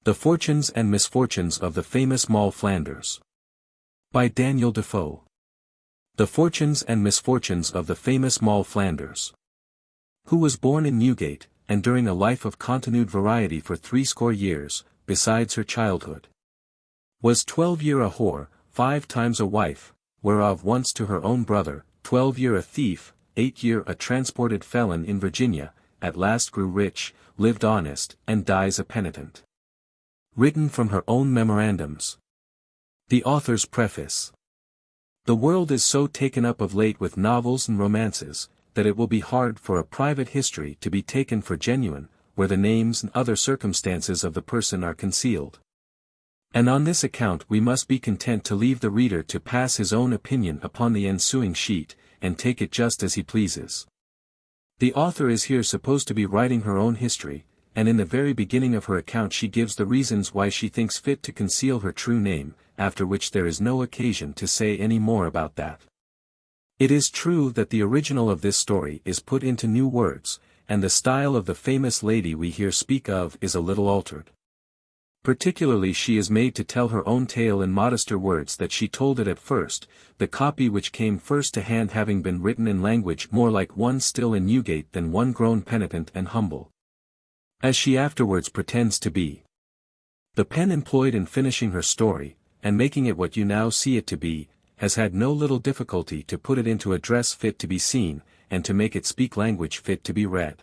The Fortunes and Misfortunes of the Famous Moll Flanders. By Daniel Defoe. The Fortunes and Misfortunes of the Famous Moll Flanders. Who was born in Newgate, and during a life of continued variety for 60 years, besides her childhood. Was 12 year a whore, 5 times a wife, whereof once to her own brother, 12 year a thief, 8 year a transported felon in Virginia, at last grew rich, lived honest, and dies a penitent. Written from her own memorandums. The author's preface. The world is so taken up of late with novels and romances, that it will be hard for a private history to be taken for genuine, where the names and other circumstances of the person are concealed. And on this account we must be content to leave the reader to pass his own opinion upon the ensuing sheet, and take it just as he pleases. The author is here supposed to be writing her own history, and in the very beginning of her account she gives the reasons why she thinks fit to conceal her true name, after which there is no occasion to say any more about that. It is true that the original of this story is put into new words, and the style of the famous lady we here speak of is a little altered. Particularly she is made to tell her own tale in modester words than she told it at first, the copy which came first to hand having been written in language more like one still in Newgate than one grown penitent and humble, as she afterwards pretends to be. The pen employed in finishing her story, and making it what you now see it to be, has had no little difficulty to put it into a dress fit to be seen, and to make it speak language fit to be read.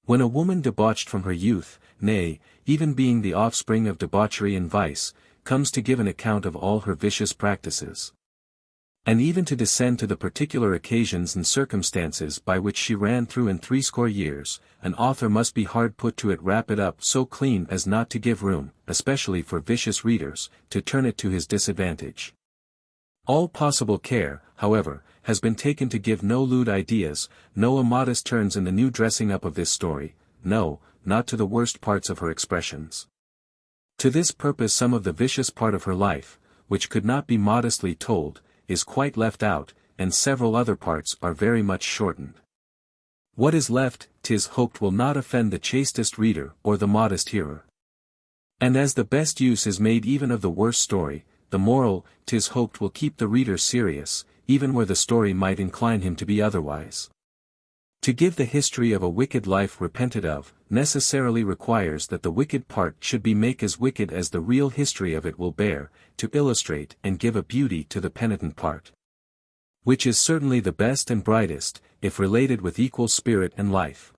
When a woman debauched from her youth, nay, even being the offspring of debauchery and vice, comes to give an account of all her vicious practices, and even to descend to the particular occasions and circumstances by which she ran through in 60 years, an author must be hard put to it wrap it up so clean as not to give room, especially for vicious readers, to turn it to his disadvantage. All possible care, however, has been taken to give no lewd ideas, no immodest turns in the new dressing up of this story, no, not to the worst parts of her expressions. To this purpose some of the vicious part of her life, which could not be modestly told, is quite left out, and several other parts are very much shortened. What is left, 'tis hoped will not offend the chastest reader or the modest hearer. And as the best use is made even of the worst story, the moral, 'tis hoped will keep the reader serious, even where the story might incline him to be otherwise. To give the history of a wicked life repented of, necessarily requires that the wicked part should be make as wicked as the real history of it will bear, to illustrate and give a beauty to the penitent part, which is certainly the best and brightest, if related with equal spirit and life.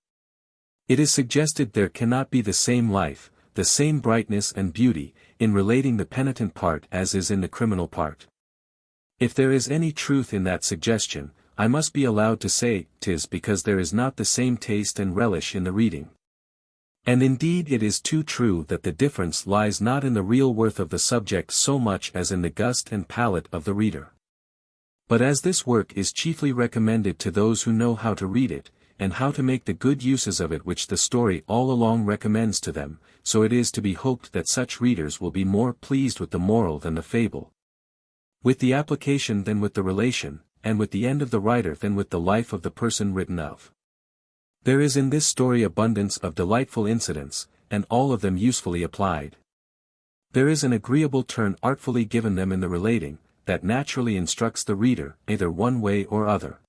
It is suggested there cannot be the same life, the same brightness and beauty, in relating the penitent part as is in the criminal part. If there is any truth in that suggestion, I must be allowed to say 'tis because there is not the same taste and relish in the reading. And indeed it is too true that the difference lies not in the real worth of the subject so much as in the gust and palate of the reader. But as this work is chiefly recommended to those who know how to read it, and how to make the good uses of it which the story all along recommends to them, so it is to be hoped that such readers will be more pleased with the moral than the fable, with the application than with the relation, and with the end of the writer than with the life of the person written of. There is in this story abundance of delightful incidents, and all of them usefully applied. There is an agreeable turn artfully given them in the relating, that naturally instructs the reader, either one way or other.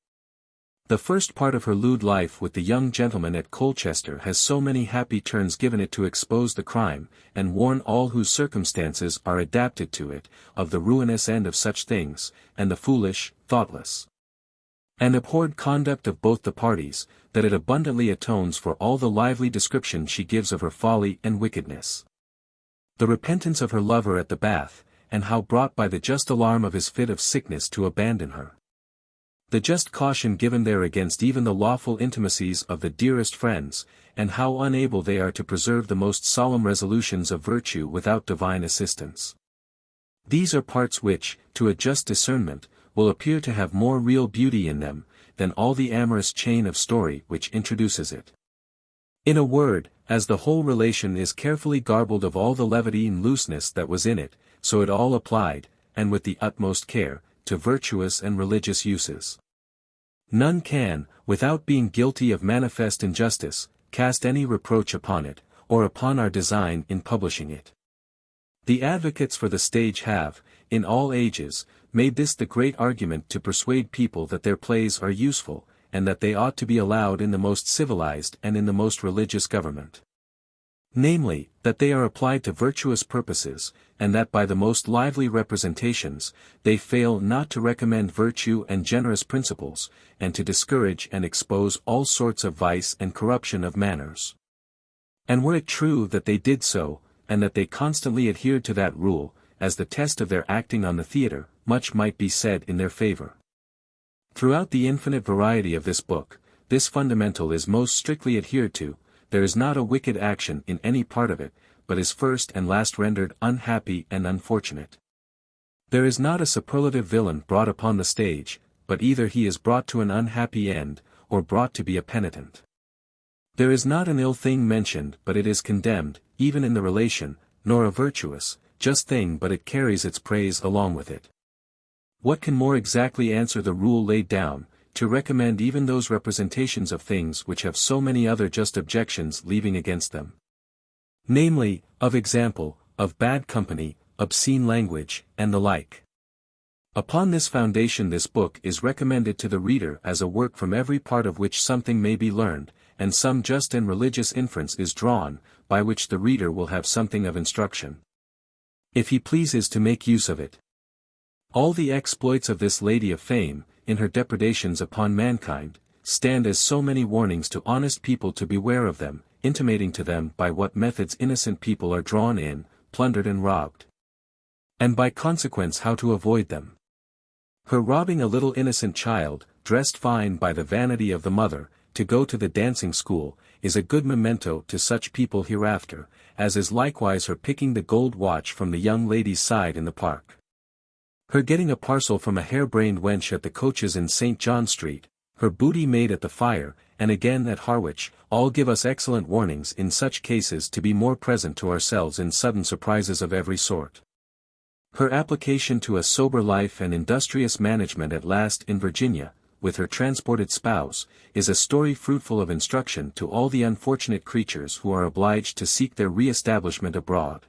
The first part of her lewd life with the young gentleman at Colchester has so many happy turns given it to expose the crime, and warn all whose circumstances are adapted to it, of the ruinous end of such things, and the foolish, thoughtless, and abhorred conduct of both the parties, that it abundantly atones for all the lively description she gives of her folly and wickedness. The repentance of her lover at the bath, and how brought by the just alarm of his fit of sickness to abandon her. The just caution given there against even the lawful intimacies of the dearest friends, and how unable they are to preserve the most solemn resolutions of virtue without divine assistance. These are parts which, to a just discernment, will appear to have more real beauty in them, than all the amorous chain of story which introduces it. In a word, as the whole relation is carefully garbled of all the levity and looseness that was in it, so it all applied, and with the utmost care, to virtuous and religious uses. None can, without being guilty of manifest injustice, cast any reproach upon it, or upon our design in publishing it. The advocates for the stage have, in all ages, made this the great argument to persuade people that their plays are useful, and that they ought to be allowed in the most civilized and in the most religious government. Namely, that they are applied to virtuous purposes, and that by the most lively representations, they fail not to recommend virtue and generous principles, and to discourage and expose all sorts of vice and corruption of manners. And were it true that they did so, and that they constantly adhered to that rule, as the test of their acting on the theatre, much might be said in their favor. Throughout the infinite variety of this book, this fundamental is most strictly adhered to. There is not a wicked action in any part of it, but is first and last rendered unhappy and unfortunate. There is not a superlative villain brought upon the stage, but either he is brought to an unhappy end, or brought to be a penitent. There is not an ill thing mentioned but it is condemned, even in the relation, nor a virtuous, just thing but it carries its praise along with it. What can more exactly answer the rule laid down, to recommend even those representations of things which have so many other just objections leaving against them? Namely, of example, of bad company, obscene language, and the like. Upon this foundation this book is recommended to the reader as a work from every part of which something may be learned, and some just and religious inference is drawn, by which the reader will have something of instruction, if he pleases to make use of it. All the exploits of this lady of fame, in her depredations upon mankind, stand as so many warnings to honest people to beware of them, intimating to them by what methods innocent people are drawn in, plundered and robbed, and by consequence how to avoid them. Her robbing a little innocent child, dressed fine by the vanity of the mother, to go to the dancing school, is a good memento to such people hereafter, as is likewise her picking the gold watch from the young lady's side in the park. Her getting a parcel from a hare-brained wench at the coaches in St. John Street, her booty made at the fire, and again at Harwich, all give us excellent warnings in such cases to be more present to ourselves in sudden surprises of every sort. Her application to a sober life and industrious management at last in Virginia, with her transported spouse, is a story fruitful of instruction to all the unfortunate creatures who are obliged to seek their re-establishment abroad,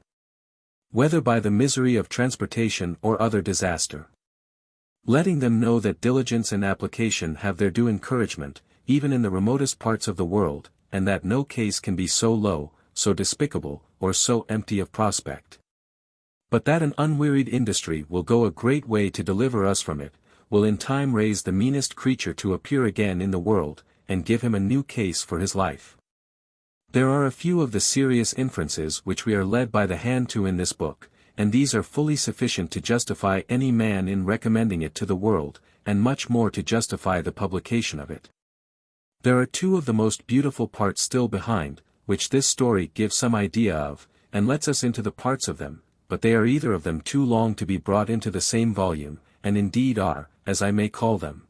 whether by the misery of transportation or other disaster. Letting them know that diligence and application have their due encouragement, even in the remotest parts of the world, and that no case can be so low, so despicable, or so empty of prospect, but that an unwearied industry will go a great way to deliver us from it, will in time raise the meanest creature to appear again in the world, and give him a new case for his life. There are a few of the serious inferences which we are led by the hand to in this book, and these are fully sufficient to justify any man in recommending it to the world, and much more to justify the publication of it. There are two of the most beautiful parts still behind, which this story gives some idea of, and lets us into the parts of them, but they are either of them too long to be brought into the same volume, and indeed are, as I may call them,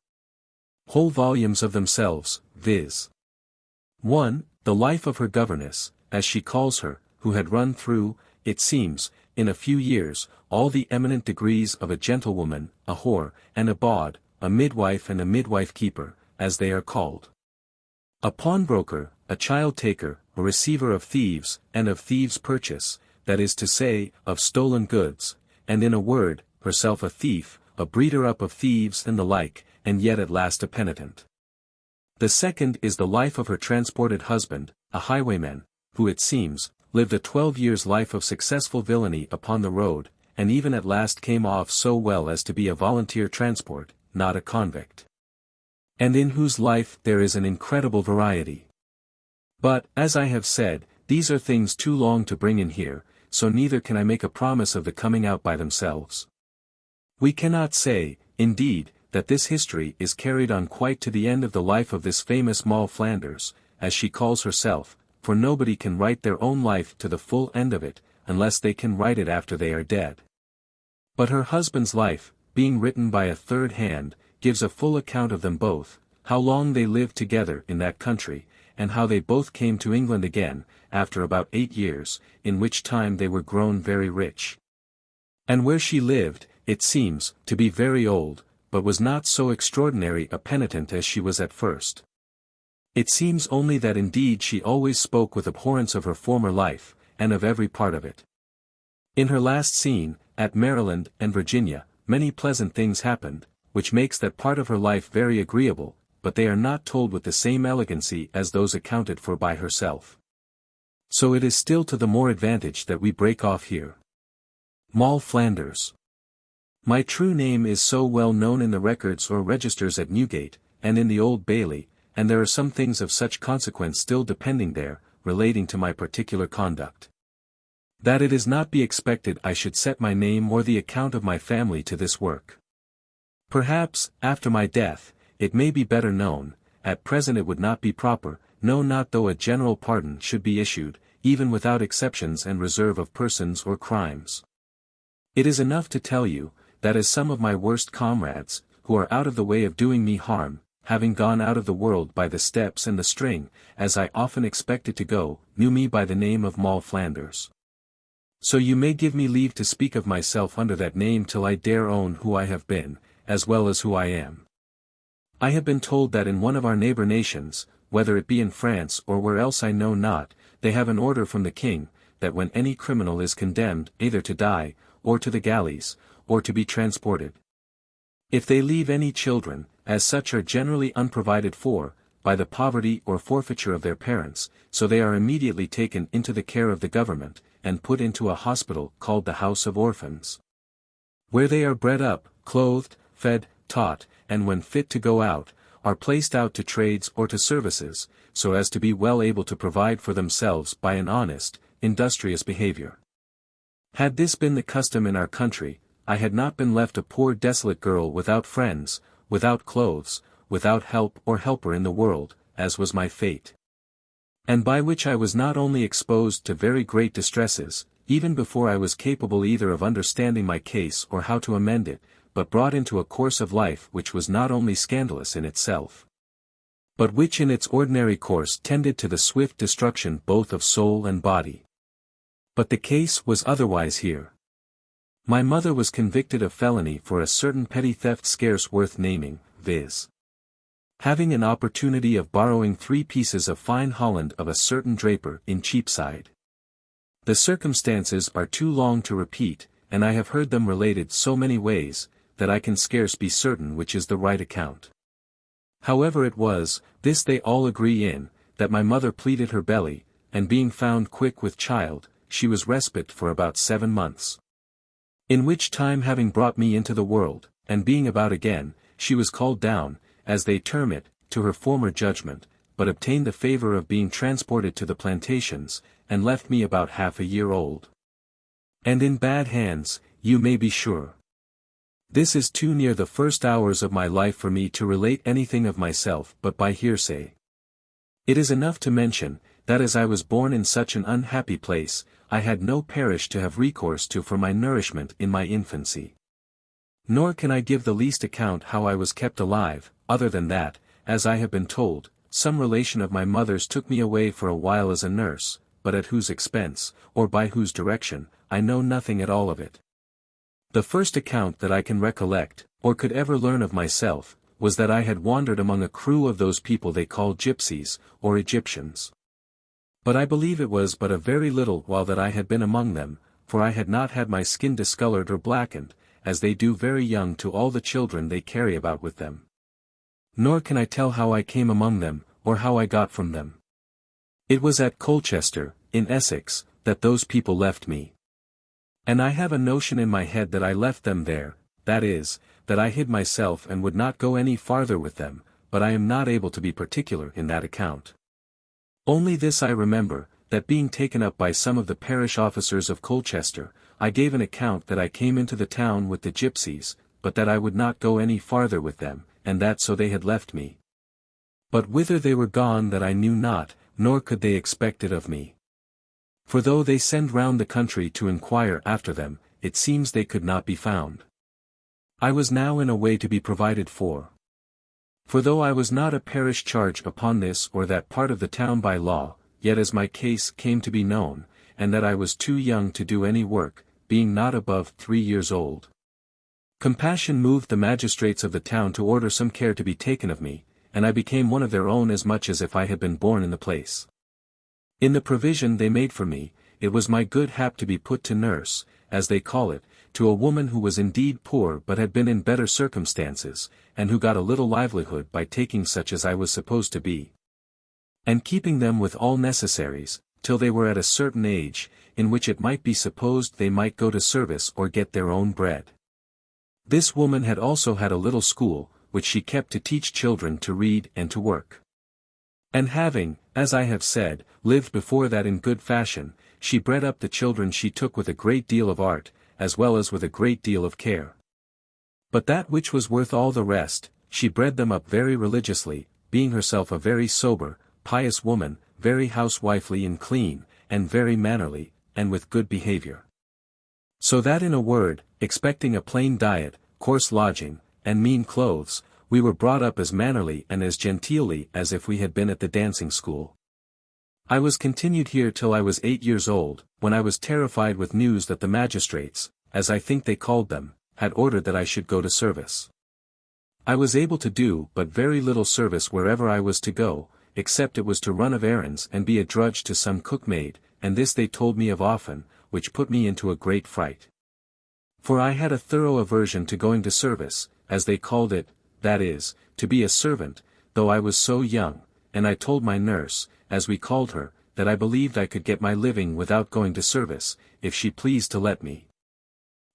whole volumes of themselves, viz. 1. The life of her governess, as she calls her, who had run through, it seems, in a few years, all the eminent degrees of a gentlewoman, a whore, and a bawd, a midwife and a midwife keeper, as they are called, a pawnbroker, a child-taker, a receiver of thieves, and of thieves' purchase, that is to say, of stolen goods, and in a word, herself a thief, a breeder up of thieves and the like, and yet at last a penitent. The second is the life of her transported husband, a highwayman, who it seems, lived a 12 years' life of successful villainy upon the road, and even at last came off so well as to be a volunteer transport, not a convict, and in whose life there is an incredible variety. But, as I have said, these are things too long to bring in here, so neither can I make a promise of the coming out by themselves. We cannot say, indeed, that this history is carried on quite to the end of the life of this famous Moll Flanders, as she calls herself, for nobody can write their own life to the full end of it, unless they can write it after they are dead. But her husband's life, being written by a third hand, gives a full account of them both, how long they lived together in that country, and how they both came to England again, after about 8 years, in which time they were grown very rich. And where she lived, it seems, to be very old, but was not so extraordinary a penitent as she was at first. It seems only that indeed she always spoke with abhorrence of her former life, and of every part of it. In her last scene, at Maryland and Virginia, many pleasant things happened, which makes that part of her life very agreeable, but they are not told with the same elegancy as those accounted for by herself. So it is still to the more advantage that we break off here. Moll Flanders. My true name is so well known in the records or registers at Newgate, and in the Old Bailey, and there are some things of such consequence still depending there, relating to my particular conduct, that it is not be expected I should set my name or the account of my family to this work. Perhaps, after my death, it may be better known. At present it would not be proper, no, not though a general pardon should be issued, even without exceptions and reserve of persons or crimes. It is enough to tell you, that as some of my worst comrades, who are out of the way of doing me harm, having gone out of the world by the steps and the string, as I often expected to go, knew me by the name of Moll Flanders. So you may give me leave to speak of myself under that name till I dare own who I have been, as well as who I am. I have been told that in one of our neighbor nations, whether it be in France or where else I know not, they have an order from the king, that when any criminal is condemned either to die, or to the galleys, or to be transported, if they leave any children, as such are generally unprovided for, by the poverty or forfeiture of their parents, so they are immediately taken into the care of the government, and put into a hospital called the House of Orphans, where they are bred up, clothed, fed, taught, and when fit to go out, are placed out to trades or to services, so as to be well able to provide for themselves by an honest, industrious behavior. Had this been the custom in our country, I had not been left a poor desolate girl without friends, without clothes, without help or helper in the world, as was my fate. And by which I was not only exposed to very great distresses, even before I was capable either of understanding my case or how to amend it, but brought into a course of life which was not only scandalous in itself, but which in its ordinary course tended to the swift destruction both of soul and body. But the case was otherwise here. My mother was convicted of felony for a certain petty theft scarce worth naming, viz. having an opportunity of borrowing 3 pieces of fine holland of a certain draper in Cheapside. The circumstances are too long to repeat, and I have heard them related so many ways, that I can scarce be certain which is the right account. However it was, this they all agree in, that my mother pleaded her belly, and being found quick with child, she was respite for about 7 months. In which time having brought me into the world, and being about again, she was called down, as they term it, to her former judgment, but obtained the favor of being transported to the plantations, and left me about half a year old. And in bad hands, you may be sure. This is too near the first hours of my life for me to relate anything of myself but by hearsay. It is enough to mention, that as I was born in such an unhappy place, I had no parish to have recourse to for my nourishment in my infancy. Nor can I give the least account how I was kept alive, other than that, as I have been told, some relation of my mother's took me away for a while as a nurse, but at whose expense, or by whose direction, I know nothing at all of it. The first account that I can recollect, or could ever learn of myself, was that I had wandered among a crew of those people they call gypsies, or Egyptians. But I believe it was but a very little while that I had been among them, for I had not had my skin discolored or blackened, as they do very young to all the children they carry about with them. Nor can I tell how I came among them, or how I got from them. It was at Colchester, in Essex, that those people left me. And I have a notion in my head that I left them there, that is, that I hid myself and would not go any farther with them, but I am not able to be particular in that account. Only this I remember, that being taken up by some of the parish officers of Colchester, I gave an account that I came into the town with the gypsies, but that I would not go any farther with them, and that so they had left me. But whither they were gone that I knew not, nor could they expect it of me. For though they send round the country to inquire after them, it seems they could not be found. I was now in a way to be provided for. For though I was not a parish charge upon this or that part of the town by law, yet as my case came to be known, and that I was too young to do any work, being not above 3 years old, compassion moved the magistrates of the town to order some care to be taken of me, and I became one of their own as much as if I had been born in the place. In the provision they made for me, it was my good hap to be put to nurse, as they call it, to a woman who was indeed poor but had been in better circumstances, and who got a little livelihood by taking such as I was supposed to be, and keeping them with all necessaries, till they were at a certain age, in which it might be supposed they might go to service or get their own bread. This woman had also had a little school, which she kept to teach children to read and to work. And having, as I have said, lived before that in good fashion, she bred up the children she took with a great deal of art, as well as with a great deal of care. But that which was worth all the rest, she bred them up very religiously, being herself a very sober, pious woman, very housewifely and clean, and very mannerly, and with good behavior. So that in a word, expecting a plain diet, coarse lodging, and mean clothes, we were brought up as mannerly and as genteelly as if we had been at the dancing school. I was continued here till I was 8 years old, when I was terrified with news that the magistrates, as I think they called them, had ordered that I should go to service. I was able to do but very little service wherever I was to go, except it was to run of errands and be a drudge to some cookmaid, and this they told me of often, which put me into a great fright. For I had a thorough aversion to going to service, as they called it, that is, to be a servant, though I was so young, and I told my nurse, as we called her, that I believed I could get my living without going to service, if she pleased to let me.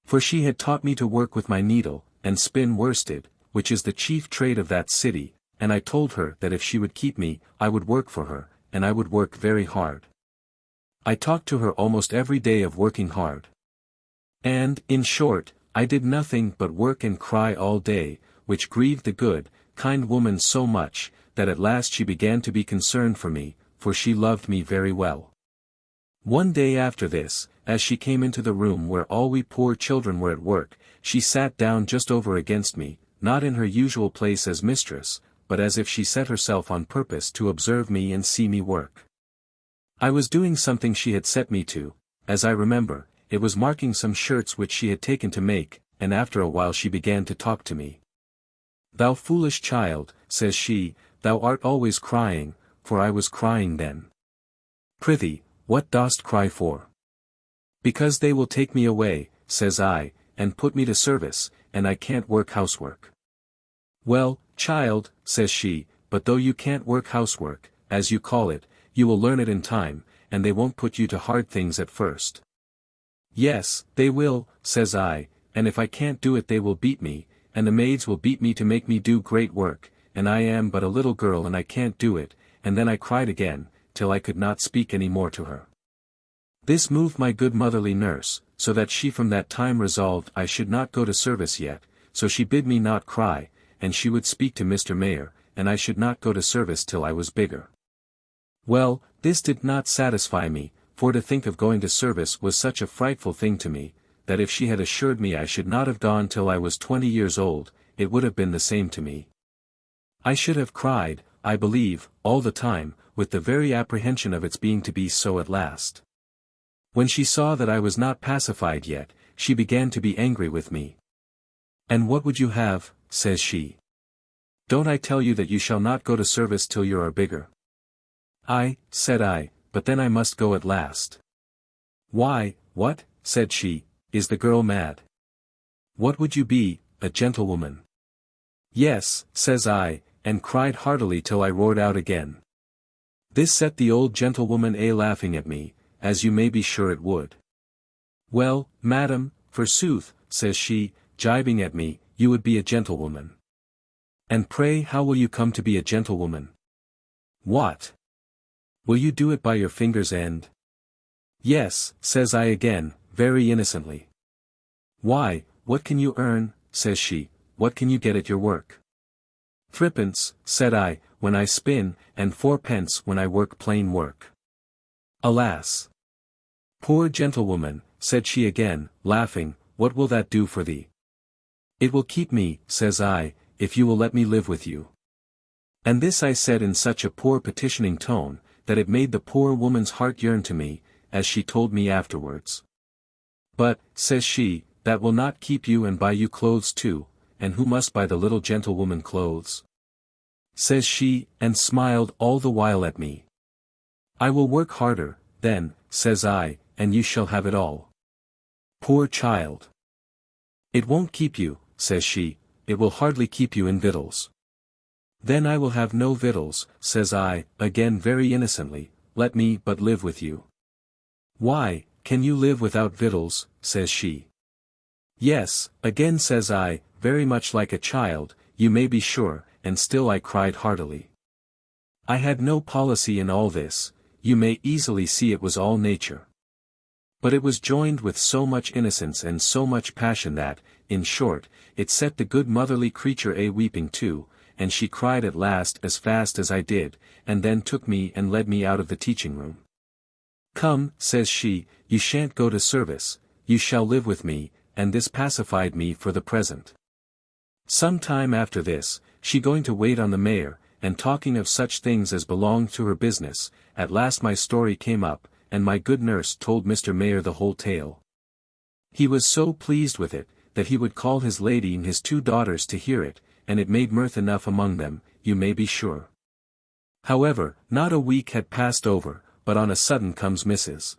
For she had taught me to work with my needle, and spin worsted, which is the chief trade of that city, and I told her that if she would keep me, I would work for her, and I would work very hard. I talked to her almost every day of working hard. And, in short, I did nothing but work and cry all day, which grieved the good, kind woman so much, that at last she began to be concerned for me, for she loved me very well. One day after this, as she came into the room where all we poor children were at work, she sat down just over against me, not in her usual place as mistress, but as if she set herself on purpose to observe me and see me work. I was doing something she had set me to, as I remember, it was marking some shirts which she had taken to make, and after a while she began to talk to me. "Thou foolish child," says she, "thou art always crying," for I was crying then. "Prithee, what dost cry for?" "Because they will take me away," says I, "and put me to service, and I can't work housework." "Well, child," says she, "but though you can't work housework, as you call it, you will learn it in time, and they won't put you to hard things at first." "Yes, they will," says I, "and if I can't do it they will beat me, and the maids will beat me to make me do great work, and I am but a little girl and I can't do it," and then I cried again, till I could not speak any more to her. This moved my good motherly nurse, so that she from that time resolved I should not go to service yet, so she bid me not cry, and she would speak to Mr. Mayor, and I should not go to service till I was bigger. Well, this did not satisfy me, for to think of going to service was such a frightful thing to me, that if she had assured me I should not have gone till I was 20 years old, it would have been the same to me. I should have cried, I believe, all the time, with the very apprehension of its being to be so at last. When she saw that I was not pacified yet, she began to be angry with me. "And what would you have?" says she. "Don't I tell you that you shall not go to service till you are bigger?" Said I, "but then I must go at last." "Why, what," said she, "is the girl mad? What would you be, a gentlewoman?" "Yes," says I, and cried heartily till I roared out again. This set the old gentlewoman laughing at me, as you may be sure it would. "Well, madam, forsooth," says she, gibing at me, "you would be a gentlewoman. And pray how will you come to be a gentlewoman? What? Will you do it by your finger's end?" "Yes," says I again, very innocently. "Why, what can you earn?" says she, "what can you get at your work?" "Threepence," said I, "when I spin, and 4 pence when I work plain work." "Alas! Poor gentlewoman," said she again, laughing, "what will that do for thee?" "It will keep me," says I, "if you will let me live with you." And this I said in such a poor petitioning tone, that it made the poor woman's heart yearn to me, as she told me afterwards. "But," says she, "that will not keep you and buy you clothes too, and who must buy the little gentlewoman clothes?" says she, and smiled all the while at me. I will work harder, then, says I, and you shall have it all. Poor child. It won't keep you, says she, it will hardly keep you in victuals. Then I will have no victuals, says I, again very innocently, let me but live with you. Why, can you live without victuals, says she. Yes, again says I, very much like a child, you may be sure, and still I cried heartily. I had no policy in all this, you may easily see it was all nature. But it was joined with so much innocence and so much passion that, in short, it set the good motherly creature a-weeping too, and she cried at last as fast as I did, and then took me and led me out of the teaching room. Come, says she, you shan't go to service, you shall live with me, and this pacified me for the present. Some time after this, she going to wait on the mayor, and talking of such things as belonged to her business, at last my story came up, and my good nurse told Mr. Mayor the whole tale. He was so pleased with it, that he would call his lady and his 2 daughters to hear it, and it made mirth enough among them, you may be sure. However, not a week had passed over, but on a sudden comes Mrs.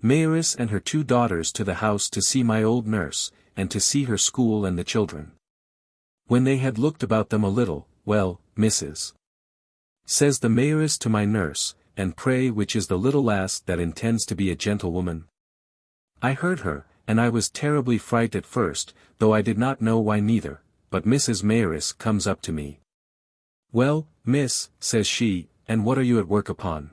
Mayoress and her 2 daughters to the house to see my old nurse, and to see her school and the children. When they had looked about them a little, well, Mrs. says the Mayoress to my nurse, and pray which is the little lass that intends to be a gentlewoman? I heard her, and I was terribly frightened at first, though I did not know why neither, but Mrs. Mayoress comes up to me. Well, miss, says she, and what are you at work upon?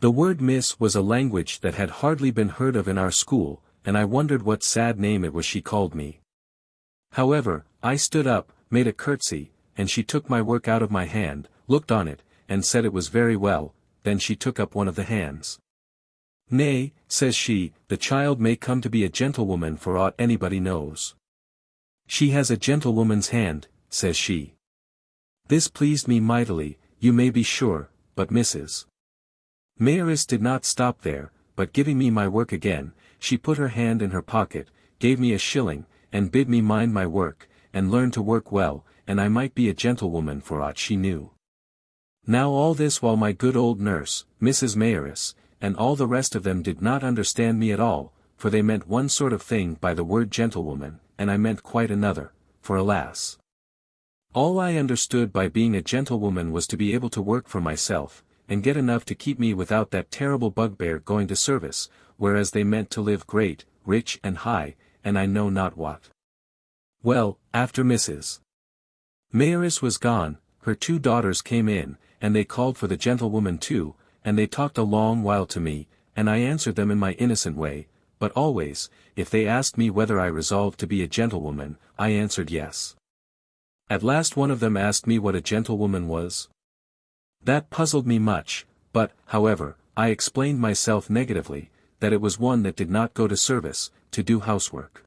The word miss was a language that had hardly been heard of in our school, and I wondered what sad name it was she called me. However, I stood up, made a curtsy, and she took my work out of my hand, looked on it, and said it was very well, then she took up one of the hands. Nay, says she, the child may come to be a gentlewoman for aught anybody knows. She has a gentlewoman's hand, says she. This pleased me mightily, you may be sure, but Mrs. Mayoress did not stop there, but giving me my work again, she put her hand in her pocket, gave me a shilling, and bid me mind my work, and learn to work well, and I might be a gentlewoman for aught she knew. Now all this while my good old nurse, Mrs. Mayoress, and all the rest of them did not understand me at all, for they meant one sort of thing by the word gentlewoman, and I meant quite another, for alas! All I understood by being a gentlewoman was to be able to work for myself, and get enough to keep me without that terrible bugbear going to service, whereas they meant to live great, rich and high, and I know not what. Well, after Mrs. Mayoress was gone, her 2 daughters came in, and they called for the gentlewoman too, and they talked a long while to me, and I answered them in my innocent way, but always, if they asked me whether I resolved to be a gentlewoman, I answered yes. At last one of them asked me what a gentlewoman was. That puzzled me much, but, however, I explained myself negatively, that it was one that did not go to service, to do housework.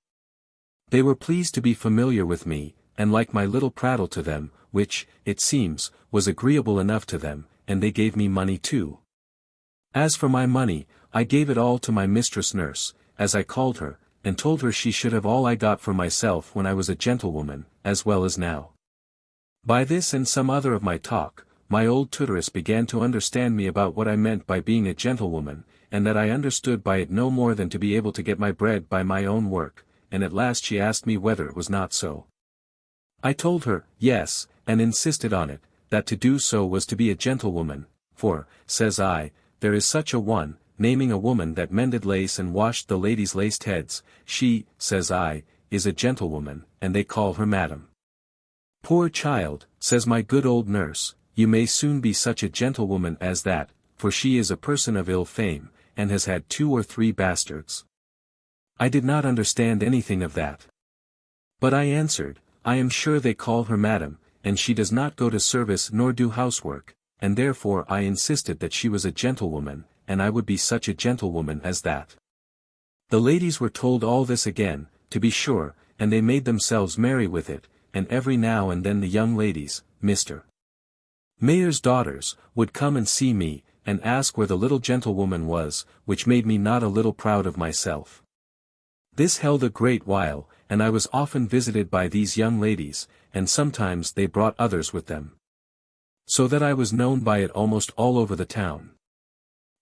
They were pleased to be familiar with me, and like my little prattle to them, which, it seems, was agreeable enough to them, and they gave me money too. As for my money, I gave it all to my mistress nurse, as I called her, and told her she should have all I got for myself when I was a gentlewoman, as well as now. By this and some other of my talk, my old tutoress began to understand me about what I meant by being a gentlewoman, and that I understood by it no more than to be able to get my bread by my own work, and at last she asked me whether it was not so. I told her, yes, and insisted on it, that to do so was to be a gentlewoman, for, says I, there is such a one, naming a woman that mended lace and washed the ladies' laced heads, she, says I, is a gentlewoman, and they call her madam. Poor child, says my good old nurse, you may soon be such a gentlewoman as that, for she is a person of ill fame, and has had 2 or 3 bastards. I did not understand anything of that. But I answered, I am sure they call her madam, and she does not go to service nor do housework, and therefore I insisted that she was a gentlewoman, and I would be such a gentlewoman as that. The ladies were told all this again, to be sure, and they made themselves merry with it, and every now and then the young ladies, Mr. Mayor's daughters, would come and see me, and ask where the little gentlewoman was, which made me not a little proud of myself. This held a great while, and I was often visited by these young ladies, and sometimes they brought others with them. so that I was known by it almost all over the town.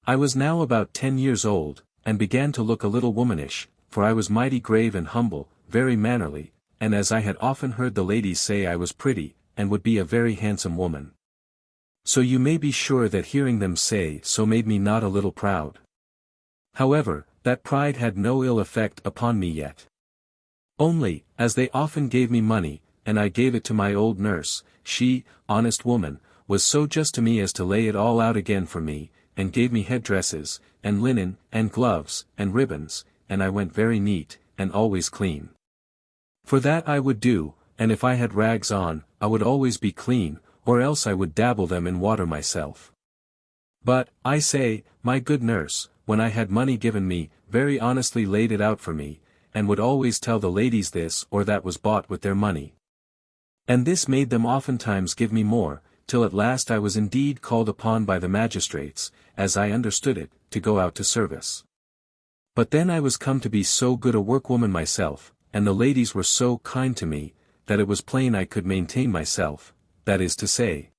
I was now about 10 years old, and began to look a little womanish, for I was mighty grave and humble, very mannerly, and as I had often heard the ladies say I was pretty, and would be a very handsome woman. So you may be sure that hearing them say so made me not a little proud. However, that pride had no ill effect upon me yet. Only, as they often gave me money, and I gave it to my old nurse, she, honest woman, was so just to me as to lay it all out again for me, and gave me headdresses, and linen, and gloves, and ribbons, and I went very neat, and always clean. For that I would do, and if I had rags on, I would always be clean, or else I would dabble them in water myself. But, I say, my good nurse, when I had money given me, very honestly laid it out for me, and would always tell the ladies this or that was bought with their money. And this made them oftentimes give me more, till at last I was indeed called upon by the magistrates, as I understood it, to go out to service. But then I was come to be so good a workwoman myself, and the ladies were so kind to me, that it was plain I could maintain myself, that is to say,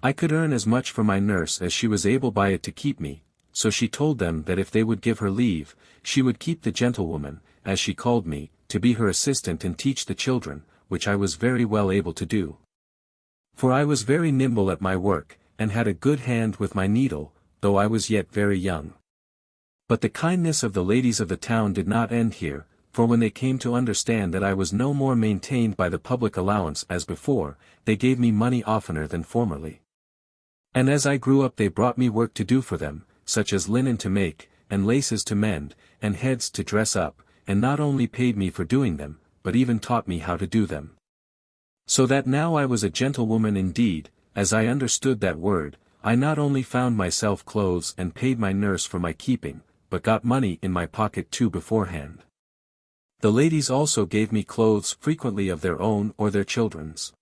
I could earn as much for my nurse as she was able by it to keep me, so she told them that if they would give her leave, she would keep the gentlewoman, as she called me, to be her assistant and teach the children, which I was very well able to do. For I was very nimble at my work, and had a good hand with my needle, though I was yet very young. But the kindness of the ladies of the town did not end here, for when they came to understand that I was no more maintained by the public allowance as before, they gave me money oftener than formerly. And as I grew up they brought me work to do for them, such as linen to make, and laces to mend, and heads to dress up, and not only paid me for doing them, but even taught me how to do them. So that now I was a gentlewoman indeed, as I understood that word. I not only found myself clothes and paid my nurse for my keeping, but got money in my pocket too beforehand. The ladies also gave me clothes frequently of their own or their children's.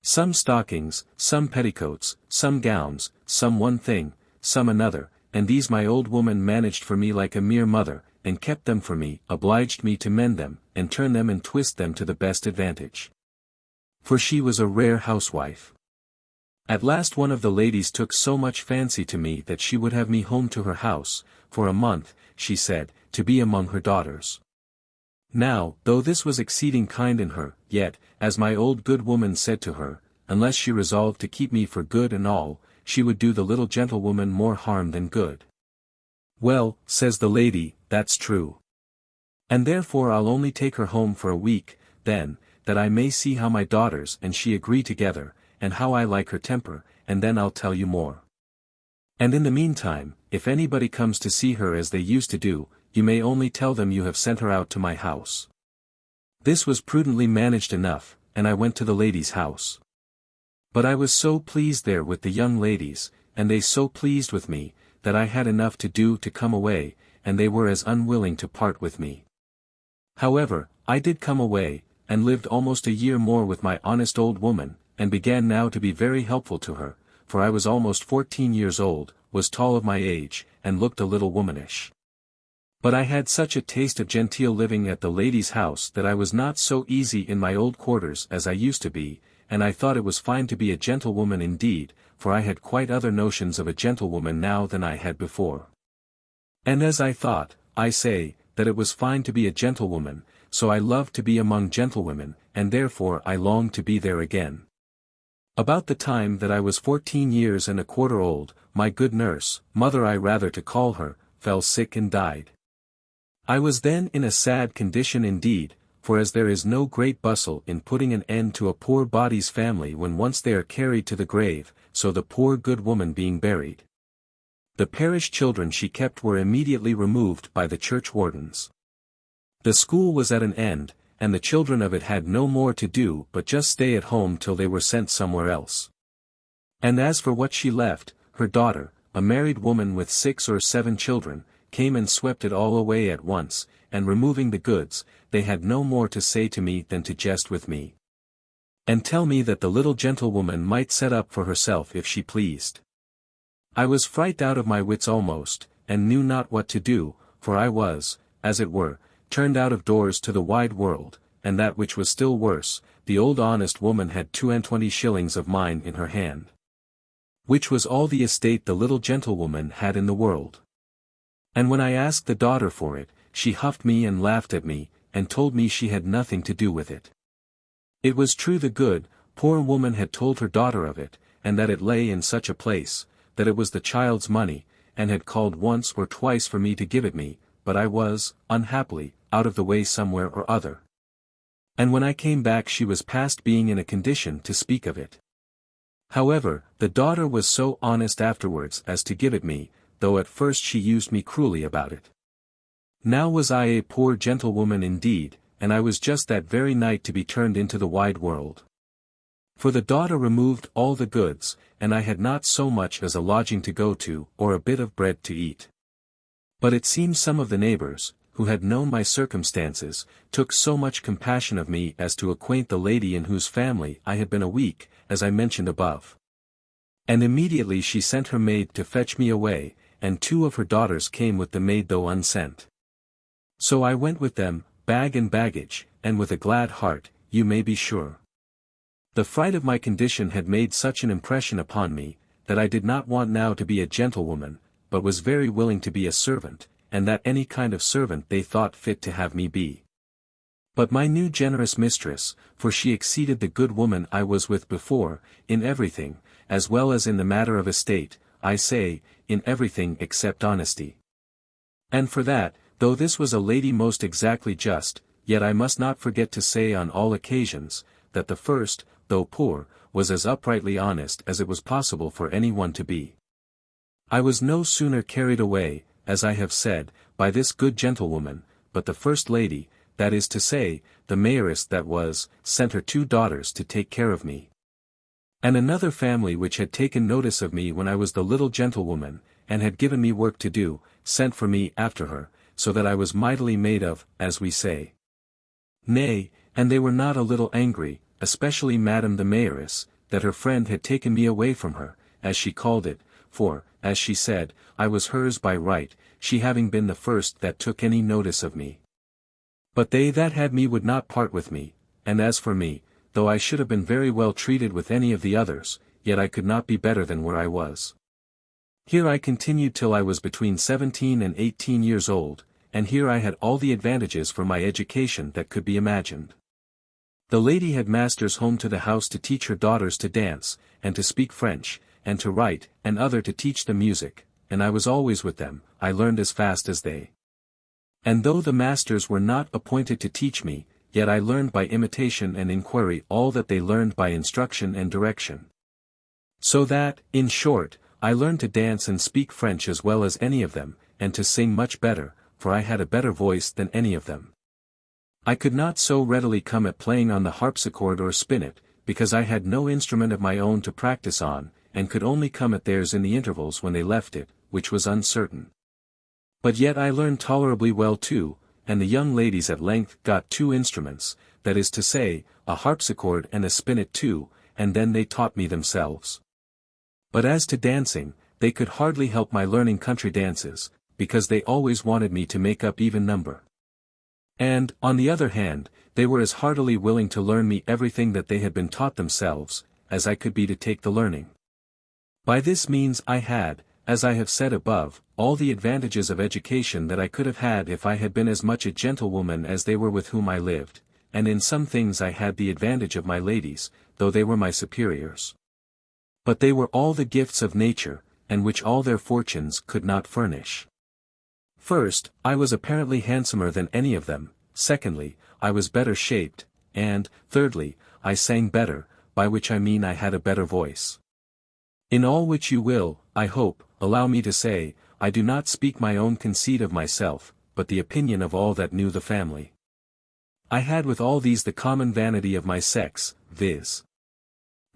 Some stockings, some petticoats, some gowns, some one thing, some another, and these my old woman managed for me like a mere mother, and kept them for me, obliged me to mend them, and turn them and twist them to the best advantage. For she was a rare housewife. At last one of the ladies took so much fancy to me that she would have me home to her house, for a month, she said, to be among her daughters. Now, though this was exceeding kind in her, yet, as my old good woman said to her, unless she resolved to keep me for good and all, she would do the little gentlewoman more harm than good. Well, says the lady, that's true. And therefore I'll only take her home for a week, then, that I may see how my daughters and she agree together, and how I like her temper, and then I'll tell you more. And in the meantime, if anybody comes to see her as they used to do, you may only tell them you have sent her out to my house. This was prudently managed enough, and I went to the lady's house. But I was so pleased there with the young ladies, and they so pleased with me, that I had enough to do to come away, and they were as unwilling to part with me. However, I did come away, and lived almost a year more with my honest old woman, and began now to be very helpful to her, for I was almost 14 years old, was tall of my age, and looked a little womanish. But I had such a taste of genteel living at the lady's house that I was not so easy in my old quarters as I used to be, and I thought it was fine to be a gentlewoman indeed, for I had quite other notions of a gentlewoman now than I had before. And as I thought, I say, that it was fine to be a gentlewoman, so I loved to be among gentlewomen, and therefore I longed to be there again. About the time that I was 14 years and a quarter old, my good nurse, mother I rather to call her, fell sick and died. I was then in a sad condition indeed, for as there is no great bustle in putting an end to a poor body's family when once they are carried to the grave, so the poor good woman being buried, the parish children she kept were immediately removed by the churchwardens. The school was at an end, and the children of it had no more to do but just stay at home till they were sent somewhere else. And as for what she left, her daughter, a married woman with 6 or 7 children, came and swept it all away at once, and removing the goods, they had no more to say to me than to jest with me, and tell me that the little gentlewoman might set up for herself if she pleased. I was frightened out of my wits almost, and knew not what to do, for I was, as it were, turned out of doors to the wide world, and that which was still worse, the old honest woman had 22 shillings of mine in her hand. Which was all the estate the little gentlewoman had in the world. And when I asked the daughter for it, she huffed me and laughed at me, and told me she had nothing to do with it. It was true the good, poor woman had told her daughter of it, and that it lay in such a place, that it was the child's money, and had called once or twice for me to give it me, but I was, unhappily, out of the way somewhere or other. And when I came back she was past being in a condition to speak of it. However, the daughter was so honest afterwards as to give it me, though at first she used me cruelly about it. Now was I a poor gentlewoman indeed, and I was just that very night to be turned into the wide world. For the daughter removed all the goods, and I had not so much as a lodging to go to, or a bit of bread to eat. But it seems some of the neighbors, who had known my circumstances, took so much compassion of me as to acquaint the lady in whose family I had been a week, as I mentioned above. And immediately she sent her maid to fetch me away, and 2 of her daughters came with the maid though unsent. So I went with them, bag and baggage, and with a glad heart, you may be sure. The fright of my condition had made such an impression upon me, that I did not want now to be a gentlewoman, but was very willing to be a servant, and that any kind of servant they thought fit to have me be. But my new generous mistress, for she exceeded the good woman I was with before, in everything, as well as in the matter of estate, I say, in everything except honesty. And for that, though this was a lady most exactly just, yet I must not forget to say on all occasions, that the first, though poor, was as uprightly honest as it was possible for any one to be. I was no sooner carried away, as I have said, by this good gentlewoman, but the first lady, that is to say, the mayoress that was, sent her 2 daughters to take care of me. And another family which had taken notice of me when I was the little gentlewoman, and had given me work to do, sent for me after her, so that I was mightily made of, as we say. Nay, and they were not a little angry, especially Madame the Mayoress, that her friend had taken me away from her, as she called it, for, as she said, I was hers by right, she having been the first that took any notice of me. But they that had me would not part with me, and as for me, though I should have been very well treated with any of the others, yet I could not be better than where I was. Here I continued till I was between 17 and 18 years old, and here I had all the advantages for my education that could be imagined. The lady had masters home to the house to teach her daughters to dance, and to speak French, and to write, and other to teach them music, and I was always with them, I learned as fast as they. And though the masters were not appointed to teach me, yet I learned by imitation and inquiry all that they learned by instruction and direction. So that, in short, I learned to dance and speak French as well as any of them, and to sing much better, for I had a better voice than any of them. I could not so readily come at playing on the harpsichord or spinet, because I had no instrument of my own to practice on, and could only come at theirs in the intervals when they left it, which was uncertain. But yet I learned tolerably well too, and the young ladies at length got 2 instruments, that is to say, a harpsichord and a spinet too, and then they taught me themselves. But as to dancing, they could hardly help my learning country dances, because they always wanted me to make up even number. And, on the other hand, they were as heartily willing to learn me everything that they had been taught themselves, as I could be to take the learning. By this means I had, as I have said above, all the advantages of education that I could have had if I had been as much a gentlewoman as they were with whom I lived, and in some things I had the advantage of my ladies, though they were my superiors. But they were all the gifts of nature, and which all their fortunes could not furnish. First, I was apparently handsomer than any of them, secondly, I was better shaped, and, thirdly, I sang better, by which I mean I had a better voice. In all which you will, I hope, allow me to say, I do not speak my own conceit of myself, but the opinion of all that knew the family. I had with all these the common vanity of my sex, viz.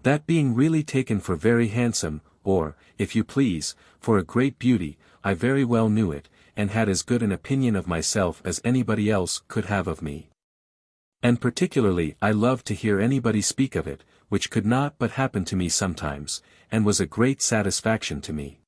That being really taken for very handsome, or, if you please, for a great beauty, I very well knew it, and had as good an opinion of myself as anybody else could have of me. And particularly I loved to hear anybody speak of it, which could not but happen to me sometimes, and was a great satisfaction to me.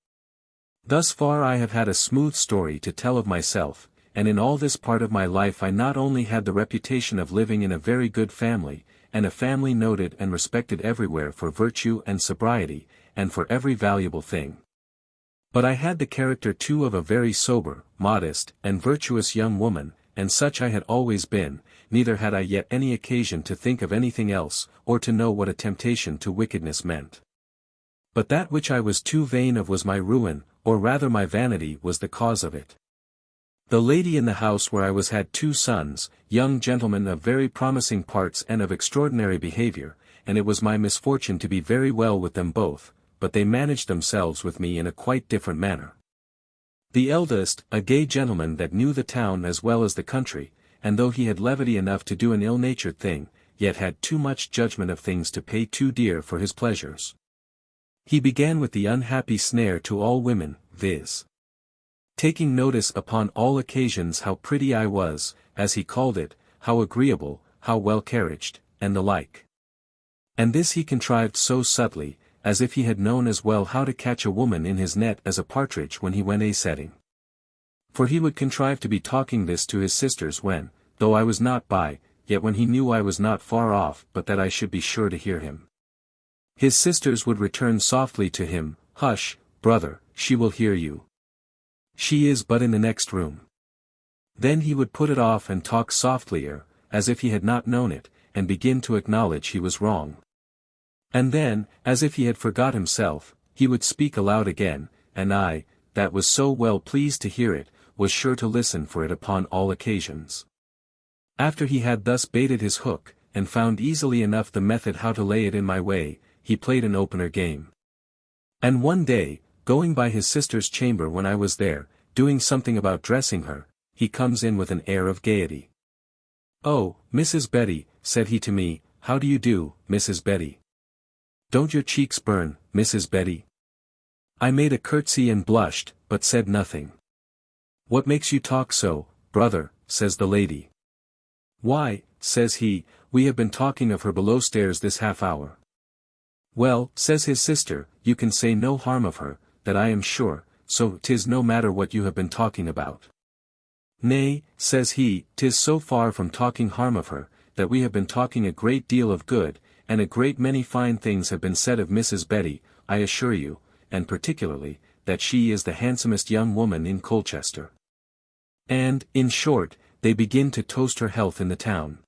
Thus far I have had a smooth story to tell of myself, and in all this part of my life I not only had the reputation of living in a very good family, and a family noted and respected everywhere for virtue and sobriety, and for every valuable thing, but I had the character too of a very sober, modest, and virtuous young woman, and such I had always been, neither had I yet any occasion to think of anything else, or to know what a temptation to wickedness meant. But that which I was too vain of was my ruin, or rather my vanity was the cause of it. The lady in the house where I was had 2 sons, young gentlemen of very promising parts and of extraordinary behavior, and it was my misfortune to be very well with them both, but they managed themselves with me in a quite different manner. The eldest, a gay gentleman that knew the town as well as the country, and though he had levity enough to do an ill-natured thing, yet had too much judgment of things to pay too dear for his pleasures. He began with the unhappy snare to all women, viz. taking notice upon all occasions how pretty I was, as he called it, how agreeable, how well carriaged, and the like. And this he contrived so subtly, as if he had known as well how to catch a woman in his net as a partridge when he went a-setting. For he would contrive to be talking this to his sisters when, though I was not by, yet when he knew I was not far off but that I should be sure to hear him. His sisters would return softly to him, "Hush, brother, she will hear you. She is but in the next room." Then he would put it off and talk softlier, as if he had not known it, and begin to acknowledge he was wrong. And then, as if he had forgot himself, he would speak aloud again, and I, that was so well pleased to hear it, was sure to listen for it upon all occasions. After he had thus baited his hook, and found easily enough the method how to lay it in my way, he played an opener game. And one day, going by his sister's chamber when I was there, doing something about dressing her, he comes in with an air of gaiety. "Oh, Mrs. Betty," said he to me, "how do you do, Mrs. Betty? Don't your cheeks burn, Mrs. Betty?" I made a curtsy and blushed, but said nothing. "What makes you talk so, brother?" says the lady. "Why," says he, "we have been talking of her below stairs this half hour." "Well," says his sister, "you can say no harm of her, that I am sure, so 'tis no matter what you have been talking about." "Nay," says he, "'tis so far from talking harm of her, that we have been talking a great deal of good, and a great many fine things have been said of Mrs. Betty, I assure you, and particularly, that she is the handsomest young woman in Colchester. And, in short, they begin to toast her health in the town."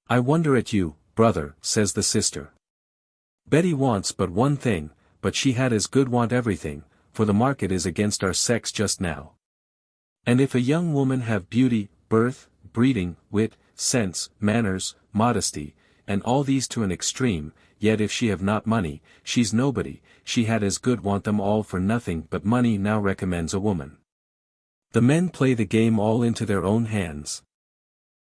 "I wonder at you, brother," says the sister. "Betty wants but one thing, but she had as good want everything, for the market is against our sex just now. And if a young woman have beauty, birth, breeding, wit, sense, manners, modesty, and all these to an extreme, yet if she have not money, she's nobody, she had as good want them all for nothing but money now recommends a woman. The men play the game all into their own hands."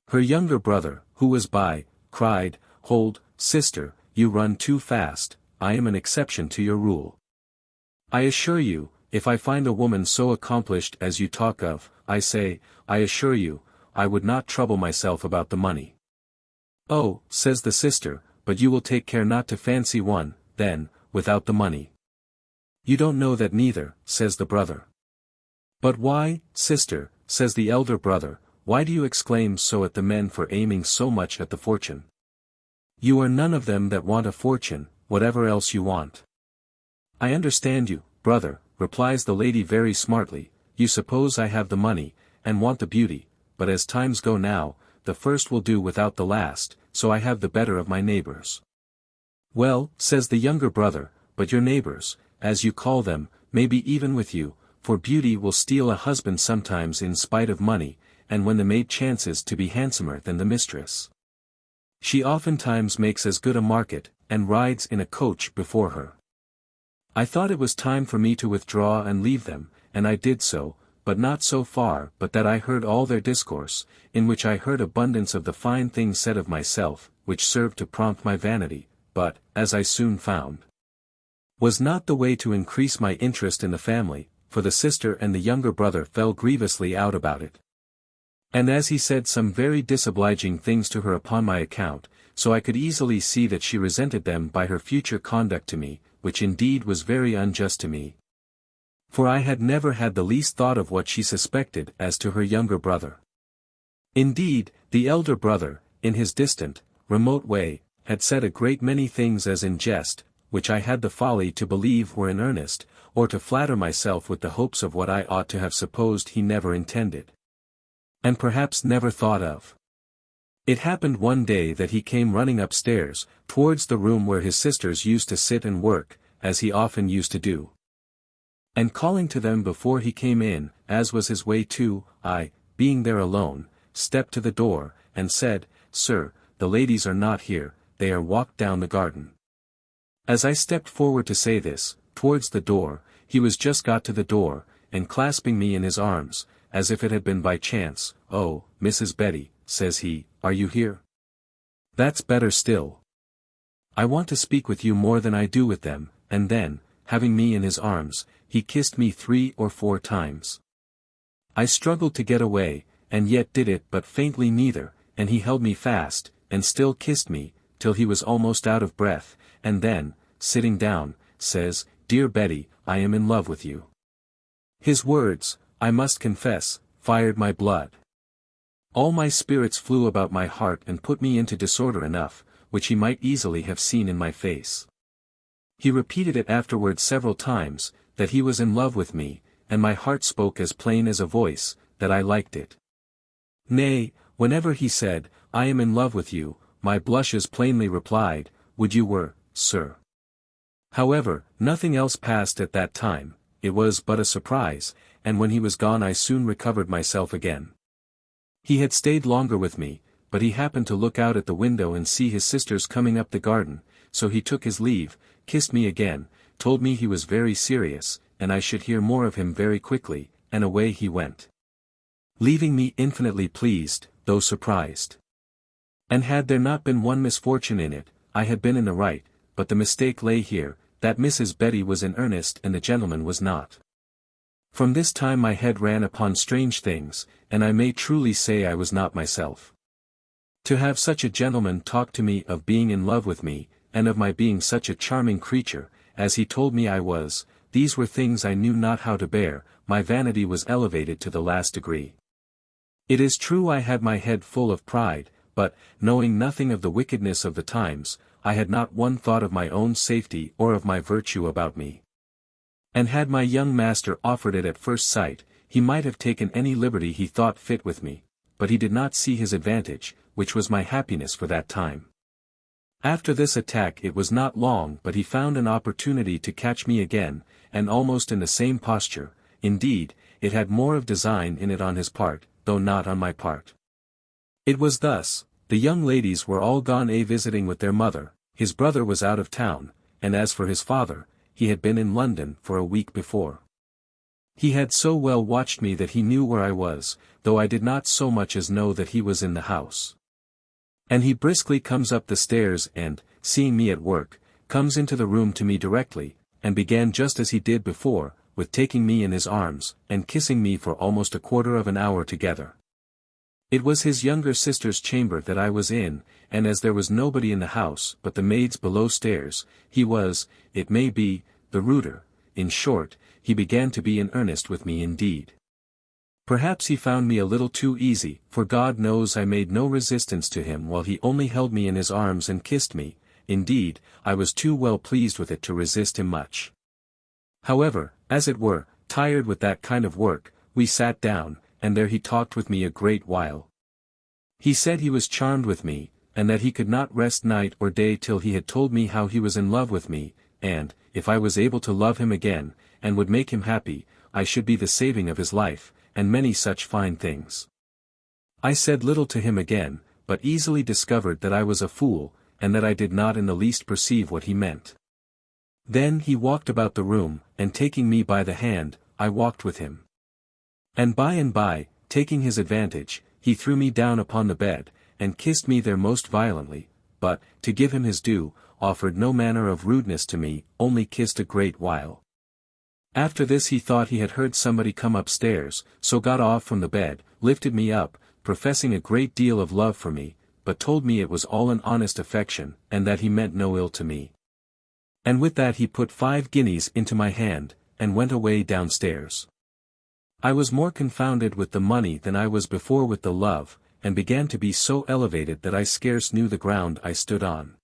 Her younger brother, who was by, cried, "Hold, sister, you run too fast, I am an exception to your rule. I assure you, if I find a woman so accomplished as you talk of, I assure you, I would not trouble myself about the money." "Oh," says the sister, "but you will take care not to fancy one, then, without the money." "You don't know that neither," says the brother. "But why, sister," says the elder brother, "why do you exclaim so at the men for aiming so much at the fortune? You are none of them that want a fortune, whatever else you want." "I understand you, brother," replies the lady very smartly, "you suppose I have the money, and want the beauty, but as times go now, the first will do without the last, so I have the better of my neighbors." "Well," says the younger brother, "but your neighbors, as you call them, may be even with you, for beauty will steal a husband sometimes in spite of money, and when the maid chances to be handsomer than the mistress, she oftentimes makes as good a market, and rides in a coach before her." I thought it was time for me to withdraw and leave them, and I did so, but not so far but that I heard all their discourse, in which I heard abundance of the fine things said of myself, which served to prompt my vanity, but, as I soon found, was not the way to increase my interest in the family, for the sister and the younger brother fell grievously out about it. And as he said some very disobliging things to her upon my account, so I could easily see that she resented them by her future conduct to me, which indeed was very unjust to me. For I had never had the least thought of what she suspected as to her younger brother. Indeed, the elder brother, in his distant, remote way, had said a great many things as in jest, which I had the folly to believe were in earnest, or to flatter myself with the hopes of what I ought to have supposed he never intended. And perhaps never thought of. It happened one day that he came running upstairs, towards the room where his sisters used to sit and work, as he often used to do. And calling to them before he came in, as was his way too, I, being there alone, stepped to the door, and said, "Sir, the ladies are not here, they are walked down the garden." As I stepped forward to say this, towards the door, he was just got to the door, and clasping me in his arms, as if it had been by chance, "Oh, Mrs. Betty," says he, "are you here? That's better still. I want to speak with you more than I do with them," and then, having me in his arms, he kissed me 3 or 4 times. I struggled to get away, and yet did it but faintly neither, and he held me fast, and still kissed me, till he was almost out of breath, and then, sitting down, says, "Dear Betty, I am in love with you." His words, I must confess, fired my blood. All my spirits flew about my heart and put me into disorder enough, which he might easily have seen in my face. He repeated it afterwards several times, that he was in love with me, and my heart spoke as plain as a voice, that I liked it. Nay, whenever he said, "I am in love with you," my blushes plainly replied, "Would you were, sir." However, nothing else passed at that time, it was but a surprise, and when he was gone I soon recovered myself again. He had stayed longer with me, but he happened to look out at the window and see his sisters coming up the garden, so he took his leave, kissed me again, told me he was very serious, and I should hear more of him very quickly, and away he went. Leaving me infinitely pleased, though surprised. And had there not been one misfortune in it, I had been in the right, but the mistake lay here, that Mrs. Betty was in earnest and the gentleman was not. From this time my head ran upon strange things, and I may truly say I was not myself. To have such a gentleman talk to me of being in love with me, and of my being such a charming creature, as he told me I was, these were things I knew not how to bear, my vanity was elevated to the last degree. It is true I had my head full of pride, but, knowing nothing of the wickedness of the times, I had not one thought of my own safety or of my virtue about me. And had my young master offered it at first sight, he might have taken any liberty he thought fit with me, but he did not see his advantage, which was my happiness for that time. After this attack it was not long but he found an opportunity to catch me again, and almost in the same posture. Indeed, it had more of design in it on his part, though not on my part. It was thus: the young ladies were all gone visiting with their mother, his brother was out of town, and as for his father, he had been in London for a week before. He had so well watched me that he knew where I was, though I did not so much as know that he was in the house. And he briskly comes up the stairs and, seeing me at work, comes into the room to me directly, and began just as he did before, with taking me in his arms, and kissing me for almost a quarter of an hour together. It was his younger sister's chamber that I was in, and as there was nobody in the house but the maids below stairs, he was, it may be, the ruder. In short, he began to be in earnest with me indeed. Perhaps he found me a little too easy, for God knows I made no resistance to him while he only held me in his arms and kissed me. Indeed, I was too well pleased with it to resist him much. However, as it were, tired with that kind of work, we sat down, and there he talked with me a great while. He said he was charmed with me, and that he could not rest night or day till he had told me how he was in love with me, and, if I was able to love him again, and would make him happy, I should be the saving of his life, and many such fine things. I said little to him again, but easily discovered that I was a fool, and that I did not in the least perceive what he meant. Then he walked about the room, and taking me by the hand, I walked with him. And by, taking his advantage, he threw me down upon the bed, and kissed me there most violently, but, to give him his due, offered no manner of rudeness to me, only kissed a great while. After this he thought he had heard somebody come upstairs, so got off from the bed, lifted me up, professing a great deal of love for me, but told me it was all an honest affection, and that he meant no ill to me. And with that he put 5 guineas into my hand, and went away downstairs. I was more confounded with the money than I was before with the love, and began to be so elevated that I scarce knew the ground I stood on.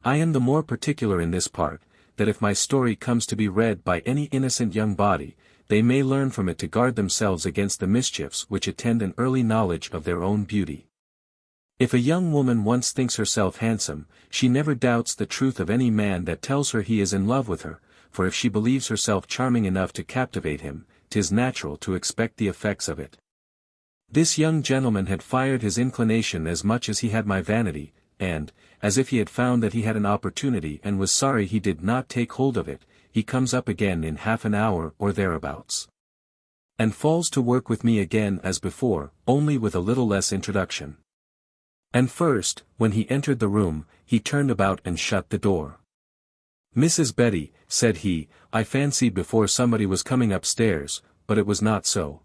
I am the more particular in this part, that if my story comes to be read by any innocent young body, they may learn from it to guard themselves against the mischiefs which attend an early knowledge of their own beauty. If a young woman once thinks herself handsome, she never doubts the truth of any man that tells her he is in love with her, for if she believes herself charming enough to captivate him, 'tis natural to expect the effects of it. This young gentleman had fired his inclination as much as he had my vanity, and, as if he had found that he had an opportunity and was sorry he did not take hold of it, he comes up again in half an hour or thereabouts. And falls to work with me again as before, only with a little less introduction. And first, when he entered the room, he turned about and shut the door. "Mrs. Betty," said he, "I fancied before somebody was coming upstairs, but it was not so.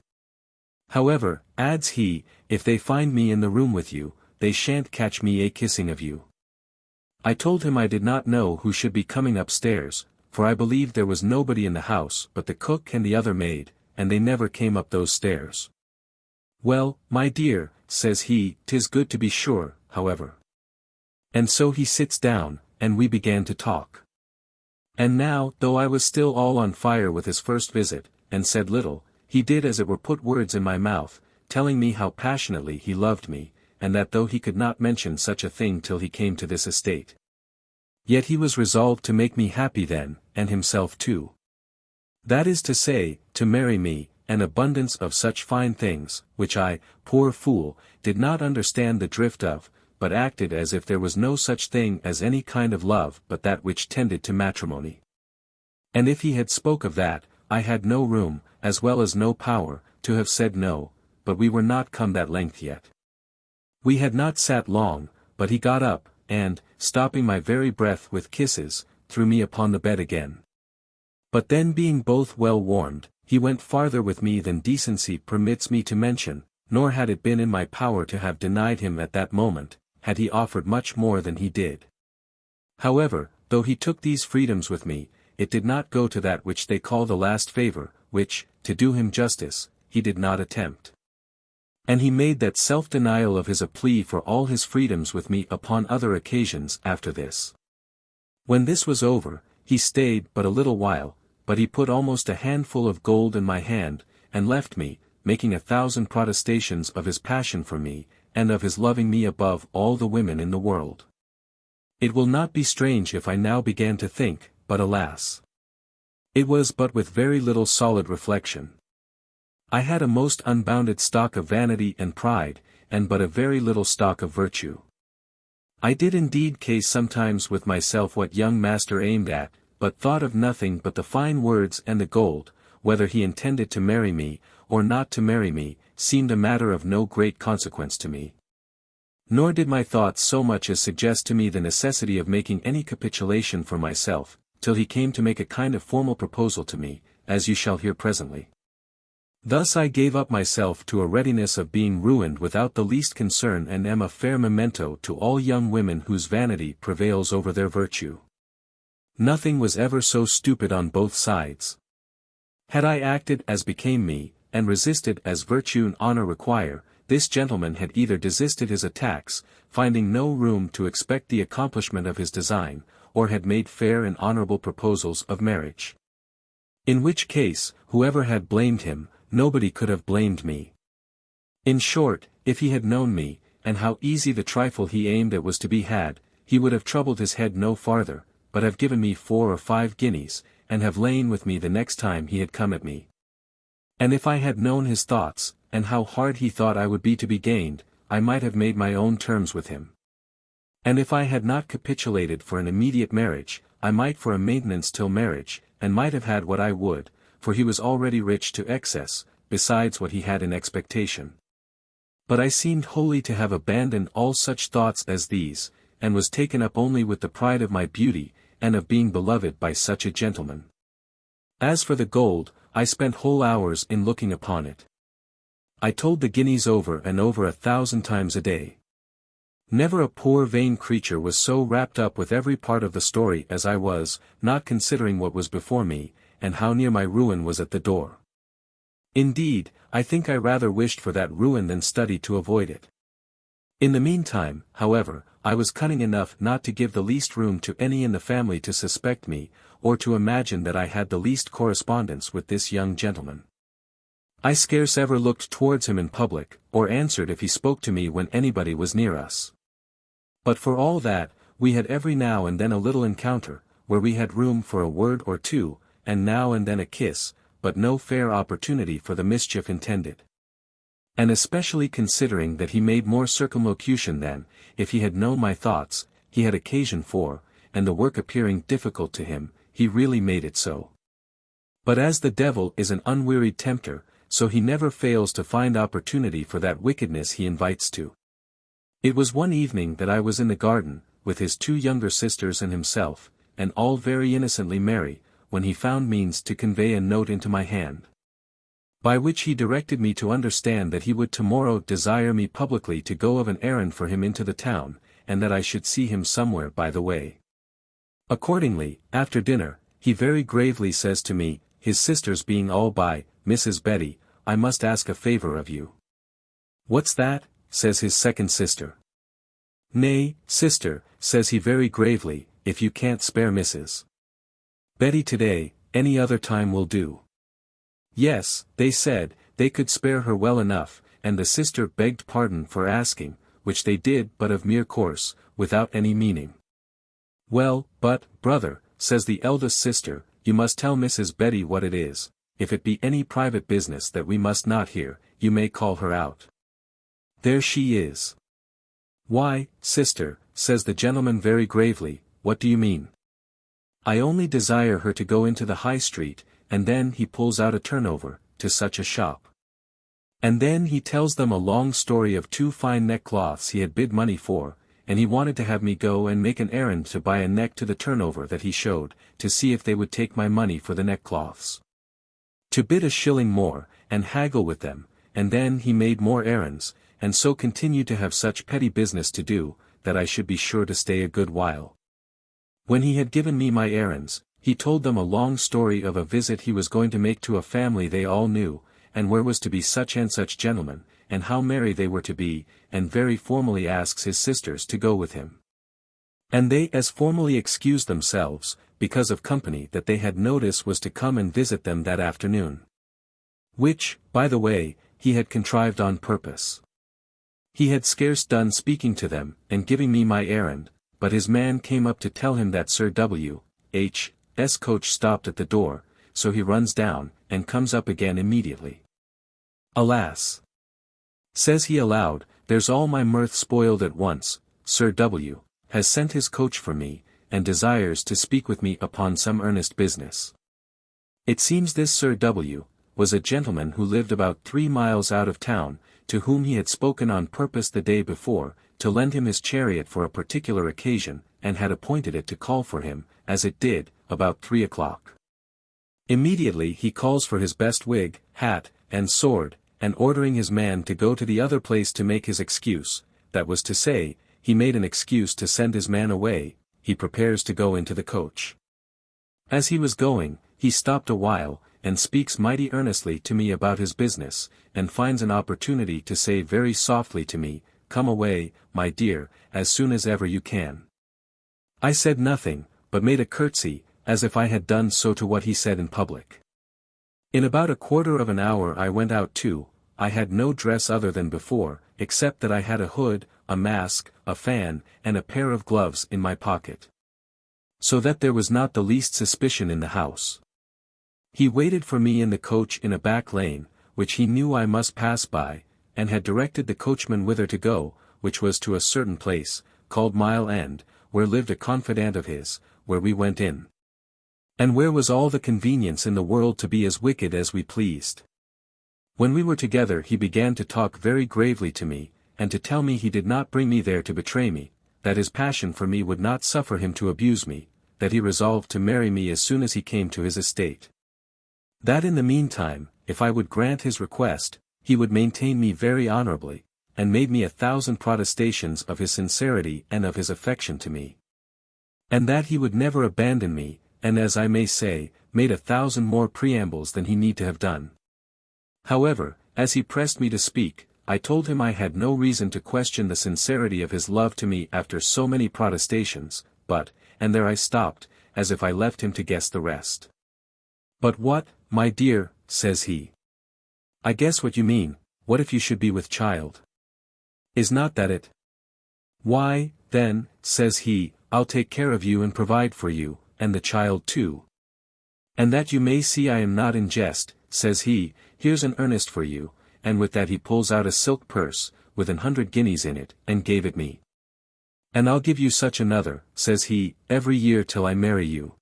However," adds he, "if they find me in the room with you, they shan't catch me a-kissing of you." I told him I did not know who should be coming upstairs, for I believed there was nobody in the house but the cook and the other maid, and they never came up those stairs. "Well, my dear," says he, "'tis good to be sure, however." And so he sits down, and we began to talk. And now, though I was still all on fire with his first visit, and said little, he did as it were put words in my mouth, telling me how passionately he loved me, and that though he could not mention such a thing till he came to this estate, yet he was resolved to make me happy then, and himself too. That is to say, to marry me, an abundance of such fine things, which I, poor fool, did not understand the drift of, but acted as if there was no such thing as any kind of love but that which tended to matrimony. And if he had spoke of that, I had no room, as well as no power, to have said no, but we were not come that length yet. We had not sat long, but he got up, and, stopping my very breath with kisses, threw me upon the bed again. But then being both well warmed, he went farther with me than decency permits me to mention, nor had it been in my power to have denied him at that moment, had he offered much more than he did. However, though he took these freedoms with me, it did not go to that which they call the last favor, which, to do him justice, he did not attempt. And he made that self-denial of his a plea for all his freedoms with me upon other occasions after this. When this was over, he stayed but a little while, but he put almost a handful of gold in my hand, and left me, making 1,000 protestations of his passion for me, and of his loving me above all the women in the world. It will not be strange if I now began to think, but alas! It was but with very little solid reflection. I had a most unbounded stock of vanity and pride, and but a very little stock of virtue. I did indeed case sometimes with myself what young master aimed at, but thought of nothing but the fine words and the gold. Whether he intended to marry me, or not to marry me, seemed a matter of no great consequence to me. Nor did my thoughts so much as suggest to me the necessity of making any capitulation for myself, till he came to make a kind of formal proposal to me, as you shall hear presently. Thus I gave up myself to a readiness of being ruined without the least concern, and am a fair memento to all young women whose vanity prevails over their virtue. Nothing was ever so stupid on both sides. Had I acted as became me, and resisted as virtue and honor require, this gentleman had either desisted his attacks, finding no room to expect the accomplishment of his design, or had made fair and honorable proposals of marriage. In which case, whoever had blamed him, nobody could have blamed me. In short, if he had known me, and how easy the trifle he aimed at was to be had, he would have troubled his head no farther, but have given me 4 or 5 guineas, and have lain with me the next time he had come at me. And if I had known his thoughts, and how hard he thought I would be to be gained, I might have made my own terms with him. And if I had not capitulated for an immediate marriage, I might for a maintenance till marriage, and might have had what I would, for he was already rich to excess, besides what he had in expectation. But I seemed wholly to have abandoned all such thoughts as these, and was taken up only with the pride of my beauty, and of being beloved by such a gentleman. As for the gold, I spent whole hours in looking upon it. I told the guineas over and over 1,000 times a day. Never a poor vain creature was so wrapped up with every part of the story as I was, not considering what was before me, and how near my ruin was at the door. Indeed, I think I rather wished for that ruin than studied to avoid it. In the meantime, however, I was cunning enough not to give the least room to any in the family to suspect me, or to imagine that I had the least correspondence with this young gentleman. I scarce ever looked towards him in public, or answered if he spoke to me when anybody was near us. But for all that, we had every now and then a little encounter, where we had room for a word or two, and now and then a kiss, but no fair opportunity for the mischief intended. And especially considering that he made more circumlocution than, if he had known my thoughts, he had occasion for, and the work appearing difficult to him, he really made it so. But as the devil is an unwearied tempter, so he never fails to find opportunity for that wickedness he invites to. It was one evening that I was in the garden, with his 2 younger sisters and himself, and all very innocently merry, when he found means to convey a note into my hand, by which he directed me to understand that he would tomorrow desire me publicly to go of an errand for him into the town, and that I should see him somewhere by the way. Accordingly, after dinner, he very gravely says to me, his sisters being all by, "Mrs. Betty, I must ask a favor of you." "What's that?" says his second sister. "Nay, sister," says he very gravely, "if you can't spare Mrs. Betty today, any other time will do." Yes, they said, they could spare her well enough, and the sister begged pardon for asking, which they did but of mere course, without any meaning. "Well, but, brother," says the eldest sister, "you must tell Mrs. Betty what it is. If it be any private business that we must not hear, you may call her out. There she is." "Why, sister," says the gentleman very gravely, "what do you mean?" "I only desire her to go into the High Street," and then he pulls out a turnover, "to such a shop." And then he tells them a long story of 2 fine neckcloths he had bid money for, and he wanted to have me go and make an errand to buy a neck to the turnover that he showed, to see if they would take my money for the neckcloths. To bid a shilling more, and haggle with them, and then he made more errands, and so continued to have such petty business to do, that I should be sure to stay a good while. When he had given me my errands, he told them a long story of a visit he was going to make to a family they all knew, and where was to be such and such gentlemen, and how merry they were to be, and very formally asks his sisters to go with him. And they as formally excused themselves, because of company that they had notice was to come and visit them that afternoon. Which, by the way, he had contrived on purpose. He had scarce done speaking to them, and giving me my errand, but his man came up to tell him that Sir W.'s coach stopped at the door, so he runs down, and comes up again immediately. "Alas!" says he aloud, "there's all my mirth spoiled at once. Sir W. has sent his coach for me, and desires to speak with me upon some earnest business." It seems this Sir W. was a gentleman who lived about 3 miles out of town, to whom he had spoken on purpose the day before, to lend him his chariot for a particular occasion, and had appointed it to call for him, as it did, about 3 o'clock. Immediately he calls for his best wig, hat, and sword, and ordering his man to go to the other place to make his excuse, that was to say, he made an excuse to send his man away, he prepares to go into the coach. As he was going, he stopped a while, and speaks mighty earnestly to me about his business, and finds an opportunity to say very softly to me, "Come away, my dear, as soon as ever you can." I said nothing, but made a curtsy, as if I had done so to what he said in public. In about a quarter of an hour I went out too. I had no dress other than before, except that I had a hood, a mask, a fan, and a pair of gloves in my pocket. So that there was not the least suspicion in the house. He waited for me in the coach in a back lane, which he knew I must pass by, and had directed the coachman whither to go, which was to a certain place, called Mile End, where lived a confidant of his, where we went in. And where was all the convenience in the world to be as wicked as we pleased. When we were together he began to talk very gravely to me, and to tell me he did not bring me there to betray me, that his passion for me would not suffer him to abuse me, that he resolved to marry me as soon as he came to his estate. That in the meantime, if I would grant his request, he would maintain me very honorably, and made me 1,000 protestations of his sincerity and of his affection to me. And that he would never abandon me, and as I may say, made 1,000 more preambles than he need to have done. However, as he pressed me to speak, I told him I had no reason to question the sincerity of his love to me after so many protestations, and there I stopped, as if I left him to guess the rest. "But what, my dear," says he. "I guess what you mean, what if you should be with child? Is not that it? Why, then," says he, "I'll take care of you and provide for you, and the child too. And that you may see I am not in jest," says he, "here's an earnest for you," and with that he pulls out a silk purse, with 100 guineas in it, and gave it me. "And I'll give you such another," says he, "every year till I marry you."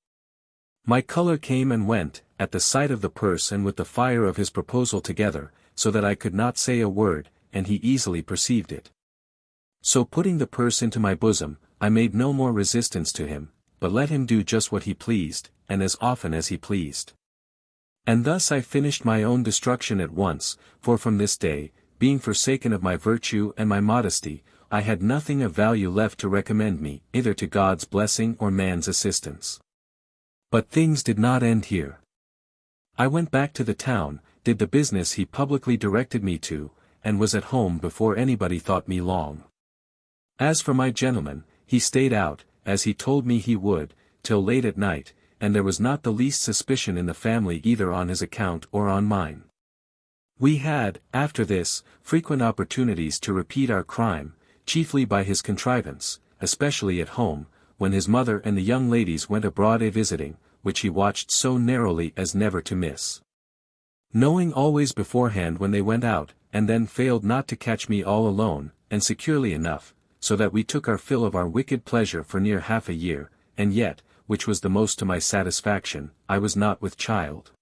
My colour came and went, at the sight of the purse and with the fire of his proposal together, so that I could not say a word, and he easily perceived it. So putting the purse into my bosom, I made no more resistance to him, but let him do just what he pleased, and as often as he pleased. And thus I finished my own destruction at once, for from this day, being forsaken of my virtue and my modesty, I had nothing of value left to recommend me, either to God's blessing or man's assistance. But things did not end here. I went back to the town, did the business he publicly directed me to, and was at home before anybody thought me long. As for my gentleman, he stayed out, as he told me he would, till late at night, and there was not the least suspicion in the family either on his account or on mine. We had, after this, frequent opportunities to repeat our crime, chiefly by his contrivance, especially at home, when his mother and the young ladies went abroad a-visiting, which he watched so narrowly as never to miss. Knowing always beforehand when they went out, and then failed not to catch me all alone, and securely enough, so that we took our fill of our wicked pleasure for near half a year, and yet, which was the most to my satisfaction, I was not with child.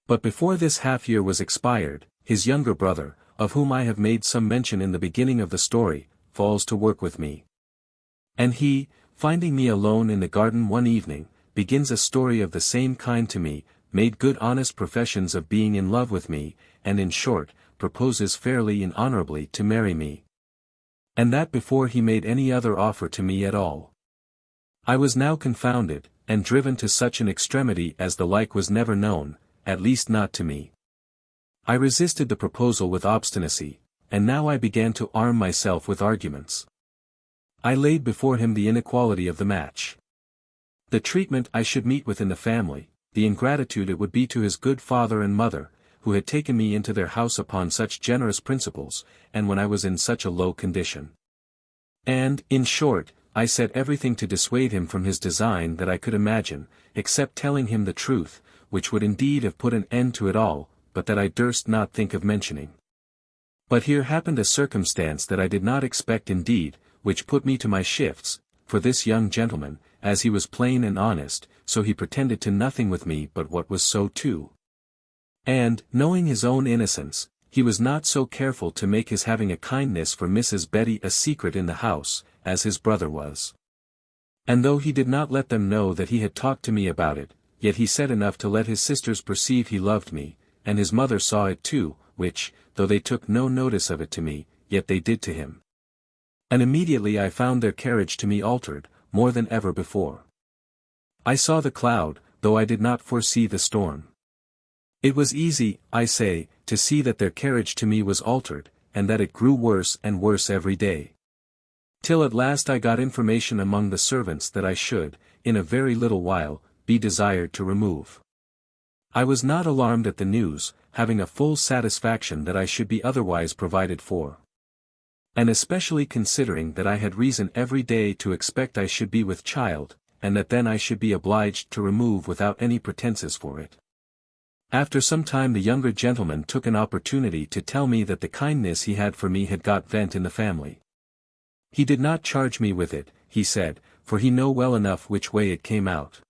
But before this half year was expired, his younger brother, of whom I have made some mention in the beginning of the story, falls to work with me. And he, finding me alone in the garden one evening, begins a story of the same kind to me, made good honest professions of being in love with me, and in short, proposes fairly and honourably to marry me. And that before he made any other offer to me at all. I was now confounded, and driven to such an extremity as the like was never known, at least not to me. I resisted the proposal with obstinacy, and now I began to arm myself with arguments. I laid before him the inequality of the match, the treatment I should meet with in the family, the ingratitude it would be to his good father and mother, who had taken me into their house upon such generous principles, and when I was in such a low condition. And, in short, I said everything to dissuade him from his design that I could imagine, except telling him the truth, which would indeed have put an end to it all, but that I durst not think of mentioning. But here happened a circumstance that I did not expect indeed, which put me to my shifts, for this young gentleman, as he was plain and honest, so he pretended to nothing with me but what was so too. And, knowing his own innocence, he was not so careful to make his having a kindness for Mrs. Betty a secret in the house, as his brother was. And though he did not let them know that he had talked to me about it, yet he said enough to let his sisters perceive he loved me, and his mother saw it too, which, though they took no notice of it to me, yet they did to him. And immediately I found their carriage to me altered, more than ever before. I saw the cloud, though I did not foresee the storm. It was easy, I say, to see that their carriage to me was altered, and that it grew worse and worse every day. Till at last I got information among the servants that I should, in a very little while, be desired to remove. I was not alarmed at the news, having a full satisfaction that I should be otherwise provided for. And especially considering that I had reason every day to expect I should be with child, and that then I should be obliged to remove without any pretences for it. After some time the younger gentleman took an opportunity to tell me that the kindness he had for me had got vent in the family. He did not charge me with it, he said, for he knew well enough which way it came out.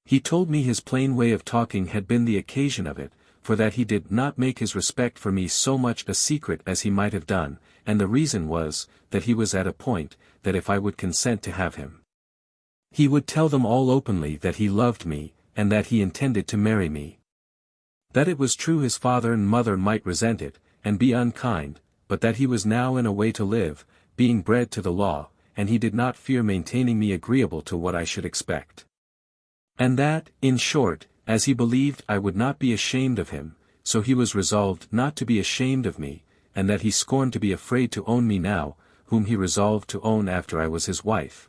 He told me his plain way of talking had been the occasion of it, for that he did not make his respect for me so much a secret as he might have done, and the reason was, that he was at a point, that if I would consent to have him, he would tell them all openly that he loved me, and that he intended to marry me. That it was true his father and mother might resent it, and be unkind, but that he was now in a way to live, being bred to the law, and he did not fear maintaining me agreeable to what I should expect. And that, in short, as he believed I would not be ashamed of him, so he was resolved not to be ashamed of me, and that he scorned to be afraid to own me now, whom he resolved to own after I was his wife.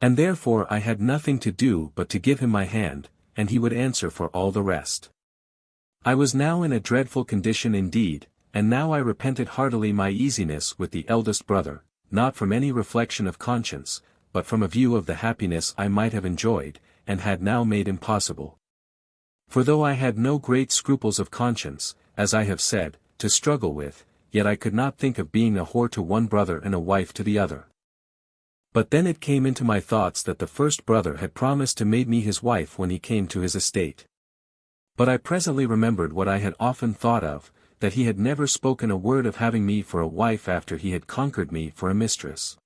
And therefore I had nothing to do but to give him my hand, and he would answer for all the rest. I was now in a dreadful condition indeed, and now I repented heartily my easiness with the eldest brother, not from any reflection of conscience, but from a view of the happiness I might have enjoyed, and had now made impossible. For though I had no great scruples of conscience, as I have said, to struggle with, yet I could not think of being a whore to one brother and a wife to the other. But then it came into my thoughts that the first brother had promised to make me his wife when he came to his estate. But I presently remembered what I had often thought of, that he had never spoken a word of having me for a wife after he had conquered me for a mistress.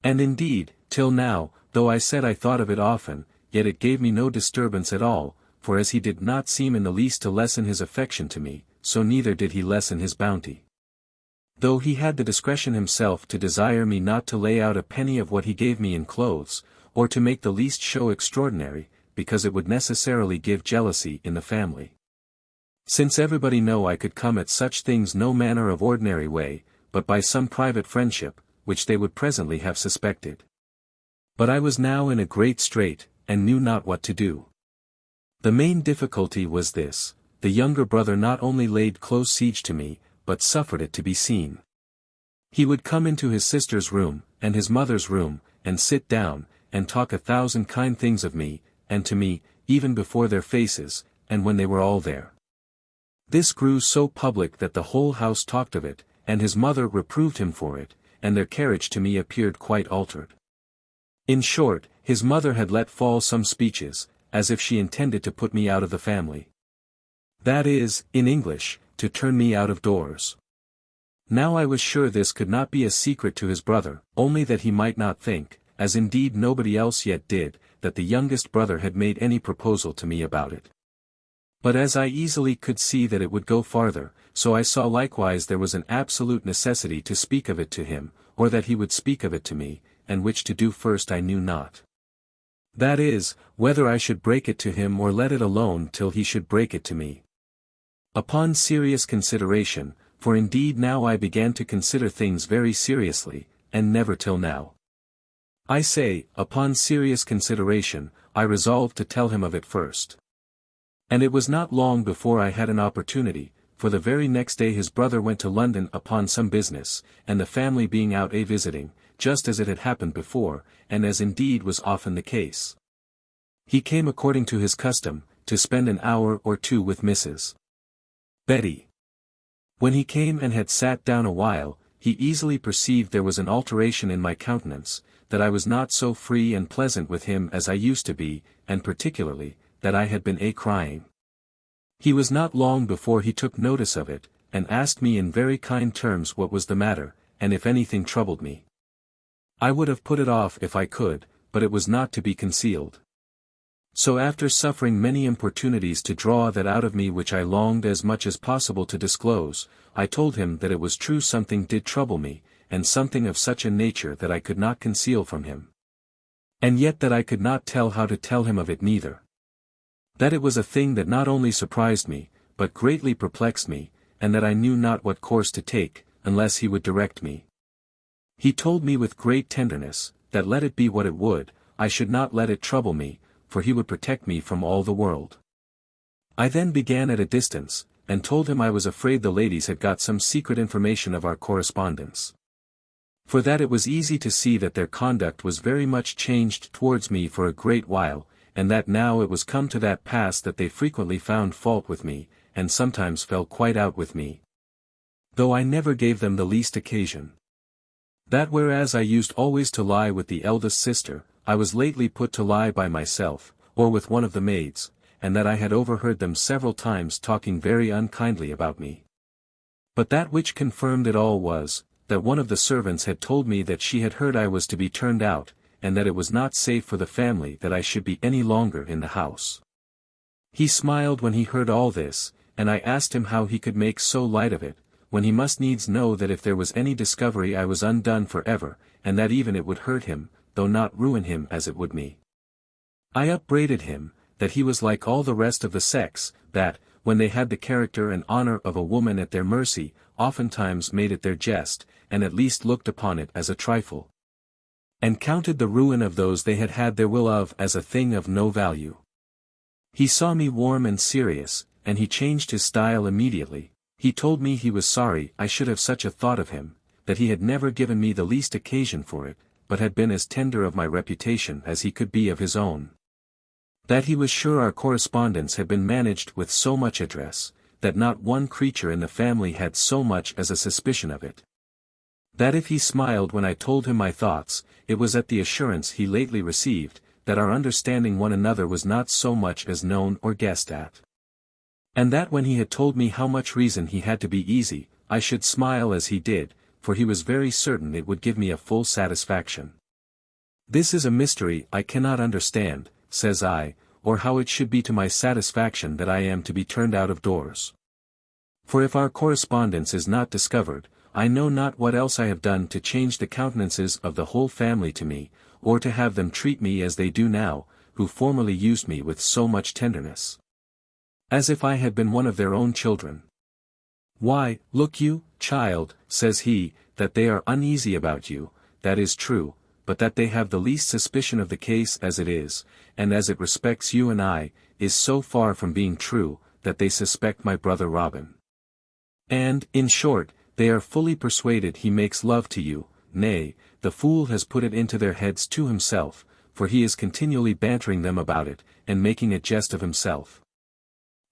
And indeed, till now, though I said I thought of it often, yet it gave me no disturbance at all, for as he did not seem in the least to lessen his affection to me, so neither did he lessen his bounty. Though he had the discretion himself to desire me not to lay out a penny of what he gave me in clothes, or to make the least show extraordinary, because it would necessarily give jealousy in the family. Since everybody know I could come at such things no manner of ordinary way, but by some private friendship, which they would presently have suspected. But I was now in a great strait, and knew not what to do. The main difficulty was this: the younger brother not only laid close siege to me, but suffered it to be seen. He would come into his sister's room, and his mother's room, and sit down, and talk 1,000 kind things of me, and to me, even before their faces, and when they were all there. This grew so public that the whole house talked of it, and his mother reproved him for it, and their carriage to me appeared quite altered. In short, his mother had let fall some speeches, as if she intended to put me out of the family. That is, in English, to turn me out of doors. Now I was sure this could not be a secret to his brother, only that he might not think, as indeed nobody else yet did, that the youngest brother had made any proposal to me about it. But as I easily could see that it would go farther, so I saw likewise there was an absolute necessity to speak of it to him, or that he would speak of it to me, and which to do first I knew not. That is, whether I should break it to him or let it alone till he should break it to me. Upon serious consideration, for indeed now I began to consider things very seriously, and never till now. I say, upon serious consideration, I resolved to tell him of it first. And it was not long before I had an opportunity, for the very next day his brother went to London upon some business, and the family being out visiting, just as it had happened before, and as indeed was often the case. He came according to his custom, to spend an hour or two with Mrs. Betty. When he came and had sat down a while, he easily perceived there was an alteration in my countenance, that I was not so free and pleasant with him as I used to be, and particularly, that I had been crying. He was not long before he took notice of it, and asked me in very kind terms what was the matter, and if anything troubled me. I would have put it off if I could, but it was not to be concealed. So after suffering many importunities to draw that out of me which I longed as much as possible to disclose, I told him that it was true something did trouble me, and something of such a nature that I could not conceal from him. And yet that I could not tell how to tell him of it neither. That it was a thing that not only surprised me, but greatly perplexed me, and that I knew not what course to take, unless he would direct me. He told me with great tenderness, that let it be what it would, I should not let it trouble me, for he would protect me from all the world. I then began at a distance, and told him I was afraid the ladies had got some secret information of our correspondence. For that it was easy to see that their conduct was very much changed towards me for a great while, and that now it was come to that pass that they frequently found fault with me, and sometimes fell quite out with me. Though I never gave them the least occasion. That whereas I used always to lie with the eldest sister, I was lately put to lie by myself, or with one of the maids, and that I had overheard them several times talking very unkindly about me. But that which confirmed it all was, that one of the servants had told me that she had heard I was to be turned out, and that it was not safe for the family that I should be any longer in the house. He smiled when he heard all this, and I asked him how he could make so light of it, when he must needs know that if there was any discovery I was undone for ever, and that even it would hurt him, though not ruin him as it would me. I upbraided him, that he was like all the rest of the sex, that, when they had the character and honor of a woman at their mercy, oftentimes made it their jest, and at least looked upon it as a trifle, and counted the ruin of those they had had their will of as a thing of no value. He saw me warm and serious, and he changed his style immediately. He told me he was sorry I should have such a thought of him, that he had never given me the least occasion for it, but had been as tender of my reputation as he could be of his own. That he was sure our correspondence had been managed with so much address, that not one creature in the family had so much as a suspicion of it. That if he smiled when I told him my thoughts, it was at the assurance he lately received, that our understanding one another was not so much as known or guessed at. And that when he had told me how much reason he had to be easy, I should smile as he did, for he was very certain it would give me a full satisfaction. This is a mystery I cannot understand, says I, or how it should be to my satisfaction that I am to be turned out of doors. For if our correspondence is not discovered, I know not what else I have done to change the countenances of the whole family to me, or to have them treat me as they do now, who formerly used me with so much tenderness, as if I had been one of their own children. Why, look you, child, says he, that they are uneasy about you, that is true, but that they have the least suspicion of the case as it is, and as it respects you and I, is so far from being true, that they suspect my brother Robin. And, in short, they are fully persuaded he makes love to you, nay, the fool has put it into their heads to himself, for he is continually bantering them about it, and making a jest of himself.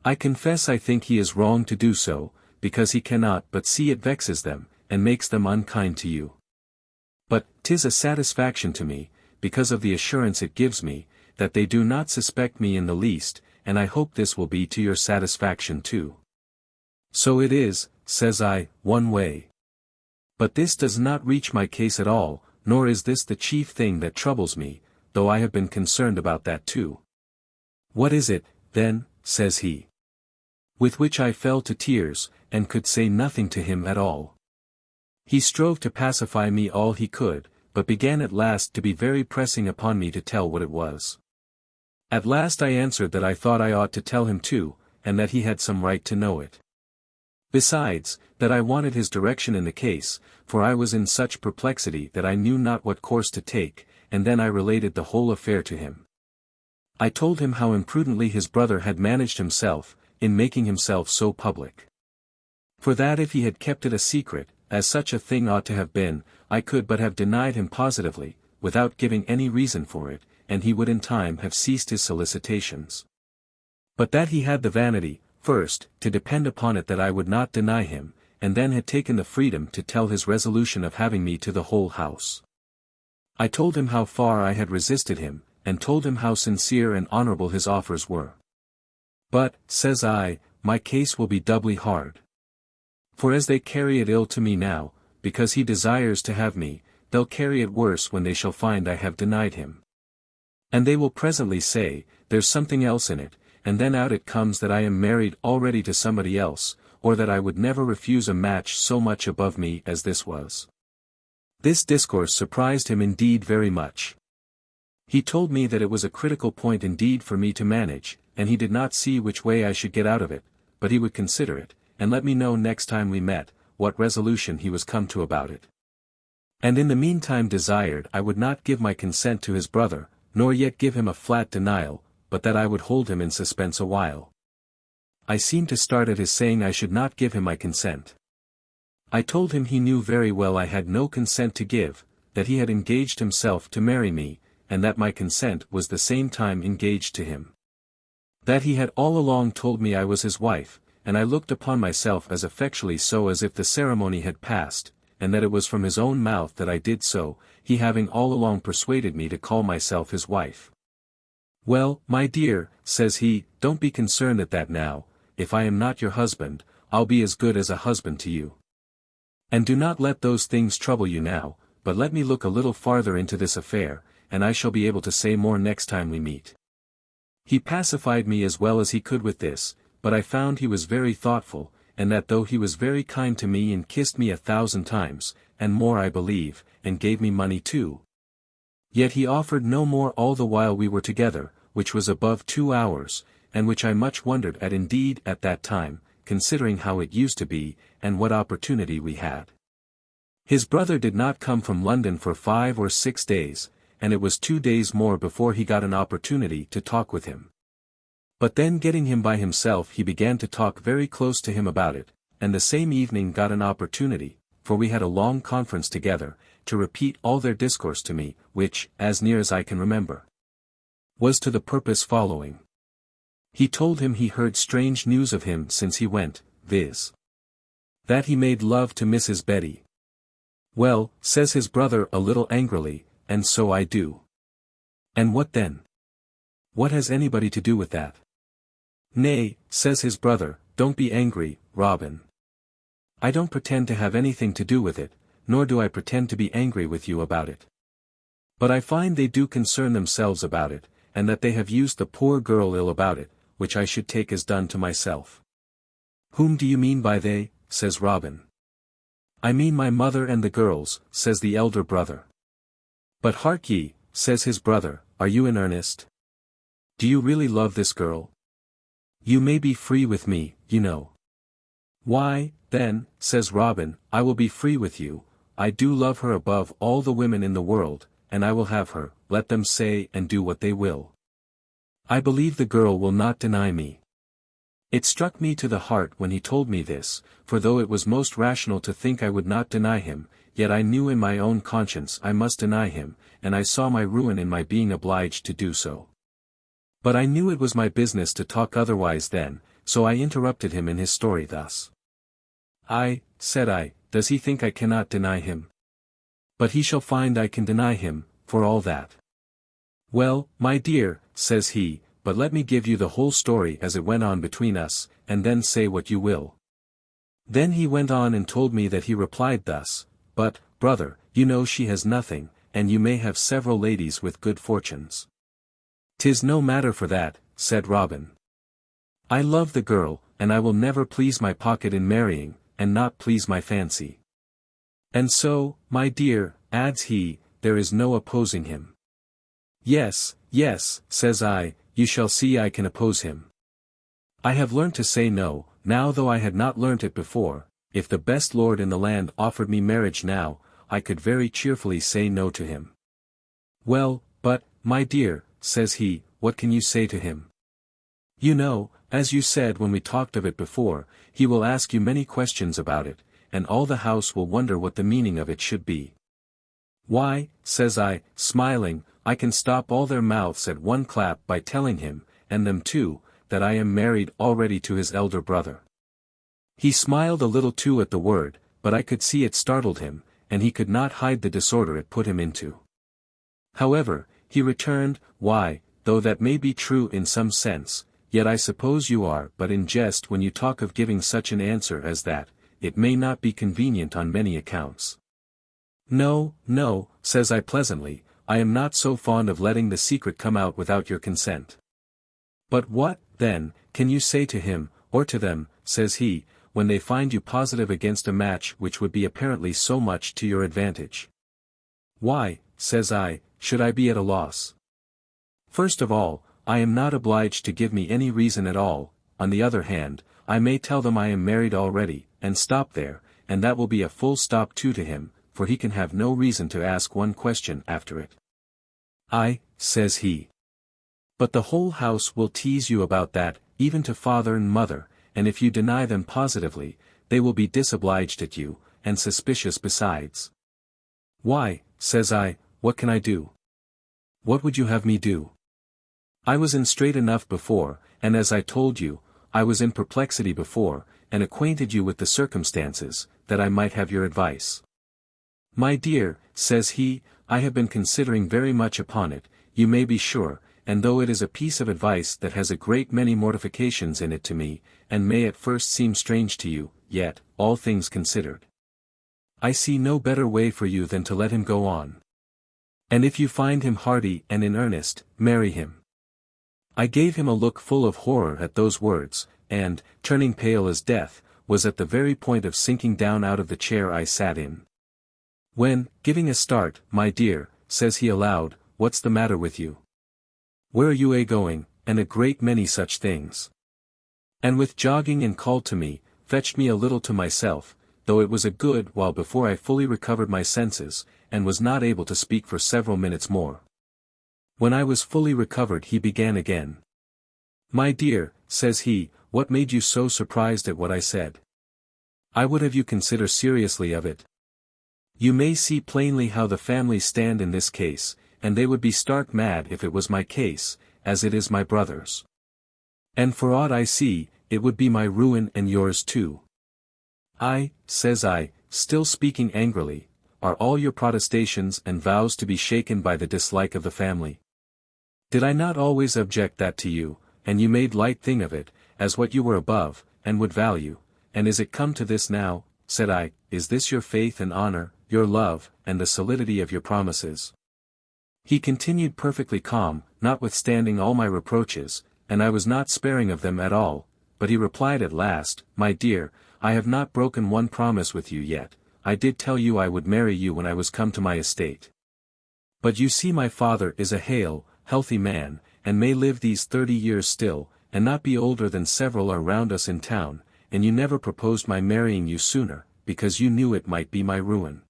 I confess I think he is wrong to do so, because he cannot but see it vexes them, and makes them unkind to you. But 'tis a satisfaction to me, because of the assurance it gives me, that they do not suspect me in the least, and I hope this will be to your satisfaction too. So it is, says I, one way. But this does not reach my case at all, nor is this the chief thing that troubles me, though I have been concerned about that too. What is it, then, says he? With which I fell to tears, and could say nothing to him at all. He strove to pacify me all he could, but began at last to be very pressing upon me to tell what it was. At last I answered that I thought I ought to tell him too, and that he had some right to know it. Besides, that I wanted his direction in the case, for I was in such perplexity that I knew not what course to take, and then I related the whole affair to him. I told him how imprudently his brother had managed himself, in making himself so public. For that if he had kept it a secret, as such a thing ought to have been, I could but have denied him positively, without giving any reason for it, and he would in time have ceased his solicitations. But that he had the vanity, first, to depend upon it that I would not deny him, and then had taken the freedom to tell his resolution of having me to the whole house. I told him how far I had resisted him, and told him how sincere and honorable his offers were. But, says I, my case will be doubly hard. For as they carry it ill to me now, because he desires to have me, they'll carry it worse when they shall find I have denied him. And they will presently say, there's something else in it, and then out it comes that I am married already to somebody else, or that I would never refuse a match so much above me as this was. This discourse surprised him indeed very much. He told me that it was a critical point indeed for me to manage, and he did not see which way I should get out of it, but he would consider it, and let me know next time we met, what resolution he was come to about it. And in the meantime desired I would not give my consent to his brother, nor yet give him a flat denial, but that I would hold him in suspense a while. I seemed to start at his saying I should not give him my consent. I told him he knew very well I had no consent to give, that he had engaged himself to marry me, and that my consent was the same time engaged to him. That he had all along told me I was his wife, and I looked upon myself as effectually so as if the ceremony had passed, and that it was from his own mouth that I did so, he having all along persuaded me to call myself his wife. Well, my dear, says he, don't be concerned at that now, if I am not your husband, I'll be as good as a husband to you. And do not let those things trouble you now, but let me look a little farther into this affair, and I shall be able to say more next time we meet. He pacified me as well as he could with this, but I found he was very thoughtful, and that though he was very kind to me and kissed me 1,000 times, and more I believe, and gave me money too, yet he offered no more all the while we were together, which was above 2 hours, and which I much wondered at indeed at that time, considering how it used to be, and what opportunity we had. His brother did not come from London for 5 or 6 days, and it was 2 days more before he got an opportunity to talk with him. But then getting him by himself he began to talk very close to him about it, and the same evening got an opportunity, for we had a long conference together, to repeat all their discourse to me, which, as near as I can remember, was to the purpose following. He told him he heard strange news of him since he went, viz. that he made love to Mrs. Betty. Well, says his brother a little angrily, and so I do. And what then? What has anybody to do with that? Nay, says his brother, don't be angry, Robin. I don't pretend to have anything to do with it, nor do I pretend to be angry with you about it. But I find they do concern themselves about it, and that they have used the poor girl ill about it, which I should take as done to myself. Whom do you mean by they? Says Robin. I mean my mother and the girls, says the elder brother. But hark ye, says his brother, are you in earnest? Do you really love this girl? You may be free with me, you know. Why, then, says Robin, I will be free with you. I do love her above all the women in the world, and I will have her, let them say and do what they will. I believe the girl will not deny me. It struck me to the heart when he told me this, for though it was most rational to think I would not deny him, yet I knew in my own conscience I must deny him, and I saw my ruin in my being obliged to do so. But I knew it was my business to talk otherwise then, so I interrupted him in his story thus. Said I, does he think I cannot deny him? But he shall find I can deny him, for all that. Well, my dear, says he, but let me give you the whole story as it went on between us, and then say what you will. Then he went on and told me that he replied thus, but, brother, you know she has nothing, and you may have several ladies with good fortunes. 'Tis no matter for that, said Robin. I love the girl, and I will never please my pocket in marrying, and not please my fancy. And so, my dear, adds he, there is no opposing him. Yes, says I, you shall see I can oppose him. I have learnt to say no, now though I had not learnt it before. If the best lord in the land offered me marriage now, I could very cheerfully say no to him. Well, but, my dear, says he, what can you say to him? You know, as you said when we talked of it before, he will ask you many questions about it, and all the house will wonder what the meaning of it should be. Why, says I, smiling, I can stop all their mouths at one clap by telling him, and them too, that I am married already to his elder brother. He smiled a little too at the word, but I could see it startled him, and he could not hide the disorder it put him into. However, he returned, why, though that may be true in some sense, yet I suppose you are but in jest when you talk of giving such an answer as that, it may not be convenient on many accounts. No, says I pleasantly, I am not so fond of letting the secret come out without your consent. But what, then, can you say to him, or to them, says he, when they find you positive against a match which would be apparently so much to your advantage? Why, says I, should I be at a loss? First of all, I am not obliged to give me any reason at all. On the other hand, I may tell them I am married already, and stop there, and that will be a full stop too to him, for he can have no reason to ask one question after it. Says he. But the whole house will tease you about that, even to father and mother, and if you deny them positively, they will be disobliged at you, and suspicious besides. Why, says I, what can I do? What would you have me do? I was in strait enough before, and as I told you, I was in perplexity before, and acquainted you with the circumstances, that I might have your advice. My dear, says he, I have been considering very much upon it, you may be sure, and though it is a piece of advice that has a great many mortifications in it to me, and may at first seem strange to you, yet, all things considered, I see no better way for you than to let him go on. And if you find him hearty and in earnest, marry him. I gave him a look full of horror at those words, and, turning pale as death, was at the very point of sinking down out of the chair I sat in. When, giving a start, my dear, says he aloud, what's the matter with you? Where are you going, and a great many such things. And with jogging and called to me, fetched me a little to myself, though it was a good while before I fully recovered my senses, and was not able to speak for several minutes more. When I was fully recovered he began again. My dear, says he, what made you so surprised at what I said? I would have you consider seriously of it. You may see plainly how the families stand in this case, and they would be stark mad if it was my case, as it is my brother's. And for aught I see, it would be my ruin and yours too. Says I, still speaking angrily, are all your protestations and vows to be shaken by the dislike of the family? Did I not always object that to you, and you made light thing of it, as what you were above, and would value, and is it come to this now, said I, is this your faith and honor, your love, and the solidity of your promises? He continued perfectly calm, notwithstanding all my reproaches, and I was not sparing of them at all, but he replied at last, my dear, I have not broken one promise with you yet, I did tell you I would marry you when I was come to my estate. But you see my father is a hale, healthy man, and may live these 30 years still, and not be older than several are round us in town, and you never proposed my marrying you sooner, because you knew it might be my ruin.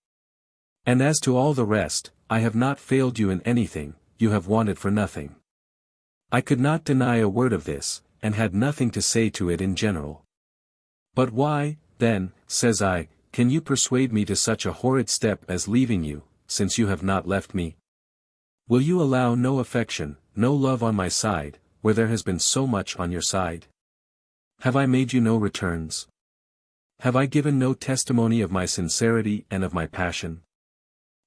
And as to all the rest, I have not failed you in anything, you have wanted for nothing. I could not deny a word of this, and had nothing to say to it in general. But why, then, says I, can you persuade me to such a horrid step as leaving you, since you have not left me? Will you allow no affection, no love on my side, where there has been so much on your side? Have I made you no returns? Have I given no testimony of my sincerity and of my passion?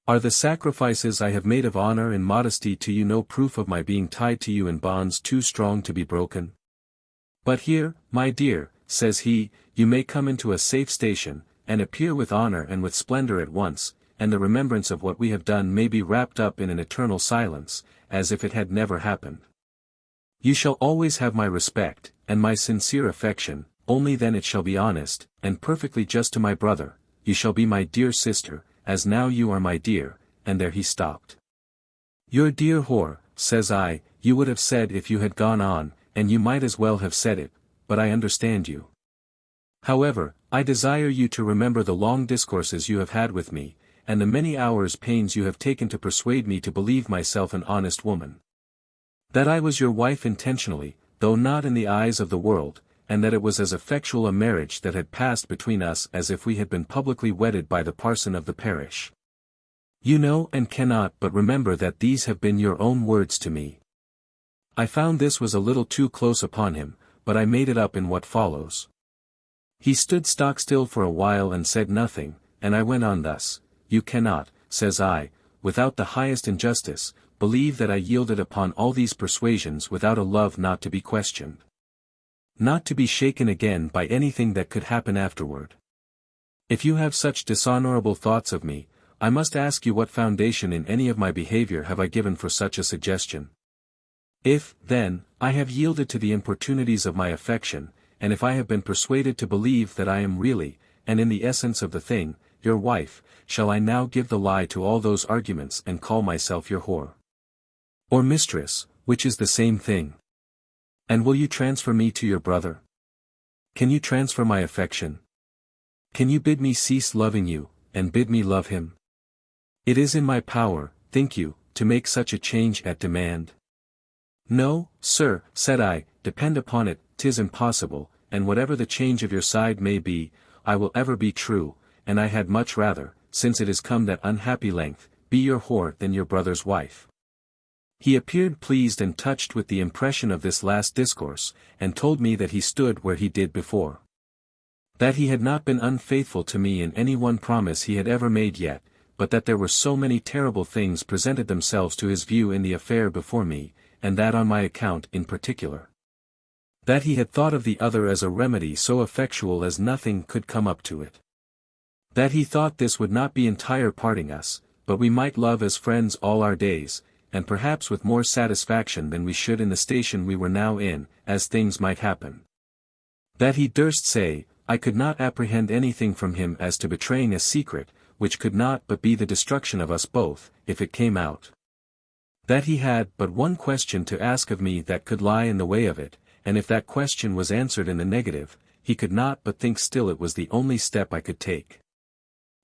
Are the sacrifices I have made of honor and modesty to you no proof of my being tied to you in bonds too strong to be broken? But here, my dear, says he, you may come into a safe station, and appear with honor and with splendor at once, and the remembrance of what we have done may be wrapped up in an eternal silence, as if it had never happened. You shall always have my respect, and my sincere affection, only then it shall be honest, and perfectly just to my brother, you shall be my dear sister, as now you are my dear, and there he stopped. Your dear whore, says I, you would have said if you had gone on, and you might as well have said it, but I understand you. However, I desire you to remember the long discourses you have had with me, and the many hours' pains you have taken to persuade me to believe myself an honest woman. That I was your wife intentionally, though not in the eyes of the world, and that it was as effectual a marriage that had passed between us as if we had been publicly wedded by the parson of the parish. You know and cannot but remember that these have been your own words to me. I found this was a little too close upon him, but I made it up in what follows. He stood stock still for a while and said nothing, and I went on thus, you cannot, says I, without the highest injustice, believe that I yielded upon all these persuasions without a love not to be questioned. Not to be shaken again by anything that could happen afterward. If you have such dishonorable thoughts of me, I must ask you what foundation in any of my behavior have I given for such a suggestion? If, then, I have yielded to the importunities of my affection, and if I have been persuaded to believe that I am really, and in the essence of the thing, your wife, shall I now give the lie to all those arguments and call myself your whore? Or mistress, which is the same thing? And will you transfer me to your brother? Can you transfer my affection? Can you bid me cease loving you, and bid me love him? It is in my power, think you, to make such a change at demand? No, sir, said I, depend upon it, 'tis impossible, and whatever the change of your side may be, I will ever be true, and I had much rather, since it is come that unhappy length, be your whore than your brother's wife. He appeared pleased and touched with the impression of this last discourse, and told me that he stood where he did before. That he had not been unfaithful to me in any one promise he had ever made yet, but that there were so many terrible things presented themselves to his view in the affair before me, and that on my account in particular. That he had thought of the other as a remedy so effectual as nothing could come up to it. That he thought this would not be entire parting us, but we might love as friends all our days, and perhaps with more satisfaction than we should in the station we were now in, as things might happen. That he durst say, I could not apprehend anything from him as to betraying a secret, which could not but be the destruction of us both, if it came out. That he had but one question to ask of me that could lie in the way of it, and if that question was answered in the negative, he could not but think still it was the only step I could take.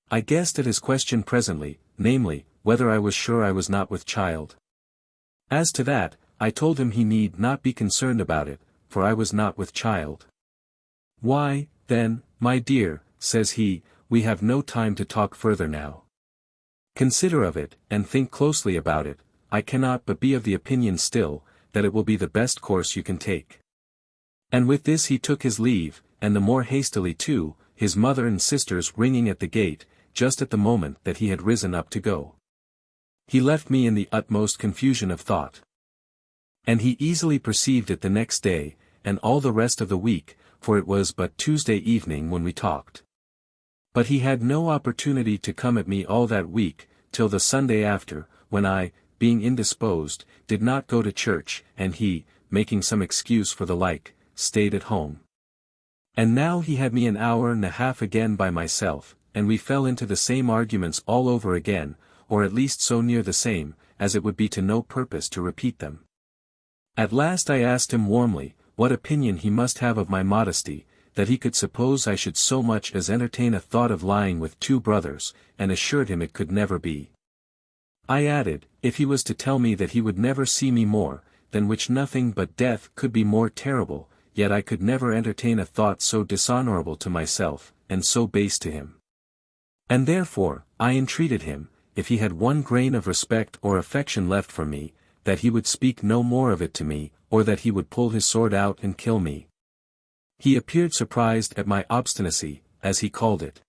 I guessed at his question presently, namely, whether I was sure I was not with child. As to that, I told him he need not be concerned about it, for I was not with child. Why, then, my dear, says he, we have no time to talk further now. Consider of it, and think closely about it. I cannot but be of the opinion still, that it will be the best course you can take. And with this he took his leave, and the more hastily too, his mother and sisters ringing at the gate, just at the moment that he had risen up to go. He left me in the utmost confusion of thought. And he easily perceived it the next day, and all the rest of the week, for it was but Tuesday evening when we talked. But he had no opportunity to come at me all that week, till the Sunday after, when I, being indisposed, did not go to church, and he, making some excuse for the like, stayed at home. And now he had me an hour and a half again by myself, and we fell into the same arguments all over again, or at least so near the same, as it would be to no purpose to repeat them. At last I asked him warmly, what opinion he must have of my modesty, that he could suppose I should so much as entertain a thought of lying with two brothers, and assured him it could never be. I added, if he was to tell me that he would never see me more, than which nothing but death could be more terrible, yet I could never entertain a thought so dishonorable to myself, and so base to him. And therefore, I entreated him, if he had one grain of respect or affection left for me, that he would speak no more of it to me, or that he would pull his sword out and kill me. He appeared surprised at my obstinacy, as he called it.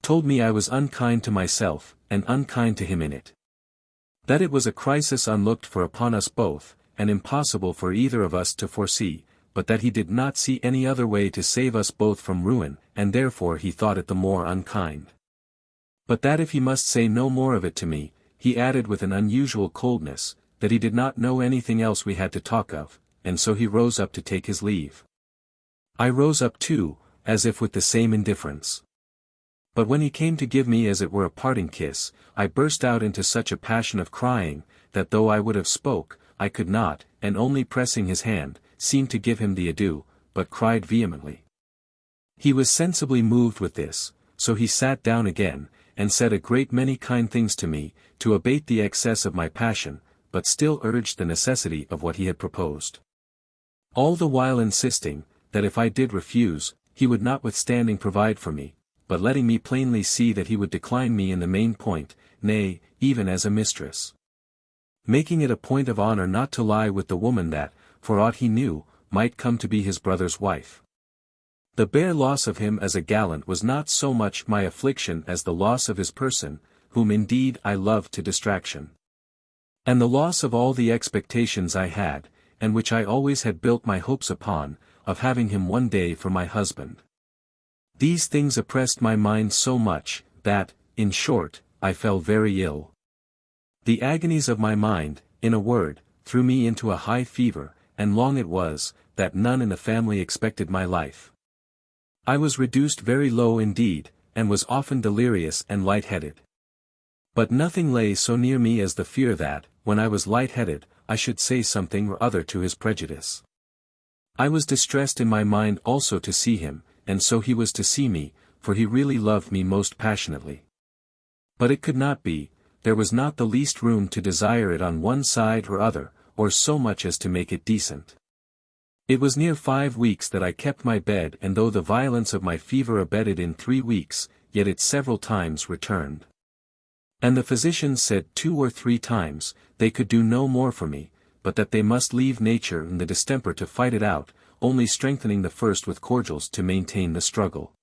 Told me I was unkind to myself, and unkind to him in it. That it was a crisis unlooked for upon us both, and impossible for either of us to foresee, but that he did not see any other way to save us both from ruin, and therefore he thought it the more unkind. But that if he must say no more of it to me, he added with an unusual coldness, that he did not know anything else we had to talk of, and so he rose up to take his leave. I rose up too, as if with the same indifference. But when he came to give me as it were a parting kiss, I burst out into such a passion of crying, that though I would have spoke, I could not, and only pressing his hand, seemed to give him the adieu, but cried vehemently. He was sensibly moved with this, so he sat down again, and said a great many kind things to me, to abate the excess of my passion, but still urged the necessity of what he had proposed. All the while insisting, that if I did refuse, he would notwithstanding provide for me, but letting me plainly see that he would decline me in the main point, nay, even as a mistress. Making it a point of honor not to lie with the woman that, for aught he knew, might come to be his brother's wife. The bare loss of him as a gallant was not so much my affliction as the loss of his person, whom indeed I loved to distraction. And the loss of all the expectations I had, and which I always had built my hopes upon, of having him one day for my husband. These things oppressed my mind so much, that, in short, I fell very ill. The agonies of my mind, in a word, threw me into a high fever, and long it was, that none in the family expected my life. I was reduced very low indeed, and was often delirious and light-headed. But nothing lay so near me as the fear that, when I was light-headed, I should say something or other to his prejudice. I was distressed in my mind also to see him, and so he was to see me, for he really loved me most passionately. But it could not be, there was not the least room to desire it on one side or other, or so much as to make it decent. It was near 5 weeks that I kept my bed, and though the violence of my fever abated in 3 weeks, yet it several times returned. And the physicians said 2 or 3 times, they could do no more for me, but that they must leave nature and the distemper to fight it out, only strengthening the first with cordials to maintain the struggle.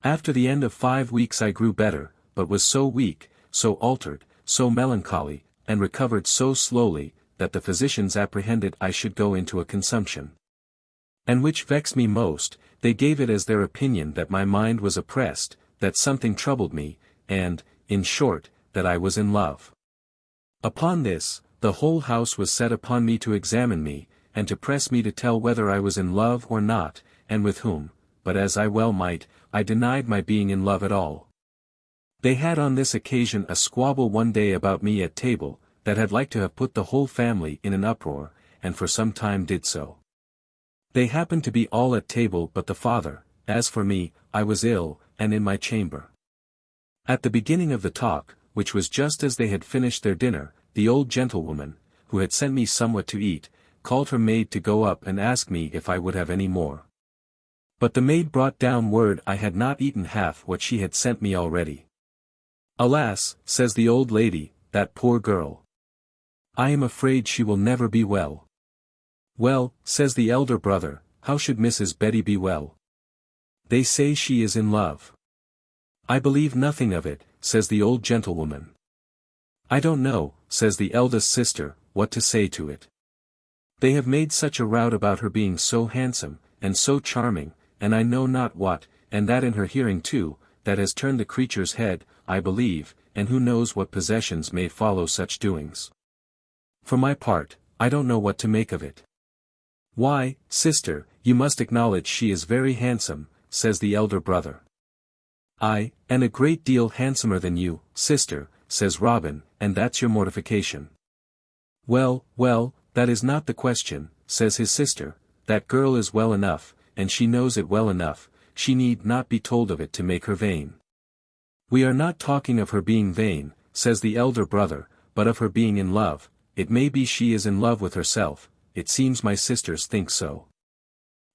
After the end of 5 weeks I grew better, but was so weak, so altered, so melancholy, and recovered so slowly, that the physicians apprehended I should go into a consumption. And which vexed me most, they gave it as their opinion that my mind was oppressed, that something troubled me, and, in short, that I was in love. Upon this, the whole house was set upon me to examine me, and to press me to tell whether I was in love or not, and with whom, but as I well might, I denied my being in love at all. They had on this occasion a squabble one day about me at table, that had like to have put the whole family in an uproar, and for some time did so. They happened to be all at table but the father. As for me, I was ill, and in my chamber. At the beginning of the talk, which was just as they had finished their dinner, the old gentlewoman, who had sent me somewhat to eat, called her maid to go up and ask me if I would have any more. But the maid brought down word I had not eaten half what she had sent me already. Alas, says the old lady, that poor girl. I am afraid she will never be well. Well, says the elder brother, how should Mrs. Betty be well? They say she is in love. I believe nothing of it, says the old gentlewoman. I don't know, says the eldest sister, what to say to it. They have made such a rout about her being so handsome, and so charming, and I know not what, and that in her hearing too, that has turned the creature's head, I believe, and who knows what possessions may follow such doings. For my part, I don't know what to make of it. Why, sister, you must acknowledge she is very handsome, says the elder brother. Aye, and a great deal handsomer than you, sister, says Robin, and that's your mortification. Well, well, that is not the question, says his sister, that girl is well enough, and she knows it well enough, she need not be told of it to make her vain. We are not talking of her being vain, says the elder brother, but of her being in love. It may be she is in love with herself, it seems my sisters think so.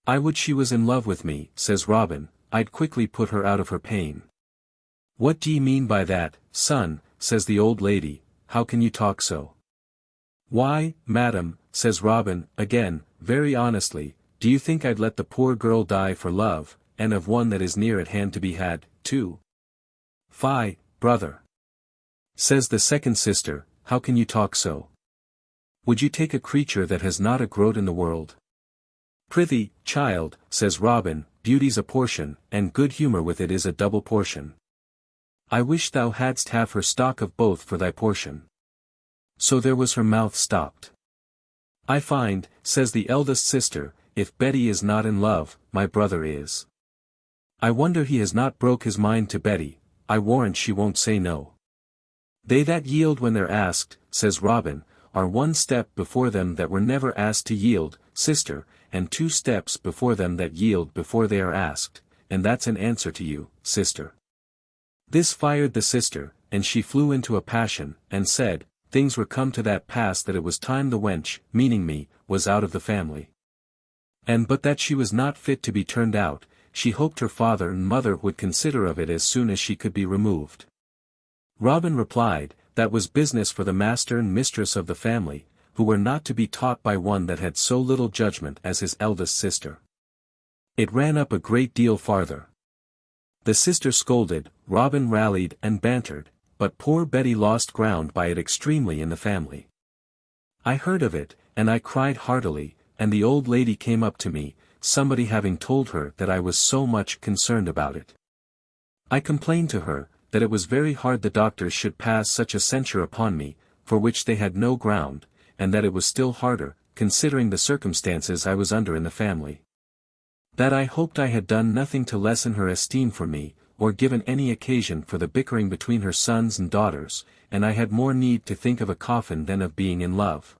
I would she was in love with me, says Robin, I'd quickly put her out of her pain. What do ye mean by that, son, says the old lady, how can you talk so? Why, madam, says Robin, again, very honestly, do you think I'd let the poor girl die for love, and of one that is near at hand to be had, too? Fie, brother. Says the second sister, how can you talk so? Would you take a creature that has not a groat in the world? Prithee, child, says Robin, beauty's a portion, and good humour with it is a double portion. I wish thou hadst have her stock of both for thy portion. So there was her mouth stopped. I find, says the eldest sister, if Betty is not in love, my brother is. I wonder he has not broke his mind to Betty, I warrant she won't say no. They that yield when they're asked, says Robin, are one step before them that were never asked to yield, sister, and 2 steps before them that yield before they are asked, and that's an answer to you, sister. This fired the sister, and she flew into a passion, and said, things were come to that pass that it was time the wench, meaning me, was out of the family. And but that she was not fit to be turned out, she hoped her father and mother would consider of it as soon as she could be removed. Robin replied, that was business for the master and mistress of the family, who were not to be taught by one that had so little judgment as his eldest sister. It ran up a great deal farther. The sister scolded, Robin rallied and bantered, but poor Betty lost ground by it extremely in the family. I heard of it, and I cried heartily, and the old lady came up to me, somebody having told her that I was so much concerned about it. I complained to her, that it was very hard the doctors should pass such a censure upon me, for which they had no ground, and that it was still harder, considering the circumstances I was under in the family. That I hoped I had done nothing to lessen her esteem for me, or given any occasion for the bickering between her sons and daughters, and I had more need to think of a coffin than of being in love.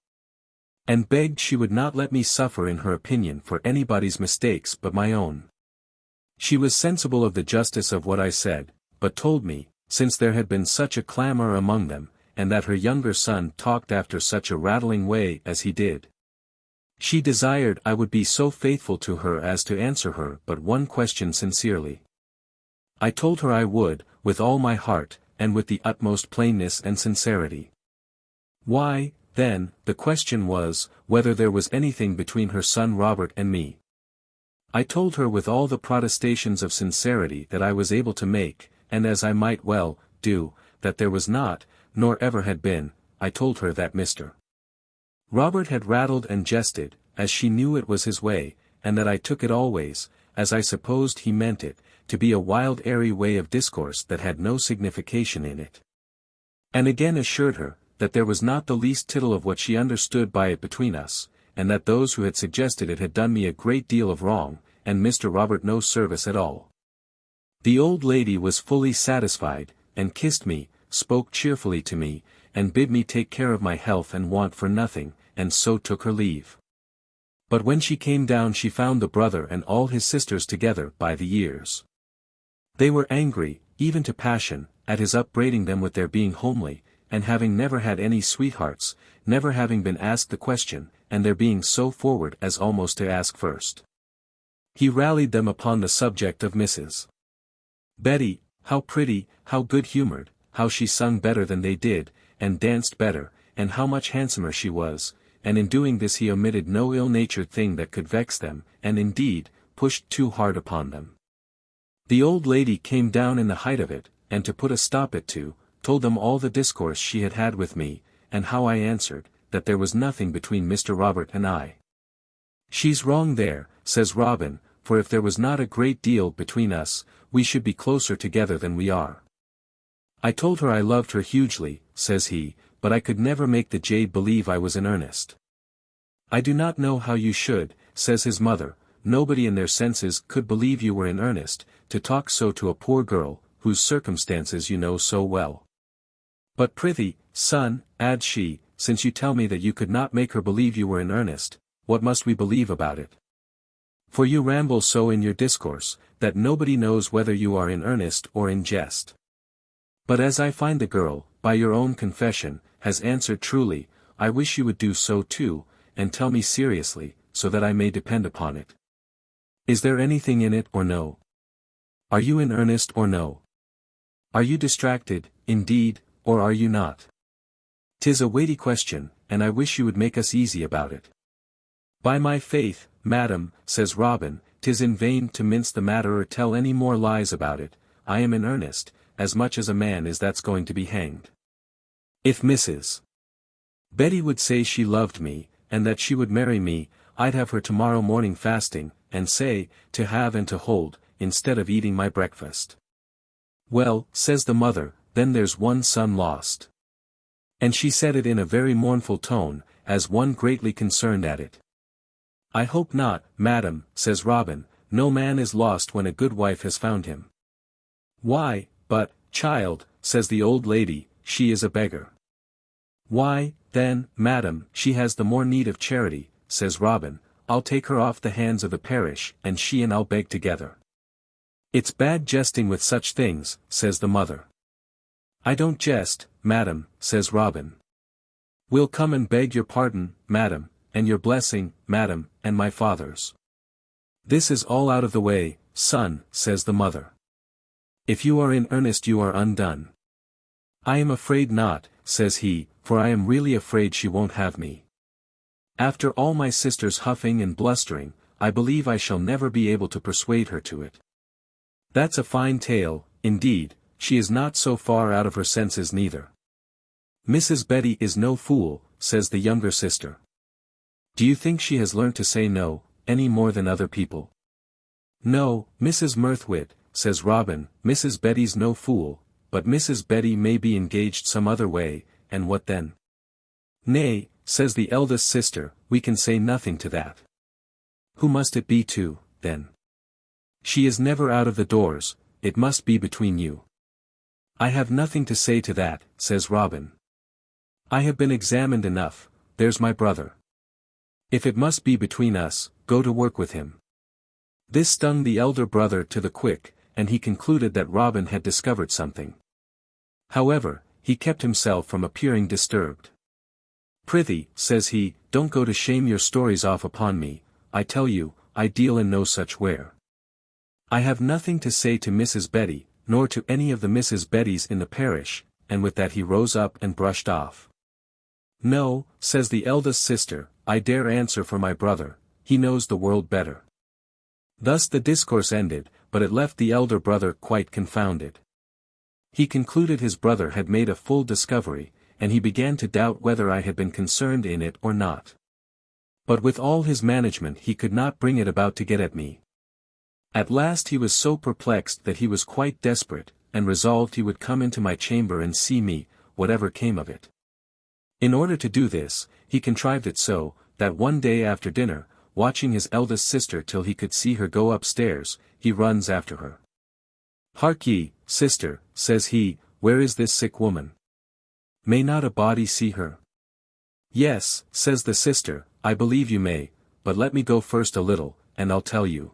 And begged she would not let me suffer in her opinion for anybody's mistakes but my own. She was sensible of the justice of what I said, but told me, since there had been such a clamour among them, and that her younger son talked after such a rattling way as he did, she desired I would be so faithful to her as to answer her but one question sincerely. I told her I would, with all my heart, and with the utmost plainness and sincerity. Why, then, the question was, whether there was anything between her son Robert and me. I told her with all the protestations of sincerity that I was able to make, and as I might well do, that there was not, nor ever had been. I told her that Mr. Robert had rattled and jested, as she knew it was his way, and that I took it always, as I supposed he meant it, to be a wild airy way of discourse that had no signification in it. And again assured her, that there was not the least tittle of what she understood by it between us, and that those who had suggested it had done me a great deal of wrong, and Mr. Robert no service at all. The old lady was fully satisfied, and kissed me, spoke cheerfully to me, and bid me take care of my health and want for nothing, and so took her leave. But when she came down she found the brother and all his sisters together by the ears. They were angry, even to passion, at his upbraiding them with their being homely, and having never had any sweethearts, never having been asked the question, and their being so forward as almost to ask first. He rallied them upon the subject of Mrs. Betty, how pretty, how good-humoured, how she sung better than they did, and danced better, and how much handsomer she was, and in doing this he omitted no ill-natured thing that could vex them, and indeed, pushed too hard upon them. The old lady came down in the height of it, and to put a stop it to, told them all the discourse she had had with me, and how I answered, that there was nothing between Mr. Robert and I. She's wrong there, says Robin, for if there was not a great deal between us, we should be closer together than we are. I told her I loved her hugely, says he, but I could never make the jade believe I was in earnest. I do not know how you should, says his mother, nobody in their senses could believe you were in earnest, to talk so to a poor girl, whose circumstances you know so well. But prithee, son, adds she, since you tell me that you could not make her believe you were in earnest, what must we believe about it? For you ramble so in your discourse, that nobody knows whether you are in earnest or in jest. But as I find the girl, by your own confession, has answered truly, I wish you would do so too, and tell me seriously, so that I may depend upon it. Is there anything in it or no? Are you in earnest or no? Are you distracted, indeed, or are you not? 'Tis a weighty question, and I wish you would make us easy about it. By my faith, madam, says Robin, 'tis in vain to mince the matter or tell any more lies about it, I am in earnest, as much as a man is that's going to be hanged. If Mrs. Betty would say she loved me, and that she would marry me, I'd have her tomorrow morning fasting, and say, to have and to hold, instead of eating my breakfast. Well, says the mother, then there's one son lost. And she said it in a very mournful tone, as one greatly concerned at it. I hope not, madam, says Robin, no man is lost when a good wife has found him. Why, but, child, says the old lady, she is a beggar. Why, then, madam, she has the more need of charity, says Robin, I'll take her off the hands of the parish, and she and I'll beg together. It's bad jesting with such things, says the mother. I don't jest, madam, says Robin. We'll come and beg your pardon, madam, and your blessing, madam, and my father's. This is all out of the way, son, says the mother. If you are in earnest you are undone. I am afraid not, says he, for I am really afraid she won't have me. After all my sister's huffing and blustering, I believe I shall never be able to persuade her to it. That's a fine tale, indeed, she is not so far out of her senses neither. Mrs. Betty is no fool, says the younger sister. Do you think she has learnt to say no, any more than other people? No, Mrs. Mirthwit, says Robin, Mrs. Betty's no fool, but Mrs. Betty may be engaged some other way, and what then? Nay, says the eldest sister, we can say nothing to that. Who must it be to, then? She is never out of the doors, it must be between you. I have nothing to say to that, says Robin. I have been examined enough, there's my brother. If it must be between us, go to work with him. This stung the elder brother to the quick, and he concluded that Robin had discovered something. However, he kept himself from appearing disturbed. Prithee, says he, don't go to shame your stories off upon me, I tell you, I deal in no such ware. I have nothing to say to Mrs. Betty, nor to any of the Mrs. Bettys in the parish, and with that he rose up and brushed off. No, says the eldest sister, I dare answer for my brother, he knows the world better. Thus the discourse ended, but it left the elder brother quite confounded. He concluded his brother had made a full discovery, and he began to doubt whether I had been concerned in it or not. But with all his management he could not bring it about to get at me. At last he was so perplexed that he was quite desperate, and resolved he would come into my chamber and see me, whatever came of it. In order to do this, he contrived it so, that one day after dinner, watching his eldest sister till he could see her go upstairs, he runs after her. Hark ye, sister, says he, where is this sick woman? May not a body see her? Yes, says the sister, I believe you may, but let me go first a little, and I'll tell you.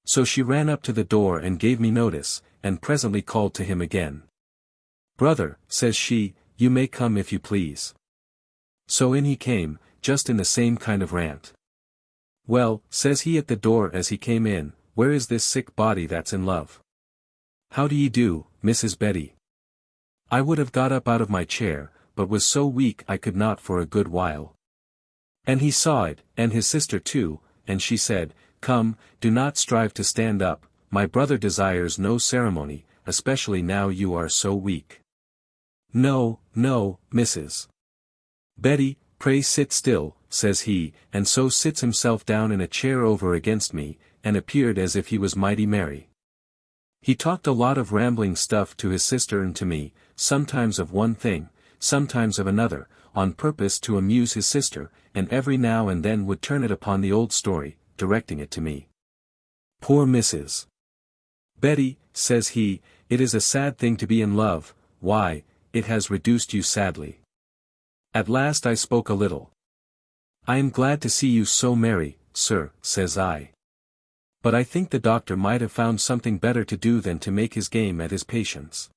So she ran up to the door and gave me notice, and presently called to him again. Brother, says she, you may come if you please. So in he came, just in the same kind of rant. Well, says he at the door as he came in, where is this sick body that's in love? How do ye do, Mrs. Betty? I would have got up out of my chair, but was so weak I could not for a good while. And he saw it, and his sister too, and she said, Come, do not strive to stand up, my brother desires no ceremony, especially now you are so weak. No, no, Mrs. Betty, pray sit still, says he, and so sits himself down in a chair over against me, and appeared as if he was mighty merry. He talked a lot of rambling stuff to his sister and to me, sometimes of one thing, sometimes of another, on purpose to amuse his sister, and every now and then would turn it upon the old story, directing it to me. Poor Mrs. Betty, says he, it is a sad thing to be in love, why, it has reduced you sadly. At last I spoke a little. I am glad to see you so merry, sir, says I. But I think the doctor might have found something better to do than to make his game at his patients.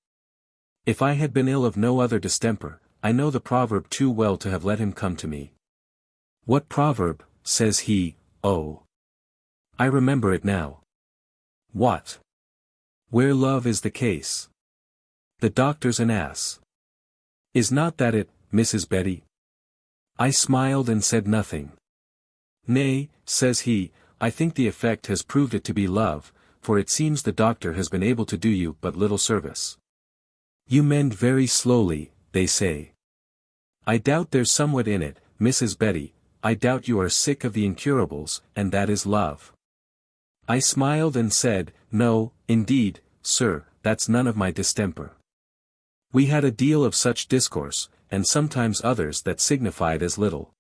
If I had been ill of no other distemper, I know the proverb too well to have let him come to me. What proverb, says he, oh. I remember it now. What? Where love is the case. The doctor's an ass. Is not that it, Mrs. Betty? I smiled and said nothing. Nay, says he, I think the effect has proved it to be love, for it seems the doctor has been able to do you but little service. You mend very slowly, they say. I doubt there's somewhat in it, Mrs. Betty, I doubt you are sick of the incurables, and that is love. I smiled and said, No, indeed, sir, that's none of my distemper. We had a deal of such discourse, and sometimes others that signified as little.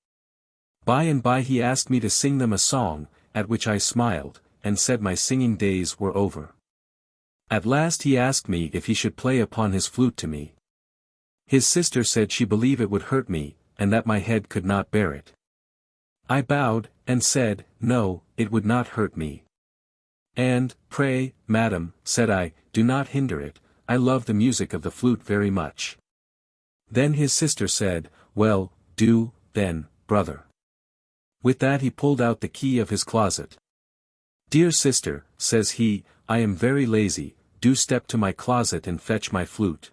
By and by he asked me to sing them a song, at which I smiled, and said my singing days were over. At last he asked me if he should play upon his flute to me. His sister said she believed it would hurt me, and that my head could not bear it. I bowed, and said, No, it would not hurt me. And, pray, madam, said I, do not hinder it, I love the music of the flute very much. Then his sister said, Well, do, then, brother. With that he pulled out the key of his closet. Dear sister, says he, I am very lazy, do step to my closet and fetch my flute.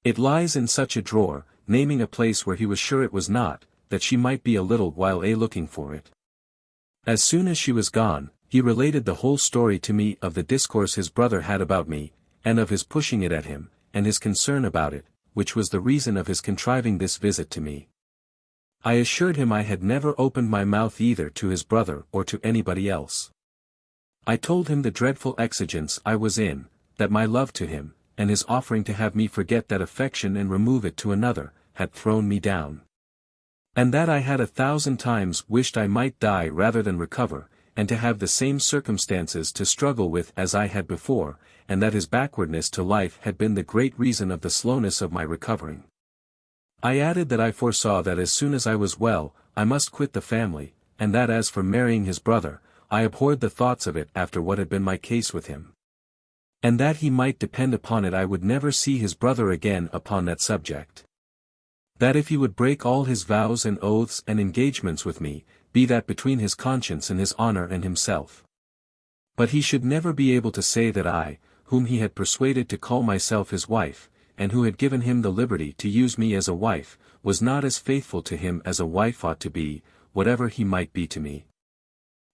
It lies in such a drawer, naming a place where he was sure it was not, that she might be a little while looking for it. As soon as she was gone, he related the whole story to me of the discourse his brother had about me, and of his pushing it at him, and his concern about it, which was the reason of his contriving this visit to me. I assured him I had never opened my mouth either to his brother or to anybody else. I told him the dreadful exigence I was in, that my love to him, and his offering to have me forget that affection and remove it to another, had thrown me down. And that I had 1,000 times wished I might die rather than recover, and to have the same circumstances to struggle with as I had before, and that his backwardness to life had been the great reason of the slowness of my recovering. I added that I foresaw that as soon as I was well, I must quit the family, and that as for marrying his brother, I abhorred the thoughts of it after what had been my case with him. And that he might depend upon it I would never see his brother again upon that subject. That if he would break all his vows and oaths and engagements with me, be that between his conscience and his honor and himself. But he should never be able to say that I, whom he had persuaded to call myself his wife, and who had given him the liberty to use me as a wife, was not as faithful to him as a wife ought to be, whatever he might be to me.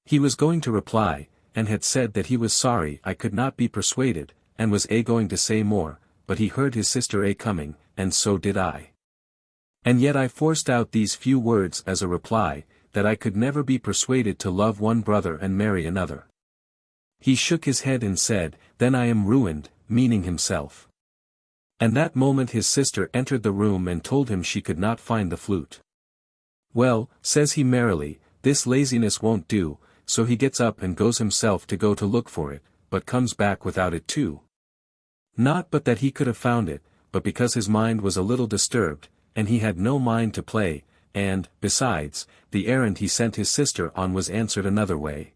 He was going to reply, and had said that he was sorry I could not be persuaded, and was going to say more, but he heard his sister coming, and so did I. And yet I forced out these few words as a reply, that I could never be persuaded to love one brother and marry another. He shook his head and said, Then I am ruined, meaning himself. And that moment his sister entered the room and told him she could not find the flute. Well, says he merrily, this laziness won't do, so he gets up and goes himself to go to look for it, but comes back without it too. Not but that he could have found it, but because his mind was a little disturbed, and he had no mind to play, and, besides, the errand he sent his sister on was answered another way.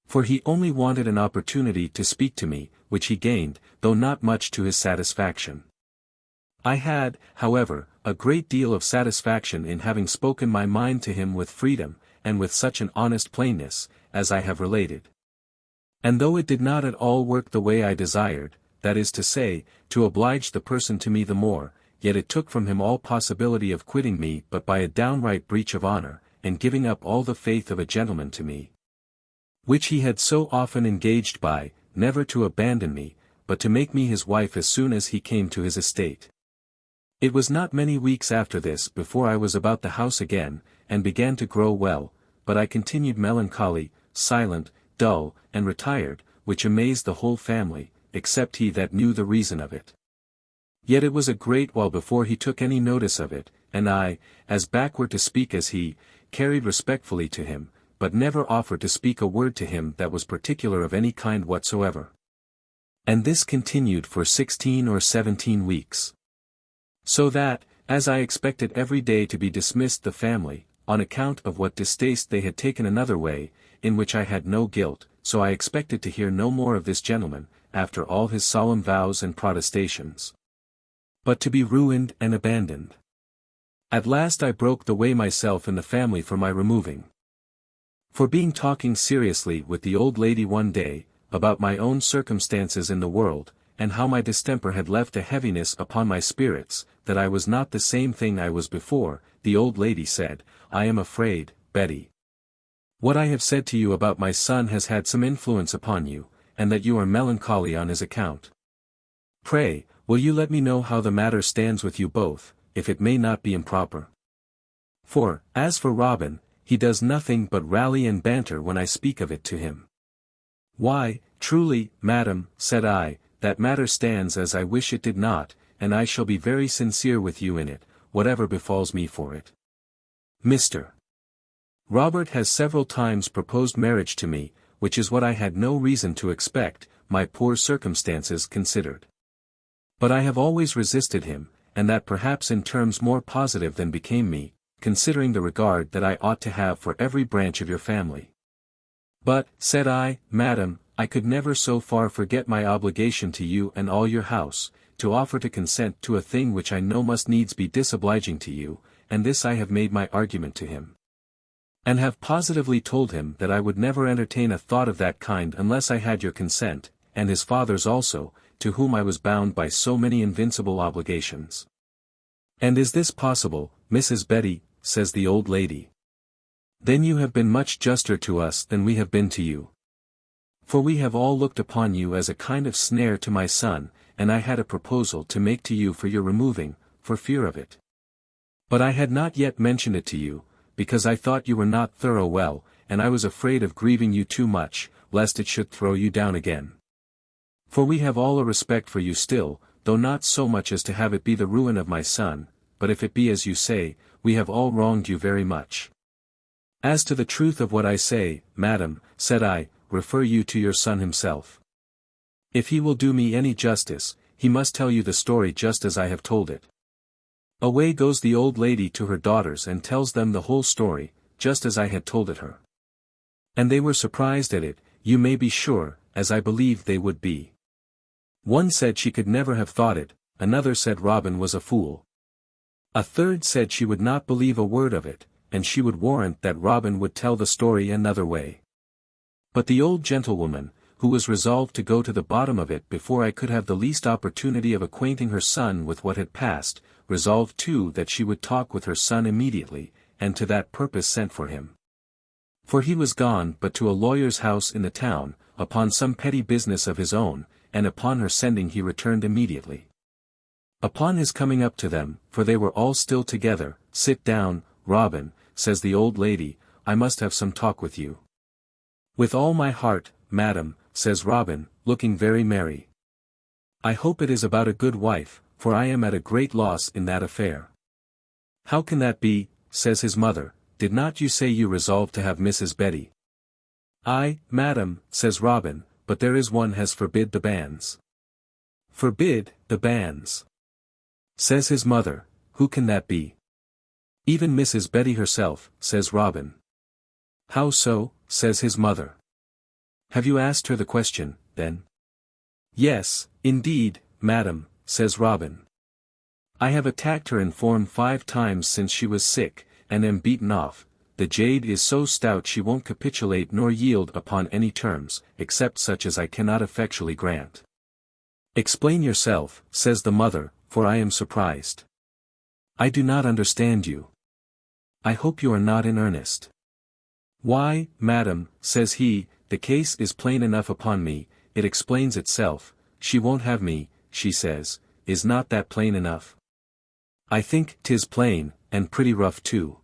For he only wanted an opportunity to speak to me, which he gained, though not much to his satisfaction. I had, however, a great deal of satisfaction in having spoken my mind to him with freedom, and with such an honest plainness, as I have related. And though it did not at all work the way I desired, that is to say, to oblige the person to me the more, yet it took from him all possibility of quitting me but by a downright breach of honor, and giving up all the faith of a gentleman to me, which he had so often engaged by, never to abandon me, but to make me his wife as soon as he came to his estate. It was not many weeks after this before I was about the house again, and began to grow well, but I continued melancholy, silent, dull, and retired, which amazed the whole family, except he that knew the reason of it. Yet it was a great while before he took any notice of it, and I, as backward to speak as he, carried respectfully to him, but never offered to speak a word to him that was particular of any kind whatsoever. And this continued for 16 or 17 weeks. So that, as I expected every day to be dismissed the family, on account of what distaste they had taken another way, in which I had no guilt, so I expected to hear no more of this gentleman, after all his solemn vows and protestations, but to be ruined and abandoned. At last I broke the way myself in the family for my removing. For being talking seriously with the old lady one day, about my own circumstances in the world, and how my distemper had left a heaviness upon my spirits, that I was not the same thing I was before, the old lady said, "I am afraid, Betty, what I have said to you about my son has had some influence upon you, and that you are melancholy on his account. Pray, will you let me know how the matter stands with you both, if it may not be improper? For, as for Robin, he does nothing but rally and banter when I speak of it to him." "Why, truly, madam," said I, "that matter stands as I wish it did not, and I shall be very sincere with you in it, whatever befalls me for it. Mr. Robert has several times proposed marriage to me, which is what I had no reason to expect, my poor circumstances considered. But I have always resisted him, and that perhaps in terms more positive than became me, considering the regard that I ought to have for every branch of your family. But, said I, madam, I could never so far forget my obligation to you and all your house, to offer to consent to a thing which I know must needs be disobliging to you, and this I have made my argument to him. And have positively told him that I would never entertain a thought of that kind unless I had your consent, and his father's also, to whom I was bound by so many invincible obligations. And is this possible, Mrs. Betty, says the old lady. Then you have been much juster to us than we have been to you. For we have all looked upon you as a kind of snare to my son, and I had a proposal to make to you for your removing, for fear of it. But I had not yet mentioned it to you, because I thought you were not thorough well, and I was afraid of grieving you too much, lest it should throw you down again. For we have all a respect for you still, though not so much as to have it be the ruin of my son, but if it be as you say, we have all wronged you very much. As to the truth of what I say, madam, said I, refer you to your son himself. If he will do me any justice, he must tell you the story just as I have told it. Away goes the old lady to her daughters and tells them the whole story, just as I had told it her. And they were surprised at it, you may be sure, as I believed they would be. One said she could never have thought it, another said Robin was a fool. A third said she would not believe a word of it, and she would warrant that Robin would tell the story another way. But the old gentlewoman, who was resolved to go to the bottom of it before I could have the least opportunity of acquainting her son with what had passed, resolved too that she would talk with her son immediately, and to that purpose sent for him. For he was gone but to a lawyer's house in the town, upon some petty business of his own, and upon her sending he returned immediately. Upon his coming up to them, for they were all still together, "Sit down, Robin," says the old lady, "I must have some talk with you." "With all my heart, madam," says Robin, looking very merry. "I hope it is about a good wife, for I am at a great loss in that affair." "How can that be?" says his mother, "did not you say you resolved to have Mrs. Betty?" "Ay, madam," says Robin, "but there is one has forbid the banns." "Forbid the banns?" says his mother, who can that be? Even Mrs. Betty herself, says Robin. How so, says his mother. Have you asked her the question, then? Yes, indeed, madam, says Robin. I have attacked her in form 5 times since she was sick, and am beaten off. The jade is so stout she won't capitulate nor yield upon any terms, except such as I cannot effectually grant. Explain yourself, says the mother, for I am surprised. I do not understand you. I hope you are not in earnest. Why, madam, says he, the case is plain enough upon me, it explains itself. She won't have me, she says. Is not that plain enough? I think 'tis plain, and pretty rough too.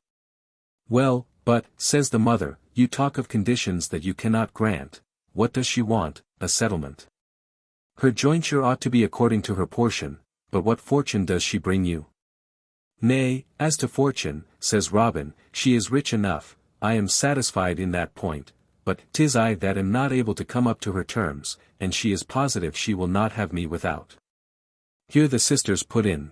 Well, but, says the mother, you talk of conditions that you cannot grant. What does she want? A settlement. Her jointure ought to be according to her portion, but what fortune does she bring you? Nay, as to fortune, says Robin, she is rich enough, I am satisfied in that point, but 'tis I that am not able to come up to her terms, and she is positive she will not have me without. Here the sisters put in.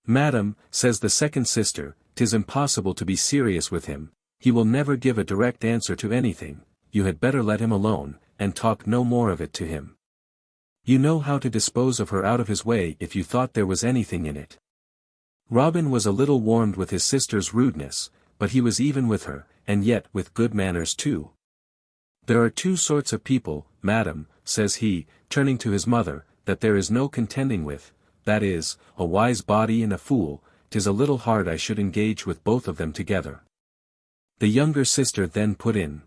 Madam, says the second sister, 'tis impossible to be serious with him, he will never give a direct answer to anything, you had better let him alone, and talk no more of it to him. You know how to dispose of her out of his way if you thought there was anything in it. Robin was a little warmed with his sister's rudeness, but he was even with her, and yet with good manners too. There are 2 sorts of people, madam, says he, turning to his mother, that there is no contending with, that is, a wise body and a fool. 'Tis a little hard I should engage with both of them together. The younger sister then put in.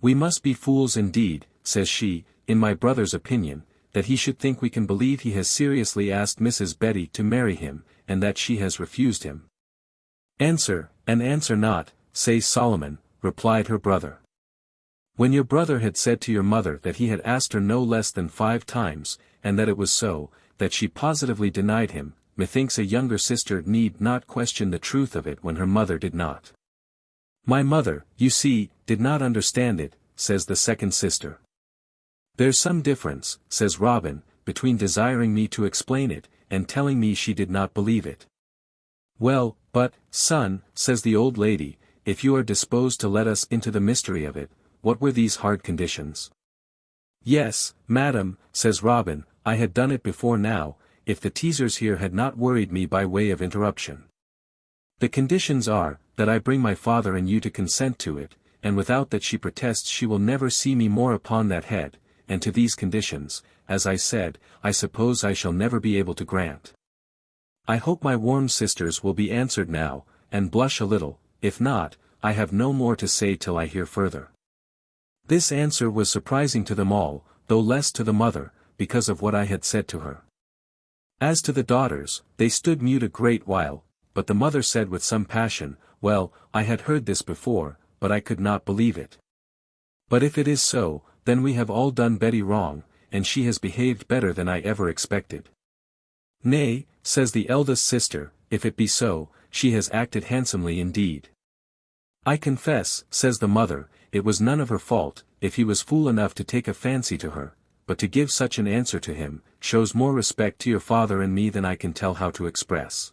We must be fools indeed, says she, in my brother's opinion, that he should think we can believe he has seriously asked Mrs. Betty to marry him, and that she has refused him. Answer, and answer not, says Solomon, replied her brother. When your brother had said to your mother that he had asked her no less than 5 times, and that it was so, that she positively denied him, methinks a younger sister need not question the truth of it when her mother did not. My mother, you see, did not understand it, says the second sister. There's some difference, says Robin, between desiring me to explain it, and telling me she did not believe it. Well, but, son, says the old lady, if you are disposed to let us into the mystery of it, what were these hard conditions? Yes, madam, says Robin, I had done it before now, if the teasers here had not worried me by way of interruption. The conditions are, that I bring my father and you to consent to it, and without that she protests she will never see me more upon that head, and to these conditions, as I said, I suppose I shall never be able to grant. I hope my warm sisters will be answered now, and blush a little, if not, I have no more to say till I hear further. This answer was surprising to them all, though less to the mother, because of what I had said to her. As to the daughters, they stood mute a great while, but the mother said with some passion, well, I had heard this before, but I could not believe it. But if it is so, then we have all done Betty wrong, and she has behaved better than I ever expected. Nay, says the eldest sister, if it be so, she has acted handsomely indeed. I confess, says the mother, it was none of her fault, if he was fool enough to take a fancy to her, but to give such an answer to him, shows more respect to your father and me than I can tell how to express.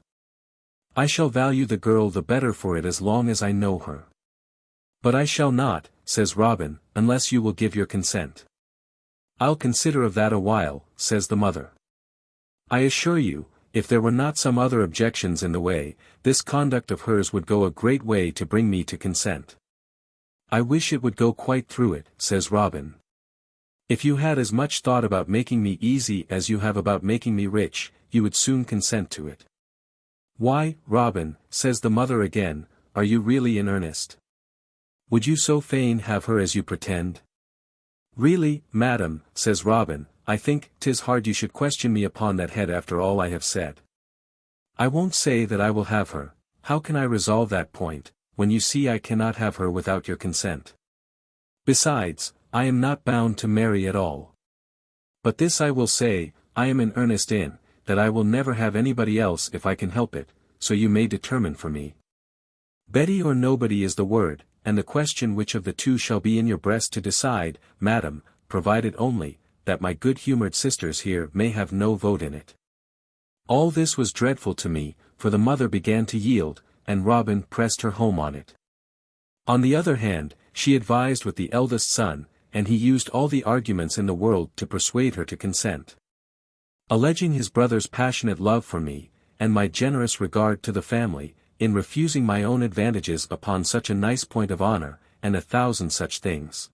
I shall value the girl the better for it as long as I know her. But I shall not, says Robin, unless you will give your consent. I'll consider of that a while, says the mother. I assure you, if there were not some other objections in the way, this conduct of hers would go a great way to bring me to consent. I wish it would go quite through it, says Robin. If you had as much thought about making me easy as you have about making me rich, you would soon consent to it. Why, Robin, says the mother again, are you really in earnest? Would you so fain have her as you pretend? Really, madam, says Robin, I think 'tis hard you should question me upon that head after all I have said. I won't say that I will have her. How can I resolve that point, when you see I cannot have her without your consent? Besides, I am not bound to marry at all. But this I will say, I am in earnest in, that I will never have anybody else if I can help it, so you may determine for me. Betty or nobody is the word, and the question which of the two shall be in your breast to decide, madam, provided only, that my good-humoured sisters here may have no vote in it. All this was dreadful to me, for the mother began to yield, and Robin pressed her home on it. On the other hand, she advised with the eldest son, and he used all the arguments in the world to persuade her to consent. Alleging his brother's passionate love for me, and my generous regard to the family, in refusing my own advantages upon such a nice point of honor, and 1,000 such things.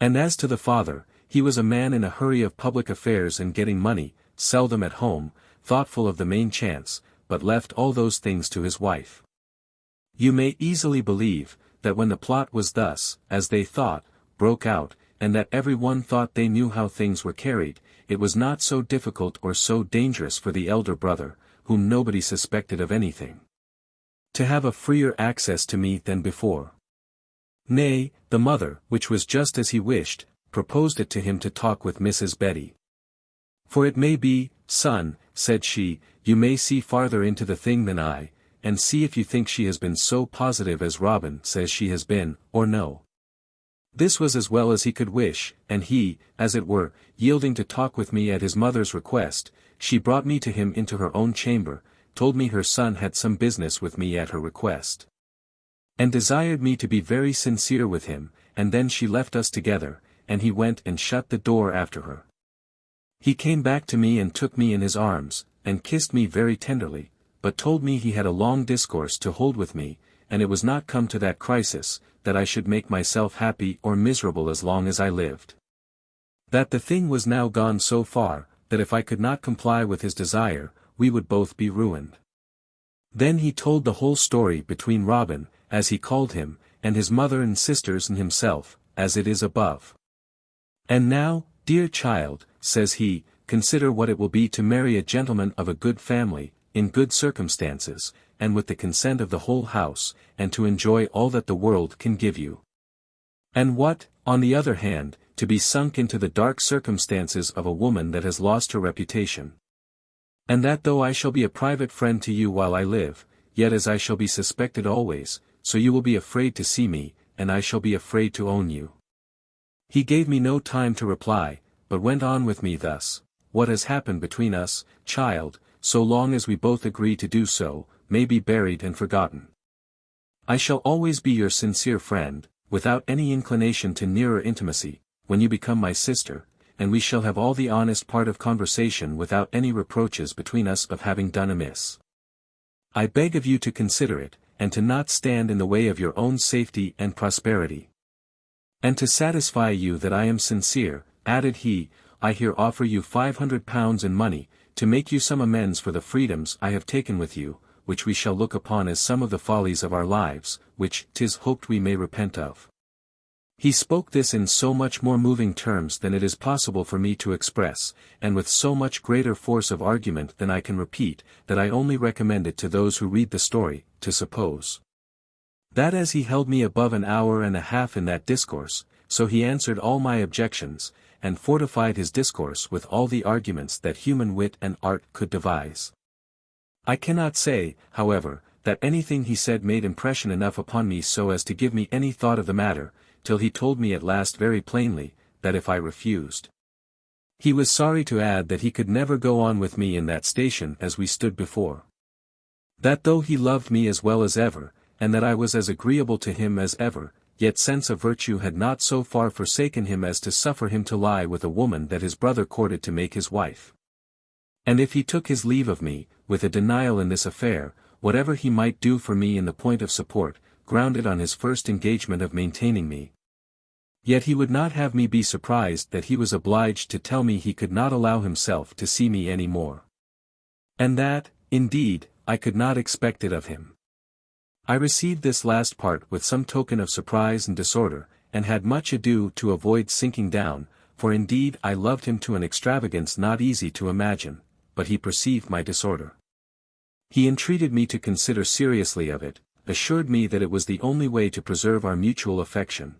And as to the father, he was a man in a hurry of public affairs and getting money, seldom at home, thoughtful of the main chance, but left all those things to his wife. You may easily believe, that when the plot was thus, as they thought, broke out, and that every one thought they knew how things were carried, it was not so difficult or so dangerous for the elder brother, whom nobody suspected of anything, to have a freer access to me than before. Nay, the mother, which was just as he wished, proposed it to him to talk with Mrs. Betty. For it may be, son, said she, you may see farther into the thing than I, and see if you think she has been so positive as Robin says she has been, or no. This was as well as he could wish, and he, as it were, yielding to talk with me at his mother's request, she brought me to him into her own chamber, told me her son had some business with me at her request, and desired me to be very sincere with him, and then she left us together, and he went and shut the door after her. He came back to me and took me in his arms, and kissed me very tenderly, but told me he had a long discourse to hold with me, and it was not come to that crisis, that I should make myself happy or miserable as long as I lived. That the thing was now gone so far, that if I could not comply with his desire, we would both be ruined. Then he told the whole story between Robin, as he called him, and his mother and sisters and himself, as it is above. And now, dear child, says he, consider what it will be to marry a gentleman of a good family, in good circumstances, and with the consent of the whole house, and to enjoy all that the world can give you. And what, on the other hand, to be sunk into the dark circumstances of a woman that has lost her reputation. And that though I shall be a private friend to you while I live, yet as I shall be suspected always, so you will be afraid to see me, and I shall be afraid to own you. He gave me no time to reply, but went on with me thus, what has happened between us, child, so long as we both agree to do so, may be buried and forgotten. I shall always be your sincere friend, without any inclination to nearer intimacy, when you become my sister, and we shall have all the honest part of conversation without any reproaches between us of having done amiss. I beg of you to consider it, and to not stand in the way of your own safety and prosperity. And to satisfy you that I am sincere, added he, I here offer you £500 in money, to make you some amends for the freedoms I have taken with you, which we shall look upon as some of the follies of our lives, which 'tis hoped we may repent of. He spoke this in so much more moving terms than it is possible for me to express, and with so much greater force of argument than I can repeat, that I only recommend it to those who read the story, to suppose that as he held me above an hour and a half in that discourse, so he answered all my objections, and fortified his discourse with all the arguments that human wit and art could devise. I cannot say, however, that anything he said made impression enough upon me so as to give me any thought of the matter, till he told me at last very plainly, that if I refused, he was sorry to add that he could never go on with me in that station as we stood before. That though he loved me as well as ever, and that I was as agreeable to him as ever, yet sense of virtue had not so far forsaken him as to suffer him to lie with a woman that his brother courted to make his wife. And if he took his leave of me, with a denial in this affair, whatever he might do for me in the point of support, grounded on his first engagement of maintaining me, yet he would not have me be surprised that he was obliged to tell me he could not allow himself to see me any more. And that, indeed, I could not expect it of him. I received this last part with some token of surprise and disorder, and had much ado to avoid sinking down, for indeed I loved him to an extravagance not easy to imagine, but he perceived my disorder. He entreated me to consider seriously of it, assured me that it was the only way to preserve our mutual affection.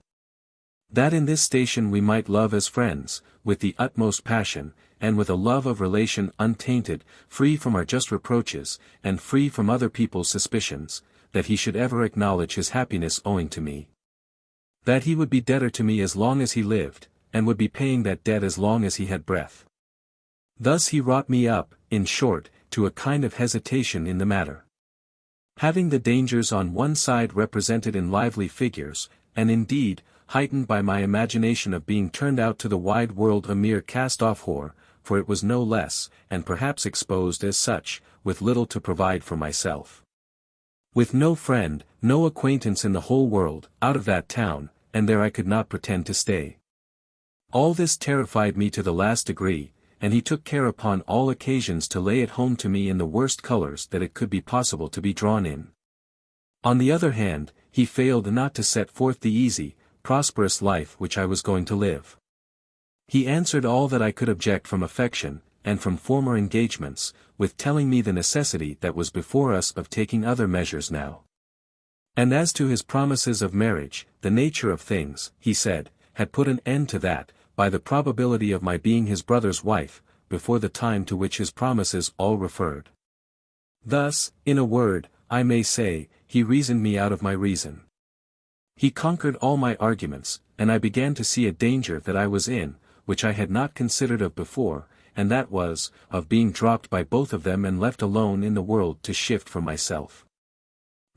That in this station we might love as friends, with the utmost passion, and with a love of relation untainted, free from our just reproaches, and free from other people's suspicions, that he should ever acknowledge his happiness owing to me. That he would be debtor to me as long as he lived, and would be paying that debt as long as he had breath. Thus he wrought me up, in short, to a kind of hesitation in the matter. Having the dangers on one side represented in lively figures, and indeed, heightened by my imagination of being turned out to the wide world a mere cast-off whore, for it was no less, and perhaps exposed as such, with little to provide for myself. With no friend, no acquaintance in the whole world, out of that town, and there I could not pretend to stay. All this terrified me to the last degree, and he took care upon all occasions to lay it home to me in the worst colours that it could be possible to be drawn in. On the other hand, he failed not to set forth the easy, prosperous life which I was going to live. He answered all that I could object from affection, and from former engagements, with telling me the necessity that was before us of taking other measures now. And as to his promises of marriage, the nature of things, he said, had put an end to that, by the probability of my being his brother's wife, before the time to which his promises all referred. Thus, in a word, I may say, he reasoned me out of my reason. He conquered all my arguments, and I began to see a danger that I was in, which I had not considered of before, and that was, of being dropped by both of them and left alone in the world to shift for myself.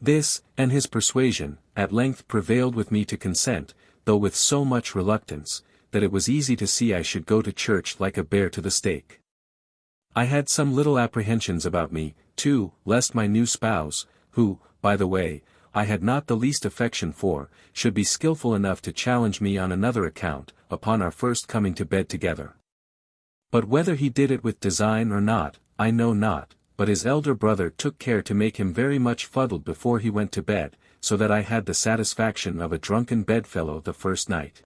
This, and his persuasion, at length prevailed with me to consent, though with so much reluctance, that it was easy to see I should go to church like a bear to the stake. I had some little apprehensions about me, too, lest my new spouse, who, by the way, I had not the least affection for, should be skilful enough to challenge me on another account, upon our first coming to bed together. But whether he did it with design or not, I know not, but his elder brother took care to make him very much fuddled before he went to bed, so that I had the satisfaction of a drunken bedfellow the first night.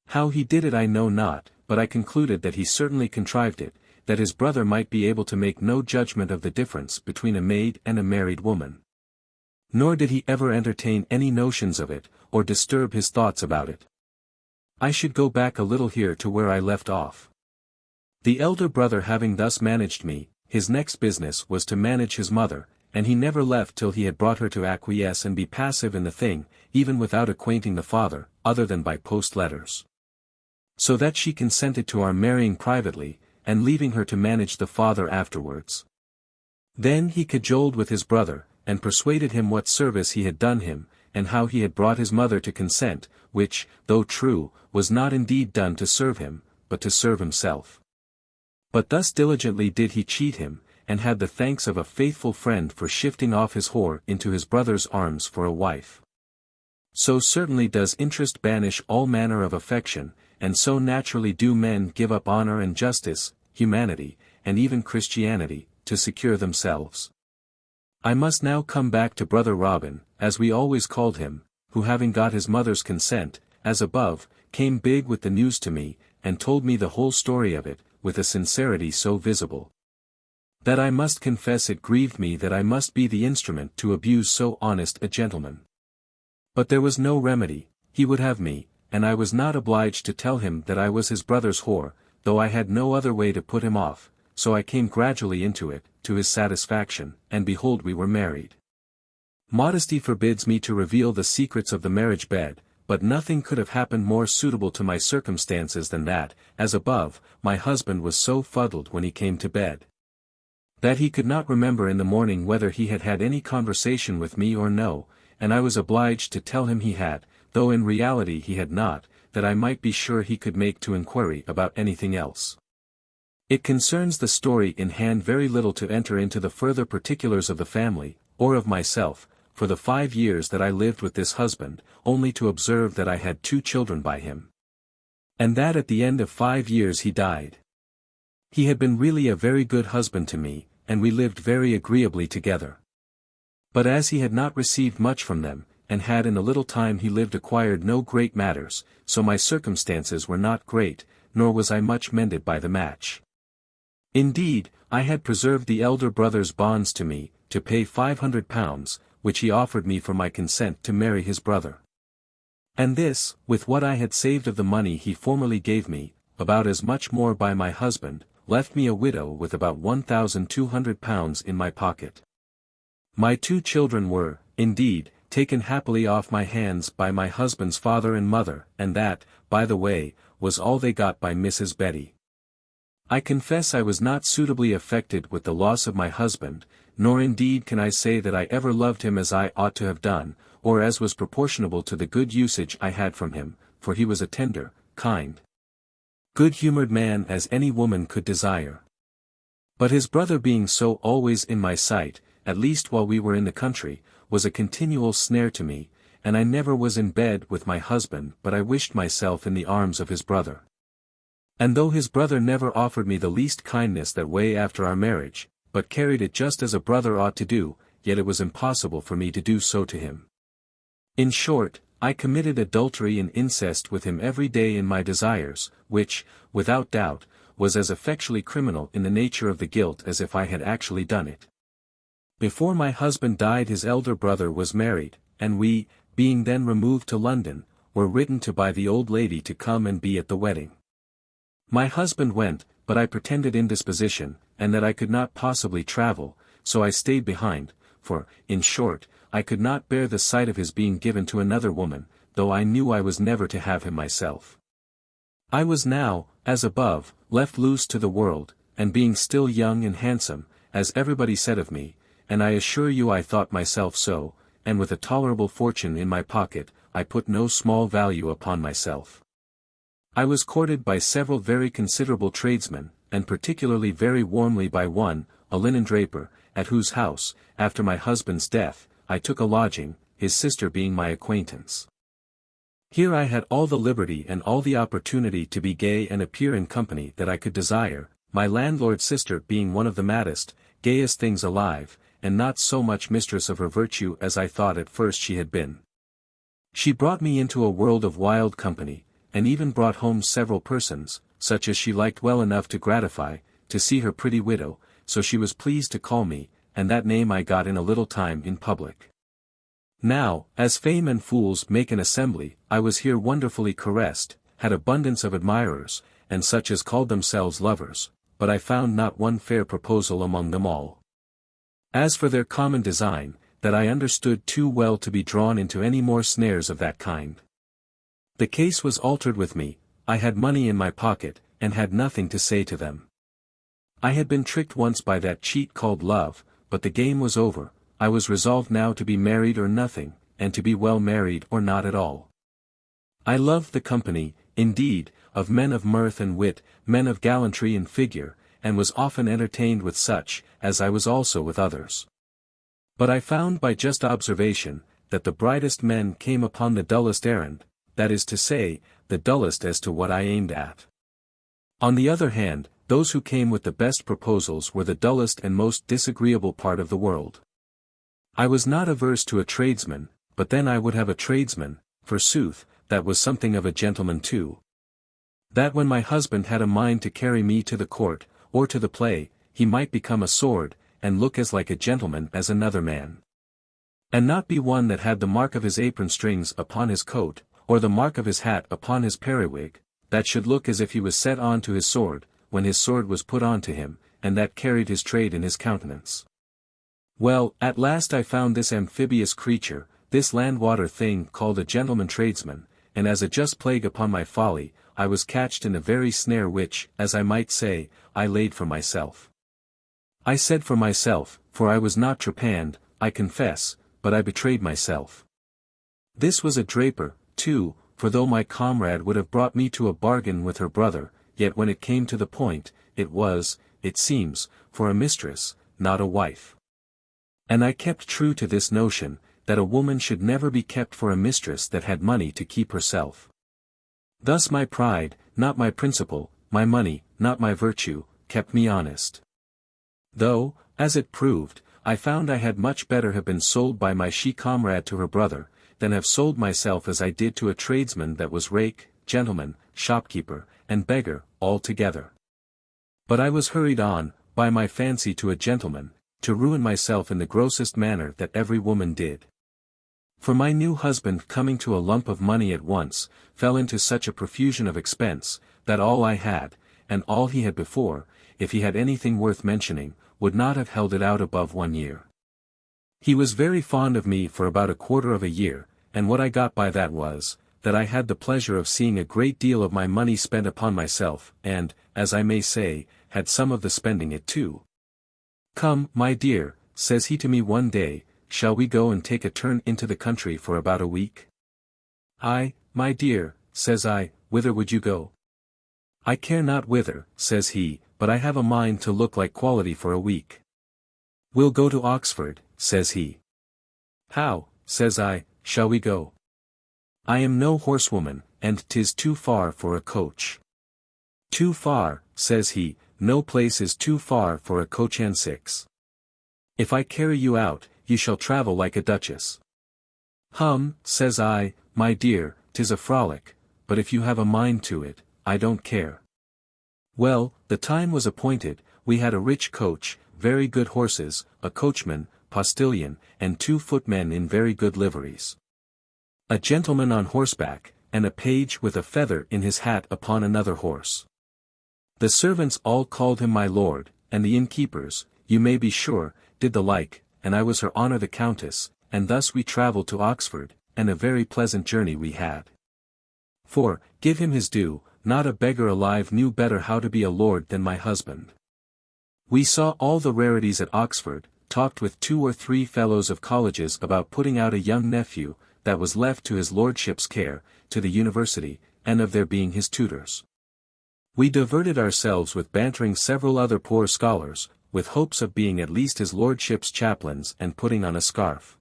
How he did it I know not, but I concluded that he certainly contrived it, that his brother might be able to make no judgment of the difference between a maid and a married woman. Nor did he ever entertain any notions of it, or disturb his thoughts about it. I should go back a little here to where I left off. The elder brother having thus managed me, his next business was to manage his mother, and he never left till he had brought her to acquiesce and be passive in the thing, even without acquainting the father, other than by post letters. So that she consented to our marrying privately, and leaving her to manage the father afterwards. Then he cajoled with his brother, and persuaded him what service he had done him, and how he had brought his mother to consent, which, though true, was not indeed done to serve him, but to serve himself. But thus diligently did he cheat him, and had the thanks of a faithful friend for shifting off his whore into his brother's arms for a wife. So certainly does interest banish all manner of affection, and so naturally do men give up honor and justice, humanity, and even Christianity, to secure themselves. I must now come back to Brother Robin, as we always called him, who having got his mother's consent, as above, came big with the news to me, and told me the whole story of it, with a sincerity so visible, that I must confess it grieved me that I must be the instrument to abuse so honest a gentleman. But there was no remedy, he would have me, and I was not obliged to tell him that I was his brother's whore, though I had no other way to put him off, so I came gradually into it, to his satisfaction, and behold we were married. Modesty forbids me to reveal the secrets of the marriage bed, but nothing could have happened more suitable to my circumstances than that, as above, my husband was so fuddled when he came to bed, that he could not remember in the morning whether he had had any conversation with me or no, and I was obliged to tell him he had, though in reality he had not, that I might be sure he could make to inquiry about anything else. It concerns the story in hand very little to enter into the further particulars of the family, or of myself, for the 5 years that I lived with this husband, only to observe that I had 2 children by him. And that at the end of 5 years he died. He had been really a very good husband to me, and we lived very agreeably together. But as he had not received much from them, and had in the little time he lived acquired no great matters, so my circumstances were not great, nor was I much mended by the match. Indeed, I had preserved the elder brother's bonds to me, to pay £500, which he offered me for my consent to marry his brother. And this, with what I had saved of the money he formerly gave me, about as much more by my husband, left me a widow with about £1,200 in my pocket. My 2 children were, indeed, taken happily off my hands by my husband's father and mother, and that, by the way, was all they got by Mrs. Betty. I confess I was not suitably affected with the loss of my husband, nor indeed can I say that I ever loved him as I ought to have done, or as was proportionable to the good usage I had from him, for he was a tender, kind, good-humored man as any woman could desire. But his brother being so always in my sight, at least while we were in the country, was a continual snare to me, and I never was in bed with my husband but I wished myself in the arms of his brother. And though his brother never offered me the least kindness that way after our marriage, but carried it just as a brother ought to do, yet it was impossible for me to do so to him. In short, I committed adultery and incest with him every day in my desires, which, without doubt, was as effectually criminal in the nature of the guilt as if I had actually done it. Before my husband died his elder brother was married, and we, being then removed to London, were written to by the old lady to come and be at the wedding. My husband went, but I pretended indisposition, and that I could not possibly travel, so I stayed behind, for, in short, I could not bear the sight of his being given to another woman, though I knew I was never to have him myself. I was now, as above, left loose to the world, and being still young and handsome, as everybody said of me, and I assure you I thought myself so, and with a tolerable fortune in my pocket, I put no small value upon myself. I was courted by several very considerable tradesmen, and particularly very warmly by one, a linen draper, at whose house, after my husband's death, I took a lodging, his sister being my acquaintance. Here I had all the liberty and all the opportunity to be gay and appear in company that I could desire, my landlord's sister being one of the maddest, gayest things alive, and not so much mistress of her virtue as I thought at first she had been. She brought me into a world of wild company, and even brought home several persons, such as she liked well enough to gratify, to see her pretty widow, so she was pleased to call me, and that name I got in a little time in public. Now, as fame and fools make an assembly, I was here wonderfully caressed, had abundance of admirers, and such as called themselves lovers, but I found not one fair proposal among them all. As for their common design, that I understood too well to be drawn into any more snares of that kind. The case was altered with me, I had money in my pocket, and had nothing to say to them. I had been tricked once by that cheat called love, but the game was over, I was resolved now to be married or nothing, and to be well married or not at all. I loved the company, indeed, of men of mirth and wit, men of gallantry and figure, and was often entertained with such, as I was also with others. But I found by just observation, that the brightest men came upon the dullest errand, that is to say, the dullest as to what I aimed at. On the other hand, those who came with the best proposals were the dullest and most disagreeable part of the world. I was not averse to a tradesman, but then I would have a tradesman, forsooth, that was something of a gentleman too. That when my husband had a mind to carry me to the court, or to the play, he might become a sword, and look as like a gentleman as another man. And not be one that had the mark of his apron strings upon his coat, or the mark of his hat upon his periwig, that should look as if he was set on to his sword, when his sword was put on to him, and that carried his trade in his countenance. Well, at last I found this amphibious creature, this land-water thing called a gentleman tradesman, and as a just plague upon my folly, I was catched in the very snare which, as I might say, I laid for myself. I said for myself, for I was not trepanned, I confess, but I betrayed myself. This was a draper, too, for though my comrade would have brought me to a bargain with her brother, yet when it came to the point, it was, it seems, for a mistress, not a wife. And I kept true to this notion, that a woman should never be kept for a mistress that had money to keep herself. Thus my pride, not my principle, my money, not my virtue, kept me honest. Though, as it proved, I found I had much better have been sold by my she-comrade to her brother, than have sold myself as I did to a tradesman that was rake, gentleman, shopkeeper, and beggar, all together. But I was hurried on, by my fancy to a gentleman, to ruin myself in the grossest manner that every woman did. For my new husband coming to a lump of money at once, fell into such a profusion of expense, that all I had, and all he had before, if he had anything worth mentioning, would not have held it out above 1 year. He was very fond of me for about 1/4 of a year, and what I got by that was, that I had the pleasure of seeing a great deal of my money spent upon myself, and, as I may say, had some of the spending it too. "Come, my dear," says he to me one day, "shall we go and take a turn into the country for about a week?" "Aye, my dear," says I, "whither would you go?" "I care not whither," says he, "but I have a mind to look like quality for a week." "We'll go to Oxford," says he. "How," says I, "shall we go? I am no horsewoman, and 'tis too far for a coach." "Too far," says he, "no place is too far for a coach and six. If I carry you out, you shall travel like a duchess." Says I, "My dear, 'tis a frolic, but if you have a mind to it, I don't care." Well, the time was appointed, we had a rich coach, very good horses, a coachman, postilion, and 2 footmen in very good liveries. A gentleman on horseback, and a page with a feather in his hat upon another horse. The servants all called him my lord, and the innkeepers, you may be sure, did the like, and I was her honour the countess, and thus we travelled to Oxford, and a very pleasant journey we had. For, give him his due, not a beggar alive knew better how to be a lord than my husband. We saw all the rarities at Oxford, talked with 2 or 3 fellows of colleges about putting out a young nephew, that was left to his lordship's care, to the university, and of their being his tutors. We diverted ourselves with bantering several other poor scholars, with hopes of being at least his lordship's chaplains and putting on a scarf.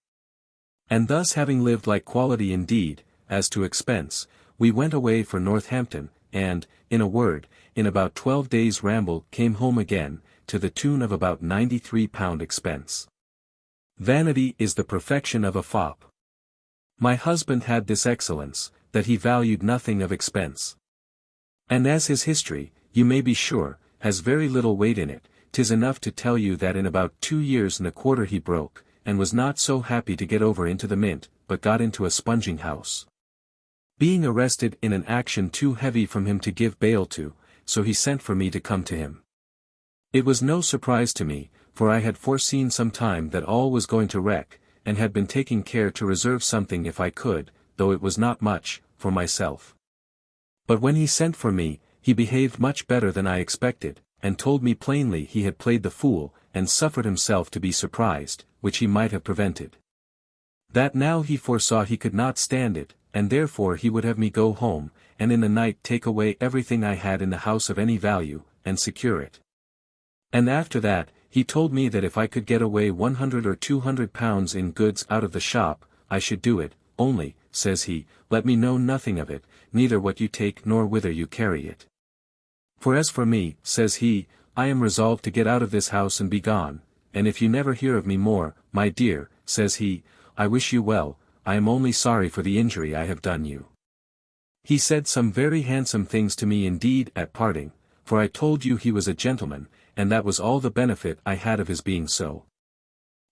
And thus having lived like quality indeed, as to expense, we went away for Northampton, and, in a word, in about 12 days' ramble came home again, to the tune of about £93 expense. Vanity is the perfection of a fop. My husband had this excellence, that he valued nothing of expense. And as his history, you may be sure, has very little weight in it, 'tis enough to tell you that in about 2 years and a quarter he broke, and was not so happy to get over into the Mint, but got into a sponging house. Being arrested in an action too heavy from him to give bail to, so he sent for me to come to him. It was no surprise to me, for I had foreseen some time that all was going to wreck, and had been taking care to reserve something if I could, though it was not much, for myself. But when he sent for me, he behaved much better than I expected, and told me plainly he had played the fool, and suffered himself to be surprised, which he might have prevented. That now he foresaw he could not stand it, and therefore he would have me go home, and in the night take away everything I had in the house of any value, and secure it. And after that, he told me that if I could get away £100 or £200 in goods out of the shop, I should do it, only, says he, let me know nothing of it, neither what you take nor whither you carry it. For as for me, says he, I am resolved to get out of this house and be gone, and if you never hear of me more, my dear, says he, I wish you well, I am only sorry for the injury I have done you. He said some very handsome things to me indeed at parting, for I told you he was a gentleman, and that was all the benefit I had of his being so.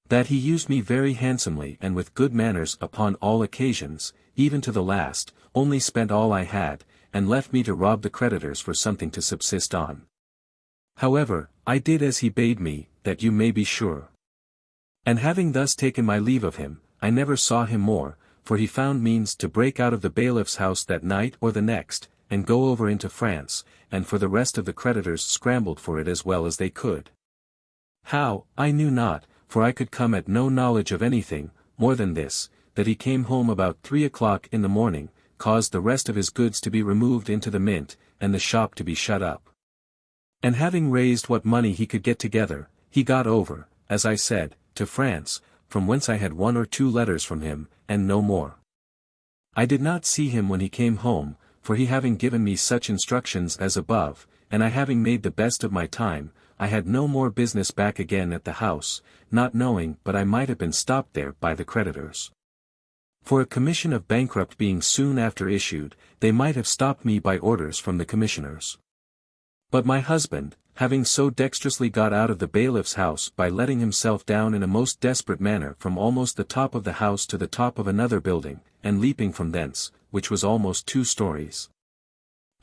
That he used me very handsomely and with good manners upon all occasions, even to the last, only spent all I had, and left me to rob the creditors for something to subsist on. However, I did as he bade me, that you may be sure. And having thus taken my leave of him, I never saw him more, for he found means to break out of the bailiff's house that night or the next, and go over into France, and for the rest of the creditors scrambled for it as well as they could. How, I knew not, for I could come at no knowledge of anything, more than this, that he came home about 3 o'clock in the morning, caused the rest of his goods to be removed into the Mint, and the shop to be shut up. And having raised what money he could get together, he got over, as I said, to France, from whence I had 1 or 2 letters from him, and no more. I did not see him when he came home, for he having given me such instructions as above, and I having made the best of my time, I had no more business back again at the house, not knowing but I might have been stopped there by the creditors. For a commission of bankrupt being soon after issued, they might have stopped me by orders from the commissioners. But my husband, having so dexterously got out of the bailiff's house by letting himself down in a most desperate manner from almost the top of the house to the top of another building, and leaping from thence, which was almost 2 stories,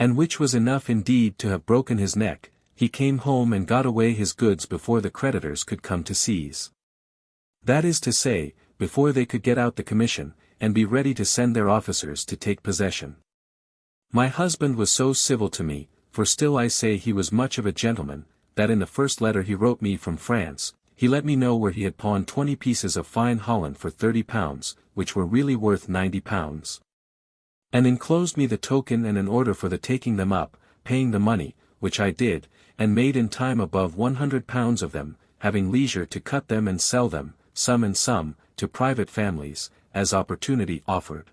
and which was enough indeed to have broken his neck, he came home and got away his goods before the creditors could come to seize. That is to say, before they could get out the commission, and be ready to send their officers to take possession. My husband was so civil to me, for still I say he was much of a gentleman, that in the first letter he wrote me from France, he let me know where he had pawned 20 pieces of fine Holland for £30, which were really worth £90. And enclosed me the token and an order for the taking them up, paying the money, which I did, and made in time above £100 of them, having leisure to cut them and sell them, some and some, to private families, as opportunity offered.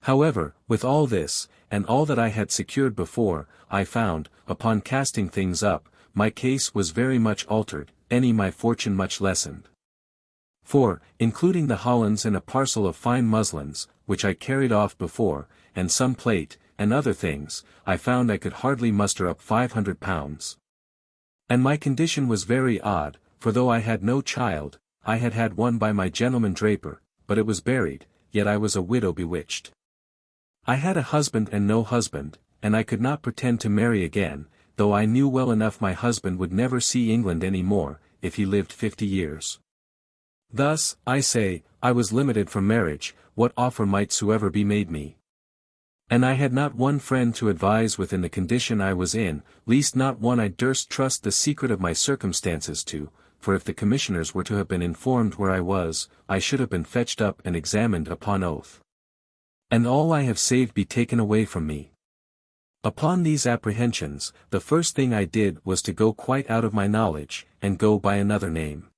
However, with all this, and all that I had secured before, I found, upon casting things up, my case was very much altered, my fortune much lessened. For, including the Hollands and a parcel of fine muslins, which I carried off before, and some plate, and other things, I found I could hardly muster up £500. And my condition was very odd, for though I had no child, I had had one by my gentleman draper, but it was buried, yet I was a widow bewitched. I had a husband and no husband, and I could not pretend to marry again, though I knew well enough my husband would never see England any more, if he lived 50 years. Thus, I say, I was limited from marriage, what offer might soever be made me. And I had not one friend to advise within the condition I was in, least not one I durst trust the secret of my circumstances to, for if the commissioners were to have been informed where I was, I should have been fetched up and examined upon oath. And all I have saved be taken away from me. Upon these apprehensions, the first thing I did was to go quite out of my knowledge, and go by another name.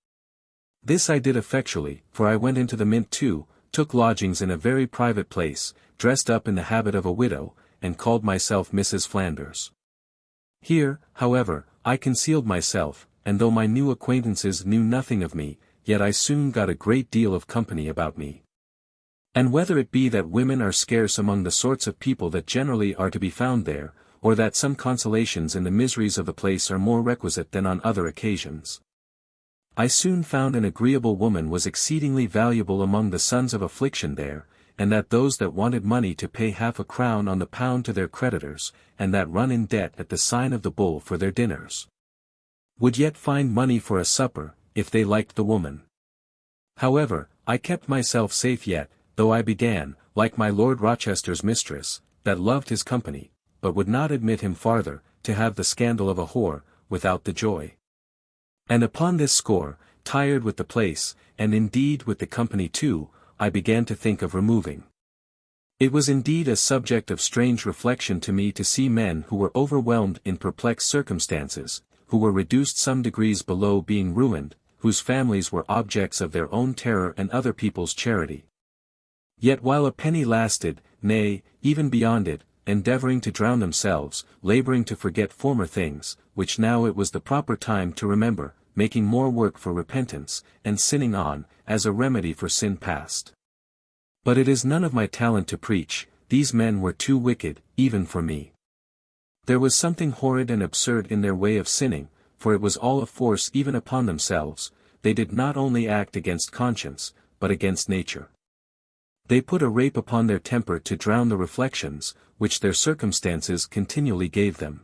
This I did effectually, for I went into the Mint too, took lodgings in a very private place, dressed up in the habit of a widow, and called myself Mrs. Flanders. Here, however, I concealed myself, and though my new acquaintances knew nothing of me, yet I soon got a great deal of company about me. And whether it be that women are scarce among the sorts of people that generally are to be found there, or that some consolations in the miseries of the place are more requisite than on other occasions, I soon found an agreeable woman was exceedingly valuable among the sons of affliction there, and that those that wanted money to pay half a crown on the pound to their creditors, and that run in debt at the sign of the bull for their dinners, would yet find money for a supper, if they liked the woman. However, I kept myself safe yet, though I began, like my Lord Rochester's mistress, that loved his company, but would not admit him farther, to have the scandal of a whore, without the joy. And upon this score, tired with the place, and indeed with the company too, I began to think of removing. It was indeed a subject of strange reflection to me to see men who were overwhelmed in perplexed circumstances, who were reduced some degrees below being ruined, whose families were objects of their own terror and other people's charity. Yet while a penny lasted, nay, even beyond it, endeavoring to drown themselves, laboring to forget former things, which now it was the proper time to remember, making more work for repentance, and sinning on, as a remedy for sin past. But it is none of my talent to preach, these men were too wicked, even for me. There was something horrid and absurd in their way of sinning, for it was all a force even upon themselves, they did not only act against conscience, but against nature. They put a rape upon their temper to drown the reflections, which their circumstances continually gave them.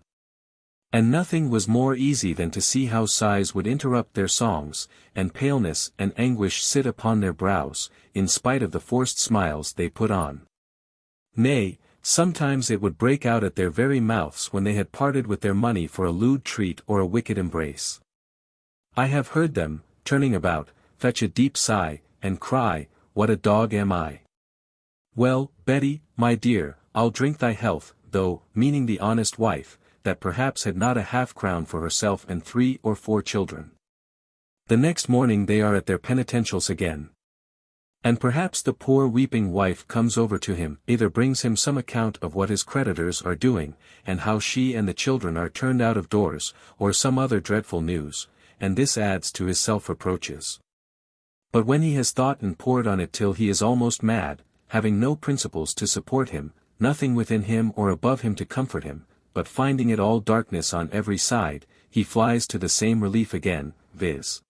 And nothing was more easy than to see how sighs would interrupt their songs, and paleness and anguish sit upon their brows, in spite of the forced smiles they put on. Nay, sometimes it would break out at their very mouths when they had parted with their money for a lewd treat or a wicked embrace. I have heard them, turning about, fetch a deep sigh, and cry, "What a dog am I!" Well, Betty, my dear, I'll drink thy health, though, meaning the honest wife, that perhaps had not a half-crown for herself and 3 or 4 children. The next morning they are at their penitentials again. And perhaps the poor weeping wife comes over to him, either brings him some account of what his creditors are doing, and how she and the children are turned out of doors, or some other dreadful news, and this adds to his self-reproaches. But when he has thought and pored on it till he is almost mad, having no principles to support him, nothing within him or above him to comfort him, but finding it all darkness on every side, he flies to the same relief again, viz.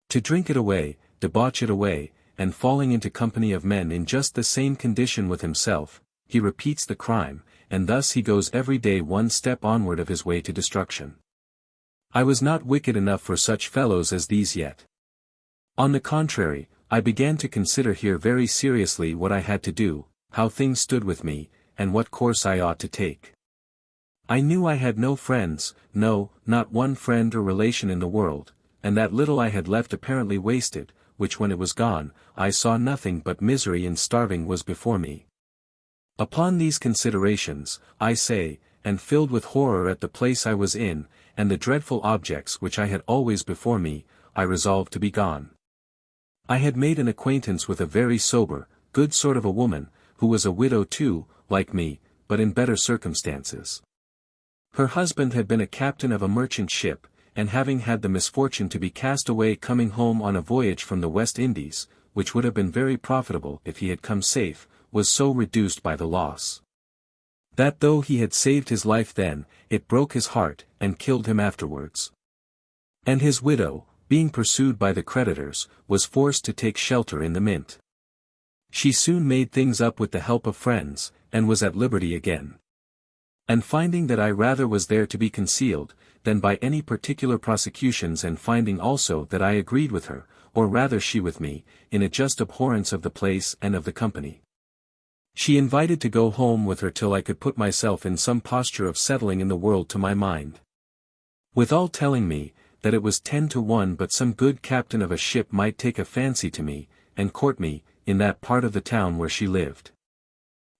to drink it away, debauch it away, and falling into company of men in just the same condition with himself, he repeats the crime, and thus he goes every day one step onward of his way to destruction. I was not wicked enough for such fellows as these yet. On the contrary, I began to consider here very seriously what I had to do, how things stood with me, and what course I ought to take. I knew I had no friends, no, not one friend or relation in the world, and that little I had left apparently wasted, which when it was gone, I saw nothing but misery and starving was before me. Upon these considerations, I say, and filled with horror at the place I was in, and the dreadful objects which I had always before me, I resolved to be gone. I had made an acquaintance with a very sober, good sort of a woman, who was a widow too, like me, but in better circumstances. Her husband had been a captain of a merchant ship, and having had the misfortune to be cast away coming home on a voyage from the West Indies, which would have been very profitable if he had come safe, was so reduced by the loss, that though he had saved his life then, it broke his heart, and killed him afterwards. And his widow, being pursued by the creditors, was forced to take shelter in the Mint. She soon made things up with the help of friends, and was at liberty again. And finding that I rather was there to be concealed, than by any particular prosecutions, and finding also that I agreed with her, or rather she with me, in a just abhorrence of the place and of the company, she invited to go home with her till I could put myself in some posture of settling in the world to my mind. Withal telling me, that it was 10 to 1 but some good captain of a ship might take a fancy to me, and court me, in that part of the town where she lived.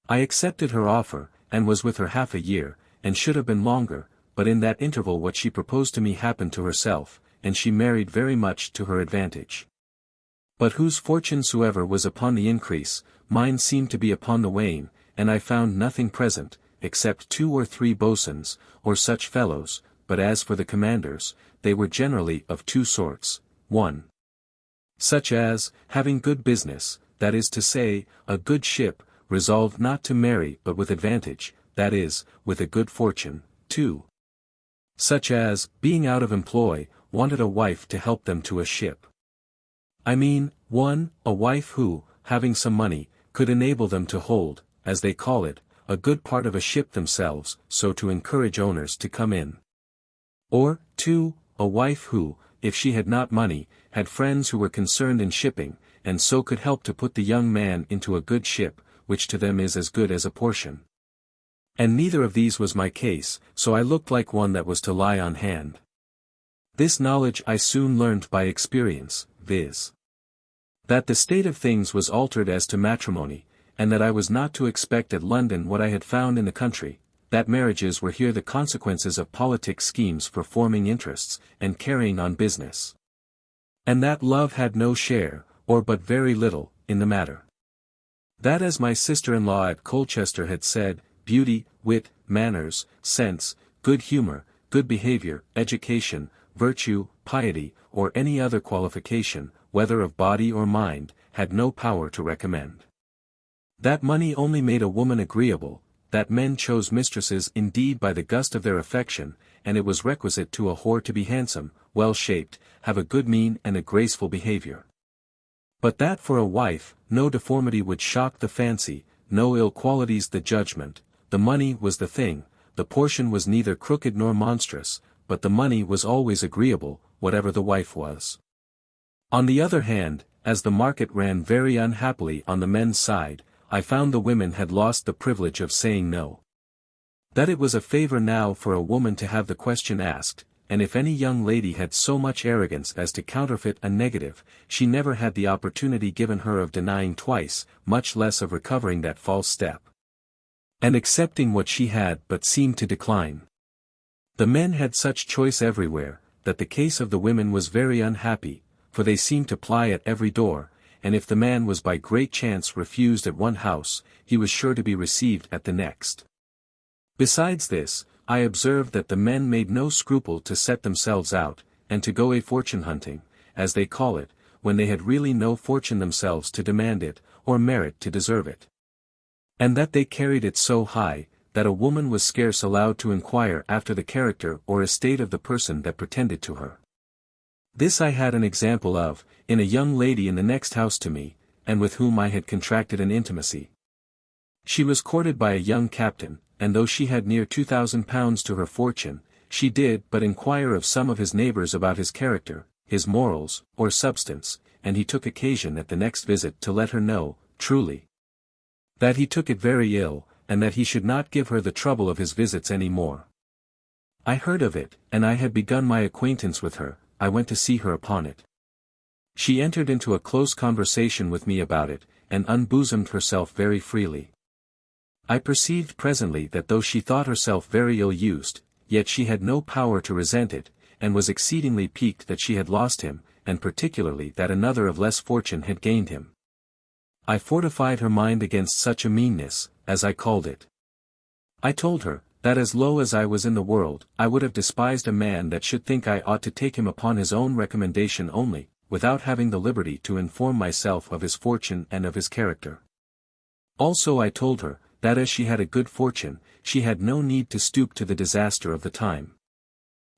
I accepted her offer, and was with her half a year, and should have been longer, but in that interval what she proposed to me happened to herself, and she married very much to her advantage. But whose fortune soever was upon the increase, mine seemed to be upon the wane, and I found nothing present, except 2 or 3 boatswains, or such fellows, but as for the commanders, they were generally of 2 sorts, 1. Such as, having good business, that is to say, a good ship, resolved not to marry but with advantage, that is, with a good fortune, 2. Such as, being out of employ, wanted a wife to help them to a ship. I mean, 1. A wife who, having some money, could enable them to hold, as they call it, a good part of a ship themselves, so to encourage owners to come in. Or, 2. A wife who, if she had not money, had friends who were concerned in shipping, and so could help to put the young man into a good ship, which to them is as good as a portion. And neither of these was my case, so I looked like one that was to lie on hand. This knowledge I soon learned by experience, viz. that the state of things was altered as to matrimony, and that I was not to expect at London what I had found in the country, that marriages were here the consequences of politic schemes for forming interests, and carrying on business. And that love had no share, or but very little, in the matter. That as my sister-in-law at Colchester had said, beauty, wit, manners, sense, good humor, good behavior, education, virtue, piety, or any other qualification, whether of body or mind, had no power to recommend. That money only made a woman agreeable, that men chose mistresses indeed by the gust of their affection, and it was requisite to a whore to be handsome, well-shaped, have a good mien and a graceful behavior. But that for a wife, no deformity would shock the fancy, no ill qualities the judgment, the money was the thing, the portion was neither crooked nor monstrous, but the money was always agreeable, whatever the wife was. On the other hand, as the market ran very unhappily on the men's side, I found the women had lost the privilege of saying no. That it was a favor now for a woman to have the question asked, and if any young lady had so much arrogance as to counterfeit a negative, she never had the opportunity given her of denying twice, much less of recovering that false step, and accepting what she had but seemed to decline. The men had such choice everywhere, that the case of the women was very unhappy, for they seemed to ply at every door, and if the man was by great chance refused at one house, he was sure to be received at the next. Besides this, I observed that the men made no scruple to set themselves out, and to go a fortune hunting, as they call it, when they had really no fortune themselves to demand it, or merit to deserve it. And that they carried it so high, that a woman was scarce allowed to inquire after the character or estate of the person that pretended to her. This I had an example of, in a young lady in the next house to me, and with whom I had contracted an intimacy. She was courted by a young captain, and though she had near £2,000 to her fortune, she did but inquire of some of his neighbours about his character, his morals, or substance, and he took occasion at the next visit to let her know, truly, that he took it very ill, and that he should not give her the trouble of his visits any more. I heard of it, and I had begun my acquaintance with her. I went to see her upon it. She entered into a close conversation with me about it, and unbosomed herself very freely. I perceived presently that though she thought herself very ill-used, yet she had no power to resent it, and was exceedingly piqued that she had lost him, and particularly that another of less fortune had gained him. I fortified her mind against such a meanness, as I called it. I told her, that as low as I was in the world, I would have despised a man that should think I ought to take him upon his own recommendation only, without having the liberty to inform myself of his fortune and of his character. Also I told her, that as she had a good fortune, she had no need to stoop to the disaster of the time.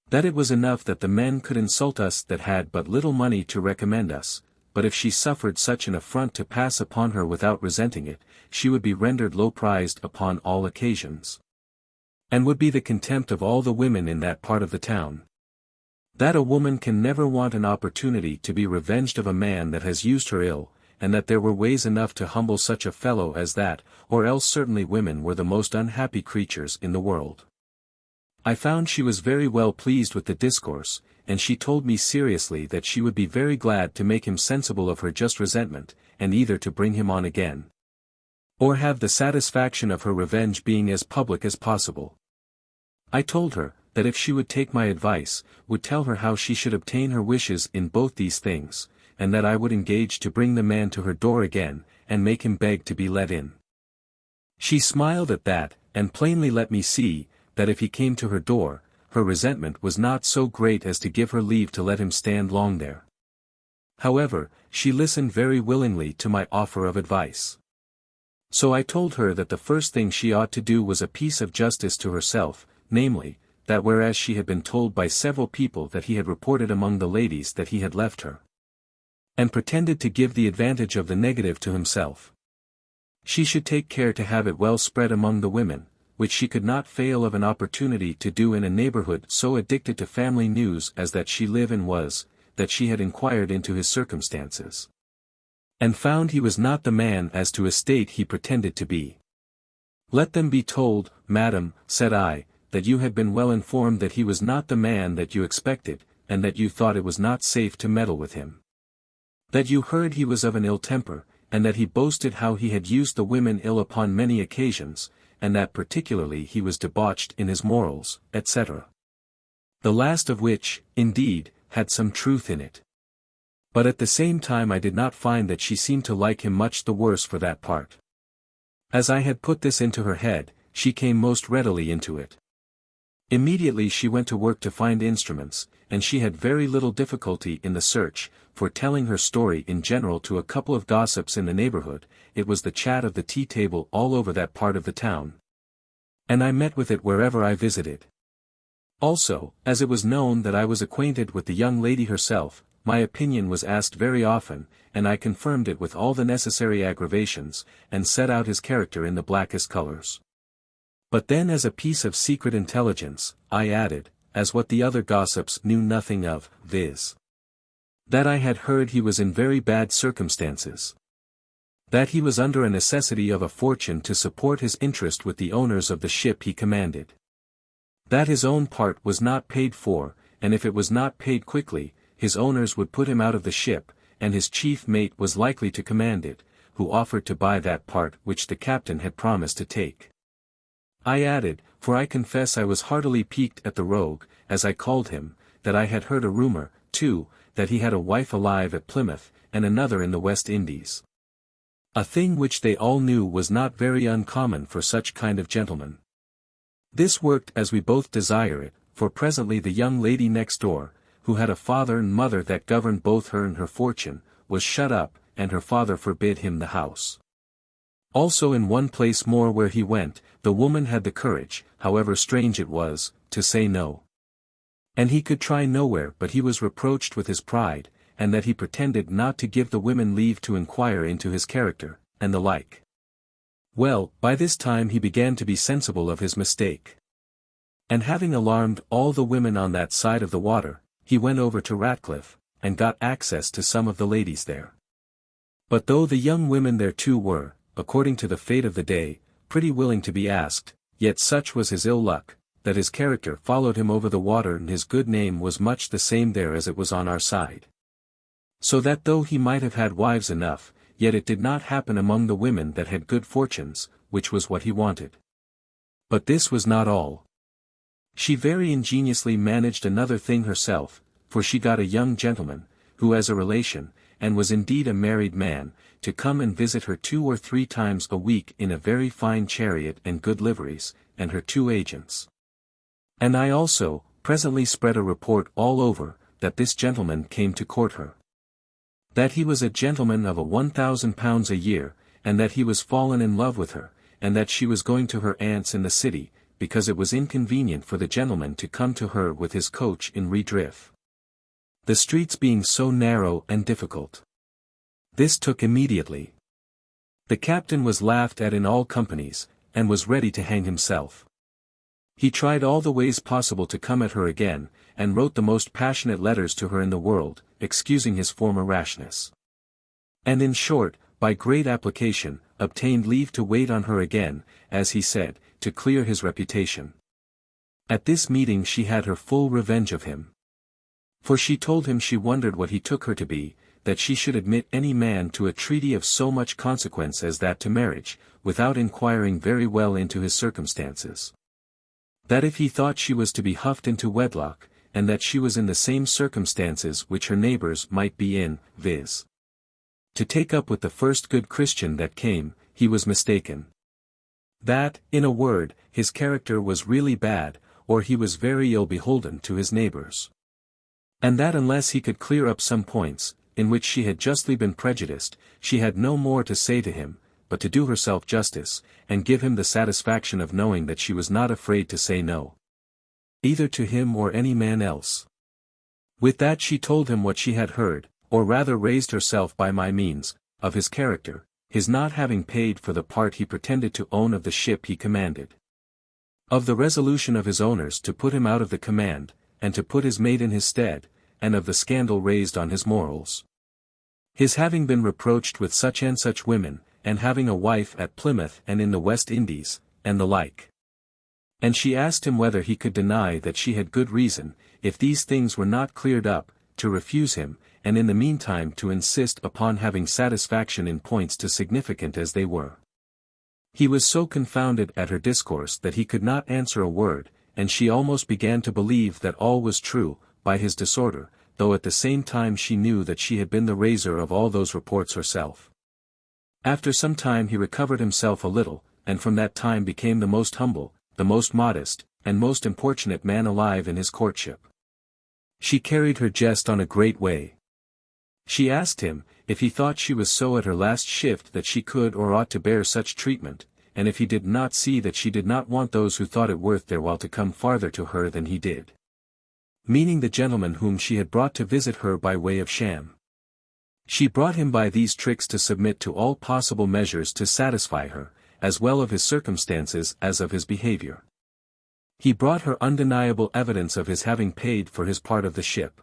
That it was enough that the men could insult us that had but little money to recommend us, but if she suffered such an affront to pass upon her without resenting it, she would be rendered low-prized upon all occasions, and would be the contempt of all the women in that part of the town. That a woman can never want an opportunity to be revenged of a man that has used her ill, and that there were ways enough to humble such a fellow as that, or else certainly women were the most unhappy creatures in the world. I found she was very well pleased with the discourse, and she told me seriously that she would be very glad to make him sensible of her just resentment, and either to bring him on again, or have the satisfaction of her revenge being as public as possible. I told her, that if she would take my advice, would tell her how she should obtain her wishes in both these things, and that I would engage to bring the man to her door again, and make him beg to be let in. She smiled at that, and plainly let me see, that if he came to her door, her resentment was not so great as to give her leave to let him stand long there. However, she listened very willingly to my offer of advice. So I told her that the first thing she ought to do was a piece of justice to herself, namely, that whereas she had been told by several people that he had reported among the ladies that he had left her, and pretended to give the advantage of the negative to himself, she should take care to have it well spread among the women, which she could not fail of an opportunity to do in a neighborhood so addicted to family news as that she lived and was, that she had inquired into his circumstances, and found he was not the man as to estate he pretended to be. Let them be told, madam, said I, that you had been well informed that he was not the man that you expected, and that you thought it was not safe to meddle with him. That you heard he was of an ill temper, and that he boasted how he had used the women ill upon many occasions, and that particularly he was debauched in his morals, etc. The last of which, indeed, had some truth in it. But at the same time I did not find that she seemed to like him much the worse for that part. As I had put this into her head, she came most readily into it. Immediately she went to work to find instruments, and she had very little difficulty in the search, for telling her story in general to a couple of gossips in the neighborhood, it was the chat of the tea-table all over that part of the town, and I met with it wherever I visited. Also, as it was known that I was acquainted with the young lady herself, my opinion was asked very often, and I confirmed it with all the necessary aggravations, and set out his character in the blackest colors. But then as a piece of secret intelligence, I added, as what the other gossips knew nothing of, viz. that I had heard he was in very bad circumstances. That he was under a necessity of a fortune to support his interest with the owners of the ship he commanded. That his own part was not paid for, and if it was not paid quickly, his owners would put him out of the ship, and his chief mate was likely to command it, who offered to buy that part which the captain had promised to take. I added, for I confess I was heartily piqued at the rogue, as I called him, that I had heard a rumor, too, that he had a wife alive at Plymouth, and another in the West Indies. A thing which they all knew was not very uncommon for such kind of gentlemen. This worked as we both desire it, for presently the young lady next door, who had a father and mother that governed both her and her fortune, was shut up, and her father forbid him the house. Also in one place more where he went, the woman had the courage, however strange it was, to say no. And he could try nowhere but he was reproached with his pride, and that he pretended not to give the women leave to inquire into his character, and the like. Well, by this time he began to be sensible of his mistake. And having alarmed all the women on that side of the water, he went over to Ratcliffe, and got access to some of the ladies there. But though the young women there too were, according to the fate of the day, pretty willing to be asked, yet such was his ill luck, that his character followed him over the water and his good name was much the same there as it was on our side. So that though he might have had wives enough, yet it did not happen among the women that had good fortunes, which was what he wanted. But this was not all. She very ingeniously managed another thing herself, for she got a young gentleman, who as a relation, and was indeed a married man, to come and visit her 2 or 3 times a week in a very fine chariot and good liveries, and her 2 agents. And I also, presently spread a report all over, that this gentleman came to court her. That he was a gentleman of £1,000 a year, and that he was fallen in love with her, and that she was going to her aunt's in the city, because it was inconvenient for the gentleman to come to her with his coach in Redriff, the streets being so narrow and difficult. This took immediately. The captain was laughed at in all companies, and was ready to hang himself. He tried all the ways possible to come at her again, and wrote the most passionate letters to her in the world, excusing his former rashness. And in short, by great application, obtained leave to wait on her again, as he said, to clear his reputation. At this meeting she had her full revenge of him. For she told him she wondered what he took her to be, that she should admit any man to a treaty of so much consequence as that to marriage, without inquiring very well into his circumstances. That if he thought she was to be huffed into wedlock, and that she was in the same circumstances which her neighbours might be in, viz. to take up with the first good Christian that came, he was mistaken. That, in a word, his character was really bad, or he was very ill beholden to his neighbours. And that unless he could clear up some points, in which she had justly been prejudiced, she had no more to say to him, but to do herself justice, and give him the satisfaction of knowing that she was not afraid to say no, either to him or any man else. With that she told him what she had heard, or rather raised herself by my means, of his character, his not having paid for the part he pretended to own of the ship he commanded. Of the resolution of his owners to put him out of the command, and to put his mate in his stead, and of the scandal raised on his morals. His having been reproached with such and such women, and having a wife at Plymouth and in the West Indies, and the like. And she asked him whether he could deny that she had good reason, if these things were not cleared up, to refuse him, and in the meantime to insist upon having satisfaction in points too significant as they were. He was so confounded at her discourse that he could not answer a word, and she almost began to believe that all was true, by his disorder, though at the same time she knew that she had been the raiser of all those reports herself. After some time he recovered himself a little, and from that time became the most humble, the most modest, and most importunate man alive in his courtship. She carried her jest on a great way. She asked him, if he thought she was so at her last shift that she could or ought to bear such treatment, and if he did not see that she did not want those who thought it worth their while to come farther to her than he did. Meaning the gentleman whom she had brought to visit her by way of sham. She brought him by these tricks to submit to all possible measures to satisfy her, as well of his circumstances as of his behavior. He brought her undeniable evidence of his having paid for his part of the ship.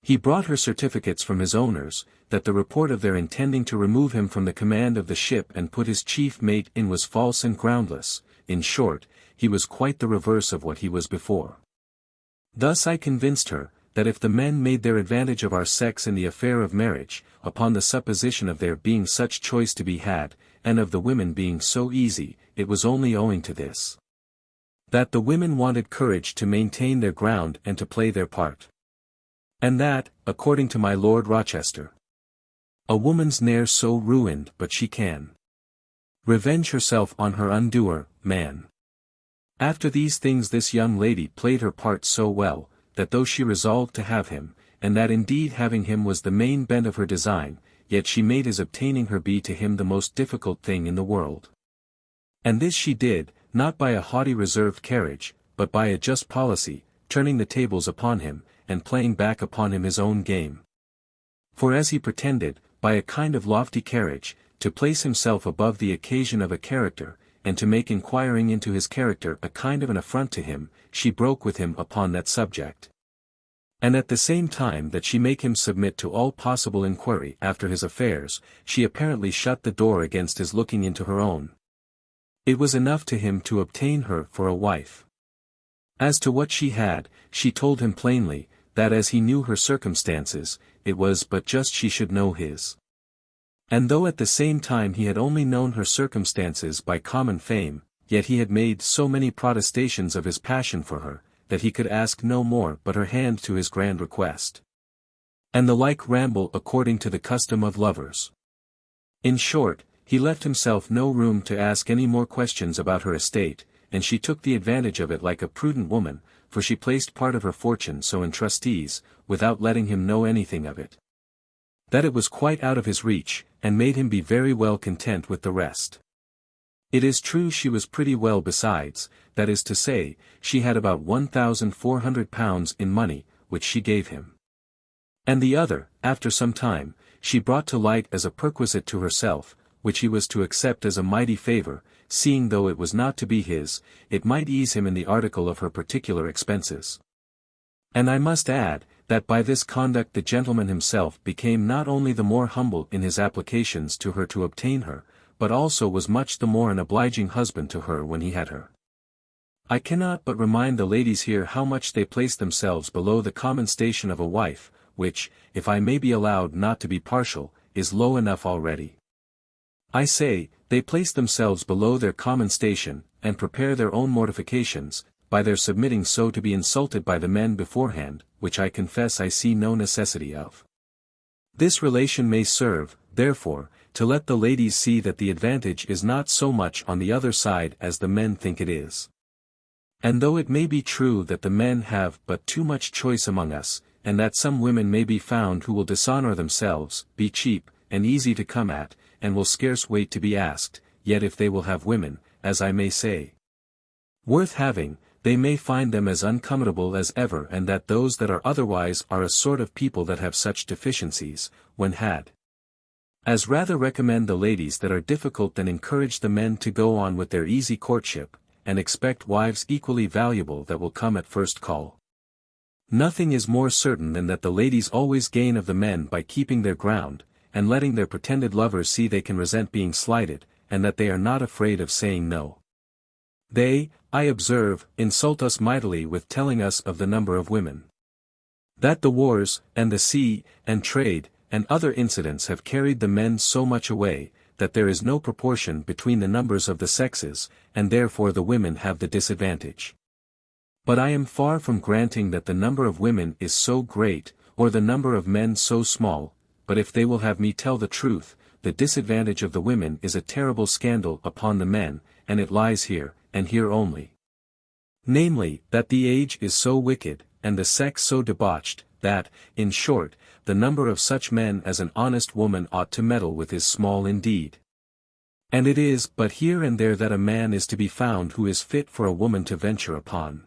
He brought her certificates from his owners, that the report of their intending to remove him from the command of the ship and put his chief mate in was false and groundless. In short, he was quite the reverse of what he was before. Thus I convinced her, that if the men made their advantage of our sex in the affair of marriage, upon the supposition of there being such choice to be had, and of the women being so easy, it was only owing to this. That the women wanted courage to maintain their ground and to play their part. And that, according to my Lord Rochester, a woman's ne'er so ruined but she can revenge herself on her undoer, man. After these things this young lady played her part so well, that though she resolved to have him, and that indeed having him was the main bent of her design, yet she made his obtaining her be to him the most difficult thing in the world. And this she did, not by a haughty reserved carriage, but by a just policy, turning the tables upon him, and playing back upon him his own game. For as he pretended, by a kind of lofty carriage, to place himself above the occasion of a character, and to make inquiring into his character a kind of an affront to him, she broke with him upon that subject. And at the same time that she make him submit to all possible inquiry after his affairs, she apparently shut the door against his looking into her own. It was enough to him to obtain her for a wife. As to what she had, she told him plainly, that as he knew her circumstances, it was but just she should know his. And though at the same time he had only known her circumstances by common fame, yet he had made so many protestations of his passion for her, that he could ask no more but her hand to his grand request. And the like ramble according to the custom of lovers. In short, he left himself no room to ask any more questions about her estate, and she took the advantage of it like a prudent woman, for she placed part of her fortune so in trustees, without letting him know anything of it. That it was quite out of his reach, and made him be very well content with the rest. It is true she was pretty well besides, that is to say, she had about £1,400 in money, which she gave him. And the other, after some time, she brought to light as a perquisite to herself, which he was to accept as a mighty favour, seeing though it was not to be his, it might ease him in the article of her particular expenses. And I must add, that by this conduct the gentleman himself became not only the more humble in his applications to her to obtain her, but also was much the more an obliging husband to her when he had her. I cannot but remind the ladies here how much they place themselves below the common station of a wife, which, if I may be allowed not to be partial, is low enough already. I say, they place themselves below their common station, and prepare their own mortifications, by their submitting so to be insulted by the men beforehand, which I confess I see no necessity of. This relation may serve, therefore, to let the ladies see that the advantage is not so much on the other side as the men think it is. And though it may be true that the men have but too much choice among us, and that some women may be found who will dishonor themselves, be cheap, and easy to come at, and will scarce wait to be asked, yet if they will have women, as I may say, worth having, they may find them as uncomfortable as ever, and that those that are otherwise are a sort of people that have such deficiencies, when had, as rather recommend the ladies that are difficult than encourage the men to go on with their easy courtship, and expect wives equally valuable that will come at first call. Nothing is more certain than that the ladies always gain of the men by keeping their ground, and letting their pretended lovers see they can resent being slighted, and that they are not afraid of saying no. They, I observe, insult us mightily with telling us of the number of women. That the wars, and the sea, and trade, and other incidents have carried the men so much away, that there is no proportion between the numbers of the sexes, and therefore the women have the disadvantage. But I am far from granting that the number of women is so great, or the number of men so small, but if they will have me tell the truth, the disadvantage of the women is a terrible scandal upon the men, and it lies here, and here only. Namely, that the age is so wicked, and the sex so debauched, that, in short, the number of such men as an honest woman ought to meddle with is small indeed. And it is but here and there that a man is to be found who is fit for a woman to venture upon.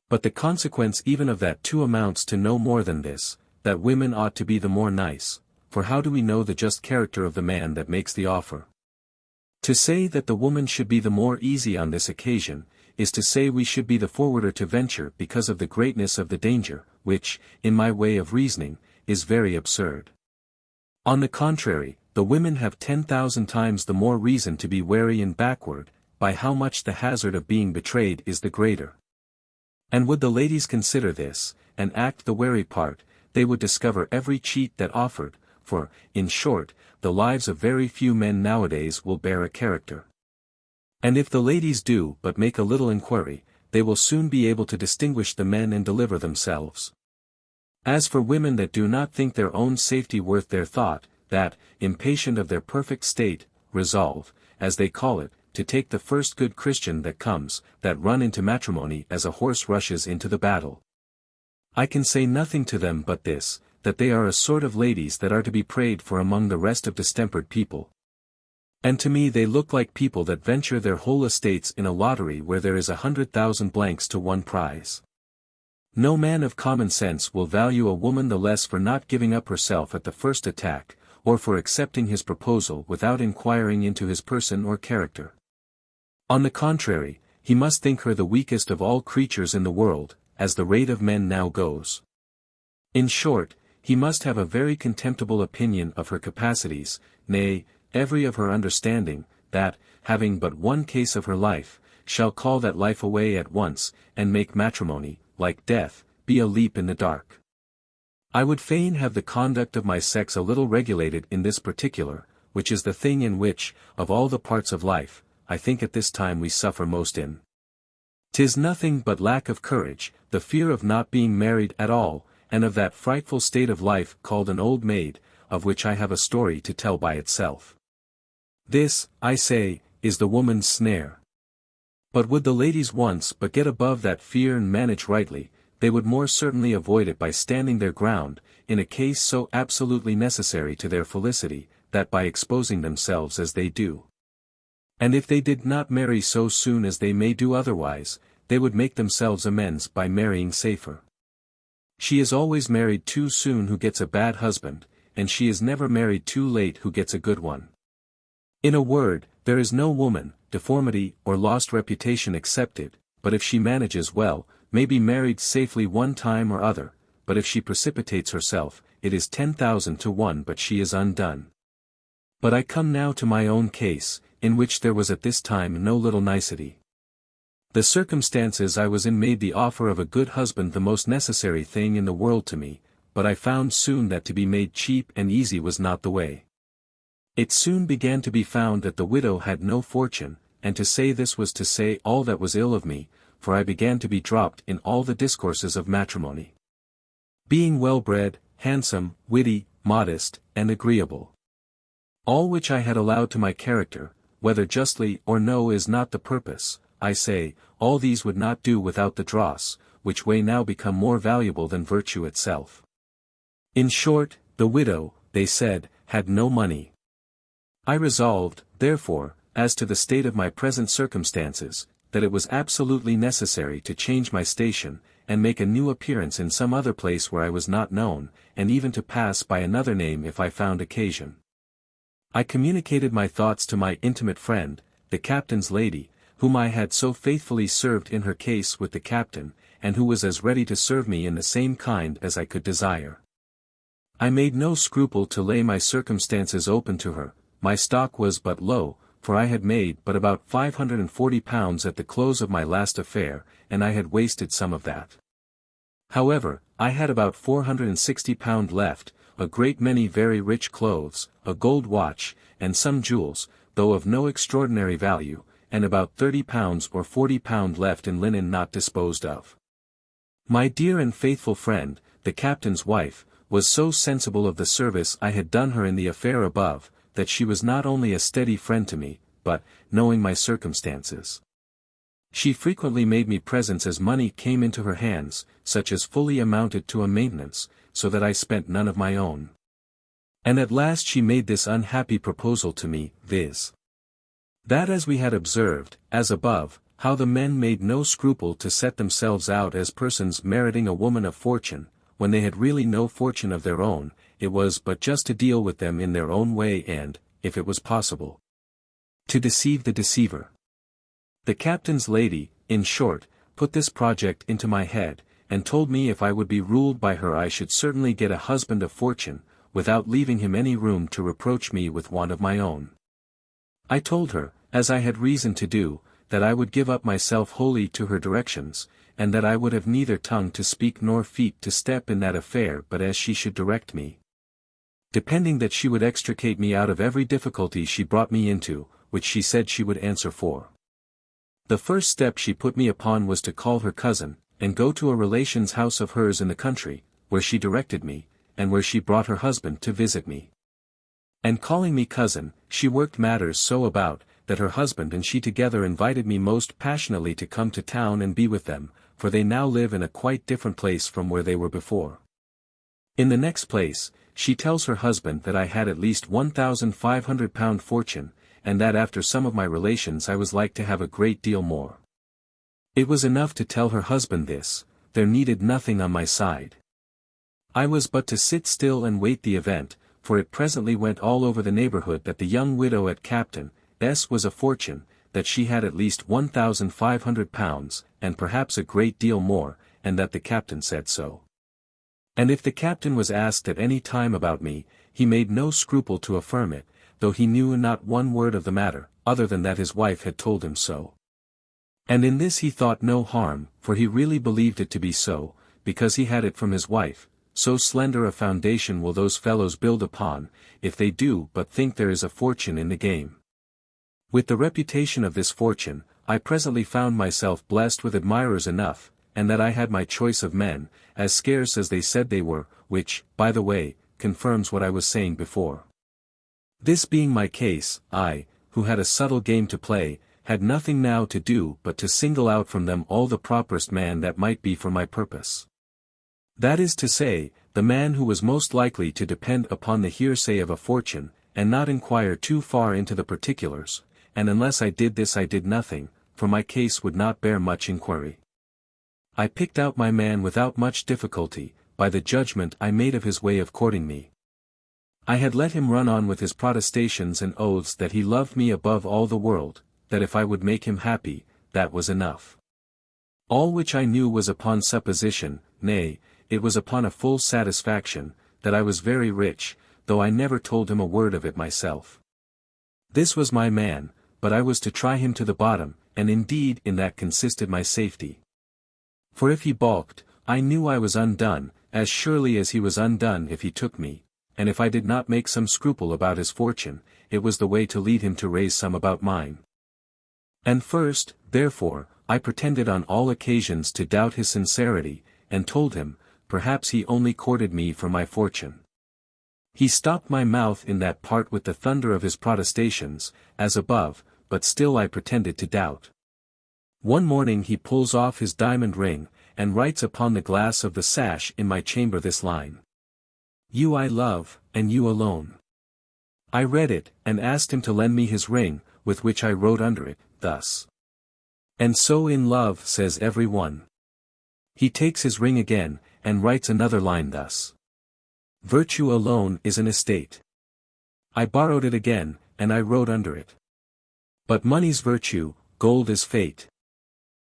But the consequence even of that too amounts to no more than this, that women ought to be the more nice, for how do we know the just character of the man that makes the offer? To say that the woman should be the more easy on this occasion, is to say we should be the forwarder to venture because of the greatness of the danger, which, in my way of reasoning, is very absurd. On the contrary, the women have 10,000 times the more reason to be wary and backward, by how much the hazard of being betrayed is the greater. And would the ladies consider this, and act the wary part, they would discover every cheat that offered, for, in short, the lives of very few men nowadays will bear a character. And if the ladies do but make a little inquiry, they will soon be able to distinguish the men and deliver themselves. As for women that do not think their own safety worth their thought, that, impatient of their perfect state, resolve, as they call it, to take the first good Christian that comes, that run into matrimony as a horse rushes into the battle. I can say nothing to them but this, that they are a sort of ladies that are to be prayed for among the rest of distempered people. And to me they look like people that venture their whole estates in a lottery where there is 100,000 blanks to one prize. No man of common sense will value a woman the less for not giving up herself at the first attack, or for accepting his proposal without inquiring into his person or character. On the contrary, he must think her the weakest of all creatures in the world, as the rate of men now goes. In short, he must have a very contemptible opinion of her capacities, nay, every of her understanding, that, having but one case of her life, shall call that life away at once, and make matrimony, like death, be a leap in the dark. I would fain have the conduct of my sex a little regulated in this particular, which is the thing in which, of all the parts of life, I think at this time we suffer most in. 'Tis nothing but lack of courage, the fear of not being married at all, and of that frightful state of life called an old maid, of which I have a story to tell by itself. This, I say, is the woman's snare. But would the ladies once but get above that fear and manage rightly, they would more certainly avoid it by standing their ground, in a case so absolutely necessary to their felicity, that by exposing themselves as they do. And if they did not marry so soon as they may do otherwise, they would make themselves amends by marrying safer. She is always married too soon who gets a bad husband, and she is never married too late who gets a good one. In a word, there is no woman, deformity or lost reputation excepted, but if she manages well, may be married safely one time or other, but if she precipitates herself, it is 10,000 to 1 but she is undone. But I come now to my own case, in which there was at this time no little nicety. The circumstances I was in made the offer of a good husband the most necessary thing in the world to me, but I found soon that to be made cheap and easy was not the way. It soon began to be found that the widow had no fortune, and to say this was to say all that was ill of me, for I began to be dropped in all the discourses of matrimony. Being well-bred, handsome, witty, modest, and agreeable. All which I had allowed to my character, whether justly or no is not the purpose, I say, all these would not do without the dross, which way now become more valuable than virtue itself. In short, the widow, they said, had no money. I resolved, therefore, as to the state of my present circumstances, that it was absolutely necessary to change my station, and make a new appearance in some other place where I was not known, and even to pass by another name if I found occasion. I communicated my thoughts to my intimate friend, the captain's lady, whom I had so faithfully served in her case with the captain, and who was as ready to serve me in the same kind as I could desire. I made no scruple to lay my circumstances open to her. My stock was but low, for I had made but about £540 at the close of my last affair, and I had wasted some of that. However, I had about £460 left, a great many very rich clothes, a gold watch, and some jewels, though of no extraordinary value, and about £30 or £40 left in linen not disposed of. My dear and faithful friend, the captain's wife, was so sensible of the service I had done her in the affair above, that she was not only a steady friend to me, but, knowing my circumstances, she frequently made me presents as money came into her hands, such as fully amounted to a maintenance, so that I spent none of my own. And at last she made this unhappy proposal to me, viz. That as we had observed, as above, how the men made no scruple to set themselves out as persons meriting a woman of fortune, when they had really no fortune of their own, it was but just to deal with them in their own way and, if it was possible, to deceive the deceiver. The captain's lady, in short, put this project into my head, and told me if I would be ruled by her I should certainly get a husband of fortune, without leaving him any room to reproach me with want of my own. I told her, as I had reason to do, that I would give up myself wholly to her directions, and that I would have neither tongue to speak nor feet to step in that affair but as she should direct me, depending that she would extricate me out of every difficulty she brought me into, which she said she would answer for. The first step she put me upon was to call her cousin, and go to a relation's house of hers in the country, where she directed me, and where she brought her husband to visit me. And calling me cousin, she worked matters so about, that her husband and she together invited me most passionately to come to town and be with them, for they now live in a quite different place from where they were before. In the next place, she tells her husband that I had at least £1,500 fortune, and that after some of my relations I was like to have a great deal more. It was enough to tell her husband this, there needed nothing on my side. I was but to sit still and wait the event, for it presently went all over the neighborhood that the young widow at Captain S. was a fortune, that she had at least £1,500, and perhaps a great deal more, and that the captain said so. And if the captain was asked at any time about me, he made no scruple to affirm it, though he knew not one word of the matter, other than that his wife had told him so. And in this he thought no harm, for he really believed it to be so, because he had it from his wife. So slender a foundation will those fellows build upon, if they do but think there is a fortune in the game. With the reputation of this fortune, I presently found myself blessed with admirers enough, and that I had my choice of men, as scarce as they said they were, which, by the way, confirms what I was saying before. This being my case, I, who had a subtle game to play, had nothing now to do but to single out from them all the properest man that might be for my purpose. That is to say, the man who was most likely to depend upon the hearsay of a fortune, and not inquire too far into the particulars, and unless I did this I did nothing, for my case would not bear much inquiry. I picked out my man without much difficulty, by the judgment I made of his way of courting me. I had let him run on with his protestations and oaths that he loved me above all the world, that if I would make him happy, that was enough. All which I knew was upon supposition, nay, it was upon a full satisfaction, that I was very rich, though I never told him a word of it myself. This was my man, but I was to try him to the bottom, and indeed in that consisted my safety. For if he balked, I knew I was undone, as surely as he was undone if he took me, and if I did not make some scruple about his fortune, it was the way to lead him to raise some about mine. And first, therefore, I pretended on all occasions to doubt his sincerity, and told him, perhaps he only courted me for my fortune. He stopped my mouth in that part with the thunder of his protestations, as above, but still I pretended to doubt. One morning he pulls off his diamond ring, and writes upon the glass of the sash in my chamber this line: "You I love, and you alone." I read it, and asked him to lend me his ring, with which I wrote under it, thus: "And so in love says every one." He takes his ring again, and writes another line thus: "Virtue alone is an estate." I borrowed it again, and I wrote under it: "But money's virtue, gold is fate."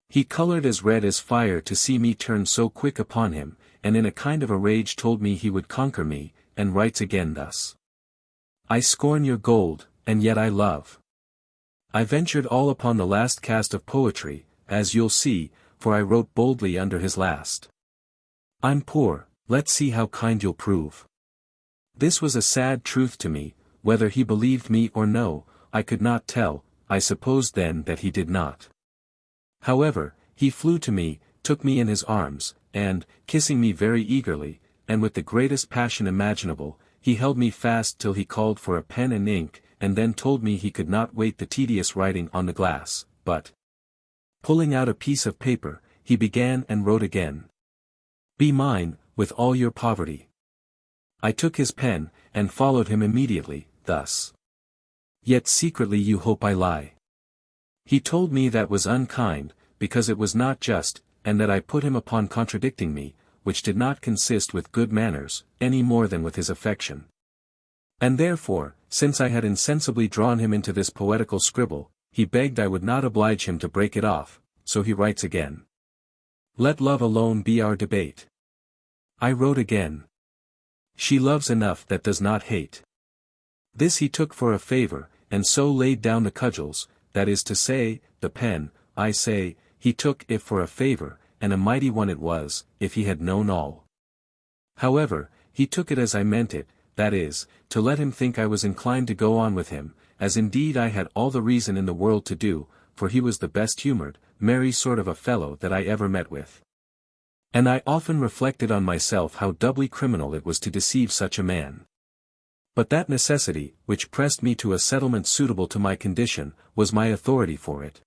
He colored as red as fire to see me turn so quick upon him, and in a kind of a rage told me he would conquer me, and writes again thus: "I scorn your gold, and yet I love." I ventured all upon the last cast of poetry, as you'll see, for I wrote boldly under his last: "I'm poor, let's see how kind you'll prove." This was a sad truth to me, whether he believed me or no, I could not tell. I supposed then that he did not. However, he flew to me, took me in his arms, and, kissing me very eagerly, and with the greatest passion imaginable, he held me fast till he called for a pen and ink, and then told me he could not wait the tedious writing on the glass, but, pulling out a piece of paper, he began and wrote again: "Be mine, with all your poverty." I took his pen, and followed him immediately, thus: "Yet secretly you hope I lie." He told me that was unkind, because it was not just, and that I put him upon contradicting me, which did not consist with good manners, any more than with his affection. And therefore, since I had insensibly drawn him into this poetical scribble, he begged I would not oblige him to break it off, so he writes again: "Let love alone be our debate." I wrote again: "She loves enough that does not hate." This he took for a favor, and so laid down the cudgels, that is to say, the pen. I say, he took it for a favor, and a mighty one it was, if he had known all. However, he took it as I meant it, that is, to let him think I was inclined to go on with him, as indeed I had all the reason in the world to do, for he was the best-humored, merry sort of a fellow that I ever met with. And I often reflected on myself how doubly criminal it was to deceive such a man. But that necessity, which pressed me to a settlement suitable to my condition, was my authority for it.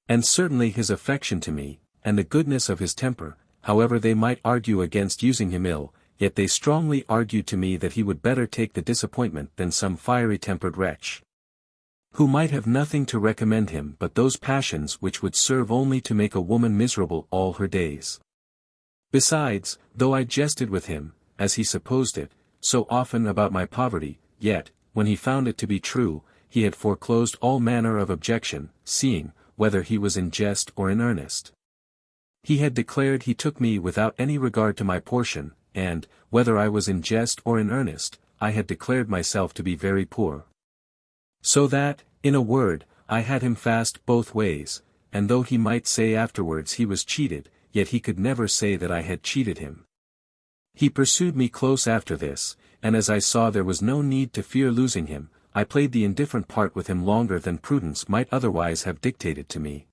And certainly his affection to me, and the goodness of his temper, however they might argue against using him ill, yet they strongly argued to me that he would better take the disappointment than some fiery-tempered wretch, who might have nothing to recommend him but those passions which would serve only to make a woman miserable all her days. Besides, though I jested with him, as he supposed it, so often about my poverty, yet, when he found it to be true, he had foreclosed all manner of objection, seeing, whether he was in jest or in earnest. He had declared he took me without any regard to my portion, and, whether I was in jest or in earnest, I had declared myself to be very poor. So that, in a word, I had him fast both ways, and though he might say afterwards he was cheated, yet he could never say that I had cheated him. He pursued me close after this, and as I saw there was no need to fear losing him, I played the indifferent part with him longer than prudence might otherwise have dictated to me.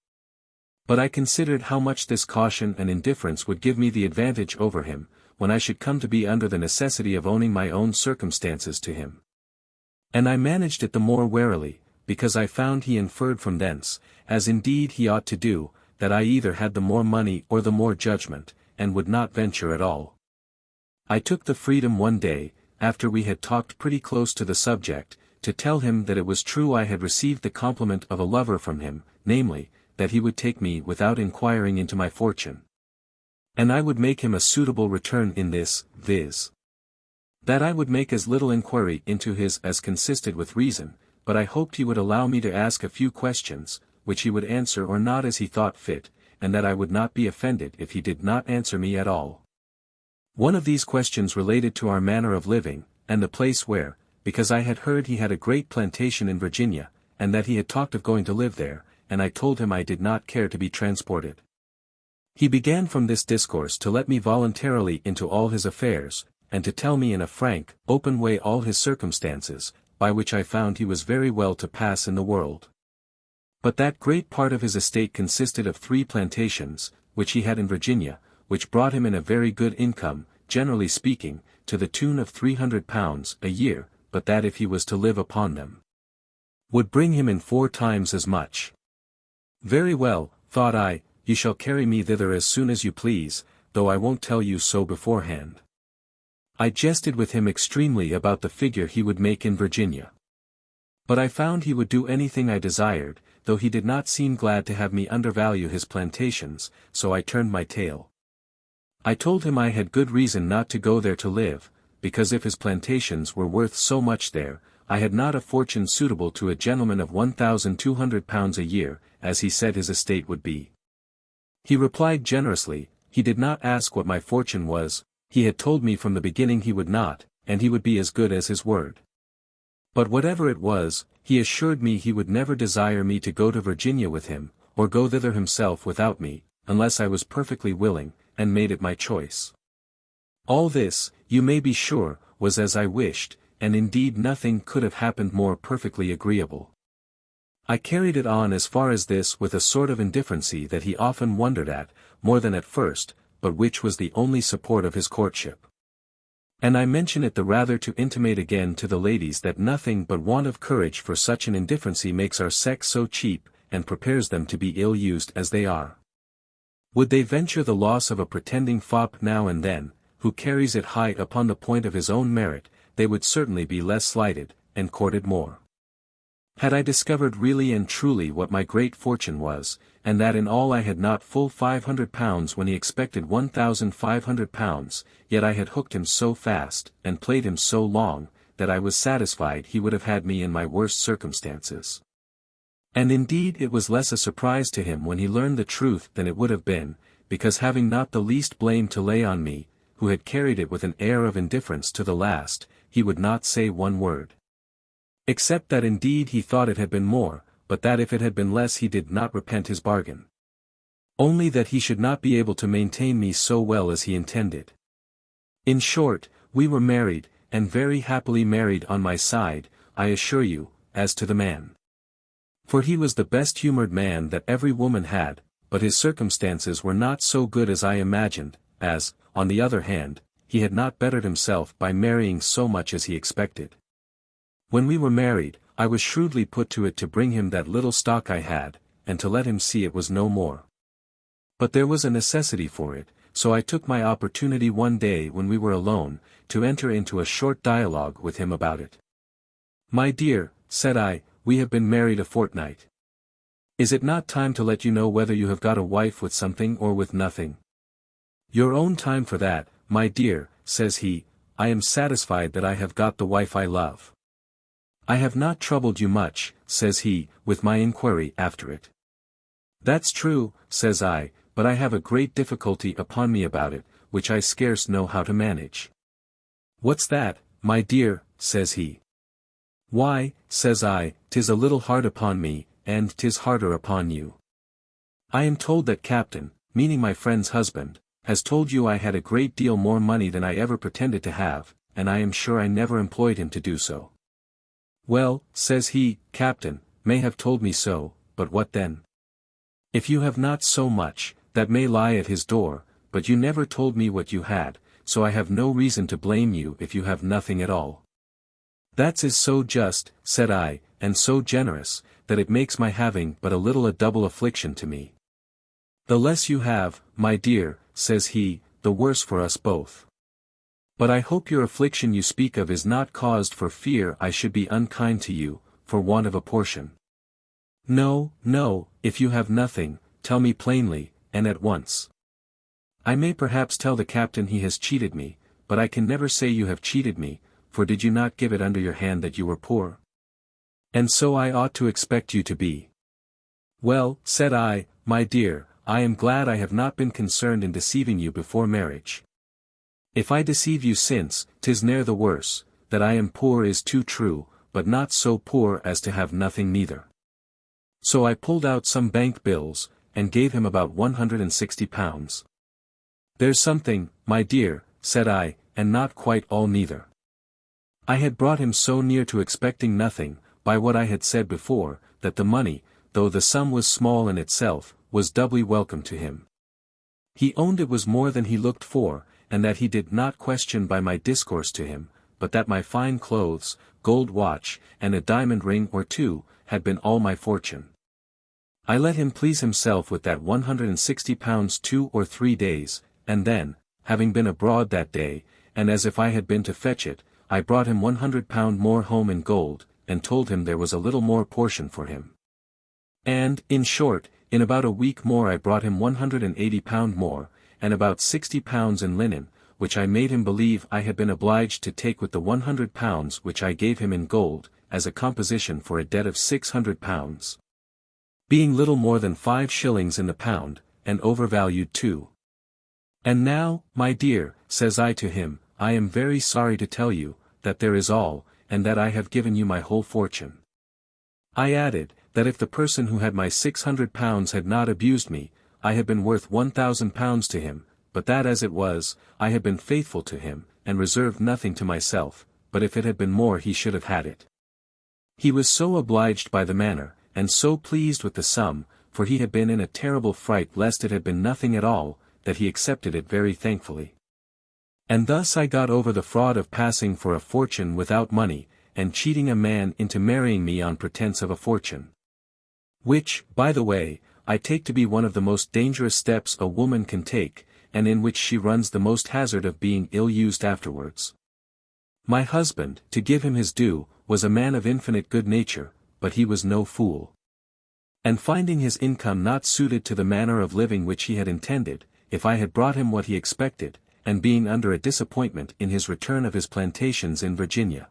But I considered how much this caution and indifference would give me the advantage over him, when I should come to be under the necessity of owning my own circumstances to him. And I managed it the more warily, because I found he inferred from thence, as indeed he ought to do, that I either had the more money or the more judgment, and would not venture at all. I took the freedom one day, after we had talked pretty close to the subject, to tell him that it was true I had received the compliment of a lover from him, namely, that he would take me without inquiring into my fortune. And I would make him a suitable return in this, viz. that I would make as little inquiry into his as consisted with reason, but I hoped he would allow me to ask a few questions, which he would answer or not as he thought fit, and that I would not be offended if he did not answer me at all. One of these questions related to our manner of living, and the place where, because I had heard he had a great plantation in Virginia, and that he had talked of going to live there, and I told him I did not care to be transported. He began from this discourse to let me voluntarily into all his affairs, and to tell me in a frank, open way all his circumstances, by which I found he was very well to pass in the world. But that great part of his estate consisted of 3 plantations, which he had in Virginia, which brought him in a very good income, generally speaking, to the tune of £300 a year, but that if he was to live upon them, would bring him in 4 times as much. Very well, thought I, you shall carry me thither as soon as you please, though I won't tell you so beforehand. I jested with him extremely about the figure he would make in Virginia. But I found he would do anything I desired, though he did not seem glad to have me undervalue his plantations, so I turned my tail. I told him I had good reason not to go there to live, because if his plantations were worth so much there, I had not a fortune suitable to a gentleman of £1,200 a year, as he said his estate would be. He replied generously, he did not ask what my fortune was, he had told me from the beginning he would not, and he would be as good as his word. But whatever it was, he assured me he would never desire me to go to Virginia with him, or go thither himself without me, unless I was perfectly willing, and made it my choice. All this, you may be sure, was as I wished, and indeed nothing could have happened more perfectly agreeable. I carried it on as far as this with a sort of indifferency that he often wondered at, more than at first, but which was the only support of his courtship. And I mention it the rather to intimate again to the ladies that nothing but want of courage for such an indifferency makes our sex so cheap, and prepares them to be ill-used as they are. Would they venture the loss of a pretending fop now and then, who carries it high upon the point of his own merit, they would certainly be less slighted, and courted more. Had I discovered really and truly what my great fortune was, and that in all I had not full £500 when he expected £1,500, yet I had hooked him so fast, and played him so long, that I was satisfied he would have had me in my worst circumstances. And indeed it was less a surprise to him when he learned the truth than it would have been, because having not the least blame to lay on me, who had carried it with an air of indifference to the last, he would not say one word. Except that indeed he thought it had been more, but that if it had been less he did not repent his bargain. Only that he should not be able to maintain me so well as he intended. In short, we were married, and very happily married on my side, I assure you, as to the man. For he was the best-humoured man that every woman had, but his circumstances were not so good as I imagined, as, on the other hand, he had not bettered himself by marrying so much as he expected. When we were married, I was shrewdly put to it to bring him that little stock I had, and to let him see it was no more. But there was a necessity for it, so I took my opportunity one day when we were alone, to enter into a short dialogue with him about it. "My dear," said I, "we have been married a fortnight. Is it not time to let you know whether you have got a wife with something or with nothing?" "Your own time for that, my dear," says he. "I am satisfied that I have got the wife I love." "I have not troubled you much," says he, "with my inquiry after it." "That's true," says I, "but I have a great difficulty upon me about it, which I scarce know how to manage." "What's that, my dear?" says he. "Why," says I, "'tis a little hard upon me, and 'tis harder upon you." I am told that Captain, meaning my friend's husband, has told you I had a great deal more money than I ever pretended to have, and I am sure I never employed him to do so. Well, says he, Captain, may have told me so, but what then? If you have not so much, that may lie at his door, but you never told me what you had, so I have no reason to blame you if you have nothing at all. That is so just, said I, and so generous, that it makes my having but a little a double affliction to me. The less you have, my dear, says he, the worse for us both. But I hope your affliction you speak of is not caused for fear I should be unkind to you, for want of a portion. No, no, if you have nothing, tell me plainly, and at once. I may perhaps tell the captain he has cheated me, but I can never say you have cheated me, for did you not give it under your hand that you were poor? And so I ought to expect you to be. Well, said I, my dear, I am glad I have not been concerned in deceiving you before marriage. If I deceive you since, 'tis ne'er the worse, that I am poor is too true, but not so poor as to have nothing neither. So I pulled out some bank bills, and gave him about £160. There's something, my dear, said I, and not quite all neither. I had brought him so near to expecting nothing, by what I had said before, that the money, though the sum was small in itself, was doubly welcome to him. He owned it was more than he looked for, and that he did not question by my discourse to him, but that my fine clothes, gold watch, and a diamond ring or two, had been all my fortune. I let him please himself with that £160 2 or 3 days, and then, having been abroad that day, and as if I had been to fetch it, I brought him £100 more home in gold, and told him there was a little more portion for him. And, in short, in about a week more I brought him £180 more, and about £60 in linen, which I made him believe I had been obliged to take with the £100 which I gave him in gold, as a composition for a debt of £600. Being little more than 5 shillings in the pound, and overvalued too. And now, my dear, says I to him, I am very sorry to tell you, that there is all, and that I have given you my whole fortune. I added, that if the person who had my £600 had not abused me, I had been worth £1,000 to him, but that as it was, I had been faithful to him, and reserved nothing to myself, but if it had been more he should have had it. He was so obliged by the manner, and so pleased with the sum, for he had been in a terrible fright lest it had been nothing at all, that he accepted it very thankfully. And thus I got over the fraud of passing for a fortune without money, and cheating a man into marrying me on pretence of a fortune. Which, by the way, I take to be one of the most dangerous steps a woman can take, and in which she runs the most hazard of being ill-used afterwards. My husband, to give him his due, was a man of infinite good nature, but he was no fool. And finding his income not suited to the manner of living which he had intended, if I had brought him what he expected, and being under a disappointment in his return of his plantations in Virginia,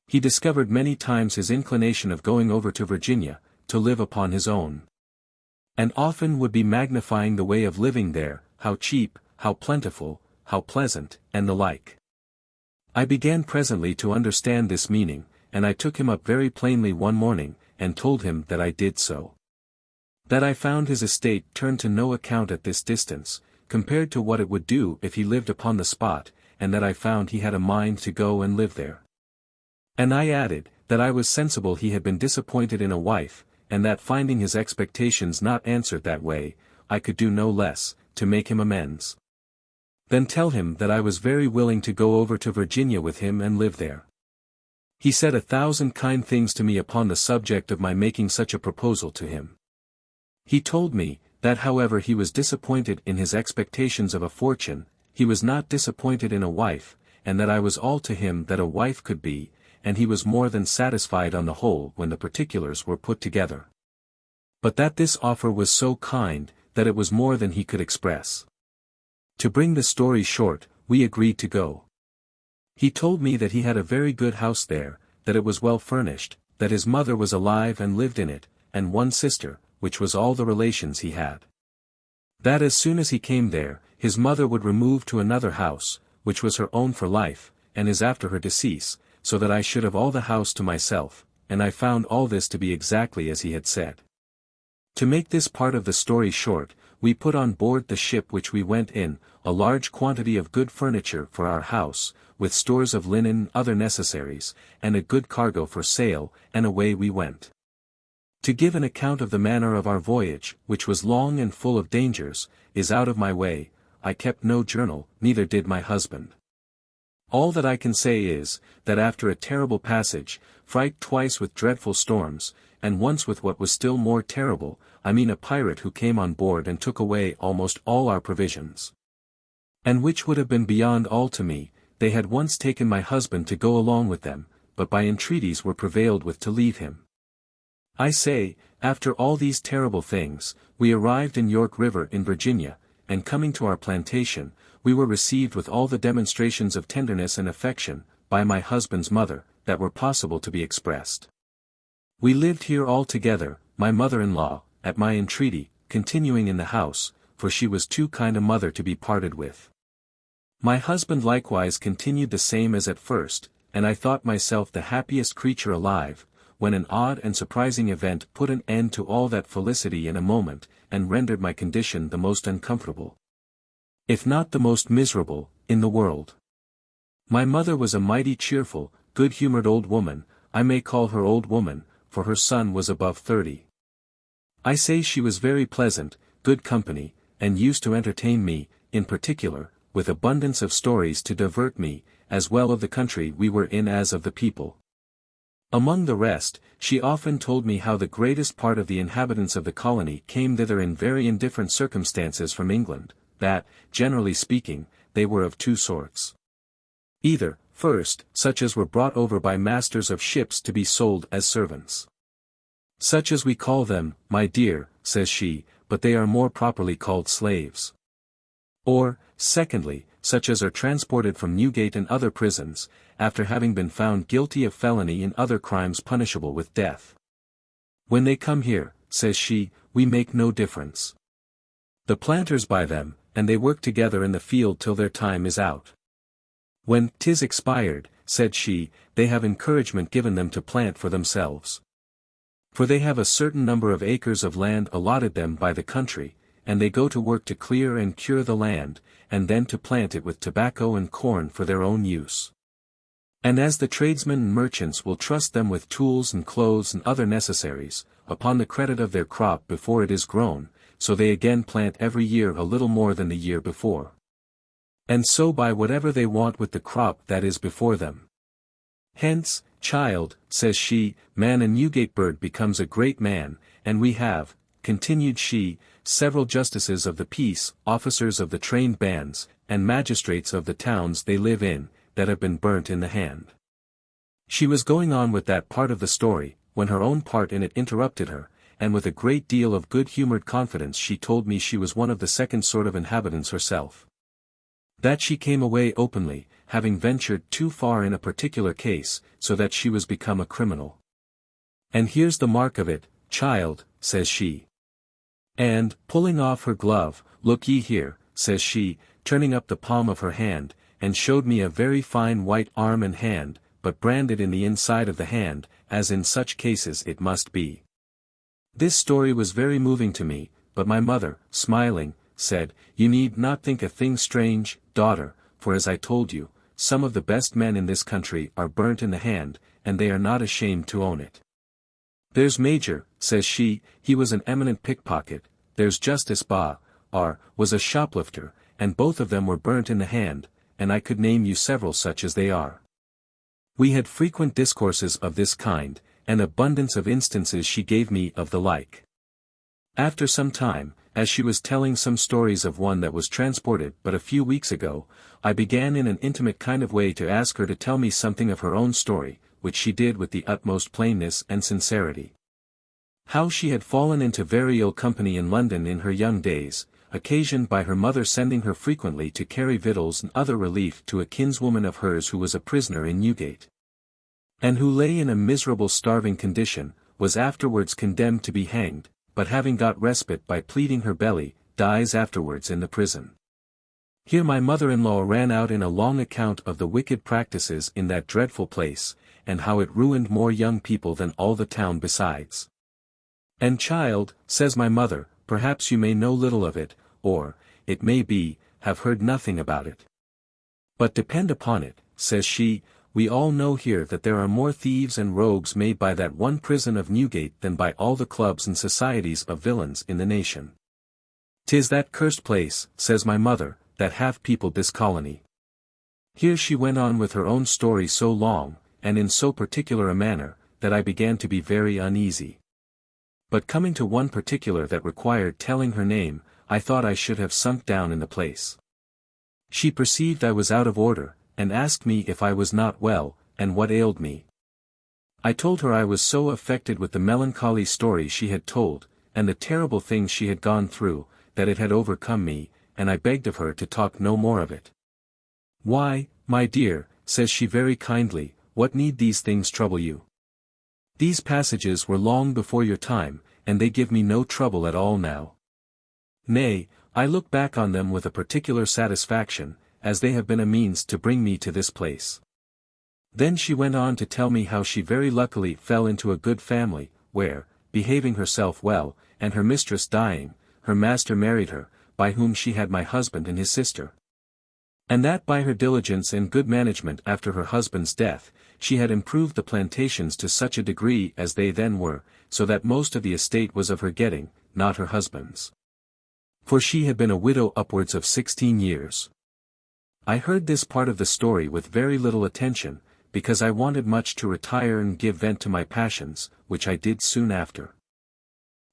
he discovered many times his inclination of going over to Virginia, to live upon his own. And often would be magnifying the way of living there, how cheap, how plentiful, how pleasant, and the like. I began presently to understand this meaning, and I took him up very plainly one morning, and told him that I did so. That I found his estate turned to no account at this distance, compared to what it would do if he lived upon the spot, and that I found he had a mind to go and live there. And I added, that I was sensible he had been disappointed in a wife, and that finding his expectations not answered that way, I could do no less, to make him amends. Then tell him that I was very willing to go over to Virginia with him and live there. He said 1,000 kind things to me upon the subject of my making such a proposal to him. He told me, that however he was disappointed in his expectations of a fortune, he was not disappointed in a wife, and that I was all to him that a wife could be, and he was more than satisfied on the whole when the particulars were put together. But that this offer was so kind, that it was more than he could express. To bring the story short, we agreed to go. He told me that he had a very good house there, that it was well furnished, that his mother was alive and lived in it, and one sister, which was all the relations he had. That as soon as he came there, his mother would remove to another house, which was her own for life, and his after her decease, so that I should have all the house to myself, and I found all this to be exactly as he had said. To make this part of the story short, we put on board the ship which we went in, a large quantity of good furniture for our house, with stores of linen and other necessaries, and a good cargo for sale, and away we went. To give an account of the manner of our voyage, which was long and full of dangers, is out of my way. I kept no journal, neither did my husband. All that I can say is, that after a terrible passage, fright twice with dreadful storms, and once with what was still more terrible, I mean a pirate who came on board and took away almost all our provisions. And which would have been beyond all to me, they had once taken my husband to go along with them, but by entreaties were prevailed with to leave him. I say, after all these terrible things, we arrived in York River in Virginia, and coming to our plantation, we were received with all the demonstrations of tenderness and affection, by my husband's mother, that were possible to be expressed. We lived here all together, my mother-in-law, at my entreaty, continuing in the house, for she was too kind a mother to be parted with. My husband likewise continued the same as at first, and I thought myself the happiest creature alive, when an odd and surprising event put an end to all that felicity in a moment, and rendered my condition the most uncomfortable, if not the most miserable, in the world. My mother was a mighty cheerful, good-humored old woman. I may call her old woman, for her son was above 30. I say she was very pleasant, good company, and used to entertain me, in particular, with abundance of stories to divert me, as well of the country we were in as of the people. Among the rest, she often told me how the greatest part of the inhabitants of the colony came thither in very indifferent circumstances from England, that, generally speaking, they were of two sorts. Either, first, such as were brought over by masters of ships to be sold as servants. Such as we call them, my dear, says she, but they are more properly called slaves. Or, secondly, such as are transported from Newgate and other prisons, after having been found guilty of felony and other crimes punishable with death. When they come here, says she, we make no difference. The planters buy them, and they work together in the field till their time is out. When 'tis expired, said she, they have encouragement given them to plant for themselves. For they have a certain number of acres of land allotted them by the country, and they go to work to clear and cure the land, and then to plant it with tobacco and corn for their own use. And as the tradesmen and merchants will trust them with tools and clothes and other necessaries, upon the credit of their crop before it is grown, so they again plant every year a little more than the year before. And so buy whatever they want with the crop that is before them. Hence, child, says she, man in Newgate bird becomes a great man, and we have, continued she, several justices of the peace, officers of the trained bands, and magistrates of the towns they live in, that have been burnt in the hand. She was going on with that part of the story, when her own part in it interrupted her, and with a great deal of good-humored confidence she told me she was one of the second sort of inhabitants herself. That she came away openly, having ventured too far in a particular case, so that she was become a criminal. And here's the mark of it, child, says she. And, pulling off her glove, look ye here, says she, turning up the palm of her hand, and showed me a very fine white arm and hand, but branded in the inside of the hand, as in such cases it must be. This story was very moving to me, but my mother, smiling, said, you need not think a thing strange, daughter, for as I told you, some of the best men in this country are burnt in the hand, and they are not ashamed to own it. There's Major, says she, he was an eminent pickpocket, there's Justice was a shoplifter, and both of them were burnt in the hand, and I could name you several such as they are. We had frequent discourses of this kind, and abundance of instances she gave me of the like. After some time, as she was telling some stories of one that was transported but a few weeks ago, I began in an intimate kind of way to ask her to tell me something of her own story, which she did with the utmost plainness and sincerity. How she had fallen into very ill company in London in her young days, occasioned by her mother sending her frequently to carry victuals and other relief to a kinswoman of hers who was a prisoner in Newgate, and who lay in a miserable starving condition, was afterwards condemned to be hanged, but having got respite by pleading her belly, dies afterwards in the prison. Here my mother-in-law ran out in a long account of the wicked practices in that dreadful place, and how it ruined more young people than all the town besides. And child, says my mother, perhaps you may know little of it, or, it may be, have heard nothing about it. But depend upon it, says she, we all know here that there are more thieves and rogues made by that one prison of Newgate than by all the clubs and societies of villains in the nation. 'Tis that cursed place, says my mother, that hath peopled this colony. Here she went on with her own story so long, and in so particular a manner, that I began to be very uneasy. But coming to one particular that required telling her name, I thought I should have sunk down in the place. She perceived I was out of order, and asked me if I was not well, and what ailed me. I told her I was so affected with the melancholy story she had told, and the terrible things she had gone through, that it had overcome me, and I begged of her to talk no more of it. Why, my dear, says she very kindly, what need these things trouble you? These passages were long before your time, and they give me no trouble at all now. Nay, I look back on them with a particular satisfaction, as they have been a means to bring me to this place. Then she went on to tell me how she very luckily fell into a good family, where, behaving herself well, and her mistress dying, her master married her, by whom she had my husband and his sister. And that by her diligence and good management after her husband's death, she had improved the plantations to such a degree as they then were, so that most of the estate was of her getting, not her husband's. For she had been a widow upwards of 16 years. I heard this part of the story with very little attention, because I wanted much to retire and give vent to my passions, which I did soon after.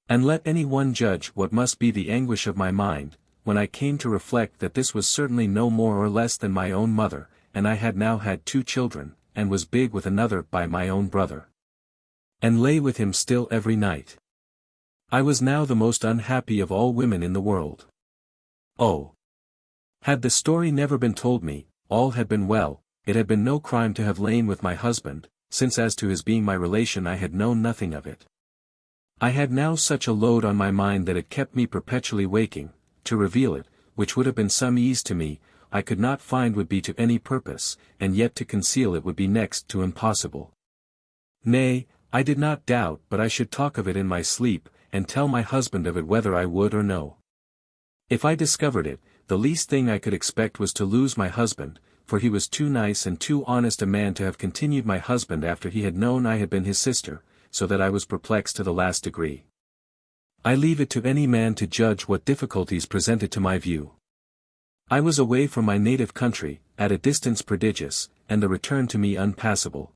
And let any one judge what must be the anguish of my mind, when I came to reflect that this was certainly no more or less than my own mother, and I had now had 2 children, and was big with another by my own brother. And lay with him still every night. I was now the most unhappy of all women in the world. Oh! Had the story never been told me, all had been well, it had been no crime to have lain with my husband, since as to his being my relation I had known nothing of it. I had now such a load on my mind that it kept me perpetually waking. To reveal it, which would have been some ease to me, I could not find would be to any purpose, and yet to conceal it would be next to impossible. Nay, I did not doubt but I should talk of it in my sleep, and tell my husband of it whether I would or no. If I discovered it, the least thing I could expect was to lose my husband, for he was too nice and too honest a man to have continued my husband after he had known I had been his sister, so that I was perplexed to the last degree. I leave it to any man to judge what difficulties presented to my view. I was away from my native country, at a distance prodigious, and the return to me unpassable.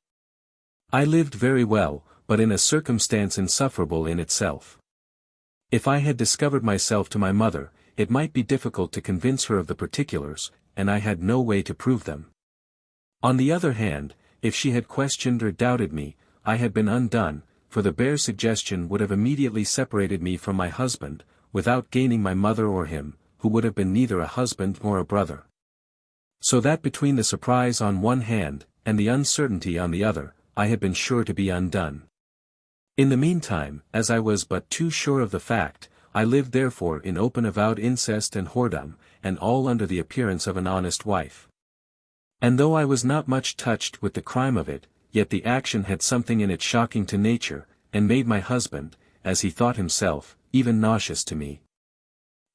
I lived very well, but in a circumstance insufferable in itself. If I had discovered myself to my mother, it might be difficult to convince her of the particulars, and I had no way to prove them. On the other hand, if she had questioned or doubted me, I had been undone, for the bare suggestion would have immediately separated me from my husband, without gaining my mother or him, who would have been neither a husband nor a brother. So that between the surprise on one hand, and the uncertainty on the other, I had been sure to be undone. In the meantime, as I was but too sure of the fact, I lived therefore in open avowed incest and whoredom, and all under the appearance of an honest wife. And though I was not much touched with the crime of it, yet the action had something in it shocking to nature, and made my husband, as he thought himself, even nauseous to me.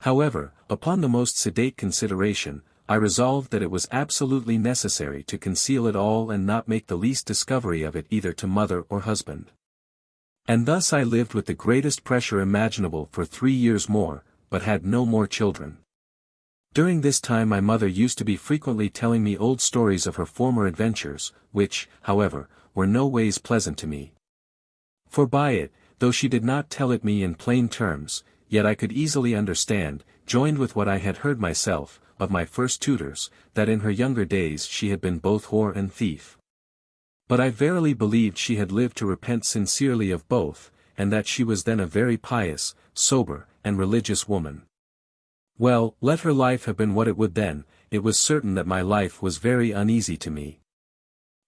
However, upon the most sedate consideration, I resolved that it was absolutely necessary to conceal it all and not make the least discovery of it either to mother or husband. And thus I lived with the greatest pressure imaginable for 3 years more, but had no more children. During this time my mother used to be frequently telling me old stories of her former adventures, which, however, were no ways pleasant to me. For by it, though she did not tell it me in plain terms, yet I could easily understand, joined with what I had heard myself, of my first tutors, that in her younger days she had been both whore and thief. But I verily believed she had lived to repent sincerely of both, and that she was then a very pious, sober, and religious woman. Well, let her life have been what it would then, it was certain that my life was very uneasy to me.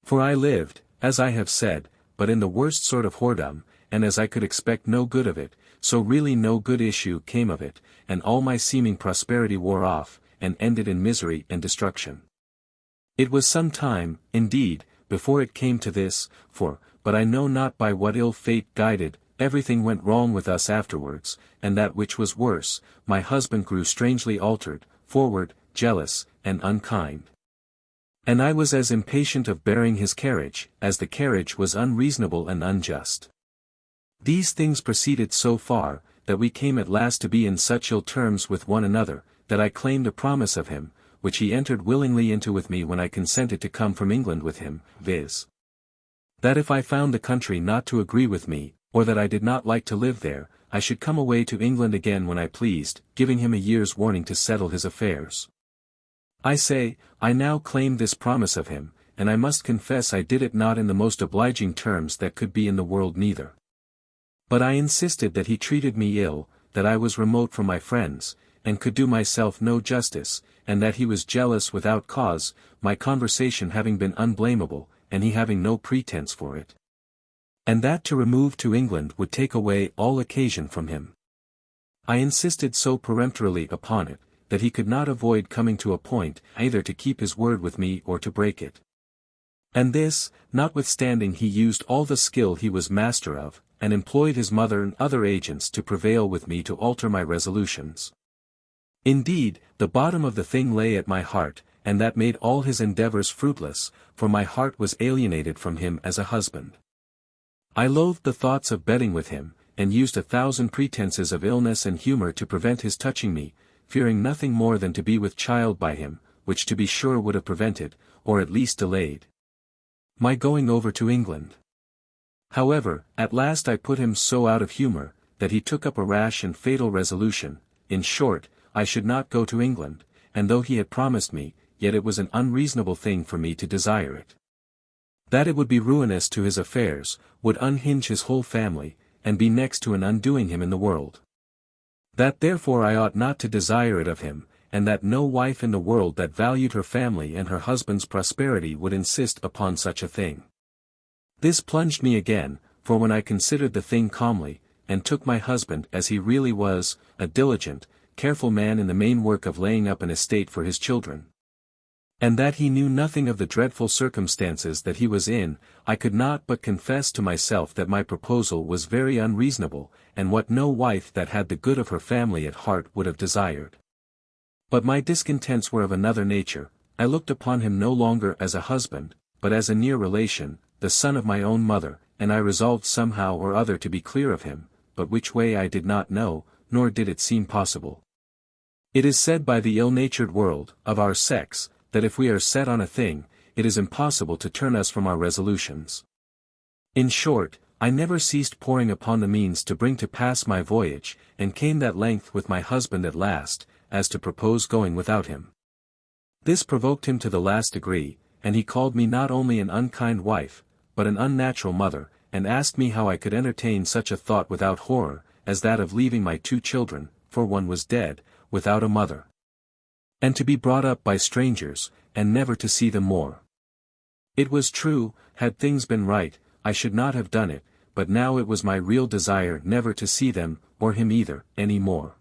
For I lived, as I have said, but in the worst sort of whoredom, and as I could expect no good of it, so really no good issue came of it, and all my seeming prosperity wore off, and ended in misery and destruction. It was some time, indeed, before it came to this, but I know not by what ill fate guided, everything went wrong with us afterwards, and that which was worse, my husband grew strangely altered, forward, jealous, and unkind. And I was as impatient of bearing his carriage, as the carriage was unreasonable and unjust. These things proceeded so far, that we came at last to be in such ill terms with one another, that I claimed a promise of him, which he entered willingly into with me when I consented to come from England with him, viz. That if I found the country not to agree with me, or that I did not like to live there, I should come away to England again when I pleased, giving him a year's warning to settle his affairs. I say, I now claimed this promise of him, and I must confess I did it not in the most obliging terms that could be in the world neither. But I insisted that he treated me ill, that I was remote from my friends, and could do myself no justice, and that he was jealous without cause, my conversation having been unblameable, and he having no pretence for it. And that to remove to England would take away all occasion from him. I insisted so peremptorily upon it, that he could not avoid coming to a point either to keep his word with me or to break it. And this, notwithstanding he used all the skill he was master of, and employed his mother and other agents to prevail with me to alter my resolutions. Indeed, the bottom of the thing lay at my heart, and that made all his endeavors fruitless, for my heart was alienated from him as a husband. I loathed the thoughts of bedding with him, and used 1,000 pretenses of illness and humor to prevent his touching me, fearing nothing more than to be with child by him, which to be sure would have prevented, or at least delayed, my going over to England. However, at last I put him so out of humor, that he took up a rash and fatal resolution. In short, I should not go to England, and though he had promised me, yet it was an unreasonable thing for me to desire it. That it would be ruinous to his affairs, would unhinge his whole family, and be next to an undoing him in the world. That therefore I ought not to desire it of him, and that no wife in the world that valued her family and her husband's prosperity would insist upon such a thing. This plunged me again, for when I considered the thing calmly, and took my husband as he really was, a diligent, careful man in the main work of laying up an estate for his children, and that he knew nothing of the dreadful circumstances that he was in, I could not but confess to myself that my proposal was very unreasonable, and what no wife that had the good of her family at heart would have desired. But my discontents were of another nature. I looked upon him no longer as a husband, but as a near relation, the son of my own mother, and I resolved somehow or other to be clear of him, but which way I did not know, nor did it seem possible. It is said by the ill-natured world, of our sex, that if we are set on a thing, it is impossible to turn us from our resolutions. In short, I never ceased poring upon the means to bring to pass my voyage, and came that length with my husband at last, as to propose going without him. This provoked him to the last degree, and he called me not only an unkind wife, but an unnatural mother, and asked me how I could entertain such a thought without horror, as that of leaving my 2 children, for one was dead, without a mother, and to be brought up by strangers, and never to see them more. It was true, had things been right, I should not have done it, but now it was my real desire never to see them, or him either, any more.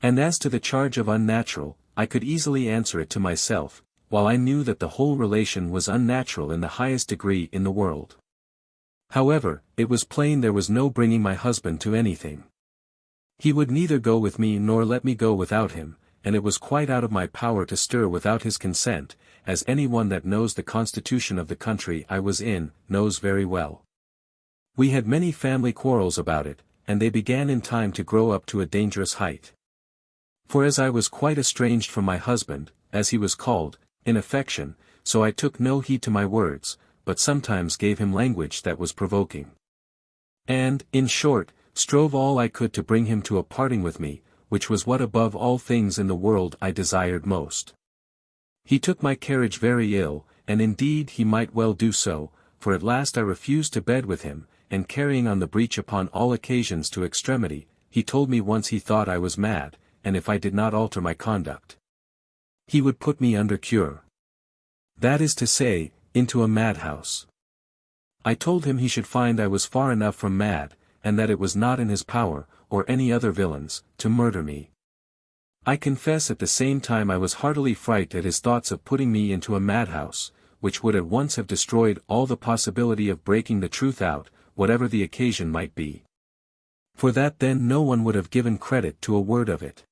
And as to the charge of unnatural, I could easily answer it to myself, while I knew that the whole relation was unnatural in the highest degree in the world. However, it was plain there was no bringing my husband to anything. He would neither go with me nor let me go without him, and it was quite out of my power to stir without his consent, as any one that knows the constitution of the country I was in, knows very well. We had many family quarrels about it, and they began in time to grow up to a dangerous height. For as I was quite estranged from my husband, as he was called, in affection, so I took no heed to my words, but sometimes gave him language that was provoking. And, in short, strove all I could to bring him to a parting with me, which was what above all things in the world I desired most. He took my carriage very ill, and indeed he might well do so, for at last I refused to bed with him, and carrying on the breach upon all occasions to extremity, he told me once he thought I was mad, and if I did not alter my conduct, he would put me under cure. That is to say, into a madhouse. I told him he should find I was far enough from mad, and that it was not in his power, or any other villain's, to murder me. I confess at the same time I was heartily frightened at his thoughts of putting me into a madhouse, which would at once have destroyed all the possibility of breaking the truth out, whatever the occasion might be. For that then no one would have given credit to a word of it.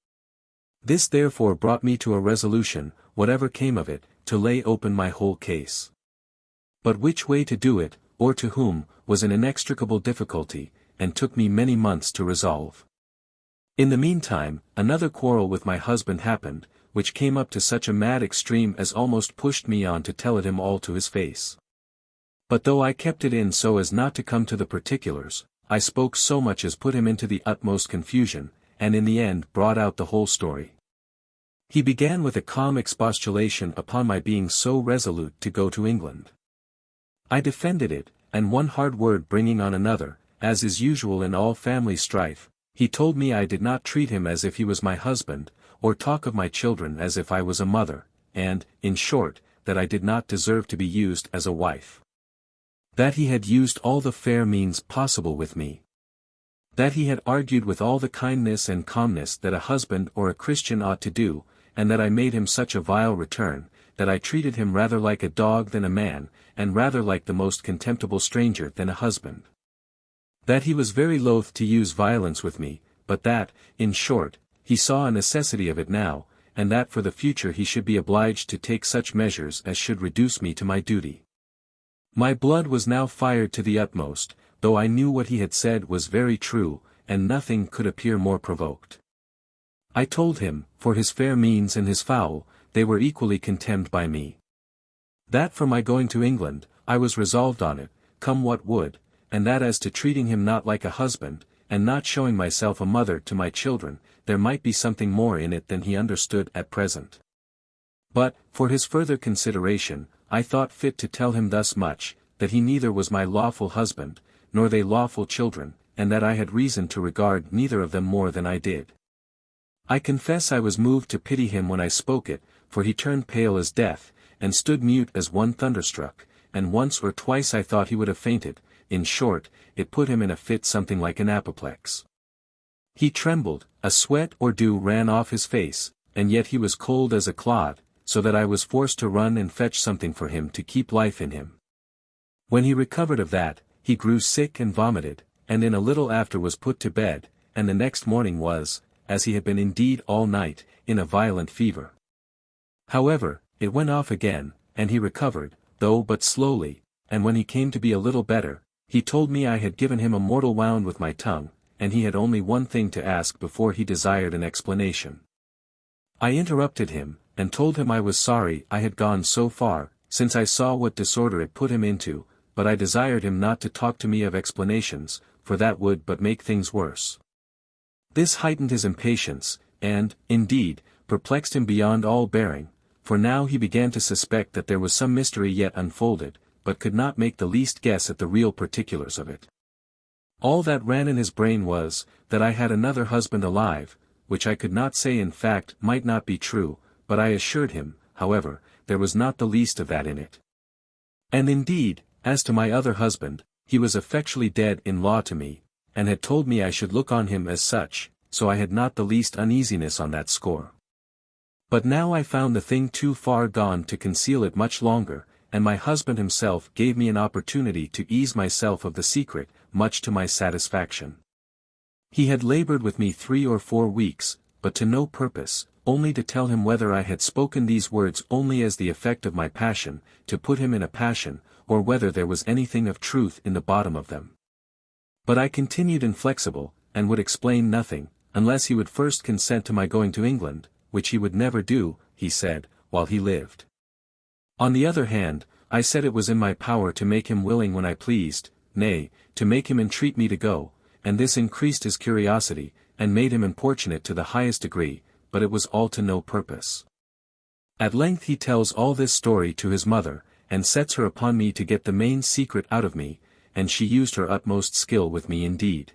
This therefore brought me to a resolution, whatever came of it, to lay open my whole case. But which way to do it, or to whom, was an inextricable difficulty, and took me many months to resolve. In the meantime, another quarrel with my husband happened, which came up to such a mad extreme as almost pushed me on to tell it him all to his face. But though I kept it in so as not to come to the particulars, I spoke so much as put him into the utmost confusion, and in the end brought out the whole story. He began with a calm expostulation upon my being so resolute to go to England. I defended it, and one hard word bringing on another, as is usual in all family strife, he told me I did not treat him as if he was my husband, or talk of my children as if I was a mother, and, in short, that I did not deserve to be used as a wife. That he had used all the fair means possible with me. That he had argued with all the kindness and calmness that a husband or a Christian ought to do, and that I made him such a vile return, that I treated him rather like a dog than a man, and rather like the most contemptible stranger than a husband. That he was very loath to use violence with me, but that, in short, he saw a necessity of it now, and that for the future he should be obliged to take such measures as should reduce me to my duty. My blood was now fired to the utmost, though I knew what he had said was very true, and nothing could appear more provoked. I told him, for his fair means and his foul, they were equally contemned by me. That for my going to England, I was resolved on it, come what would, and that as to treating him not like a husband, and not showing myself a mother to my children, there might be something more in it than he understood at present. But, for his further consideration, I thought fit to tell him thus much, that he neither was my lawful husband, nor they lawful children, and that I had reason to regard neither of them more than I did. I confess I was moved to pity him when I spoke it, for he turned pale as death, and stood mute as one thunderstruck, and once or twice I thought he would have fainted. In short, it put him in a fit something like an apoplexy. He trembled, a sweat or dew ran off his face, and yet he was cold as a clod, so that I was forced to run and fetch something for him to keep life in him. When he recovered of that, he grew sick and vomited, and in a little after was put to bed, and the next morning was, as he had been indeed all night, in a violent fever. However, it went off again, and he recovered, though but slowly, and when he came to be a little better, he told me I had given him a mortal wound with my tongue, and he had only one thing to ask before he desired an explanation. I interrupted him, and told him I was sorry I had gone so far, since I saw what disorder it put him into, but I desired him not to talk to me of explanations, for that would but make things worse. This heightened his impatience, and, indeed, perplexed him beyond all bearing, for now he began to suspect that there was some mystery yet unfolded, but could not make the least guess at the real particulars of it. All that ran in his brain was, that I had another husband alive, which I could not say in fact might not be true, but I assured him, however, there was not the least of that in it. And indeed, as to my other husband, he was effectually dead in law to me, and had told me I should look on him as such, so I had not the least uneasiness on that score. But now I found the thing too far gone to conceal it much longer, and my husband himself gave me an opportunity to ease myself of the secret, much to my satisfaction. He had labored with me 3 or 4 weeks, but to no purpose, only to tell him whether I had spoken these words only as the effect of my passion, to put him in a passion, or whether there was anything of truth in the bottom of them. But I continued inflexible, and would explain nothing, unless he would first consent to my going to England, which he would never do, he said, while he lived. On the other hand, I said it was in my power to make him willing when I pleased, nay, to make him entreat me to go, and this increased his curiosity, and made him importunate to the highest degree, but it was all to no purpose. At length he tells all this story to his mother, and sets her upon me to get the main secret out of me, and she used her utmost skill with me indeed.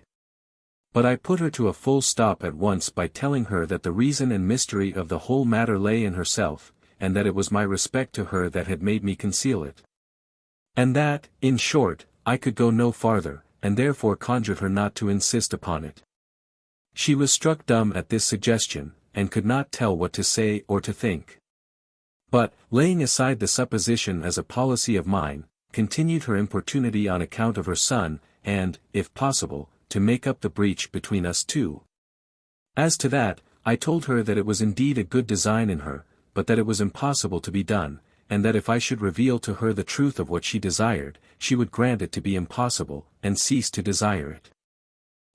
But I put her to a full stop at once by telling her that the reason and mystery of the whole matter lay in herself, and that it was my respect to her that had made me conceal it. And that, in short, I could go no farther, and therefore conjured her not to insist upon it. She was struck dumb at this suggestion, and could not tell what to say or to think. But, laying aside the supposition as a policy of mine, continued her importunity on account of her son, and, if possible, to make up the breach between us two. As to that, I told her that it was indeed a good design in her, but that it was impossible to be done, and that if I should reveal to her the truth of what she desired, she would grant it to be impossible, and cease to desire it.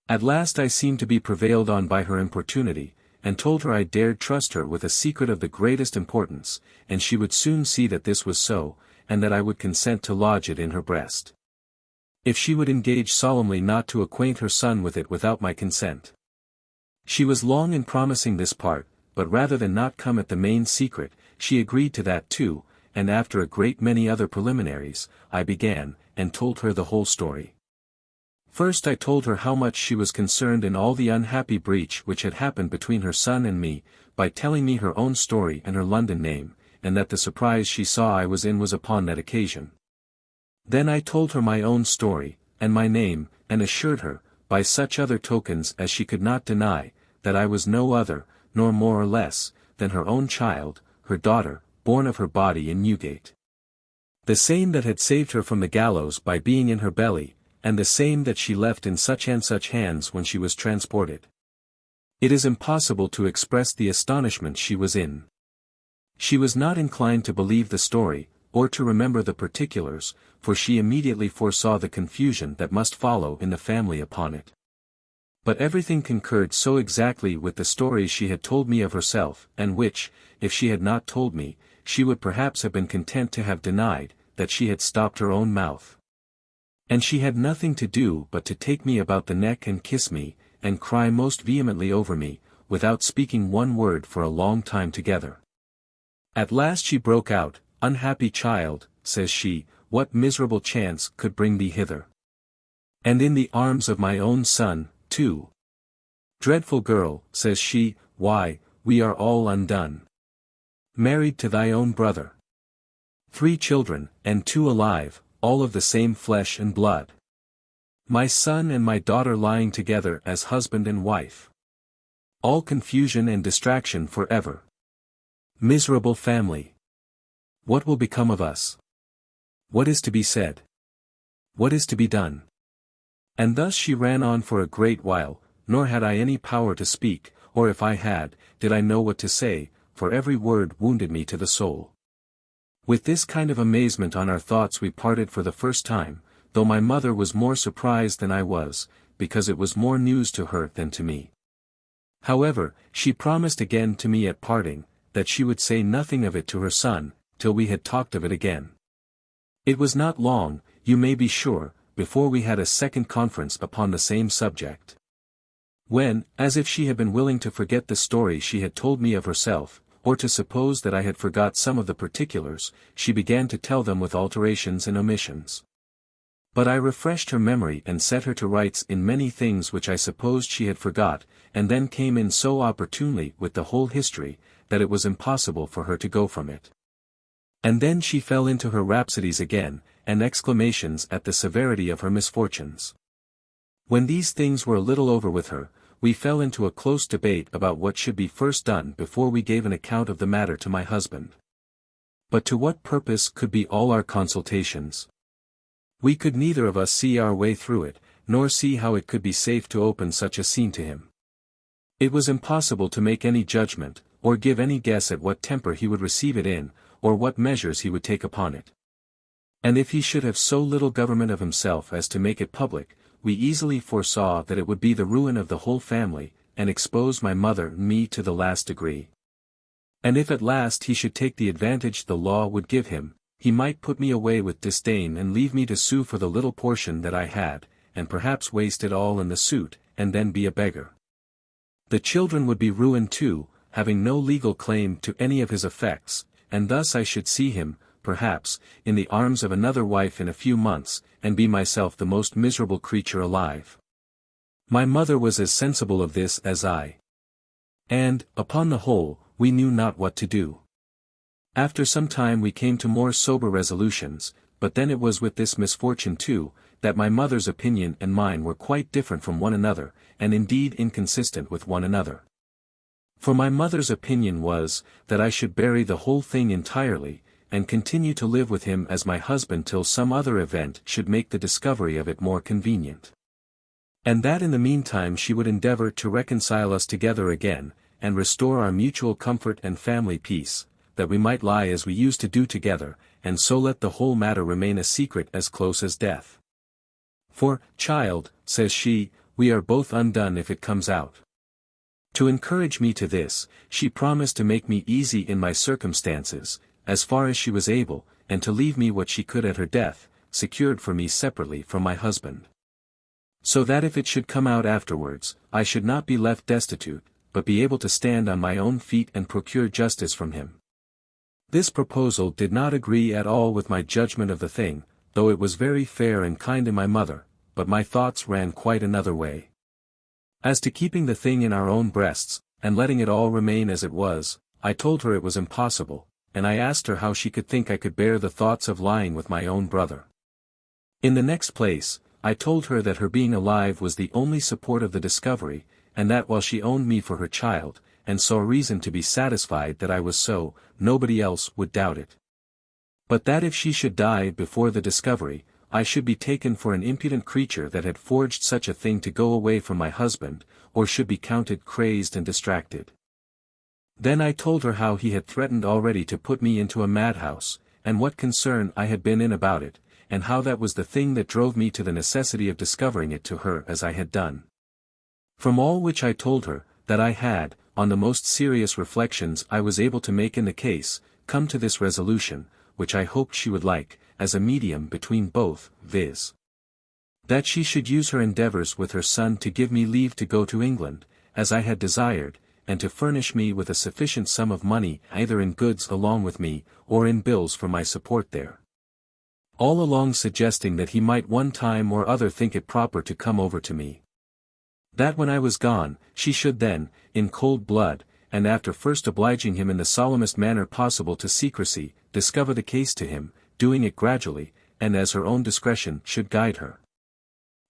At last I seemed to be prevailed on by her importunity, and told her I dared trust her with a secret of the greatest importance, and she would soon see that this was so, and that I would consent to lodge it in her breast, if she would engage solemnly not to acquaint her son with it without my consent. She was long in promising this part, but rather than not come at the main secret, she agreed to that too, and after a great many other preliminaries, I began, and told her the whole story. First I told her how much she was concerned in all the unhappy breach which had happened between her son and me, by telling me her own story and her London name, and that the surprise she saw I was in was upon that occasion. Then I told her my own story, and my name, and assured her, by such other tokens as she could not deny, that I was no other, nor more or less, than her own child, her daughter, born of her body in Newgate. The same that had saved her from the gallows by being in her belly, and the same that she left in such and such hands when she was transported. It is impossible to express the astonishment she was in. She was not inclined to believe the story, or to remember the particulars, for she immediately foresaw the confusion that must follow in the family upon it. But everything concurred so exactly with the stories she had told me of herself, and which, if she had not told me, she would perhaps have been content to have denied, that she had stopped her own mouth. And she had nothing to do but to take me about the neck and kiss me, and cry most vehemently over me, without speaking one word for a long time together. At last she broke out, "Unhappy child," says she, "what miserable chance could bring thee hither? And in the arms of my own son, too. Dreadful girl," says she, "why, we are all undone. Married to thy own brother. 3 children, and 2 alive, all of the same flesh and blood. My son and my daughter lying together as husband and wife. All confusion and distraction forever. Miserable family. What will become of us? What is to be said? What is to be done?" And thus she ran on for a great while, nor had I any power to speak, or if I had, did I know what to say, for every word wounded me to the soul. With this kind of amazement on our thoughts we parted for the first time, though my mother was more surprised than I was, because it was more news to her than to me. However, she promised again to me at parting, that she would say nothing of it to her son, till we had talked of it again. It was not long, you may be sure, before we had a second conference upon the same subject. When, as if she had been willing to forget the story she had told me of herself, or to suppose that I had forgot some of the particulars, she began to tell them with alterations and omissions. But I refreshed her memory and set her to rights in many things which I supposed she had forgot, and then came in so opportunely with the whole history, that it was impossible for her to go from it. And then she fell into her rhapsodies again, and exclamations at the severity of her misfortunes. When these things were a little over with her, we fell into a close debate about what should be first done before we gave an account of the matter to my husband. But to what purpose could be all our consultations? We could neither of us see our way through it, nor see how it could be safe to open such a scene to him. It was impossible to make any judgment, or give any guess at what temper he would receive it in, or what measures he would take upon it. And if he should have so little government of himself as to make it public, we easily foresaw that it would be the ruin of the whole family, and expose my mother and me to the last degree. And if at last he should take the advantage the law would give him, he might put me away with disdain and leave me to sue for the little portion that I had, and perhaps waste it all in the suit, and then be a beggar. The children would be ruined too, having no legal claim to any of his effects, and thus I should see him, perhaps, in the arms of another wife in a few months, and be myself the most miserable creature alive. My mother was as sensible of this as I. And, upon the whole, we knew not what to do. After some time we came to more sober resolutions, but then it was with this misfortune too, that my mother's opinion and mine were quite different from one another, and indeed inconsistent with one another. For my mother's opinion was, that I should bury the whole thing entirely, and continue to live with him as my husband till some other event should make the discovery of it more convenient. And that in the meantime she would endeavor to reconcile us together again, and restore our mutual comfort and family peace, that we might lie as we used to do together, and so let the whole matter remain a secret as close as death. For, child, says she, we are both undone if it comes out. To encourage me to this, she promised to make me easy in my circumstances, as far as she was able, and to leave me what she could at her death, secured for me separately from my husband. So that if it should come out afterwards, I should not be left destitute, but be able to stand on my own feet and procure justice from him. This proposal did not agree at all with my judgment of the thing, though it was very fair and kind in my mother, but my thoughts ran quite another way. As to keeping the thing in our own breasts, and letting it all remain as it was, I told her it was impossible, and I asked her how she could think I could bear the thoughts of lying with my own brother. In the next place, I told her that her being alive was the only support of the discovery, and that while she owned me for her child, and saw reason to be satisfied that I was so, nobody else would doubt it. But that if she should die before the discovery, I should be taken for an impudent creature that had forged such a thing to go away from my husband, or should be counted crazed and distracted. Then I told her how he had threatened already to put me into a madhouse, and what concern I had been in about it, and how that was the thing that drove me to the necessity of discovering it to her as I had done. From all which I told her, that I had, on the most serious reflections I was able to make in the case, come to this resolution, which I hoped she would like, as a medium between both, viz. That she should use her endeavours with her son to give me leave to go to England, as I had desired, and to furnish me with a sufficient sum of money either in goods along with me, or in bills for my support there. All along suggesting that he might one time or other think it proper to come over to me. That when I was gone, she should then, in cold blood, and after first obliging him in the solemnest manner possible to secrecy, discover the case to him, doing it gradually, and as her own discretion should guide her.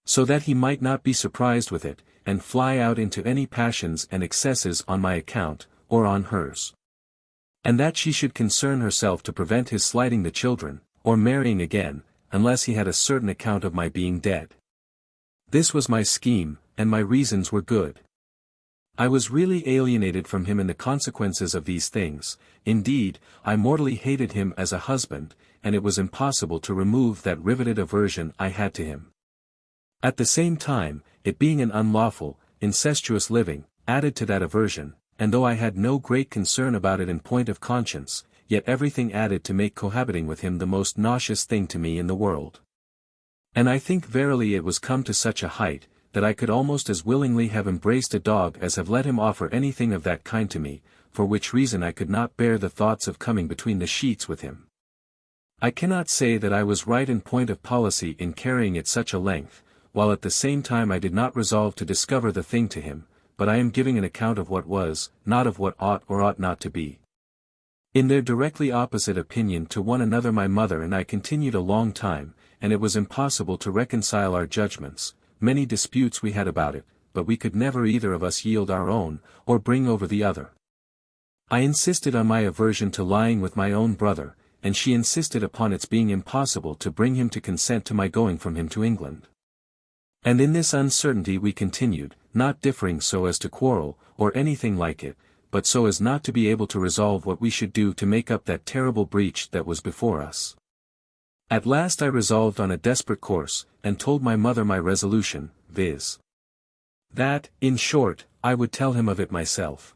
So that he might not be surprised with it, and fly out into any passions and excesses on my account, or on hers. And that she should concern herself to prevent his slighting the children, or marrying again, unless he had a certain account of my being dead. This was my scheme, and my reasons were good. I was really alienated from him in the consequences of these things, indeed, I mortally hated him as a husband, and it was impossible to remove that riveted aversion I had to him. At the same time, it being an unlawful, incestuous living, added to that aversion, and though I had no great concern about it in point of conscience, yet everything added to make cohabiting with him the most nauseous thing to me in the world. And I think verily it was come to such a height, that I could almost as willingly have embraced a dog as have let him offer anything of that kind to me, for which reason I could not bear the thoughts of coming between the sheets with him. I cannot say that I was right in point of policy in carrying it such a length, while at the same time I did not resolve to discover the thing to him, but I am giving an account of what was, not of what ought or ought not to be. In their directly opposite opinion to one another my mother and I continued a long time, and it was impossible to reconcile our judgments. Many disputes we had about it, but we could never either of us yield our own, or bring over the other. I insisted on my aversion to lying with my own brother, and she insisted upon its being impossible to bring him to consent to my going from him to England. And in this uncertainty we continued, not differing so as to quarrel, or anything like it, but so as not to be able to resolve what we should do to make up that terrible breach that was before us. At last I resolved on a desperate course, and told my mother my resolution, viz. That, in short, I would tell him of it myself.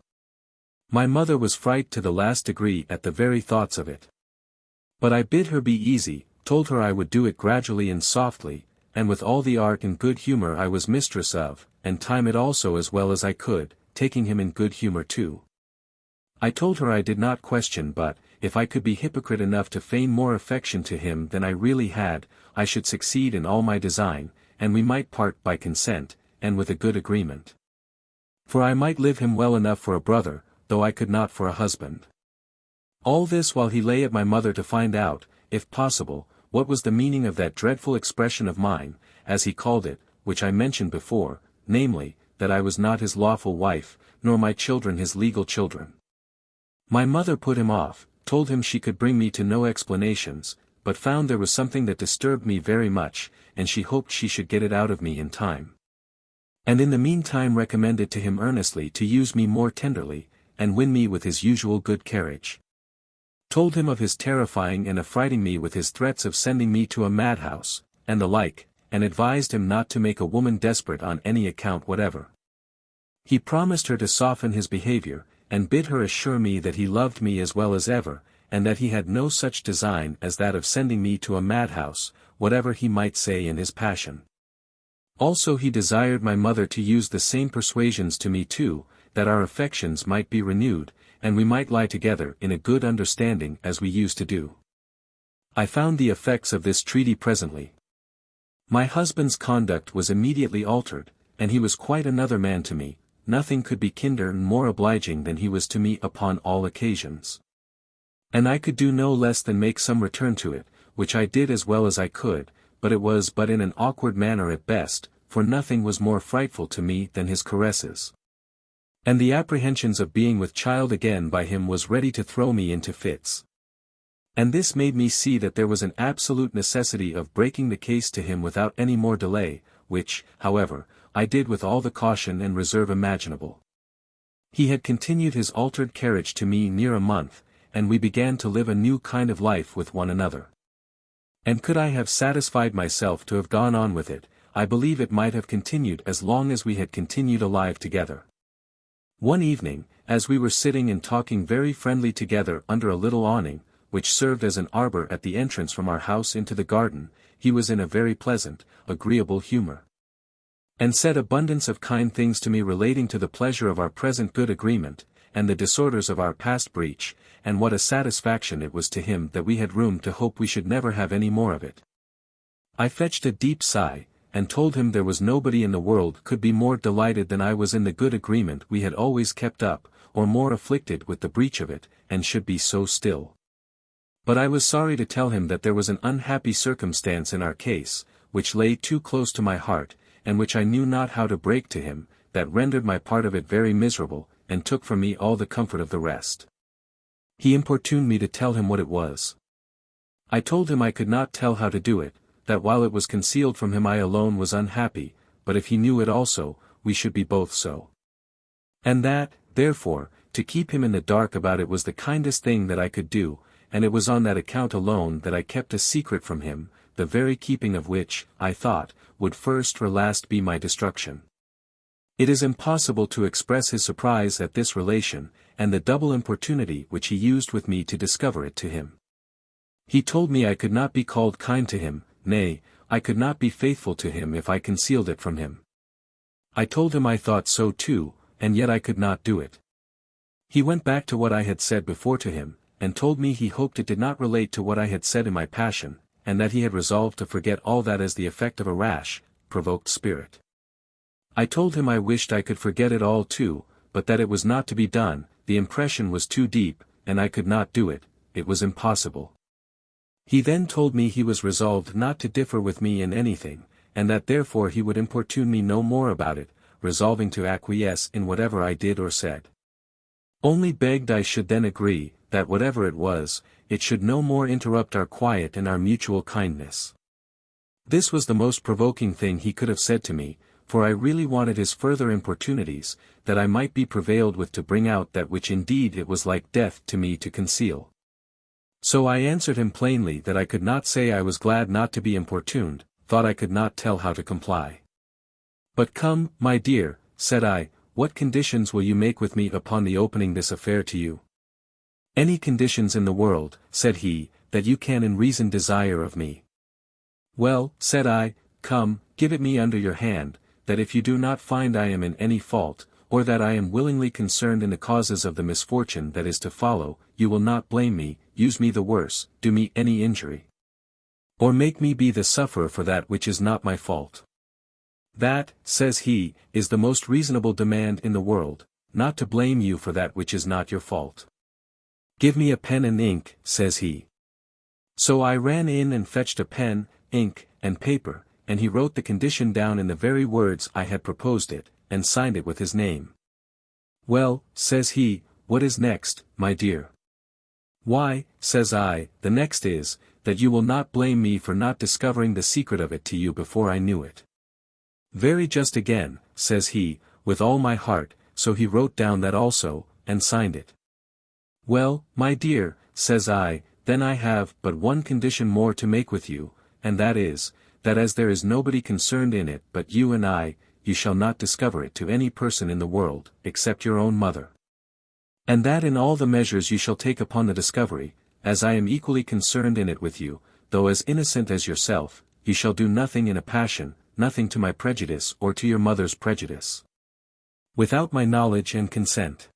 My mother was frightened to the last degree at the very thoughts of it. But I bid her be easy, told her I would do it gradually and softly, and with all the art and good humour I was mistress of, and time it also as well as I could, taking him in good humour too. I told her I did not question but, if I could be hypocrite enough to feign more affection to him than I really had, I should succeed in all my design, and we might part by consent, and with a good agreement. For I might live him well enough for a brother, though I could not for a husband. All this while he lay at my mother to find out, if possible, what was the meaning of that dreadful expression of mine, as he called it, which I mentioned before, namely, that I was not his lawful wife, nor my children his legal children. My mother put him off, told him she could bring me to no explanations, but found there was something that disturbed me very much, and she hoped she should get it out of me in time. And in the meantime recommended to him earnestly to use me more tenderly, and win me with his usual good carriage. Told him of his terrifying and affrighting me with his threats of sending me to a madhouse, and the like, and advised him not to make a woman desperate on any account whatever. He promised her to soften his behavior, and bid her assure me that he loved me as well as ever, and that he had no such design as that of sending me to a madhouse, whatever he might say in his passion. Also he desired my mother to use the same persuasions to me too, that our affections might be renewed, and we might lie together in a good understanding as we used to do. I found the effects of this treaty presently. My husband's conduct was immediately altered, and he was quite another man to me. Nothing could be kinder and more obliging than he was to me upon all occasions. And I could do no less than make some return to it, which I did as well as I could, but it was but in an awkward manner at best, for nothing was more frightful to me than his caresses. And the apprehensions of being with child again by him was ready to throw me into fits. And this made me see that there was an absolute necessity of breaking the case to him without any more delay, which, however, I did with all the caution and reserve imaginable. He had continued his altered carriage to me near a month, and we began to live a new kind of life with one another. And could I have satisfied myself to have gone on with it, I believe it might have continued as long as we had continued alive together. One evening, as we were sitting and talking very friendly together under a little awning, which served as an arbor at the entrance from our house into the garden, he was in a very pleasant, agreeable humor, and said abundance of kind things to me relating to the pleasure of our present good agreement, and the disorders of our past breach, and what a satisfaction it was to him that we had room to hope we should never have any more of it. I fetched a deep sigh, and told him there was nobody in the world could be more delighted than I was in the good agreement we had always kept up, or more afflicted with the breach of it, and should be so still. But I was sorry to tell him that there was an unhappy circumstance in our case, which lay too close to my heart, and which I knew not how to break to him, that rendered my part of it very miserable, and took from me all the comfort of the rest. He importuned me to tell him what it was. I told him I could not tell how to do it, that while it was concealed from him I alone was unhappy, but if he knew it also, we should be both so. And that, therefore, to keep him in the dark about it was the kindest thing that I could do, and it was on that account alone that I kept a secret from him, the very keeping of which, I thought, would first or last be my destruction. It is impossible to express his surprise at this relation, and the double importunity which he used with me to discover it to him. He told me I could not be called kind to him, nay, I could not be faithful to him if I concealed it from him. I told him I thought so too, and yet I could not do it. He went back to what I had said before to him, and told me he hoped it did not relate to what I had said in my passion, and that he had resolved to forget all that as the effect of a rash, provoked spirit. I told him I wished I could forget it all too, but that it was not to be done, the impression was too deep, and I could not do it, it was impossible. He then told me he was resolved not to differ with me in anything, and that therefore he would importune me no more about it, resolving to acquiesce in whatever I did or said. Only begged I should then agree, that whatever it was, it should no more interrupt our quiet and our mutual kindness. This was the most provoking thing he could have said to me, for I really wanted his further importunities, that I might be prevailed with to bring out that which indeed it was like death to me to conceal. So I answered him plainly that I could not say I was glad not to be importuned, thought I could not tell how to comply. But come, my dear, said I, what conditions will you make with me upon the opening this affair to you? Any conditions in the world, said he, that you can in reason desire of me. Well, said I, come, give it me under your hand, that if you do not find I am in any fault, or that I am willingly concerned in the causes of the misfortune that is to follow, you will not blame me, use me the worse, do me any injury, or make me be the sufferer for that which is not my fault. That, says he, is the most reasonable demand in the world, not to blame you for that which is not your fault. Give me a pen and ink, says he. So I ran in and fetched a pen, ink, and paper, and he wrote the condition down in the very words I had proposed it, and signed it with his name. Well, says he, what is next, my dear? Why, says I, the next is, that you will not blame me for not discovering the secret of it to you before I knew it. Very just again, says he, with all my heart, so he wrote down that also, and signed it. Well, my dear, says I, then I have but one condition more to make with you, and that is, that as there is nobody concerned in it but you and I, you shall not discover it to any person in the world, except your own mother. And that in all the measures you shall take upon the discovery, as I am equally concerned in it with you, though as innocent as yourself, you shall do nothing in a passion, nothing to my prejudice or to your mother's prejudice, without my knowledge and consent.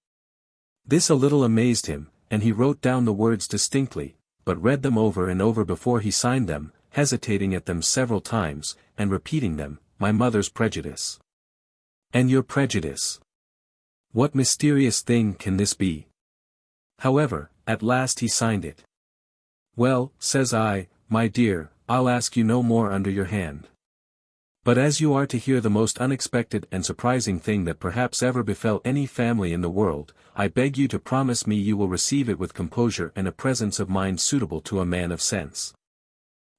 This a little amazed him, and he wrote down the words distinctly, but read them over and over before he signed them, hesitating at them several times, and repeating them, my mother's prejudice. And your prejudice. What mysterious thing can this be? However, at last he signed it. Well, says I, my dear, I'll ask you no more under your hand. But as you are to hear the most unexpected and surprising thing that perhaps ever befell any family in the world, I beg you to promise me you will receive it with composure and a presence of mind suitable to a man of sense.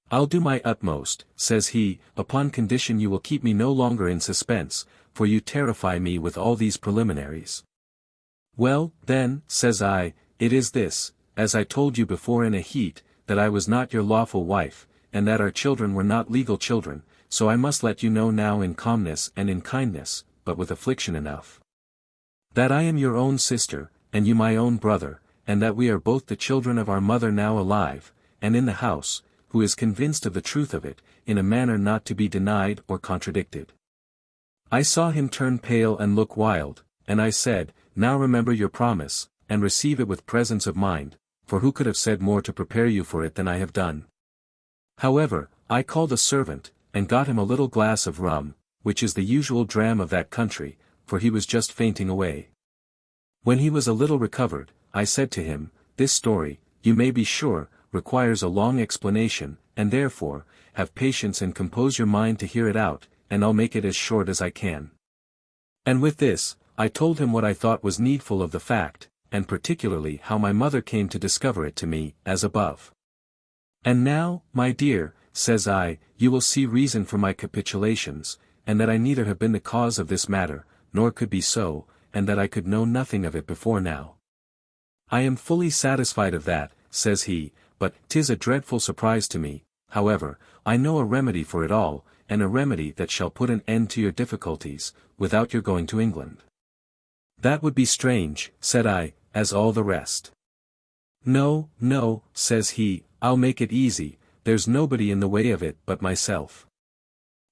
I'll do my utmost, says he, upon condition you will keep me no longer in suspense, for you terrify me with all these preliminaries. Well, then, says I, it is this, as I told you before in a heat, that I was not your lawful wife, and that our children were not legal children, so I must let you know now in calmness and in kindness, but with affliction enough. That I am your own sister, and you my own brother, and that we are both the children of our mother now alive, and in the house, who is convinced of the truth of it, in a manner not to be denied or contradicted. I saw him turn pale and look wild, and I said, now remember your promise, and receive it with presence of mind, for who could have said more to prepare you for it than I have done? However, I called a servant, and got him a little glass of rum, which is the usual dram of that country, for he was just fainting away. When he was a little recovered, I said to him, this story, you may be sure, requires a long explanation, and therefore, have patience and compose your mind to hear it out, and I'll make it as short as I can. And with this, I told him what I thought was needful of the fact, and particularly how my mother came to discover it to me, as above. And now, my dear, says I, you will see reason for my capitulations, and that I neither have been the cause of this matter, nor could be so, and that I could know nothing of it before now. I am fully satisfied of that, says he, but 'tis a dreadful surprise to me. However, I know a remedy for it all, and a remedy that shall put an end to your difficulties, without your going to England. That would be strange, said I, as all the rest. No, no, says he, I'll make it easy, there's nobody in the way of it but myself.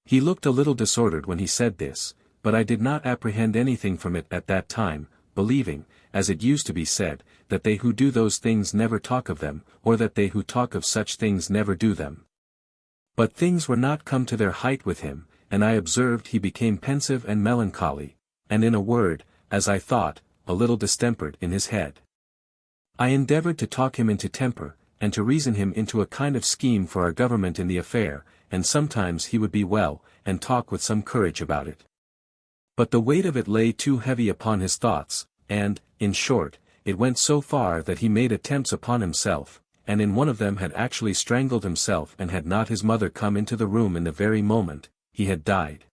He looked a little disordered when he said this, but I did not apprehend anything from it at that time, believing, as it used to be said, that they who do those things never talk of them, or that they who talk of such things never do them. But things were not come to their height with him, and I observed he became pensive and melancholy, and in a word, as I thought, a little distempered in his head. I endeavored to talk him into temper, and to reason him into a kind of scheme for our government in the affair, and sometimes he would be well, and talk with some courage about it. But the weight of it lay too heavy upon his thoughts, and, in short, it went so far that he made attempts upon himself, and in one of them had actually strangled himself, and had not his mother come into the room in the very moment, he had died.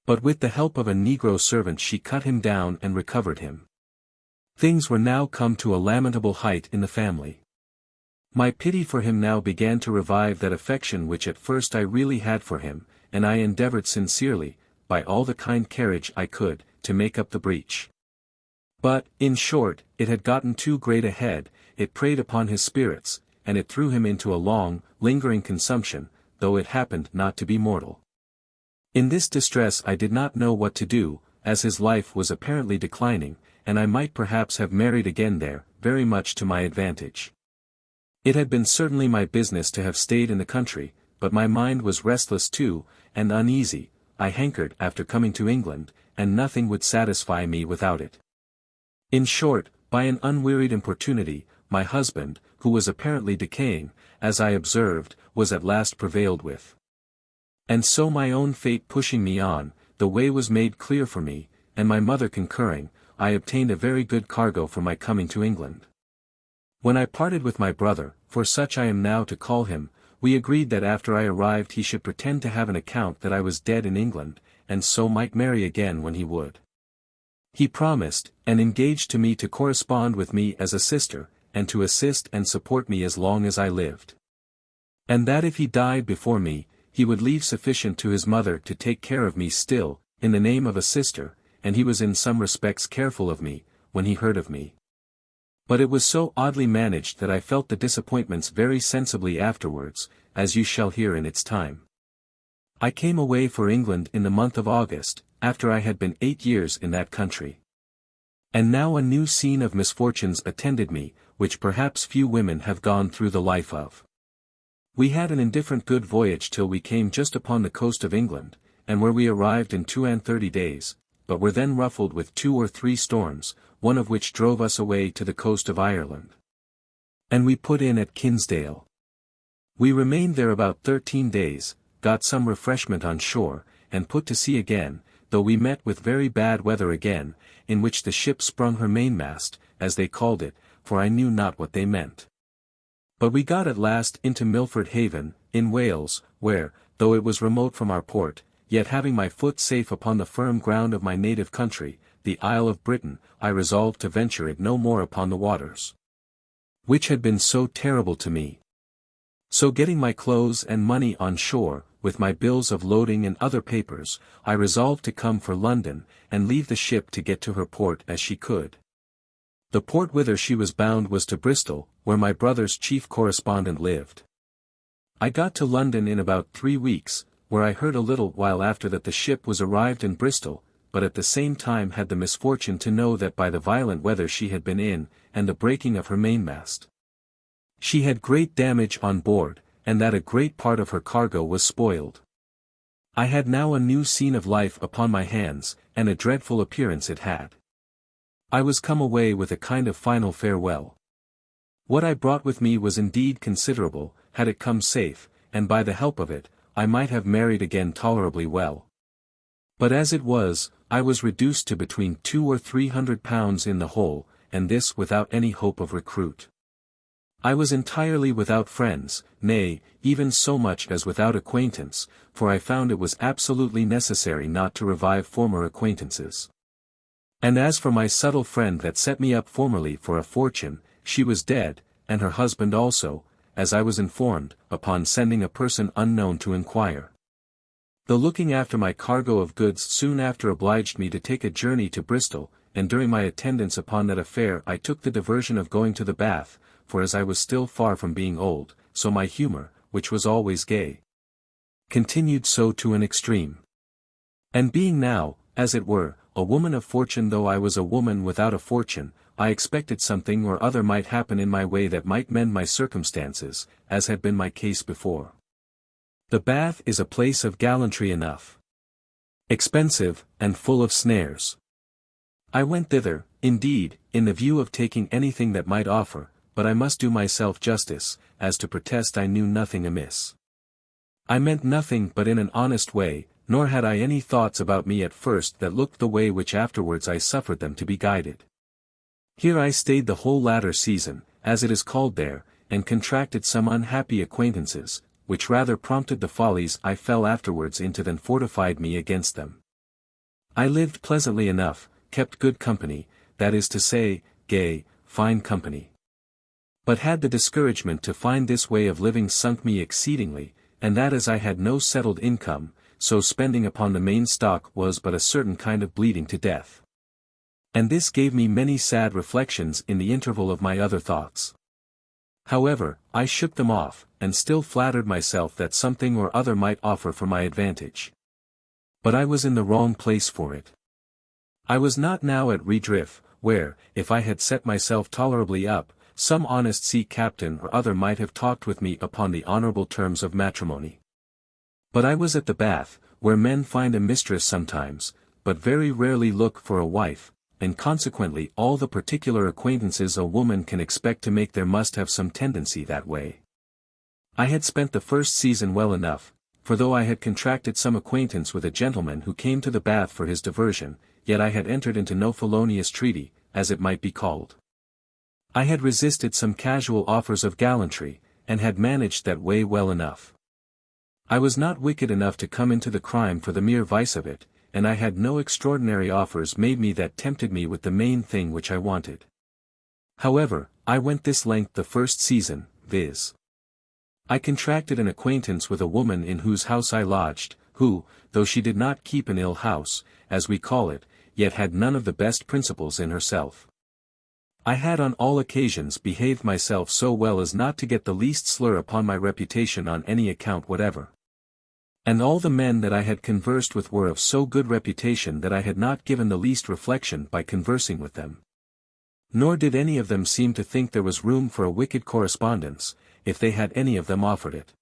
But with the help of a negro servant she cut him down and recovered him. Things were now come to a lamentable height in the family. My pity for him now began to revive that affection which at first I really had for him, and I endeavored sincerely, by all the kind carriage I could, to make up the breach. But, in short, it had gotten too great a head, it preyed upon his spirits, and it threw him into a long, lingering consumption, though it happened not to be mortal. In this distress I did not know what to do, as his life was apparently declining, and I might perhaps have married again there, very much to my advantage. It had been certainly my business to have stayed in the country, but my mind was restless too, and uneasy. I hankered after coming to England, and nothing would satisfy me without it. In short, by an unwearied importunity, my husband, who was apparently decaying, as I observed, was at last prevailed with. And so my own fate pushing me on, the way was made clear for me, and my mother concurring, I obtained a very good cargo for my coming to England. When I parted with my brother, for such I am now to call him, we agreed that after I arrived he should pretend to have an account that I was dead in England, and so might marry again when he would. He promised, and engaged to me to correspond with me as a sister, and to assist and support me as long as I lived. And that if he died before me, he would leave sufficient to his mother to take care of me still, in the name of a sister, and he was in some respects careful of me, when he heard of me. But it was so oddly managed that I felt the disappointments very sensibly afterwards, as you shall hear in its time. I came away for England in the month of August, after I had been 8 years in that country. And now a new scene of misfortunes attended me, which perhaps few women have gone through the life of. We had an indifferent good voyage till we came just upon the coast of England, and where we arrived in 32 days, but were then ruffled with 2 or 3 storms, one of which drove us away to the coast of Ireland. And we put in at Kinsale. We remained there about 13 days, got some refreshment on shore, and put to sea again, though we met with very bad weather again, in which the ship sprung her mainmast, as they called it, for I knew not what they meant. But we got at last into Milford Haven, in Wales, where, though it was remote from our port, yet having my foot safe upon the firm ground of my native country, the Isle of Britain, I resolved to venture it no more upon the waters, which had been so terrible to me. So getting my clothes and money on shore, with my bills of loading and other papers, I resolved to come for London, and leave the ship to get to her port as she could. The port whither she was bound was to Bristol, where my brother's chief correspondent lived. I got to London in about 3 weeks, where I heard a little while after that the ship was arrived in Bristol, but at the same time had the misfortune to know that by the violent weather she had been in, and the breaking of her mainmast, she had great damage on board, and that a great part of her cargo was spoiled. I had now a new scene of life upon my hands, and a dreadful appearance it had. I was come away with a kind of final farewell. What I brought with me was indeed considerable, had it come safe, and by the help of it, I might have married again tolerably well. But as it was, I was reduced to between 200 or 300 pounds in the whole, and this without any hope of recruit. I was entirely without friends, nay, even so much as without acquaintance, for I found it was absolutely necessary not to revive former acquaintances. And as for my subtle friend that set me up formerly for a fortune, she was dead, and her husband also, as I was informed, upon sending a person unknown to inquire. The looking after my cargo of goods soon after obliged me to take a journey to Bristol, and during my attendance upon that affair I took the diversion of going to the bath, for as I was still far from being old, so my humour, which was always gay, continued so to an extreme. And being now, as it were, a woman of fortune though I was a woman without a fortune, I expected something or other might happen in my way that might mend my circumstances, as had been my case before. The bath is a place of gallantry enough, expensive, and full of snares. I went thither, indeed, in the view of taking anything that might offer, but I must do myself justice, as to protest I knew nothing amiss. I meant nothing but in an honest way, nor had I any thoughts about me at first that looked the way which afterwards I suffered them to be guided. Here I stayed the whole latter season, as it is called there, and contracted some unhappy acquaintances, which rather prompted the follies I fell afterwards into than fortified me against them. I lived pleasantly enough, kept good company, that is to say, gay, fine company. But had the discouragement to find this way of living sunk me exceedingly, and that as I had no settled income, so spending upon the main stock was but a certain kind of bleeding to death. And this gave me many sad reflections in the interval of my other thoughts. However, I shook them off, and still flattered myself that something or other might offer for my advantage. But I was in the wrong place for it. I was not now at Redriff, where, if I had set myself tolerably up, some honest sea captain or other might have talked with me upon the honourable terms of matrimony. But I was at the Bath, where men find a mistress sometimes, but very rarely look for a wife, and consequently all the particular acquaintances a woman can expect to make there must have some tendency that way. I had spent the first season well enough, for though I had contracted some acquaintance with a gentleman who came to the Bath for his diversion, yet I had entered into no felonious treaty, as it might be called. I had resisted some casual offers of gallantry, and had managed that way well enough. I was not wicked enough to come into the crime for the mere vice of it, and I had no extraordinary offers made me that tempted me with the main thing which I wanted. However, I went this length the first season, viz. I contracted an acquaintance with a woman in whose house I lodged, who, though she did not keep an ill house, as we call it, yet had none of the best principles in herself. I had on all occasions behaved myself so well as not to get the least slur upon my reputation on any account whatever. And all the men that I had conversed with were of so good reputation that I had not given the least reflection by conversing with them. Nor did any of them seem to think there was room for a wicked correspondence, if they had any of them offered it.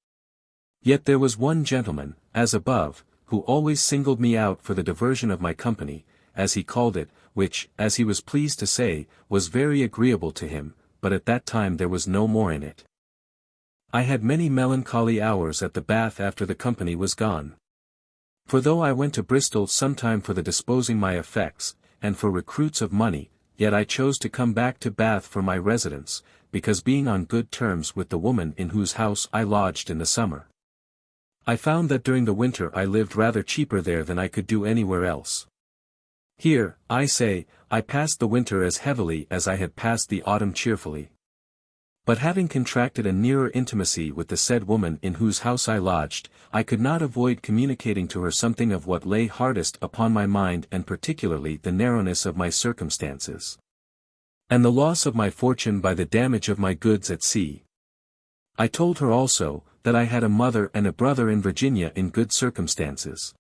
Yet there was one gentleman, as above, who always singled me out for the diversion of my company, as he called it, which, as he was pleased to say, was very agreeable to him, but at that time there was no more in it. I had many melancholy hours at the Bath after the company was gone. For though I went to Bristol sometime for the disposing my effects, and for recruits of money, yet I chose to come back to Bath for my residence, because being on good terms with the woman in whose house I lodged in the summer, I found that during the winter I lived rather cheaper there than I could do anywhere else. Here, I say, I passed the winter as heavily as I had passed the autumn cheerfully. But having contracted a nearer intimacy with the said woman in whose house I lodged, I could not avoid communicating to her something of what lay hardest upon my mind, and particularly the narrowness of my circumstances, and the loss of my fortune by the damage of my goods at sea. I told her also, that I had a mother and a brother in Virginia in good circumstances.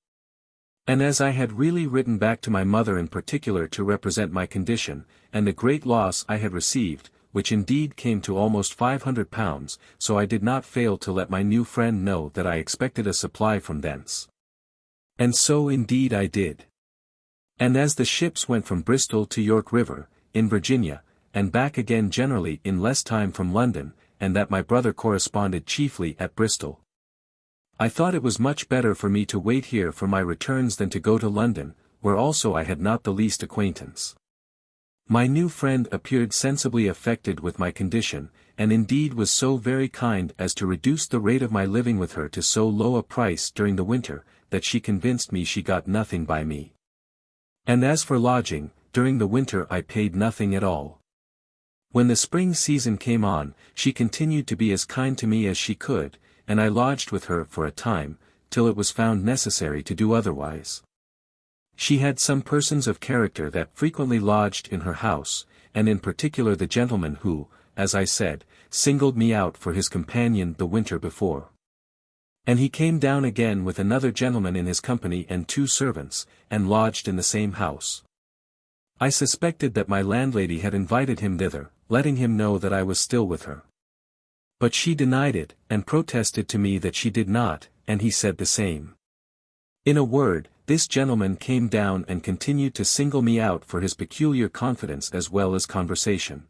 And as I had really written back to my mother in particular to represent my condition, and the great loss I had received, which indeed came to almost £500, so I did not fail to let my new friend know that I expected a supply from thence. And so indeed I did. And as the ships went from Bristol to York River, in Virginia, and back again generally in less time from London, and that my brother corresponded chiefly at Bristol, I thought it was much better for me to wait here for my returns than to go to London, where also I had not the least acquaintance. My new friend appeared sensibly affected with my condition, and indeed was so very kind as to reduce the rate of my living with her to so low a price during the winter, that she convinced me she got nothing by me. And as for lodging, during the winter I paid nothing at all. When the spring season came on, she continued to be as kind to me as she could, and I lodged with her for a time, till it was found necessary to do otherwise. She had some persons of character that frequently lodged in her house, and in particular the gentleman who, as I said, singled me out for his companion the winter before. And he came down again with another gentleman in his company and 2 servants, and lodged in the same house. I suspected that my landlady had invited him thither, letting him know that I was still with her. But she denied it, and protested to me that she did not, and he said the same. In a word, this gentleman came down and continued to single me out for his peculiar confidence as well as conversation.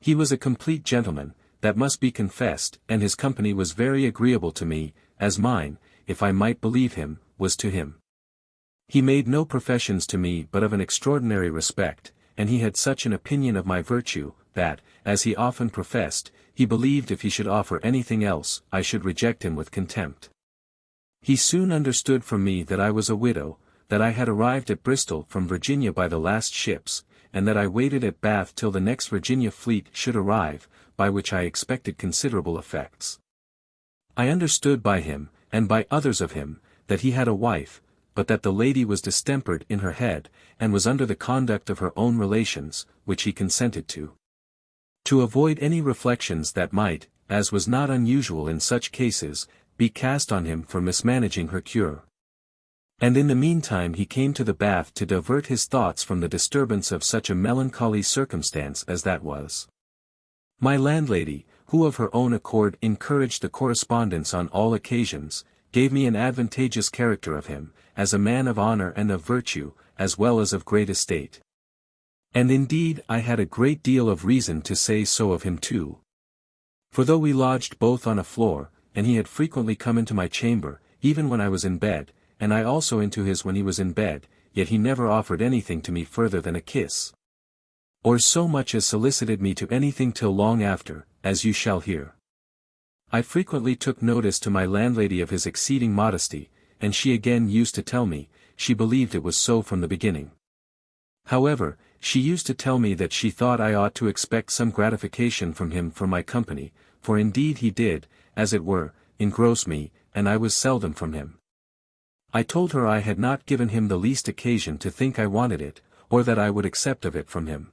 He was a complete gentleman, that must be confessed, and his company was very agreeable to me, as mine, if I might believe him, was to him. He made no professions to me but of an extraordinary respect, and he had such an opinion of my virtue, that, as he often professed, he believed if he should offer anything else, I should reject him with contempt. He soon understood from me that I was a widow, that I had arrived at Bristol from Virginia by the last ships, and that I waited at Bath till the next Virginia fleet should arrive, by which I expected considerable effects. I understood by him, and by others of him, that he had a wife, but that the lady was distempered in her head, and was under the conduct of her own relations, which he consented to. To avoid any reflections that might, as was not unusual in such cases, be cast on him for mismanaging her cure. And in the meantime he came to the Bath to divert his thoughts from the disturbance of such a melancholy circumstance as that was. My landlady, who of her own accord encouraged the correspondence on all occasions, gave me an advantageous character of him, as a man of honor and of virtue, as well as of great estate. And indeed I had a great deal of reason to say so of him too. For though we lodged both on a floor, and he had frequently come into my chamber, even when I was in bed, and I also into his when he was in bed, yet he never offered anything to me further than a kiss, or so much as solicited me to anything till long after, as you shall hear. I frequently took notice to my landlady of his exceeding modesty, and she again used to tell me, she believed it was so from the beginning. However, she used to tell me that she thought I ought to expect some gratification from him for my company, for indeed he did, as it were, engross me, and I was seldom from him. I told her I had not given him the least occasion to think I wanted it, or that I would accept of it from him.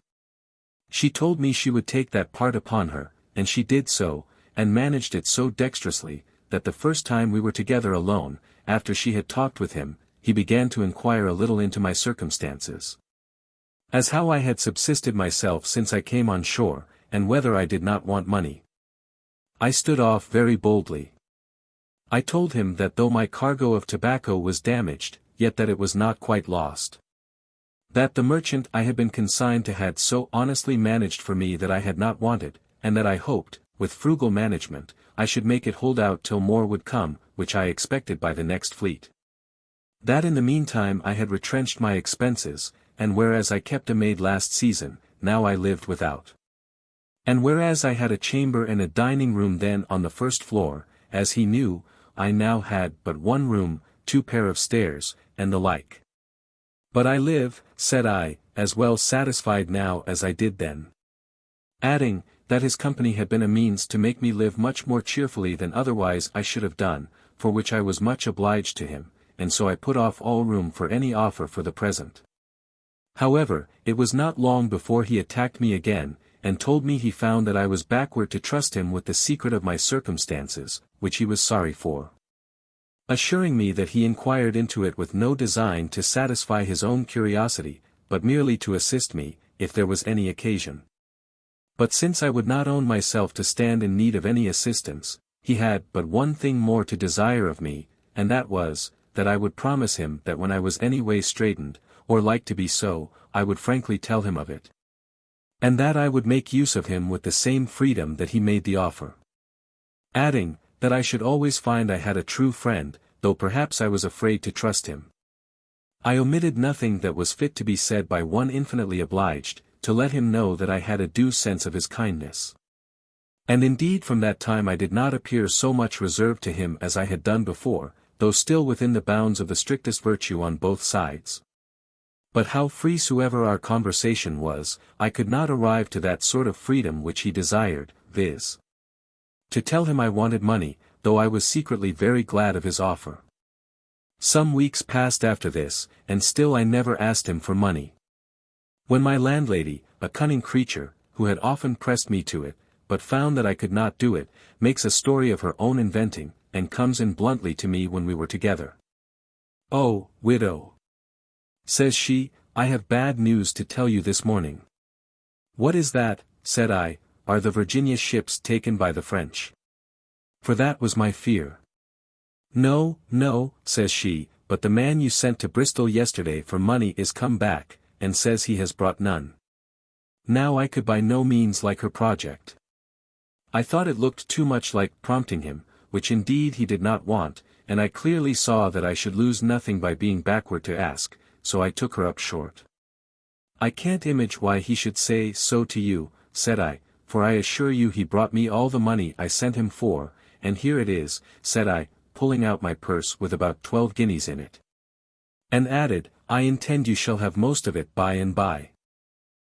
She told me she would take that part upon her, and she did so, and managed it so dexterously, that the first time we were together alone, after she had talked with him, he began to inquire a little into my circumstances. As how I had subsisted myself since I came on shore, and whether I did not want money. I stood off very boldly. I told him that though my cargo of tobacco was damaged, yet that it was not quite lost. That the merchant I had been consigned to had so honestly managed for me that I had not wanted, and that I hoped, with frugal management, I should make it hold out till more would come, which I expected by the next fleet. That in the meantime I had retrenched my expenses, and whereas I kept a maid last season, now I lived without. And whereas I had a chamber and a dining room then on the first floor, as he knew, I now had but one room, 2 pair of stairs, and the like. But I live, said I, as well satisfied now as I did then. Adding, that his company had been a means to make me live much more cheerfully than otherwise I should have done, for which I was much obliged to him, and so I put off all room for any offer for the present. However, it was not long before he attacked me again, and told me he found that I was backward to trust him with the secret of my circumstances, which he was sorry for. Assuring me that he inquired into it with no design to satisfy his own curiosity, but merely to assist me, if there was any occasion. But since I would not own myself to stand in need of any assistance, he had but one thing more to desire of me, and that was, that I would promise him that when I was any way straitened, or like to be so, I would frankly tell him of it. And that I would make use of him with the same freedom that he made the offer. Adding, that I should always find I had a true friend, though perhaps I was afraid to trust him. I omitted nothing that was fit to be said by one infinitely obliged, to let him know that I had a due sense of his kindness. And indeed from that time I did not appear so much reserved to him as I had done before, though still within the bounds of the strictest virtue on both sides. But how free soever our conversation was, I could not arrive to that sort of freedom which he desired, viz. To tell him I wanted money, though I was secretly very glad of his offer. Some weeks passed after this, and still I never asked him for money. When my landlady, a cunning creature, who had often pressed me to it, but found that I could not do it, makes a story of her own inventing, and comes in bluntly to me when we were together. "Oh, widow," says she, "I have bad news to tell you this morning." "What is that?" said I. "Are the Virginia ships taken by the French?" For that was my fear. "No, no," says she, "but the man you sent to Bristol yesterday for money is come back, and says he has brought none." Now I could by no means like her project. I thought it looked too much like prompting him, which indeed he did not want, and I clearly saw that I should lose nothing by being backward to ask, so I took her up short. "I can't image why he should say so to you," said I, "for I assure you he brought me all the money I sent him for, and here it is," said I, pulling out my purse with about 12 guineas in it. And added, "I intend you shall have most of it by and by."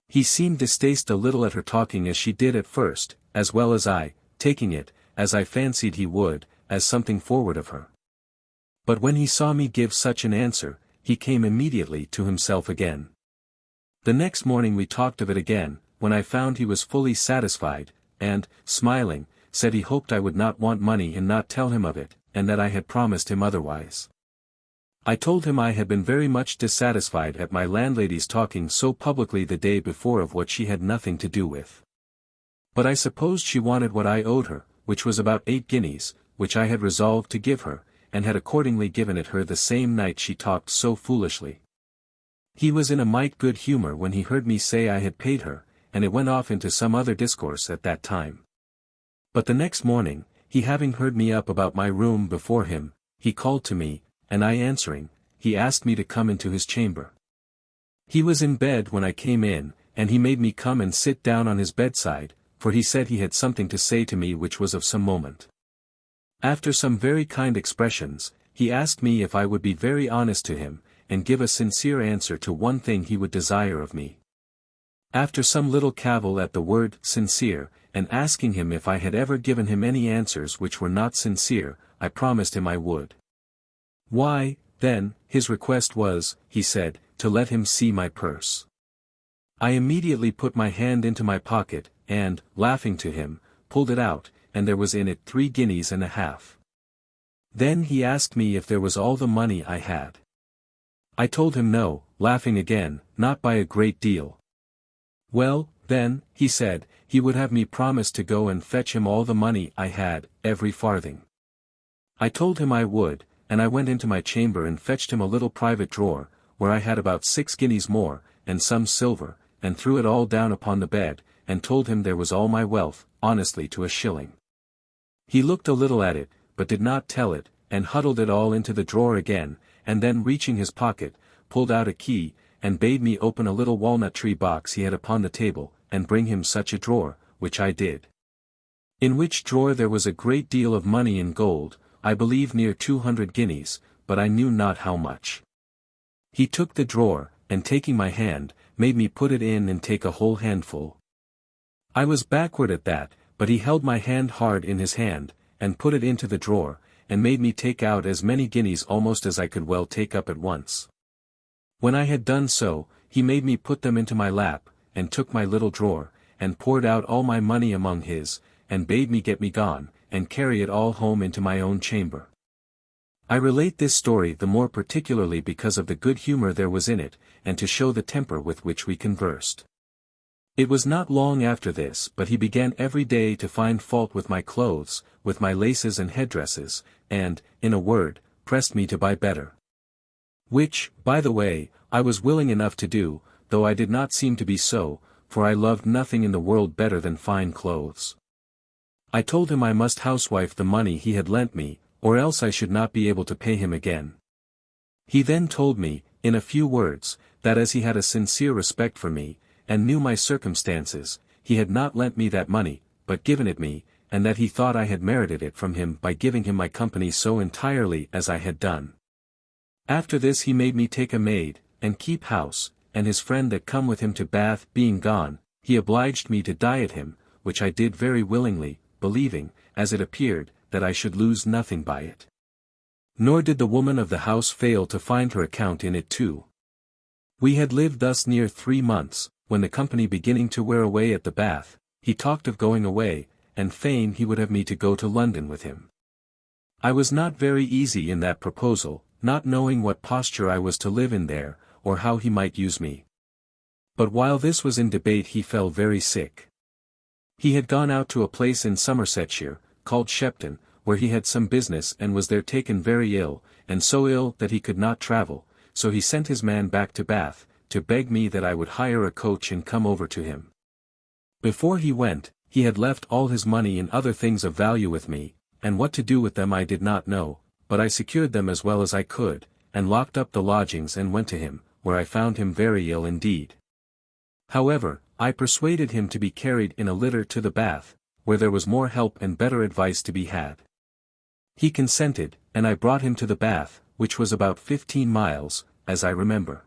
He seemed distasted a little at her talking as she did at first, as well as I, taking it, as I fancied he would, as something forward of her. But when he saw me give such an answer, he came immediately to himself again. The next morning we talked of it again, when I found he was fully satisfied, and, smiling, said he hoped I would not want money and not tell him of it, and that I had promised him otherwise. I told him I had been very much dissatisfied at my landlady's talking so publicly the day before of what she had nothing to do with. But I supposed she wanted what I owed her, which was about 8 guineas, which I had resolved to give her, and had accordingly given it her the same night she talked so foolishly. He was in a might good humour when he heard me say I had paid her, and it went off into some other discourse at that time. But the next morning, he having heard me up about my room before him, he called to me, and I answering, he asked me to come into his chamber. He was in bed when I came in, and he made me come and sit down on his bedside, for he said he had something to say to me which was of some moment. After some very kind expressions, he asked me if I would be very honest to him, and give a sincere answer to one thing he would desire of me. After some little cavil at the word sincere, and asking him if I had ever given him any answers which were not sincere, I promised him I would. Why, then, his request was, he said, to let him see my purse. I immediately put my hand into my pocket, and, laughing to him, pulled it out, and there was in it 3 guineas and a half. Then he asked me if there was all the money I had. I told him no, laughing again, not by a great deal. Well, then, he said, he would have me promise to go and fetch him all the money I had, every farthing. I told him I would, and I went into my chamber and fetched him a little private drawer, where I had about 6 guineas more, and some silver, and threw it all down upon the bed, and told him there was all my wealth, honestly to a shilling. He looked a little at it, but did not tell it, and huddled it all into the drawer again, and then reaching his pocket, pulled out a key, and bade me open a little walnut-tree box he had upon the table, and bring him such a drawer, which I did. In which drawer there was a great deal of money in gold, I believe near 200 guineas, but I knew not how much. He took the drawer, and taking my hand, made me put it in and take a whole handful. I was backward at that, but he held my hand hard in his hand, and put it into the drawer, and made me take out as many guineas almost as I could well take up at once. When I had done so, he made me put them into my lap, and took my little drawer, and poured out all my money among his, and bade me get me gone, and carry it all home into my own chamber. I relate this story the more particularly because of the good humor there was in it, and to show the temper with which we conversed. It was not long after this but he began every day to find fault with my clothes, with my laces and headdresses, and, in a word, pressed me to buy better. Which, by the way, I was willing enough to do, though I did not seem to be so, for I loved nothing in the world better than fine clothes. I told him I must housewife the money he had lent me, or else I should not be able to pay him again. He then told me, in a few words, that as he had a sincere respect for me, and knew my circumstances, he had not lent me that money, but given it me, and that he thought I had merited it from him by giving him my company so entirely as I had done. After this he made me take a maid, and keep house, and his friend that come with him to Bath being gone, he obliged me to diet him, which I did very willingly, believing, as it appeared, that I should lose nothing by it. Nor did the woman of the house fail to find her account in it too. We had lived thus near 3 months, when the company beginning to wear away at the Bath, he talked of going away, and fain he would have me to go to London with him. I was not very easy in that proposal, not knowing what posture I was to live in there, or how he might use me. But while this was in debate he fell very sick. He had gone out to a place in Somersetshire, called Shepton, where he had some business and was there taken very ill, and so ill that he could not travel, so he sent his man back to Bath, to beg me that I would hire a coach and come over to him. Before he went, he had left all his money and other things of value with me, and what to do with them I did not know, but I secured them as well as I could, and locked up the lodgings and went to him, where I found him very ill indeed. However, I persuaded him to be carried in a litter to the Bath, where there was more help and better advice to be had. He consented, and I brought him to the Bath, which was about 15 miles, as I remember.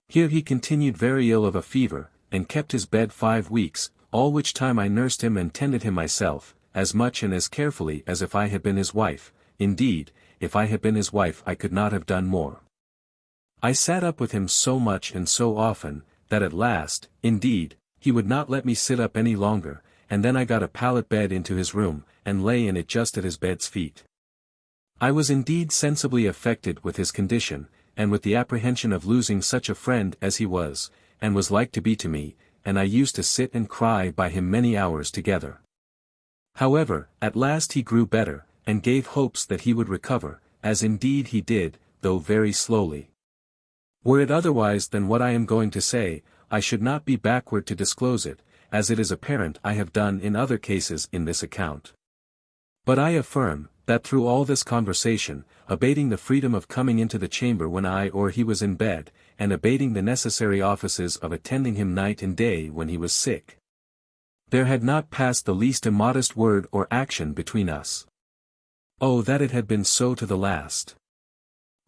Here he continued very ill of a fever, and kept his bed 5 weeks, all which time I nursed him and tended him myself, as much and as carefully as if I had been his wife. Indeed, if I had been his wife I could not have done more. I sat up with him so much and so often, that at last, indeed, he would not let me sit up any longer, and then I got a pallet bed into his room, and lay in it just at his bed's feet. I was indeed sensibly affected with his condition, and with the apprehension of losing such a friend as he was, and was like to be to me, and I used to sit and cry by him many hours together. However, at last he grew better, and gave hopes that he would recover, as indeed he did, though very slowly. Were it otherwise than what I am going to say, I should not be backward to disclose it, as it is apparent I have done in other cases in this account. But I affirm, that through all this conversation, abating the freedom of coming into the chamber when I or he was in bed, and abating the necessary offices of attending him night and day when he was sick, there had not passed the least immodest word or action between us. Oh, that it had been so to the last!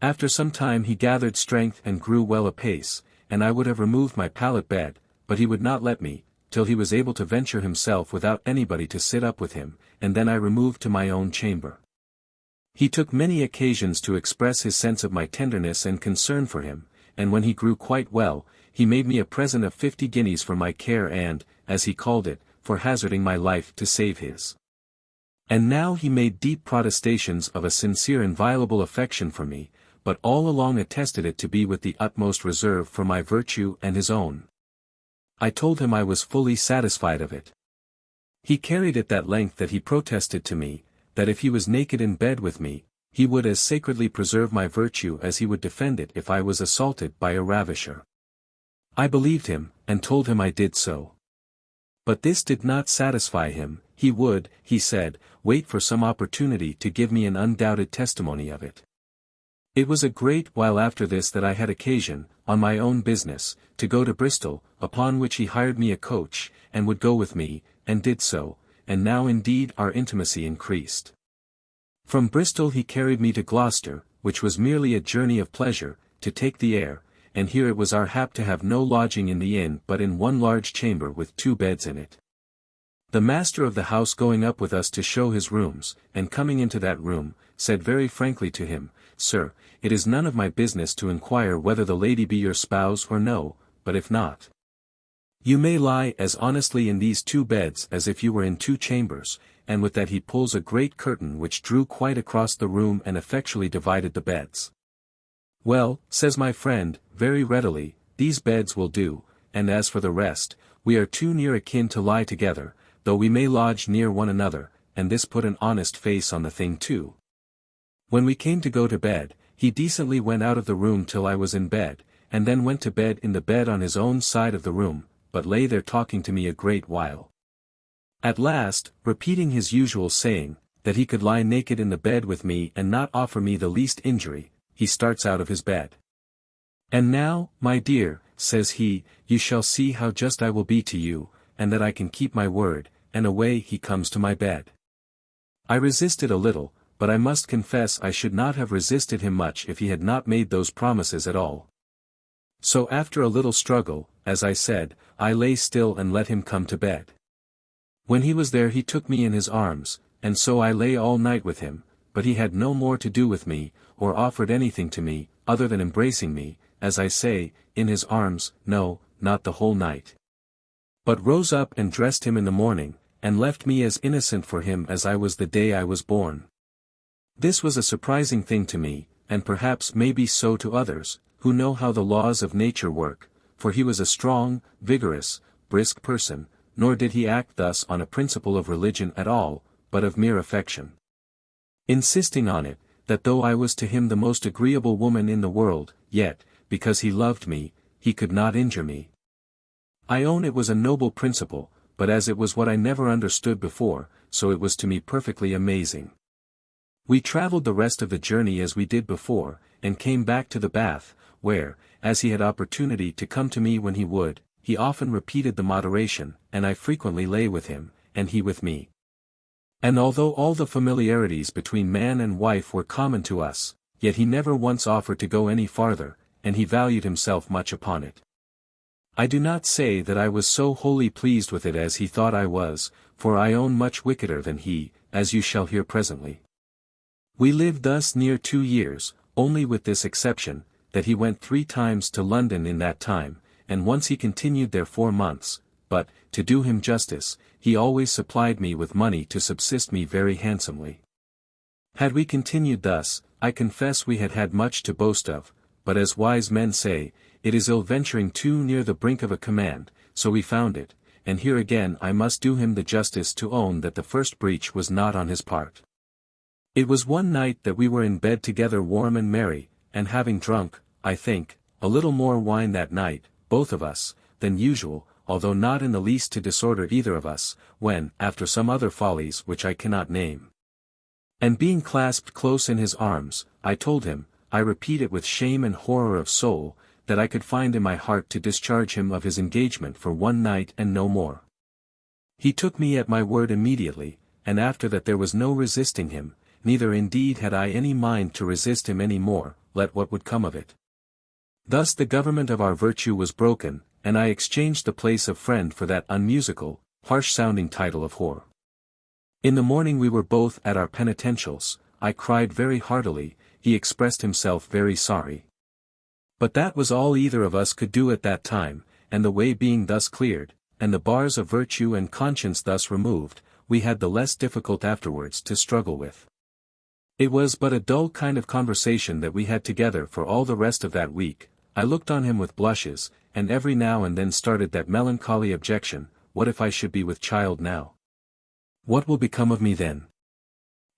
After some time he gathered strength and grew well apace, and I would have removed my pallet bed, but he would not let me, till he was able to venture himself without anybody to sit up with him, and then I removed to my own chamber. He took many occasions to express his sense of my tenderness and concern for him, and when he grew quite well, he made me a present of 50 guineas for my care and, as he called it, for hazarding my life to save his. And now he made deep protestations of a sincere inviolable affection for me, but all along attested it to be with the utmost reserve for my virtue and his own. I told him I was fully satisfied of it. He carried it that length that he protested to me, that if he was naked in bed with me, he would as sacredly preserve my virtue as he would defend it if I was assaulted by a ravisher. I believed him, and told him I did so. But this did not satisfy him. He would, he said, wait for some opportunity to give me an undoubted testimony of it. It was a great while after this that I had occasion, on my own business, to go to Bristol, upon which he hired me a coach, and would go with me, and did so, and now indeed our intimacy increased. From Bristol he carried me to Gloucester, which was merely a journey of pleasure, to take the air, and here it was our hap to have no lodging in the inn but in one large chamber with 2 beds in it. The master of the house going up with us to show his rooms, and coming into that room, said very frankly to him, "Sir, it is none of my business to inquire whether the lady be your spouse or no, but if not, you may lie as honestly in these 2 beds as if you were in 2 chambers," and with that he pulls a great curtain which drew quite across the room and effectually divided the beds. "Well," says my friend, very readily, "these beds will do, and as for the rest, we are too near akin to lie together, though we may lodge near one another," and this put an honest face on the thing too. When we came to go to bed, he decently went out of the room till I was in bed, and then went to bed in the bed on his own side of the room, but lay there talking to me a great while. At last, repeating his usual saying, that he could lie naked in the bed with me and not offer me the least injury, he starts out of his bed. "And now, my dear," says he, "you shall see how just I will be to you, and that I can keep my word," and away he comes to my bed. I resisted a little, but I must confess I should not have resisted him much if he had not made those promises at all. So after a little struggle, as I said, I lay still and let him come to bed. When he was there he took me in his arms, and so I lay all night with him, but he had no more to do with me, or offered anything to me, other than embracing me, as I say, in his arms, no, not the whole night. But rose up and dressed him in the morning, and left me as innocent for him as I was the day I was born. This was a surprising thing to me, and perhaps may be so to others, who know how the laws of nature work, for he was a strong, vigorous, brisk person, nor did he act thus on a principle of religion at all, but of mere affection. Insisting on it, that though I was to him the most agreeable woman in the world, yet, because he loved me, he could not injure me. I own it was a noble principle, but as it was what I never understood before, so it was to me perfectly amazing. We travelled the rest of the journey as we did before, and came back to the Bath, where, as he had opportunity to come to me when he would, he often repeated the moderation, and I frequently lay with him, and he with me. And although all the familiarities between man and wife were common to us, yet he never once offered to go any farther, and he valued himself much upon it. I do not say that I was so wholly pleased with it as he thought I was, for I own much wickeder than he, as you shall hear presently. We lived thus near 2 years, only with this exception, that he went 3 times to London in that time, and once he continued there 4 months, but, to do him justice, he always supplied me with money to subsist me very handsomely. Had we continued thus, I confess we had had much to boast of, but as wise men say, it is ill venturing too near the brink of a command, so we found it, and here again I must do him the justice to own that the first breach was not on his part. It was one night that we were in bed together warm and merry, and having drunk, I think, a little more wine that night, both of us, than usual, although not in the least to disorder either of us, when, after some other follies which I cannot name, and being clasped close in his arms, I told him, I repeat it with shame and horror of soul, that I could find in my heart to discharge him of his engagement for one night and no more. He took me at my word immediately, and after that there was no resisting him, neither indeed had I any mind to resist him any more, let what would come of it. Thus the government of our virtue was broken, and I exchanged the place of friend for that unmusical, harsh-sounding title of whore. In the morning we were both at our penitentials. I cried very heartily, he expressed himself very sorry. But that was all either of us could do at that time, and the way being thus cleared, and the bars of virtue and conscience thus removed, we had the less difficult afterwards to struggle with. It was but a dull kind of conversation that we had together for all the rest of that week. I looked on him with blushes, and every now and then started that melancholy objection, what if I should be with child now? What will become of me then?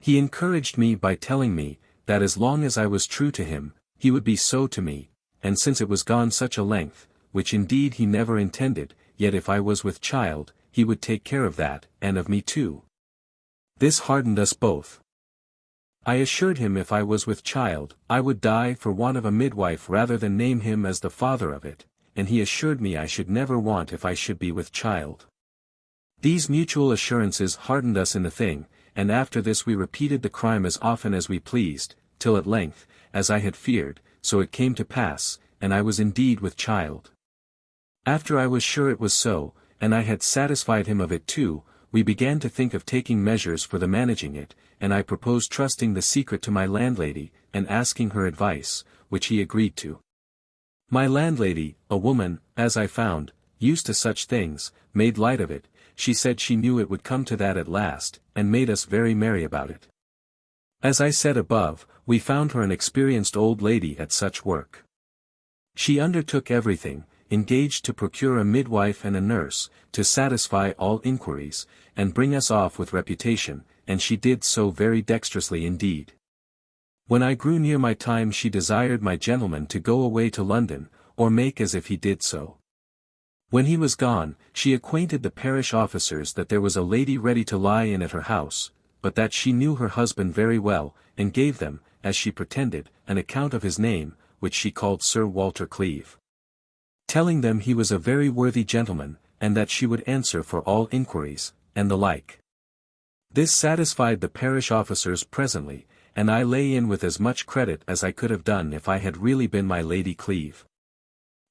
He encouraged me by telling me, that as long as I was true to him, he would be so to me, and since it was gone such a length, which indeed he never intended, yet if I was with child, he would take care of that, and of me too. This hardened us both. I assured him if I was with child, I would die for want of a midwife rather than name him as the father of it, and he assured me I should never want if I should be with child. These mutual assurances hardened us in the thing, and after this we repeated the crime as often as we pleased, till at length, as I had feared, so it came to pass, and I was indeed with child. After I was sure it was so, and I had satisfied him of it too, we began to think of taking measures for the managing it, and I proposed trusting the secret to my landlady, and asking her advice, which he agreed to. My landlady, a woman, as I found, used to such things, made light of it. She said she knew it would come to that at last, and made us very merry about it. As I said above, we found her an experienced old lady at such work. She undertook everything, engaged to procure a midwife and a nurse, to satisfy all inquiries, and bring us off with reputation, and she did so very dexterously indeed. When I grew near my time she desired my gentleman to go away to London, or make as if he did so. When he was gone, she acquainted the parish officers that there was a lady ready to lie in at her house, but that she knew her husband very well, and gave them, as she pretended, an account of his name, which she called Sir Walter Cleave. Telling them he was a very worthy gentleman, and that she would answer for all inquiries, and the like. This satisfied the parish officers presently, and I lay in with as much credit as I could have done if I had really been my Lady Cleave.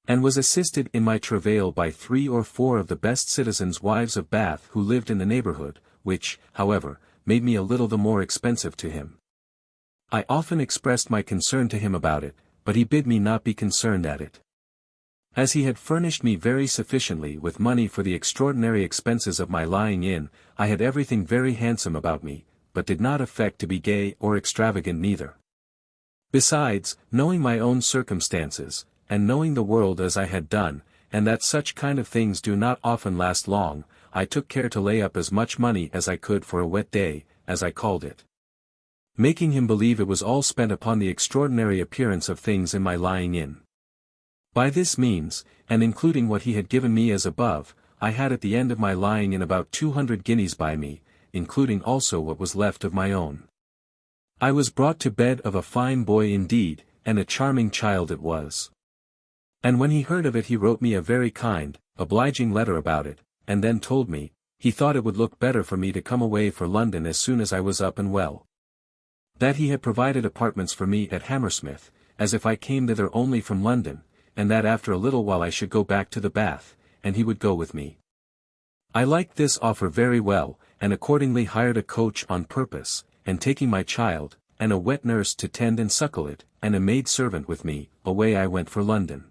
And was assisted in my travail by 3 or 4 of the best citizens' wives of Bath who lived in the neighbourhood, which, however, made me a little the more expensive to him. I often expressed my concern to him about it, but he bid me not be concerned at it. As he had furnished me very sufficiently with money for the extraordinary expenses of my lying in, I had everything very handsome about me, but did not affect to be gay or extravagant neither. Besides, knowing my own circumstances, and knowing the world as I had done, and that such kind of things do not often last long, I took care to lay up as much money as I could for a wet day, as I called it. Making him believe it was all spent upon the extraordinary appearance of things in my lying in. By this means, and including what he had given me as above, I had at the end of my lying in about 200 guineas by me, including also what was left of my own. I was brought to bed of a fine boy indeed, and a charming child it was. And when he heard of it he wrote me a very kind, obliging letter about it, and then told me, he thought it would look better for me to come away for London as soon as I was up and well. That he had provided apartments for me at Hammersmith, as if I came thither only from London, and that after a little while I should go back to the Bath, and he would go with me. I liked this offer very well, and accordingly hired a coach on purpose, and taking my child, and a wet nurse to tend and suckle it, and a maid servant with me, away I went for London.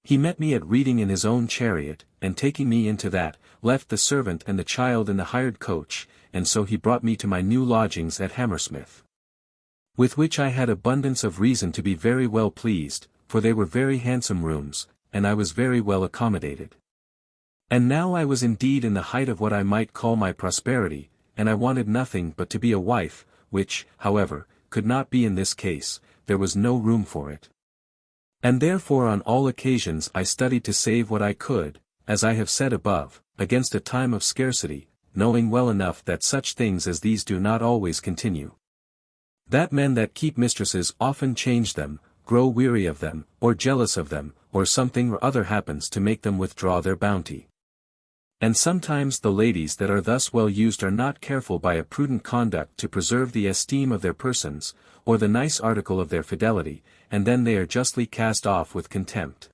He met me at Reading in his own chariot, and taking me into that, left the servant and the child in the hired coach, and so he brought me to my new lodgings at Hammersmith. With which I had abundance of reason to be very well pleased, for they were very handsome rooms, and I was very well accommodated. And now I was indeed in the height of what I might call my prosperity, and I wanted nothing but to be a wife, which, however, could not be in this case, there was no room for it. And therefore on all occasions I studied to save what I could, as I have said above, against a time of scarcity, knowing well enough that such things as these do not always continue. That men that keep mistresses often change them, grow weary of them, or jealous of them, or something or other happens to make them withdraw their bounty. And sometimes the ladies that are thus well used are not careful by a prudent conduct to preserve the esteem of their persons, or the nice article of their fidelity, and then they are justly cast off with contempt.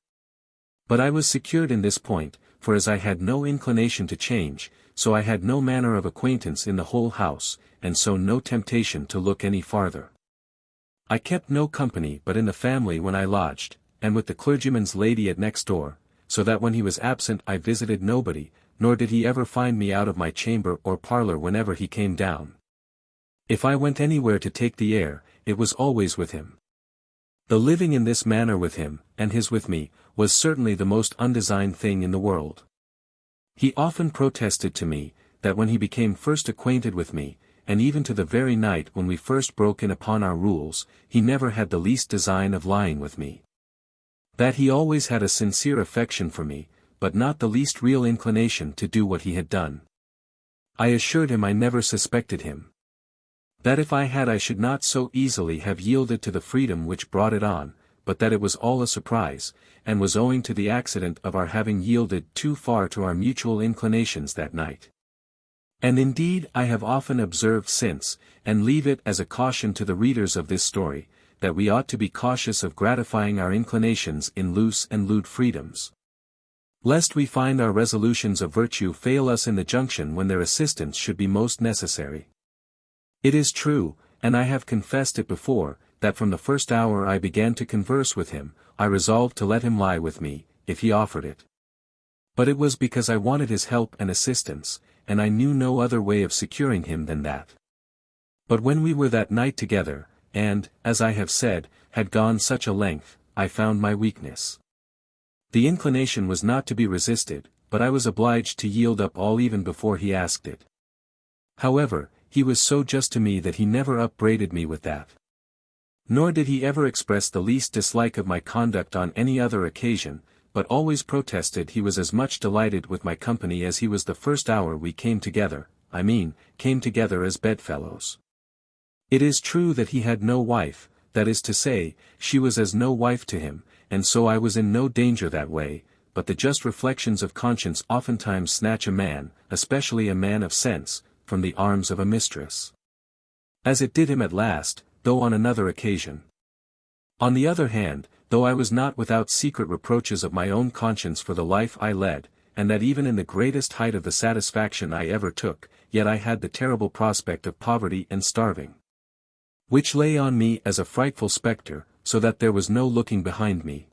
But I was secured in this point, for as I had no inclination to change, so I had no manner of acquaintance in the whole house, and so no temptation to look any farther. I kept no company but in the family when I lodged, and with the clergyman's lady at next door, so that when he was absent I visited nobody, nor did he ever find me out of my chamber or parlour whenever he came down. If I went anywhere to take the air, it was always with him. The living in this manner with him, and his with me, was certainly the most undesigned thing in the world. He often protested to me, that when he became first acquainted with me, and even to the very night when we first broke in upon our rules, he never had the least design of lying with me. That he always had a sincere affection for me, but not the least real inclination to do what he had done. I assured him I never suspected him. That if I had I should not so easily have yielded to the freedom which brought it on, but that it was all a surprise, and was owing to the accident of our having yielded too far to our mutual inclinations that night. And indeed I have often observed since, and leave it as a caution to the readers of this story, that we ought to be cautious of gratifying our inclinations in loose and lewd freedoms, lest we find our resolutions of virtue fail us in the junction when their assistance should be most necessary. It is true, and I have confessed it before, that from the first hour I began to converse with him, I resolved to let him lie with me, if he offered it. But it was because I wanted his help and assistance, and I knew no other way of securing him than that. But when we were that night together, and, as I have said, had gone such a length, I found my weakness. The inclination was not to be resisted, but I was obliged to yield up all even before he asked it. However, he was so just to me that he never upbraided me with that. Nor did he ever express the least dislike of my conduct on any other occasion, but always protested he was as much delighted with my company as he was the first hour we came together, came together as bedfellows. It is true that he had no wife, that is to say, she was as no wife to him, and so I was in no danger that way, but the just reflections of conscience oftentimes snatch a man, especially a man of sense, from the arms of a mistress. As it did him at last, though on another occasion. On the other hand, though I was not without secret reproaches of my own conscience for the life I led, and that even in the greatest height of the satisfaction I ever took, yet I had the terrible prospect of poverty and starving, which lay on me as a frightful spectre, so that there was no looking behind me.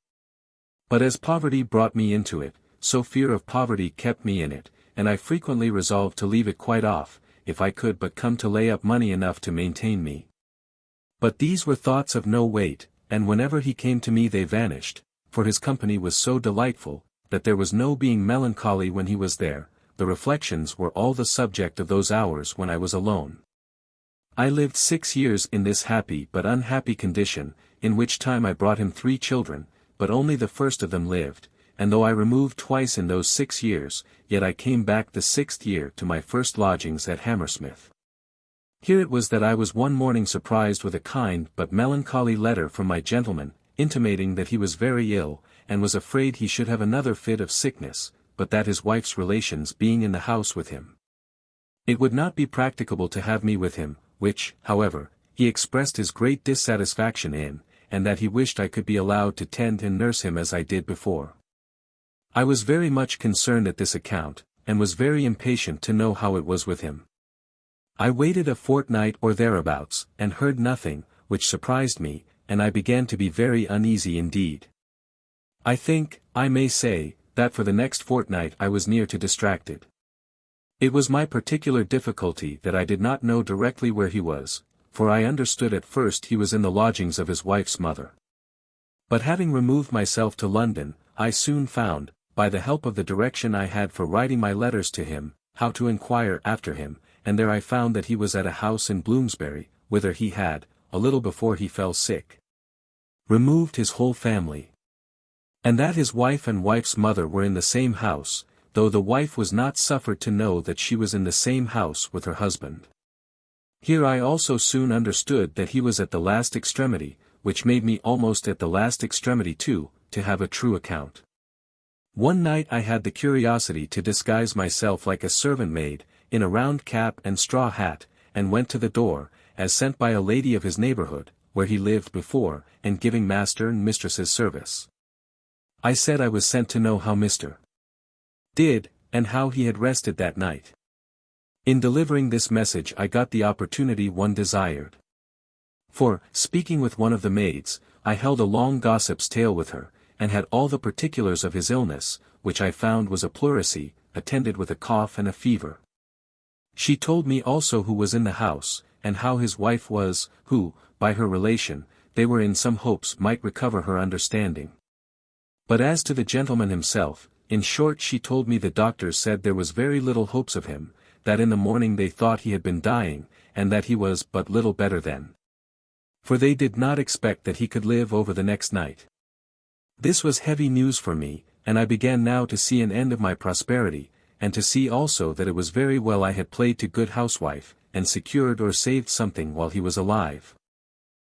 But as poverty brought me into it, so fear of poverty kept me in it, and I frequently resolved to leave it quite off, if I could but come to lay up money enough to maintain me. But these were thoughts of no weight, and whenever he came to me they vanished, for his company was so delightful, that there was no being melancholy when he was there, the reflections were all the subject of those hours when I was alone. I lived 6 years in this happy but unhappy condition, in which time I brought him 3 children, but only the first of them lived, and though I removed twice in those 6 years, yet I came back the 6th year to my first lodgings at Hammersmith. Here it was that I was one morning surprised with a kind but melancholy letter from my gentleman, intimating that he was very ill, and was afraid he should have another fit of sickness, but that his wife's relations being in the house with him, it would not be practicable to have me with him, which, however, he expressed his great dissatisfaction in, and that he wished I could be allowed to tend and nurse him as I did before. I was very much concerned at this account, and was very impatient to know how it was with him. I waited a fortnight or thereabouts, and heard nothing, which surprised me, and I began to be very uneasy indeed. I think, I may say, that for the next fortnight I was near to distracted. It was my particular difficulty that I did not know directly where he was, for I understood at first he was in the lodgings of his wife's mother. But having removed myself to London, I soon found, by the help of the direction I had for writing my letters to him, how to inquire after him, and there I found that he was at a house in Bloomsbury, whither he had, a little before he fell sick, removed his whole family. And that his wife and wife's mother were in the same house, though the wife was not suffered to know that she was in the same house with her husband. Here I also soon understood that he was at the last extremity, which made me almost at the last extremity too, to have a true account. One night I had the curiosity to disguise myself like a servant maid, in a round cap and straw hat, and went to the door, as sent by a lady of his neighborhood, where he lived before, and giving master and mistress's service. I said I was sent to know how Mr. did, and how he had rested that night. In delivering this message I got the opportunity one desired. For, speaking with one of the maids, I held a long gossip's tale with her, and had all the particulars of his illness, which I found was a pleurisy, attended with a cough and a fever. She told me also who was in the house, and how his wife was, who, by her relation, they were in some hopes might recover her understanding. But as to the gentleman himself, in short she told me the doctors said there was very little hopes of him, that in the morning they thought he had been dying, and that he was but little better then. For they did not expect that he could live over the next night. This was heavy news for me, and I began now to see an end of my prosperity, and to see also that it was very well I had played to good housewife, and secured or saved something while he was alive.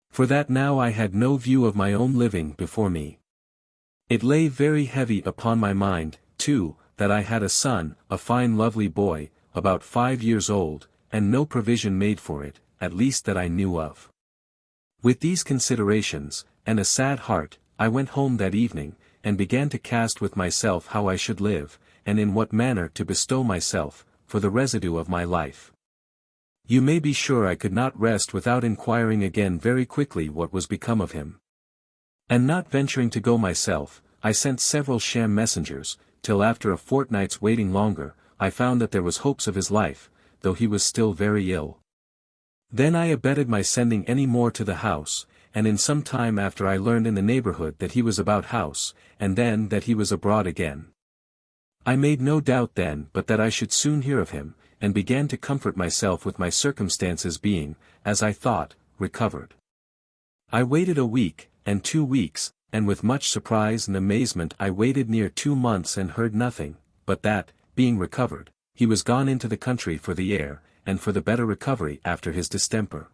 For that now I had no view of my own living before me. It lay very heavy upon my mind, too, that I had a son, a fine lovely boy, about 5 years old, and no provision made for it, at least that I knew of. With these considerations, and a sad heart, I went home that evening, and began to cast with myself how I should live, and in what manner to bestow myself, for the residue of my life. You may be sure I could not rest without inquiring again very quickly what was become of him. And not venturing to go myself, I sent several sham messengers, till after a fortnight's waiting longer, I found that there was hopes of his life, though he was still very ill. Then I abetted my sending any more to the house, and in some time after I learned in the neighborhood that he was about house, and then that he was abroad again. I made no doubt then but that I should soon hear of him, and began to comfort myself with my circumstances being, as I thought, recovered. I waited a week, and 2 weeks, and with much surprise and amazement I waited near 2 months and heard nothing, but that, being recovered, he was gone into the country for the air, and for the better recovery after his distemper.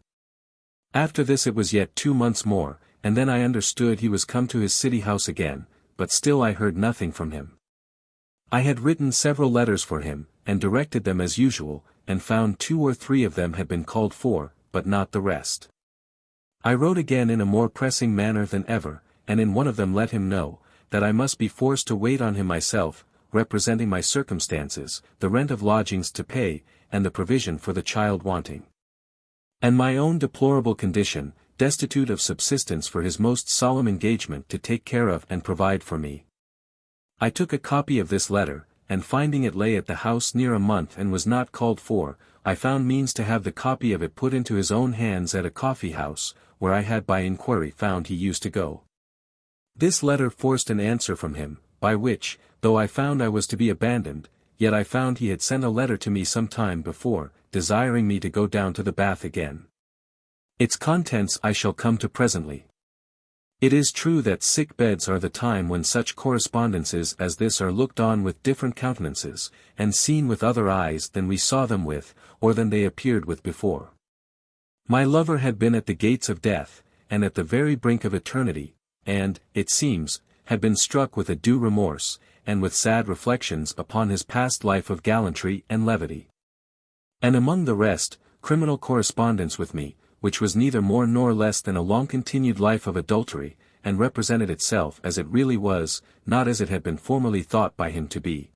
After this it was yet 2 months more, and then I understood he was come to his city house again, but still I heard nothing from him. I had written several letters for him, and directed them as usual, and found 2 or 3 of them had been called for, but not the rest. I wrote again in a more pressing manner than ever, and in one of them let him know, that I must be forced to wait on him myself, representing my circumstances, the rent of lodgings to pay, and the provision for the child wanting. And my own deplorable condition, destitute of subsistence for his most solemn engagement to take care of and provide for me. I took a copy of this letter, and finding it lay at the house near a month and was not called for, I found means to have the copy of it put into his own hands at a coffee house, where I had by inquiry found he used to go. This letter forced an answer from him, by which, though I found I was to be abandoned, yet I found he had sent a letter to me some time before, desiring me to go down to the bath again. Its contents I shall come to presently. It is true that sick beds are the time when such correspondences as this are looked on with different countenances, and seen with other eyes than we saw them with, or than they appeared with before. My lover had been at the gates of death, and at the very brink of eternity, and, it seems, had been struck with a due remorse, and with sad reflections upon his past life of gallantry and levity. And among the rest, criminal correspondence with me, which was neither more nor less than a long-continued life of adultery, and represented itself as it really was, not as it had been formerly thought by him to be.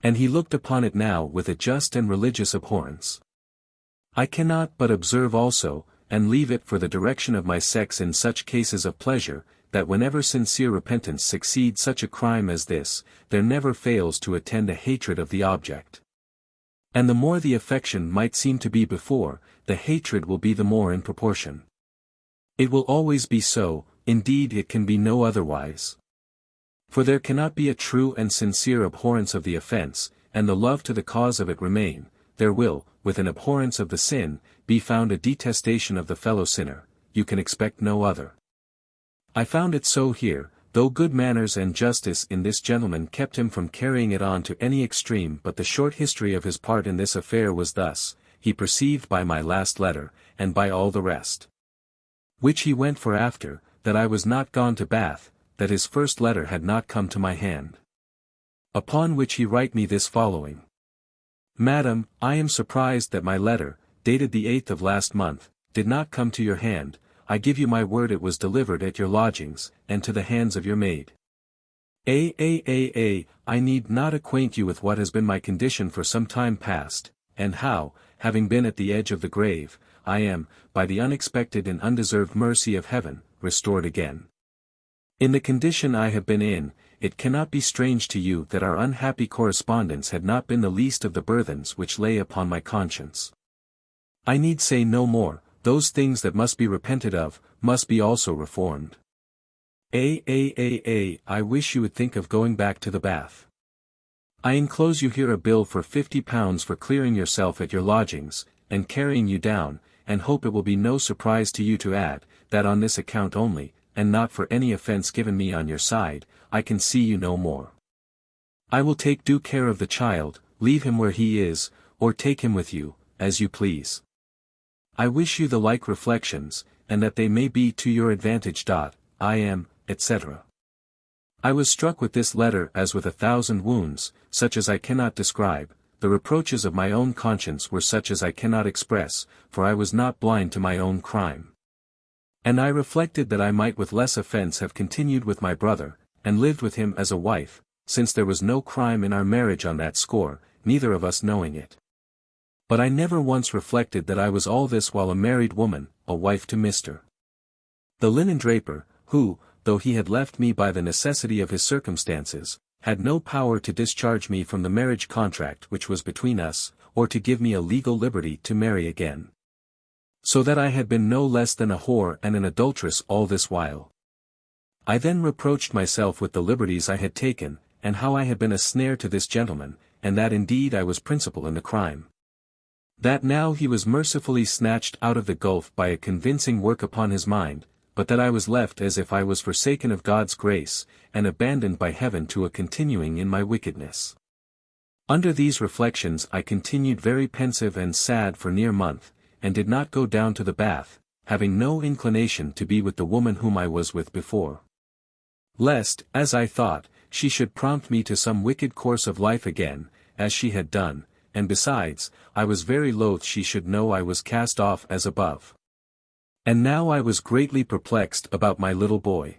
And he looked upon it now with a just and religious abhorrence. I cannot but observe also, and leave it for the direction of my sex in such cases of pleasure, that whenever sincere repentance succeeds such a crime as this, there never fails to attend a hatred of the object. And the more the affection might seem to be before, the hatred will be the more in proportion. It will always be so, indeed it can be no otherwise. For there cannot be a true and sincere abhorrence of the offense, and the love to the cause of it remain, there will, with an abhorrence of the sin, be found a detestation of the fellow sinner, you can expect no other. I found it so here, though good manners and justice in this gentleman kept him from carrying it on to any extreme, but the short history of his part in this affair was thus, he perceived by my last letter, and by all the rest, which he went for after, that I was not gone to Bath, that his first letter had not come to my hand. Upon which he write me this following. Madam, I am surprised that my letter, dated the 8th of last month, did not come to your hand. I give you my word it was delivered at your lodgings, and to the hands of your maid. I need not acquaint you with what has been my condition for some time past, and how, having been at the edge of the grave, I am, by the unexpected and undeserved mercy of heaven, restored again. In the condition I have been in, it cannot be strange to you that our unhappy correspondence had not been the least of the burthens which lay upon my conscience. I need say no more, those things that must be repented of, must be also reformed. I wish you would think of going back to the bath. I enclose you here a bill for £50 for clearing yourself at your lodgings, and carrying you down, and hope it will be no surprise to you to add, that on this account only, and not for any offence given me on your side, I can see you no more. I will take due care of the child, leave him where he is, or take him with you, as you please. I wish you the like reflections, and that they may be to your advantage. I am, etc. I was struck with this letter as with 1,000 wounds, such as I cannot describe. The reproaches of my own conscience were such as I cannot express, for I was not blind to my own crime. And I reflected that I might with less offence have continued with my brother, and lived with him as a wife, since there was no crime in our marriage on that score, neither of us knowing it. But I never once reflected that I was all this while a married woman, a wife to Mr. the linen draper, who, though he had left me by the necessity of his circumstances, had no power to discharge me from the marriage contract which was between us, or to give me a legal liberty to marry again. So that I had been no less than a whore and an adulteress all this while. I then reproached myself with the liberties I had taken, and how I had been a snare to this gentleman, and that indeed I was principal in the crime. That now he was mercifully snatched out of the gulf by a convincing work upon his mind, but that I was left as if I was forsaken of God's grace, and abandoned by heaven to a continuing in my wickedness. Under these reflections I continued very pensive and sad for near a month, and did not go down to the bath, having no inclination to be with the woman whom I was with before. Lest, as I thought, she should prompt me to some wicked course of life again, as she had done, and besides, I was very loath she should know I was cast off as above. And now I was greatly perplexed about my little boy.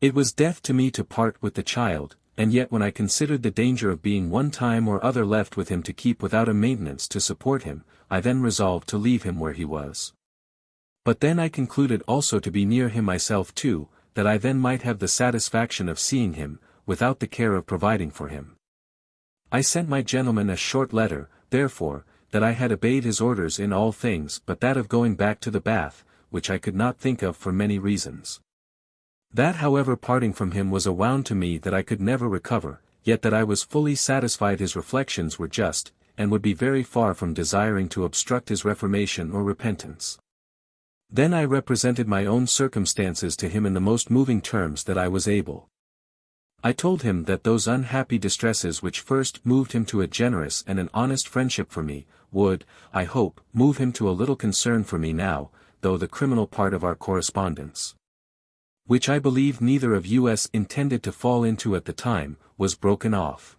It was death to me to part with the child, and yet when I considered the danger of being one time or other left with him to keep without a maintenance to support him, I then resolved to leave him where he was. But then I concluded also to be near him myself too, that I then might have the satisfaction of seeing him, without the care of providing for him. I sent my gentleman a short letter, therefore, that I had obeyed his orders in all things but that of going back to the bath, which I could not think of for many reasons. That however parting from him was a wound to me that I could never recover, yet that I was fully satisfied his reflections were just, and would be very far from desiring to obstruct his reformation or repentance. Then I represented my own circumstances to him in the most moving terms that I was able. I told him that those unhappy distresses which first moved him to a generous and an honest friendship for me, would, I hope, move him to a little concern for me now, though the criminal part of our correspondence, which I believe neither of us intended to fall into at the time, was broken off.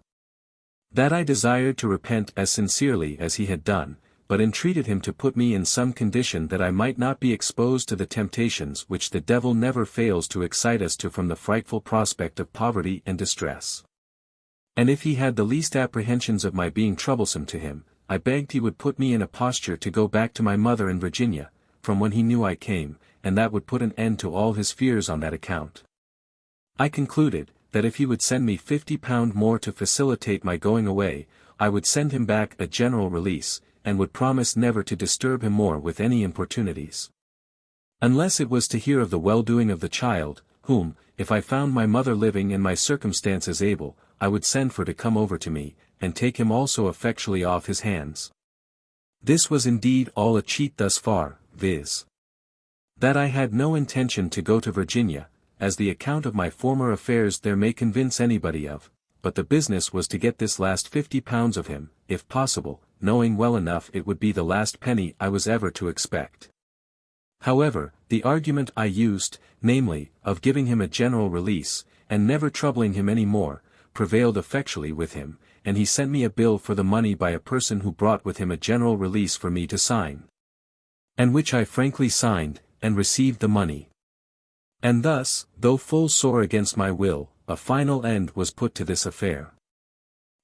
That I desired to repent as sincerely as he had done, but entreated him to put me in some condition that I might not be exposed to the temptations which the devil never fails to excite us to from the frightful prospect of poverty and distress. And if he had the least apprehensions of my being troublesome to him, I begged he would put me in a posture to go back to my mother in Virginia, from when he knew I came, and that would put an end to all his fears on that account. I concluded, that if he would send me £50 more to facilitate my going away, I would send him back a general release, and would promise never to disturb him more with any importunities. Unless it was to hear of the well-doing of the child, whom, if I found my mother living and my circumstances able, I would send for to come over to me, and take him also effectually off his hands. This was indeed all a cheat thus far, viz. That I had no intention to go to Virginia, as the account of my former affairs there may convince anybody of, but the business was to get this last £50 of him, if possible, knowing well enough it would be the last penny I was ever to expect. However, the argument I used, namely, of giving him a general release, and never troubling him any more, prevailed effectually with him, and he sent me a bill for the money by a person who brought with him a general release for me to sign. And which I frankly signed, and received the money. And thus, though full sore against my will, a final end was put to this affair.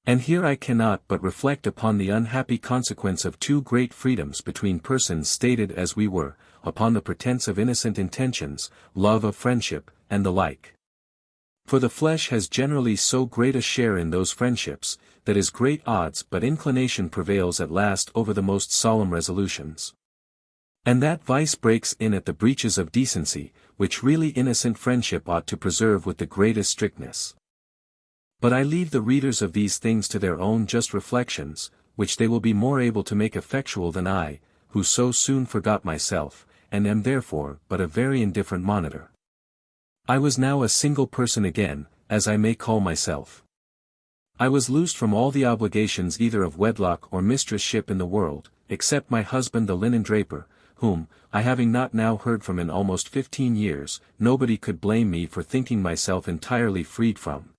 And here I cannot but reflect upon the unhappy consequence of two great freedoms between persons stated as we were, upon the pretence of innocent intentions, love of friendship, and the like. For the flesh has generally so great a share in those friendships, that is great odds but inclination prevails at last over the most solemn resolutions. And that vice breaks in at the breaches of decency, which really innocent friendship ought to preserve with the greatest strictness. But I leave the readers of these things to their own just reflections, which they will be more able to make effectual than I, who so soon forgot myself, and am therefore but a very indifferent monitor. I was now a single person again, as I may call myself. I was loosed from all the obligations either of wedlock or mistressship in the world, except my husband the linen draper, whom, I having not now heard from in almost 15 years, nobody could blame me for thinking myself entirely freed from.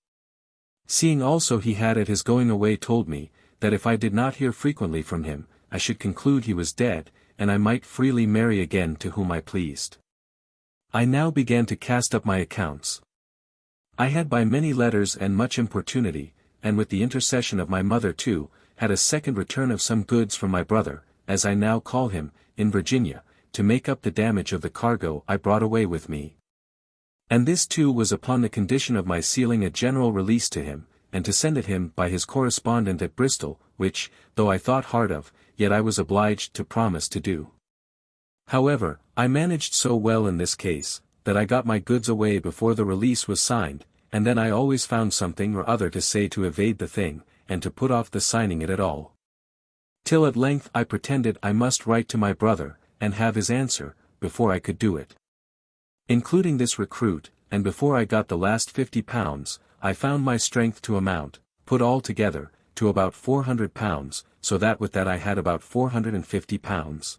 Seeing also he had at his going away told me, that if I did not hear frequently from him, I should conclude he was dead, and I might freely marry again to whom I pleased. I now began to cast up my accounts. I had by many letters and much importunity, and with the intercession of my mother too, had a second return of some goods from my brother, as I now call him, in Virginia, to make up the damage of the cargo I brought away with me. And this too was upon the condition of my sealing a general release to him, and to send it him by his correspondent at Bristol, which, though I thought hard of, yet I was obliged to promise to do. However, I managed so well in this case, that I got my goods away before the release was signed, and then I always found something or other to say to evade the thing, and to put off the signing it at all. Till at length I pretended I must write to my brother, and have his answer, before I could do it. Including this recruit, and before I got the last £50, I found my strength to amount, put all together, to about £400, so that with that I had about £450.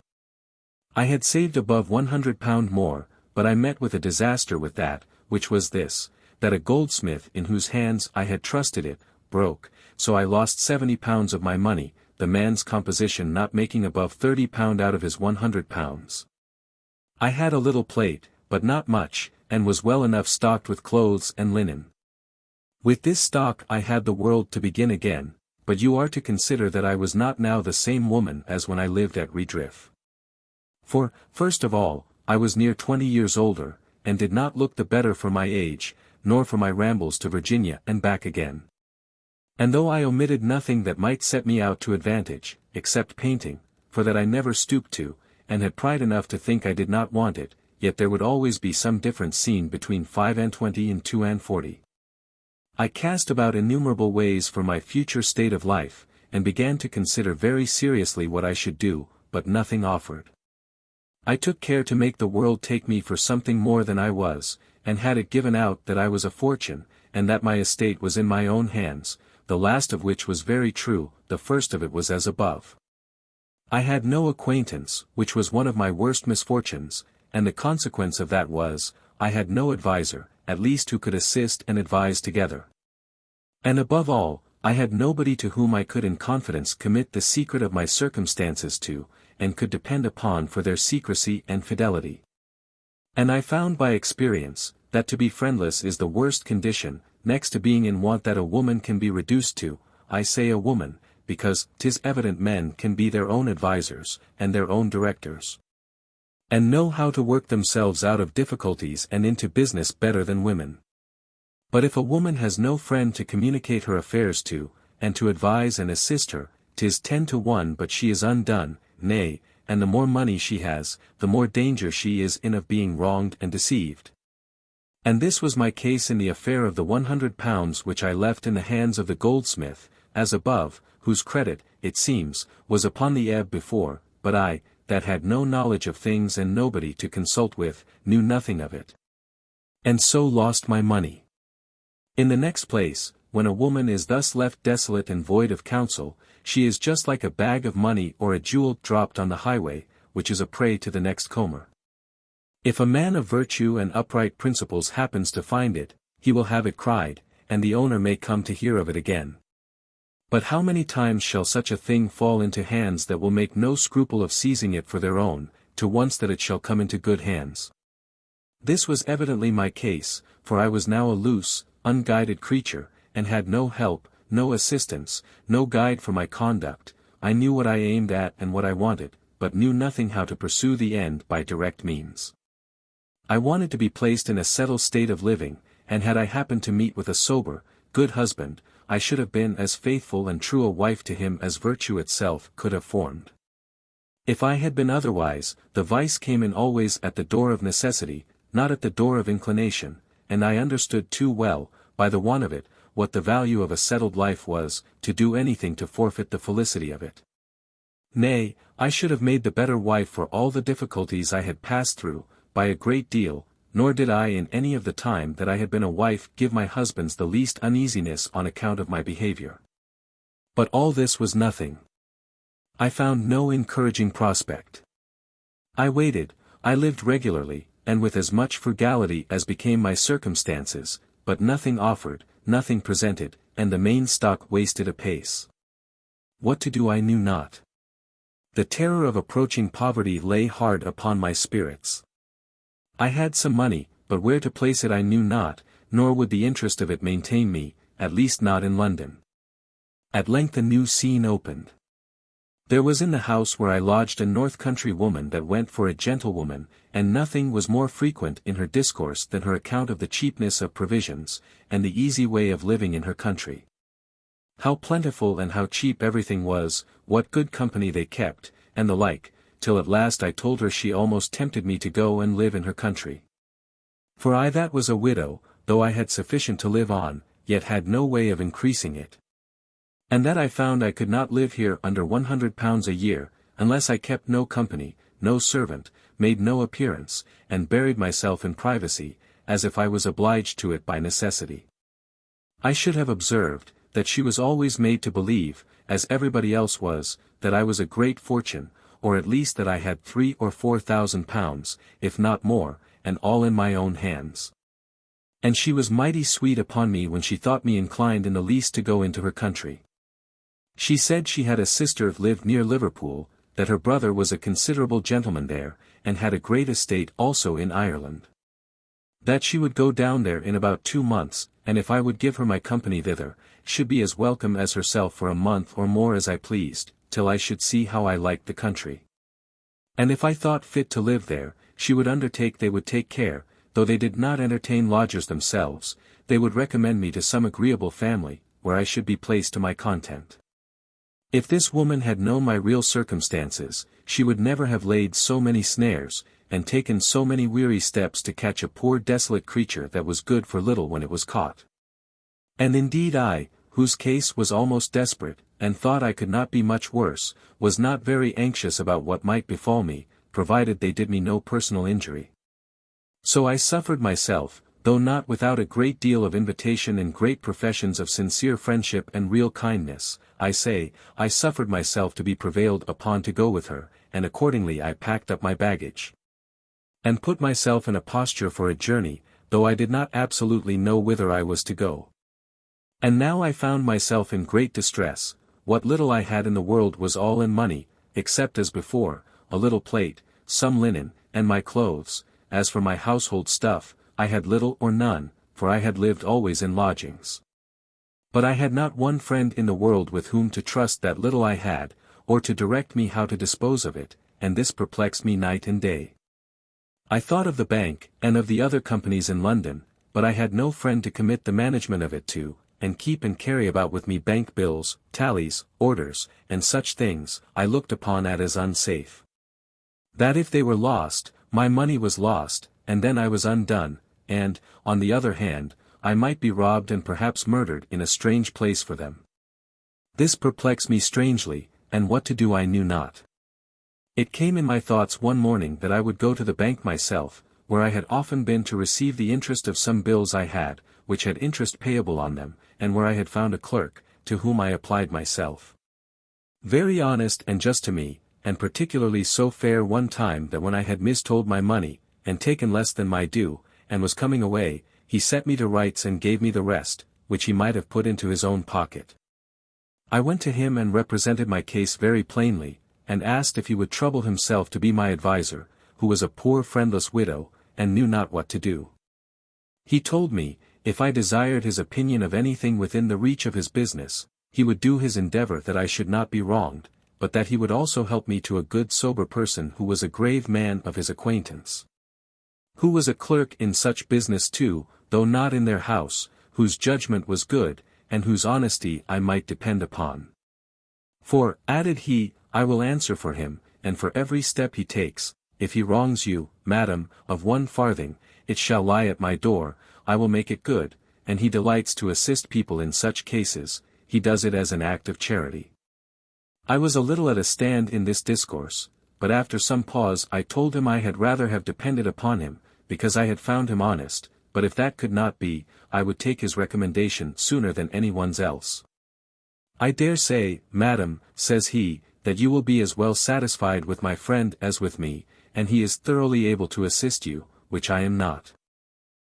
I had saved above £100 more, but I met with a disaster with that, which was this, that a goldsmith in whose hands I had trusted it, broke, so I lost £70 of my money, the man's composition not making above £30 out of his £100. I had a little plate, but not much, and was well enough stocked with clothes and linen. With this stock I had the world to begin again, but you are to consider that I was not now the same woman as when I lived at Redriff. For, first of all, I was near 20 years older, and did not look the better for my age, nor for my rambles to Virginia and back again. And though I omitted nothing that might set me out to advantage, except painting, for that I never stooped to, and had pride enough to think I did not want it, yet there would always be some difference seen between 25 and 42. I cast about innumerable ways for my future state of life, and began to consider very seriously what I should do, but nothing offered. I took care to make the world take me for something more than I was, and had it given out that I was a fortune, and that my estate was in my own hands, the last of which was very true, the first of it was as above. I had no acquaintance, which was one of my worst misfortunes, and the consequence of that was, I had no adviser, at least who could assist and advise together. And above all, I had nobody to whom I could in confidence commit the secret of my circumstances to, and could depend upon for their secrecy and fidelity. And I found by experience, that to be friendless is the worst condition, next to being in want that a woman can be reduced to. I say a woman, because 'tis evident men can be their own advisers, and their own directors, and know how to work themselves out of difficulties and into business better than women. But if a woman has no friend to communicate her affairs to, and to advise and assist her, 'tis 10 to 1 but she is undone, nay, and the more money she has, the more danger she is in of being wronged and deceived. And this was my case in the affair of the £100 which I left in the hands of the goldsmith, as above, whose credit, it seems, was upon the ebb before, but I, that had no knowledge of things and nobody to consult with, knew nothing of it. And so lost my money. In the next place, when a woman is thus left desolate and void of counsel, she is just like a bag of money or a jewel dropped on the highway, which is a prey to the next comer. If a man of virtue and upright principles happens to find it, he will have it cried, and the owner may come to hear of it again. But how many times shall such a thing fall into hands that will make no scruple of seizing it for their own, to once that it shall come into good hands? This was evidently my case, for I was now a loose, unguided creature, and had no help, no assistance, no guide for my conduct. I knew what I aimed at and what I wanted, but knew nothing how to pursue the end by direct means. I wanted to be placed in a settled state of living, and had I happened to meet with a sober, good husband, I should have been as faithful and true a wife to him as virtue itself could have formed. If I had been otherwise, the vice came in always at the door of necessity, not at the door of inclination, and I understood too well, by the want of it, what the value of a settled life was, to do anything to forfeit the felicity of it. Nay, I should have made the better wife for all the difficulties I had passed through, by a great deal, nor did I in any of the time that I had been a wife give my husbands the least uneasiness on account of my behavior. But all this was nothing. I found no encouraging prospect. I waited, I lived regularly, and with as much frugality as became my circumstances, but nothing offered, nothing presented, and the main stock wasted apace. What to do I knew not. The terror of approaching poverty lay hard upon my spirits. I had some money, but where to place it I knew not, nor would the interest of it maintain me, at least not in London. At length a new scene opened. There was in the house where I lodged a north country woman that went for a gentlewoman, and nothing was more frequent in her discourse than her account of the cheapness of provisions, and the easy way of living in her country. How plentiful and how cheap everything was, what good company they kept, and the like, till at last I told her she almost tempted me to go and live in her country. For I that was a widow, though I had sufficient to live on, yet had no way of increasing it. And that I found I could not live here under £100 a year, unless I kept no company, no servant, made no appearance, and buried myself in privacy, as if I was obliged to it by necessity. I should have observed, that she was always made to believe, as everybody else was, that I was a great fortune, or at least that I had £3,000 or £4,000, if not more, and all in my own hands. And she was mighty sweet upon me when she thought me inclined in the least to go into her country. She said she had a sister lived near Liverpool, that her brother was a considerable gentleman there, and had a great estate also in Ireland. That she would go down there in about 2 months, and if I would give her my company thither, should be as welcome as herself for a month or more as I pleased, till I should see how I liked the country. And if I thought fit to live there, she would undertake they would take care, though they did not entertain lodgers themselves, they would recommend me to some agreeable family, where I should be placed to my content. If this woman had known my real circumstances, she would never have laid so many snares, and taken so many weary steps to catch a poor desolate creature that was good for little when it was caught. And indeed I, whose case was almost desperate, and thought I could not be much worse, was not very anxious about what might befall me, provided they did me no personal injury. So I suffered myself, though not without a great deal of invitation and great professions of sincere friendship and real kindness, I suffered myself to be prevailed upon to go with her, and accordingly I packed up my baggage, and put myself in a posture for a journey, though I did not absolutely know whither I was to go. And now I found myself in great distress. What little I had in the world was all in money, except as before, a little plate, some linen, and my clothes. As for my household stuff, I had little or none, for I had lived always in lodgings. But I had not one friend in the world with whom to trust that little I had, or to direct me how to dispose of it, and this perplexed me night and day. I thought of the bank, and of the other companies in London, but I had no friend to commit the management of it to, and keep and carry about with me bank bills, tallies, orders, and such things, I looked upon as unsafe. That if they were lost, my money was lost, and then I was undone, and, on the other hand, I might be robbed and perhaps murdered in a strange place for them. This perplexed me strangely, and what to do I knew not. It came in my thoughts one morning that I would go to the bank myself, where I had often been to receive the interest of some bills I had, which had interest payable on them, and where I had found a clerk, to whom I applied myself. Very honest and just to me, and particularly so fair one time that when I had mistold my money, and taken less than my due, and was coming away, he set me to rights and gave me the rest, which he might have put into his own pocket. I went to him and represented my case very plainly, and asked if he would trouble himself to be my adviser, who was a poor friendless widow, and knew not what to do. He told me, if I desired his opinion of anything within the reach of his business, he would do his endeavor that I should not be wronged, but that he would also help me to a good sober person who was a grave man of his acquaintance, who was a clerk in such business too, though not in their house, whose judgment was good, and whose honesty I might depend upon. For, added he, I will answer for him, and for every step he takes. If he wrongs you, madam, of 1 farthing, it shall lie at my door, I will make it good, and he delights to assist people in such cases, he does it as an act of charity. I was a little at a stand in this discourse, but after some pause I told him I had rather have depended upon him, because I had found him honest, but if that could not be, I would take his recommendation sooner than any one's else. I dare say, madam, says he, that you will be as well satisfied with my friend as with me, and he is thoroughly able to assist you, which I am not.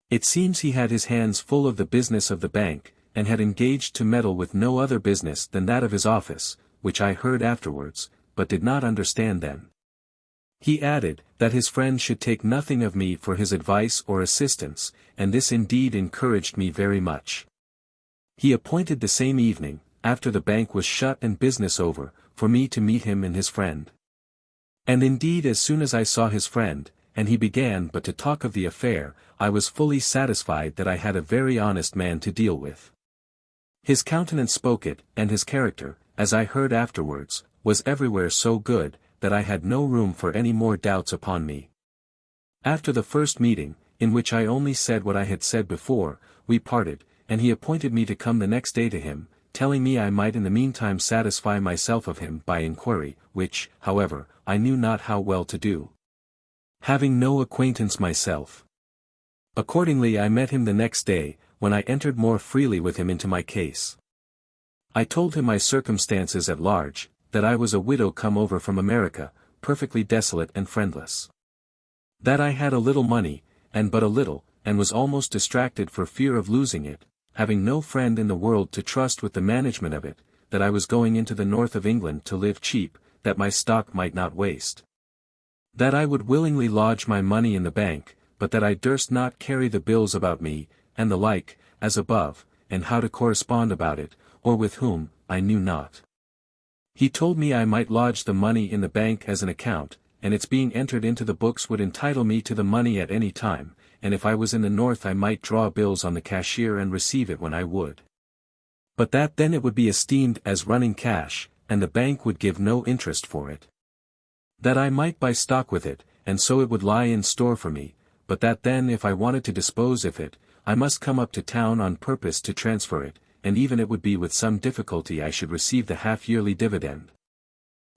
It seems he had his hands full of the business of the bank, and had engaged to meddle with no other business than that of his office, which I heard afterwards, but did not understand then. He added, that his friend should take nothing of me for his advice or assistance, and this indeed encouraged me very much. He appointed the same evening, after the bank was shut and business over, for me to meet him and his friend. And indeed as soon as I saw his friend, and he began but to talk of the affair, I was fully satisfied that I had a very honest man to deal with. His countenance spoke it, and his character, as I heard afterwards, was everywhere so good, that I had no room for any more doubts upon me. After the first meeting, in which I only said what I had said before, we parted, and he appointed me to come the next day to him, telling me I might in the meantime satisfy myself of him by inquiry, which, however, I knew not how well to do, having no acquaintance myself. Accordingly I met him the next day, when I entered more freely with him into my case. I told him my circumstances at large, that I was a widow come over from America, perfectly desolate and friendless. That I had a little money, and but a little, and was almost distracted for fear of losing it, having no friend in the world to trust with the management of it, that I was going into the north of England to live cheap, that my stock might not waste. That I would willingly lodge my money in the bank, but that I durst not carry the bills about me, and the like, as above, and how to correspond about it, or with whom, I knew not. He told me I might lodge the money in the bank as an account, and its being entered into the books would entitle me to the money at any time, and if I was in the north I might draw bills on the cashier and receive it when I would. But that then it would be esteemed as running cash, and the bank would give no interest for it. That I might buy stock with it, and so it would lie in store for me, but that then if I wanted to dispose of it, I must come up to town on purpose to transfer it, and even it would be with some difficulty I should receive the half-yearly dividend.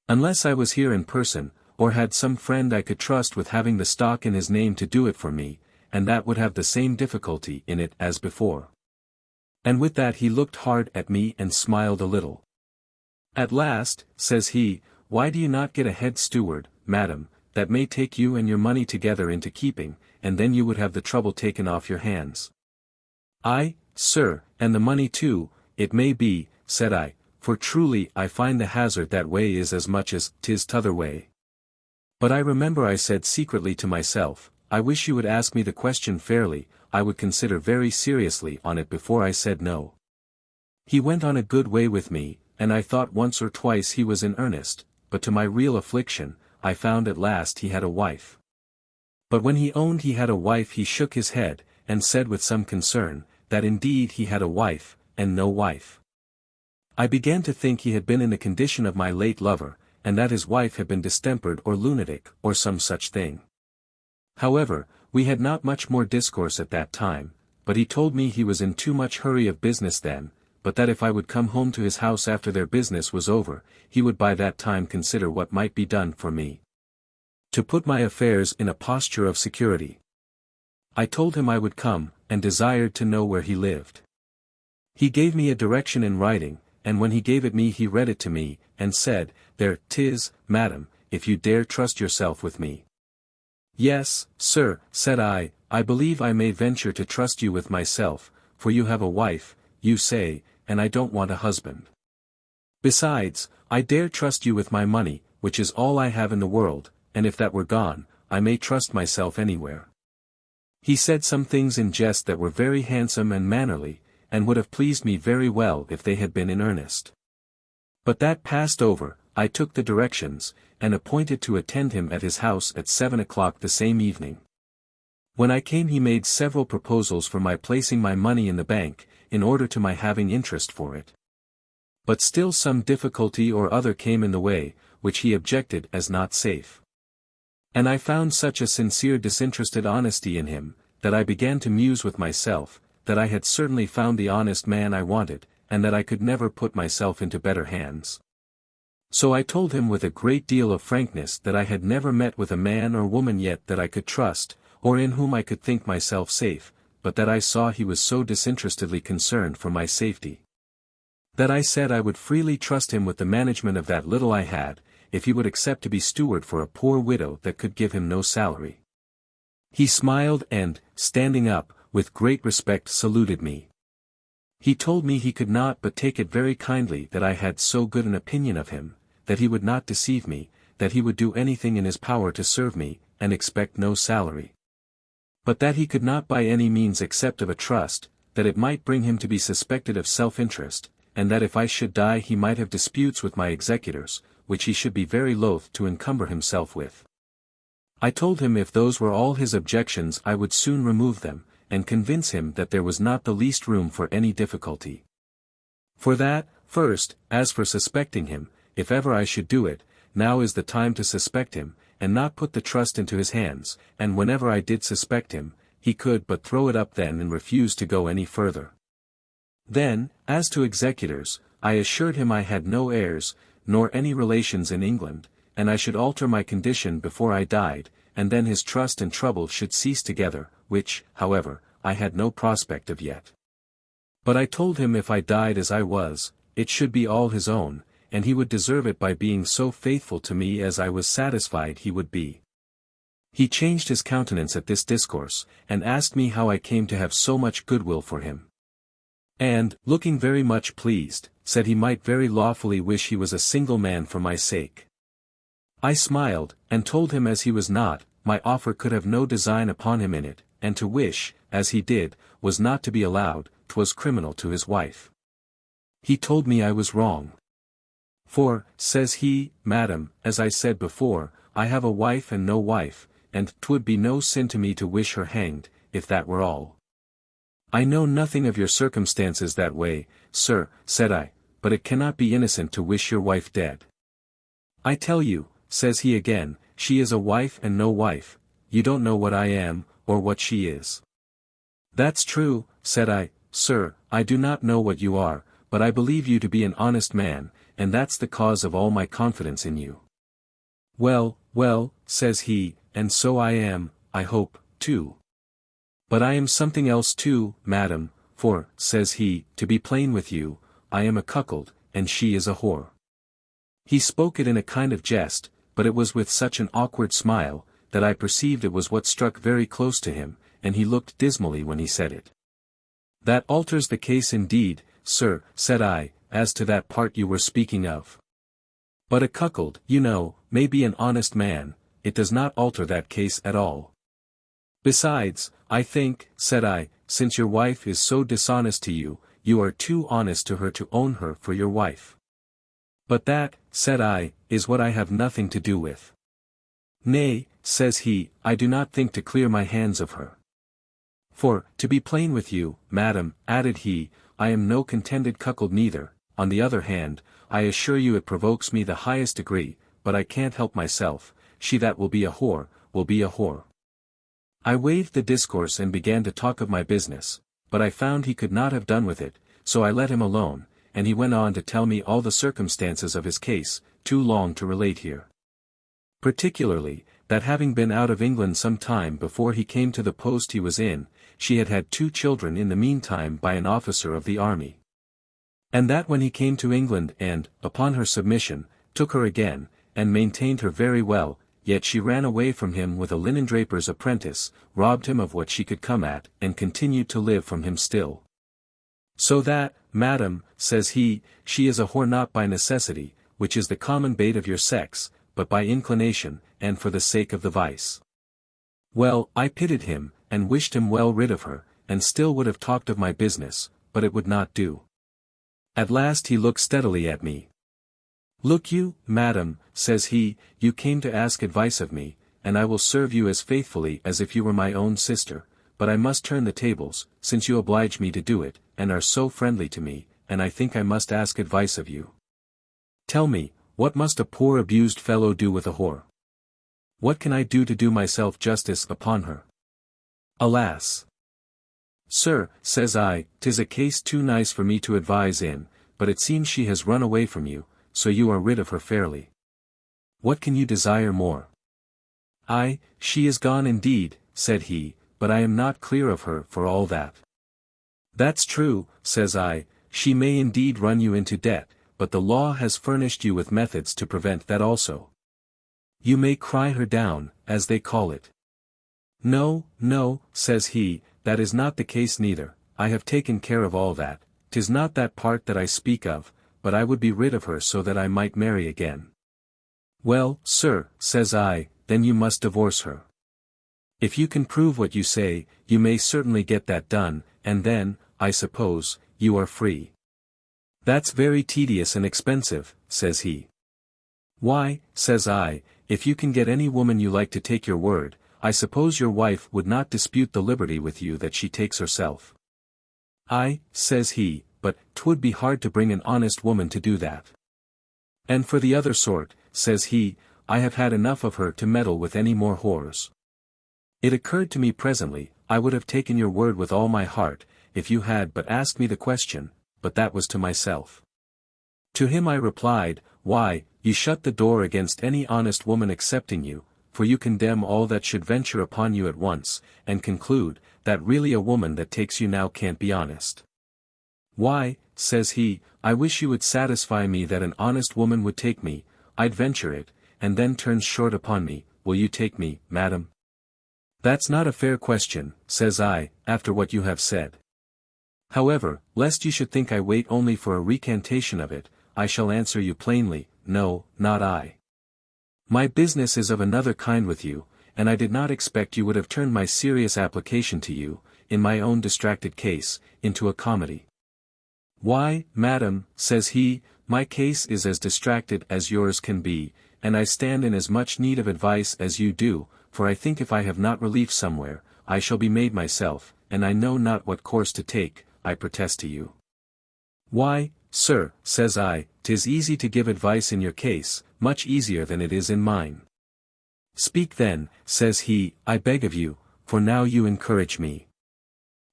Unless I was here in person, or had some friend I could trust with having the stock in his name to do it for me, and that would have the same difficulty in it as before. And with that he looked hard at me and smiled a little. At last, says he, why do you not get a head steward, madam, that may take you and your money together into keeping, and then you would have the trouble taken off your hands. I, sir, and the money too, it may be, said I, for truly I find the hazard that way is as much as 'tis t'other way. But I remember I said secretly to myself, I wish you would ask me the question fairly, I would consider very seriously on it before I said no. He went on a good way with me, and I thought once or twice he was in earnest, but to my real affliction, I found at last he had a wife. But when he owned he had a wife he shook his head, and said with some concern, that indeed he had a wife, and no wife. I began to think he had been in the condition of my late lover, and that his wife had been distempered or lunatic, or some such thing. However, we had not much more discourse at that time, but he told me he was in too much hurry of business then, but that if I would come home to his house after their business was over, he would by that time consider what might be done for me, to put my affairs in a posture of security. I told him I would come, and desired to know where he lived. He gave me a direction in writing, and when he gave it me he read it to me, and said, There 'tis, madam, if you dare trust yourself with me. Yes, sir, said I believe I may venture to trust you with myself, for you have a wife, you say, and I don't want a husband. Besides, I dare trust you with my money, which is all I have in the world, and if that were gone, I may trust myself anywhere. He said some things in jest that were very handsome and mannerly, and would have pleased me very well if they had been in earnest. But that passed over, I took the directions, and appointed to attend him at his house at 7 o'clock the same evening. When I came he made several proposals for my placing my money in the bank, in order to my having interest for it. But still some difficulty or other came in the way, which he objected as not safe. And I found such a sincere disinterested honesty in him, that I began to muse with myself, that I had certainly found the honest man I wanted, and that I could never put myself into better hands. So I told him with a great deal of frankness that I had never met with a man or woman yet that I could trust, or in whom I could think myself safe, but that I saw he was so disinterestedly concerned for my safety, that I said I would freely trust him with the management of that little I had, if he would accept to be steward for a poor widow that could give him no salary. He smiled and, standing up, with great respect saluted me. He told me he could not but take it very kindly that I had so good an opinion of him, that he would not deceive me, that he would do anything in his power to serve me, and expect no salary. But that he could not by any means accept of a trust, that it might bring him to be suspected of self-interest, and that if I should die he might have disputes with my executors, which he should be very loath to encumber himself with. I told him if those were all his objections I would soon remove them, and convince him that there was not the least room for any difficulty. For that, first, as for suspecting him, if ever I should do it, now is the time to suspect him, and not put the trust into his hands, and whenever I did suspect him, he could but throw it up then and refuse to go any further. Then, as to executors, I assured him I had no heirs, nor any relations in England, and I should alter my condition before I died, and then his trust and trouble should cease together, which, however, I had no prospect of yet. But I told him if I died as I was, it should be all his own, and he would deserve it by being so faithful to me as I was satisfied he would be. He changed his countenance at this discourse, and asked me how I came to have so much goodwill for him. And, looking very much pleased, said he might very lawfully wish he was a single man for my sake. I smiled, and told him as he was not, my offer could have no design upon him in it, and to wish, as he did, was not to be allowed, 'twas criminal to his wife. He told me I was wrong. For, says he, Madam, as I said before, I have a wife and no wife, and 'twould be no sin to me to wish her hanged, if that were all. I know nothing of your circumstances that way, sir, said I, but it cannot be innocent to wish your wife dead. I tell you, says he again, she is a wife and no wife, you don't know what I am, or what she is. That's true, said I, sir, I do not know what you are, but I believe you to be an honest man, and that's the cause of all my confidence in you. Well, well, says he, and so I am, I hope, too. But I am something else too, madam, for, says he, to be plain with you, I am a cuckold, and she is a whore. He spoke it in a kind of jest, but it was with such an awkward smile, that I perceived it was what struck very close to him, and he looked dismally when he said it. That alters the case indeed, sir, said I, as to that part you were speaking of. But a cuckold, you know, may be an honest man, it does not alter that case at all. Besides, I think, said I, since your wife is so dishonest to you, you are too honest to her to own her for your wife. But that, said I, is what I have nothing to do with. Nay, says he, I do not think to clear my hands of her. For, to be plain with you, madam, added he, I am no contended cuckold neither, on the other hand, I assure you it provokes me the highest degree, but I can't help myself, she that will be a whore, will be a whore. I waived the discourse and began to talk of my business, but I found he could not have done with it, so I let him alone, and he went on to tell me all the circumstances of his case, too long to relate here. Particularly, that having been out of England some time before he came to the post he was in, she had had 2 children in the meantime by an officer of the army. And that when he came to England and, upon her submission, took her again, and maintained her very well, yet she ran away from him with a linendraper's apprentice, robbed him of what she could come at, and continued to live from him still. So that, madam, says he, she is a whore not by necessity, which is the common bait of your sex, but by inclination, and for the sake of the vice. Well, I pitied him, and wished him well rid of her, and still would have talked of my business, but it would not do. At last he looked steadily at me. Look you, madam, says he, you came to ask advice of me, and I will serve you as faithfully as if you were my own sister, but I must turn the tables, since you oblige me to do it, and are so friendly to me, and I think I must ask advice of you. Tell me, what must a poor abused fellow do with a whore? What can I do myself justice upon her? Alas! Sir, says I, 'tis a case too nice for me to advise in, but it seems she has run away from you, so you are rid of her fairly. What can you desire more? Ay, she is gone indeed, said he, but I am not clear of her for all that. That's true, says I, she may indeed run you into debt, but the law has furnished you with methods to prevent that also. You may cry her down, as they call it. No, no, says he, that is not the case neither, I have taken care of all that, 'tis not that part that I speak of, but I would be rid of her so that I might marry again. Well, sir, says I, then you must divorce her. If you can prove what you say, you may certainly get that done, and then, I suppose, you are free. That's very tedious and expensive, says he. Why, says I, if you can get any woman you like to take your word, I suppose your wife would not dispute the liberty with you that she takes herself. Ay, says he, but 'twould be hard to bring an honest woman to do that. And for the other sort, says he, I have had enough of her to meddle with any more whores. It occurred to me presently, I would have taken your word with all my heart, if you had but asked me the question, but that was to myself. To him I replied, why, you shut the door against any honest woman accepting you, for you condemn all that should venture upon you at once, and conclude, that really a woman that takes you now can't be honest. Why, says he, I wish you would satisfy me that an honest woman would take me, I'd venture it, and then turns short upon me, will you take me, madam? That's not a fair question, says I, after what you have said. However, lest you should think I wait only for a recantation of it, I shall answer you plainly, no, not I. My business is of another kind with you, and I did not expect you would have turned my serious application to you, in my own distracted case, into a comedy. Why, madam, says he, my case is as distracted as yours can be, and I stand in as much need of advice as you do, for I think if I have not relief somewhere, I shall be made myself, and I know not what course to take, I protest to you. Why, sir, says I, 'tis easy to give advice in your case, much easier than it is in mine. Speak then, says he, I beg of you, for now you encourage me.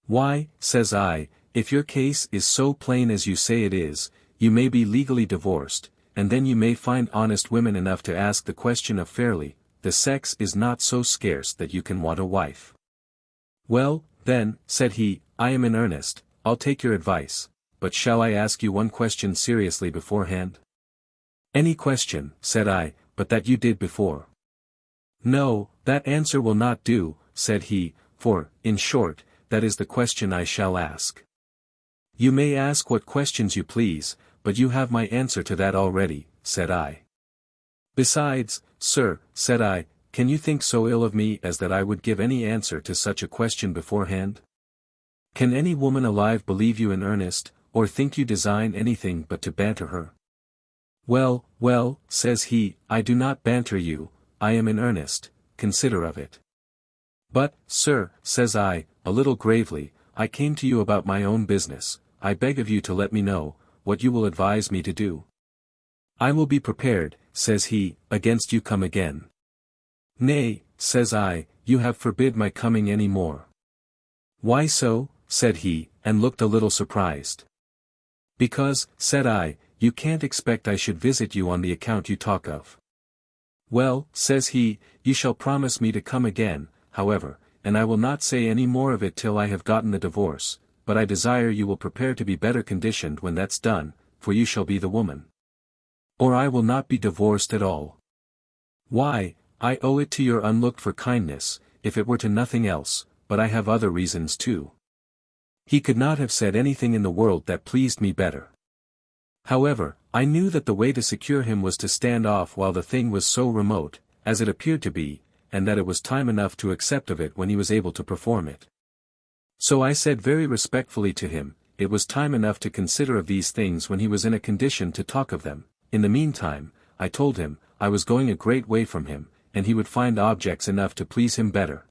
Why, says I, if your case is so plain as you say it is, you may be legally divorced, and then you may find honest women enough to ask the question of fairly, the sex is not so scarce that you can want a wife. Well, then, said he, I am in earnest, I'll take your advice, but shall I ask you one question seriously beforehand? Any question, said I, but that you did before. No, that answer will not do, said he, for, in short, that is the question I shall ask. You may ask what questions you please, but you have my answer to that already, said I. Besides, sir, said I, can you think so ill of me as that I would give any answer to such a question beforehand? Can any woman alive believe you in earnest, or think you design anything but to banter her? Well, well, says he, I do not banter you, I am in earnest, consider of it. But, sir, says I, a little gravely, I came to you about my own business, I beg of you to let me know, what you will advise me to do. I will be prepared, says he, against you come again. Nay, says I, you have forbid my coming any more. Why so, said he, and looked a little surprised. Because, said I, you can't expect I should visit you on the account you talk of. Well, says he, you shall promise me to come again, however, and I will not say any more of it till I have gotten the divorce, but I desire you will prepare to be better conditioned when that's done, for you shall be the woman. Or I will not be divorced at all. Why, I owe it to your unlooked-for kindness, if it were to nothing else, but I have other reasons too. He could not have said anything in the world that pleased me better. However, I knew that the way to secure him was to stand off while the thing was so remote, as it appeared to be, and that it was time enough to accept of it when he was able to perform it. So I said very respectfully to him, it was time enough to consider of these things when he was in a condition to talk of them. In the meantime, I told him, I was going a great way from him, and he would find objects enough to please him better.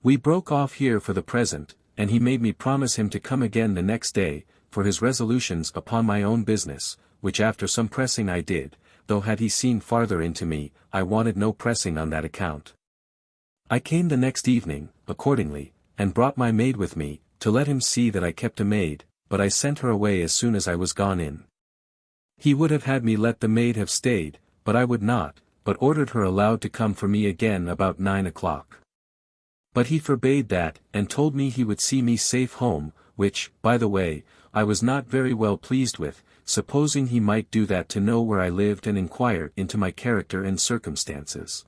We broke off here for the present, and he made me promise him to come again the next day, for his resolutions upon my own business, which after some pressing I did, though had he seen farther into me, I wanted no pressing on that account. I came the next evening, accordingly, and brought my maid with me, to let him see that I kept a maid, but I sent her away as soon as I was gone in. He would have had me let the maid have stayed, but I would not, but ordered her allowed to come for me again about 9 o'clock. But he forbade that, and told me he would see me safe home, which, by the way, I was not very well pleased with, supposing he might do that to know where I lived and inquire into my character and circumstances.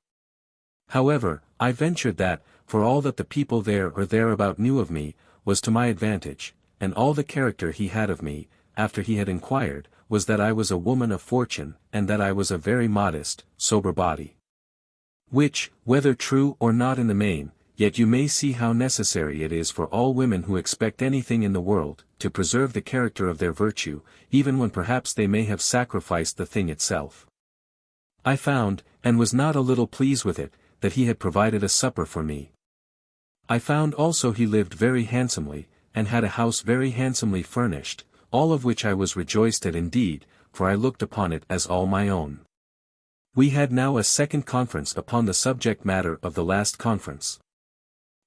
However, I ventured that, for all that the people there or thereabout knew of me, was to my advantage, and all the character he had of me, after he had inquired, was that I was a woman of fortune, and that I was a very modest, sober body. Which, whether true or not in the main, yet you may see how necessary it is for all women who expect anything in the world, to preserve the character of their virtue, even when perhaps they may have sacrificed the thing itself. I found, and was not a little pleased with it, that he had provided a supper for me. I found also he lived very handsomely, and had a house very handsomely furnished, all of which I was rejoiced at indeed, for I looked upon it as all my own. We had now a second conference upon the subject matter of the last conference.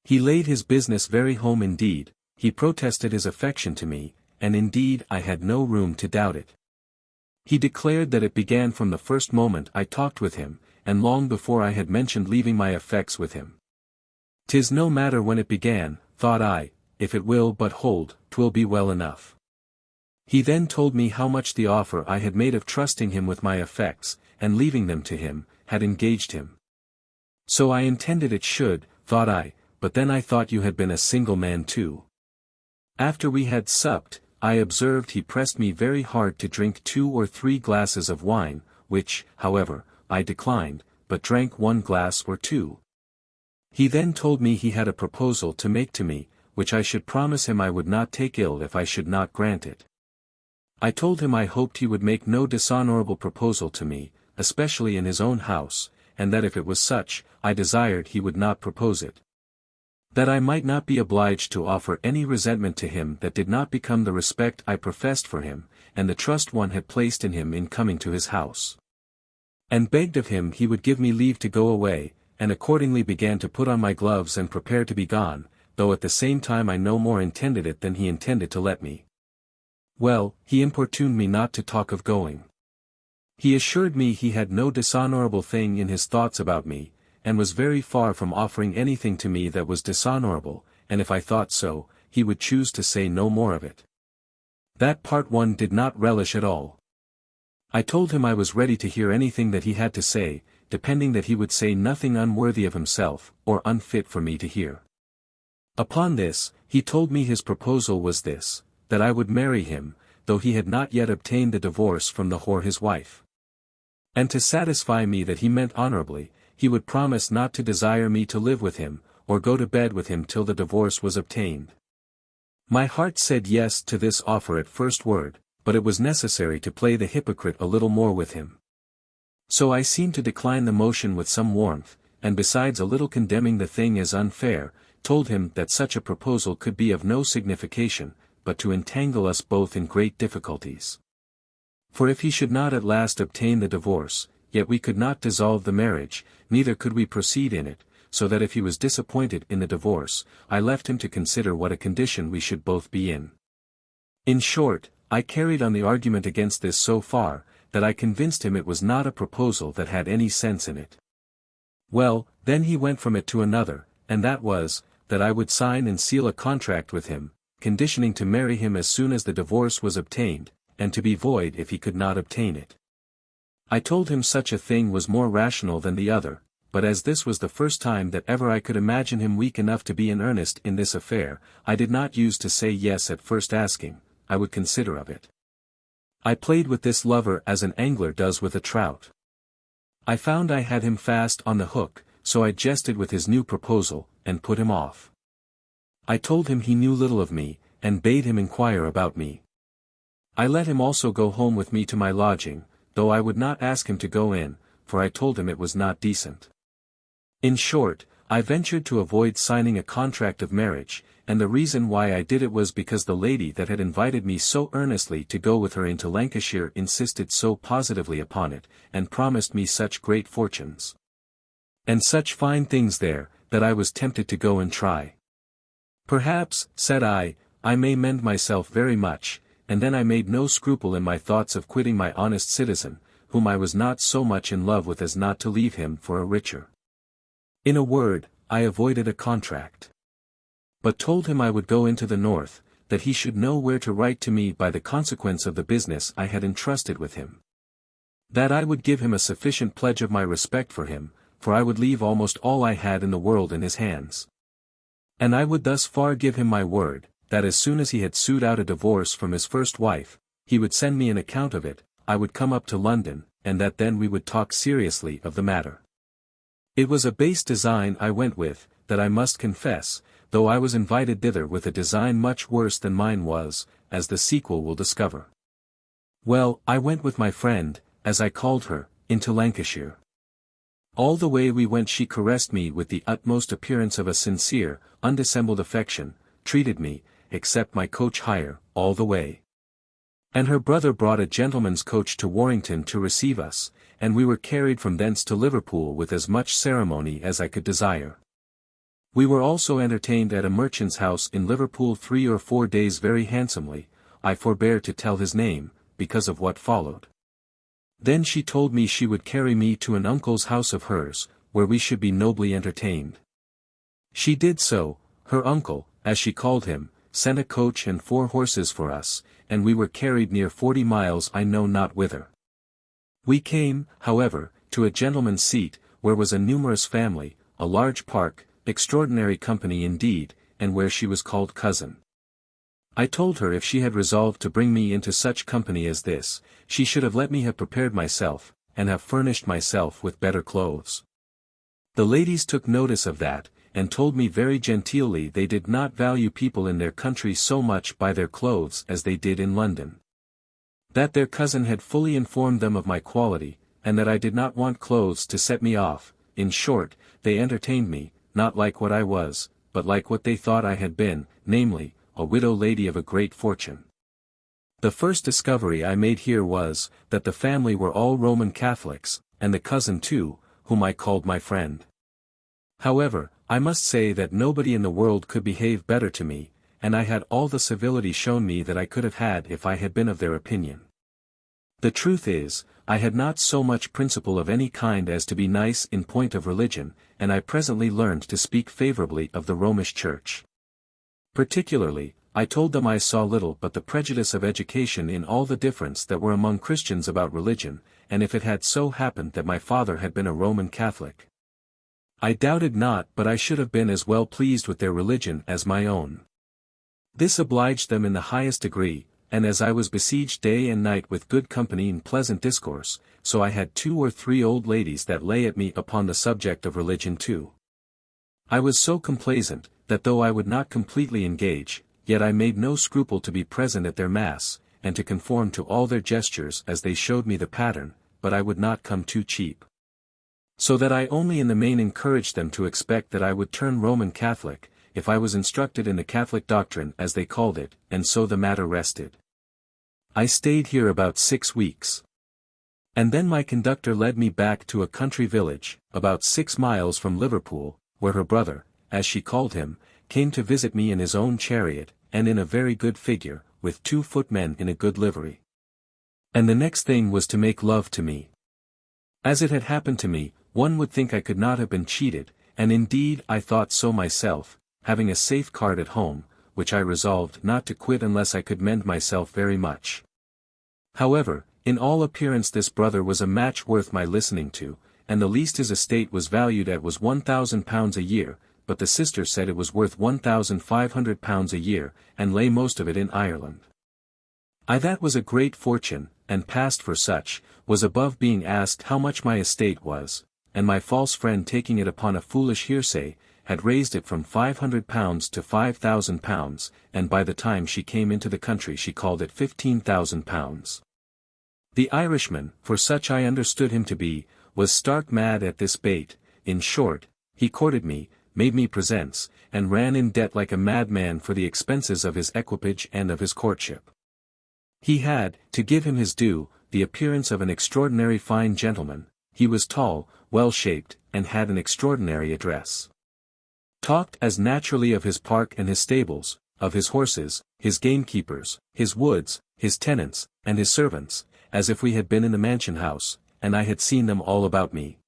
He laid his business very home indeed, he protested his affection to me, and indeed I had no room to doubt it. He declared that it began from the first moment I talked with him, and long before I had mentioned leaving my effects with him. 'Tis no matter when it began, thought I, if it will but hold, 'twill be well enough. He then told me how much the offer I had made of trusting him with my effects, and leaving them to him, had engaged him. So I intended it should, thought I, but then I thought you had been a single man too. After we had supped, I observed he pressed me very hard to drink 2 or 3 glasses of wine, which, however, I declined, but drank 1 glass or 2. He then told me he had a proposal to make to me, which I should promise him I would not take ill if I should not grant it. I told him I hoped he would make no dishonorable proposal to me, especially in his own house, and that if it was such, I desired he would not propose it. That I might not be obliged to offer any resentment to him that did not become the respect I professed for him, and the trust one had placed in him in coming to his house. And begged of him he would give me leave to go away, and accordingly began to put on my gloves and prepare to be gone, though at the same time I no more intended it than he intended to let me. Well, he importuned me not to talk of going. He assured me he had no dishonorable thing in his thoughts about me, and was very far from offering anything to me that was dishonorable, and if I thought so, he would choose to say no more of it. That part one did not relish at all. I told him I was ready to hear anything that he had to say, depending that he would say nothing unworthy of himself, or unfit for me to hear. Upon this, he told me his proposal was this, that I would marry him, though he had not yet obtained the divorce from the whore his wife. And to satisfy me that he meant honorably, he would promise not to desire me to live with him, or go to bed with him till the divorce was obtained. My heart said yes to this offer at first word, but it was necessary to play the hypocrite a little more with him. So I seemed to decline the motion with some warmth, and besides a little condemning the thing as unfair, told him that such a proposal could be of no signification, but to entangle us both in great difficulties. For if he should not at last obtain the divorce, yet we could not dissolve the marriage, neither could we proceed in it, so that if he was disappointed in the divorce, I left him to consider what a condition we should both be in. In short, I carried on the argument against this so far, that I convinced him it was not a proposal that had any sense in it. Well, then he went from it to another, and that was, that I would sign and seal a contract with him, conditioning to marry him as soon as the divorce was obtained, and to be void if he could not obtain it. I told him such a thing was more rational than the other, but as this was the first time that ever I could imagine him weak enough to be in earnest in this affair, I did not use to say yes at first asking, I would consider of it. I played with this lover as an angler does with a trout. I found I had him fast on the hook, so I jested with his new proposal, and put him off. I told him he knew little of me, and bade him inquire about me. I let him also go home with me to my lodging, though I would not ask him to go in, for I told him it was not decent. In short, I ventured to avoid signing a contract of marriage, and the reason why I did it was because the lady that had invited me so earnestly to go with her into Lancashire insisted so positively upon it, and promised me such great fortunes and such fine things there, that I was tempted to go and try. Perhaps, said I may mend myself very much, and then I made no scruple in my thoughts of quitting my honest citizen, whom I was not so much in love with as not to leave him for a richer. In a word, I avoided a contract. But told him I would go into the north, that he should know where to write to me by the consequence of the business I had entrusted with him. That I would give him a sufficient pledge of my respect for him, for I would leave almost all I had in the world in his hands. And I would thus far give him my word, that as soon as he had sued out a divorce from his first wife, he would send me an account of it, I would come up to London, and that then we would talk seriously of the matter. It was a base design I went with, that I must confess, though I was invited thither with a design much worse than mine was, as the sequel will discover. Well, I went with my friend, as I called her, into Lancashire. All the way we went she caressed me with the utmost appearance of a sincere, undissembled affection, treated me, except my coach hire, all the way. And her brother brought a gentleman's coach to Warrington to receive us, and we were carried from thence to Liverpool with as much ceremony as I could desire. We were also entertained at a merchant's house in Liverpool 3 or 4 days very handsomely. I forbear to tell his name, because of what followed. Then she told me she would carry me to an uncle's house of hers, where we should be nobly entertained. She did so. Her uncle, as she called him, sent a coach and 4 horses for us, and we were carried near 40 miles I know not whither. We came, however, to a gentleman's seat, where was a numerous family, a large park, extraordinary company indeed, and where she was called cousin. I told her if she had resolved to bring me into such company as this, she should have let me have prepared myself, and have furnished myself with better clothes. The ladies took notice of that, and told me very genteelly they did not value people in their country so much by their clothes as they did in London. That their cousin had fully informed them of my quality, and that I did not want clothes to set me off. In short, they entertained me, not like what I was, but like what they thought I had been, namely, a widow lady of a great fortune. The first discovery I made here was, that the family were all Roman Catholics, and the cousin too, whom I called my friend. However, I must say that nobody in the world could behave better to me, and I had all the civility shown me that I could have had if I had been of their opinion. The truth is, I had not so much principle of any kind as to be nice in point of religion, and I presently learned to speak favorably of the Romish Church. Particularly, I told them I saw little but the prejudice of education in all the difference that were among Christians about religion, and if it had so happened that my father had been a Roman Catholic, I doubted not but I should have been as well pleased with their religion as my own. This obliged them in the highest degree, and as I was besieged day and night with good company and pleasant discourse, so I had 2 or 3 old ladies that lay at me upon the subject of religion too. I was so complaisant, that though I would not completely engage, yet I made no scruple to be present at their mass, and to conform to all their gestures as they showed me the pattern, but I would not come too cheap. So that I only in the main encouraged them to expect that I would turn Roman Catholic, if I was instructed in the Catholic doctrine as they called it, and so the matter rested. I stayed here about 6 weeks. And then my conductor led me back to a country village, about 6 miles from Liverpool, where her brother, as she called him, came to visit me in his own chariot, and in a very good figure, with 2 footmen in a good livery. And the next thing was to make love to me. As it had happened to me, one would think I could not have been cheated, and indeed I thought so myself, having a safe card at home, which I resolved not to quit unless I could mend myself very much. However, in all appearance this brother was a match worth my listening to, and the least his estate was valued at was £1,000 a year, but the sister said it was worth £1,500 a year, and lay most of it in Ireland. That was a great fortune, and passed for such, was above being asked how much my estate was, and my false friend taking it upon a foolish hearsay, had raised it from £500 to £5,000, and by the time she came into the country she called it £15,000. The Irishman, for such I understood him to be, was stark mad at this bait. In short, he courted me, made me presents, and ran in debt like a madman for the expenses of his equipage and of his courtship. He had, to give him his due, the appearance of an extraordinary fine gentleman. He was tall, well-shaped, and had an extraordinary address. Talked as naturally of his park and his stables, of his horses, his gamekeepers, his woods, his tenants, and his servants, as if we had been in the mansion house, and I had seen them all about me.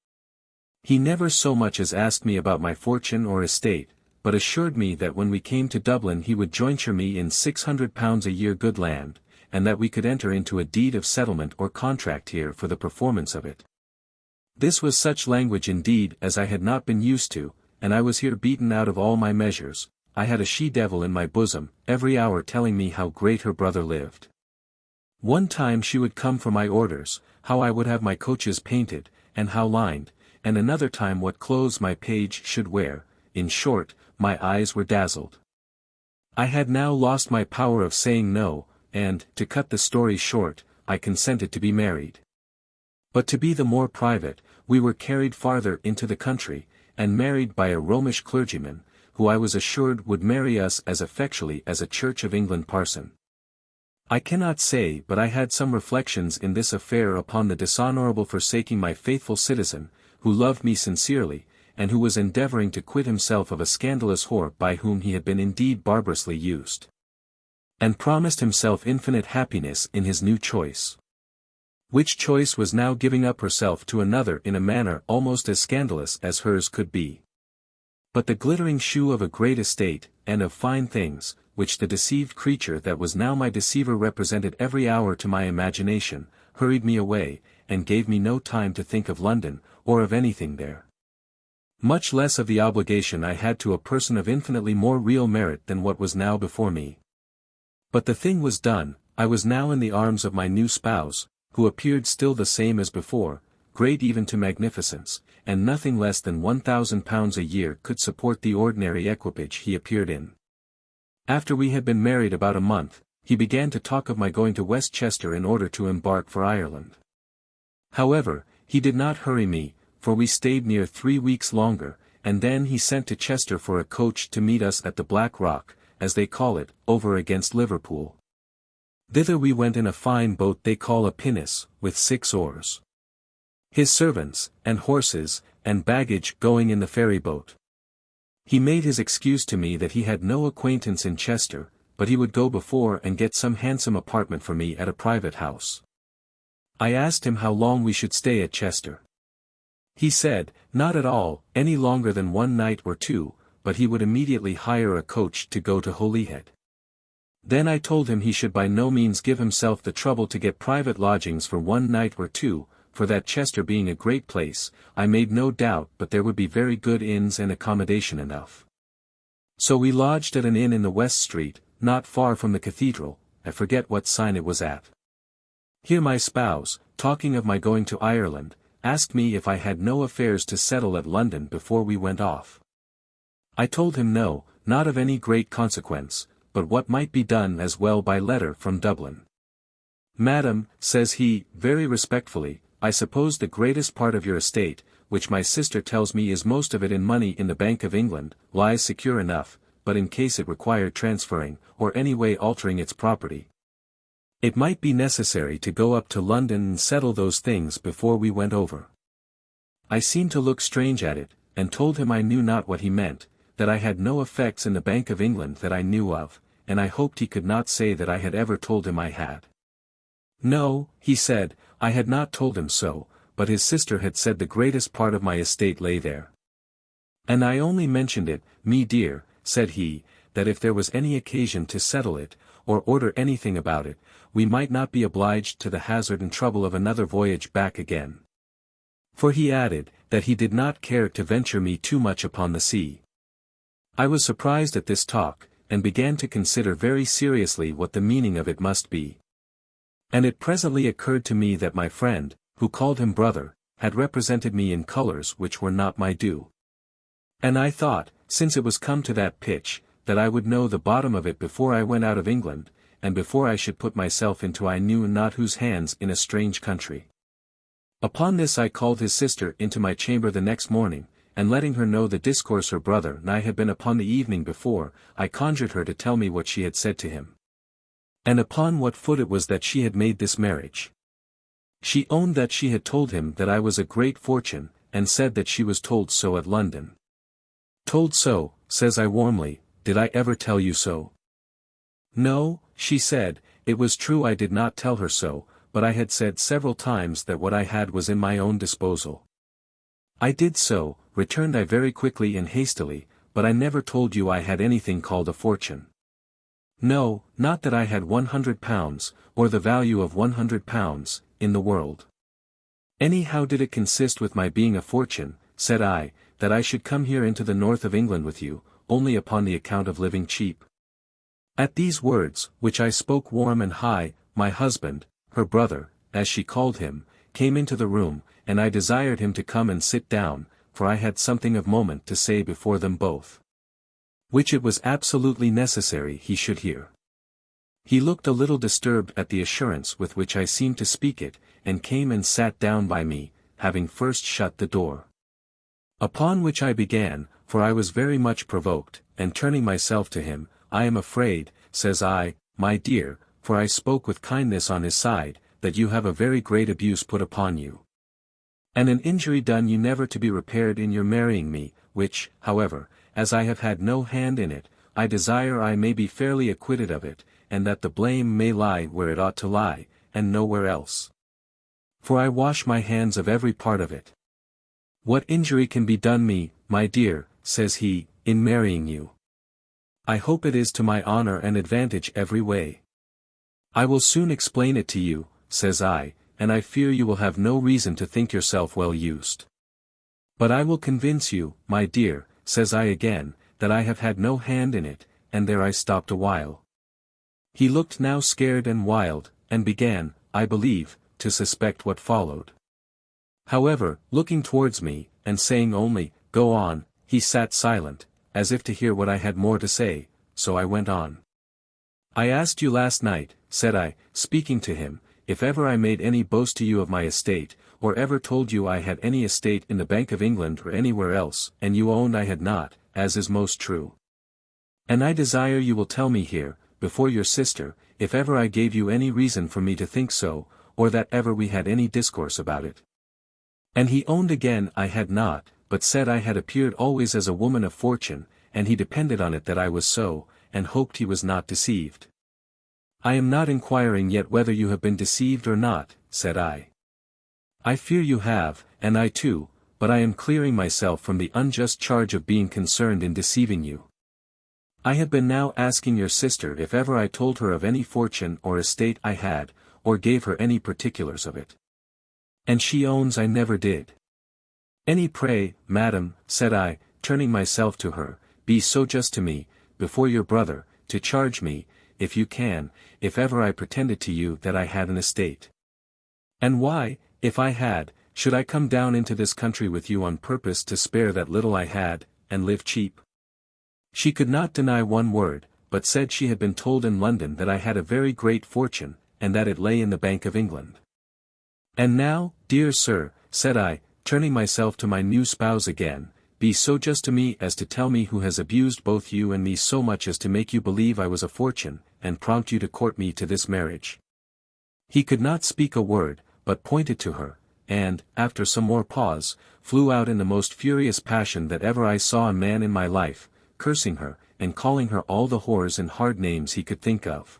He never so much as asked me about my fortune or estate, but assured me that when we came to Dublin he would jointure me in £600 a year good land, and that we could enter into a deed of settlement or contract here for the performance of it. This was such language indeed as I had not been used to, and I was here beaten out of all my measures. I had a she-devil in my bosom, every hour telling me how great her brother lived. One time she would come for my orders, how I would have my coaches painted, and how lined, and another time what clothes my page should wear. In short, my eyes were dazzled. I had now lost my power of saying no, and, to cut the story short, I consented to be married. But to be the more private, we were carried farther into the country, and married by a Romish clergyman, who I was assured would marry us as effectually as a Church of England parson. I cannot say but I had some reflections in this affair upon the dishonourable forsaking my faithful citizen, who loved me sincerely, and who was endeavouring to quit himself of a scandalous whore by whom he had been indeed barbarously used, and promised himself infinite happiness in his new choice, which choice was now giving up herself to another in a manner almost as scandalous as hers could be. But the glittering shoe of a great estate, and of fine things, which the deceived creature that was now my deceiver represented every hour to my imagination, hurried me away, and gave me no time to think of London, or of anything there. Much less of the obligation I had to a person of infinitely more real merit than what was now before me. But the thing was done. I was now in the arms of my new spouse, who appeared still the same as before, great even to magnificence, and nothing less than £1,000 a year could support the ordinary equipage he appeared in. After we had been married about a month, he began to talk of my going to Westchester in order to embark for Ireland. However, he did not hurry me, for we stayed near 3 weeks longer, and then he sent to Chester for a coach to meet us at the Black Rock, as they call it, over against Liverpool. Thither we went in a fine boat they call a pinnace, with 6 oars. His servants, and horses, and baggage going in the ferry boat. He made his excuse to me that he had no acquaintance in Chester, but he would go before and get some handsome apartment for me at a private house. I asked him how long we should stay at Chester. He said, not at all, any longer than 1 night or 2, but he would immediately hire a coach to go to Holyhead. Then I told him he should by no means give himself the trouble to get private lodgings for 1 night or 2, for that Chester being a great place, I made no doubt but there would be very good inns and accommodation enough. So we lodged at an inn in the West Street, not far from the cathedral. I forget what sign it was at. Here my spouse, talking of my going to Ireland, asked me if I had no affairs to settle at London before we went off. I told him no, not of any great consequence, but what might be done as well by letter from Dublin. Madam, says he, very respectfully, I suppose the greatest part of your estate, which my sister tells me is most of it in money in the Bank of England, lies secure enough, but in case it required transferring, or any way altering its property, it might be necessary to go up to London and settle those things before we went over. I seemed to look strange at it, and told him I knew not what he meant, that I had no effects in the Bank of England that I knew of, and I hoped he could not say that I had ever told him I had. No, he said, I had not told him so, but his sister had said the greatest part of my estate lay there. And I only mentioned it, me dear, said he, that if there was any occasion to settle it, or order anything about it, we might not be obliged to the hazard and trouble of another voyage back again. For he added, that he did not care to venture me too much upon the sea. I was surprised at this talk, and began to consider very seriously what the meaning of it must be. And it presently occurred to me that my friend, who called him brother, had represented me in colors which were not my due. And I thought, since it was come to that pitch, that I would know the bottom of it before I went out of England, and before I should put myself into I knew not whose hands in a strange country. Upon this I called his sister into my chamber the next morning, and letting her know the discourse her brother and I had been upon the evening before, I conjured her to tell me what she had said to him. And upon what foot it was that she had made this marriage. She owned that she had told him that I was a great fortune, and said that she was told so at London. Told so, says I warmly, did I ever tell you so? No, she said, it was true I did not tell her so, but I had said several times that what I had was in my own disposal. I did so, returned I very quickly and hastily, but I never told you I had anything called a fortune. No, not that I had £100, or the value of £100, in the world. Anyhow did it consist with my being a fortune, said I, that I should come here into the north of England with you, only upon the account of living cheap. At these words, which I spoke warm and high, my husband, her brother, as she called him, came into the room, and I desired him to come and sit down, for I had something of moment to say before them both, which it was absolutely necessary he should hear. He looked a little disturbed at the assurance with which I seemed to speak it, and came and sat down by me, having first shut the door. Upon which I began, for I was very much provoked, and turning myself to him, I am afraid, says I, my dear, for I spoke with kindness on his side, that you have a very great abuse put upon you. And an injury done you never to be repaired in your marrying me, which, however, as I have had no hand in it, I desire I may be fairly acquitted of it, and that the blame may lie where it ought to lie, and nowhere else. For I wash my hands of every part of it. What injury can be done me, my dear, says he, in marrying you? I hope it is to my honor and advantage every way. I will soon explain it to you, says I, and I fear you will have no reason to think yourself well used. But I will convince you, my dear, says I again, that I have had no hand in it, and there I stopped a while. He looked now scared and wild, and began, I believe, to suspect what followed. However, looking towards me, and saying only, go on, he sat silent, as if to hear what I had more to say, so I went on. I asked you last night, said I, speaking to him, if ever I made any boast to you of my estate, or ever told you I had any estate in the Bank of England or anywhere else, and you owned I had not, as is most true. And I desire you will tell me here, before your sister, if ever I gave you any reason for me to think so, or that ever we had any discourse about it. And he owned again I had not, but said I had appeared always as a woman of fortune, and he depended on it that I was so, and hoped he was not deceived. I am not inquiring yet whether you have been deceived or not, said I. I fear you have, and I too, but I am clearing myself from the unjust charge of being concerned in deceiving you. I have been now asking your sister if ever I told her of any fortune or estate I had, or gave her any particulars of it. And she owns I never did. Any pray, madam, said I, turning myself to her, be so just to me, before your brother, to charge me, if you can, if ever I pretended to you that I had an estate. And why, if I had, should I come down into this country with you on purpose to spare that little I had, and live cheap? She could not deny one word, but said she had been told in London that I had a very great fortune, and that it lay in the Bank of England. And now, dear sir, said I, turning myself to my new spouse again, be so just to me as to tell me who has abused both you and me so much as to make you believe I was a fortune, and prompt you to court me to this marriage. He could not speak a word, but pointed to her, and, after some more pause, flew out in the most furious passion that ever I saw a man in my life, cursing her, and calling her all the whores and hard names he could think of.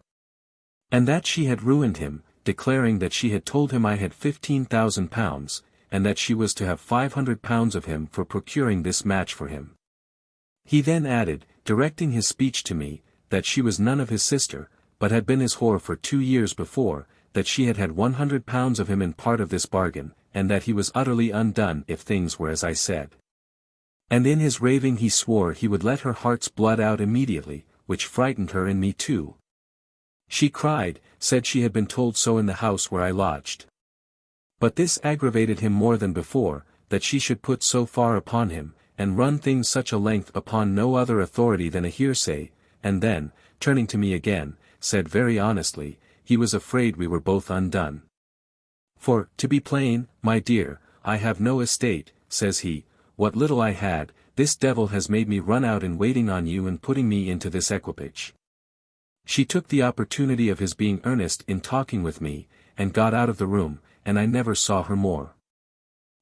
And that she had ruined him, declaring that she had told him I had £15,000, and that she was to have £500 of him for procuring this match for him. He then added, directing his speech to me, that she was none of his sister, but had been his whore for 2 years before, that she had had £100 of him in part of this bargain, and that he was utterly undone if things were as I said. And in his raving he swore he would let her heart's blood out immediately, which frightened her and me too. She cried, said she had been told so in the house where I lodged. But this aggravated him more than before, that she should put so far upon him, and run things such a length upon no other authority than a hearsay, and then, turning to me again, said very honestly, he was afraid we were both undone. For, to be plain, my dear, I have no estate, says he, what little I had, this devil has made me run out in waiting on you and putting me into this equipage. She took the opportunity of his being earnest in talking with me, and got out of the room, and I never saw her more.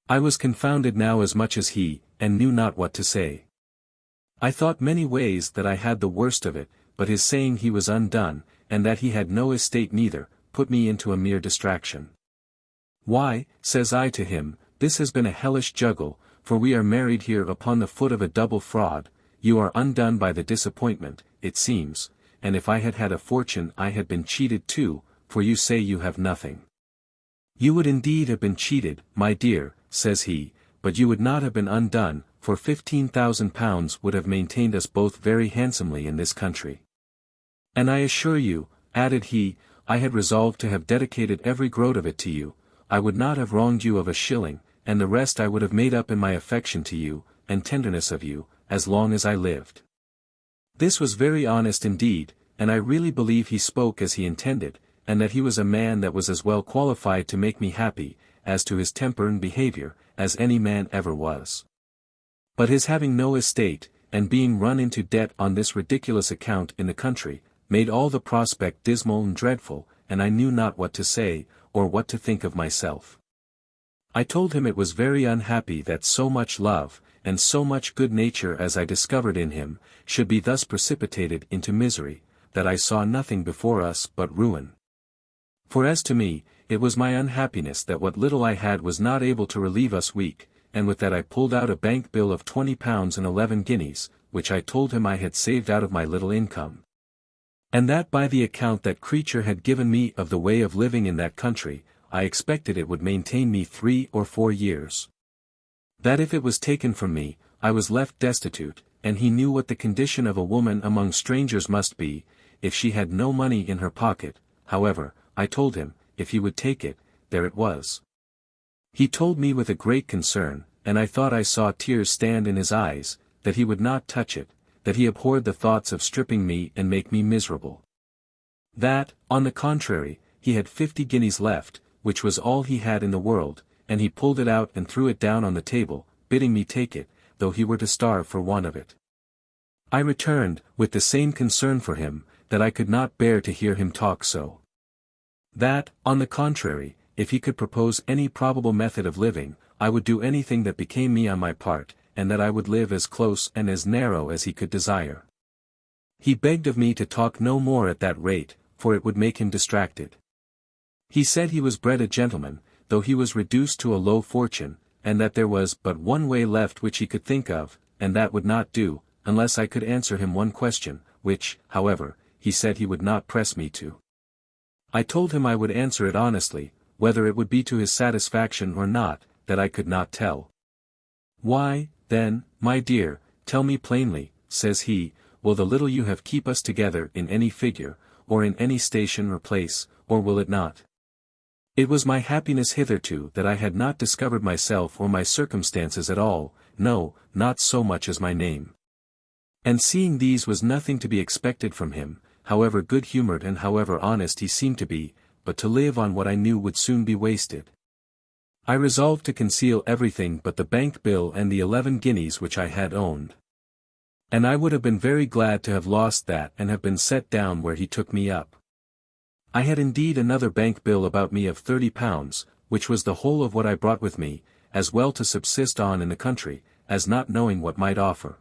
I was confounded now as much as he, and knew not what to say. I thought many ways that I had the worst of it, but his saying he was undone, and that he had no estate neither, put me into a mere distraction. Why, says I to him, this has been a hellish juggle, for we are married here upon the foot of a double fraud, you are undone by the disappointment, it seems, and if I had had a fortune I had been cheated too, for you say you have nothing. You would indeed have been cheated, my dear, says he, but you would not have been undone, for £15,000 would have maintained us both very handsomely in this country. And I assure you, added he, I had resolved to have dedicated every groat of it to you, I would not have wronged you of a shilling, and the rest I would have made up in my affection to you, and tenderness of you, as long as I lived. This was very honest indeed, and I really believe he spoke as he intended, and that he was a man that was as well qualified to make me happy, as to his temper and behavior, as any man ever was. But his having no estate, and being run into debt on this ridiculous account in the country, made all the prospect dismal and dreadful, and I knew not what to say, or what to think of myself. I told him it was very unhappy that so much love, and so much good nature as I discovered in him, should be thus precipitated into misery, that I saw nothing before us but ruin. For as to me, it was my unhappiness that what little I had was not able to relieve us weak, and with that I pulled out a bank bill of £20 and 11 guineas, which I told him I had saved out of my little income. And that by the account that creature had given me of the way of living in that country, I expected it would maintain me 3 or 4 years. That if it was taken from me, I was left destitute, and he knew what the condition of a woman among strangers must be, if she had no money in her pocket. However, I told him, if he would take it, there it was. He told me with a great concern, and I thought I saw tears stand in his eyes, that he would not touch it, that he abhorred the thoughts of stripping me and make me miserable. That, on the contrary, he had 50 guineas left, which was all he had in the world, and he pulled it out and threw it down on the table, bidding me take it, though he were to starve for want of it. I returned, with the same concern for him, that I could not bear to hear him talk so. That, on the contrary, if he could propose any probable method of living, I would do anything that became me on my part, and that I would live as close and as narrow as he could desire. He begged of me to talk no more at that rate, for it would make him distracted. He said he was bred a gentleman, though he was reduced to a low fortune, and that there was but one way left which he could think of, and that would not do, unless I could answer him one question, which, however, he said he would not press me to. I told him I would answer it honestly, whether it would be to his satisfaction or not, that I could not tell. Why, then, my dear, tell me plainly, says he, will the little you have keep us together in any figure, or in any station or place, or will it not? It was my happiness hitherto that I had not discovered myself or my circumstances at all, no, not so much as my name. And seeing these was nothing to be expected from him, however good-humoured and however honest he seemed to be, but to live on what I knew would soon be wasted. I resolved to conceal everything but the bank bill and the 11 guineas which I had owned. And I would have been very glad to have lost that and have been set down where he took me up. I had indeed another bank bill about me of £30, which was the whole of what I brought with me, as well to subsist on in the country, as not knowing what might offer.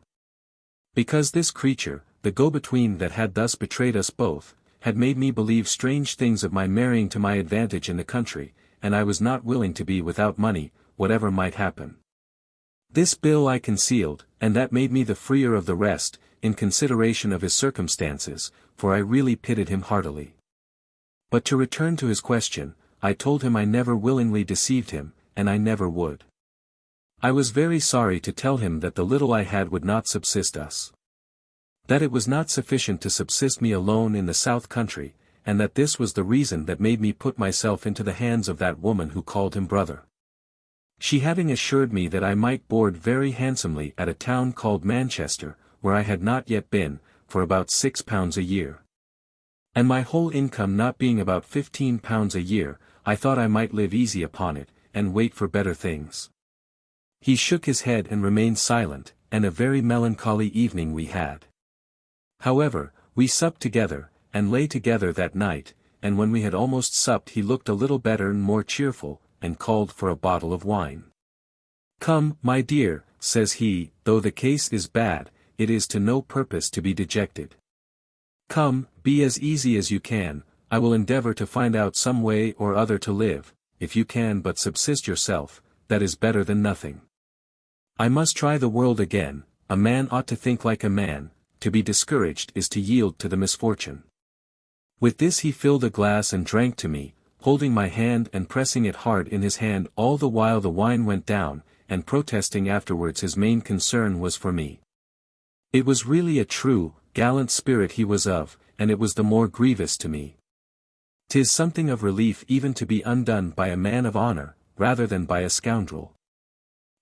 Because this creature, the go-between that had thus betrayed us both, had made me believe strange things of my marrying to my advantage in the country, and I was not willing to be without money, whatever might happen. This bill I concealed, and that made me the freer of the rest, in consideration of his circumstances, for I really pitied him heartily. But to return to his question, I told him I never willingly deceived him, and I never would. I was very sorry to tell him that the little I had would not subsist us. That it was not sufficient to subsist me alone in the south country, and that this was the reason that made me put myself into the hands of that woman who called him brother. She having assured me that I might board very handsomely at a town called Manchester, where I had not yet been, for about £6 a year. And my whole income not being about £15 a year, I thought I might live easy upon it, and wait for better things. He shook his head and remained silent, and a very melancholy evening we had. However, we supped together, and lay together that night, and when we had almost supped he looked a little better and more cheerful, and called for a bottle of wine. "Come, my dear," says he, "though the case is bad, it is to no purpose to be dejected. Come, be as easy as you can, I will endeavour to find out some way or other to live, if you can but subsist yourself, that is better than nothing. I must try the world again, a man ought to think like a man, to be discouraged is to yield to the misfortune." With this he filled a glass and drank to me, holding my hand and pressing it hard in his hand all the while the wine went down, and protesting afterwards his main concern was for me. It was really a true, gallant spirit he was of, and it was the more grievous to me. 'Tis something of relief even to be undone by a man of honour, rather than by a scoundrel.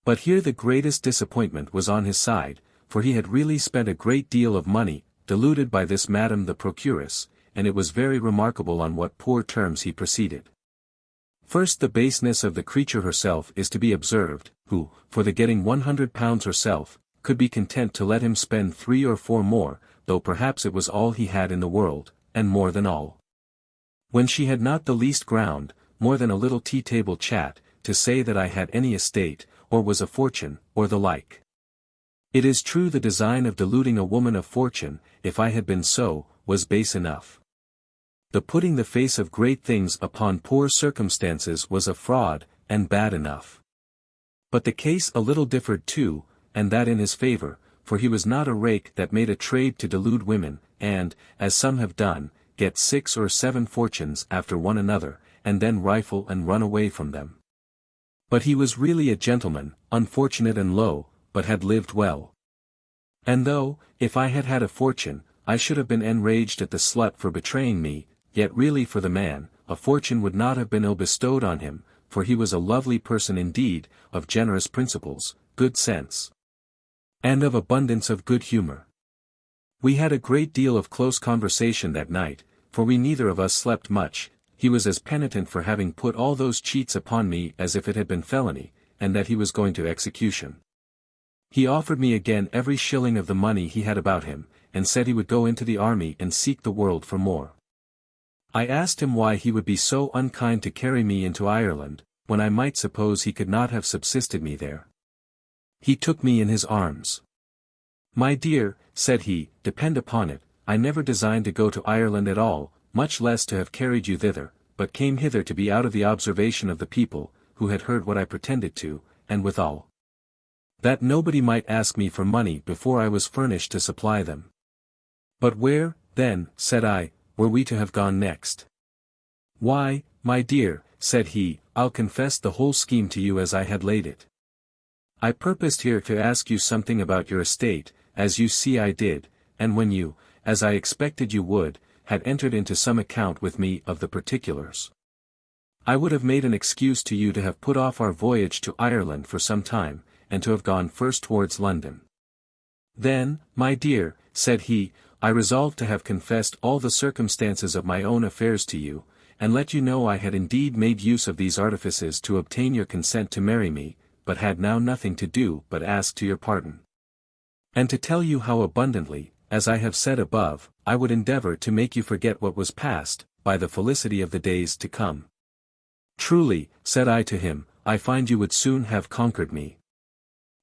But here the greatest disappointment was on his side, for he had really spent a great deal of money, deluded by this Madame the Procuress, and it was very remarkable on what poor terms he proceeded. First, the baseness of the creature herself is to be observed, who, for the getting £100 herself, could be content to let him spend 3 or 4 more, though perhaps it was all he had in the world, and more than all. When she had not the least ground, more than a little tea-table chat, to say that I had any estate, or was a fortune, or the like. It is true the design of deluding a woman of fortune, if I had been so, was base enough. The putting the face of great things upon poor circumstances was a fraud, and bad enough. But the case a little differed too, and that in his favour, for he was not a rake that made a trade to delude women, and, as some have done, get 6 or 7 fortunes after one another, and then rifle and run away from them. But he was really a gentleman, unfortunate and low, but had lived well. And though, if I had had a fortune, I should have been enraged at the slut for betraying me, yet really for the man, a fortune would not have been ill bestowed on him, for he was a lovely person indeed, of generous principles, good sense, and of abundance of good humour. We had a great deal of close conversation that night, for we neither of us slept much. He was as penitent for having put all those cheats upon me as if it had been felony, and that he was going to execution. He offered me again every shilling of the money he had about him, and said he would go into the army and seek the world for more. I asked him why he would be so unkind to carry me into Ireland, when I might suppose he could not have subsisted me there. He took me in his arms. "My dear," said he, "depend upon it, I never designed to go to Ireland at all, much less to have carried you thither, but came hither to be out of the observation of the people, who had heard what I pretended to, and withal, that nobody might ask me for money before I was furnished to supply them." "But where, then," said I, "were we to have gone next?" "Why, my dear," said he, "I'll confess the whole scheme to you as I had laid it. I purposed here to ask you something about your estate, as you see I did, and when you, as I expected you would, had entered into some account with me of the particulars, I would have made an excuse to you to have put off our voyage to Ireland for some time, and to have gone first towards London. Then, my dear," said he, "I resolved to have confessed all the circumstances of my own affairs to you, and let you know I had indeed made use of these artifices to obtain your consent to marry me, but had now nothing to do but ask to your pardon. And to tell you how abundantly, as I have said above, I would endeavour to make you forget what was past, by the felicity of the days to come. Truly," said I to him, "I find you would soon have conquered me.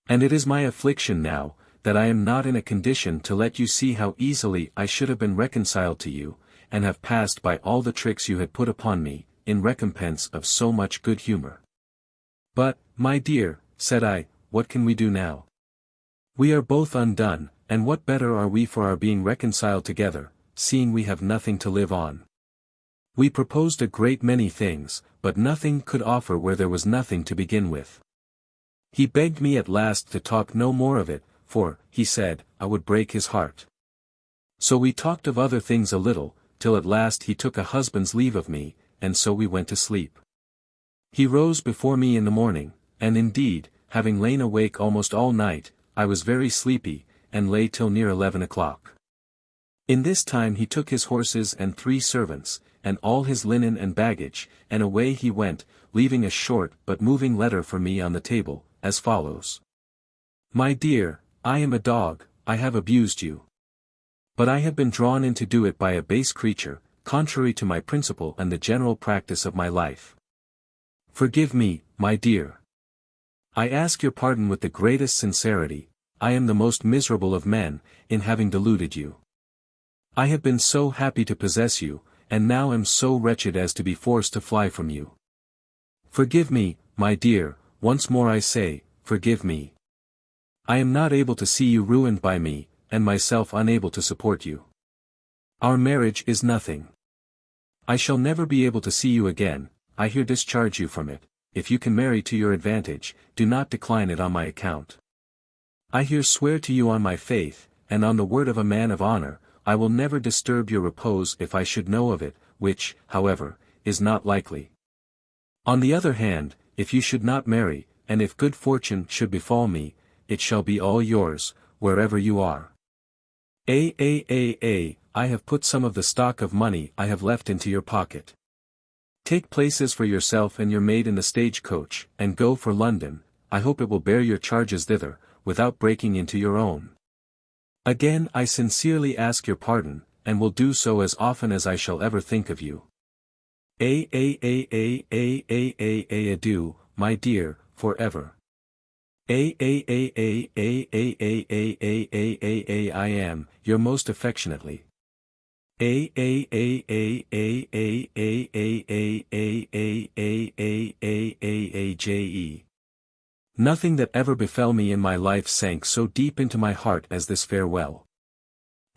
And it is my affliction now, that I am not in a condition to let you see how easily I should have been reconciled to you, and have passed by all the tricks you had put upon me, in recompense of so much good humour. But, my dear," said I, "what can we do now? We are both undone, and what better are we for our being reconciled together, seeing we have nothing to live on? We proposed a great many things, but nothing could offer where there was nothing to begin with. He begged me at last to talk no more of it, for, he said, I would break his heart. So we talked of other things a little, till at last he took a husband's leave of me, and so we went to sleep. He rose before me in the morning, and indeed, having lain awake almost all night, I was very sleepy, and lay till near 11 o'clock. In this time he took his horses and 3 servants, and all his linen and baggage, and away he went, leaving a short but moving letter for me on the table, as follows. My dear, I am a dog, I have abused you. But I have been drawn in to do it by a base creature, contrary to my principle and the general practice of my life. Forgive me, my dear. I ask your pardon with the greatest sincerity. I am the most miserable of men, in having deluded you. I have been so happy to possess you, and now am so wretched as to be forced to fly from you. Forgive me, my dear, once more I say, forgive me. I am not able to see you ruined by me, and myself unable to support you. Our marriage is nothing. I shall never be able to see you again, I here discharge you from it. If you can marry to your advantage, do not decline it on my account. I here swear to you on my faith, and on the word of a man of honor, I will never disturb your repose if I should know of it, which, however, is not likely. On the other hand, if you should not marry, and if good fortune should befall me, it shall be all yours, wherever you are. I have put some of the stock of money I have left into your pocket. Take places for yourself and your maid in the stage-coach, and go for London. I hope it will bear your charges thither, without breaking into your own. Again I sincerely ask your pardon, and will do so as often as I shall ever think of you. Adieu, my dear, forever. I am, your most affectionately. Nothing that ever befell me in my life sank so deep into my heart as this farewell.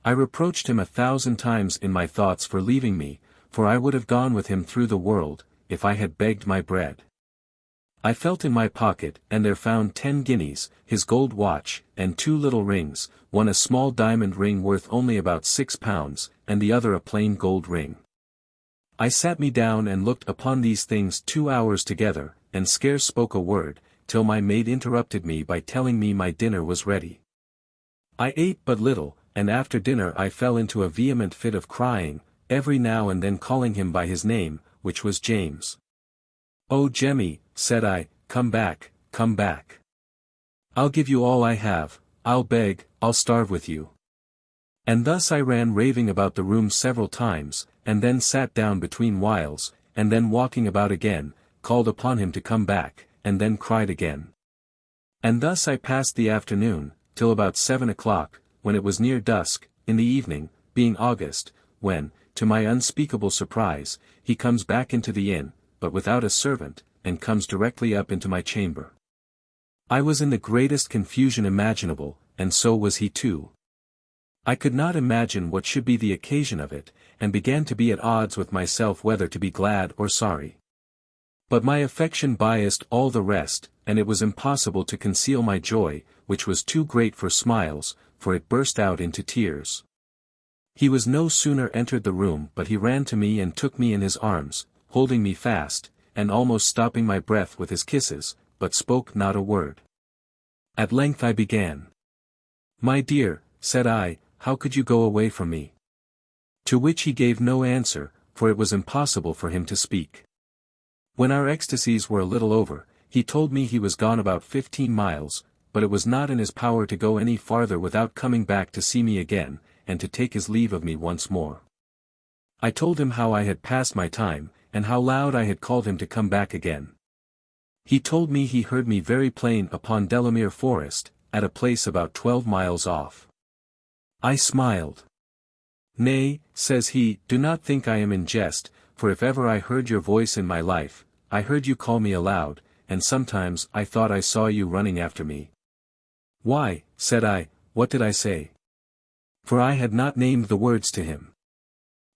I reproached him 1,000 times in my thoughts for leaving me, for I would have gone with him through the world, if I had begged my bread. I felt in my pocket, and there found 10 guineas, his gold watch, and 2 little rings, one a small diamond ring worth only about £6, and the other a plain gold ring. I sat me down and looked upon these things 2 hours together, and scarce spoke a word, till my maid interrupted me by telling me my dinner was ready. I ate but little, and after dinner I fell into a vehement fit of crying, every now and then calling him by his name, which was James. "Oh Jemmy," said I, come back, come back. I'll give you all I have, I'll beg, I'll starve with you." And thus I ran raving about the room several times, and then sat down between whiles, and then walking about again, called upon him to come back, and then cried again. And thus I passed the afternoon, till about 7 o'clock, when it was near dusk, in the evening, being August, when, to my unspeakable surprise, he comes back into the inn, but without a servant, and comes directly up into my chamber. I was in the greatest confusion imaginable, and so was he too. I could not imagine what should be the occasion of it, and began to be at odds with myself whether to be glad or sorry. But my affection biased all the rest, and it was impossible to conceal my joy, which was too great for smiles, for it burst out into tears. He was no sooner entered the room but he ran to me and took me in his arms, holding me fast, and almost stopping my breath with his kisses, but spoke not a word. At length I began. "My dear," said I, "how could you go away from me?" To which he gave no answer, for it was impossible for him to speak. When our ecstasies were a little over, he told me he was gone about 15 miles, but it was not in his power to go any farther without coming back to see me again, and to take his leave of me once more. I told him how I had passed my time, and how loud I had called him to come back again. He told me he heard me very plain upon Delamere Forest, at a place about 12 miles off. I smiled. "Nay," says he, "do not think I am in jest, for if ever I heard your voice in my life, I heard you call me aloud, and sometimes I thought I saw you running after me." "Why," said I, "what did I say?" For I had not named the words to him.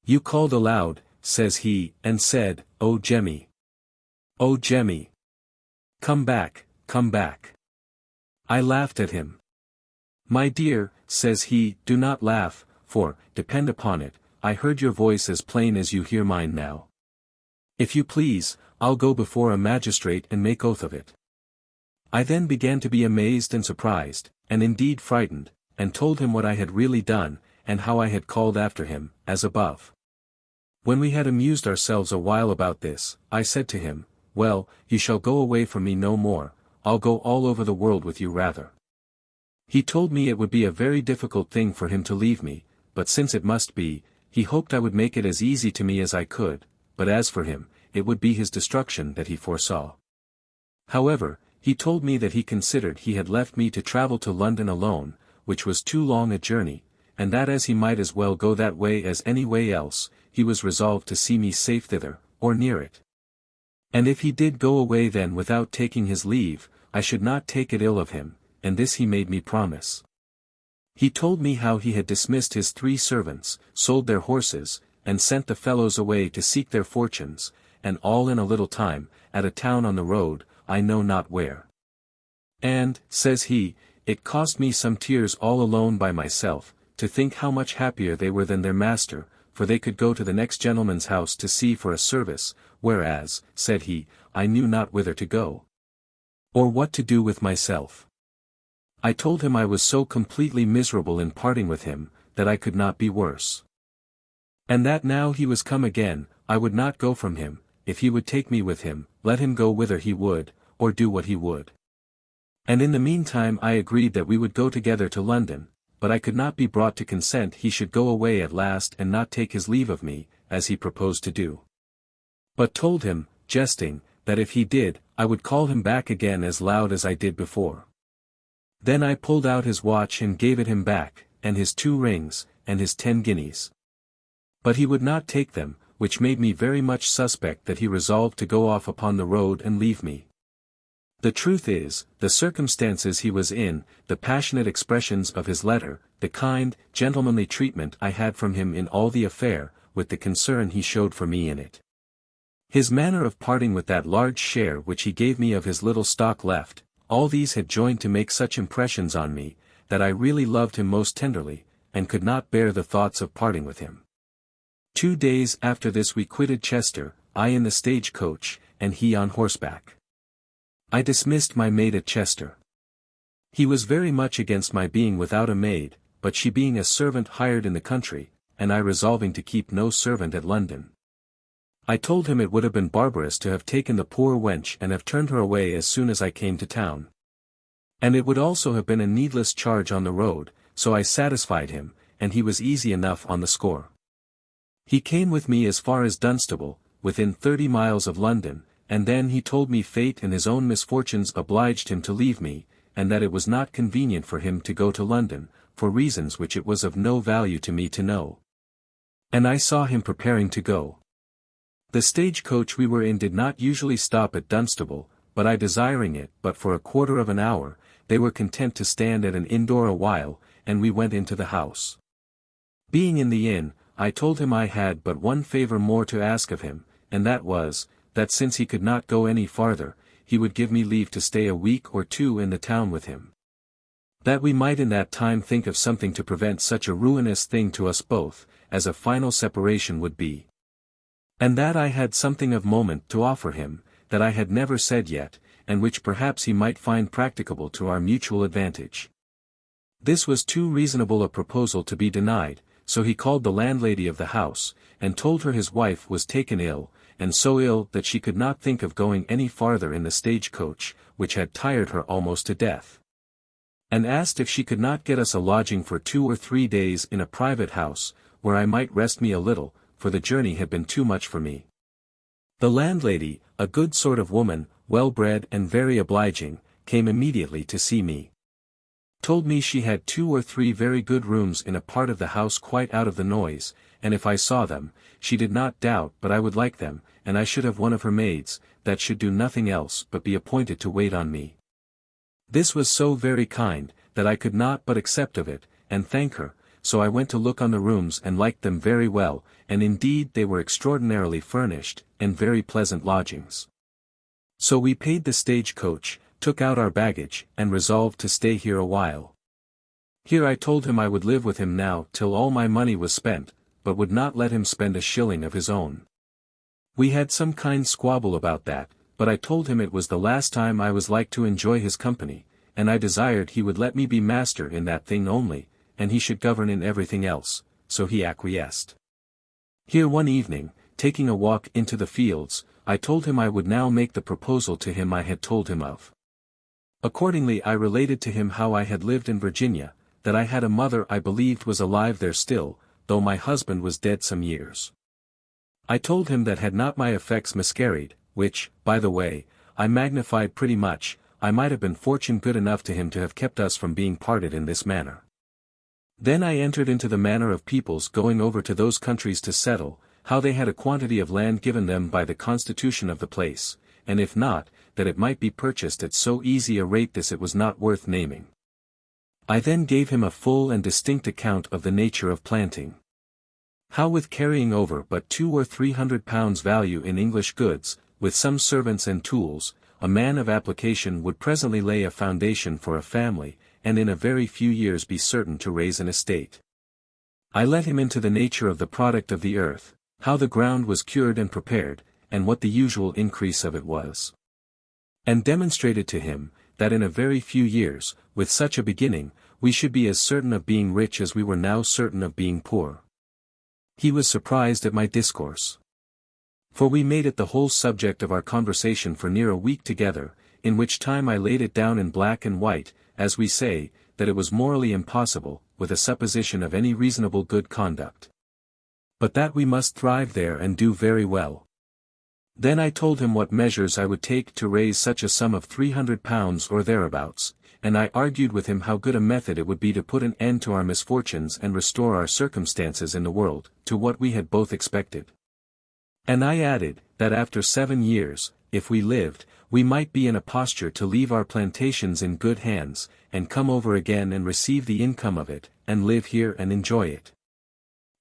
"You called aloud," says he, and said, "Oh Jemmy! Oh Jemmy! Come back, come back." I laughed at him. "My dear," says he, "do not laugh, for, depend upon it, I heard your voice as plain as you hear mine now. If you please, I'll go before a magistrate and make oath of it." I then began to be amazed and surprised, and indeed frightened, and told him what I had really done, and how I had called after him, as above. When we had amused ourselves a while about this, I said to him, "Well, you shall go away from me no more, I'll go all over the world with you rather." He told me it would be a very difficult thing for him to leave me, but since it must be, he hoped I would make it as easy to me as I could, but as for him, it would be his destruction that he foresaw. However, he told me that he considered he had left me to travel to London alone, which was too long a journey, and that as he might as well go that way as any way else, he was resolved to see me safe thither, or near it. And if he did go away then without taking his leave, I should not take it ill of him, and this he made me promise. He told me how he had dismissed his 3 servants, sold their horses, and sent the fellows away to seek their fortunes, and all in a little time, at a town on the road, I know not where. "And," says he, "it cost me some tears all alone by myself, to think how much happier they were than their master, for they could go to the next gentleman's house to see for a service, whereas," said he, "I knew not whither to go, or what to do with myself." I told him I was so completely miserable in parting with him, that I could not be worse. And that now he was come again, I would not go from him, if he would take me with him, let him go whither he would, or do what he would. And in the meantime I agreed that we would go together to London, but I could not be brought to consent he should go away at last and not take his leave of me, as he proposed to do. But told him, jesting, that if he did, I would call him back again as loud as I did before. Then I pulled out his watch and gave it him back, and his 2 rings, and his 10 guineas. But he would not take them, which made me very much suspect that he resolved to go off upon the road and leave me. The truth is, the circumstances he was in, the passionate expressions of his letter, the kind, gentlemanly treatment I had from him in all the affair, with the concern he showed for me in it. His manner of parting with that large share which he gave me of his little stock left, all these had joined to make such impressions on me, that I really loved him most tenderly, and could not bear the thoughts of parting with him. 2 days after this we quitted Chester, I in the stage-coach, and he on horseback. I dismissed my maid at Chester. He was very much against my being without a maid, but she being a servant hired in the country, and I resolving to keep no servant at London. I told him it would have been barbarous to have taken the poor wench and have turned her away as soon as I came to town. And it would also have been a needless charge on the road, so I satisfied him, and he was easy enough on the score. He came with me as far as Dunstable, within 30 miles of London, and then he told me fate and his own misfortunes obliged him to leave me, and that it was not convenient for him to go to London, for reasons which it was of no value to me to know. And I saw him preparing to go. The stage-coach we were in did not usually stop at Dunstable, but I desiring it but for a quarter of an hour, they were content to stand at an inn-door a while, and we went into the house. Being in the inn, I told him I had but one favour more to ask of him, and that was, that since he could not go any farther, he would give me leave to stay a week or 2 in the town with him. That we might in that time think of something to prevent such a ruinous thing to us both, as a final separation would be. And that I had something of moment to offer him, that I had never said yet, and which perhaps he might find practicable to our mutual advantage. This was too reasonable a proposal to be denied, so he called the landlady of the house, and told her his wife was taken ill, and so ill that she could not think of going any farther in the stage-coach, which had tired her almost to death. And asked if she could not get us a lodging for 2 or 3 days in a private house, where I might rest me a little, for the journey had been too much for me. The landlady, a good sort of woman, well-bred and very obliging, came immediately to see me. Told me she had 2 or 3 very good rooms in a part of the house quite out of the noise, and if I saw them, she did not doubt but I would like them, and I should have one of her maids, that should do nothing else but be appointed to wait on me. This was so very kind, that I could not but accept of it, and thank her, so I went to look on the rooms and liked them very well, and indeed they were extraordinarily furnished, and very pleasant lodgings. So we paid the stage-coach, took out our baggage, and resolved to stay here a while. Here I told him I would live with him now till all my money was spent, but would not let him spend a shilling of his own. We had some kind squabble about that, but I told him it was the last time I was like to enjoy his company, and I desired he would let me be master in that thing only, and he should govern in everything else, so he acquiesced. Here one evening, taking a walk into the fields, I told him I would now make the proposal to him I had told him of. Accordingly I related to him how I had lived in Virginia, that I had a mother I believed was alive there still, though my husband was dead some years. I told him that had not my effects miscarried, which, by the way, I magnified pretty much, I might have been fortune good enough to him to have kept us from being parted in this manner. Then I entered into the manner of people's going over to those countries to settle, how they had a quantity of land given them by the constitution of the place, and if not, that it might be purchased at so easy a rate this it was not worth naming. I then gave him a full and distinct account of the nature of planting. How with carrying over but £200 or £300 value in English goods, with some servants and tools, a man of application would presently lay a foundation for a family, and in a very few years be certain to raise an estate. I let him into the nature of the product of the earth, how the ground was cured and prepared, and what the usual increase of it was. And demonstrated to him, that in a very few years, with such a beginning, we should be as certain of being rich as we were now certain of being poor. He was surprised at my discourse. For we made it the whole subject of our conversation for near a week together, in which time I laid it down in black and white, as we say, that it was morally impossible, with a supposition of any reasonable good conduct. But that we must thrive there and do very well. Then I told him what measures I would take to raise such a sum of £300 or thereabouts, and I argued with him how good a method it would be to put an end to our misfortunes and restore our circumstances in the world, to what we had both expected. And I added, that after 7 years, if we lived, we might be in a posture to leave our plantations in good hands, and come over again and receive the income of it, and live here and enjoy it.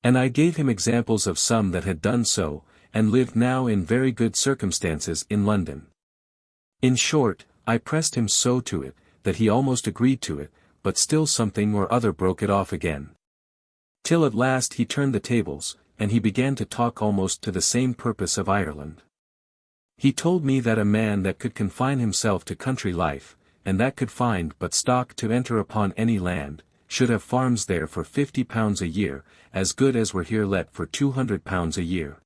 And I gave him examples of some that had done so, and lived now in very good circumstances in London. In short, I pressed him so to it, that he almost agreed to it, but still something or other broke it off again. Till at last he turned the tables, and he began to talk almost to the same purpose of Ireland. He told me that a man that could confine himself to country life, and that could find but stock to enter upon any land, should have farms there for £50 a year, as good as were here let for £200 a year.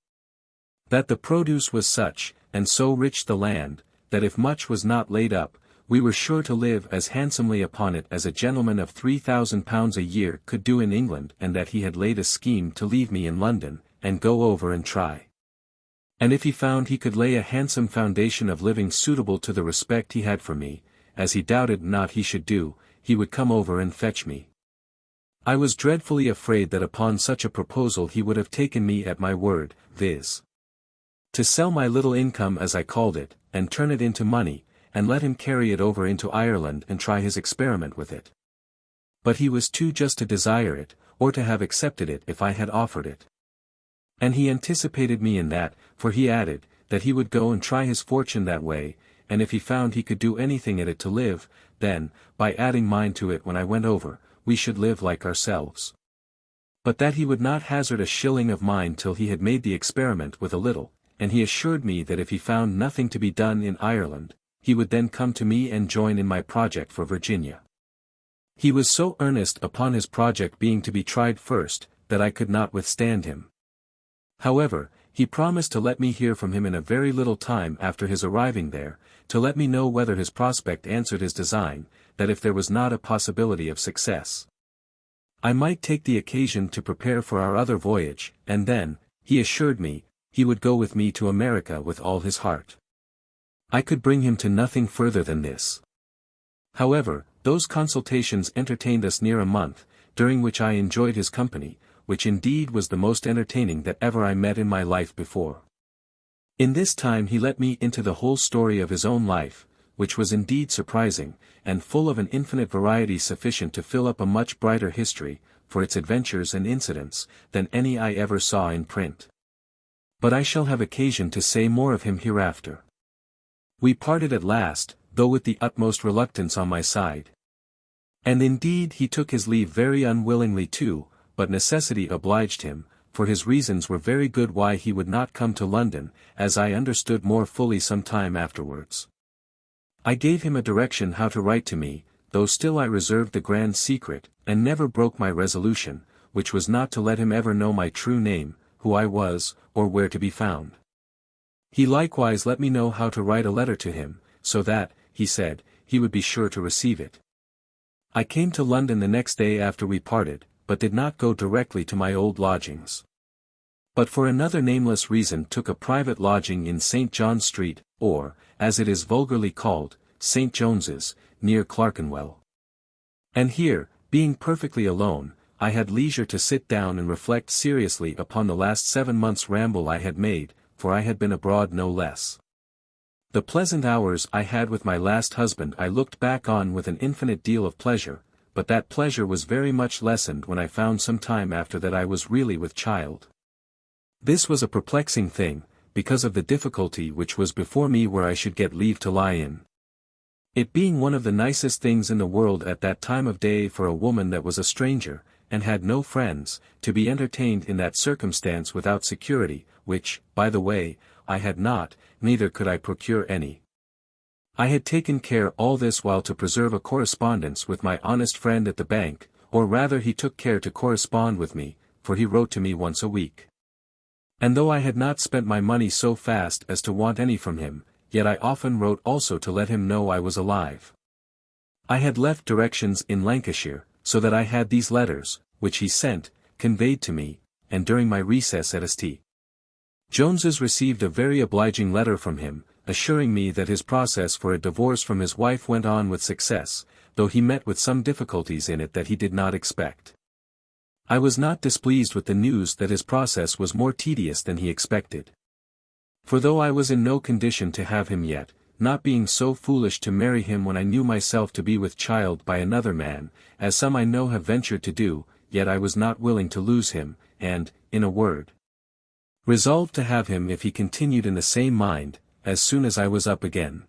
That the produce was such, and so rich the land, that if much was not laid up, we were sure to live as handsomely upon it as a gentleman of £3,000 a year could do in England, and that he had laid a scheme to leave me in London, and go over and try. And if he found he could lay a handsome foundation of living suitable to the respect he had for me, as he doubted not he should do, he would come over and fetch me. I was dreadfully afraid that upon such a proposal he would have taken me at my word, viz. to sell my little income as I called it, and turn it into money, and let him carry it over into Ireland and try his experiment with it. But he was too just to desire it, or to have accepted it if I had offered it. And he anticipated me in that, for he added, that he would go and try his fortune that way, and if he found he could do anything at it to live, then, by adding mine to it when I went over, we should live like ourselves. But that he would not hazard a shilling of mine till he had made the experiment with a little, and he assured me that if he found nothing to be done in Ireland, he would then come to me and join in my project for Virginia. He was so earnest upon his project being to be tried first, that I could not withstand him. However, he promised to let me hear from him in a very little time after his arriving there, to let me know whether his prospect answered his design, that if there was not a possibility of success, I might take the occasion to prepare for our other voyage, and then, he assured me, he would go with me to America with all his heart. I could bring him to nothing further than this. However, those consultations entertained us near a month, during which I enjoyed his company, which indeed was the most entertaining that ever I met in my life before. In this time he let me into the whole story of his own life, which was indeed surprising, and full of an infinite variety sufficient to fill up a much brighter history, for its adventures and incidents, than any I ever saw in print. But I shall have occasion to say more of him hereafter. We parted at last, though with the utmost reluctance on my side. And indeed he took his leave very unwillingly too, but necessity obliged him, for his reasons were very good why he would not come to London, as I understood more fully some time afterwards. I gave him a direction how to write to me, though still I reserved the grand secret, and never broke my resolution, which was not to let him ever know my true name, who I was, or where to be found. He likewise let me know how to write a letter to him, so that, he said, he would be sure to receive it. I came to London the next day after we parted, but did not go directly to my old lodgings. But for another nameless reason took a private lodging in St. John's Street, or, as it is vulgarly called, St. James's, near Clerkenwell. And here, being perfectly alone, I had leisure to sit down and reflect seriously upon the last 7 months' ramble I had made, for I had been abroad no less. The pleasant hours I had with my last husband I looked back on with an infinite deal of pleasure, but that pleasure was very much lessened when I found some time after that I was really with child. This was a perplexing thing, because of the difficulty which was before me where I should get leave to lie in. It being one of the nicest things in the world at that time of day for a woman that was a stranger, and had no friends, to be entertained in that circumstance without security, which, by the way, I had not, neither could I procure any. I had taken care all this while to preserve a correspondence with my honest friend at the bank, or rather he took care to correspond with me, for he wrote to me once a week. And though I had not spent my money so fast as to want any from him, yet I often wrote also to let him know I was alive. I had left directions in Lancashire, so that I had these letters, which he sent, conveyed to me, and during my recess at St. James's received a very obliging letter from him, assuring me that his process for a divorce from his wife went on with success, though he met with some difficulties in it that he did not expect. I was not displeased with the news that his process was more tedious than he expected. For though I was in no condition to have him yet, not being so foolish to marry him when I knew myself to be with child by another man, as some I know have ventured to do, yet I was not willing to lose him, and, in a word, resolved to have him if he continued in the same mind, as soon as I was up again.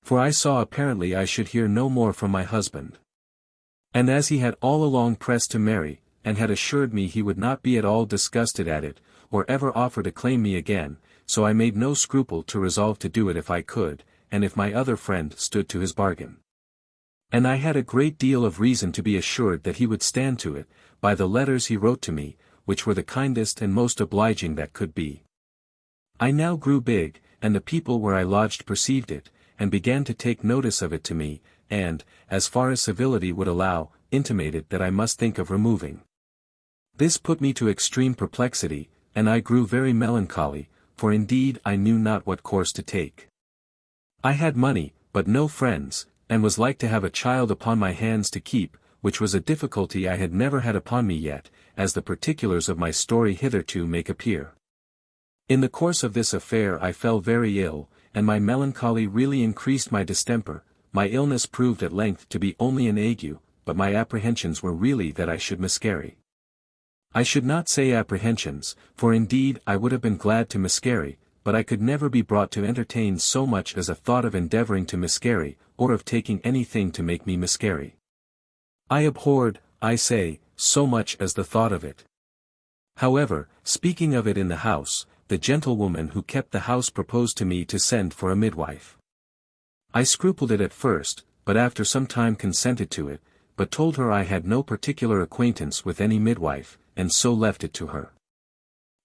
For I saw apparently I should hear no more from my husband. And as he had all along pressed to marry, and had assured me he would not be at all disgusted at it, or ever offer to claim me again, so I made no scruple to resolve to do it if I could, and if my other friend stood to his bargain. And I had a great deal of reason to be assured that he would stand to it, by the letters he wrote to me, which were the kindest and most obliging that could be. I now grew big, and the people where I lodged perceived it, and began to take notice of it to me, and, as far as civility would allow, intimated that I must think of removing. This put me to extreme perplexity, and I grew very melancholy, for indeed I knew not what course to take. I had money, but no friends, and was like to have a child upon my hands to keep, which was a difficulty I had never had upon me yet, as the particulars of my story hitherto make appear. In the course of this affair I fell very ill, and my melancholy really increased my distemper. My illness proved at length to be only an ague, but my apprehensions were really that I should miscarry. I should not say apprehensions, for indeed I would have been glad to miscarry, but I could never be brought to entertain so much as a thought of endeavoring to miscarry, or of taking anything to make me miscarry. I abhorred, I say, so much as the thought of it. However, speaking of it in the house, the gentlewoman who kept the house proposed to me to send for a midwife. I scrupled it at first, but after some time consented to it, but told her I had no particular acquaintance with any midwife, and so left it to her.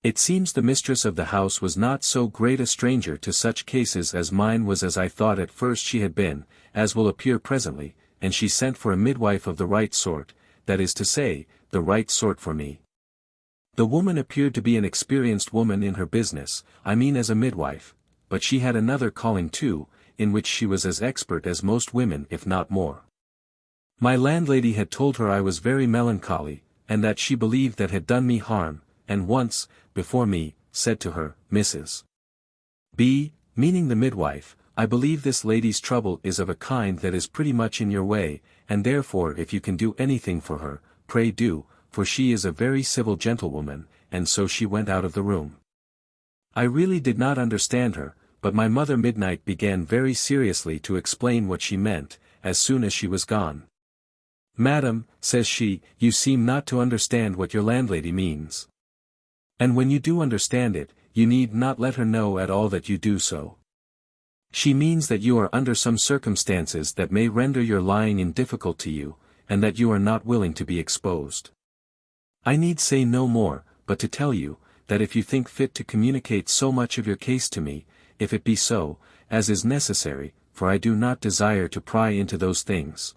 It seems the mistress of the house was not so great a stranger to such cases as mine was as I thought at first she had been, as will appear presently, and she sent for a midwife of the right sort, that is to say, the right sort for me. The woman appeared to be an experienced woman in her business, I mean as a midwife, but she had another calling too, in which she was as expert as most women if not more. My landlady had told her I was very melancholy, and that she believed that had done me harm, and once, before me, said to her, Mrs. B., meaning the midwife, I believe this lady's trouble is of a kind that is pretty much in your way, and therefore if you can do anything for her, pray do, for she is a very civil gentlewoman," and so she went out of the room. I really did not understand her, but my mother Midnight began very seriously to explain what she meant, as soon as she was gone. "Madam," says she, "you seem not to understand what your landlady means. And when you do understand it, you need not let her know at all that you do so. She means that you are under some circumstances that may render your lying in difficult to you, and that you are not willing to be exposed. I need say no more, but to tell you, that if you think fit to communicate so much of your case to me, if it be so, as is necessary, for I do not desire to pry into those things,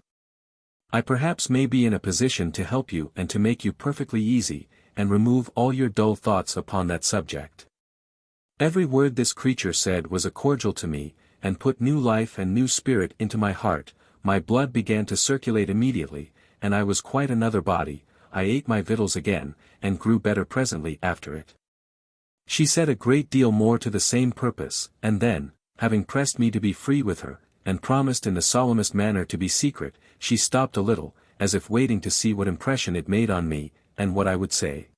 I perhaps may be in a position to help you and to make you perfectly easy, and remove all your dull thoughts upon that subject." Every word this creature said was a cordial to me, and put new life and new spirit into my heart. My blood began to circulate immediately, and I was quite another body. I ate my victuals again, and grew better presently after it. She said a great deal more to the same purpose, and then, having pressed me to be free with her, and promised in the solemnest manner to be secret, she stopped a little, as if waiting to see what impression it made on me, and what I would say.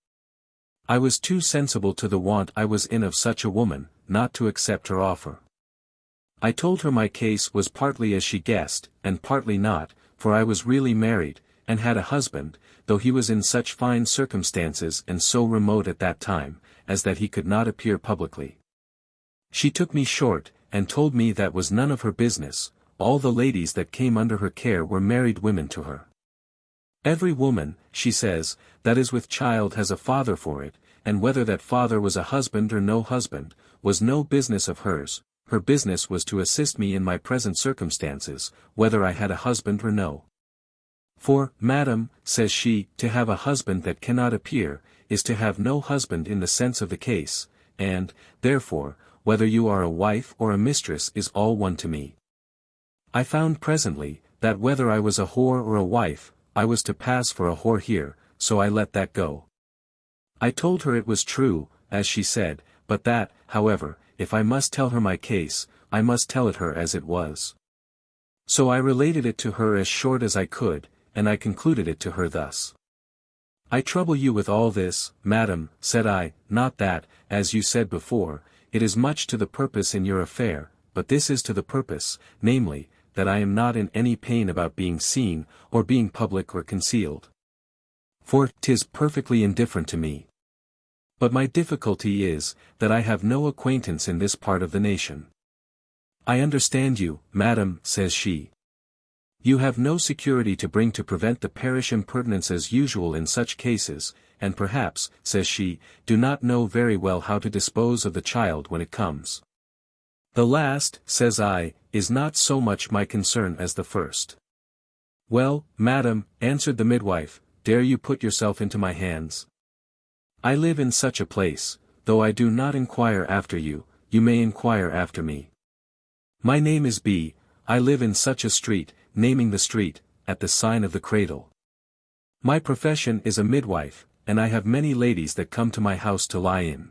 I was too sensible to the want I was in of such a woman, not to accept her offer. I told her my case was partly as she guessed, and partly not, for I was really married, and had a husband, though he was in such fine circumstances and so remote at that time, as that he could not appear publicly. She took me short, and told me that was none of her business. All the ladies that came under her care were married women to her. Every woman, she says, that is with child has a father for it, and whether that father was a husband or no husband, was no business of hers. Her business was to assist me in my present circumstances, whether I had a husband or no. "For, madam," says she, "to have a husband that cannot appear, is to have no husband in the sense of the case, and, therefore, whether you are a wife or a mistress is all one to me." I found presently, that whether I was a whore or a wife, I was to pass for a whore here, so I let that go. I told her it was true, as she said, but that, however, if I must tell her my case, I must tell it her as it was. So I related it to her as short as I could, and I concluded it to her thus. "I trouble you with all this, madam," said I, "not that, as you said before, it is much to the purpose in your affair, but this is to the purpose, namely, that I am not in any pain about being seen, or being public or concealed. For 'tis perfectly indifferent to me. But my difficulty is, that I have no acquaintance in this part of the nation." "I understand you, madam," says she. "You have no security to bring to prevent the parish impertinences usual in such cases, and perhaps," says she, "do not know very well how to dispose of the child when it comes." "The last," says I, "is not so much my concern as the first." "Well, madam," answered the midwife, "dare you put yourself into my hands? I live in such a place, though I do not inquire after you, you may inquire after me. My name is B. I live in such a street," naming the street, "at the sign of the cradle. My profession is a midwife, and I have many ladies that come to my house to lie in.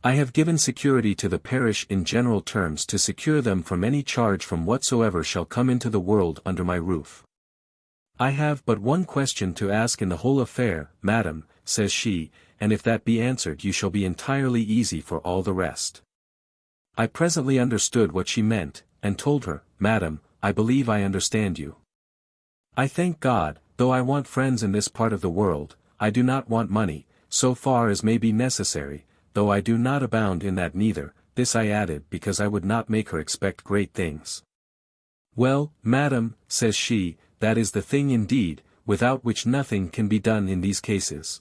I have given security to the parish in general terms to secure them from any charge from whatsoever shall come into the world under my roof. I have but one question to ask in the whole affair, madam," says she, "and if that be answered you shall be entirely easy for all the rest." I presently understood what she meant, and told her, "Madam, I believe I understand you. I thank God, though I want friends in this part of the world, I do not want money, so far as may be necessary, though I do not abound in that neither." This I added because I would not make her expect great things. "Well, madam," says she, "that is the thing indeed, without which nothing can be done in these cases.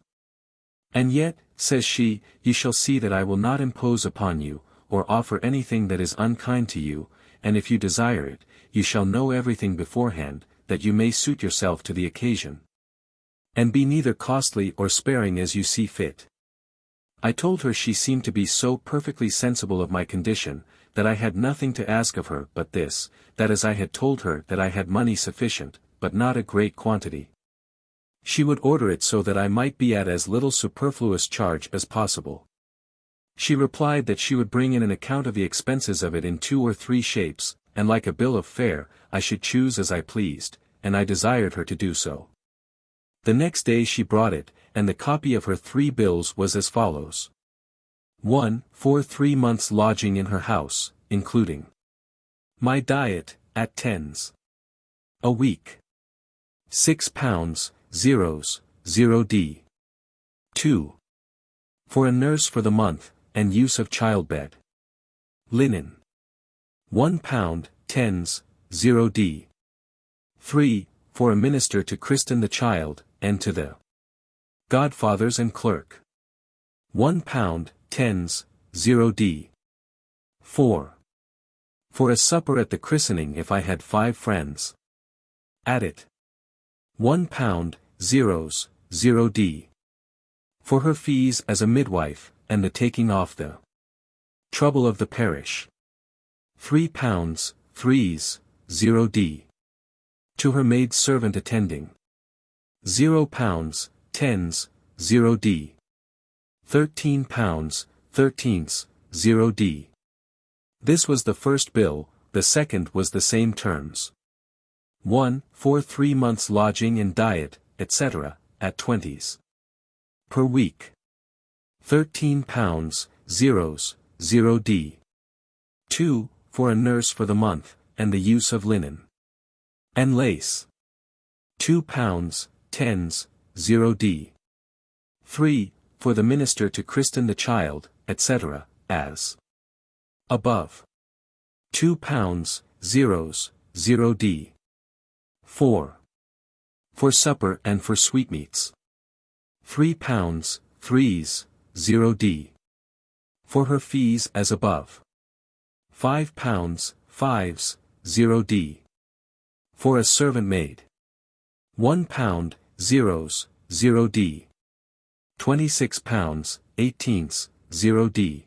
And yet," says she, "you shall see that I will not impose upon you, or offer anything that is unkind to you, and if you desire it, you shall know everything beforehand, that you may suit yourself to the occasion. And be neither costly or sparing as you see fit." I told her she seemed to be so perfectly sensible of my condition, that I had nothing to ask of her but this, that as I had told her that I had money sufficient, but not a great quantity, she would order it so that I might be at as little superfluous charge as possible. She replied that she would bring in an account of the expenses of it in 2 or 3 shapes, and like a bill of fare, I should choose as I pleased, and I desired her to do so. The next day she brought it, and the copy of her 3 bills was as follows. 1. For 3 months' lodging in her house, including my diet, at tens a week. £6, 0d. 2. For a nurse for the month, and use of childbed. Linen. £1, 10s, 0d. 3. For a minister to christen the child, and to the godfathers and clerk. £1, 10s, 0d. 4. For a supper at the christening if I had 5 friends. At it. £1, 0d. For her fees as a midwife, and the taking off the trouble of the parish. £3, 3s, 0d. To her maid servant attending. £0, 10s, 0d. £13, 13s, 0d. This was the first bill, the second was the same terms. 1. For 3 months' lodging and diet, etc., at 20s. Per week. £13, 0d. 2. For a nurse for the month, and the use of linen and lace. £2, 10s, 0d. 3. For the minister to christen the child, etc., as above. £2, 0d. 4. For supper and for sweetmeats. £3, 3s, 0d. For her fees as above. £5, 5s, 0d. For a servant maid. £1, 0s, 0d. £26, 18s, 0d.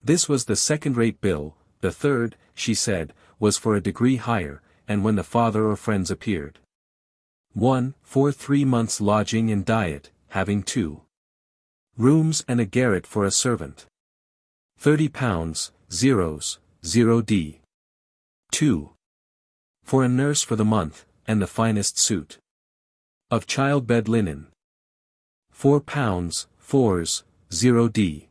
This was the second-rate bill. The third, she said, was for a degree higher, and when the father or friends appeared. 1. For 3 months' lodging and diet, having 2 rooms and a garret for a servant. £30, 0d. 2. For a nurse for the month, and the finest suit of childbed linen. £4, 4s, 0d.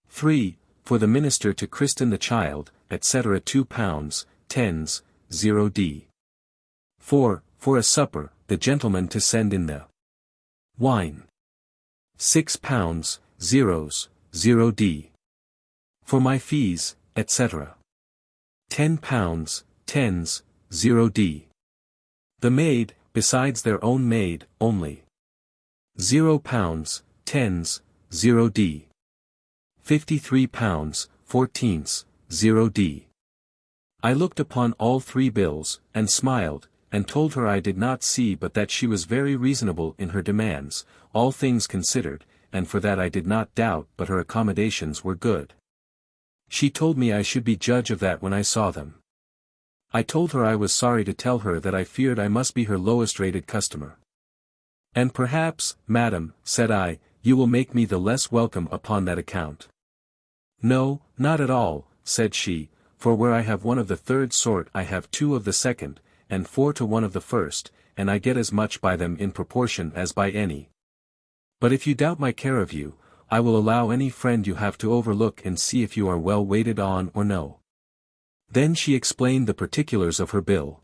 3. For the minister to christen the child, etc. £2, 10s, 0d. 4. For a supper, the gentleman to send in the wine. £6, 0d. For my fees, etc. £10, 10s, 0d. The maid, besides their own maid, only. £0, 10s, 0d. £53, 14s, 0d. I looked upon all 3 bills, and smiled, and told her I did not see but that she was very reasonable in her demands, all things considered, and for that I did not doubt but her accommodations were good. She told me I should be judge of that when I saw them. I told her I was sorry to tell her that I feared I must be her lowest-rated customer. And perhaps, madam, said I, you will make me the less welcome upon that account. No, not at all, said she, for where I have 1 of the 3rd sort I have 2 of the 2nd, and 4 to 1 of the 1st, and I get as much by them in proportion as by any. But if you doubt my care of you, I will allow any friend you have to overlook and see if you are well waited on or no. Then she explained the particulars of her bill.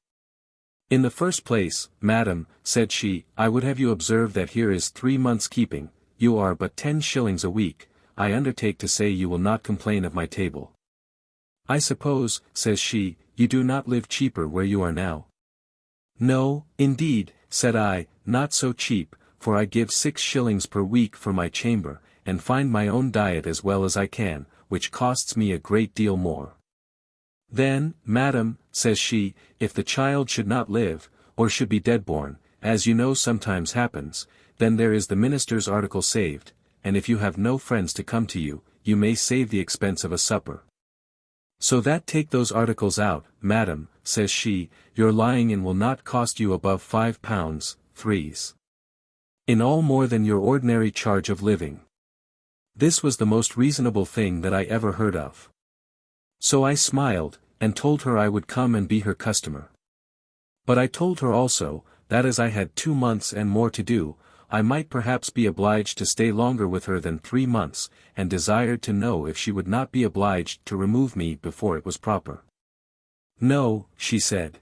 In the first place, madam, said she, I would have you observe that here is 3 months' keeping, you are but 10 shillings a week, I undertake to say you will not complain of my table. I suppose, says she, you do not live cheaper where you are now. No, indeed, said I, not so cheap, for I give 6 shillings per week for my chamber, and find my own diet as well as I can, which costs me a great deal more. Then, madam, says she, if the child should not live, or should be dead-born, as you know sometimes happens, then there is the minister's article saved, and if you have no friends to come to you, you may save the expense of a supper. So that take those articles out, madam, says she, your lying in will not cost you above £5, 3s. In all more than your ordinary charge of living. This was the most reasonable thing that I ever heard of. So I smiled, and told her I would come and be her customer. But I told her also, that as I had 2 months and more to do, I might perhaps be obliged to stay longer with her than 3 months, and desired to know if she would not be obliged to remove me before it was proper. No, she said.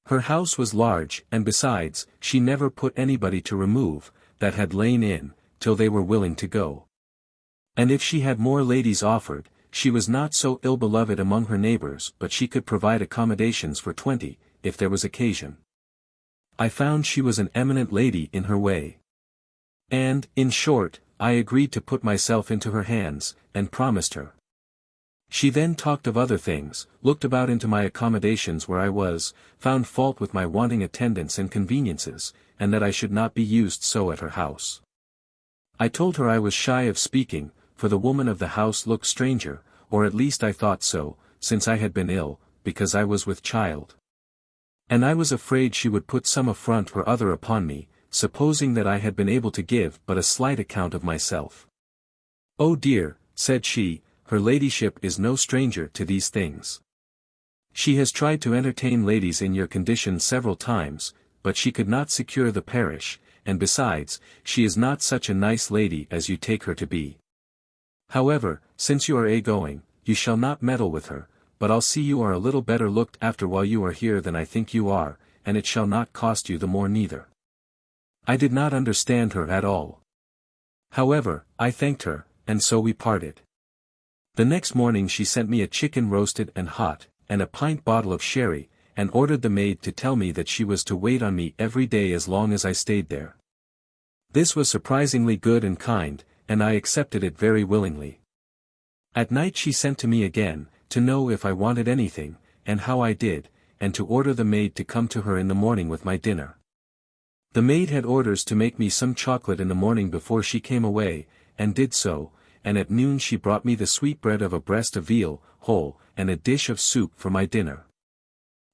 Her house was large, and besides, she never put anybody to remove, that had lain in, till they were willing to go. And if she had more ladies offered, she was not so ill-beloved among her neighbors but she could provide accommodations for 20, if there was occasion. I found she was an eminent lady in her way. And, in short, I agreed to put myself into her hands, and promised her. She then talked of other things, looked about into my accommodations where I was, found fault with my wanting attendance and conveniences, and that I should not be used so at her house. I told her I was shy of speaking, for the woman of the house looked stranger, or at least I thought so, since I had been ill, because I was with child. And I was afraid she would put some affront or other upon me, supposing that I had been able to give but a slight account of myself. Oh dear, said she, her ladyship is no stranger to these things. She has tried to entertain ladies in your condition several times, but she could not secure the parish, and besides, she is not such a nice lady as you take her to be. However, since you are going, you shall not meddle with her, but I'll see you are a little better looked after while you are here than I think you are, and it shall not cost you the more neither. I did not understand her at all. However, I thanked her, and so we parted. The next morning she sent me a chicken roasted and hot, and a pint bottle of sherry, and ordered the maid to tell me that she was to wait on me every day as long as I stayed there. This was surprisingly good and kind, and I accepted it very willingly. At night she sent to me again, to know if I wanted anything, and how I did, and to order the maid to come to her in the morning with my dinner. The maid had orders to make me some chocolate in the morning before she came away, and did so, and at noon she brought me the sweetbread of a breast of veal, whole, and a dish of soup for my dinner.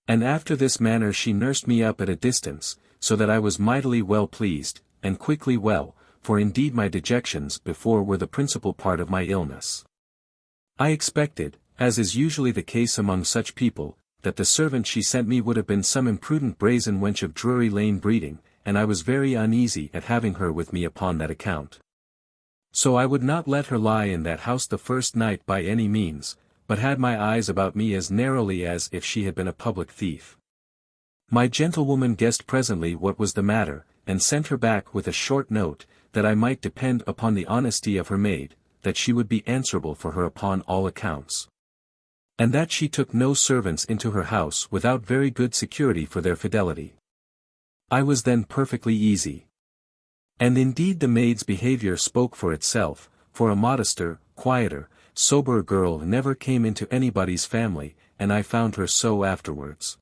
And after this manner she nursed me up at a distance, so that I was mightily well pleased, and quickly well, for indeed my dejections before were the principal part of my illness. I expected, as is usually the case among such people, that the servant she sent me would have been some imprudent brazen wench of Drury Lane breeding, and I was very uneasy at having her with me upon that account. So I would not let her lie in that house the first night by any means, but had my eyes about me as narrowly as if she had been a public thief. My gentlewoman guessed presently what was the matter, and sent her back with a short note, that I might depend upon the honesty of her maid, that she would be answerable for her upon all accounts. And that she took no servants into her house without very good security for their fidelity. I was then perfectly easy. And indeed the maid's behavior spoke for itself, for a modester, quieter, soberer girl never came into anybody's family, and I found her so afterwards.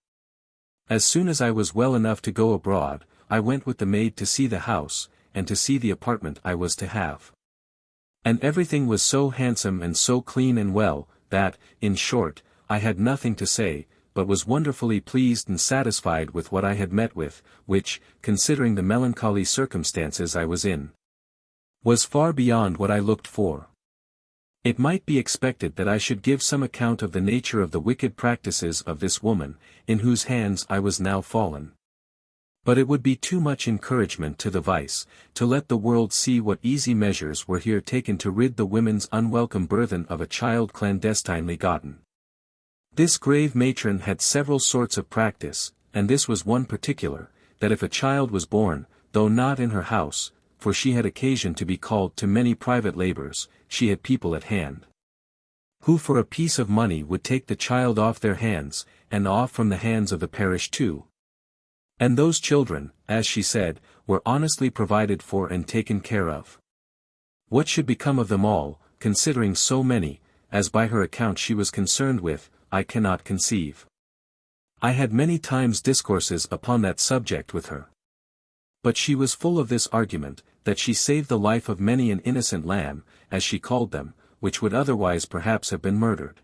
As soon as I was well enough to go abroad, I went with the maid to see the house, and to see the apartment I was to have. And everything was so handsome and so clean and well, that, in short, I had nothing to say, but was wonderfully pleased and satisfied with what I had met with, which, considering the melancholy circumstances I was in, was far beyond what I looked for. It might be expected that I should give some account of the nature of the wicked practices of this woman, in whose hands I was now fallen. But it would be too much encouragement to the vice, to let the world see what easy measures were here taken to rid the women's unwelcome burthen of a child clandestinely gotten. This grave matron had several sorts of practice, and this was one particular, that if a child was born, though not in her house, for she had occasion to be called to many private labors, she had people at hand, who for a piece of money would take the child off their hands, and off from the hands of the parish too. And those children, as she said, were honestly provided for and taken care of. What should become of them all, considering so many, as by her account she was concerned with, I cannot conceive. I had many times discourses upon that subject with her. But she was full of this argument, that she saved the life of many an innocent lamb, as she called them, which would otherwise perhaps have been murdered.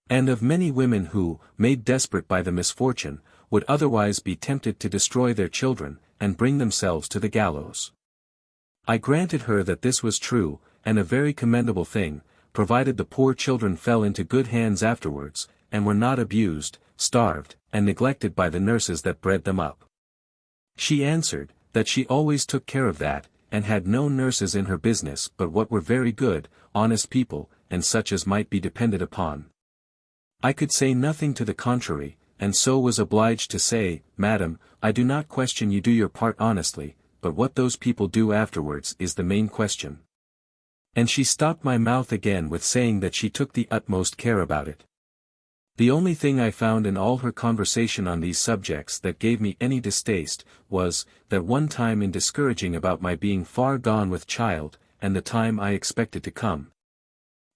And of many women who, made desperate by the misfortune, would otherwise be tempted to destroy their children, and bring themselves to the gallows. I granted her that this was true, and a very commendable thing, provided the poor children fell into good hands afterwards, and were not abused, starved, and neglected by the nurses that bred them up. She answered, that she always took care of that, and had no nurses in her business but what were very good, honest people, and such as might be depended upon. I could say nothing to the contrary, and so was obliged to say, Madam, I do not question you do your part honestly, but what those people do afterwards is the main question. And she stopped my mouth again with saying that she took the utmost care about it. The only thing I found in all her conversation on these subjects that gave me any distaste, was, that one time in discouraging about my being far gone with child, and the time I expected to come.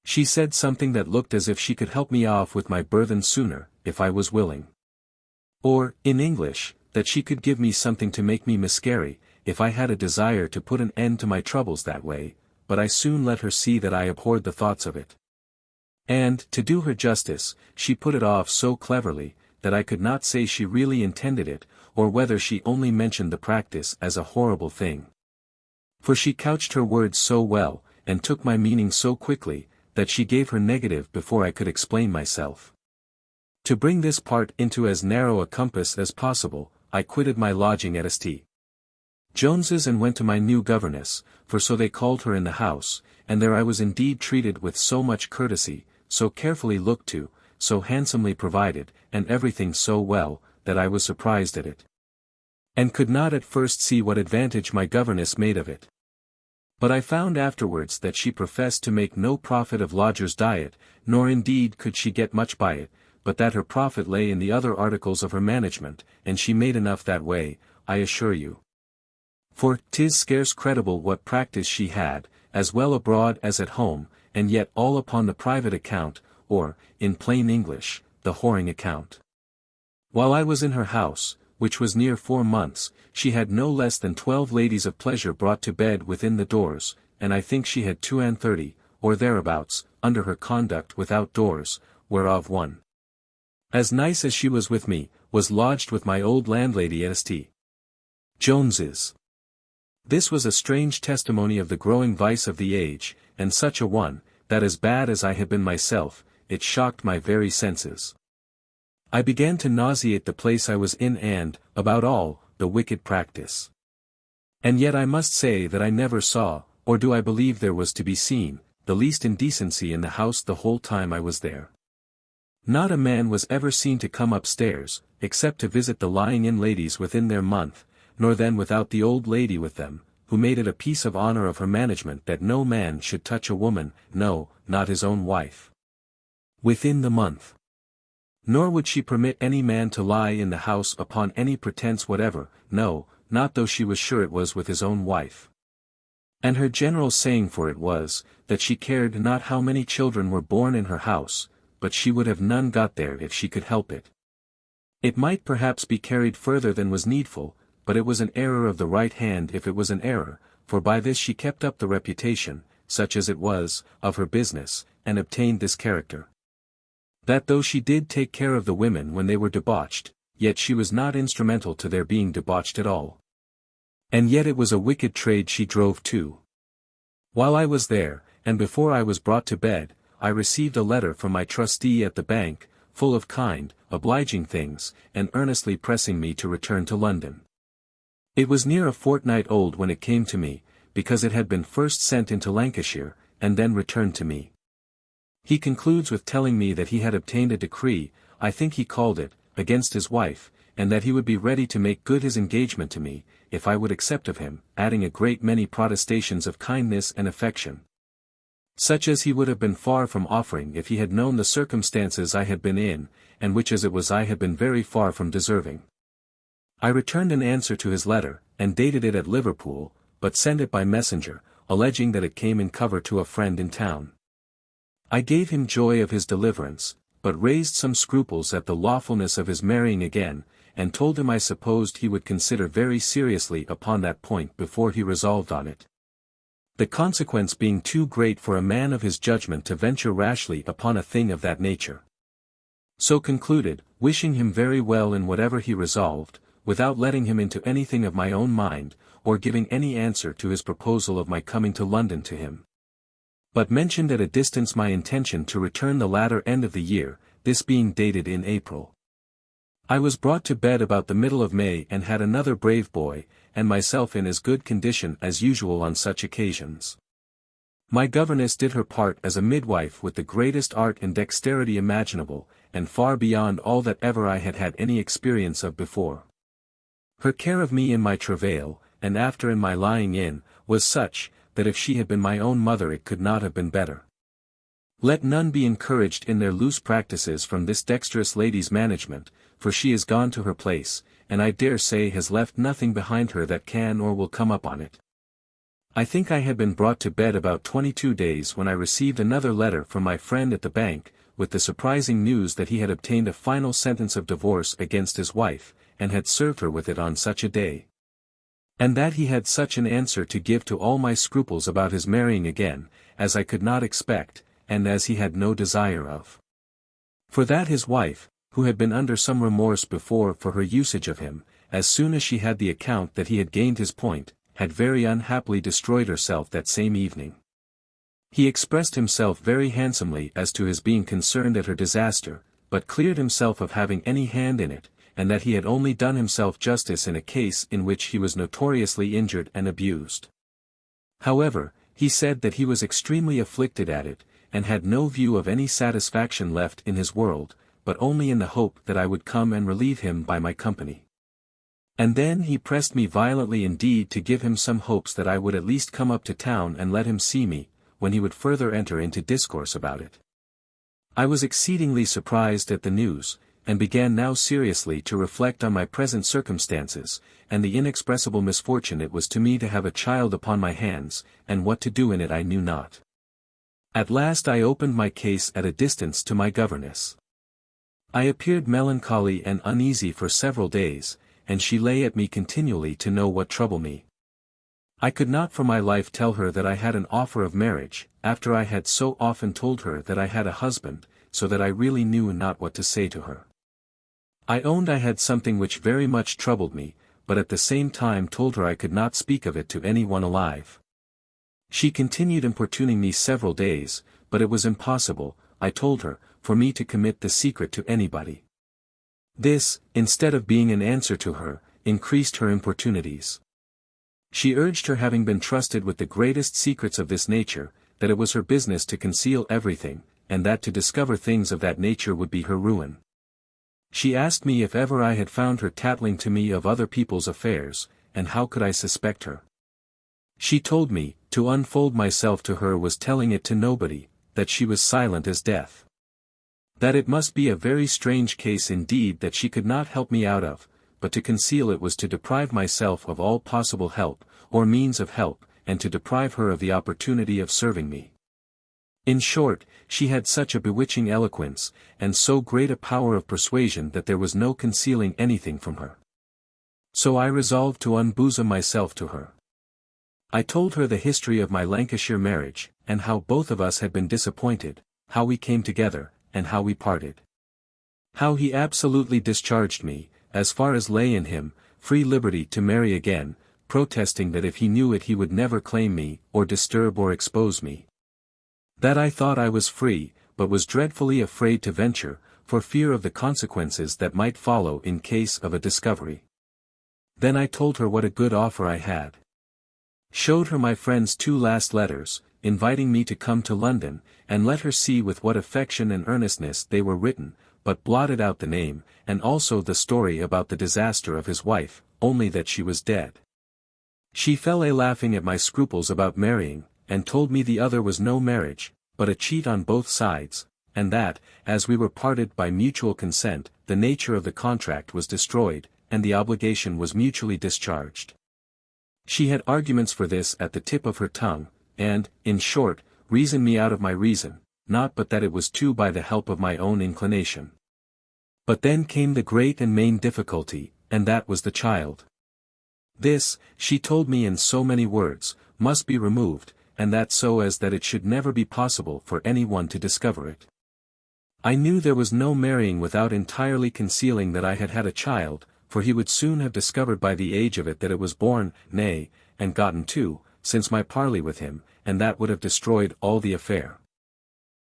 She said something that looked as if she could help me off with my burthen sooner, if I was willing. Or, in English, that she could give me something to make me miscarry, if I had a desire to put an end to my troubles that way, but I soon let her see that I abhorred the thoughts of it. And, to do her justice, she put it off so cleverly, that I could not say she really intended it, or whether she only mentioned the practice as a horrible thing. For she couched her words so well, and took my meaning so quickly, that she gave her negative before I could explain myself. To bring this part into as narrow a compass as possible, I quitted my lodging at St. Jones's and went to my new governess, for so they called her in the house, and there I was indeed treated with so much courtesy, so carefully looked to, so handsomely provided, and everything so well, that I was surprised at it. And could not at first see what advantage my governess made of it. But I found afterwards that she professed to make no profit of lodgers' diet, nor indeed could she get much by it, but that her profit lay in the other articles of her management, and she made enough that way, I assure you. For 'tis scarce credible what practice she had, as well abroad as at home, and yet all upon the private account, or, in plain English, the whoring account. While I was in her house, which was near 4 months, she had no less than 12 ladies of pleasure brought to bed within the doors, and I think she had 32, or thereabouts, under her conduct without doors, whereof one, as nice as she was with me, was lodged with my old landlady at St. Jones's. This was a strange testimony of the growing vice of the age, and such a one, that as bad as I had been myself, it shocked my very senses. I began to nauseate the place I was in and, about all, the wicked practice. And yet I must say that I never saw, or do I believe there was to be seen, the least indecency in the house the whole time I was there. Not a man was ever seen to come upstairs, except to visit the lying-in ladies within their month, nor then without the old lady with them, who made it a piece of honor of her management that no man should touch a woman, no, not his own wife, within the month. Nor would she permit any man to lie in the house upon any pretense whatever, no, not though she was sure it was with his own wife. And her general saying for it was, that she cared not how many children were born in her house, but she would have none got there if she could help it. It might perhaps be carried further than was needful, but it was an error of the right hand if it was an error, for by this she kept up the reputation, such as it was, of her business, and obtained this character. That though she did take care of the women when they were debauched, yet she was not instrumental to their being debauched at all. And yet it was a wicked trade she drove too. While I was there, and before I was brought to bed, I received a letter from my trustee at the bank, full of kind, obliging things, and earnestly pressing me to return to London. It was near a fortnight old when it came to me, because it had been first sent into Lancashire, and then returned to me. He concludes with telling me that he had obtained a decree, I think he called it, against his wife, and that he would be ready to make good his engagement to me, if I would accept of him, adding a great many protestations of kindness and affection, such as he would have been far from offering if he had known the circumstances I had been in, and which as it was I had been very far from deserving. I returned an answer to his letter, and dated it at Liverpool, but sent it by messenger, alleging that it came in cover to a friend in town. I gave him joy of his deliverance, but raised some scruples at the lawfulness of his marrying again, and told him I supposed he would consider very seriously upon that point before he resolved on it, the consequence being too great for a man of his judgment to venture rashly upon a thing of that nature. So concluded, wishing him very well in whatever he resolved, without letting him into anything of my own mind, or giving any answer to his proposal of my coming to London to him. but mentioned at a distance my intention to return the latter end of the year, this being dated in April. I was brought to bed about the middle of May and had another brave boy, and myself in as good condition as usual on such occasions. My governess did her part as a midwife with the greatest art and dexterity imaginable, and far beyond all that ever I had had any experience of before. Her care of me in my travail, and after in my lying in, was such, that if she had been my own mother it could not have been better. Let none be encouraged in their loose practices from this dexterous lady's management, for she is gone to her place, and I dare say has left nothing behind her that can or will come up on it. I think I had been brought to bed about 22 days when I received another letter from my friend at the bank, with the surprising news that he had obtained a final sentence of divorce against his wife, and had served her with it on such a day. And that he had such an answer to give to all my scruples about his marrying again, as I could not expect, and as he had no desire of. For that his wife, who had been under some remorse before for her usage of him, as soon as she had the account that he had gained his point, had very unhappily destroyed herself that same evening. He expressed himself very handsomely as to his being concerned at her disaster, but cleared himself of having any hand in it, and that he had only done himself justice in a case in which he was notoriously injured and abused. However, he said that he was extremely afflicted at it, and had no view of any satisfaction left in his world, but only in the hope that I would come and relieve him by my company. And then he pressed me violently indeed to give him some hopes that I would at least come up to town and let him see me, when he would further enter into discourse about it. I was exceedingly surprised at the news, and began now seriously to reflect on my present circumstances, and the inexpressible misfortune it was to me to have a child upon my hands, and what to do in it I knew not. At last I opened my case at a distance to my governess. I appeared melancholy and uneasy for several days, and she lay at me continually to know what troubled me. I could not for my life tell her that I had an offer of marriage, after I had so often told her that I had a husband, so that I really knew not what to say to her. I owned I had something which very much troubled me, but at the same time told her I could not speak of it to any one alive. She continued importuning me several days, but it was impossible, I told her, for me to commit the secret to anybody. This, instead of being an answer to her, increased her importunities. She urged her having been trusted with the greatest secrets of this nature, that it was her business to conceal everything, and that to discover things of that nature would be her ruin. She asked me if ever I had found her tattling to me of other people's affairs, and how could I suspect her. She told me, to unfold myself to her was telling it to nobody, that she was silent as death. That it must be a very strange case indeed that she could not help me out of, but to conceal it was to deprive myself of all possible help, or means of help, and to deprive her of the opportunity of serving me. In short, she had such a bewitching eloquence, and so great a power of persuasion that there was no concealing anything from her. So I resolved to unbosom myself to her. I told her the history of my Lancashire marriage, and how both of us had been disappointed, how we came together, and how we parted. How he absolutely discharged me, as far as lay in him, free liberty to marry again, protesting that if he knew it he would never claim me, or disturb or expose me. That I thought I was free, but was dreadfully afraid to venture, for fear of the consequences that might follow in case of a discovery. Then I told her what a good offer I had. Showed her my friend's 2 last letters, inviting me to come to London, and let her see with what affection and earnestness they were written, but blotted out the name, and also the story about the disaster of his wife, only that she was dead. She fell a laughing at my scruples about marrying, and told me the other was no marriage, but a cheat on both sides, and that, as we were parted by mutual consent, the nature of the contract was destroyed, and the obligation was mutually discharged. She had arguments for this at the tip of her tongue, and, in short, reasoned me out of my reason, not but that it was too by the help of my own inclination. But then came the great and main difficulty, and that was the child. This, she told me in so many words, must be removed, and that so as that it should never be possible for any one to discover it. I knew there was no marrying without entirely concealing that I had had a child, for he would soon have discovered by the age of it that it was born, nay, and gotten too, since my parley with him, and that would have destroyed all the affair.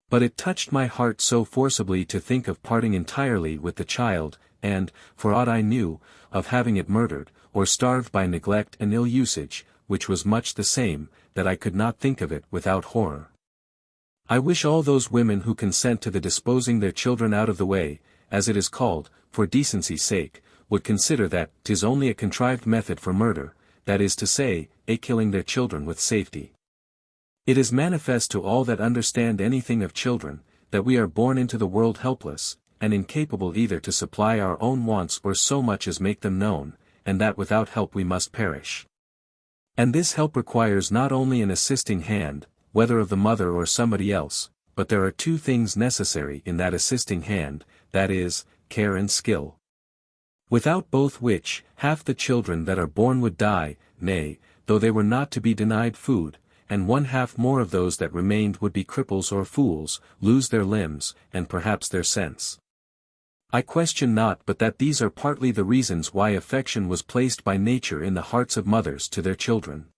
But it touched my heart so forcibly to think of parting entirely with the child, and, for aught I knew, of having it murdered, or starved by neglect and ill usage, which was much the same, that I could not think of it without horror. I wish all those women who consent to the disposing their children out of the way, as it is called, for decency's sake, would consider that 'tis only a contrived method for murder, that is to say, a killing their children with safety. It is manifest to all that understand anything of children, that we are born into the world helpless, and incapable either to supply our own wants or so much as make them known, and that without help we must perish. And this help requires not only an assisting hand, whether of the mother or somebody else, but there are two things necessary in that assisting hand, that is, care and skill. Without both which, half the children that are born would die, nay, though they were not to be denied food, and one half more of those that remained would be cripples or fools, lose their limbs, and perhaps their sense. I question not but that these are partly the reasons why affection was placed by nature in the hearts of mothers to their children,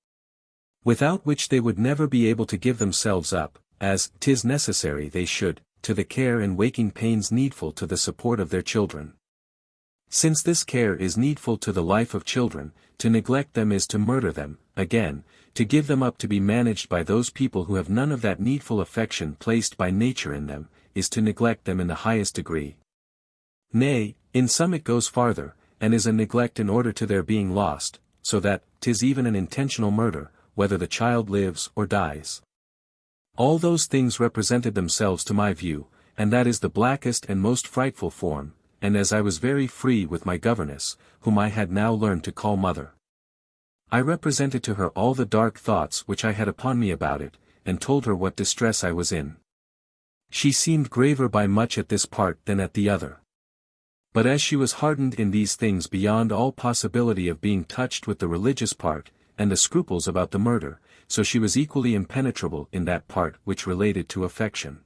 without which they would never be able to give themselves up, as 'tis necessary they should, to the care and waking pains needful to the support of their children. Since this care is needful to the life of children, to neglect them is to murder them, again, to give them up to be managed by those people who have none of that needful affection placed by nature in them, is to neglect them in the highest degree. Nay, in some it goes farther, and is a neglect in order to their being lost, so that 'tis even an intentional murder, whether the child lives or dies. All those things represented themselves to my view, and that is the blackest and most frightful form, and as I was very free with my governess, whom I had now learned to call mother, I represented to her all the dark thoughts which I had upon me about it, and told her what distress I was in. She seemed graver by much at this part than at the other. But as she was hardened in these things beyond all possibility of being touched with the religious part, and the scruples about the murder, so she was equally impenetrable in that part which related to affection.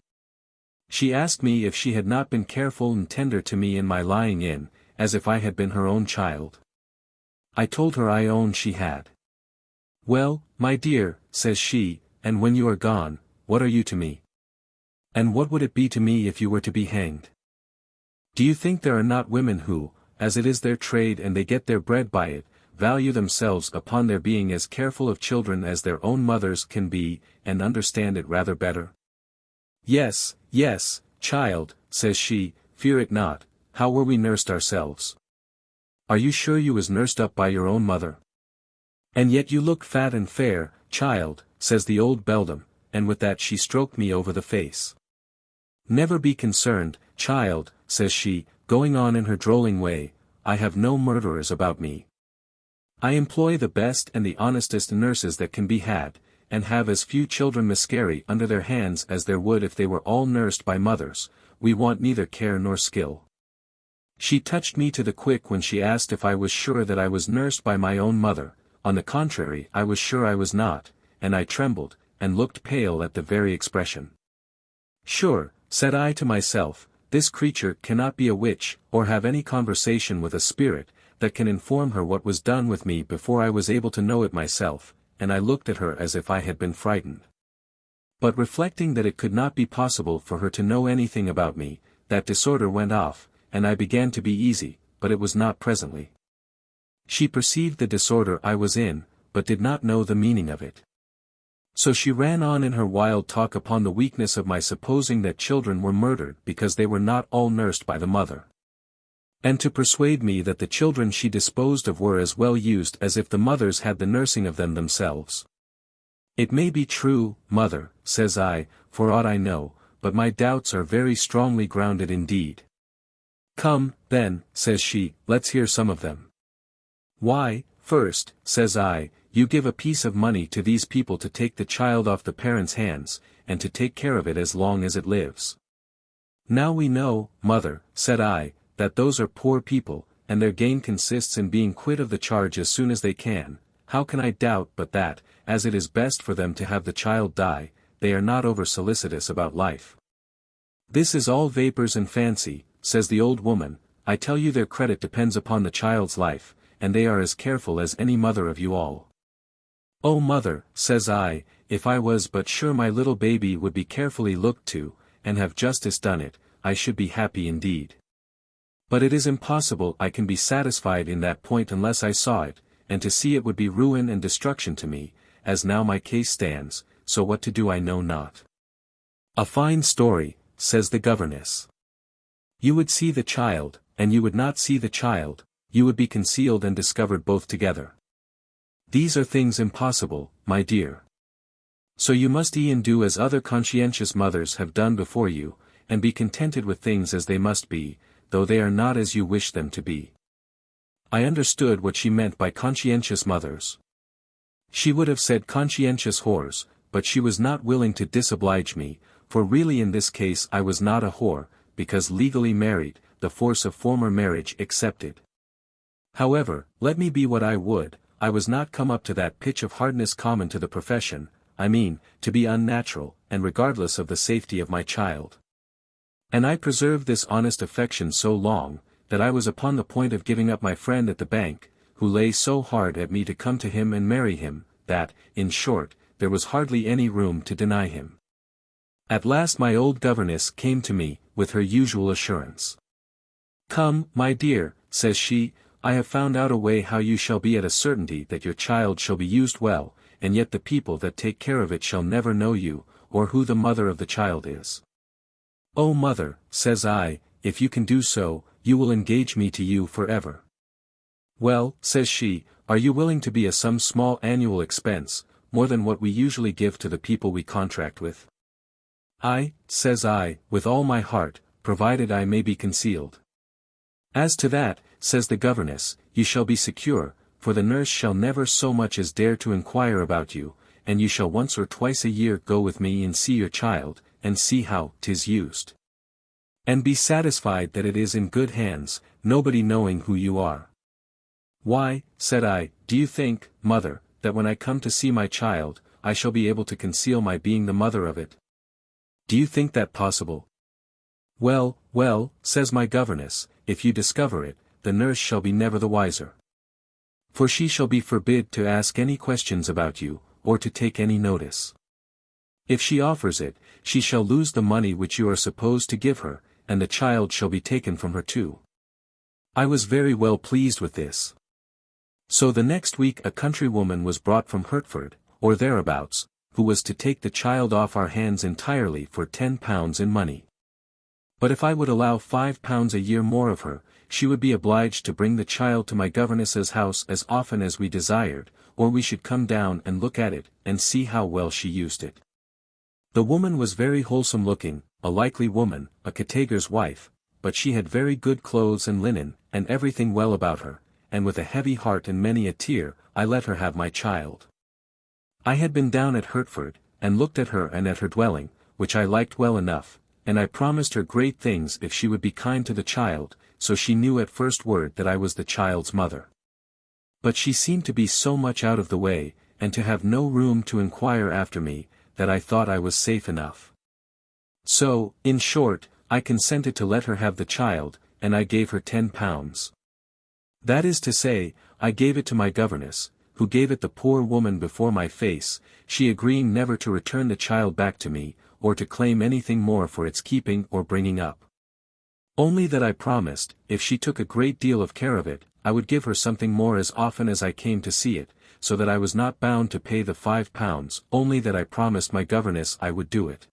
She asked me if she had not been careful and tender to me in my lying in, as if I had been her own child. I told her I owned she had. Well, my dear, says she, and when you are gone, what are you to me? And what would it be to me if you were to be hanged? Do you think there are not women who, as it is their trade and they get their bread by it, value themselves upon their being as careful of children as their own mothers can be, and understand it rather better? Yes, yes, child, says she, fear it not, how were we nursed ourselves? Are you sure you was nursed up by your own mother? And yet you look fat and fair, child, says the old beldam, and with that she stroked me over the face. Never be concerned, child, says she, going on in her drolling way, I have no murderers about me. I employ the best and the honestest nurses that can be had, and have as few children miscarry under their hands as there would if they were all nursed by mothers. We want neither care nor skill. She touched me to the quick when she asked if I was sure that I was nursed by my own mother. On the contrary, I was sure I was not, and I trembled, and looked pale at the very expression. Sure, said I to myself, this creature cannot be a witch, or have any conversation with a spirit, that can inform her what was done with me before I was able to know it myself, and I looked at her as if I had been frightened. But reflecting that it could not be possible for her to know anything about me, that disorder went off, and I began to be easy, but it was not presently. She perceived the disorder I was in, but did not know the meaning of it. So she ran on in her wild talk upon the weakness of my supposing that children were murdered because they were not all nursed by the mother, and to persuade me that the children she disposed of were as well used as if the mothers had the nursing of them themselves. It may be true, mother, says I, for aught I know, but my doubts are very strongly grounded indeed. Come, then, says she, let's hear some of them. Why, first, says I, you give a piece of money to these people to take the child off the parents' hands, and to take care of it as long as it lives. Now we know, mother, said I, that those are poor people, and their gain consists in being quit of the charge as soon as they can. How can I doubt but that, as it is best for them to have the child die, they are not over-solicitous about life? This is all vapors and fancy, says the old woman. I tell you their credit depends upon the child's life, and they are as careful as any mother of you all. "Oh mother," says I, "if I was but sure my little baby would be carefully looked to, and have justice done it, I should be happy indeed. But it is impossible I can be satisfied in that point unless I saw it, and to see it would be ruin and destruction to me, as now my case stands, so what to do I know not." "A fine story," says the governess. "You would see the child, and you would not see the child, you would be concealed and discovered both together. These are things impossible, my dear. So you must e'en do as other conscientious mothers have done before you, and be contented with things as they must be, though they are not as you wish them to be." I understood what she meant by conscientious mothers. She would have said conscientious whores, but she was not willing to disoblige me, for really in this case I was not a whore, because legally married, the force of former marriage excepted. However, let me be what I would, I was not come up to that pitch of hardness common to the profession, I mean, to be unnatural, and regardless of the safety of my child. And I preserved this honest affection so long, that I was upon the point of giving up my friend at the bank, who lay so hard at me to come to him and marry him, that, in short, there was hardly any room to deny him. At last my old governess came to me, with her usual assurance. "Come, my dear," says she, "I have found out a way how you shall be at a certainty that your child shall be used well, and yet the people that take care of it shall never know you, or who the mother of the child is." "Oh mother," says I, "if you can do so, you will engage me to you forever." "Well," says she, "are you willing to be a some small annual expense, more than what we usually give to the people we contract with?" "I," says I, "with all my heart, provided I may be concealed." "As to that," says the governess, "you shall be secure, for the nurse shall never so much as dare to inquire about you, and you shall once or twice a year go with me and see your child, and see how 'tis used. And be satisfied that it is in good hands, nobody knowing who you are." "Why," said I, "do you think, mother, that when I come to see my child, I shall be able to conceal my being the mother of it? Do you think that possible?" "Well, well," says my governess, "if you discover it, the nurse shall be never the wiser. For she shall be forbid to ask any questions about you, or to take any notice. If she offers it, she shall lose the money which you are supposed to give her, and the child shall be taken from her too." I was very well pleased with this. So the next week a countrywoman was brought from Hertford, or thereabouts, who was to take the child off our hands entirely for £10 in money. But if I would allow £5 a year more of her, she would be obliged to bring the child to my governess's house as often as we desired, or we should come down and look at it, and see how well she used it. The woman was very wholesome looking, a likely woman, a categour's wife, but she had very good clothes and linen, and everything well about her, and with a heavy heart and many a tear, I let her have my child. I had been down at Hertford, and looked at her and at her dwelling, which I liked well enough, and I promised her great things if she would be kind to the child, so she knew at first word that I was the child's mother. But she seemed to be so much out of the way, and to have no room to inquire after me, that I thought I was safe enough. So, in short, I consented to let her have the child, and I gave her £10. That is to say, I gave it to my governess, who gave it the poor woman before my face, she agreeing never to return the child back to me, or to claim anything more for its keeping or bringing up. Only that I promised, if she took a great deal of care of it, I would give her something more as often as I came to see it, so that I was not bound to pay the £5, only that I promised my governess I would do it.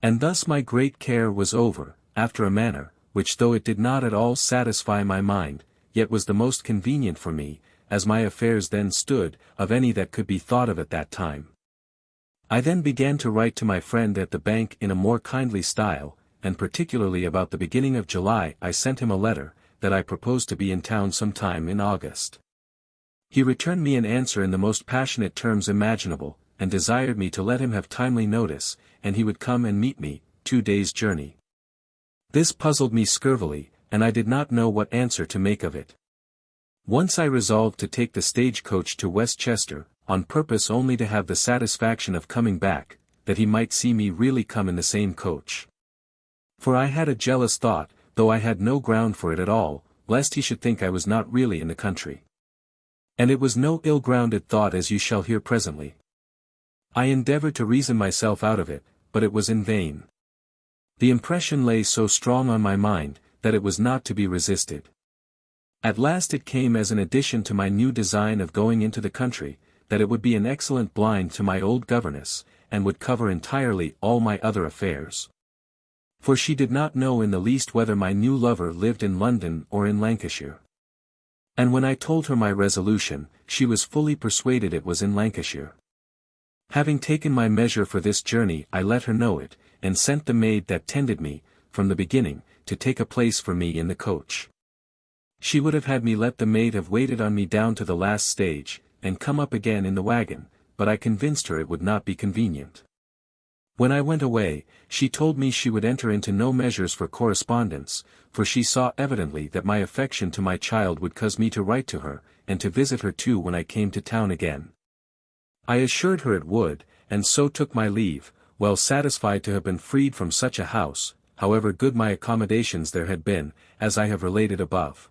And thus my great care was over, after a manner, which though it did not at all satisfy my mind, yet was the most convenient for me, as my affairs then stood, of any that could be thought of at that time. I then began to write to my friend at the bank in a more kindly style, and particularly about the beginning of July I sent him a letter, that I proposed to be in town some time in August. He returned me an answer in the most passionate terms imaginable, and desired me to let him have timely notice, and he would come and meet me, 2 days' journey. This puzzled me scurvily, and I did not know what answer to make of it. Once I resolved to take the stage-coach to Westchester, on purpose only to have the satisfaction of coming back, that he might see me really come in the same coach. For I had a jealous thought, though I had no ground for it at all, lest he should think I was not really in the country. And it was no ill-grounded thought, as you shall hear presently. I endeavored to reason myself out of it, but it was in vain. The impression lay so strong on my mind, that it was not to be resisted. At last it came as an addition to my new design of going into the country, that it would be an excellent blind to my old governess, and would cover entirely all my other affairs. For she did not know in the least whether my new lover lived in London or in Lancashire. And when I told her my resolution, she was fully persuaded it was in Lancashire. Having taken my measure for this journey, I let her know it, and sent the maid that tended me, from the beginning, to take a place for me in the coach. She would have had me let the maid have waited on me down to the last stage, and come up again in the wagon, but I convinced her it would not be convenient. When I went away, she told me she would enter into no measures for correspondence, for she saw evidently that my affection to my child would cause me to write to her, and to visit her too when I came to town again. I assured her it would, and so took my leave, well satisfied to have been freed from such a house, however good my accommodations there had been, as I have related above.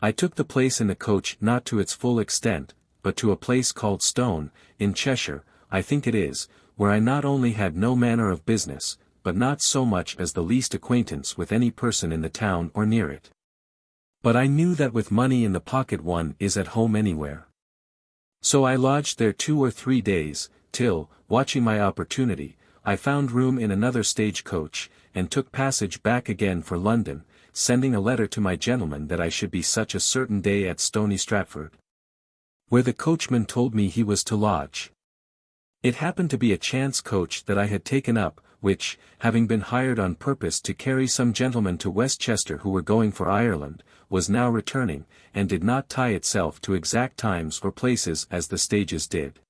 I took the place in the coach not to its full extent, but to a place called Stone, in Cheshire, I think it is, where I not only had no manner of business, but not so much as the least acquaintance with any person in the town or near it. But I knew that with money in the pocket one is at home anywhere. So I lodged there 2 or 3 days, till, watching my opportunity, I found room in another stage coach, and took passage back again for London, sending a letter to my gentleman that I should be such a certain day at Stony Stratford, where the coachman told me he was to lodge. It happened to be a chance coach that I had taken up, which, having been hired on purpose to carry some gentlemen to Westchester who were going for Ireland, was now returning, and did not tie itself to exact times or places as the stages did.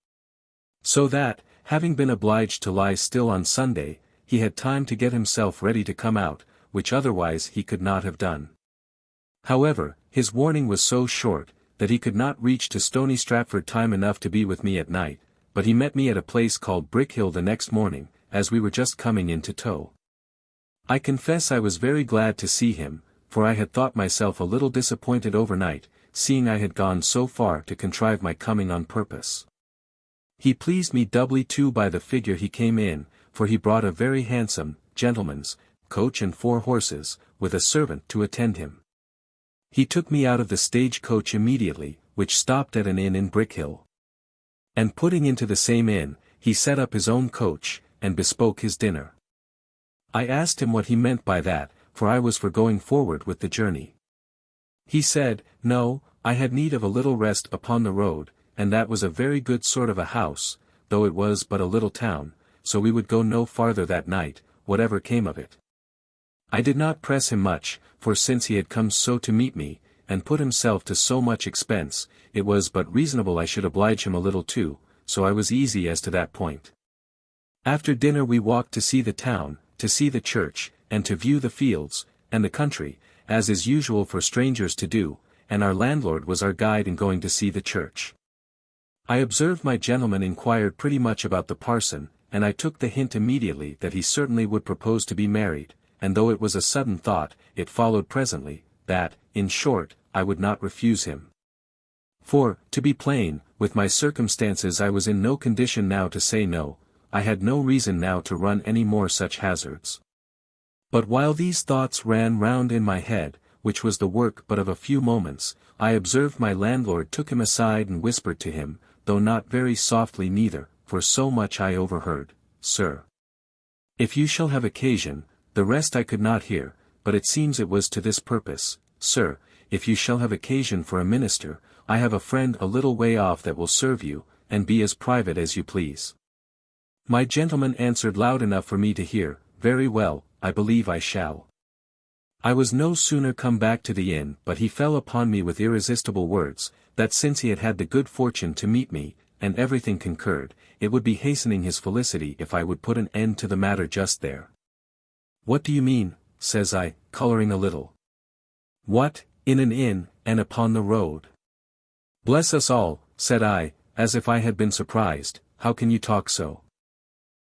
So that, having been obliged to lie still on Sunday, he had time to get himself ready to come out, which otherwise he could not have done. However, his warning was so short, that he could not reach to Stony Stratford time enough to be with me at night, but he met me at a place called Brickhill the next morning, as we were just coming in to tow. I confess I was very glad to see him, for I had thought myself a little disappointed overnight, seeing I had gone so far to contrive my coming on purpose. He pleased me doubly too by the figure he came in, for he brought a very handsome, gentleman's, coach and 4 horses, with a servant to attend him. He took me out of the stage coach immediately, which stopped at an inn in Brickhill. And putting into the same inn, he set up his own coach, and bespoke his dinner. I asked him what he meant by that, for I was for going forward with the journey. He said, no, I had need of a little rest upon the road, and that was a very good sort of a house, though it was but a little town, so we would go no farther that night, whatever came of it. I did not press him much, for since he had come so to meet me, and put himself to so much expense, it was but reasonable I should oblige him a little too, so I was easy as to that point. After dinner we walked to see the town, to see the church, and to view the fields, and the country, as is usual for strangers to do, and our landlord was our guide in going to see the church. I observed my gentleman inquired pretty much about the parson, and I took the hint immediately that he certainly would propose to be married, and though it was a sudden thought, it followed presently, that, in short, I would not refuse him. For, to be plain, with my circumstances I was in no condition now to say no, I had no reason now to run any more such hazards. But while these thoughts ran round in my head, which was the work but of a few moments, I observed my landlord took him aside and whispered to him, though not very softly neither, for so much I overheard, Sir, if you shall have occasion, the rest I could not hear, but it seems it was to this purpose, Sir, if you shall have occasion for a minister, I have a friend a little way off that will serve you, and be as private as you please. My gentleman answered loud enough for me to hear, very well, I believe I shall. I was no sooner come back to the inn but he fell upon me with irresistible words, that since he had had the good fortune to meet me, and everything concurred, it would be hastening his felicity if I would put an end to the matter just there. What do you mean, says I, colouring a little. What, in an inn, and upon the road? Bless us all, said I, as if I had been surprised, how can you talk so?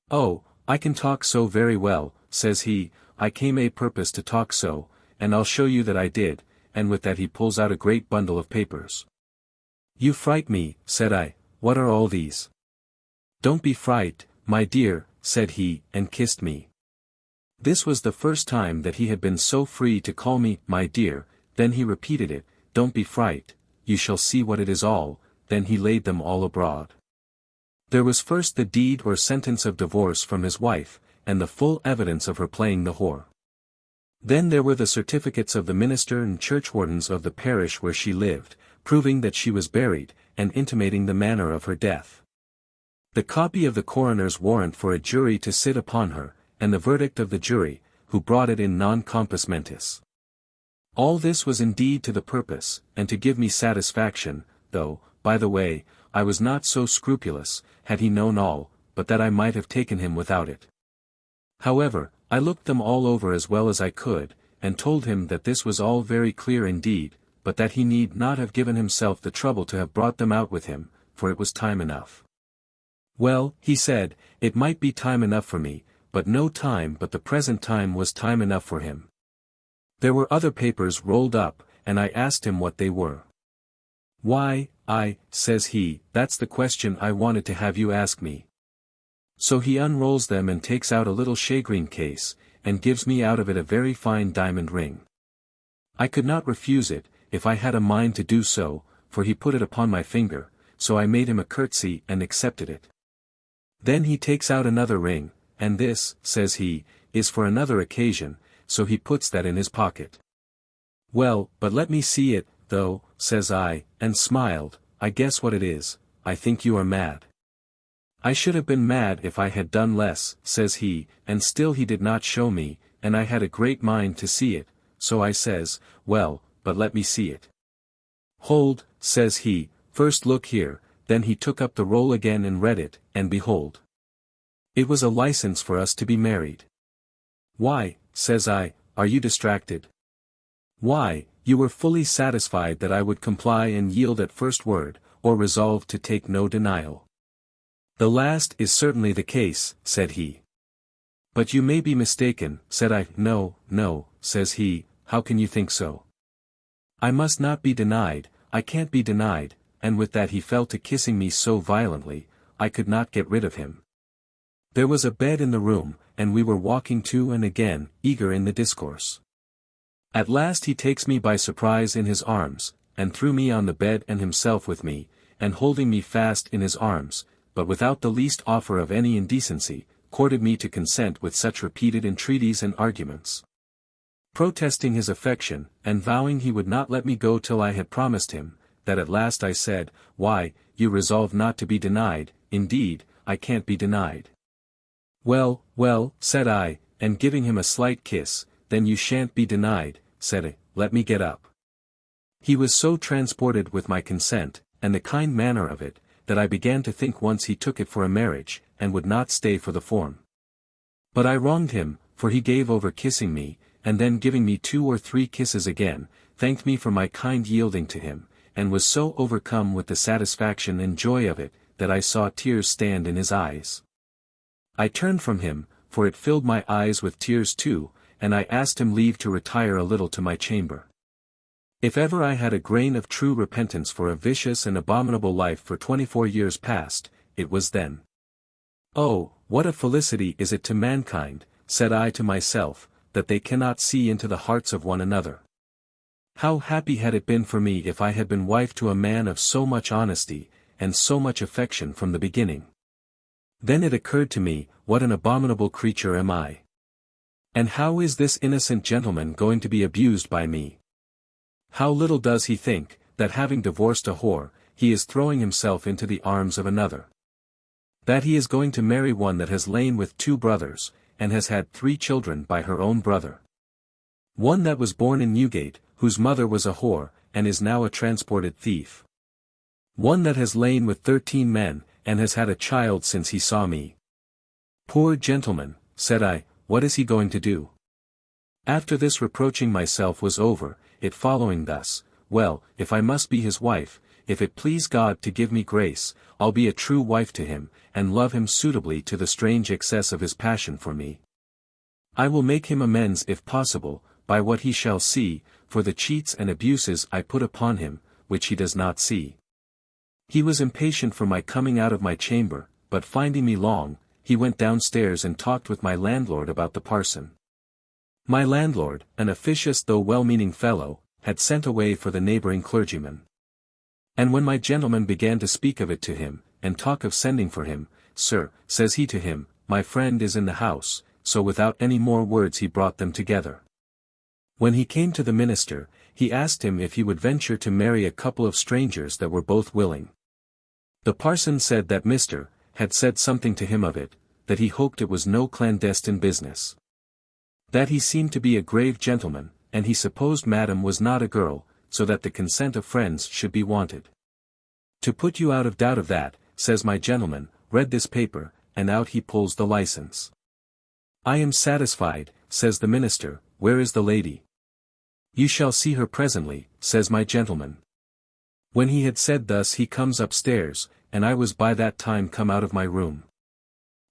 Oh, I can talk so very well, says he, I came a purpose to talk so, and I'll show you that I did, and with that he pulls out a great bundle of papers. You fright me, said I, what are all these? Don't be frightened, my dear, said he, and kissed me. This was the first time that he had been so free to call me, my dear. Then he repeated it, don't be frightened, you shall see what it is all. Then he laid them all abroad. There was first the deed or sentence of divorce from his wife, and the full evidence of her playing the whore. Then there were the certificates of the minister and churchwardens of the parish where she lived, proving that she was buried, and intimating the manner of her death. The copy of the coroner's warrant for a jury to sit upon her, and the verdict of the jury, who brought it in non compos mentis. All this was indeed to the purpose, and to give me satisfaction, though, by the way, I was not so scrupulous, had he known all, but that I might have taken him without it. However, I looked them all over as well as I could, and told him that this was all very clear indeed, but that he need not have given himself the trouble to have brought them out with him, for it was time enough. Well, he said, it might be time enough for me, but no time but the present time was time enough for him. There were other papers rolled up, and I asked him what they were. Why, says he, that's the question I wanted to have you ask me. So he unrolls them and takes out a little shagreen case, and gives me out of it a very fine diamond ring. I could not refuse it, if I had a mind to do so, for he put it upon my finger, so I made him a curtsy and accepted it. Then he takes out another ring, and this, says he, is for another occasion, so he puts that in his pocket. Well, but let me see it, though, says I, and smiled. I guess what it is, I think you are mad. I should have been mad if I had done less, says he, and still he did not show me, and I had a great mind to see it, so I says, well, but let me see it. Hold, says he, first look here. Then he took up the roll again and read it, and behold. It was a license for us to be married. Why, says I, are you distracted? Why, you were fully satisfied that I would comply and yield at first word, or resolved to take no denial. The last is certainly the case, said he. But you may be mistaken, said I. No, says he, how can you think so? I must not be denied, I can't be denied, and with that he fell to kissing me so violently, I could not get rid of him. There was a bed in the room, and we were walking to and again, eager in the discourse. At last he takes me by surprise in his arms, and threw me on the bed and himself with me, and holding me fast in his arms, but without the least offer of any indecency, courted me to consent with such repeated entreaties and arguments. Protesting his affection, and vowing he would not let me go till I had promised him, that at last I said, why, you resolve not to be denied. Indeed, I can't be denied. Well, said I, and giving him a slight kiss, then you shan't be denied, said I, let me get up. He was so transported with my consent, and the kind manner of it, that I began to think once he took it for a marriage, and would not stay for the form. But I wronged him, for he gave over kissing me, and then giving me 2 or 3 kisses again, thanked me for my kind yielding to him, and was so overcome with the satisfaction and joy of it, that I saw tears stand in his eyes. I turned from him, for it filled my eyes with tears too, and I asked him leave to retire a little to my chamber. If ever I had a grain of true repentance for a vicious and abominable life for 24 years past, it was then. Oh, what a felicity is it to mankind, said I to myself, that they cannot see into the hearts of one another. How happy had it been for me if I had been wife to a man of so much honesty, and so much affection from the beginning. Then it occurred to me, what an abominable creature am I. And how is this innocent gentleman going to be abused by me? How little does he think, that having divorced a whore, he is throwing himself into the arms of another. That he is going to marry one that has lain with 2 brothers, and has had 3 children by her own brother. One that was born in Newgate, whose mother was a whore, and is now a transported thief. One that has lain with 13 men, and has had a child since he saw me. Poor gentleman, said I, what is he going to do? After this reproaching myself was over, it following thus, well, if I must be his wife, if it please God to give me grace, I'll be a true wife to him, and love him suitably to the strange excess of his passion for me. I will make him amends if possible, by what he shall see, for the cheats and abuses I put upon him, which he does not see. He was impatient for my coming out of my chamber, but finding me long, he went downstairs and talked with my landlord about the parson. My landlord, an officious though well-meaning fellow, had sent away for the neighbouring clergyman. And when my gentleman began to speak of it to him, and talk of sending for him, "Sir," says he to him, "my friend is in the house," so without any more words he brought them together. When he came to the minister, he asked him if he would venture to marry a couple of strangers that were both willing. The parson said that Mr. had said something to him of it, that he hoped it was no clandestine business. That he seemed to be a grave gentleman, and he supposed Madam was not a girl, so that the consent of friends should be wanted. To put you out of doubt of that, says my gentleman, read this paper, and out he pulls the license. I am satisfied, says the minister, where is the lady? You shall see her presently, says my gentleman. When he had said thus he comes upstairs, and I was by that time come out of my room.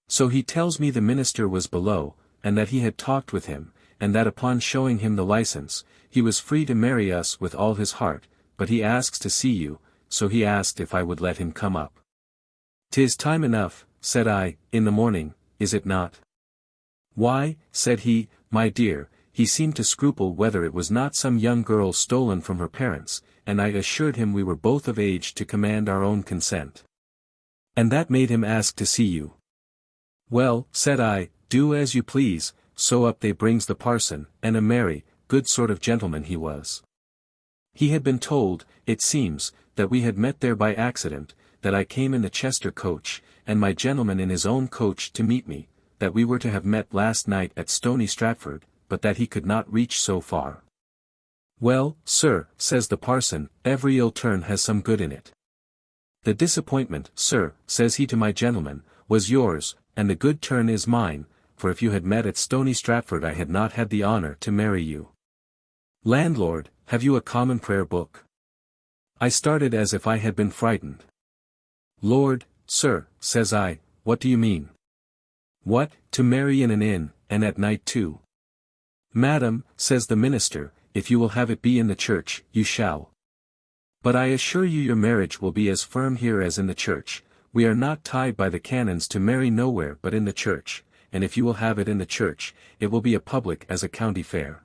So he tells me the minister was below, and that he had talked with him, and that upon showing him the license, he was free to marry us with all his heart, but he asks to see you, so he asked if I would let him come up. "'Tis time enough," said I, "in the morning, is it not?" "Why," said he, "my dear," he seemed to scruple whether it was not some young girl stolen from her parents, and I assured him we were both of age to command our own consent. "And that made him ask to see you." "Well," said I, "do as you please," so up they brings the parson, and a merry, good sort of gentleman he was. He had been told, it seems, that we had met there by accident, that I came in the Chester coach, and my gentleman in his own coach to meet me, that we were to have met last night at Stony Stratford, but that he could not reach so far. "Well, sir," says the parson, "every ill turn has some good in it. The disappointment, sir," says he to my gentleman, "was yours, and the good turn is mine, for if you had met at Stony Stratford I had not had the honour to marry you. Landlord, have you a common prayer book?" I started as if I had been frightened. "Lord, sir," says I, "what do you mean? What, to marry in an inn, and at night too?" "Madam," says the minister, "if you will have it be in the church, you shall. But I assure you your marriage will be as firm here as in the church. We are not tied by the canons to marry nowhere but in the church, and if you will have it in the church, it will be a public as a county fair.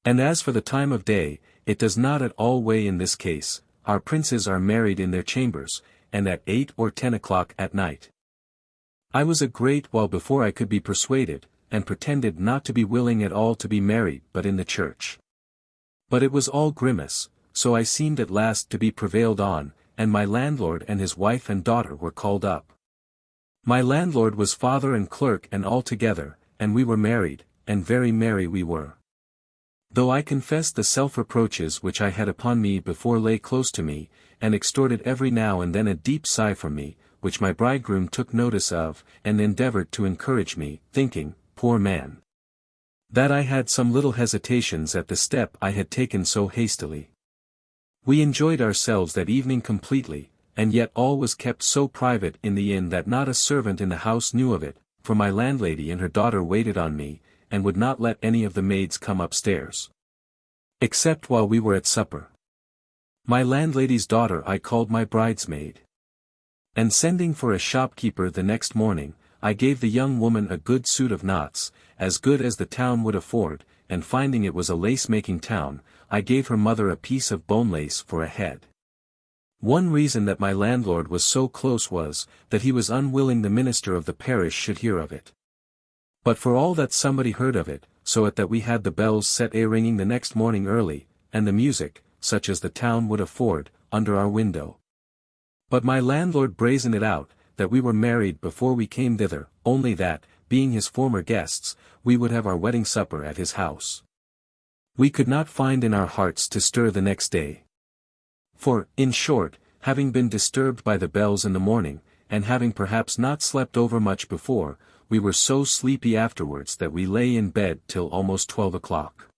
And as for the time of day, it does not at all weigh in this case, our princes are married in their chambers, and at 8 or 10 o'clock at night." I was a great while before I could be persuaded, and pretended not to be willing at all to be married but in the church. But it was all grimace, so I seemed at last to be prevailed on, and my landlord and his wife and daughter were called up. My landlord was father and clerk and all together, and we were married, and very merry we were. Though I confess the self-reproaches which I had upon me before lay close to me, and extorted every now and then a deep sigh from me, which my bridegroom took notice of, and endeavoured to encourage me, thinking, poor man, that I had some little hesitations at the step I had taken so hastily. We enjoyed ourselves that evening completely, and yet all was kept so private in the inn that not a servant in the house knew of it, for my landlady and her daughter waited on me, and would not let any of the maids come upstairs. Except while we were at supper. My landlady's daughter I called my bridesmaid. And sending for a shopkeeper the next morning, I gave the young woman a good suit of knots, as good as the town would afford, and finding it was a lace-making town, I gave her mother a piece of bone lace for a head. One reason that my landlord was so close was, that he was unwilling the minister of the parish should hear of it. But for all that somebody heard of it, so that we had the bells set a-ringing the next morning early, and the music, such as the town would afford, under our window. But my landlord brazened it out, that we were married before we came thither, only that, being his former guests, we would have our wedding supper at his house. We could not find in our hearts to stir the next day. For, in short, having been disturbed by the bells in the morning, and having perhaps not slept over much before, we were so sleepy afterwards that we lay in bed till almost 12 o'clock.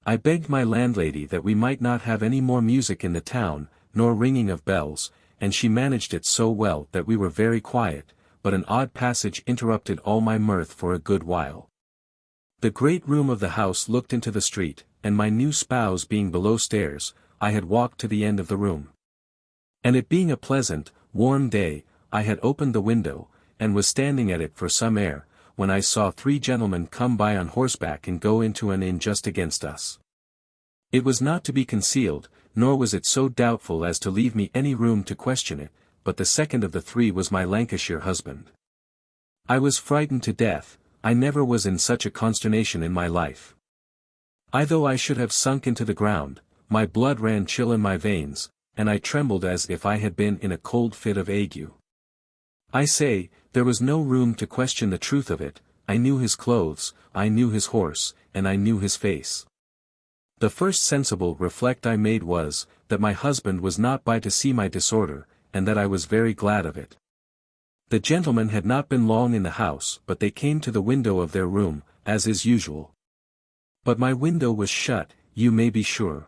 I begged my landlady that we might not have any more music in the town, nor ringing of bells, and she managed it so well that we were very quiet, but an odd passage interrupted all my mirth for a good while. The great room of the house looked into the street, and my new spouse being below stairs, I had walked to the end of the room. And it being a pleasant, warm day, I had opened the window, and was standing at it for some air, when I saw 3 gentlemen come by on horseback and go into an inn just against us. It was not to be concealed, nor was it so doubtful as to leave me any room to question it, but the second of the 3 was my Lancashire husband. I was frightened to death. I never was in such a consternation in my life. Though I should have sunk into the ground, my blood ran chill in my veins, and I trembled as if I had been in a cold fit of ague. I say, there was no room to question the truth of it. I knew his clothes, I knew his horse, and I knew his face. The first sensible reflect I made was, that my husband was not by to see my disorder, and that I was very glad of it. The gentlemen had not been long in the house, but they came to the window of their room, as is usual. But my window was shut, you may be sure.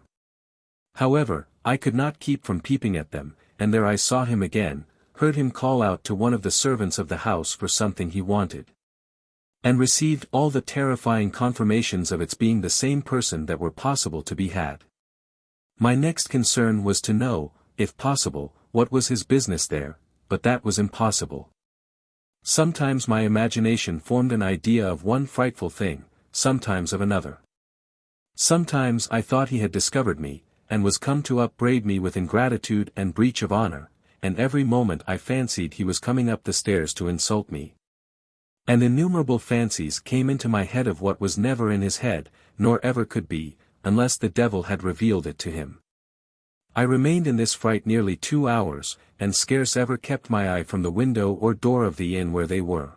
However, I could not keep from peeping at them, and there I saw him again, heard him call out to one of the servants of the house for something he wanted. And received all the terrifying confirmations of its being the same person that were possible to be had. My next concern was to know, if possible, what was his business there, but that was impossible. Sometimes my imagination formed an idea of one frightful thing, sometimes of another. Sometimes I thought he had discovered me, and was come to upbraid me with ingratitude and breach of honor, and every moment I fancied he was coming up the stairs to insult me. And innumerable fancies came into my head of what was never in his head, nor ever could be, unless the devil had revealed it to him. I remained in this fright nearly 2 hours, and scarce ever kept my eye from the window or door of the inn where they were.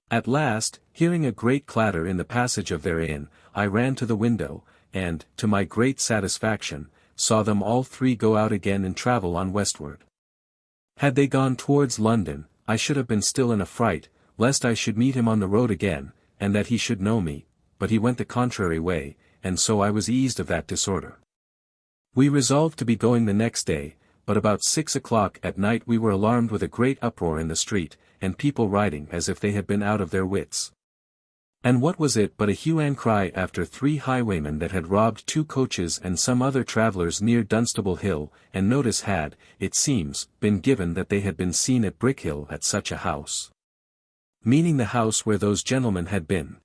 At last, hearing a great clatter in the passage of their inn, I ran to the window, and, to my great satisfaction, saw them all 3 go out again and travel on westward. Had they gone towards London, I should have been still in a fright, lest I should meet him on the road again, and that he should know me, but he went the contrary way, and so I was eased of that disorder. We resolved to be going the next day, but about 6 o'clock at night we were alarmed with a great uproar in the street, and people riding as if they had been out of their wits. And what was it but a hue and cry after 3 highwaymen that had robbed 2 coaches and some other travellers near Dunstable Hill, and notice had, it seems, been given that they had been seen at Brickhill at such a house. Meaning the house where those gentlemen had been.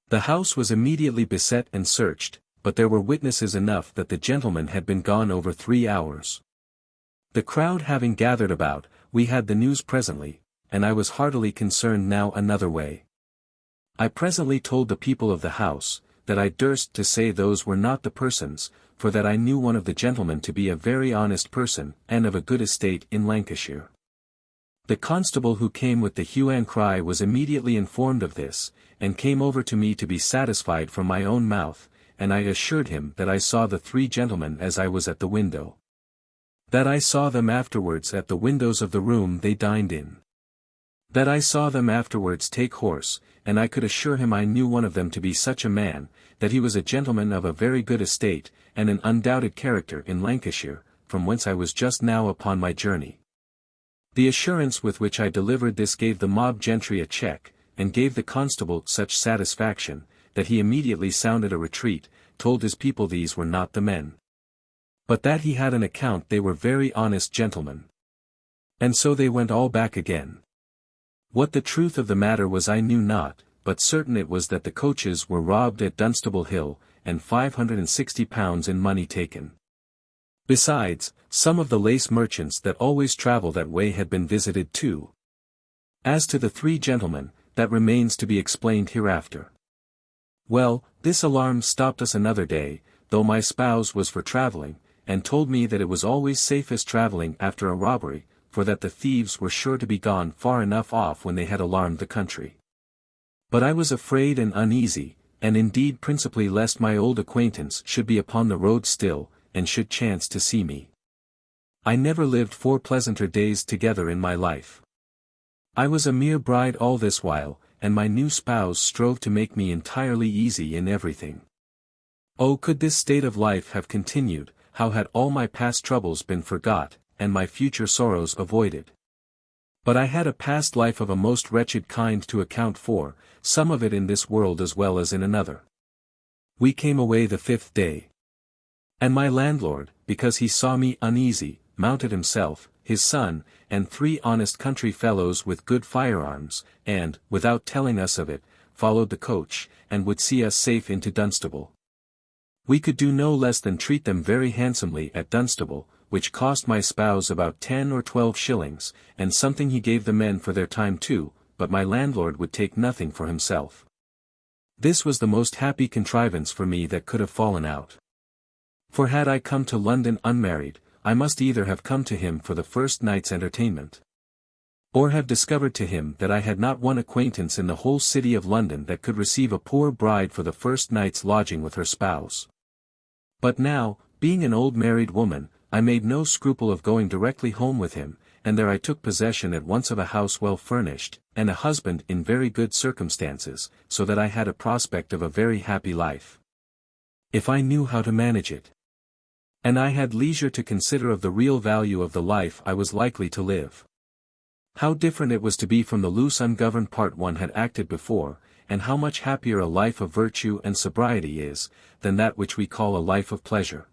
The house was immediately beset and searched, but there were witnesses enough that the gentlemen had been gone over 3 hours. The crowd having gathered about, we had the news presently, and I was heartily concerned now another way. I presently told the people of the house, that I durst to say those were not the persons, for that I knew one of the gentlemen to be a very honest person, and of a good estate in Lancashire. The constable who came with the hue and cry was immediately informed of this, and came over to me to be satisfied from my own mouth, and I assured him that I saw the 3 gentlemen as I was at the window. That I saw them afterwards at the windows of the room they dined in. That I saw them afterwards take horse, and I could assure him I knew one of them to be such a man, that he was a gentleman of a very good estate, and an undoubted character in Lancashire, from whence I was just now upon my journey. The assurance with which I delivered this gave the mob gentry a check, and gave the constable such satisfaction, that he immediately sounded a retreat, told his people these were not the men. But that he had an account they were very honest gentlemen. And so they went all back again. What the truth of the matter was I knew not, but certain it was that the coaches were robbed at Dunstable Hill, and £560 in money taken. Besides, some of the lace merchants that always travel that way had been visited too. As to the 3 gentlemen, that remains to be explained hereafter. Well, this alarm stopped us another day, though my spouse was for travelling, and told me that it was always safest travelling after a robbery, for that the thieves were sure to be gone far enough off when they had alarmed the country. But I was afraid and uneasy, and indeed principally lest my old acquaintance should be upon the road still, and should chance to see me. I never lived 4 pleasanter days together in my life. I was a mere bride all this while, and my new spouse strove to make me entirely easy in everything. Oh, could this state of life have continued, how had all my past troubles been forgot, and my future sorrows avoided. But I had a past life of a most wretched kind to account for, some of it in this world as well as in another. We came away the 5th day. And my landlord, because he saw me uneasy, mounted himself, his son, and 3 honest country fellows with good firearms, and, without telling us of it, followed the coach, and would see us safe into Dunstable. We could do no less than treat them very handsomely at Dunstable, which cost my spouse about 10 or 12 shillings, and something he gave the men for their time too, but my landlord would take nothing for himself. This was the most happy contrivance for me that could have fallen out. For had I come to London unmarried, I must either have come to him for the first night's entertainment, or have discovered to him that I had not one acquaintance in the whole city of London that could receive a poor bride for the first night's lodging with her spouse. But now, being an old married woman, I made no scruple of going directly home with him, and there I took possession at once of a house well furnished, and a husband in very good circumstances, so that I had a prospect of a very happy life, if I knew how to manage it. And I had leisure to consider of the real value of the life I was likely to live. How different it was to be from the loose ungoverned part one had acted before, and how much happier a life of virtue and sobriety is, than that which we call a life of pleasure.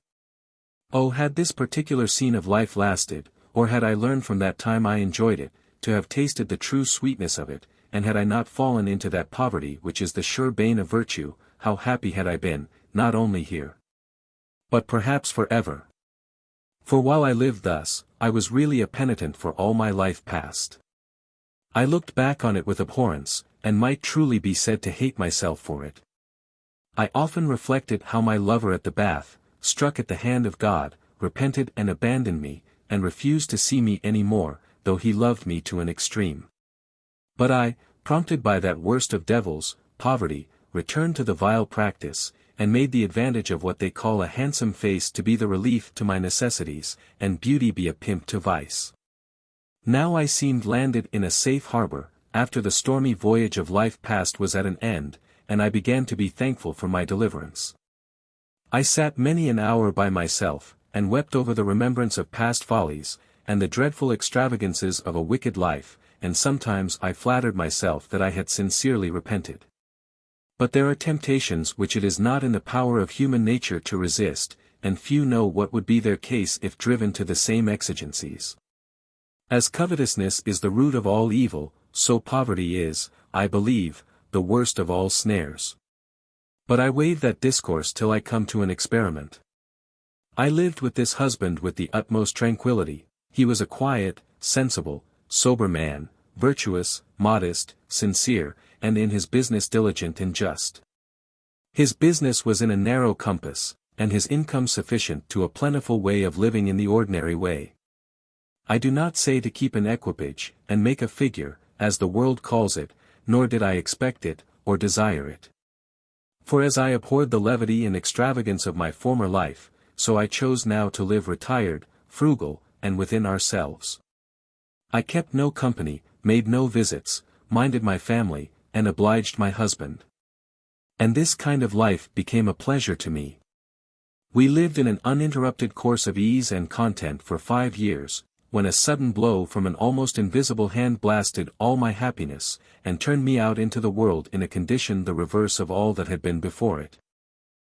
Oh, had this particular scene of life lasted, or had I learned from that time I enjoyed it, to have tasted the true sweetness of it, and had I not fallen into that poverty which is the sure bane of virtue, how happy had I been, not only here, but perhaps for ever. For while I lived thus, I was really a penitent for all my life past. I looked back on it with abhorrence, and might truly be said to hate myself for it. I often reflected how my lover at the bath, struck at the hand of God, repented and abandoned me, and refused to see me any more, though he loved me to an extreme. But I, prompted by that worst of devils, poverty, returned to the vile practice, and made the advantage of what they call a handsome face to be the relief to my necessities, and beauty be a pimp to vice. Now I seemed landed in a safe harbor, after the stormy voyage of life past was at an end, and I began to be thankful for my deliverance. I sat many an hour by myself, and wept over the remembrance of past follies, and the dreadful extravagances of a wicked life, and sometimes I flattered myself that I had sincerely repented. But there are temptations which it is not in the power of human nature to resist, and few know what would be their case if driven to the same exigencies. As covetousness is the root of all evil, so poverty is, I believe, the worst of all snares. But I waive that discourse till I come to an experiment. I lived with this husband with the utmost tranquillity. He was a quiet, sensible, sober man, virtuous, modest, sincere, and in his business diligent and just. His business was in a narrow compass, and his income sufficient to a plentiful way of living in the ordinary way. I do not say to keep an equipage, and make a figure, as the world calls it, nor did I expect it, or desire it. For as I abhorred the levity and extravagance of my former life, so I chose now to live retired, frugal, and within ourselves. I kept no company, made no visits, minded my family, and obliged my husband. And this kind of life became a pleasure to me. We lived in an uninterrupted course of ease and content for 5 years, when a sudden blow from an almost invisible hand blasted all my happiness, and turned me out into the world in a condition the reverse of all that had been before it.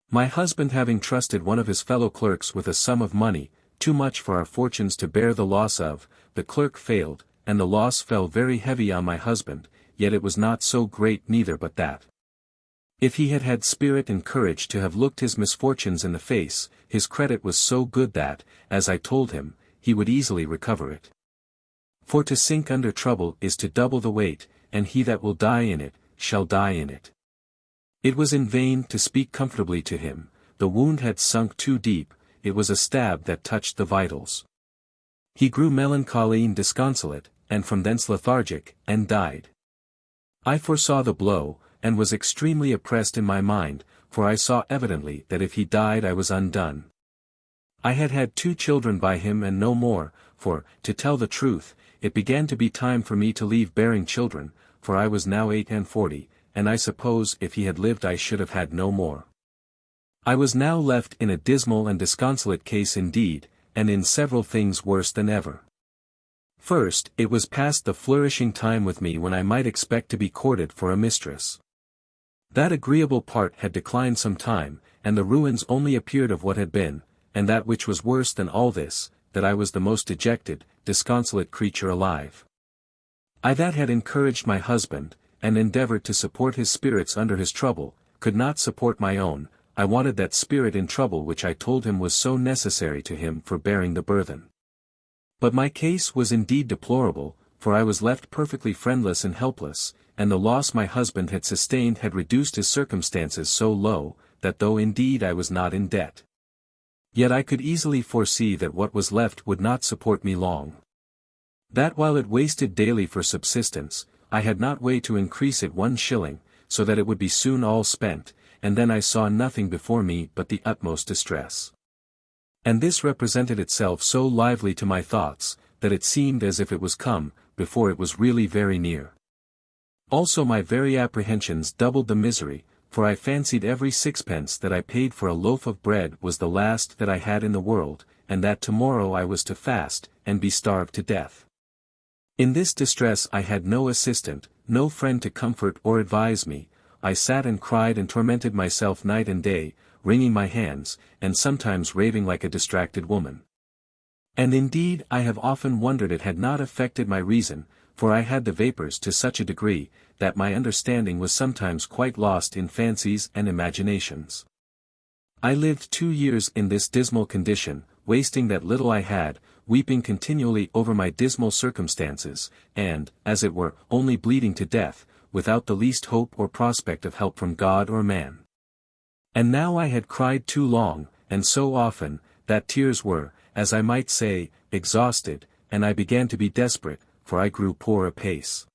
My husband having trusted one of his fellow clerks with a sum of money, too much for our fortunes to bear the loss of, the clerk failed, and the loss fell very heavy on my husband, yet it was not so great neither but that, if he had had spirit and courage to have looked his misfortunes in the face, his credit was so good that, as I told him, he would easily recover it. For to sink under trouble is to double the weight, and he that will die in it, shall die in it. It was in vain to speak comfortably to him, the wound had sunk too deep, it was a stab that touched the vitals. He grew melancholy and disconsolate, and from thence lethargic, and died. I foresaw the blow, and was extremely oppressed in my mind, for I saw evidently that if he died I was undone. I had had 2 children by him and no more, for, to tell the truth, it began to be time for me to leave bearing children, for I was now 48, and I suppose if he had lived I should have had no more. I was now left in a dismal and disconsolate case indeed, and in several things worse than ever. First, it was past the flourishing time with me when I might expect to be courted for a mistress. That agreeable part had declined some time, and the ruins only appeared of what had been, and that which was worse than all this, that I was the most dejected, disconsolate creature alive. I that had encouraged my husband, and endeavored to support his spirits under his trouble, could not support my own. I wanted that spirit in trouble which I told him was so necessary to him for bearing the burthen. But my case was indeed deplorable, for I was left perfectly friendless and helpless, and the loss my husband had sustained had reduced his circumstances so low, that though indeed I was not in debt, yet I could easily foresee that what was left would not support me long. That while it wasted daily for subsistence, I had not way to increase it 1 shilling, so that it would be soon all spent, and then I saw nothing before me but the utmost distress. And this represented itself so lively to my thoughts, that it seemed as if it was come, before it was really very near. Also my very apprehensions doubled the misery, for I fancied every 6pence that I paid for a loaf of bread was the last that I had in the world, and that tomorrow I was to fast, and be starved to death. In this distress I had no assistant, no friend to comfort or advise me. I sat and cried and tormented myself night and day, wringing my hands, and sometimes raving like a distracted woman. And indeed I have often wondered it had not affected my reason, for I had the vapours to such a degree, that my understanding was sometimes quite lost in fancies and imaginations. I lived 2 years in this dismal condition, wasting that little I had, weeping continually over my dismal circumstances, and, as it were, only bleeding to death, without the least hope or prospect of help from God or man. And now I had cried too long, and so often, that tears were, as I might say, exhausted, and I began to be desperate, for I grew poor apace.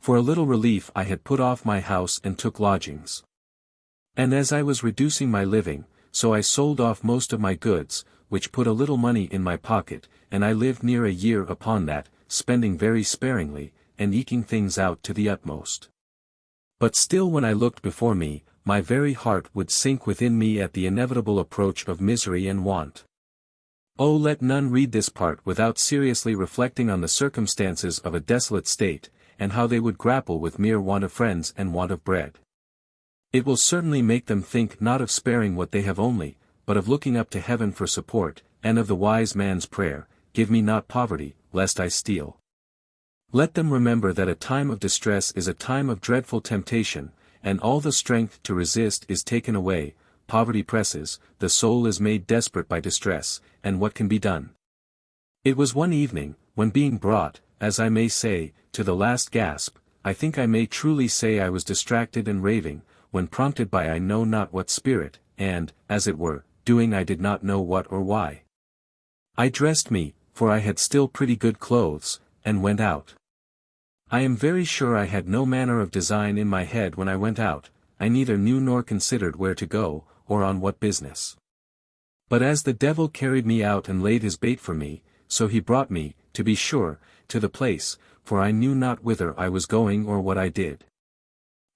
For a little relief I had put off my house and took lodgings. And as I was reducing my living, so I sold off most of my goods, which put a little money in my pocket, and I lived near a year upon that, spending very sparingly, and eking things out to the utmost. But still when I looked before me, my very heart would sink within me at the inevitable approach of misery and want. Oh, let none read this part without seriously reflecting on the circumstances of a desolate state, and how they would grapple with mere want of friends and want of bread. It will certainly make them think not of sparing what they have only, but of looking up to heaven for support, and of the wise man's prayer, "Give me not poverty, lest I steal." Let them remember that a time of distress is a time of dreadful temptation, and all the strength to resist is taken away. Poverty presses, the soul is made desperate by distress, and what can be done? It was one evening, when being brought, as I may say, to the last gasp, I think I may truly say I was distracted and raving, when prompted by I know not what spirit, and, as it were, doing I did not know what or why. I dressed me, for I had still pretty good clothes, and went out. I am very sure I had no manner of design in my head when I went out. I neither knew nor considered where to go, or on what business. But as the devil carried me out and laid his bait for me, so he brought me, to be sure, to the place, for I knew not whither I was going or what I did.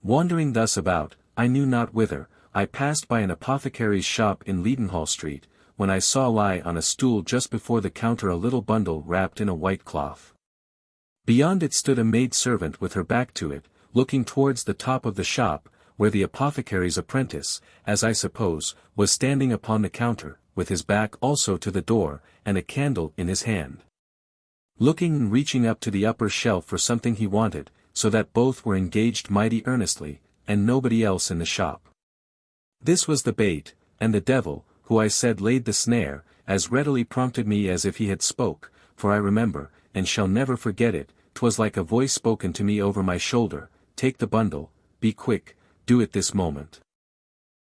Wandering thus about, I knew not whither, I passed by an apothecary's shop in Leadenhall Street, when I saw lie on a stool just before the counter a little bundle wrapped in a white cloth. Beyond it stood a maid-servant with her back to it, looking towards the top of the shop, where the apothecary's apprentice, as I suppose, was standing upon the counter, with his back also to the door, and a candle in his hand, looking and reaching up to the upper shelf for something he wanted, so that both were engaged mighty earnestly, and nobody else in the shop. This was the bait, and the devil, who I said laid the snare, as readily prompted me as if he had spoke, for I remember, and shall never forget it, 'twas like a voice spoken to me over my shoulder, "Take the bundle, be quick, do it this moment."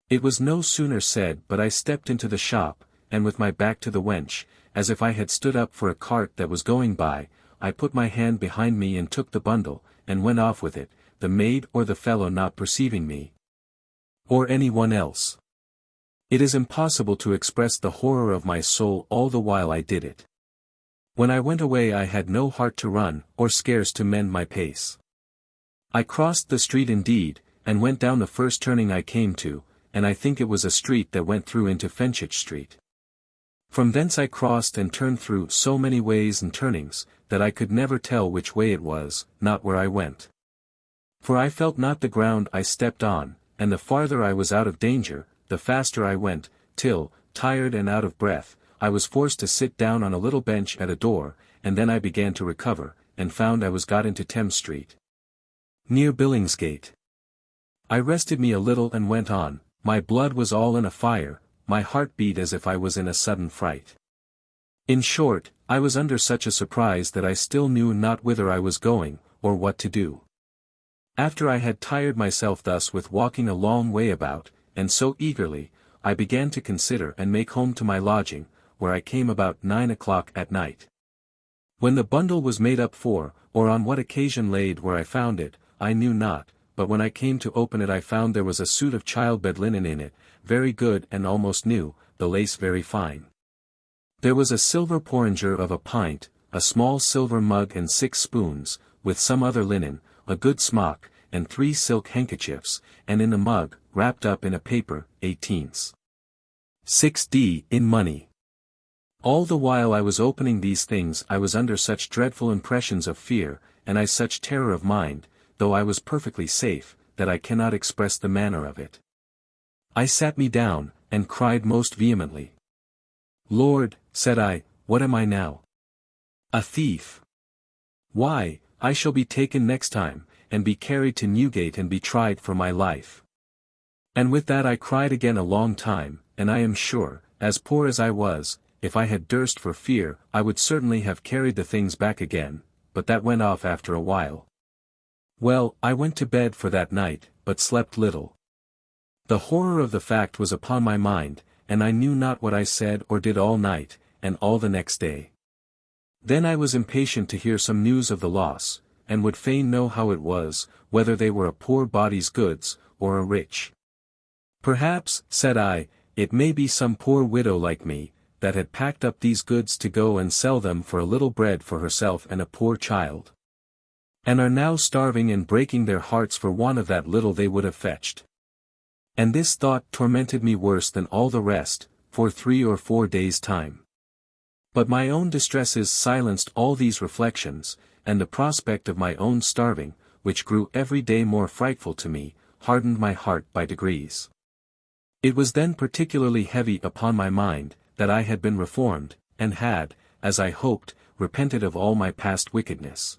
It was no sooner said but I stepped into the shop, and with my back to the wench, as if I had stood up for a cart that was going by, I put my hand behind me and took the bundle, and went off with it, the maid or the fellow not perceiving me, or any one else. It is impossible to express the horror of my soul all the while I did it. When I went away I had no heart to run, or scarce to mend my pace. I crossed the street indeed, and went down the first turning I came to, and I think it was a street that went through into Fenchurch Street. From thence I crossed and turned through so many ways and turnings, that I could never tell which way it was, not where I went. For I felt not the ground I stepped on, and the farther I was out of danger, the faster I went, till, tired and out of breath, I was forced to sit down on a little bench at a door, and then I began to recover, and found I was got into Thames Street, near Billingsgate. I rested me a little and went on. My blood was all in a fire, my heart beat as if I was in a sudden fright. In short, I was under such a surprise that I still knew not whither I was going, or what to do. After I had tired myself thus with walking a long way about, and so eagerly, I began to consider and make home to my lodging, where I came about 9 o'clock at night. When the bundle was made up for, or on what occasion laid where I found it, I knew not, but when I came to open it I found there was a suit of childbed linen in it, very good and almost new, the lace very fine. There was a silver porringer of a pint, a small silver mug and 6 spoons, with some other linen, a good smock, and 3 silk handkerchiefs, and in the mug, wrapped up in a paper, 18s. 6d in money. All the while I was opening these things I was under such dreadful impressions of fear, and I such terror of mind, though I was perfectly safe, that I cannot express the manner of it. I sat me down, and cried most vehemently. Lord, said I, what am I now? A thief. Why, I shall be taken next time, and be carried to Newgate and be tried for my life. And with that I cried again a long time, and I am sure, as poor as I was, if I had durst for fear, I would certainly have carried the things back again, but that went off after a while. Well, I went to bed for that night, but slept little. The horror of the fact was upon my mind, and I knew not what I said or did all night, and all the next day. Then I was impatient to hear some news of the loss, and would fain know how it was, whether they were a poor body's goods, or a rich. Perhaps, said I, it may be some poor widow like me, that had packed up these goods to go and sell them for a little bread for herself and a poor child, and are now starving and breaking their hearts for want of that little they would have fetched. And this thought tormented me worse than all the rest, for 3 or 4 days' time. But my own distresses silenced all these reflections, and the prospect of my own starving, which grew every day more frightful to me, hardened my heart by degrees. It was then particularly heavy upon my mind, that I had been reformed, and had, as I hoped, repented of all my past wickedness.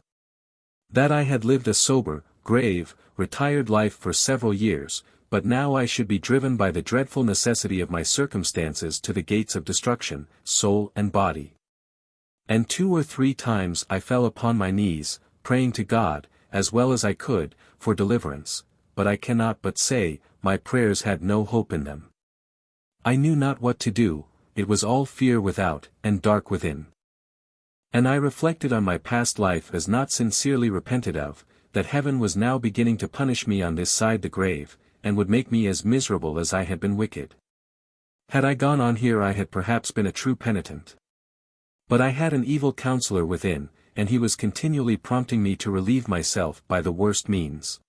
That I had lived a sober, grave, retired life for several years, but now I should be driven by the dreadful necessity of my circumstances to the gates of destruction, soul and body. And 2 or 3 times I fell upon my knees, praying to God, as well as I could, for deliverance, but I cannot but say, my prayers had no hope in them. I knew not what to do, it was all fear without, and dark within. And I reflected on my past life as not sincerely repented of, that heaven was now beginning to punish me on this side the grave, and would make me as miserable as I had been wicked. Had I gone on here I had perhaps been a true penitent. But I had an evil counselor within, and he was continually prompting me to relieve myself by the worst means.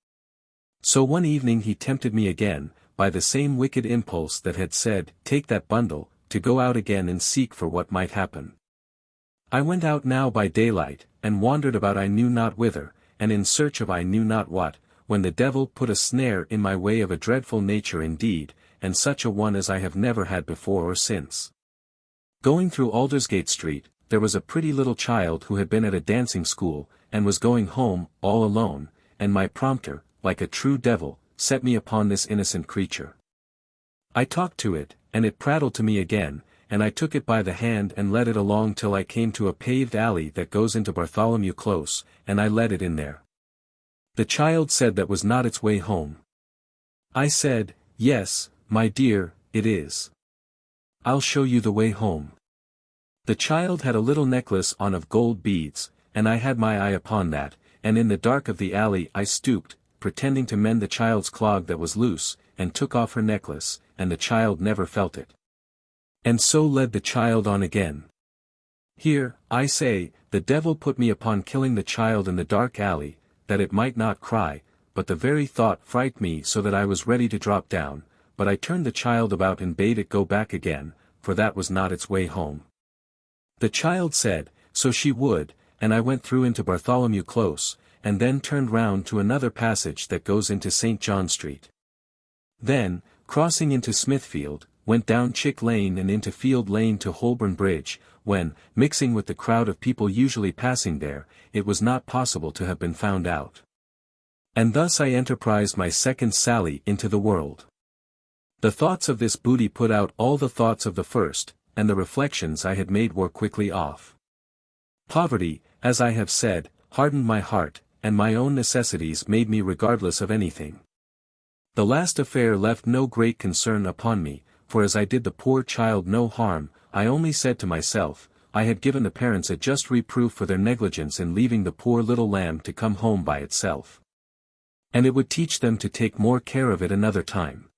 So one evening he tempted me again, by the same wicked impulse that had said, take that bundle, to go out again and seek for what might happen. I went out now by daylight, and wandered about I knew not whither, and in search of I knew not what, when the devil put a snare in my way of a dreadful nature indeed, and such a one as I have never had before or since. Going through Aldersgate Street, there was a pretty little child who had been at a dancing school, and was going home, all alone, and my prompter, like a true devil, set me upon this innocent creature. I talked to it, and it prattled to me again, and I took it by the hand and led it along till I came to a paved alley that goes into Bartholomew Close, and I led it in there. The child said that was not its way home. I said, yes, my dear, it is. I'll show you the way home. The child had a little necklace on of gold beads, and I had my eye upon that, and in the dark of the alley I stooped, pretending to mend the child's clog that was loose, and took off her necklace, and the child never felt it. And so led the child on again. Here, I say, the devil put me upon killing the child in the dark alley, that it might not cry, but the very thought frightened me so that I was ready to drop down, but I turned the child about and bade it go back again, for that was not its way home. The child said, so she would, and I went through into Bartholomew Close, and then turned round to another passage that goes into St. John Street. Then, crossing into Smithfield, went down Chick Lane and into Field Lane to Holborn Bridge, when, mixing with the crowd of people usually passing there, it was not possible to have been found out. And thus I enterprised my second sally into the world. The thoughts of this booty put out all the thoughts of the first, and the reflections I had made wore quickly off. Poverty, as I have said, hardened my heart, and my own necessities made me regardless of anything. The last affair left no great concern upon me, for as I did the poor child no harm, I only said to myself, I had given the parents a just reproof for their negligence in leaving the poor little lamb to come home by itself. And it would teach them to take more care of it another time.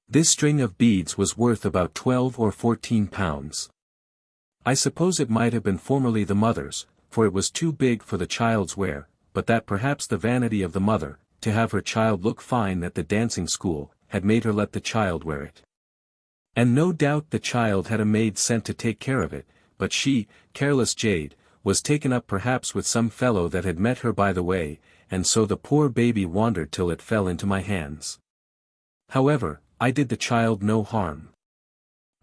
This string of beads was worth about 12 or 14 pounds. I suppose it might have been formerly the mother's, for it was too big for the child's wear, but that perhaps the vanity of the mother, to have her child look fine at the dancing school, had made her let the child wear it. And no doubt the child had a maid sent to take care of it, but she, careless jade, was taken up perhaps with some fellow that had met her by the way, and so the poor baby wandered till it fell into my hands. However, I did the child no harm.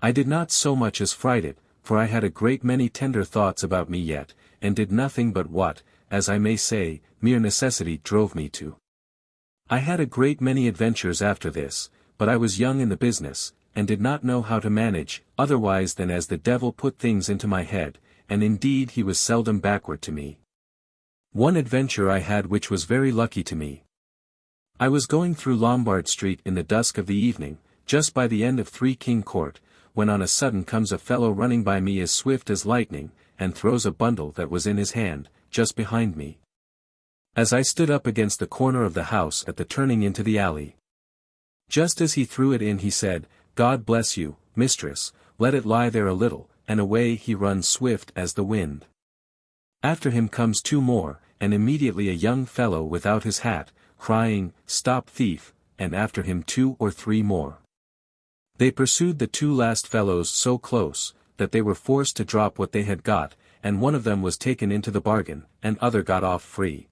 I did not so much as fright it, for I had a great many tender thoughts about me yet, and did nothing but what, as I may say, mere necessity drove me to. I had a great many adventures after this, but I was young in the business, and did not know how to manage, otherwise than as the devil put things into my head, and indeed he was seldom backward to me. One adventure I had which was very lucky to me. I was going through Lombard Street in the dusk of the evening, just by the end of 3 King Court, when on a sudden comes a fellow running by me as swift as lightning, and throws a bundle that was in his hand, just behind me. As I stood up against the corner of the house at the turning into the alley. Just as he threw it in he said, God bless you, mistress, let it lie there a little, and away he runs swift as the wind. After him comes 2 more, and immediately a young fellow without his hat, crying, Stop thief, and after him 2 or 3 more. They pursued the 2 last fellows so close, that they were forced to drop what they had got, and one of them was taken into the bargain, and other got off free.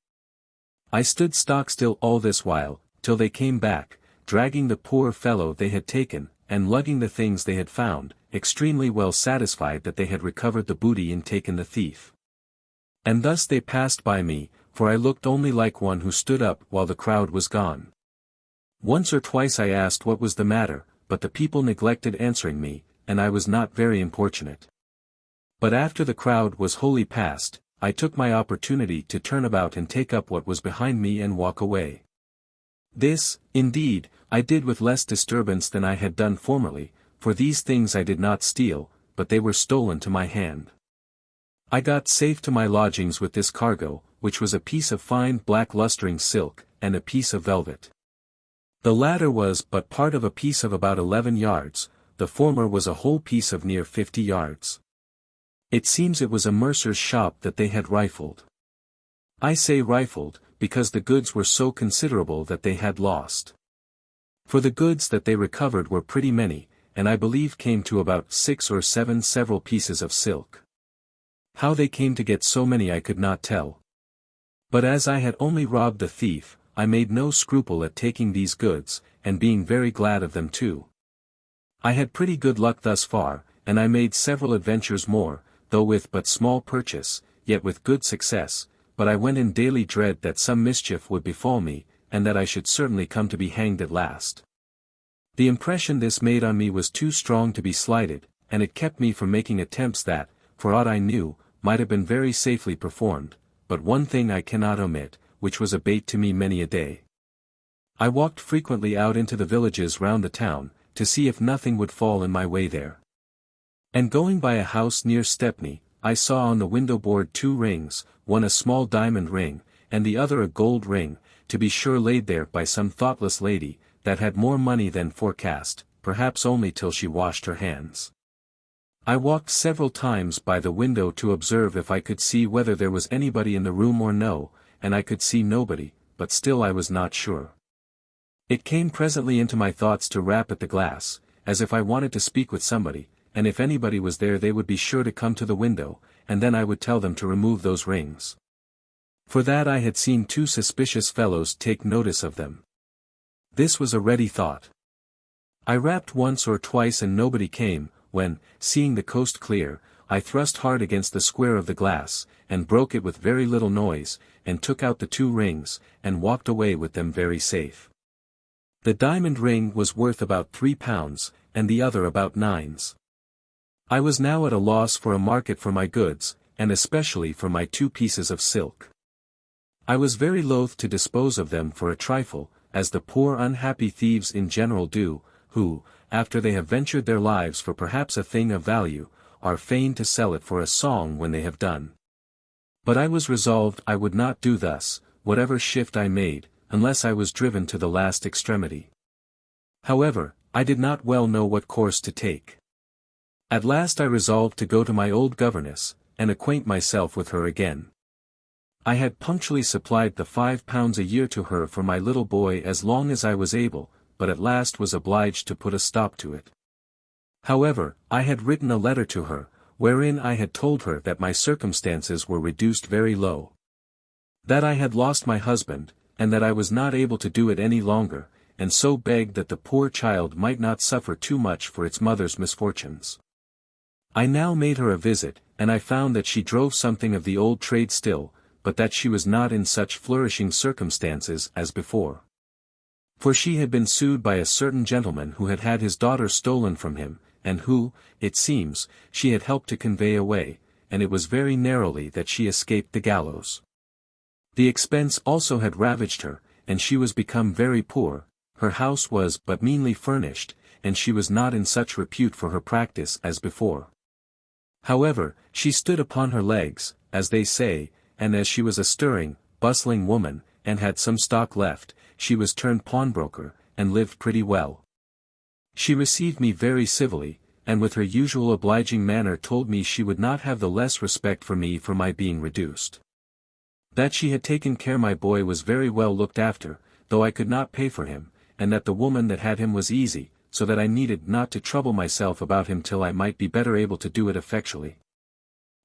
I stood stock still all this while, till they came back, dragging the poor fellow they had taken, and lugging the things they had found, extremely well satisfied that they had recovered the booty and taken the thief. And thus they passed by me, for I looked only like one who stood up while the crowd was gone. Once or twice I asked what was the matter, but the people neglected answering me, and I was not very importunate. But after the crowd was wholly past, I took my opportunity to turn about and take up what was behind me and walk away. This, indeed, I did with less disturbance than I had done formerly, for these things I did not steal, but they were stolen to my hand. I got safe to my lodgings with this cargo, which was a piece of fine black lustring silk, and a piece of velvet. The latter was but part of a piece of about 11 yards, the former was a whole piece of near 50 yards. It seems it was a mercer's shop that they had rifled. I say rifled, because the goods were so considerable that they had lost. For the goods that they recovered were pretty many, and I believe came to about 6 or 7 several pieces of silk. How they came to get so many I could not tell. But as I had only robbed the thief, I made no scruple at taking these goods, and being very glad of them too. I had pretty good luck thus far, and I made several adventures more, though with but small purchase, yet with good success, but I went in daily dread that some mischief would befall me, and that I should certainly come to be hanged at last. The impression this made on me was too strong to be slighted, and it kept me from making attempts that, for aught I knew, might have been very safely performed, but one thing I cannot omit, which was a bait to me many a day. I walked frequently out into the villages round the town, to see if nothing would fall in my way there. And going by a house near Stepney, I saw on the window board 2 rings, one a small diamond ring, and the other a gold ring, to be sure laid there by some thoughtless lady, that had more money than forecast, perhaps only till she washed her hands. I walked several times by the window to observe if I could see whether there was anybody in the room or no, and I could see nobody, but still I was not sure. It came presently into my thoughts to rap at the glass, as if I wanted to speak with somebody, and if anybody was there they would be sure to come to the window, and then I would tell them to remove those rings. For that I had seen 2 suspicious fellows take notice of them. This was a ready thought. I rapped once or twice and nobody came, when, seeing the coast clear, I thrust hard against the square of the glass, and broke it with very little noise, and took out the 2 rings, and walked away with them very safe. The diamond ring was worth about £3, and the other about 9s. I was now at a loss for a market for my goods, and especially for my 2 pieces of silk. I was very loath to dispose of them for a trifle, as the poor unhappy thieves in general do, who, after they have ventured their lives for perhaps a thing of value, are fain to sell it for a song when they have done. But I was resolved I would not do thus, whatever shift I made, unless I was driven to the last extremity. However, I did not well know what course to take. At last I resolved to go to my old governess, and acquaint myself with her again. I had punctually supplied the £5 a year to her for my little boy as long as I was able, but at last was obliged to put a stop to it. However, I had written a letter to her, wherein I had told her that my circumstances were reduced very low. That I had lost my husband, and that I was not able to do it any longer, and so begged that the poor child might not suffer too much for its mother's misfortunes. I now made her a visit, and I found that she drove something of the old trade still, but that she was not in such flourishing circumstances as before. For she had been sued by a certain gentleman who had had his daughter stolen from him, and who, it seems, she had helped to convey away, and it was very narrowly that she escaped the gallows. The expense also had ravaged her, and she was become very poor. Her house was but meanly furnished, and she was not in such repute for her practice as before. However, she stood upon her legs, as they say, and as she was a stirring, bustling woman, and had some stock left, she was turned pawnbroker, and lived pretty well. She received me very civilly, and with her usual obliging manner told me she would not have the less respect for me for my being reduced. That she had taken care my boy was very well looked after, though I could not pay for him, and that the woman that had him was easy, so that I needed not to trouble myself about him till I might be better able to do it effectually.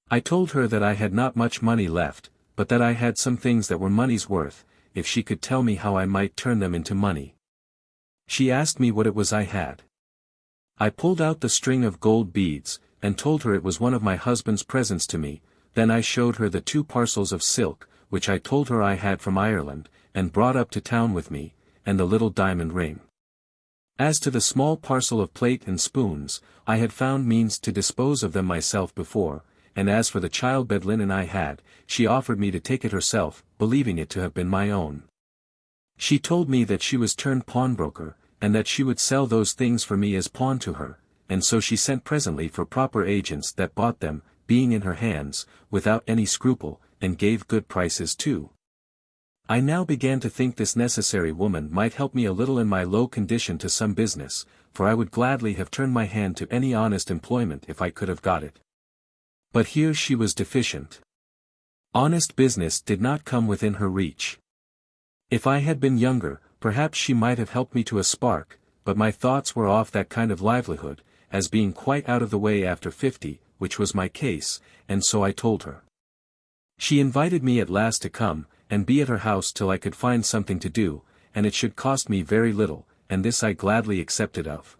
I told her that I had not much money left, but that I had some things that were money's worth, if she could tell me how I might turn them into money. She asked me what it was I had. I pulled out the string of gold beads, and told her it was one of my husband's presents to me. Then I showed her the 2 parcels of silk, which I told her I had from Ireland, and brought up to town with me, and the little diamond ring. As to the small parcel of plate and spoons, I had found means to dispose of them myself before, and as for the childbed linen I had, she offered me to take it herself, believing it to have been my own. She told me that she was turned pawnbroker, and that she would sell those things for me as pawn to her, and so she sent presently for proper agents that bought them, being in her hands, without any scruple, and gave good prices too. I now began to think this necessary woman might help me a little in my low condition to some business, for I would gladly have turned my hand to any honest employment if I could have got it. But here she was deficient. Honest business did not come within her reach. If I had been younger, perhaps she might have helped me to a spark, but my thoughts were off that kind of livelihood, as being quite out of the way after 50, which was my case, and so I told her. She invited me at last to come, and be at her house till I could find something to do, and it should cost me very little, and this I gladly accepted of.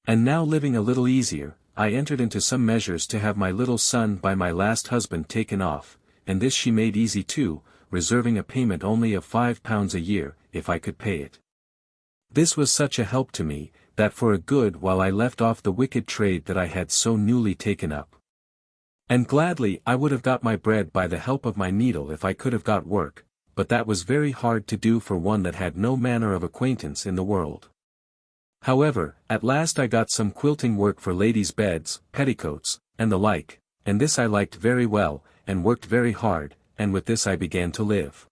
And now living a little easier, I entered into some measures to have my little son by my last husband taken off, and this she made easy too, reserving a payment only of £5 a year, if I could pay it. This was such a help to me, that for a good while I left off the wicked trade that I had so newly taken up. And gladly I would have got my bread by the help of my needle if I could have got work, but that was very hard to do for one that had no manner of acquaintance in the world. However, at last I got some quilting work for ladies' beds, petticoats, and the like, and this I liked very well, and worked very hard, and with this I began to live.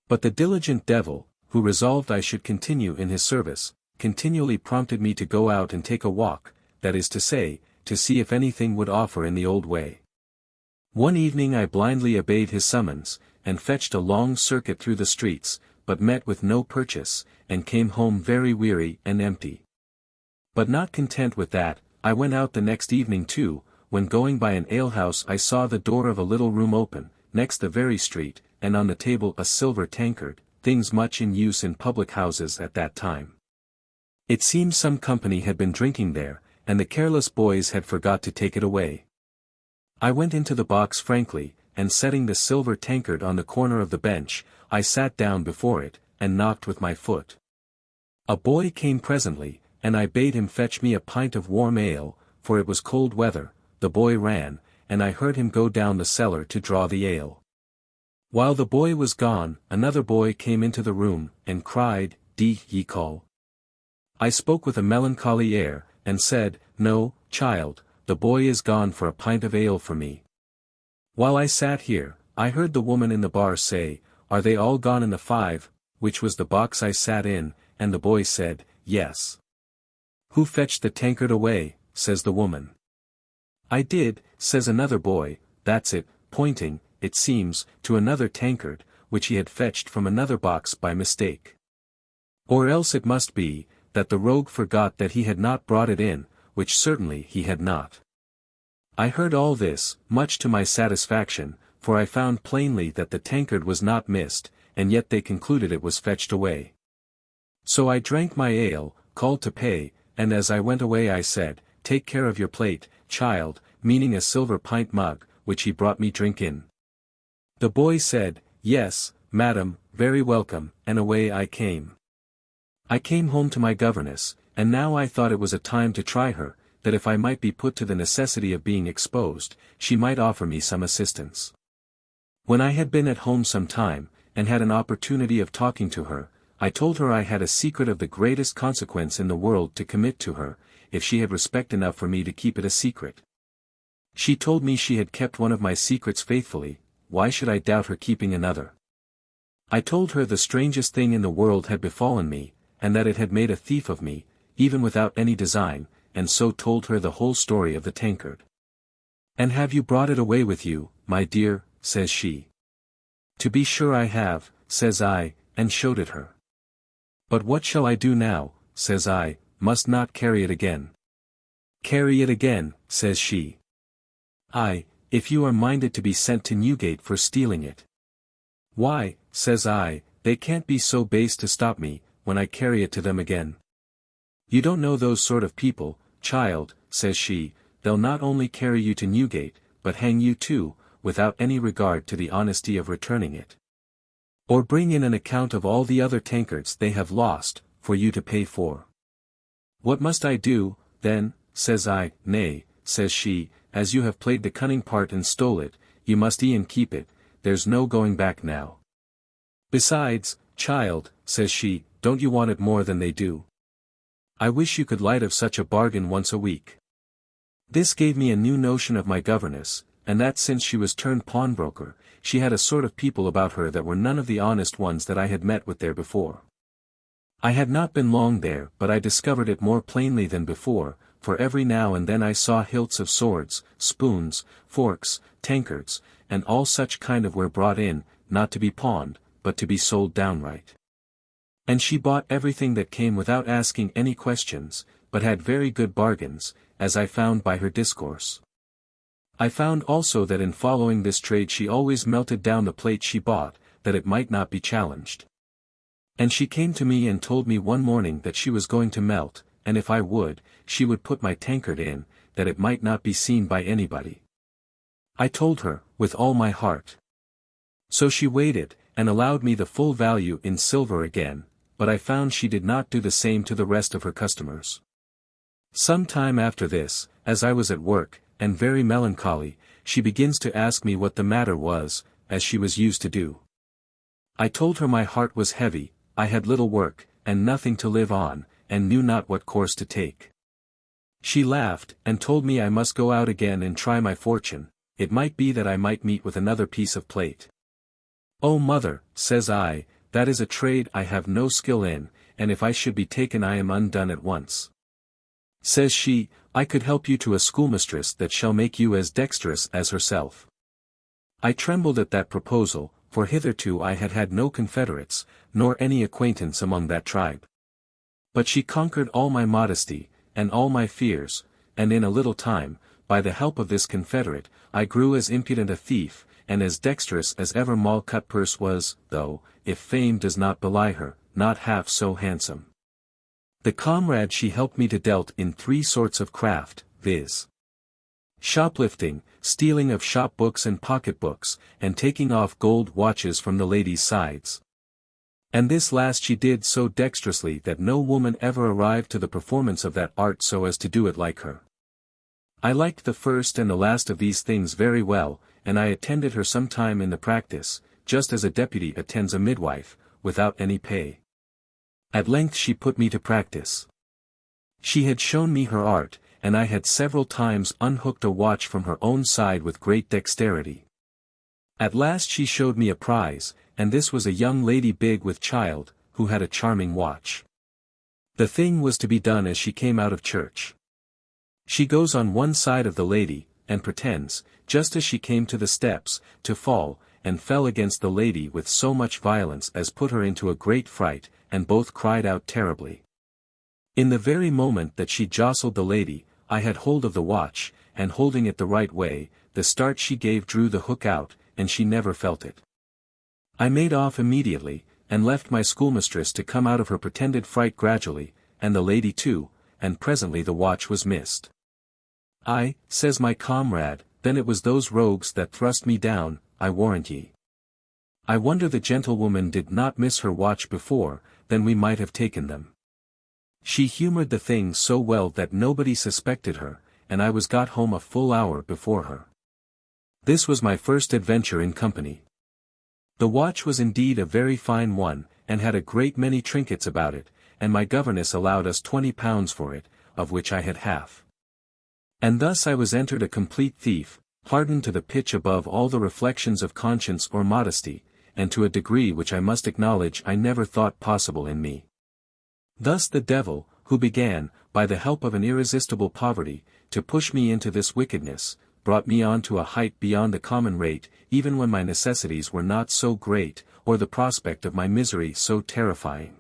But the diligent devil, who resolved I should continue in his service, continually prompted me to go out and take a walk, that is to say, to see if anything would offer in the old way. One evening I blindly obeyed his summons, and fetched a long circuit through the streets, but met with no purchase, and came home very weary and empty. But not content with that, I went out the next evening too, when going by an alehouse I saw the door of a little room open, next the very street, and on the table a silver tankard, things much in use in public houses at that time. It seems some company had been drinking there, and the careless boys had forgot to take it away. I went into the box frankly, and setting the silver tankard on the corner of the bench, I sat down before it, and knocked with my foot. A boy came presently, and I bade him fetch me a pint of warm ale, for it was cold weather. The boy ran, and I heard him go down the cellar to draw the ale. While the boy was gone, another boy came into the room, and cried, "D ye call?" I spoke with a melancholy air, and said, "No, child, the boy is gone for a pint of ale for me." While I sat here, I heard the woman in the bar say, "Are they all gone in the 5, which was the box I sat in?" And the boy said, "Yes." "Who fetched the tankard away?" says the woman. "I did," says another boy. "That's it," pointing, it seems, to another tankard, which he had fetched from another box by mistake. Or else it must be, that the rogue forgot that he had not brought it in, which certainly he had not. I heard all this, much to my satisfaction, for I found plainly that the tankard was not missed, and yet they concluded it was fetched away. So I drank my ale, called to pay, and as I went away I said, "Take care of your plate, child," meaning a silver pint mug, which he brought me drink in. The boy said, "Yes, madam, very welcome," and away I came. I came home to my governess, and now I thought it was a time to try her, that if I might be put to the necessity of being exposed, she might offer me some assistance. When I had been at home some time, and had an opportunity of talking to her, I told her I had a secret of the greatest consequence in the world to commit to her, if she had respect enough for me to keep it a secret. She told me she had kept one of my secrets faithfully, why should I doubt her keeping another? I told her the strangest thing in the world had befallen me, and that it had made a thief of me, even without any design, and so told her the whole story of the tankard. "And have you brought it away with you, my dear?" says she. "To be sure I have," says I, and showed it her. "But what shall I do now?" says I, "must not carry it again." "Carry it again," says she. "Aye, if you are minded to be sent to Newgate for stealing it." "Why," says I, "they can't be so base to stop me, when I carry it to them again." "You don't know those sort of people, child," says she, "they'll not only carry you to Newgate, but hang you too, without any regard to the honesty of returning it. Or bring in an account of all the other tankards they have lost, for you to pay for." "What must I do, then?" says I. "Nay," says she, "as you have played the cunning part and stole it, you must e'en keep it, there's no going back now. Besides, child," says she, "don't you want it more than they do? I wish you could light of such a bargain once a week." This gave me a new notion of my governess, and that since she was turned pawnbroker, she had a sort of people about her that were none of the honest ones that I had met with there before. I had not been long there, but I discovered it more plainly than before, for every now and then I saw hilts of swords, spoons, forks, tankards, and all such kind of ware brought in, not to be pawned, but to be sold downright. And she bought everything that came without asking any questions, but had very good bargains, as I found by her discourse. I found also that in following this trade she always melted down the plate she bought, that it might not be challenged. And she came to me and told me one morning that she was going to melt, and if I would, she would put my tankard in, that it might not be seen by anybody. I told her, with all my heart. So she weighed it, and allowed me the full value in silver again, but I found she did not do the same to the rest of her customers. Some time after this, as I was at work, and very melancholy, she begins to ask me what the matter was, as she was used to do. I told her my heart was heavy, I had little work, and nothing to live on, and knew not what course to take. She laughed, and told me I must go out again and try my fortune, it might be that I might meet with another piece of plate. "Oh mother," says I, "that is a trade I have no skill in, and if I should be taken I am undone at once." Says she, "I could help you to a schoolmistress that shall make you as dexterous as herself." I trembled at that proposal, for hitherto I had had no confederates, nor any acquaintance among that tribe. But she conquered all my modesty, and all my fears, and in a little time, by the help of this confederate, I grew as impudent a thief, and as dexterous as ever Moll Cutpurse was, though, if fame does not belie her, not half so handsome. The comrade she helped me to dealt in 3 sorts of craft, viz. shoplifting, stealing of shop books and pocketbooks, and taking off gold watches from the ladies' sides. And this last she did so dexterously that no woman ever arrived to the performance of that art so as to do it like her. I liked the first and the last of these things very well, and I attended her some time in the practice, just as a deputy attends a midwife, without any pay. At length she put me to practice. She had shown me her art, and I had several times unhooked a watch from her own side with great dexterity. At last she showed me a prize, and this was a young lady big with child, who had a charming watch. The thing was to be done as she came out of church. She goes on one side of the lady, and pretends, just as she came to the steps, to fall, and fell against the lady with so much violence as put her into a great fright, and both cried out terribly. In the very moment that she jostled the lady, I had hold of the watch, and holding it the right way, the start she gave drew the hook out, and she never felt it. I made off immediately, and left my schoolmistress to come out of her pretended fright gradually, and the lady too, and presently the watch was missed. "Aye," says my comrade, "then it was those rogues that thrust me down, I warrant ye. I wonder the gentlewoman did not miss her watch before, then we might have taken them." She humoured the thing so well that nobody suspected her, and I was got home a full hour before her. This was my first adventure in company. The watch was indeed a very fine one, and had a great many trinkets about it, and my governess allowed us £20 for it, of which I had half. And thus I was entered a complete thief, hardened to the pitch above all the reflections of conscience or modesty, and to a degree which I must acknowledge I never thought possible in me. Thus the devil, who began, by the help of an irresistible poverty, to push me into this wickedness, brought me on to a height beyond the common rate, even when my necessities were not so great, or the prospect of my misery so terrifying.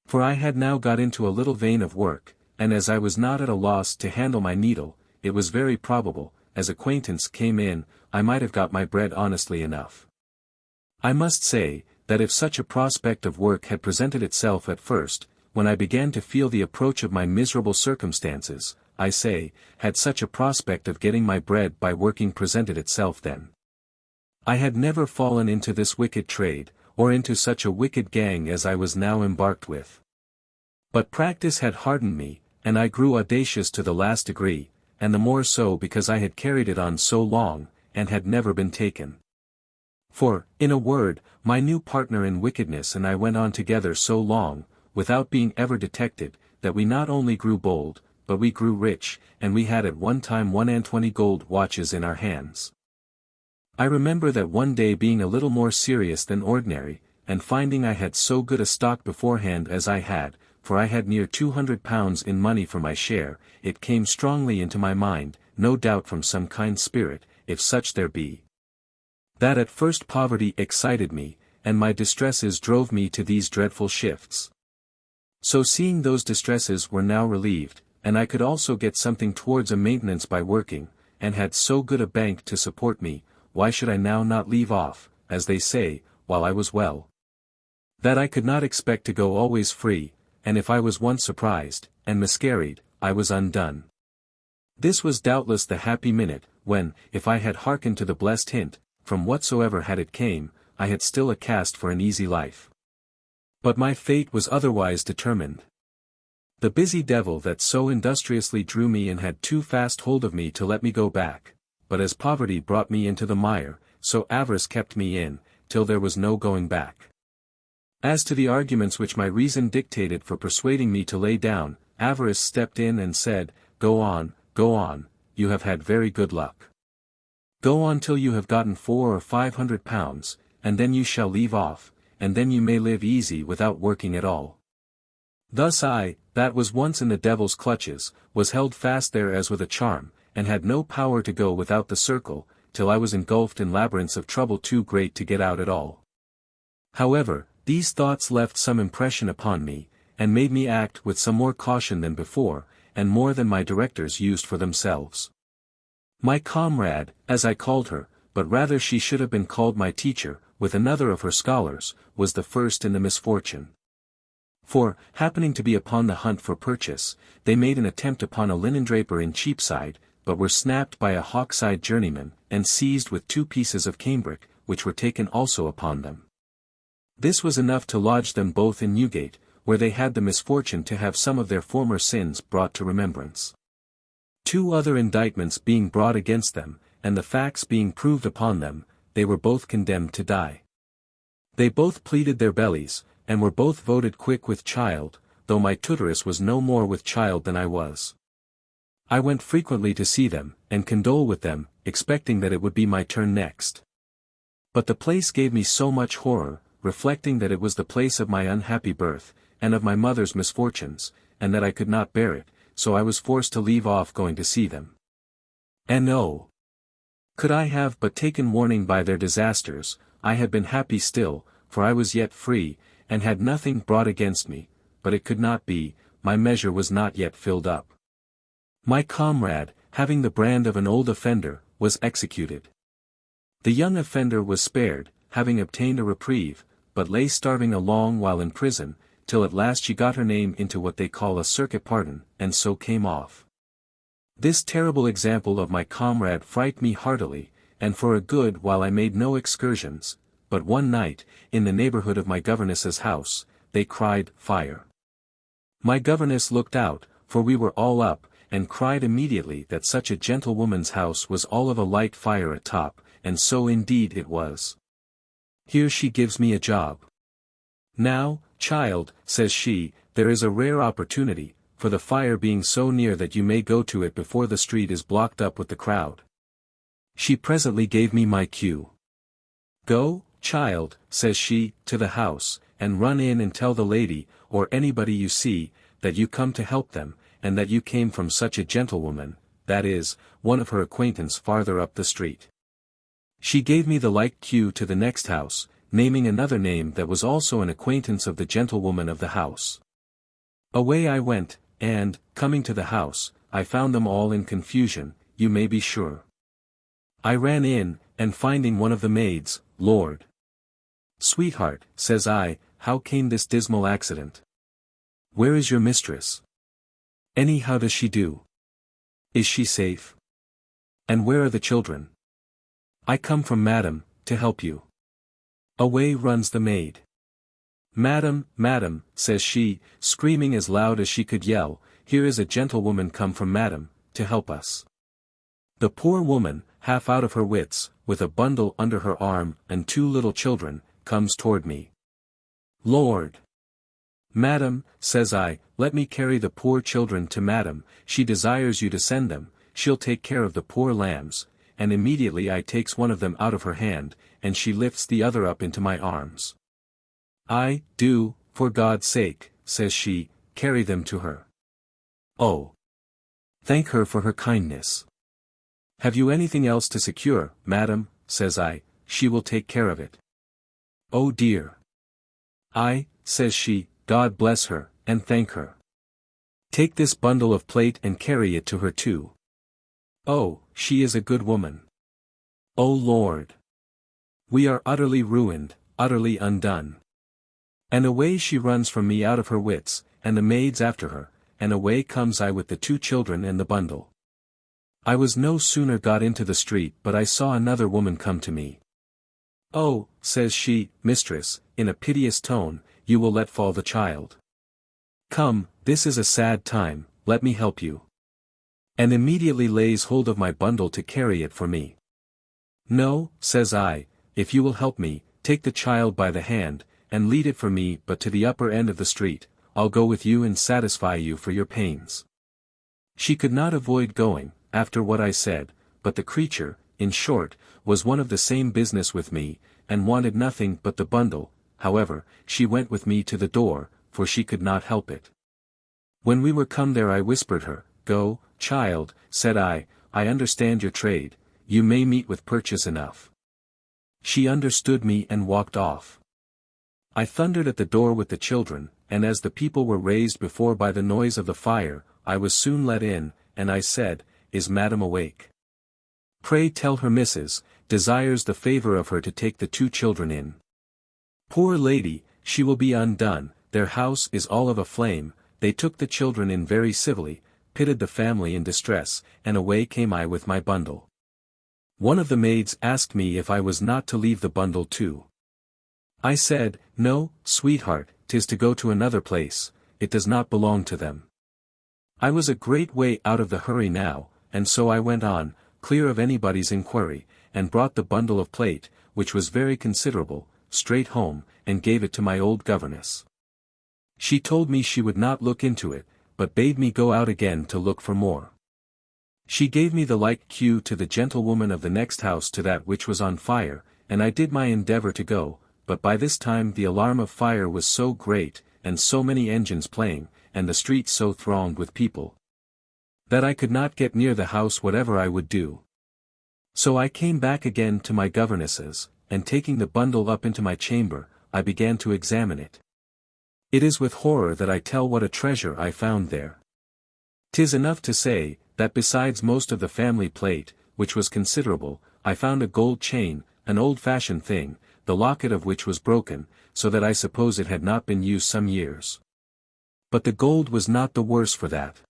For I had now got into a little vein of work, and as I was not at a loss to handle my needle, it was very probable, as acquaintance came in, I might have got my bread honestly enough. I must say, that if such a prospect of work had presented itself at first, when I began to feel the approach of my miserable circumstances, I say, had such a prospect of getting my bread by working presented itself then, I had never fallen into this wicked trade, or into such a wicked gang as I was now embarked with. But practice had hardened me, and I grew audacious to the last degree, and the more so because I had carried it on so long, and had never been taken. For, in a word, my new partner in wickedness and I went on together so long, without being ever detected, that we not only grew bold, but we grew rich, and we had at one time 21 gold watches in our hands. I remember that one day being a little more serious than ordinary, and finding I had so good a stock beforehand as I had, for I had near £200 in money for my share, it came strongly into my mind, no doubt from some kind spirit, if such there be, that at first poverty excited me, and my distresses drove me to these dreadful shifts. So seeing those distresses were now relieved, and I could also get something towards a maintenance by working, and had so good a bank to support me, why should I now not leave off, as they say, while I was well? That I could not expect to go always free, and if I was once surprised, and miscarried, I was undone. This was doubtless the happy minute, when, if I had hearkened to the blessed hint, from whatsoever had it came, I had still a cast for an easy life. But my fate was otherwise determined. The busy devil that so industriously drew me in had too fast hold of me to let me go back, but as poverty brought me into the mire, so avarice kept me in, till there was no going back. As to the arguments which my reason dictated for persuading me to lay down, avarice stepped in and said, go on, you have had very good luck. Go on till you have gotten £400 or £500, and then you shall leave off, and then you may live easy without working at all. Thus I, that was once in the devil's clutches, was held fast there as with a charm, and had no power to go without the circle, till I was engulfed in labyrinths of trouble too great to get out at all. However, these thoughts left some impression upon me, and made me act with some more caution than before, and more than my directors used for themselves. My comrade, as I called her, but rather she should have been called my teacher, with another of her scholars, was the first in the misfortune. For, happening to be upon the hunt for purchase, they made an attempt upon a linendraper in Cheapside, but were snapped by a Hawkside journeyman, and seized with 2 pieces of cambric, which were taken also upon them. This was enough to lodge them both in Newgate, where they had the misfortune to have some of their former sins brought to remembrance. 2 other indictments being brought against them, and the facts being proved upon them, they were both condemned to die. They both pleaded their bellies, and were both voted quick with child, though my tutoress was no more with child than I was. I went frequently to see them, and condole with them, expecting that it would be my turn next. But the place gave me so much horror, reflecting that it was the place of my unhappy birth, and of my mother's misfortunes, and that I could not bear it, so I was forced to leave off going to see them. And oh! Could I have but taken warning by their disasters, I had been happy still, for I was yet free, and had nothing brought against me, but it could not be, my measure was not yet filled up. My comrade, having the brand of an old offender, was executed. The young offender was spared, having obtained a reprieve, but lay starving a long while in prison, till at last she got her name into what they call a circuit pardon, and so came off. This terrible example of my comrade frightened me heartily, and for a good while I made no excursions, but one night, in the neighborhood of my governess's house, they cried, "Fire!" My governess looked out, for we were all up, and cried immediately that such a gentlewoman's house was all of a light fire at top, and so indeed it was. Here she gives me a job. "Now, child," says she, "there is a rare opportunity, for the fire being so near that you may go to it before the street is blocked up with the crowd." She presently gave me my cue. "Go, child," says she, "to the house, and run in and tell the lady, or anybody you see, that you come to help them, and that you came from such a gentlewoman, that is, one of her acquaintance farther up the street." She gave me the like cue to the next house, naming another name that was also an acquaintance of the gentlewoman of the house. Away I went, and, coming to the house, I found them all in confusion, you may be sure. I ran in, and finding one of the maids, "Lord! Sweetheart," says I, "how came this dismal accident? Where is your mistress? How does she do? Is she safe? And where are the children?" "I come from madam, to help you." Away runs the maid. "Madam, madam," says she, screaming as loud as she could yell, "here is a gentlewoman come from madam, to help us." The poor woman, half out of her wits, with a bundle under her arm and 2 little children, comes toward me. "Lord! Madam," says I, "let me carry the poor children to madam, she desires you to send them, she'll take care of the poor lambs," and immediately I takes one of them out of her hand, and she lifts the other up into my arms. "I do, for God's sake," says she, "carry them to her." "Oh! Thank her for her kindness." "Have you anything else to secure, madam?" says I, "she will take care of it." "Oh dear! I," says she, "God bless her, and thank her. Take this bundle of plate and carry it to her too. Oh, she is a good woman. Oh Lord! We are utterly ruined, utterly undone." And away she runs from me out of her wits, and the maids after her, and away comes I with the 2 children and the bundle. I was no sooner got into the street but I saw another woman come to me. "Oh," says she, "mistress," in a piteous tone, "you will let fall the child. Come, this is a sad time, let me help you." And immediately lays hold of my bundle to carry it for me. "No," says I, "if you will help me, take the child by the hand, and lead it for me but to the upper end of the street, I'll go with you and satisfy you for your pains." She could not avoid going, after what I said, but the creature, in short, was one of the same business with me, and wanted nothing but the bundle. However, she went with me to the door, for she could not help it. When we were come there I whispered her, "Go, child," said I understand your trade, you may meet with purchase enough." She understood me and walked off. I thundered at the door with the children, and as the people were raised before by the noise of the fire, I was soon let in, and I said, "Is madam awake? Pray tell her missus, desires the favor of her to take the 2 children in. Poor lady, she will be undone, their house is all of a flame, they took the children in very civilly, pitied the family in distress, and away came I with my bundle. One of the maids asked me if I was not to leave the bundle too. I said, "No, sweetheart, 'tis to go to another place, it does not belong to them." I was a great way out of the hurry now, and so I went on, clear of anybody's inquiry, and brought the bundle of plate, which was very considerable, straight home, and gave it to my old governess. She told me she would not look into it, but bade me go out again to look for more. She gave me the like cue to the gentlewoman of the next house to that which was on fire, and I did my endeavour to go, but by this time the alarm of fire was so great, and so many engines playing, and the streets so thronged with people, that I could not get near the house whatever I would do. So I came back again to my governess's, and taking the bundle up into my chamber, I began to examine it. It is with horror that I tell what a treasure I found there. 'Tis enough to say, that besides most of the family plate, which was considerable, I found a gold chain, an old-fashioned thing, the locket of which was broken, so that I suppose it had not been used some years. But the gold was not the worse for that.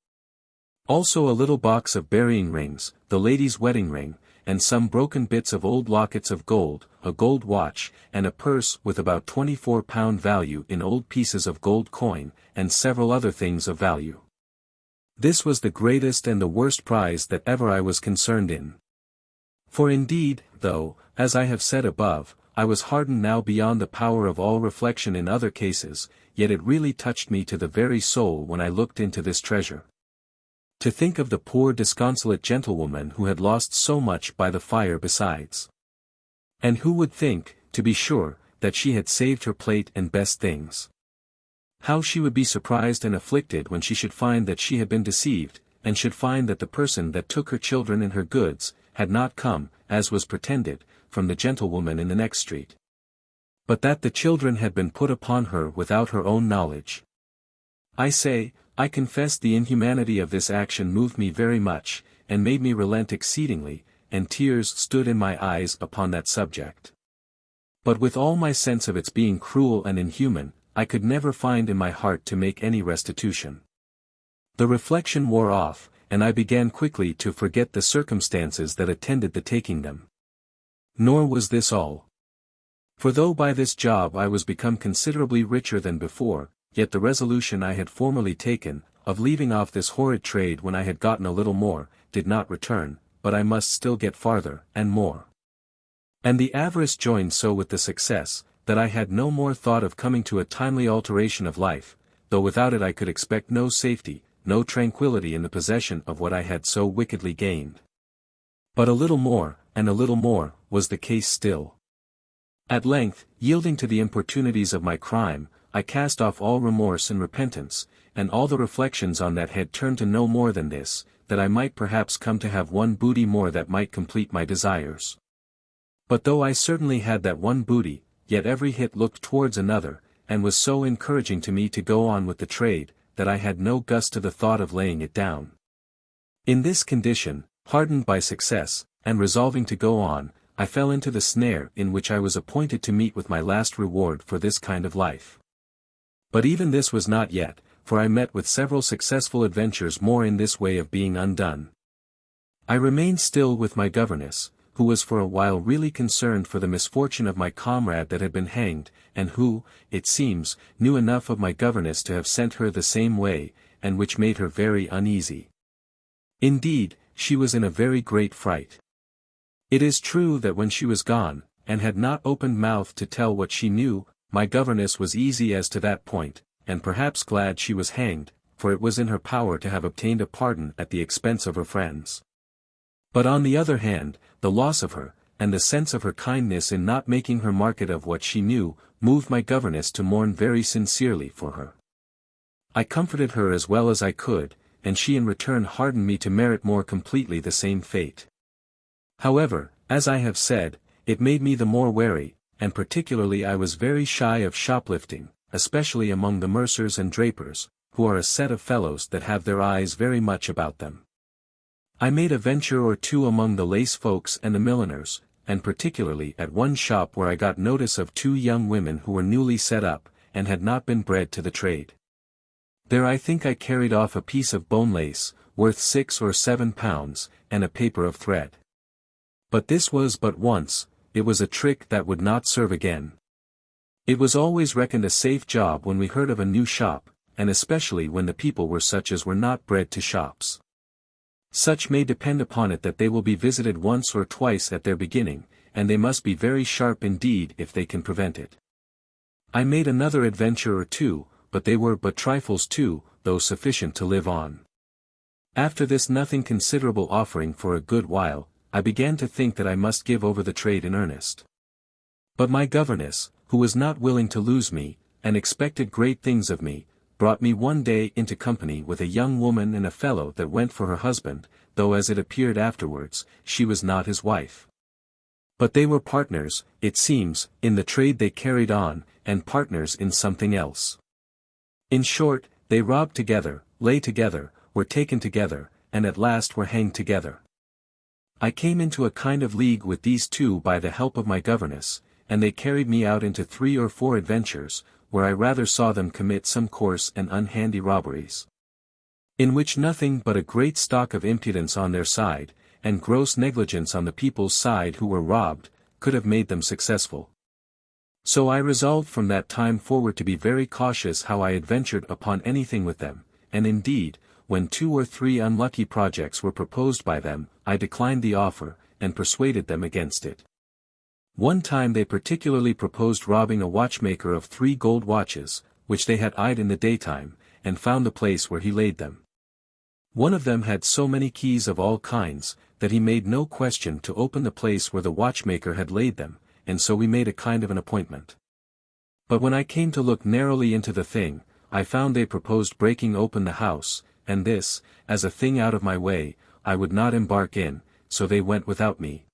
Also a little box of burying rings, the lady's wedding ring, and some broken bits of old lockets of gold, a gold watch, and a purse with about £24 value in old pieces of gold coin, and several other things of value. This was the greatest and the worst prize that ever I was concerned in. For indeed, though, as I have said above, I was hardened now beyond the power of all reflection in other cases, yet it really touched me to the very soul when I looked into this treasure. To think of the poor disconsolate gentlewoman who had lost so much by the fire besides. And who would think, to be sure, that she had saved her plate and best things? How she would be surprised and afflicted when she should find that she had been deceived, and should find that the person that took her children and her goods, had not come, as was pretended, from the gentlewoman in the next street, but that the children had been put upon her without her own knowledge. I say, I confess the inhumanity of this action moved me very much, and made me relent exceedingly, and tears stood in my eyes upon that subject. But with all my sense of its being cruel and inhuman, I could never find in my heart to make any restitution. The reflection wore off, and I began quickly to forget the circumstances that attended the taking them. Nor was this all. For though by this job I was become considerably richer than before, yet the resolution I had formerly taken, of leaving off this horrid trade when I had gotten a little more, did not return, but I must still get farther, and more. And the avarice joined so with the success, that I had no more thought of coming to a timely alteration of life, though without it I could expect no safety, no tranquillity in the possession of what I had so wickedly gained. But a little more, and a little more, was the case still. At length, yielding to the importunities of my crime, I cast off all remorse and repentance, and all the reflections on that head turned to no more than this, that I might perhaps come to have one booty more that might complete my desires. But though I certainly had that one booty, yet every hit looked towards another, and was so encouraging to me to go on with the trade, that I had no gust to the thought of laying it down. In this condition, hardened by success, and resolving to go on, I fell into the snare in which I was appointed to meet with my last reward for this kind of life. But even this was not yet, for I met with several successful adventures more in this way of being undone. I remained still with my governess, who was for a while really concerned for the misfortune of my comrade that had been hanged, and who, it seems, knew enough of my governess to have sent her the same way, and which made her very uneasy. Indeed, she was in a very great fright. It is true that when she was gone, and had not opened mouth to tell what she knew, my governess was easy as to that point, and perhaps glad she was hanged, for it was in her power to have obtained a pardon at the expense of her friends. But on the other hand, the loss of her, and the sense of her kindness in not making her market of what she knew, moved my governess to mourn very sincerely for her. I comforted her as well as I could, and she in return hardened me to merit more completely the same fate. However, as I have said, it made me the more wary, and particularly I was very shy of shoplifting, especially among the mercers and drapers, who are a set of fellows that have their eyes very much about them. I made a venture or two among the lace folks and the milliners, and particularly at one shop where I got notice of two young women who were newly set up, and had not been bred to the trade. There I think I carried off a piece of bone lace, worth 6 or 7 pounds, and a paper of thread. But this was but once, it was a trick that would not serve again. It was always reckoned a safe job when we heard of a new shop, and especially when the people were such as were not bred to shops. Such may depend upon it that they will be visited once or twice at their beginning, and they must be very sharp indeed if they can prevent it. I made another adventure or two, but they were but trifles too, though sufficient to live on. After this nothing considerable offering for a good while, I began to think that I must give over the trade in earnest. But my governess, who was not willing to lose me, and expected great things of me, brought me one day into company with a young woman and a fellow that went for her husband, though as it appeared afterwards, she was not his wife. But they were partners, it seems, in the trade they carried on, and partners in something else. In short, they robbed together, lay together, were taken together, and at last were hanged together. I came into a kind of league with these two by the help of my governess, and they carried me out into 3 or 4 adventures, where I rather saw them commit some coarse and unhandy robberies, in which nothing but a great stock of impudence on their side, and gross negligence on the people's side who were robbed, could have made them successful. So I resolved from that time forward to be very cautious how I adventured upon anything with them, and indeed, when 2 or 3 unlucky projects were proposed by them, I declined the offer, and persuaded them against it. One time they particularly proposed robbing a watchmaker of 3 gold watches, which they had eyed in the daytime, and found the place where he laid them. One of them had so many keys of all kinds, that he made no question to open the place where the watchmaker had laid them, and so we made a kind of an appointment. But when I came to look narrowly into the thing, I found they proposed breaking open the house, and this, as a thing out of my way, I would not embark in, so they went without me.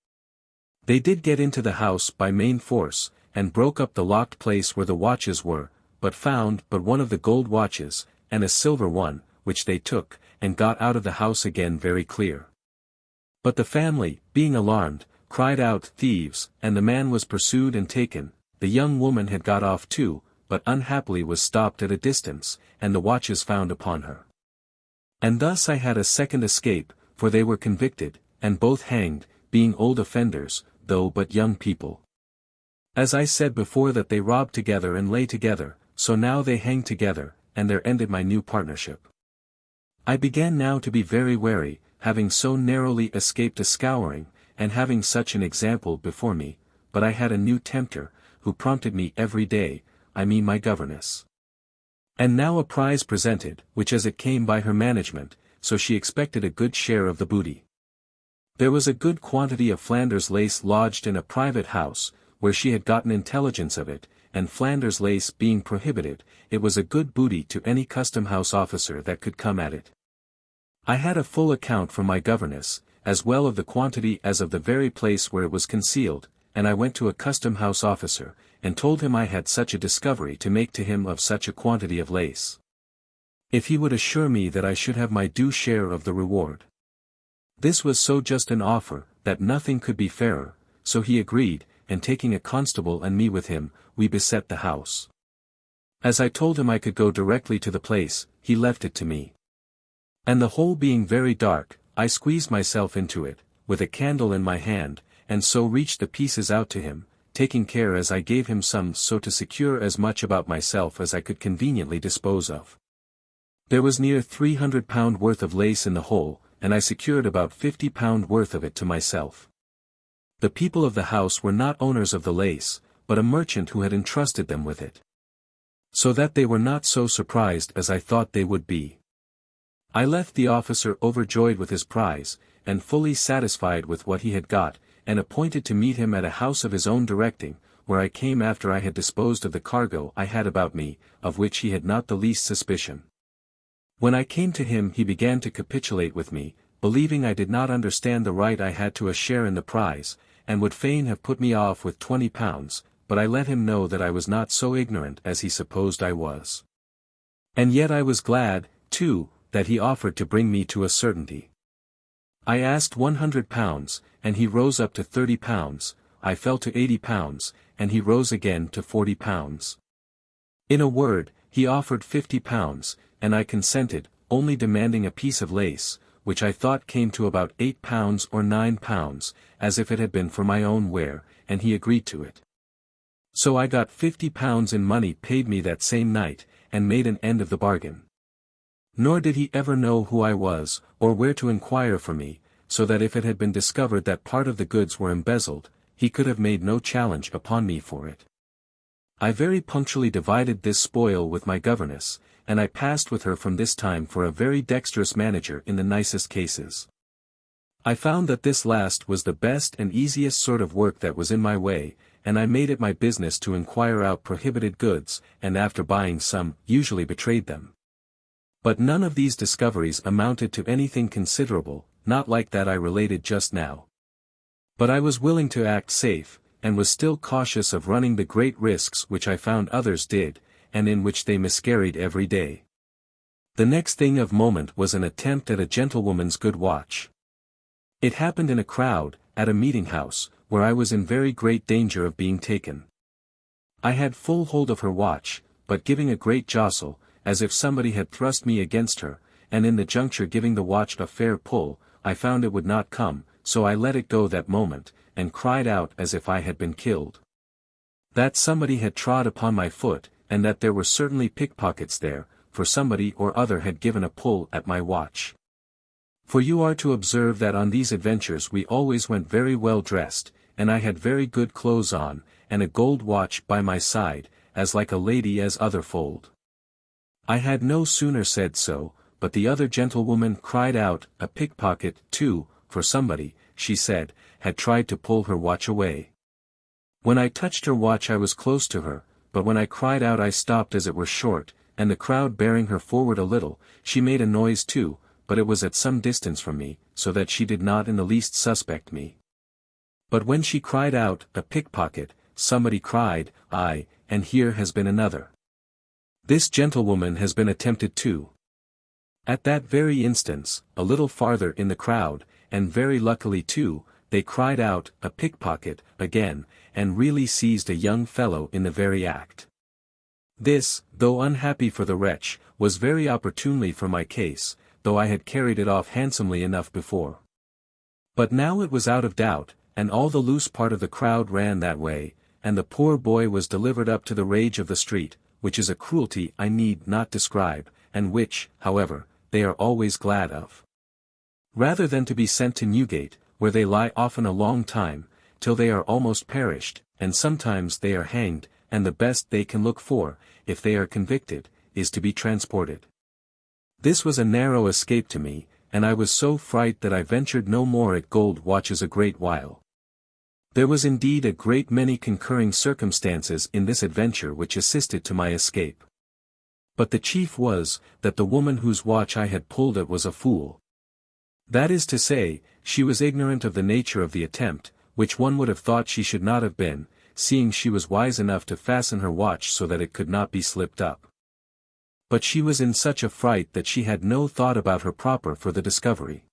They did get into the house by main force, and broke up the locked place where the watches were, but found but one of the gold watches, and a silver one, which they took, and got out of the house again very clear. But the family, being alarmed, cried out thieves, and the man was pursued and taken. The young woman had got off too, but unhappily was stopped at a distance, and the watches found upon her. And thus I had a second escape, for they were convicted, and both hanged, being old offenders, though but young people. As I said before that they robbed together and lay together, so now they hang together, and there ended my new partnership. I began now to be very wary, having so narrowly escaped a scouring, and having such an example before me, but I had a new tempter, who prompted me every day, I mean my governess. And now a prize presented, which as it came by her management, so she expected a good share of the booty. There was a good quantity of Flanders lace lodged in a private house, where she had gotten intelligence of it, and Flanders lace being prohibited, it was a good booty to any custom-house officer that could come at it. I had a full account from my governess, as well of the quantity as of the very place where it was concealed, and I went to a custom-house officer, and told him I had such a discovery to make to him of such a quantity of lace. If he would assure me that I should have my due share of the reward. This was so just an offer, that nothing could be fairer, so he agreed, and taking a constable and me with him, we beset the house. As I told him I could go directly to the place, he left it to me. And the whole being very dark, I squeezed myself into it, with a candle in my hand, and so reached the pieces out to him, taking care as I gave him some so to secure as much about myself as I could conveniently dispose of. There was near £300 worth of lace in the whole, and I secured about £50 worth of it to myself. The people of the house were not owners of the lace, but a merchant who had entrusted them with it. So that they were not so surprised as I thought they would be. I left the officer overjoyed with his prize, and fully satisfied with what he had got, and appointed to meet him at a house of his own directing, where I came after I had disposed of the cargo I had about me, of which he had not the least suspicion. When I came to him he began to capitulate with me, believing I did not understand the right I had to a share in the prize, and would fain have put me off with £20, but I let him know that I was not so ignorant as he supposed I was. And yet I was glad, too, that he offered to bring me to a certainty. I asked £100, and he rose up to £30, I fell to £80, and he rose again to £40. In a word, he offered £50, and I consented, only demanding a piece of lace, which I thought came to about £8 or £9, as if it had been for my own wear, and he agreed to it. So I got £50 in money paid me that same night, and made an end of the bargain. Nor did he ever know who I was, or where to inquire for me, so that if it had been discovered that part of the goods were embezzled, he could have made no challenge upon me for it. I very punctually divided this spoil with my governess, and I passed with her from this time for a very dexterous manager in the nicest cases. I found that this last was the best and easiest sort of work that was in my way, and I made it my business to inquire out prohibited goods, and after buying some, usually betrayed them. But none of these discoveries amounted to anything considerable, not like that I related just now. But I was willing to act safe, and was still cautious of running the great risks which I found others did, and in which they miscarried every day. The next thing of moment was an attempt at a gentlewoman's good watch. It happened in a crowd, at a meeting-house, where I was in very great danger of being taken. I had full hold of her watch, but giving a great jostle, as if somebody had thrust me against her, and in the juncture giving the watch a fair pull, I found it would not come, so I let it go that moment, and cried out as if I had been killed. That somebody had trod upon my foot, and that there were certainly pickpockets there, for somebody or other had given a pull at my watch. For you are to observe that on these adventures we always went very well dressed, and I had very good clothes on, and a gold watch by my side, as like a lady as other fold. I had no sooner said so, but the other gentlewoman cried out, a pickpocket, too, for somebody, she said, had tried to pull her watch away. When I touched her watch I was close to her, but when I cried out I stopped as it were short, and the crowd bearing her forward a little, she made a noise too, but it was at some distance from me, so that she did not in the least suspect me. But when she cried out, a pickpocket, somebody cried, aye, and here has been another. This gentlewoman has been attempted too. At that very instance, a little farther in the crowd, and very luckily too, they cried out, a pickpocket, again, and really seized a young fellow in the very act. This, though unhappy for the wretch, was very opportunely for my case, though I had carried it off handsomely enough before. But now it was out of doubt, and all the loose part of the crowd ran that way, and the poor boy was delivered up to the rage of the street, which is a cruelty I need not describe, and which, however, they are always glad of. Rather than to be sent to Newgate, where they lie often a long time, till they are almost perished, and sometimes they are hanged, and the best they can look for, if they are convicted, is to be transported. This was a narrow escape to me, and I was so frightened that I ventured no more at gold watches a great while. There was indeed a great many concurring circumstances in this adventure which assisted to my escape. But the chief was, that the woman whose watch I had pulled at was a fool. That is to say, she was ignorant of the nature of the attempt, which one would have thought she should not have been, seeing she was wise enough to fasten her watch so that it could not be slipped up. But she was in such a fright that she had no thought about her proper for the discovery.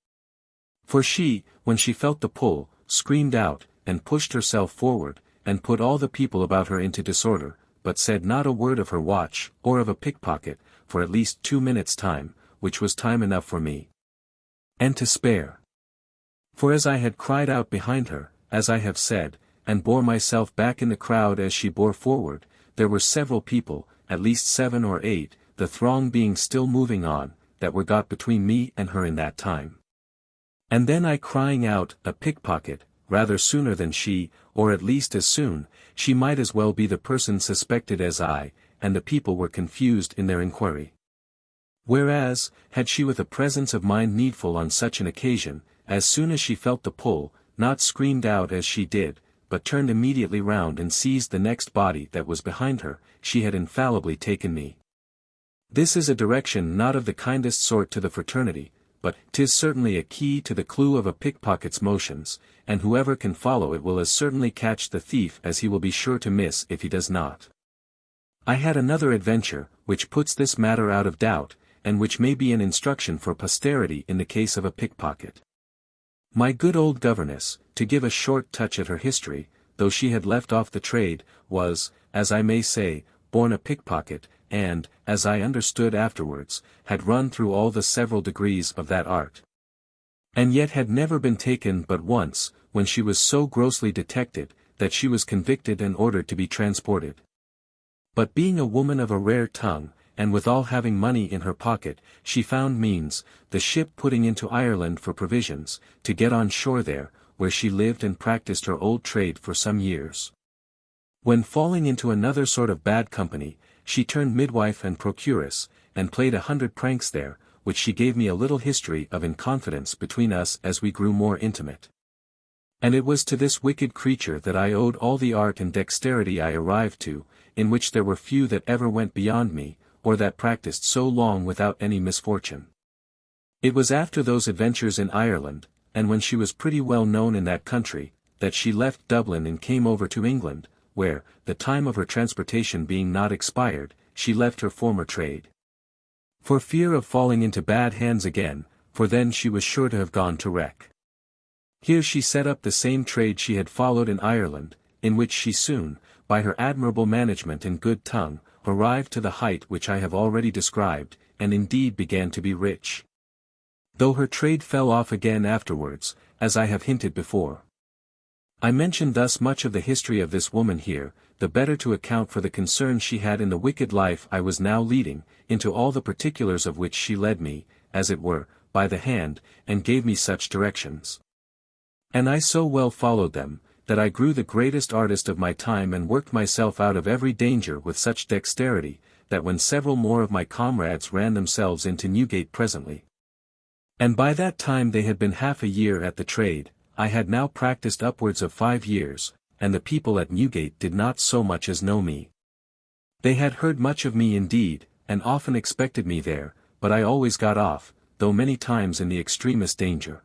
For she, when she felt the pull, screamed out, and pushed herself forward, and put all the people about her into disorder, but said not a word of her watch, or of a pickpocket, for at least 2 minutes' time, which was time enough for me. And to spare. For as I had cried out behind her, as I have said, and bore myself back in the crowd as she bore forward, there were several people, at least 7 or 8, the throng being still moving on, that were got between me and her in that time. And then I crying out, a pickpocket, rather sooner than she, or at least as soon, she might as well be the person suspected as I, and the people were confused in their inquiry. Whereas, had she with a presence of mind needful on such an occasion, as soon as she felt the pull, not screamed out as she did, but turned immediately round and seized the next body that was behind her, she had infallibly taken me. This is a direction not of the kindest sort to the fraternity, but 'tis certainly a key to the clue of a pickpocket's motions, and whoever can follow it will as certainly catch the thief as he will be sure to miss if he does not. I had another adventure, which puts this matter out of doubt, and which may be an instruction for posterity in the case of a pickpocket. My good old governess, to give a short touch at her history, though she had left off the trade, was, as I may say, born a pickpocket, and, as I understood afterwards, had run through all the several degrees of that art. And yet had never been taken but once, when she was so grossly detected, that she was convicted and ordered to be transported. But being a woman of a rare tongue, and withal having money in her pocket, she found means, the ship putting into Ireland for provisions, to get on shore there, where she lived and practiced her old trade for some years. When falling into another sort of bad company, she turned midwife and procuress, and played 100 pranks there, which she gave me a little history of in confidence between us as we grew more intimate. And it was to this wicked creature that I owed all the art and dexterity I arrived to, in which there were few that ever went beyond me, or that practiced so long without any misfortune. It was after those adventures in Ireland, and when she was pretty well known in that country, that she left Dublin and came over to England, where, the time of her transportation being not expired, she left her former trade. For fear of falling into bad hands again, for then she was sure to have gone to wreck. Here she set up the same trade she had followed in Ireland, in which she soon, by her admirable management and good tongue, arrived to the height which I have already described, and indeed began to be rich. Though her trade fell off again afterwards, as I have hinted before. I mention thus much of the history of this woman here, the better to account for the concern she had in the wicked life I was now leading, into all the particulars of which she led me, as it were, by the hand, and gave me such directions. And I so well followed them, that I grew the greatest artist of my time and worked myself out of every danger with such dexterity, that when several more of my comrades ran themselves into Newgate presently, and by that time they had been half a year at the trade, I had now practiced upwards of 5 years, and the people at Newgate did not so much as know me. They had heard much of me indeed, and often expected me there, but I always got off, though many times in the extremest danger.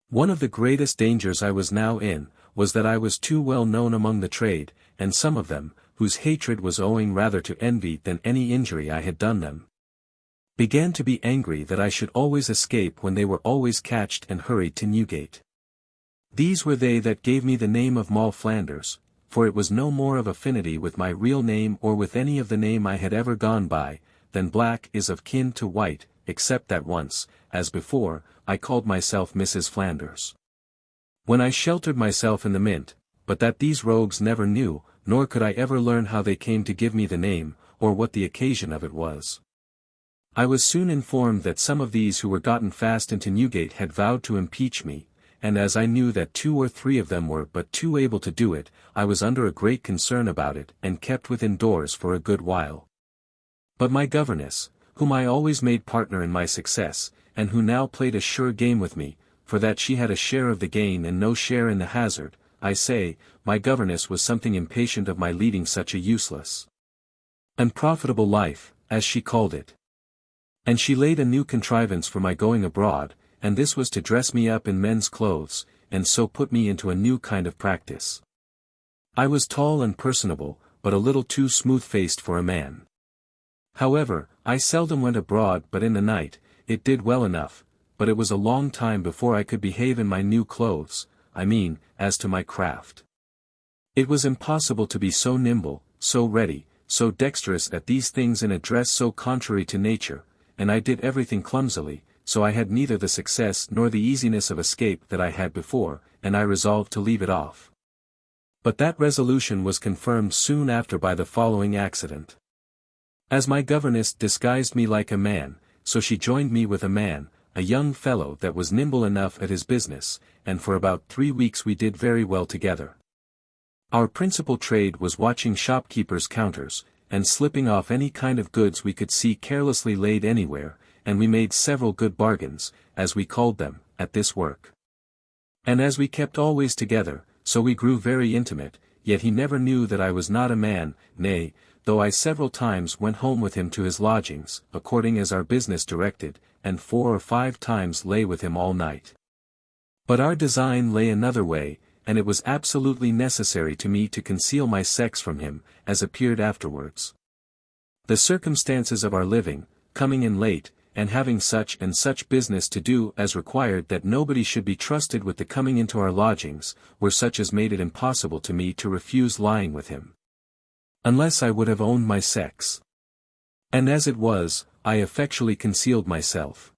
One of the greatest dangers I was now in, was that I was too well known among the trade, and some of them, whose hatred was owing rather to envy than any injury I had done them, began to be angry that I should always escape when they were always catched and hurried to Newgate. These were they that gave me the name of Moll Flanders, for it was no more of affinity with my real name or with any of the name I had ever gone by, than black is of kin to white, except that once, as before, I called myself Mrs. Flanders, when I sheltered myself in the Mint, but that these rogues never knew, nor could I ever learn how they came to give me the name, or what the occasion of it was. I was soon informed that some of these who were gotten fast into Newgate had vowed to impeach me, and as I knew that 2 or 3 of them were but too able to do it, I was under a great concern about it and kept within doors for a good while. But my governess, whom I always made partner in my success, and who now played a sure game with me, for that she had a share of the gain and no share in the hazard, I say, my governess was something impatient of my leading such a useless, unprofitable life, as she called it. And she laid a new contrivance for my going abroad, and this was to dress me up in men's clothes, and so put me into a new kind of practice. I was tall and personable, but a little too smooth-faced for a man. However, I seldom went abroad but in the night, it did well enough, but it was a long time before I could behave in my new clothes, I mean, as to my craft. It was impossible to be so nimble, so ready, so dexterous at these things in a dress so contrary to nature, and I did everything clumsily, so I had neither the success nor the easiness of escape that I had before, and I resolved to leave it off. But that resolution was confirmed soon after by the following accident. As my governess disguised me like a man, so she joined me with a man, a young fellow that was nimble enough at his business, and for about 3 weeks we did very well together. Our principal trade was watching shopkeepers' counters, and slipping off any kind of goods we could see carelessly laid anywhere, and we made several good bargains, as we called them, at this work. And as we kept always together, so we grew very intimate, yet he never knew that I was not a man, nay, though I several times went home with him to his lodgings, according as our business directed, and 4 or 5 times lay with him all night. But our design lay another way, and it was absolutely necessary to me to conceal my sex from him, as appeared afterwards. The circumstances of our living, coming in late, and having such and such business to do as required that nobody should be trusted with the coming into our lodgings, were such as made it impossible to me to refuse lying with him. unless I would have owned my sex. And as it was, I effectually concealed myself.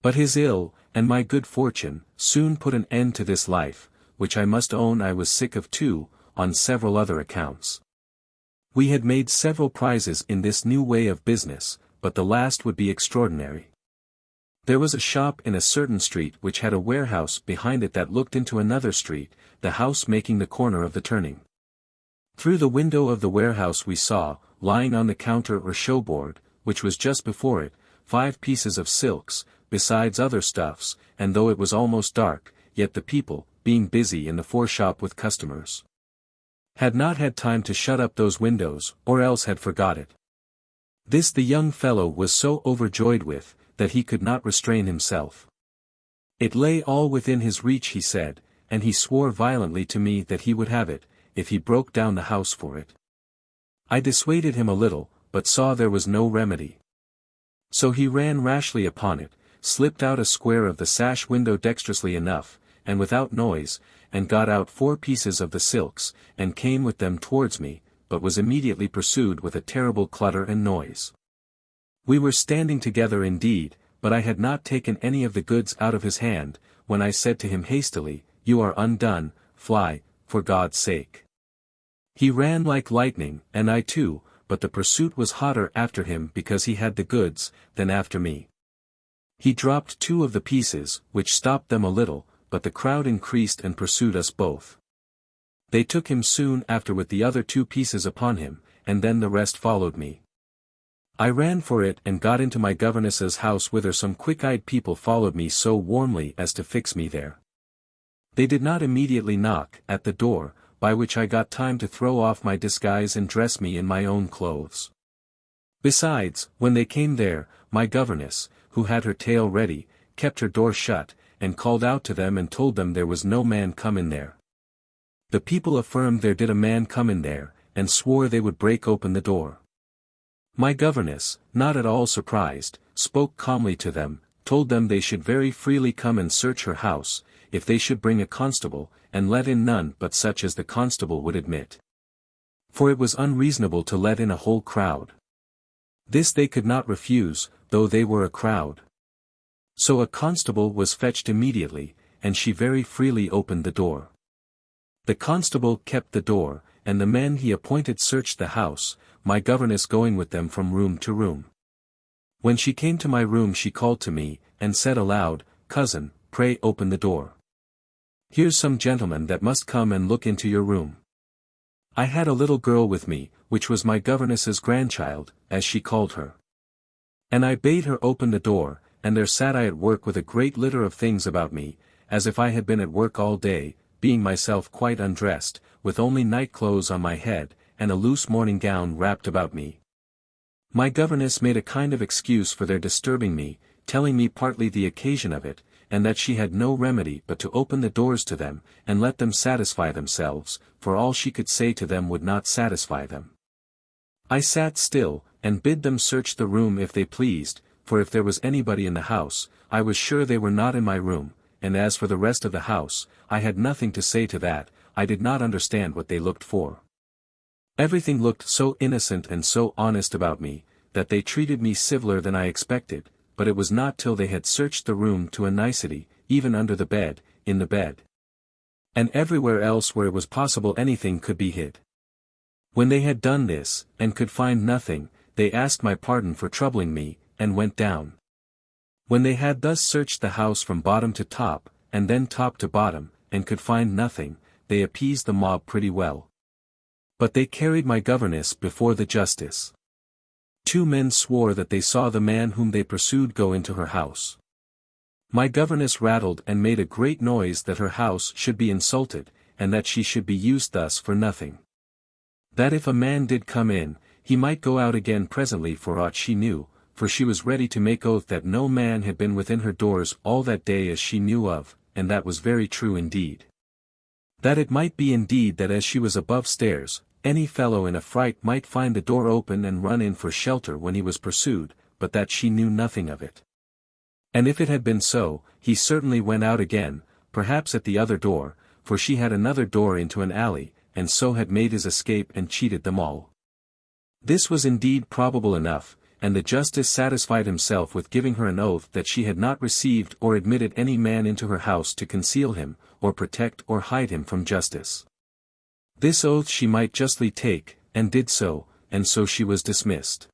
But his ill, and my good fortune, soon put an end to this life, which I must own I was sick of too, on several other accounts. We had made several prizes in this new way of business, but the last would be extraordinary. There was a shop in a certain street which had a warehouse behind it that looked into another street, the house making the corner of the turning. Through the window of the warehouse we saw, lying on the counter or showboard, which was just before it, 5 pieces of silks, besides other stuffs, and though it was almost dark, yet the people, being busy in the foreshop with customers, had not had time to shut up those windows, or else had forgot it. This the young fellow was so overjoyed with, that he could not restrain himself. It lay all within his reach, he said, and he swore violently to me that he would have it, if he broke down the house for it. I dissuaded him a little, but saw there was no remedy. So he ran rashly upon it, slipped out a square of the sash window dexterously enough, and without noise, and got out 4 pieces of the silks, and came with them towards me, but was immediately pursued with a terrible clutter and noise. We were standing together indeed, but I had not taken any of the goods out of his hand, when I said to him hastily, "You are undone, fly, for God's sake." He ran like lightning, and I too, but the pursuit was hotter after him because he had the goods, than after me. He dropped 2 of the pieces, which stopped them a little, but the crowd increased and pursued us both. They took him soon after with the other 2 pieces upon him, and then the rest followed me. I ran for it and got into my governess's house, whither some quick-eyed people followed me so warmly as to fix me there. They did not immediately knock at the door, by which I got time to throw off my disguise and dress me in my own clothes. Besides, when they came there, my governess, who had her tale ready, kept her door shut, and called out to them and told them there was no man come in there. The people affirmed there did a man come in there, and swore they would break open the door. My governess, not at all surprised, spoke calmly to them, told them they should very freely come and search her house, if they should bring a constable, and let in none but such as the constable would admit. For it was unreasonable to let in a whole crowd. This they could not refuse, though they were a crowd. So a constable was fetched immediately, and she very freely opened the door. The constable kept the door, and the men he appointed searched the house, my governess going with them from room to room. When she came to my room she called to me, and said aloud, "Cousin, pray open the door. Here's some gentleman that must come and look into your room." I had a little girl with me, which was my governess's grandchild, as she called her. And I bade her open the door, and there sat I at work with a great litter of things about me, as if I had been at work all day, being myself quite undressed, with only night clothes on my head, and a loose morning gown wrapped about me. My governess made a kind of excuse for their disturbing me, telling me partly the occasion of it, and that she had no remedy but to open the doors to them, and let them satisfy themselves, for all she could say to them would not satisfy them. I sat still, and bid them search the room if they pleased, for if there was anybody in the house, I was sure they were not in my room, and as for the rest of the house, I had nothing to say to that. I did not understand what they looked for. Everything looked so innocent and so honest about me, that they treated me civiler than I expected, but it was not till they had searched the room to a nicety, even under the bed, in the bed, and everywhere else where it was possible anything could be hid. When they had done this, and could find nothing, they asked my pardon for troubling me, and went down. When they had thus searched the house from bottom to top, and then top to bottom, and could find nothing, they appeased the mob pretty well. But they carried my governess before the justice. 2 men swore that they saw the man whom they pursued go into her house. My governess rattled and made a great noise that her house should be insulted, and that she should be used thus for nothing. That if a man did come in, he might go out again presently for aught she knew, for she was ready to make oath that no man had been within her doors all that day as she knew of, and that was very true indeed. That it might be indeed that as she was above stairs, any fellow in a fright might find the door open and run in for shelter when he was pursued, but that she knew nothing of it. And if it had been so, he certainly went out again, perhaps at the other door, for she had another door into an alley, and so had made his escape and cheated them all. This was indeed probable enough, and the justice satisfied himself with giving her an oath that she had not received or admitted any man into her house to conceal him, or protect or hide him from justice. This oath she might justly take, and did so, and so she was dismissed.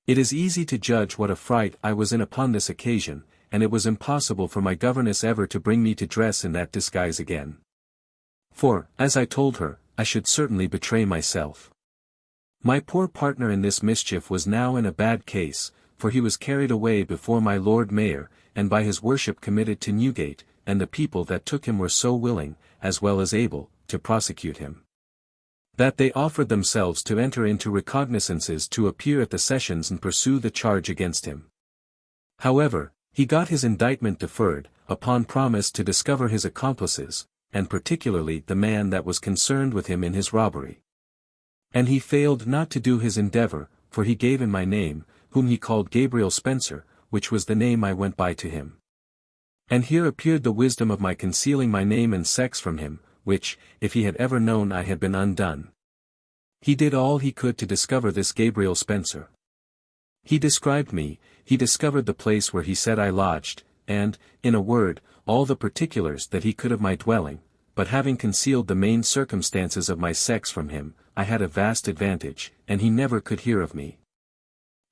It is easy to judge what a fright I was in upon this occasion, and it was impossible for my governess ever to bring me to dress in that disguise again. For, as I told her, I should certainly betray myself. My poor partner in this mischief was now in a bad case, for he was carried away before my Lord Mayor, and by his worship committed to Newgate, and the people that took him were so willing, as well as able, to prosecute him, that they offered themselves to enter into recognizances to appear at the sessions and pursue the charge against him. However, he got his indictment deferred, upon promise to discover his accomplices, and particularly the man that was concerned with him in his robbery. And he failed not to do his endeavor, for he gave in my name, whom he called Gabriel Spencer, which was the name I went by to him. And here appeared the wisdom of my concealing my name and sex from him, which, if he had ever known I had been undone. He did all he could to discover this Gabriel Spencer. He described me, he discovered the place where he said I lodged, and, in a word, all the particulars that he could of my dwelling, but having concealed the main circumstances of my sex from him, I had a vast advantage, and he never could hear of me.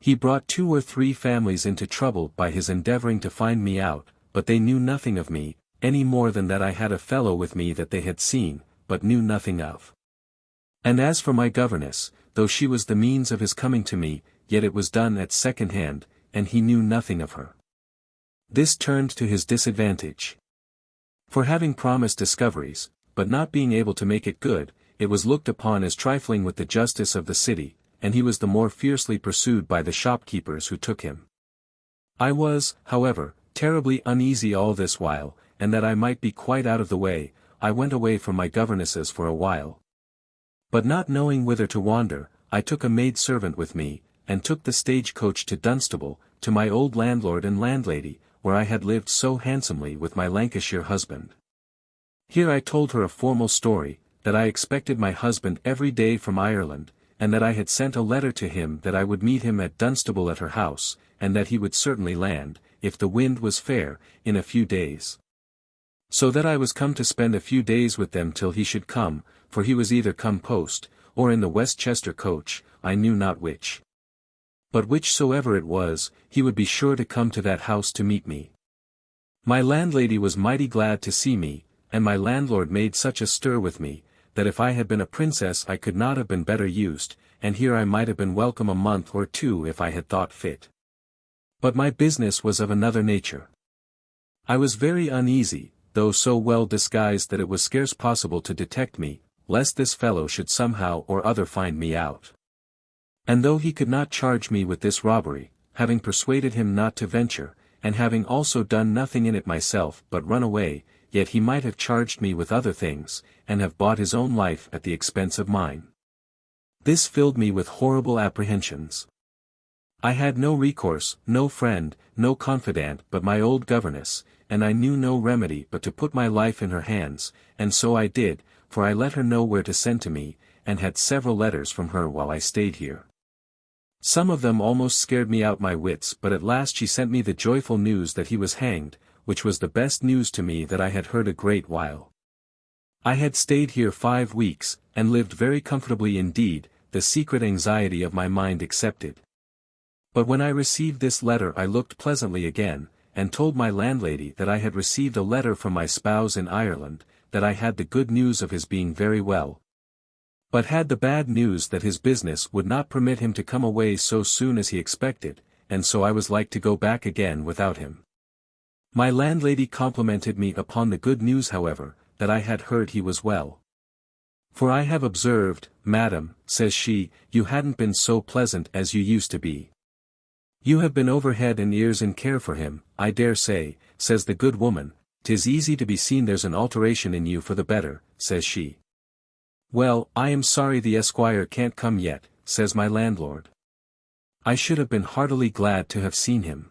He brought 2 or 3 families into trouble by his endeavoring to find me out, but they knew nothing of me, any more than that I had a fellow with me that they had seen, but knew nothing of. And as for my governess, though she was the means of his coming to me, yet it was done at second hand, and he knew nothing of her. This turned to his disadvantage. For having promised discoveries, but not being able to make it good, it was looked upon as trifling with the justice of the city, and he was the more fiercely pursued by the shopkeepers who took him. I was, however, terribly uneasy all this while, and that I might be quite out of the way, I went away from my governesses for a while. But not knowing whither to wander, I took a maid-servant with me, and took the stage-coach to Dunstable, to my old landlord and landlady, where I had lived so handsomely with my Lancashire husband. Here I told her a formal story, that I expected my husband every day from Ireland, and that I had sent a letter to him that I would meet him at Dunstable at her house, and that he would certainly land, if the wind was fair, in a few days. So that I was come to spend a few days with them till he should come, for he was either come post, or in the Westchester coach, I knew not which. But whichsoever it was, he would be sure to come to that house to meet me. My landlady was mighty glad to see me, and my landlord made such a stir with me, that if I had been a princess I could not have been better used, and here I might have been welcome a month or 2 if I had thought fit. But my business was of another nature. I was very uneasy, though so well disguised that it was scarce possible to detect me, lest this fellow should somehow or other find me out. And though he could not charge me with this robbery, having persuaded him not to venture, and having also done nothing in it myself but run away, yet he might have charged me with other things, and have bought his own life at the expense of mine. This filled me with horrible apprehensions. I had no recourse, no friend, no confidant but my old governess, and I knew no remedy but to put my life in her hands, and so I did, for I let her know where to send to me, and had several letters from her while I stayed here. Some of them almost scared me out my wits, but at last she sent me the joyful news that he was hanged, which was the best news to me that I had heard a great while. I had stayed here 5 weeks, and lived very comfortably indeed, the secret anxiety of my mind excepted. But when I received this letter I looked pleasantly again, and told my landlady that I had received a letter from my spouse in Ireland, that I had the good news of his being very well, but had the bad news that his business would not permit him to come away so soon as he expected, and so I was like to go back again without him. My landlady complimented me upon the good news, however, that I had heard he was well. For I have observed, madam, says she, you hadn't been so pleasant as you used to be. You have been over head and ears in care for him, I dare say, says the good woman, 'tis easy to be seen there's an alteration in you for the better, says she. Well, I am sorry the esquire can't come yet, says my landlord. I should have been heartily glad to have seen him.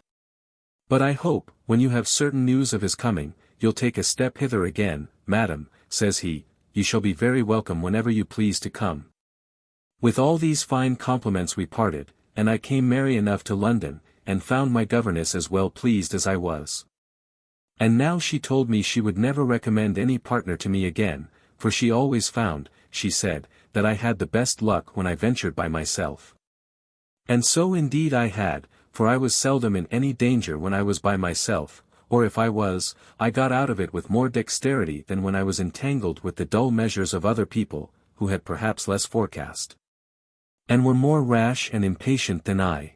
But I hope, when you have certain news of his coming, you'll take a step hither again, madam, says he, you shall be very welcome whenever you please to come. With all these fine compliments we parted, and I came merry enough to London, and found my governess as well pleased as I was. And now she told me she would never recommend any partner to me again, for she always found, she said, that I had the best luck when I ventured by myself. And so indeed I had, for I was seldom in any danger when I was by myself, or if I was, I got out of it with more dexterity than when I was entangled with the dull measures of other people, who had perhaps less forecast, and were more rash and impatient than I.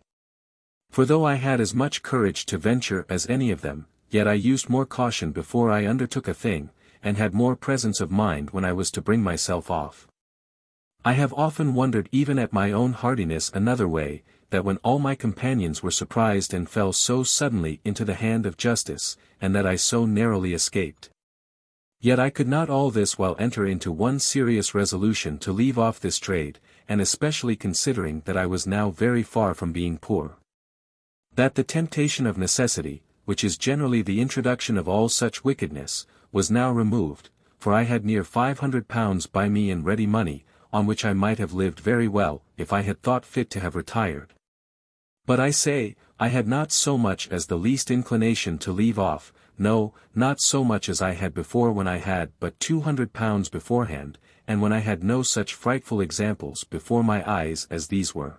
For though I had as much courage to venture as any of them, yet I used more caution before I undertook a thing, and had more presence of mind when I was to bring myself off. I have often wondered even at my own hardiness another way, that when all my companions were surprised and fell so suddenly into the hand of justice, and that I so narrowly escaped. Yet I could not all this while enter into one serious resolution to leave off this trade, and especially considering that I was now very far from being poor. That the temptation of necessity, which is generally the introduction of all such wickedness, was now removed, for I had near £500 by me in ready money, on which I might have lived very well, if I had thought fit to have retired. But I say, I had not so much as the least inclination to leave off, no, not so much as I had before when I had but £200 beforehand, and when I had no such frightful examples before my eyes as these were.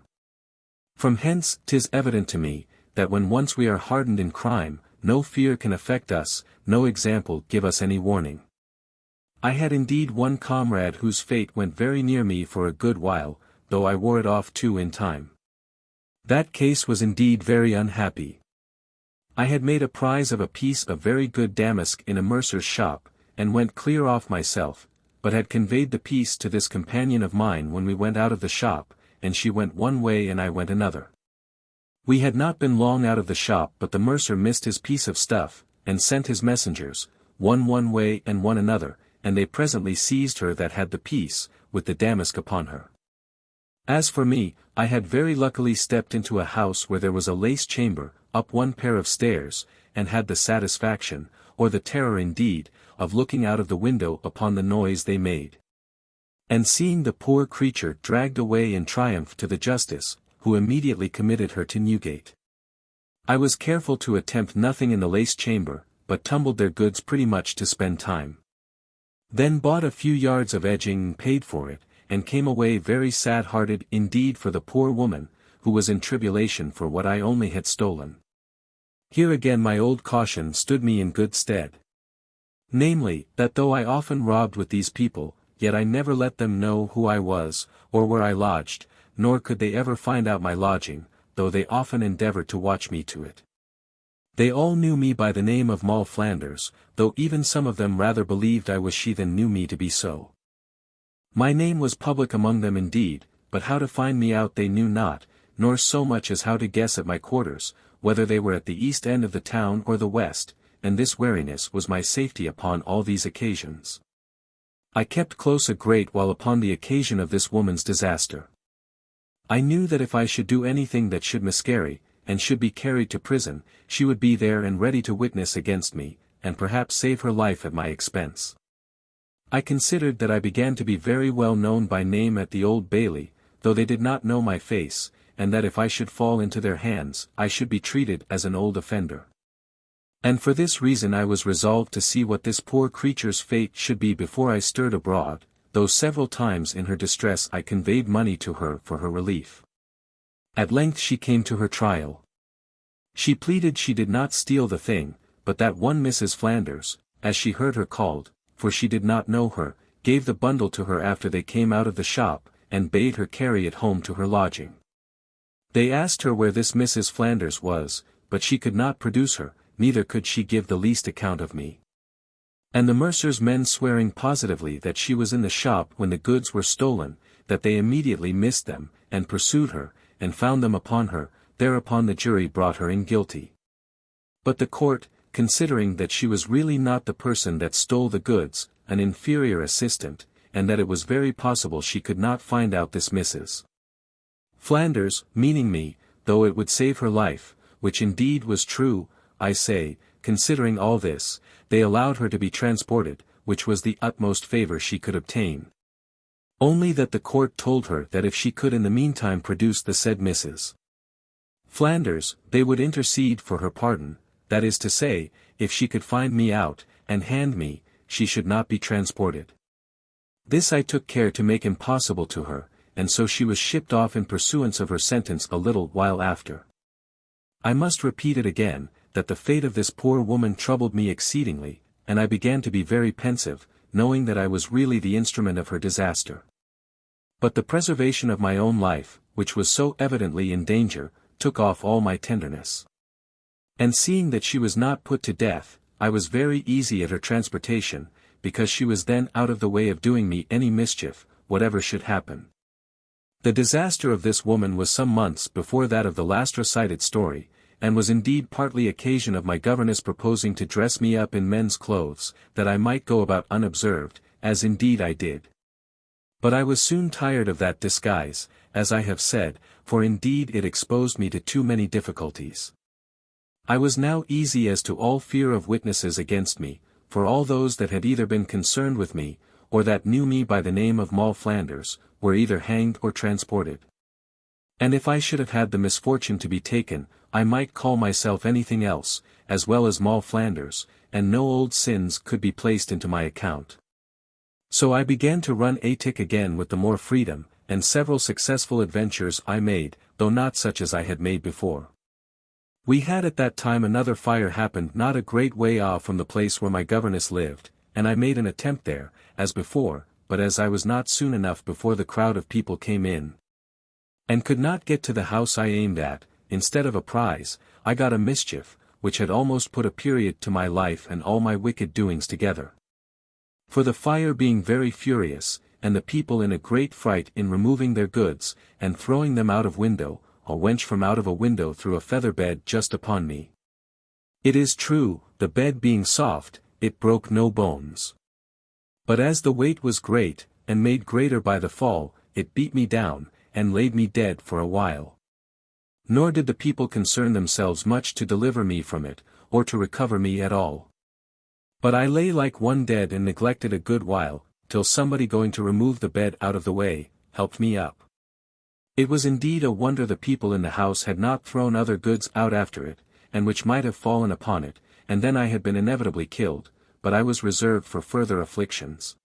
From hence 'tis evident to me, that when once we are hardened in crime, no fear can affect us, no example give us any warning. I had indeed one comrade whose fate went very near me for a good while, though I wore it off too in time. That case was indeed very unhappy. I had made a prize of a piece of very good damask in a mercer's shop, and went clear off myself, but had conveyed the piece to this companion of mine when we went out of the shop, and she went one way and I went another. We had not been long out of the shop but the mercer missed his piece of stuff, and sent his messengers, one way and one another, and they presently seized her that had the piece, with the damask upon her. As for me, I had very luckily stepped into a house where there was a lace chamber, up one pair of stairs, and had the satisfaction, or the terror indeed, of looking out of the window upon the noise they made, and seeing the poor creature dragged away in triumph to the justice, who immediately committed her to Newgate. I was careful to attempt nothing in the lace chamber, but tumbled their goods pretty much to spend time. Then bought a few yards of edging and paid for it, and came away very sad-hearted indeed for the poor woman, who was in tribulation for what I only had stolen. Here again my old caution stood me in good stead. Namely, that though I often robbed with these people, yet I never let them know who I was, or where I lodged, nor could they ever find out my lodging, though they often endeavored to watch me to it. They all knew me by the name of Moll Flanders, though even some of them rather believed I was she than knew me to be so. My name was public among them indeed, but how to find me out they knew not, nor so much as how to guess at my quarters, whether they were at the east end of the town or the west, and this wariness was my safety upon all these occasions. I kept close a great while upon the occasion of this woman's disaster. I knew that if I should do anything that should miscarry, and should be carried to prison, she would be there and ready to witness against me, and perhaps save her life at my expense. I considered that I began to be very well known by name at the Old Bailey, though they did not know my face, and that if I should fall into their hands, I should be treated as an old offender. And for this reason I was resolved to see what this poor creature's fate should be before I stirred abroad, though several times in her distress I conveyed money to her for her relief. At length she came to her trial. She pleaded she did not steal the thing, but that one Mrs. Flanders, as she heard her called, for she did not know her, gave the bundle to her after they came out of the shop, and bade her carry it home to her lodging. They asked her where this Mrs. Flanders was, but she could not produce her, neither could she give the least account of me. And the mercer's men swearing positively that she was in the shop when the goods were stolen, that they immediately missed them, and pursued her, and found them upon her, thereupon the jury brought her in guilty. But the court, considering that she was really not the person that stole the goods, an inferior assistant, and that it was very possible she could not find out this Mrs. Flanders, meaning me, though it would save her life, which indeed was true, I say, considering all this, they allowed her to be transported, which was the utmost favor she could obtain. Only that the court told her that if she could in the meantime produce the said Mrs. Flanders, they would intercede for her pardon, that is to say, if she could find me out, and hand me, she should not be transported. This I took care to make impossible to her, and so she was shipped off in pursuance of her sentence a little while after. I must repeat it again, that the fate of this poor woman troubled me exceedingly, and I began to be very pensive, knowing that I was really the instrument of her disaster. But the preservation of my own life, which was so evidently in danger, took off all my tenderness. And seeing that she was not put to death, I was very easy at her transportation, because she was then out of the way of doing me any mischief, whatever should happen. The disaster of this woman was some months before that of the last recited story, and was indeed partly occasion of my governess proposing to dress me up in men's clothes, that I might go about unobserved, as indeed I did. But I was soon tired of that disguise, as I have said, for indeed it exposed me to too many difficulties. I was now easy as to all fear of witnesses against me, for all those that had either been concerned with me, or that knew me by the name of Moll Flanders, were either hanged or transported. And if I should have had the misfortune to be taken, I might call myself anything else, as well as Moll Flanders, and no old sins could be placed into my account. So I began to run Attic again with the more freedom, and several successful adventures I made, though not such as I had made before. We had at that time another fire happened not a great way off from the place where my governess lived, and I made an attempt there, as before, but as I was not soon enough before the crowd of people came in, and could not get to the house I aimed at, instead of a prize, I got a mischief, which had almost put a period to my life and all my wicked doings together. For the fire being very furious, and the people in a great fright in removing their goods, and throwing them out of window, a wench from out of a window threw a feather bed just upon me. It is true, the bed being soft, it broke no bones. But as the weight was great, and made greater by the fall, it beat me down, and laid me dead for a while. Nor did the people concern themselves much to deliver me from it, or to recover me at all. But I lay like one dead and neglected a good while, till somebody going to remove the bed out of the way, helped me up. It was indeed a wonder the people in the house had not thrown other goods out after it, and which might have fallen upon it, and then I had been inevitably killed, but I was reserved for further afflictions.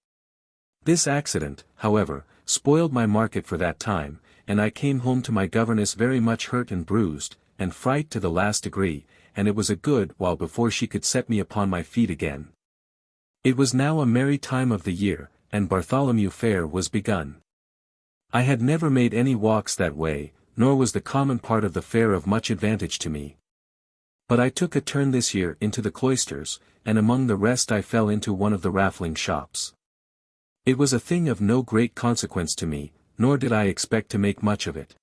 This accident, however, spoiled my market for that time, and I came home to my governess very much hurt and bruised, and fright to the last degree, and it was a good while before she could set me upon my feet again. It was now a merry time of the year, and Bartholomew Fair was begun. I had never made any walks that way, nor was the common part of the fair of much advantage to me. But I took a turn this year into the cloisters, and among the rest I fell into one of the raffling shops. It was a thing of no great consequence to me, nor did I expect to make much of it.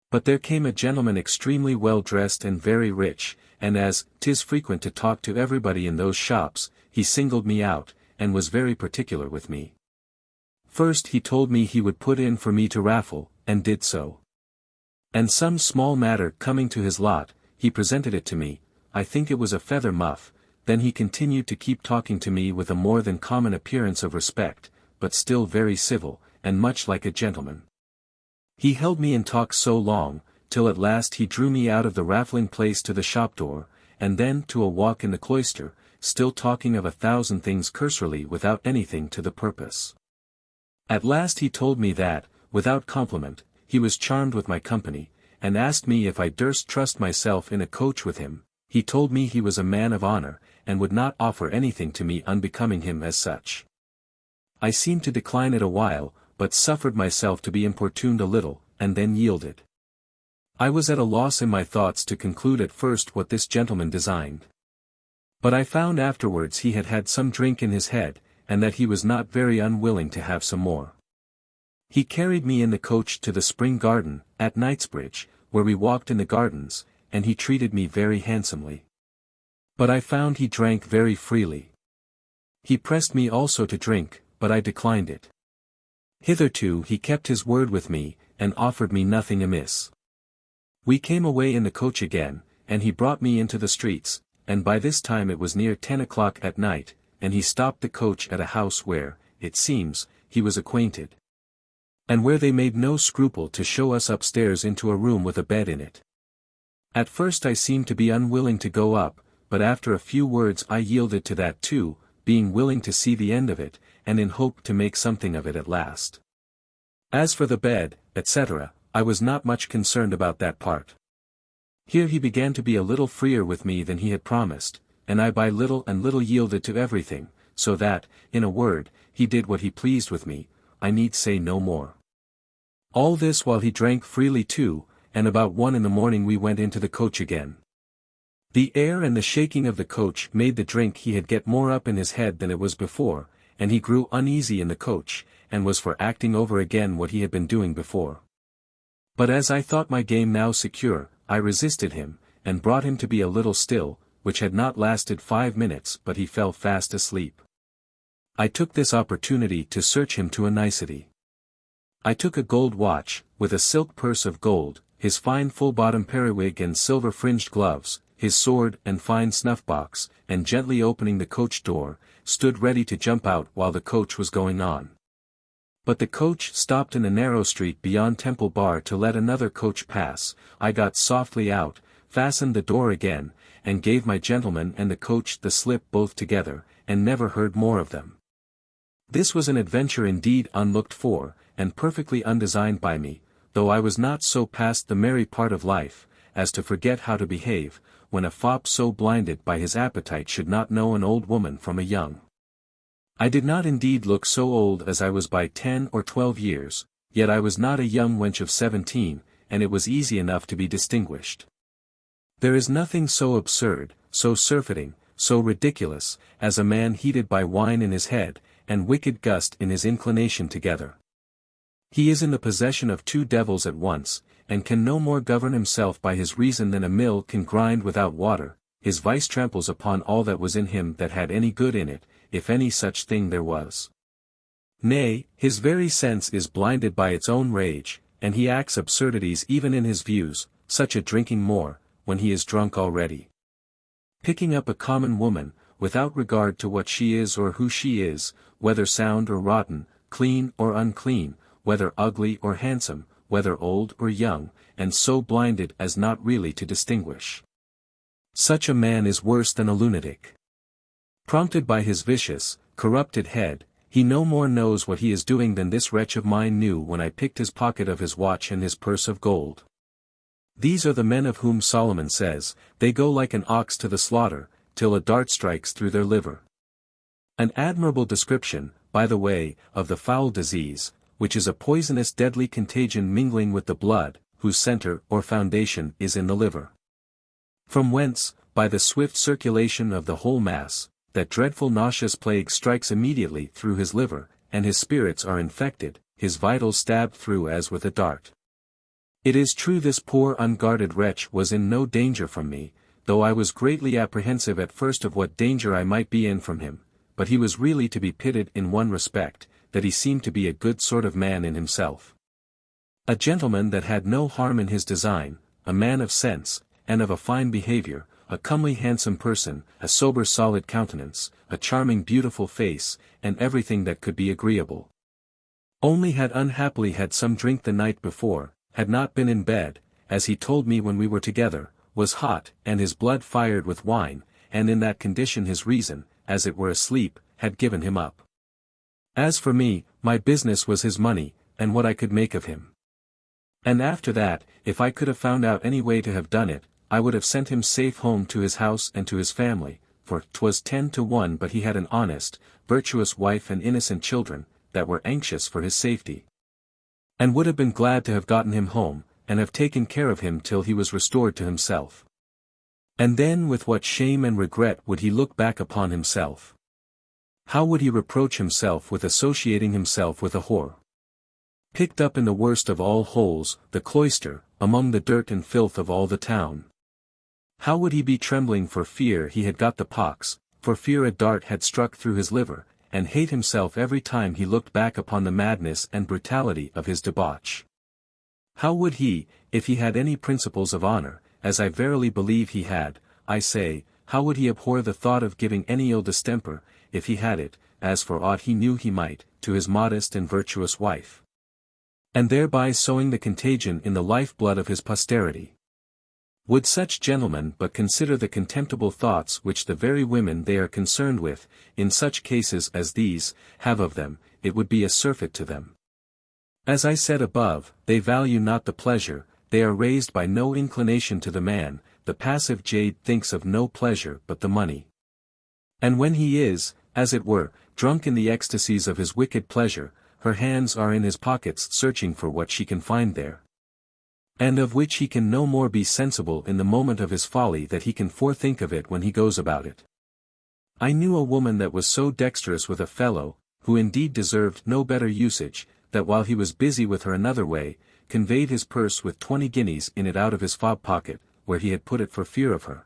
But there came a gentleman extremely well dressed and very rich, and as 'tis frequent to talk to everybody in those shops, he singled me out, and was very particular with me. First he told me he would put in for me to raffle, and did so. And some small matter coming to his lot, he presented it to me, I think it was a feather muff, then he continued to keep talking to me with a more than common appearance of respect, but still very civil, and much like a gentleman. He held me in talk so long, till at last he drew me out of the raffling place to the shop door, and then to a walk in the cloister, still talking of 1,000 things cursorily without anything to the purpose. At last he told me that, without compliment, he was charmed with my company, and asked me if I durst trust myself in a coach with him. He told me he was a man of honor, and would not offer anything to me unbecoming him as such. I seemed to decline it a while, but suffered myself to be importuned a little, and then yielded. I was at a loss in my thoughts to conclude at first what this gentleman designed. But I found afterwards he had had some drink in his head, and that he was not very unwilling to have some more. He carried me in the coach to the Spring Garden, at Knightsbridge, where we walked in the gardens, and he treated me very handsomely. But I found he drank very freely. He pressed me also to drink, but I declined it. Hitherto he kept his word with me, and offered me nothing amiss. We came away in the coach again, and he brought me into the streets, and by this time it was near 10 o'clock at night, and he stopped the coach at a house where, it seems, he was acquainted. and where they made no scruple to show us upstairs into a room with a bed in it. At first I seemed to be unwilling to go up, but after a few words I yielded to that too, being willing to see the end of it, and in hope to make something of it at last. As for the bed, etc., I was not much concerned about that part. Here he began to be a little freer with me than he had promised, and I by little and little yielded to everything, so that, in a word, he did what he pleased with me, I need say no more. All this while he drank freely too, and about 1 in the morning we went into the coach again. The air and the shaking of the coach made the drink he had get more up in his head than it was before, and he grew uneasy in the coach, and was for acting over again what he had been doing before. But as I thought my game now secure, I resisted him, and brought him to be a little still, which had not lasted 5 minutes but he fell fast asleep. I took this opportunity to search him to a nicety. I took a gold watch, with a silk purse of gold, his fine full-bottom periwig and silver-fringed gloves, his sword and fine snuff-box, and gently opening the coach door, stood ready to jump out while the coach was going on. But the coach stopped in a narrow street beyond Temple Bar to let another coach pass. I got softly out, fastened the door again, and gave my gentleman and the coach the slip both together, and never heard more of them. This was an adventure indeed unlooked for, and perfectly undesigned by me, though I was not so past the merry part of life, as to forget how to behave, when a fop so blinded by his appetite should not know an old woman from a young. I did not indeed look so old as I was by 10 or 12 years, yet I was not a young wench of 17, and it was easy enough to be distinguished. There is nothing so absurd, so surfeiting, so ridiculous, as a man heated by wine in his head, and wicked gust in his inclination together. He is in the possession of 2 devils at once, and can no more govern himself by his reason than a mill can grind without water. His vice tramples upon all that was in him that had any good in it, if any such thing there was. Nay, his very sense is blinded by its own rage, and he acts absurdities even in his views, such a drinking more, when he is drunk already. Picking up a common woman, without regard to what she is or who she is, whether sound or rotten, clean or unclean, whether ugly or handsome, whether old or young, and so blinded as not really to distinguish. Such a man is worse than a lunatic. Prompted by his vicious, corrupted head, he no more knows what he is doing than this wretch of mine knew when I picked his pocket of his watch and his purse of gold. These are the men of whom Solomon says, they go like an ox to the slaughter, till a dart strikes through their liver. An admirable description, by the way, of the foul disease, which is a poisonous deadly contagion mingling with the blood, whose centre or foundation is in the liver. From whence, by the swift circulation of the whole mass, that dreadful nauseous plague strikes immediately through his liver, and his spirits are infected, his vitals stabbed through as with a dart. It is true this poor unguarded wretch was in no danger from me, though I was greatly apprehensive at first of what danger I might be in from him, but he was really to be pitied in one respect, that he seemed to be a good sort of man in himself. A gentleman that had no harm in his design, a man of sense, and of a fine behavior, a comely handsome person, a sober solid countenance, a charming beautiful face, and everything that could be agreeable. Only had unhappily had some drink the night before, had not been in bed, as he told me when we were together, was hot, and his blood fired with wine, and in that condition his reason, as it were asleep, had given him up. As for me, my business was his money, and what I could make of him. And after that, if I could have found out any way to have done it, I would have sent him safe home to his house and to his family, for 'twas 10 to 1 but he had an honest, virtuous wife and innocent children, that were anxious for his safety. And would have been glad to have gotten him home, and have taken care of him till he was restored to himself. And then with what shame and regret would he look back upon himself? How would he reproach himself with associating himself with a whore? Picked up in the worst of all holes, the cloister, among the dirt and filth of all the town. How would he be trembling for fear he had got the pox, for fear a dart had struck through his liver, and hate himself every time he looked back upon the madness and brutality of his debauch? How would he, if he had any principles of honor, as I verily believe he had, I say, how would he abhor the thought of giving any ill distemper, if he had it, as for aught he knew he might, to his modest and virtuous wife? and thereby sowing the contagion in the lifeblood of his posterity. Would such gentlemen but consider the contemptible thoughts which the very women they are concerned with, in such cases as these, have of them, it would be a surfeit to them. As I said above, they value not the pleasure, they are raised by no inclination to the man, the passive jade thinks of no pleasure but the money. And when he is, as it were, drunk in the ecstasies of his wicked pleasure, her hands are in his pockets searching for what she can find there, and of which he can no more be sensible in the moment of his folly that he can forethink of it when he goes about it. I knew a woman that was so dexterous with a fellow, who indeed deserved no better usage, that while he was busy with her another way, conveyed his purse with 20 guineas in it out of his fob pocket, where he had put it for fear of her,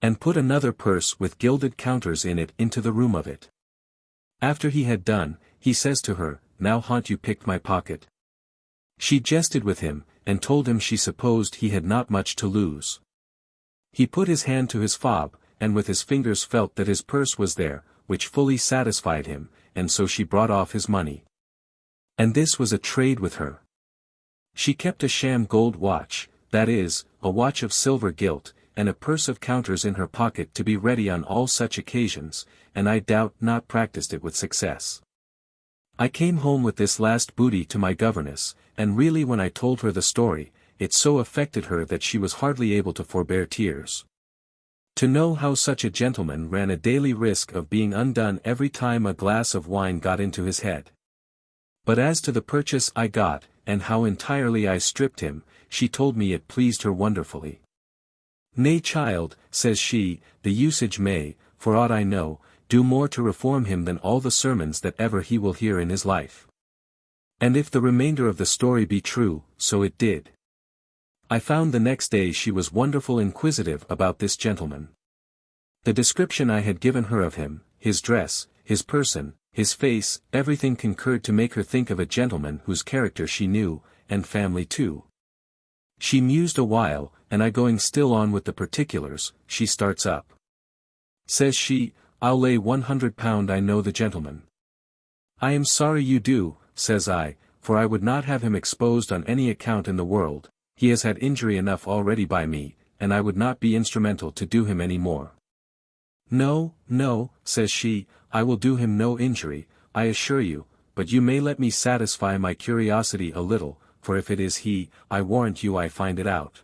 and put another purse with gilded counters in it into the room of it. After he had done, he says to her, "Now ha'n't you picked my pocket?" She jested with him, and told him she supposed he had not much to lose. He put his hand to his fob, and with his fingers felt that his purse was there, which fully satisfied him, and so she brought off his money. And this was a trade with her. She kept a sham gold watch, that is, a watch of silver gilt, and a purse of counters in her pocket to be ready on all such occasions, and I doubt not practiced it with success. I came home with this last booty to my governess, and really when I told her the story, it so affected her that she was hardly able to forbear tears. To know how such a gentleman ran a daily risk of being undone every time a glass of wine got into his head. But as to the purchase I got, and how entirely I stripped him, she told me it pleased her wonderfully. "Nay, child," says she, "the usage may, for aught I know, do more to reform him than all the sermons that ever he will hear in his life." And if the remainder of the story be true, so it did. I found the next day she was wonderful inquisitive about this gentleman. The description I had given her of him, his dress, his person, his face, everything concurred to make her think of a gentleman whose character she knew, and family too. She mused a while, and I going still on with the particulars, she starts up. Says she, "I'll lay £100 I know the gentleman." "I am sorry you do," says I, "for I would not have him exposed on any account in the world. He has had injury enough already by me, and I would not be instrumental to do him any more." "No, no," says she, "I will do him no injury, I assure you, but you may let me satisfy my curiosity a little, for if it is he, I warrant you I find it out."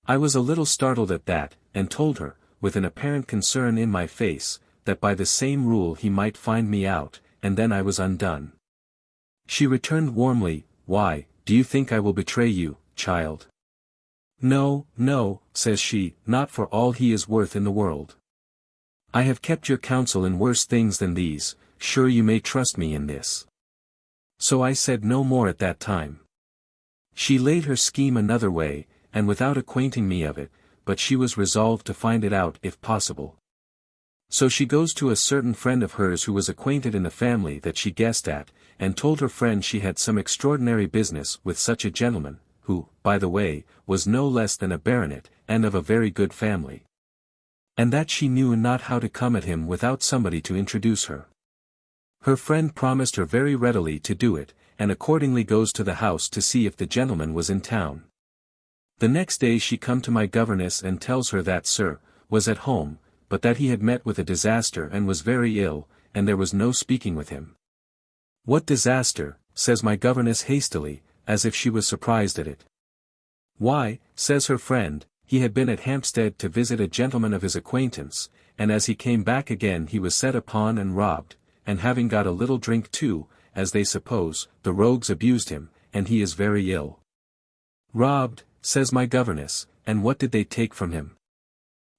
I was a little startled at that, and told her, with an apparent concern in my face, that by the same rule he might find me out, and then I was undone. She returned warmly, "Why, do you think I will betray you, child?" "No, no," says she, "not for all he is worth in the world. I have kept your counsel in worse things than these, sure you may trust me in this." So I said no more at that time. She laid her scheme another way, and without acquainting me of it, but she was resolved to find it out if possible. So she goes to a certain friend of hers who was acquainted in the family that she guessed at, and told her friend she had some extraordinary business with such a gentleman, who, by the way, was no less than a baronet, and of a very good family. And that she knew not how to come at him without somebody to introduce her. Her friend promised her very readily to do it, and accordingly goes to the house to see if the gentleman was in town. The next day she come to my governess and tells her that Sir was at home, but that he had met with a disaster and was very ill, and there was no speaking with him. "What disaster?" says my governess hastily, as if she was surprised at it. "Why," says her friend, "he had been at Hampstead to visit a gentleman of his acquaintance, and as he came back again he was set upon and robbed, and having got a little drink too, as they suppose, the rogues abused him, and he is very ill." "Robbed," says my governess, "and what did they take from him?"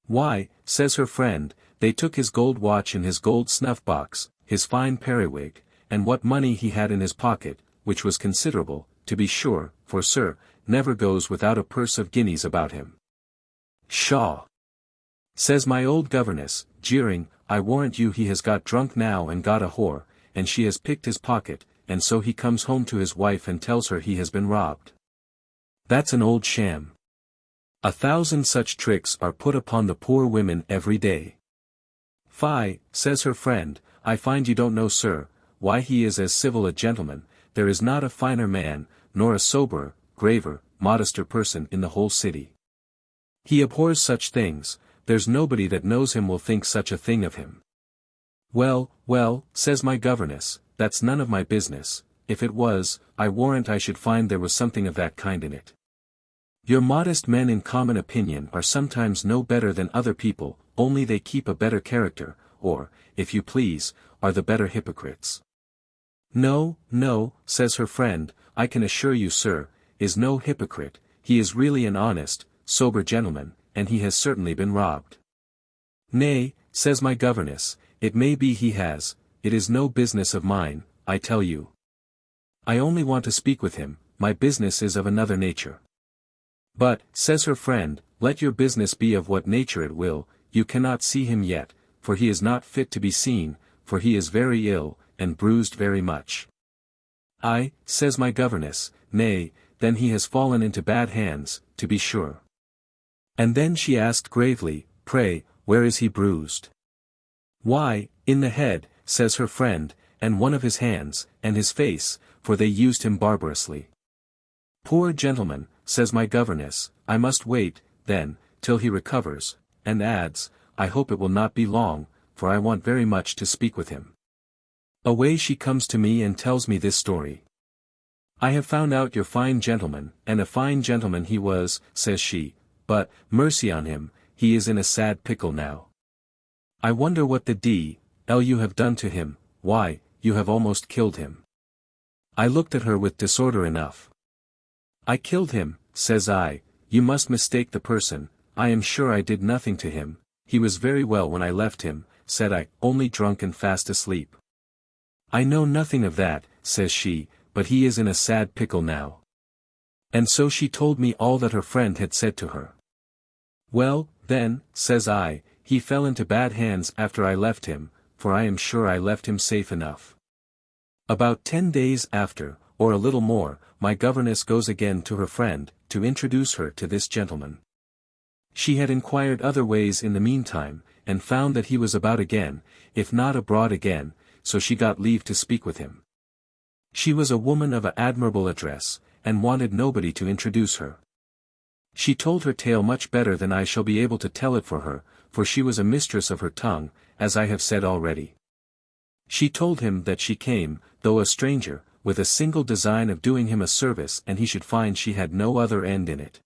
"Why," says her friend, "they took his gold watch and his gold snuff-box, his fine periwig, and what money he had in his pocket, which was considerable, to be sure, for Sir never goes without a purse of guineas about him." "Pshaw!" says my old governess, jeering, "I warrant you he has got drunk now and got a whore, and she has picked his pocket, and so he comes home to his wife and tells her he has been robbed. That's an old sham. 1,000 such tricks are put upon the poor women every day." "Fie," says her friend, "I find you don't know, sir, why he is as civil a gentleman, there is not a finer man, nor a soberer, graver, modester person in the whole city. He abhors such things, there's nobody that knows him will think such a thing of him. Well, well, says my governess, that's none of my business, if it was, I warrant I should find there was something of that kind in it. Your modest men in common opinion are sometimes no better than other people, only they keep a better character, or, if you please, are the better hypocrites. No, no, says her friend, I can assure you sir, is no hypocrite, he is really an honest, sober gentleman, and he has certainly been robbed. Nay, says my governess, it may be he has, it is no business of mine, I tell you. I only want to speak with him, my business is of another nature. But, says her friend, let your business be of what nature it will, you cannot see him yet, for he is not fit to be seen, for he is very ill, and bruised very much. Ay, says my governess, nay, then he has fallen into bad hands, to be sure. And then she asked gravely, pray, where is he bruised? Why, in the head, says her friend, and one of his hands, and his face, for they used him barbarously. Poor gentleman, says my governess, I must wait, then, till he recovers, and adds, I hope it will not be long, for I want very much to speak with him. Away she comes to me and tells me this story. I have found out your fine gentleman, and a fine gentleman he was, says she, but, mercy on him, he is in a sad pickle now. I wonder what the d—l you have done to him, why, you have almost killed him. I looked at her with disorder enough. I killed him, says I, you must mistake the person, I am sure I did nothing to him, he was very well when I left him, said I, only drunk and fast asleep. I know nothing of that, says she, but he is in a sad pickle now. And so she told me all that her friend had said to her. Well, then, says I, he fell into bad hands after I left him, for I am sure I left him safe enough. About 10 days after, or a little more, my governess goes again to her friend, to introduce her to this gentleman. She had inquired other ways in the meantime, and found that he was about again, if not abroad again, so she got leave to speak with him. She was a woman of admirable address, and wanted nobody to introduce her. She told her tale much better than I shall be able to tell it for her, for she was a mistress of her tongue, as I have said already. She told him that she came, though a stranger, with a single design of doing him a service and he should find she had no other end in it.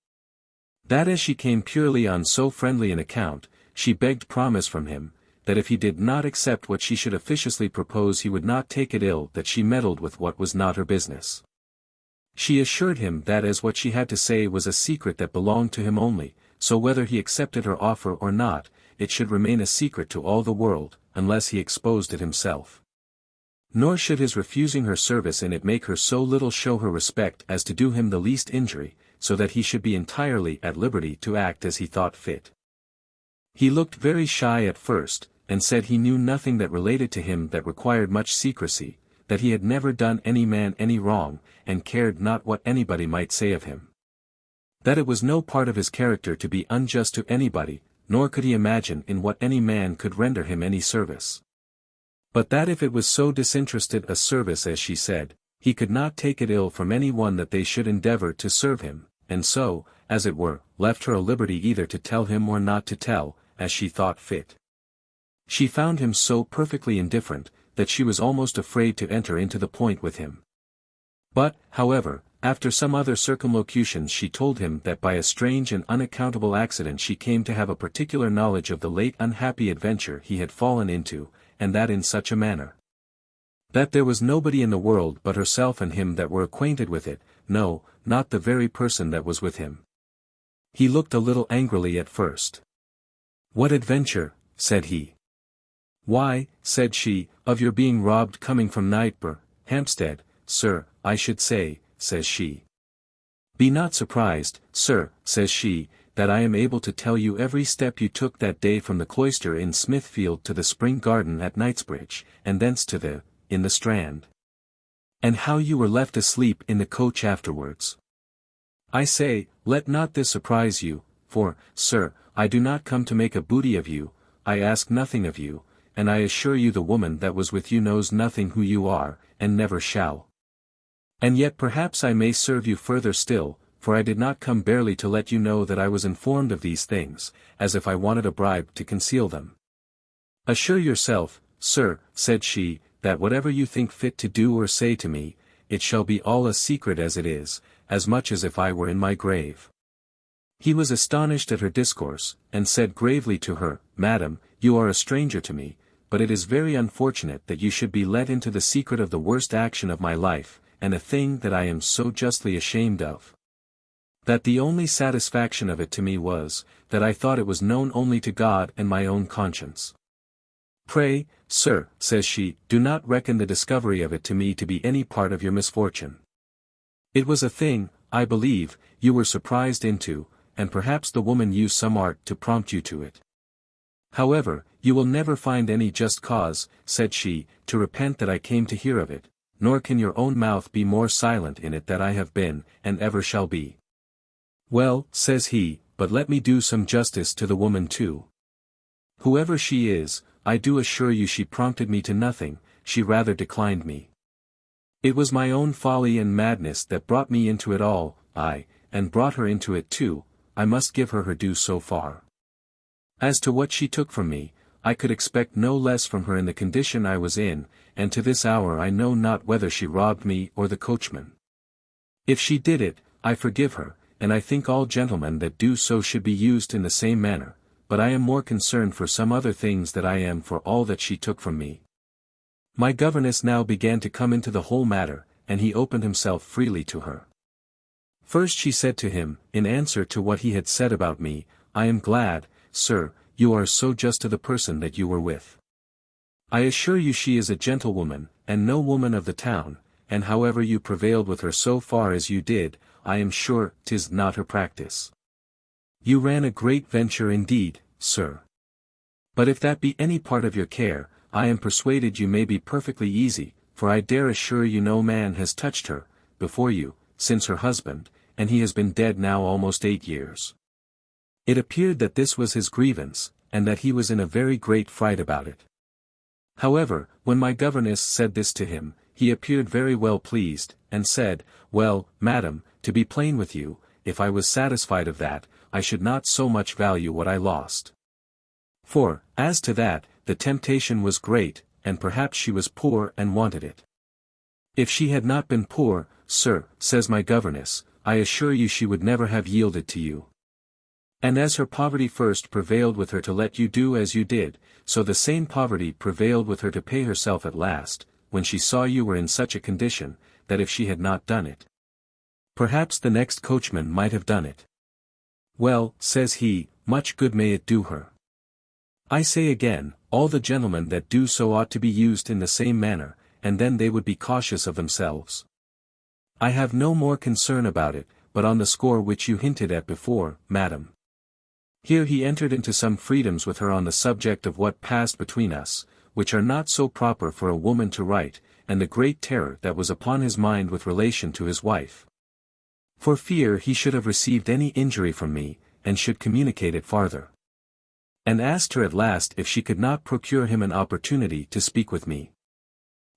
That as she came purely on so friendly an account, she begged promise from him, that if he did not accept what she should officiously propose he would not take it ill that she meddled with what was not her business. She assured him that as what she had to say was a secret that belonged to him only, so whether he accepted her offer or not, it should remain a secret to all the world, unless he exposed it himself. Nor should his refusing her service in it make her so little show her respect as to do him the least injury, so that he should be entirely at liberty to act as he thought fit. He looked very shy at first, and said he knew nothing that related to him that required much secrecy, that he had never done any man any wrong, and cared not what anybody might say of him. That it was no part of his character to be unjust to anybody, nor could he imagine in what any man could render him any service. But that if it was so disinterested a service as she said, he could not take it ill from any one that they should endeavor to serve him, and so, as it were, left her a liberty either to tell him or not to tell, as she thought fit. She found him so perfectly indifferent, that she was almost afraid to enter into the point with him. But, however, after some other circumlocutions she told him that by a strange and unaccountable accident she came to have a particular knowledge of the late unhappy adventure he had fallen into, and that in such a manner. That there was nobody in the world but herself and him that were acquainted with it, no, not the very person that was with him. He looked a little angrily at first. What adventure, said he. Why, said she, of your being robbed coming from Knightbur, Hampstead, sir, I should say, says she. Be not surprised, sir, says she, that I am able to tell you every step you took that day from the cloister in Smithfield to the spring garden at Knightsbridge, and thence to in the Strand. And how you were left asleep in the coach afterwards. I say, let not this surprise you, for, sir, I do not come to make a booty of you, I ask nothing of you, and I assure you the woman that was with you knows nothing who you are, and never shall. And yet perhaps I may serve you further still, for I did not come barely to let you know that I was informed of these things, as if I wanted a bribe to conceal them. Assure yourself, sir, said she, that whatever you think fit to do or say to me, it shall be all as secret as it is, as much as if I were in my grave. He was astonished at her discourse, and said gravely to her, Madam, you are a stranger to me, but it is very unfortunate that you should be let into the secret of the worst action of my life, and a thing that I am so justly ashamed of. That the only satisfaction of it to me was, that I thought it was known only to God and my own conscience. Pray, sir, says she, do not reckon the discovery of it to me to be any part of your misfortune. It was a thing, I believe, you were surprised into, and perhaps the woman used some art to prompt you to it. However, you will never find any just cause, said she, to repent that I came to hear of it, nor can your own mouth be more silent in it that I have been, and ever shall be. Well, says he, but let me do some justice to the woman too. Whoever she is, I do assure you she prompted me to nothing, she rather declined me. It was my own folly and madness that brought me into it all, and brought her into it too, I must give her due so far. As to what she took from me, I could expect no less from her in the condition I was in, and to this hour I know not whether she robbed me or the coachman. If she did it, I forgive her, and I think all gentlemen that do so should be used in the same manner, but I am more concerned for some other things than I am for all that she took from me. My governess now began to come into the whole matter, and he opened himself freely to her. First she said to him, in answer to what he had said about me, I am glad, sir, you are so just to the person that you were with. I assure you she is a gentlewoman, and no woman of the town, and however you prevailed with her so far as you did, I am sure 'tis not her practice. You ran a great venture indeed, sir. But if that be any part of your care, I am persuaded you may be perfectly easy, for I dare assure you no man has touched her, before you, since her husband, and he has been dead now almost 8 years. It appeared that this was his grievance, and that he was in a very great fright about it. However, when my governess said this to him, he appeared very well pleased, and said, Well, madam, to be plain with you, if I was satisfied of that, I should not so much value what I lost. For, as to that, the temptation was great, and perhaps she was poor and wanted it. If she had not been poor, sir, says my governess, I assure you she would never have yielded to you. And as her poverty first prevailed with her to let you do as you did, so the same poverty prevailed with her to pay herself at last, when she saw you were in such a condition, that if she had not done it, perhaps the next coachman might have done it. Well, says he, much good may it do her. I say again, all the gentlemen that do so ought to be used in the same manner, and then they would be cautious of themselves. I have no more concern about it, but on the score which you hinted at before, madam. Here he entered into some freedoms with her on the subject of what passed between us, which are not so proper for a woman to write, and the great terror that was upon his mind with relation to his wife. For fear he should have received any injury from me, and should communicate it farther. And asked her at last if she could not procure him an opportunity to speak with me.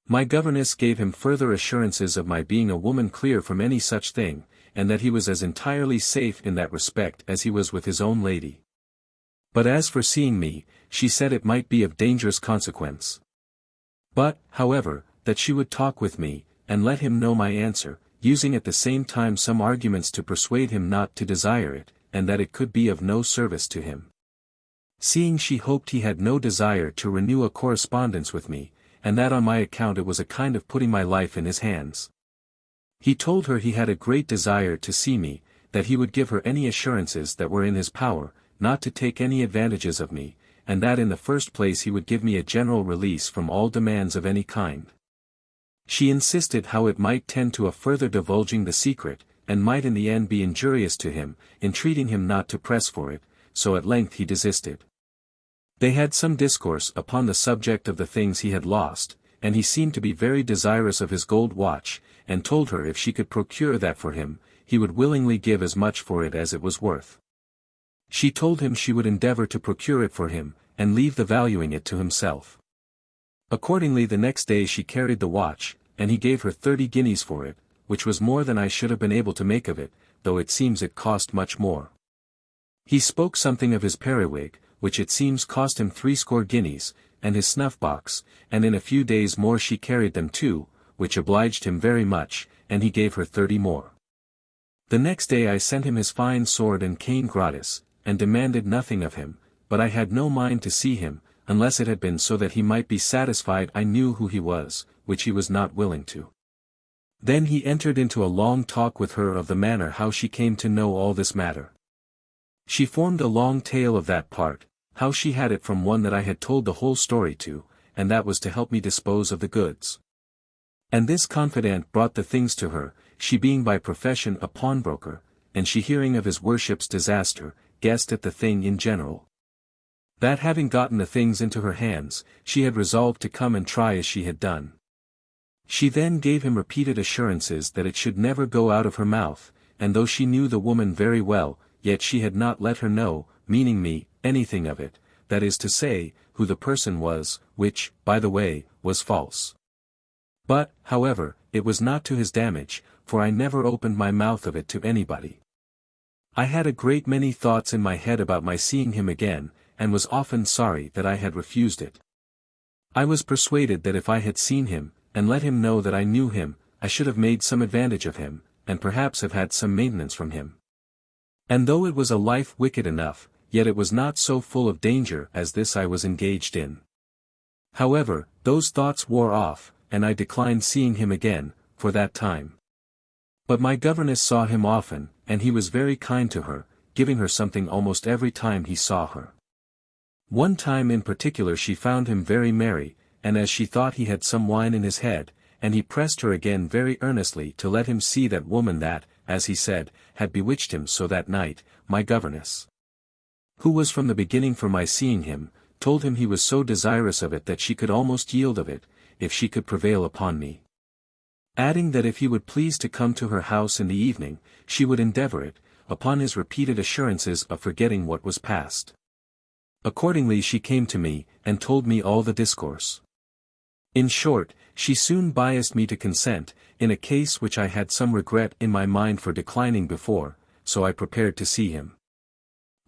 My governess gave him further assurances of my being a woman clear from any such thing, and that he was as entirely safe in that respect as he was with his own lady. But as for seeing me, she said it might be of dangerous consequence. But, however, that she would talk with me, and let him know my answer, using at the same time some arguments to persuade him not to desire it, and that it could be of no service to him. Seeing she hoped he had no desire to renew a correspondence with me, and that on my account it was a kind of putting my life in his hands. He told her he had a great desire to see me, that he would give her any assurances that were in his power, not to take any advantages of me, and that in the first place he would give me a general release from all demands of any kind. She insisted how it might tend to a further divulging the secret, and might in the end be injurious to him, entreating him not to press for it, so at length he desisted. They had some discourse upon the subject of the things he had lost, and he seemed to be very desirous of his gold watch, and told her if she could procure that for him, he would willingly give as much for it as it was worth. She told him she would endeavor to procure it for him, and leave the valuing it to himself. Accordingly the next day she carried the watch, and he gave her 30 guineas for it, which was more than I should have been able to make of it, though it seems it cost much more. He spoke something of his periwig, which it seems cost him 60 guineas, and his snuff-box, and in a few days more she carried them too, which obliged him very much, and he gave her 30 more. The next day I sent him his fine sword and cane gratis, and demanded nothing of him, but I had no mind to see him, unless it had been so that he might be satisfied I knew who he was, which he was not willing to. Then he entered into a long talk with her of the manner how she came to know all this matter. She formed a long tale of that part, how she had it from one that I had told the whole story to, and that was to help me dispose of the goods. And this confidant brought the things to her, she being by profession a pawnbroker, and she hearing of his worship's disaster, guessed at the thing in general. That having gotten the things into her hands, she had resolved to come and try as she had done. She then gave him repeated assurances that it should never go out of her mouth, and though she knew the woman very well, yet she had not let her know, meaning me, anything of it, that is to say, who the person was, which, by the way, was false. But, however, it was not to his damage, for I never opened my mouth of it to anybody. I had a great many thoughts in my head about my seeing him again, and was often sorry that I had refused it. I was persuaded that if I had seen him, and let him know that I knew him, I should have made some advantage of him, and perhaps have had some maintenance from him. And though it was a life wicked enough, yet it was not so full of danger as this I was engaged in. However, those thoughts wore off, and I declined seeing him again, for that time. But my governess saw him often, and he was very kind to her, giving her something almost every time he saw her. One time in particular she found him very merry, and as she thought he had some wine in his head, and he pressed her again very earnestly to let him see that woman that, as he said, had bewitched him so that night, my governess, who was from the beginning for my seeing him, told him he was so desirous of it that she could almost yield of it, if she could prevail upon me. Adding that if he would please to come to her house in the evening, she would endeavor it, upon his repeated assurances of forgetting what was past. Accordingly she came to me, and told me all the discourse. In short, she soon biassed me to consent, in a case which I had some regret in my mind for declining before, so I prepared to see him.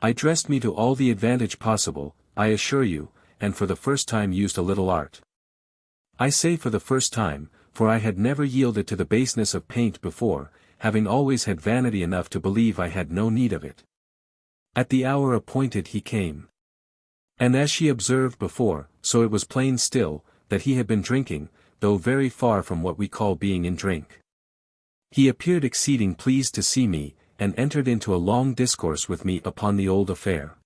I dressed me to all the advantage possible, I assure you, and for the first time used a little art. I say for the first time, for I had never yielded to the baseness of paint before, having always had vanity enough to believe I had no need of it. At the hour appointed he came. And as she observed before, so it was plain still, that he had been drinking, though very far from what we call being in drink. He appeared exceeding pleased to see me, and entered into a long discourse with me upon the old affair.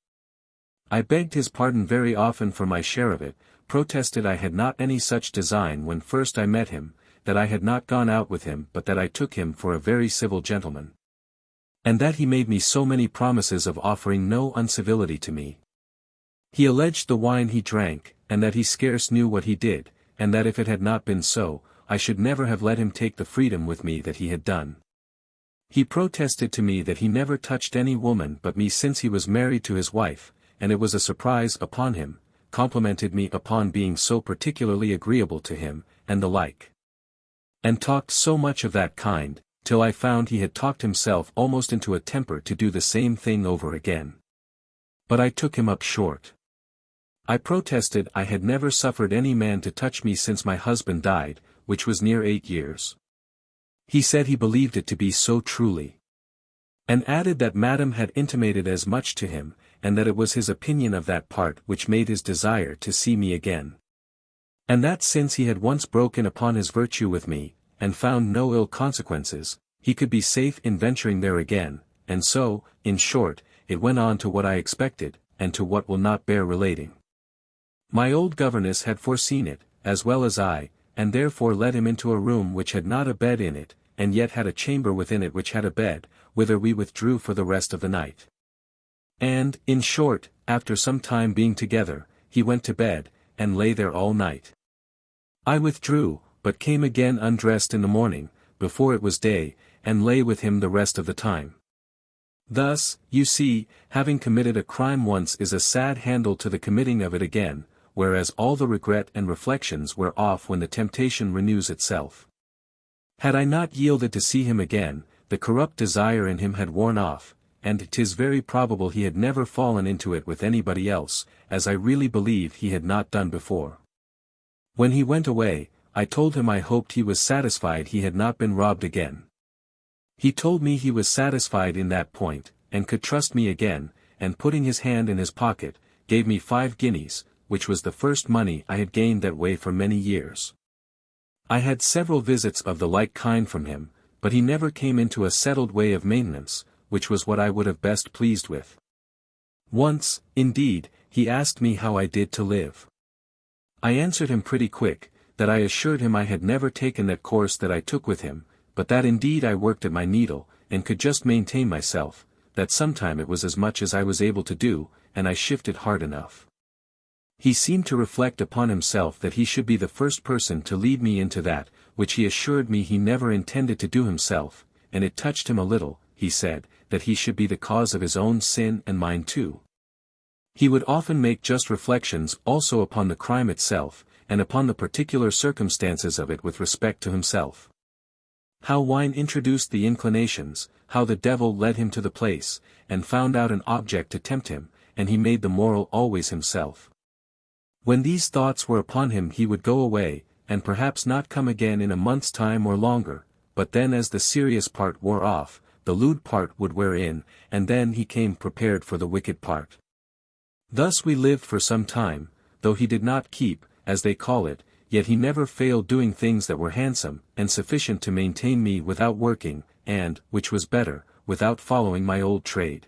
I begged his pardon very often for my share of it, protested I had not any such design when first I met him, that I had not gone out with him but that I took him for a very civil gentleman. And that he made me so many promises of offering no uncivility to me. He alleged the wine he drank, and that he scarce knew what he did, and that if it had not been so, I should never have let him take the freedom with me that he had done. He protested to me that he never touched any woman but me since he was married to his wife, and it was a surprise upon him, complimented me upon being so particularly agreeable to him, and the like. And talked so much of that kind, till I found he had talked himself almost into a temper to do the same thing over again. But I took him up short. I protested I had never suffered any man to touch me since my husband died, which was near 8 years. He said he believed it to be so truly. And added that Madame had intimated as much to him, and that it was his opinion of that part which made his desire to see me again. And that since he had once broken upon his virtue with me, and found no ill consequences, he could be safe in venturing there again, and so, in short, it went on to what I expected, and to what will not bear relating. My old governess had foreseen it, as well as I, and therefore led him into a room which had not a bed in it, and yet had a chamber within it which had a bed, whither we withdrew for the rest of the night. And, in short, after some time being together, he went to bed, and lay there all night. I withdrew, but came again undressed in the morning, before it was day, and lay with him the rest of the time. Thus, you see, having committed a crime once is a sad handle to the committing of it again, whereas all the regret and reflections wear off when the temptation renews itself. Had I not yielded to see him again, the corrupt desire in him had worn off, and 'tis very probable he had never fallen into it with anybody else, as I really believe he had not done before. When he went away, I told him I hoped he was satisfied he had not been robbed again. He told me he was satisfied in that point, and could trust me again, and putting his hand in his pocket, gave me 5 guineas, which was the first money I had gained that way for many years. I had several visits of the like kind from him, but he never came into a settled way of maintenance, which was what I would have best pleased with. Once, indeed, he asked me how I did to live. I answered him pretty quick, that I assured him I had never taken that course that I took with him, but that indeed I worked at my needle, and could just maintain myself, that sometime it was as much as I was able to do, and I shifted hard enough. He seemed to reflect upon himself that he should be the first person to lead me into that, which he assured me he never intended to do himself, and it touched him a little, he said, that he should be the cause of his own sin and mine too. He would often make just reflections also upon the crime itself, and upon the particular circumstances of it with respect to himself. How wine introduced the inclinations, how the devil led him to the place, and found out an object to tempt him, and he made the moral always himself. When these thoughts were upon him he would go away, and perhaps not come again in a month's time or longer, but then as the serious part wore off, the lewd part would wear in, and then he came prepared for the wicked part. Thus we lived for some time, though he did not keep, as they call it, yet he never failed doing things that were handsome, and sufficient to maintain me without working, and, which was better, without following my old trade.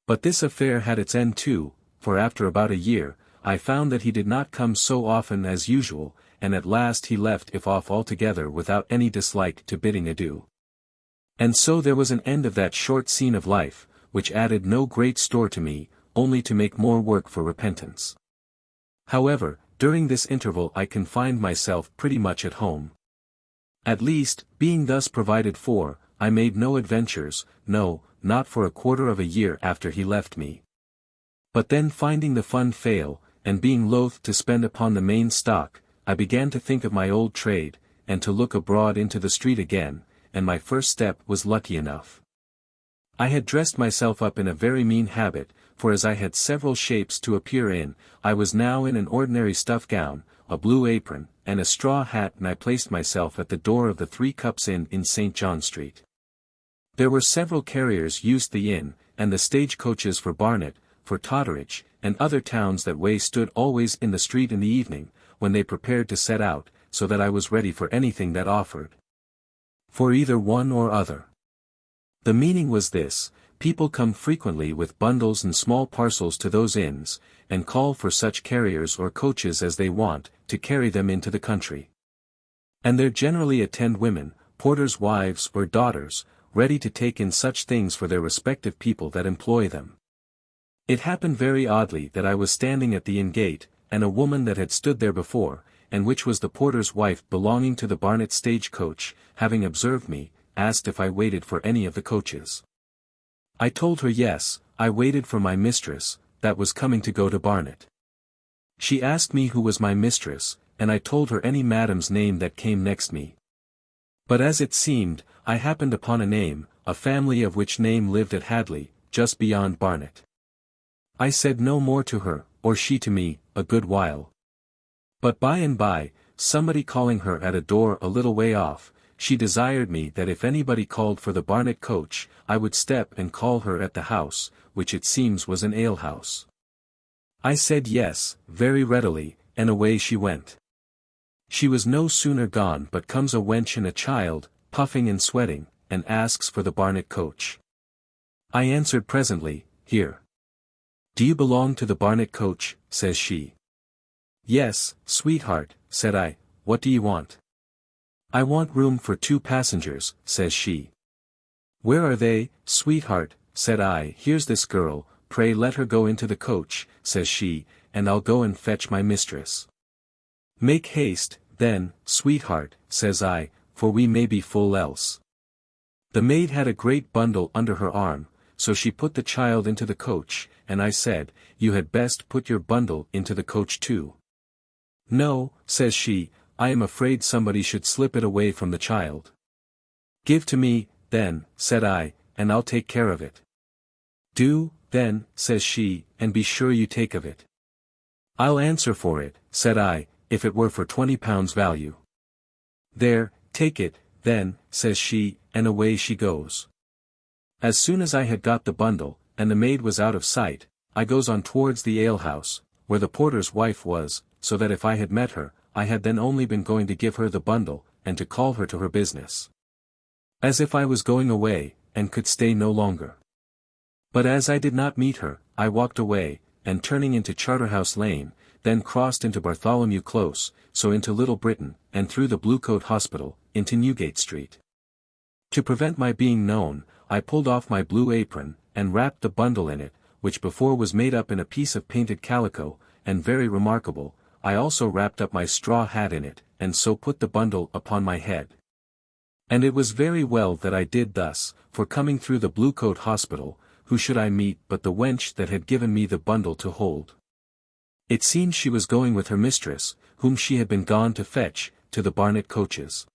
But this affair had its end too, for after about a year, I found that he did not come so often as usual, and at last he left if off altogether without any dislike to bidding adieu. And so there was an end of that short scene of life, which added no great store to me, only to make more work for repentance. However, during this interval I confined myself pretty much at home. At least, being thus provided for, I made no adventures, no, not for a quarter of a year after he left me. But then finding the fund fail, and being loath to spend upon the main stock, I began to think of my old trade, and to look abroad into the street again, and my first step was lucky enough. I had dressed myself up in a very mean habit, for as I had several shapes to appear in, I was now in an ordinary stuff gown, a blue apron, and a straw hat, and I placed myself at the door of the 3 Cups Inn in St. John Street. There were several carriers used the inn, and the stage coaches for Barnet, for Totteridge, and other towns that way stood always in the street in the evening, when they prepared to set out, so that I was ready for anything that offered. For either one or other. The meaning was this: people come frequently with bundles and small parcels to those inns, and call for such carriers or coaches as they want, to carry them into the country. And there generally attend women, porters' wives or daughters, ready to take in such things for their respective people that employ them. It happened very oddly that I was standing at the inn gate, and a woman that had stood there before, and which was the porter's wife belonging to the Barnet stage coach, having observed me, asked if I waited for any of the coaches. I told her yes, I waited for my mistress, that was coming to go to Barnet. She asked me who was my mistress, and I told her any madam's name that came next me. But as it seemed, I happened upon a name, a family of which name lived at Hadley, just beyond Barnet. I said no more to her, or she to me, a good while. But by and by, somebody calling her at a door a little way off, she desired me that if anybody called for the Barnet coach, I would step and call her at the house, which it seems was an alehouse. I said yes, very readily, and away she went. She was no sooner gone but comes a wench and a child, puffing and sweating, and asks for the Barnet coach. I answered presently, here. Do you belong to the Barnet coach, says she. Yes, sweetheart, said I, what do you want? I want room for 2 passengers, says she. Where are they, sweetheart, said I. Here's this girl, pray let her go into the coach, says she, and I'll go and fetch my mistress. Make haste, then, sweetheart, says I, for we may be full else. The maid had a great bundle under her arm, so she put the child into the coach, and I said, you had best put your bundle into the coach too. No, says she, I am afraid somebody should slip it away from the child. Give to me, then, said I, and I'll take care of it. Do, then, says she, and be sure you take of it. I'll answer for it, said I, if it were for £20 value. There, take it, then, says she, and away she goes. As soon as I had got the bundle, and the maid was out of sight, I goes on towards the alehouse, where the porter's wife was, so that if I had met her, I had then only been going to give her the bundle, and to call her to her business. As if I was going away, and could stay no longer. But as I did not meet her, I walked away, and turning into Charterhouse Lane, then crossed into Bartholomew Close, so into Little Britain, and through the Bluecoat Hospital, into Newgate Street. To prevent my being known, I pulled off my blue apron, and wrapped the bundle in it, which before was made up in a piece of painted calico, and very remarkable. I also wrapped up my straw hat in it, and so put the bundle upon my head. And it was very well that I did thus, for coming through the Bluecoat Hospital, who should I meet but the wench that had given me the bundle to hold. It seemed she was going with her mistress, whom she had been gone to fetch, to the Barnet coaches.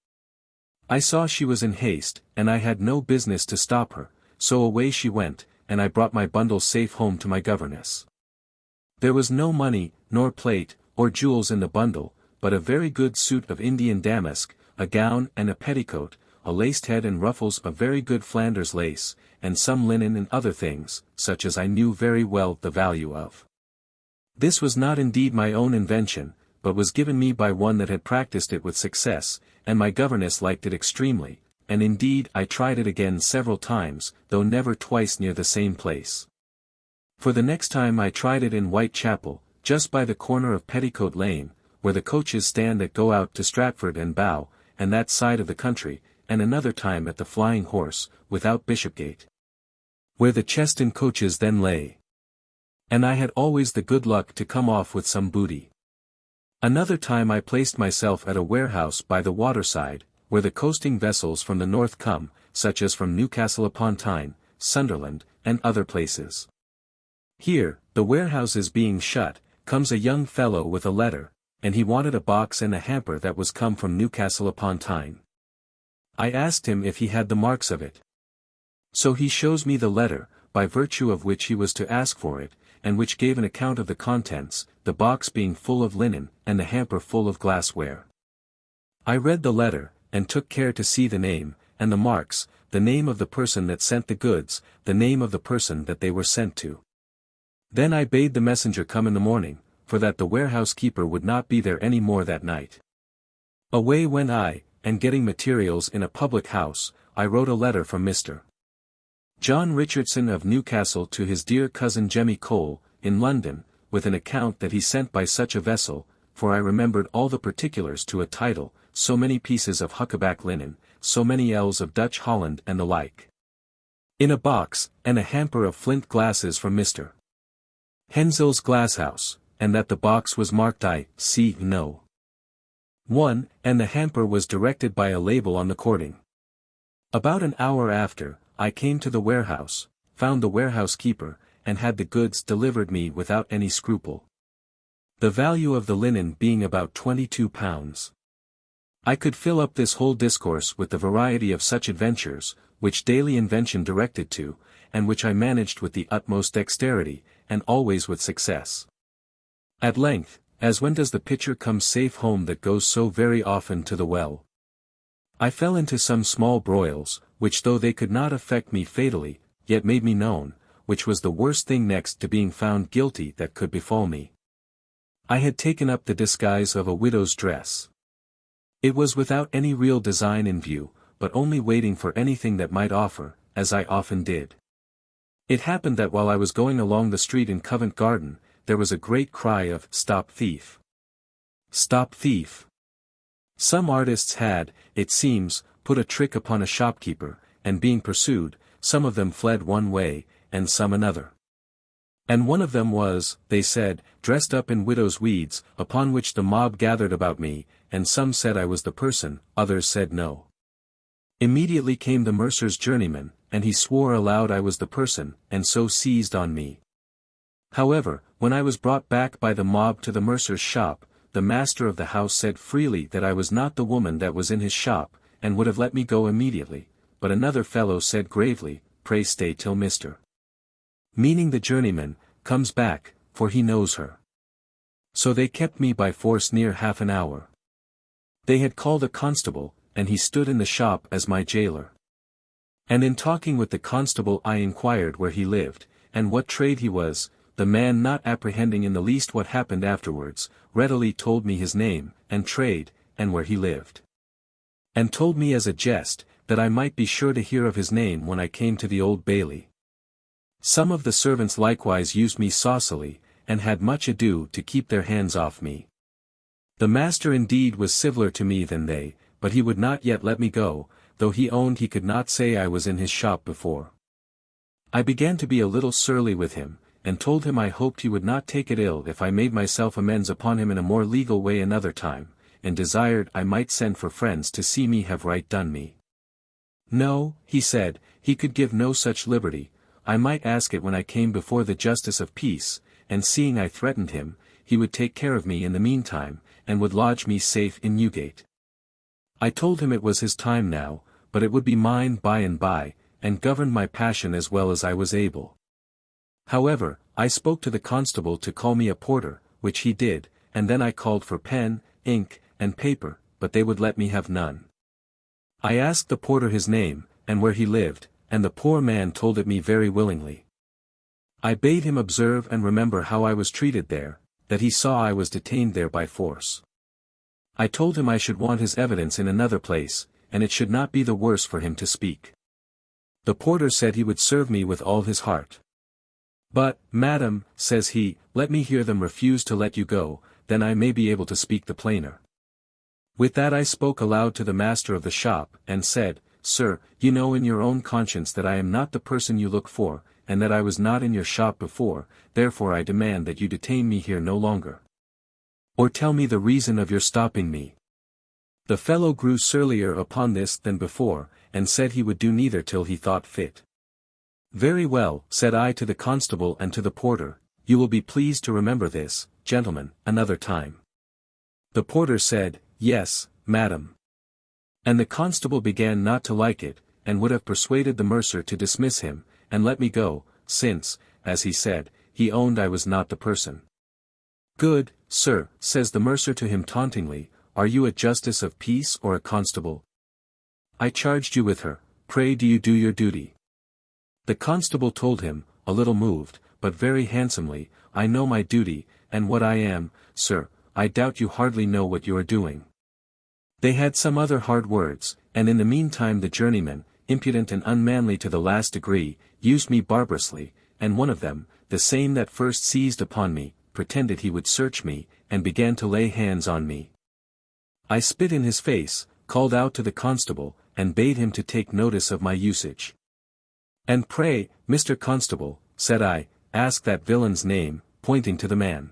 I saw she was in haste, and I had no business to stop her, so away she went, and I brought my bundle safe home to my governess. There was no money, nor plate, or jewels in the bundle, but a very good suit of Indian damask, a gown and a petticoat, a laced head and ruffles of very good Flanders lace, and some linen and other things, such as I knew very well the value of. This was not indeed my own invention, but was given me by one that had practiced it with success, and my governess liked it extremely, and indeed I tried it again several times, though never twice near the same place. For the next time I tried it in Whitechapel, just by the corner of Petticoat Lane, where the coaches stand that go out to Stratford and Bow, and that side of the country, and another time at the Flying Horse, without Bishopgate, where the Cheston coaches then lay. And I had always the good luck to come off with some booty. Another time I placed myself at a warehouse by the waterside, where the coasting vessels from the north come, such as from Newcastle upon Tyne, Sunderland, and other places. Here, the warehouses being shut, comes a young fellow with a letter, and he wanted a box and a hamper that was come from Newcastle upon Tyne. I asked him if he had the marks of it. So he shows me the letter, by virtue of which he was to ask for it, and which gave an account of the contents, the box being full of linen, and the hamper full of glassware. I read the letter, and took care to see the name, and the marks, the name of the person that sent the goods, the name of the person that they were sent to. Then I bade the messenger come in the morning, for that the warehouse keeper would not be there any more that night. Away went I, and getting materials in a public house, I wrote a letter from Mr. John Richardson of Newcastle to his dear cousin Jemmy Cole, in London, with an account that he sent by such a vessel, for I remembered all the particulars to a title, so many pieces of huckaback linen, so many ells of Dutch Holland and the like. In a box, and a hamper of flint glasses from Mr. Hensill's Glasshouse, and that the box was marked I, C. No. 1, and the hamper was directed by a label on the cording. About an hour after, I came to the warehouse, found the warehouse keeper, and had the goods delivered me without any scruple. The value of the linen being about £22. I could fill up this whole discourse with the variety of such adventures, which daily invention directed to, and which I managed with the utmost dexterity, and always with success. At length, as when does the pitcher come safe home that goes so very often to the well? I fell into some small broils, which though they could not affect me fatally, yet made me known, which was the worst thing next to being found guilty that could befall me. I had taken up the disguise of a widow's dress. It was without any real design in view, but only waiting for anything that might offer, as I often did. It happened that while I was going along the street in Covent Garden, there was a great cry of "Stop thief! Stop thief!" Some artists had, it seems, put a trick upon a shopkeeper, and being pursued, some of them fled one way, and some another. And one of them was, they said, dressed up in widow's weeds, upon which the mob gathered about me, and some said I was the person, others said no. Immediately came the mercer's journeyman, and he swore aloud I was the person, and so seized on me. However, when I was brought back by the mob to the mercer's shop, the master of the house said freely that I was not the woman that was in his shop, and would have let me go immediately, but another fellow said gravely, pray stay till Mr. meaning the journeyman, comes back, for he knows her. So they kept me by force near half an hour. They had called a constable, and he stood in the shop as my jailer. And in talking with the constable I inquired where he lived, and what trade he was. The man, not apprehending in the least what happened afterwards, readily told me his name, and trade, and where he lived. And told me as a jest, that I might be sure to hear of his name when I came to the Old Bailey. Some of the servants likewise used me saucily, and had much ado to keep their hands off me. The master indeed was civiller to me than they, but he would not yet let me go, though he owned he could not say I was in his shop before. I began to be a little surly with him, and told him I hoped he would not take it ill if I made myself amends upon him in a more legal way another time, and desired I might send for friends to see me have right done me. No, he said, he could give no such liberty, I might ask it when I came before the justice of peace, and seeing I threatened him, he would take care of me in the meantime, and would lodge me safe in Newgate. I told him it was his time now, but it would be mine by and by, and governed my passion as well as I was able. However, I spoke to the constable to call me a porter, which he did, and then I called for pen, ink, and paper, but they would let me have none. I asked the porter his name, and where he lived, and the poor man told it me very willingly. I bade him observe and remember how I was treated there, that he saw I was detained there by force. I told him I should want his evidence in another place, and it should not be the worse for him to speak. The porter said he would serve me with all his heart. But, madam, says he, let me hear them refuse to let you go, then I may be able to speak the plainer. With that I spoke aloud to the master of the shop, and said, Sir, you know in your own conscience that I am not the person you look for, and that I was not in your shop before, therefore I demand that you detain me here no longer. Or tell me the reason of your stopping me. The fellow grew surlier upon this than before, and said he would do neither till he thought fit. Very well, said I to the constable and to the porter, you will be pleased to remember this, gentlemen, another time. The porter said, Yes, madam. And the constable began not to like it, and would have persuaded the mercer to dismiss him, and let me go, since, as he said, he owned I was not the person. Good, sir, says the mercer to him tauntingly, are you a justice of peace or a constable? I charged you with her, pray do you do your duty? The constable told him, a little moved, but very handsomely, I know my duty, and what I am, sir, I doubt you hardly know what you are doing. They had some other hard words, and in the meantime the journeyman, impudent and unmanly to the last degree, used me barbarously, and one of them, the same that first seized upon me, pretended he would search me, and began to lay hands on me. I spit in his face, called out to the constable, and bade him to take notice of my usage. And pray, Mr. Constable, said I, ask that villain's name, pointing to the man.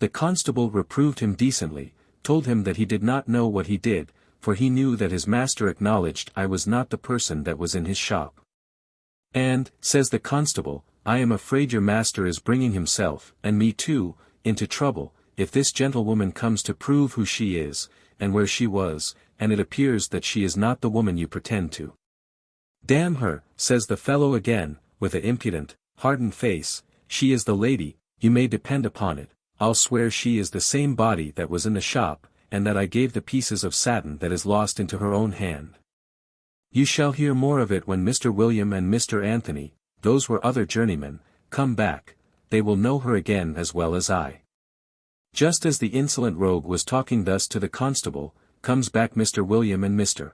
The constable reproved him decently, told him that he did not know what he did, for he knew that his master acknowledged I was not the person that was in his shop. And, says the constable, I am afraid your master is bringing himself, and me too, into trouble, if this gentlewoman comes to prove who she is, and where she was, and it appears that she is not the woman you pretend to. Damn her, says the fellow again, with an impudent, hardened face, she is the lady, you may depend upon it, I'll swear she is the same body that was in the shop, and that I gave the pieces of satin that is lost into her own hand. You shall hear more of it when Mr. William and Mr. Anthony, those were other journeymen, come back, they will know her again as well as I. Just as the insolent rogue was talking thus to the constable, comes back Mr. William and Mr.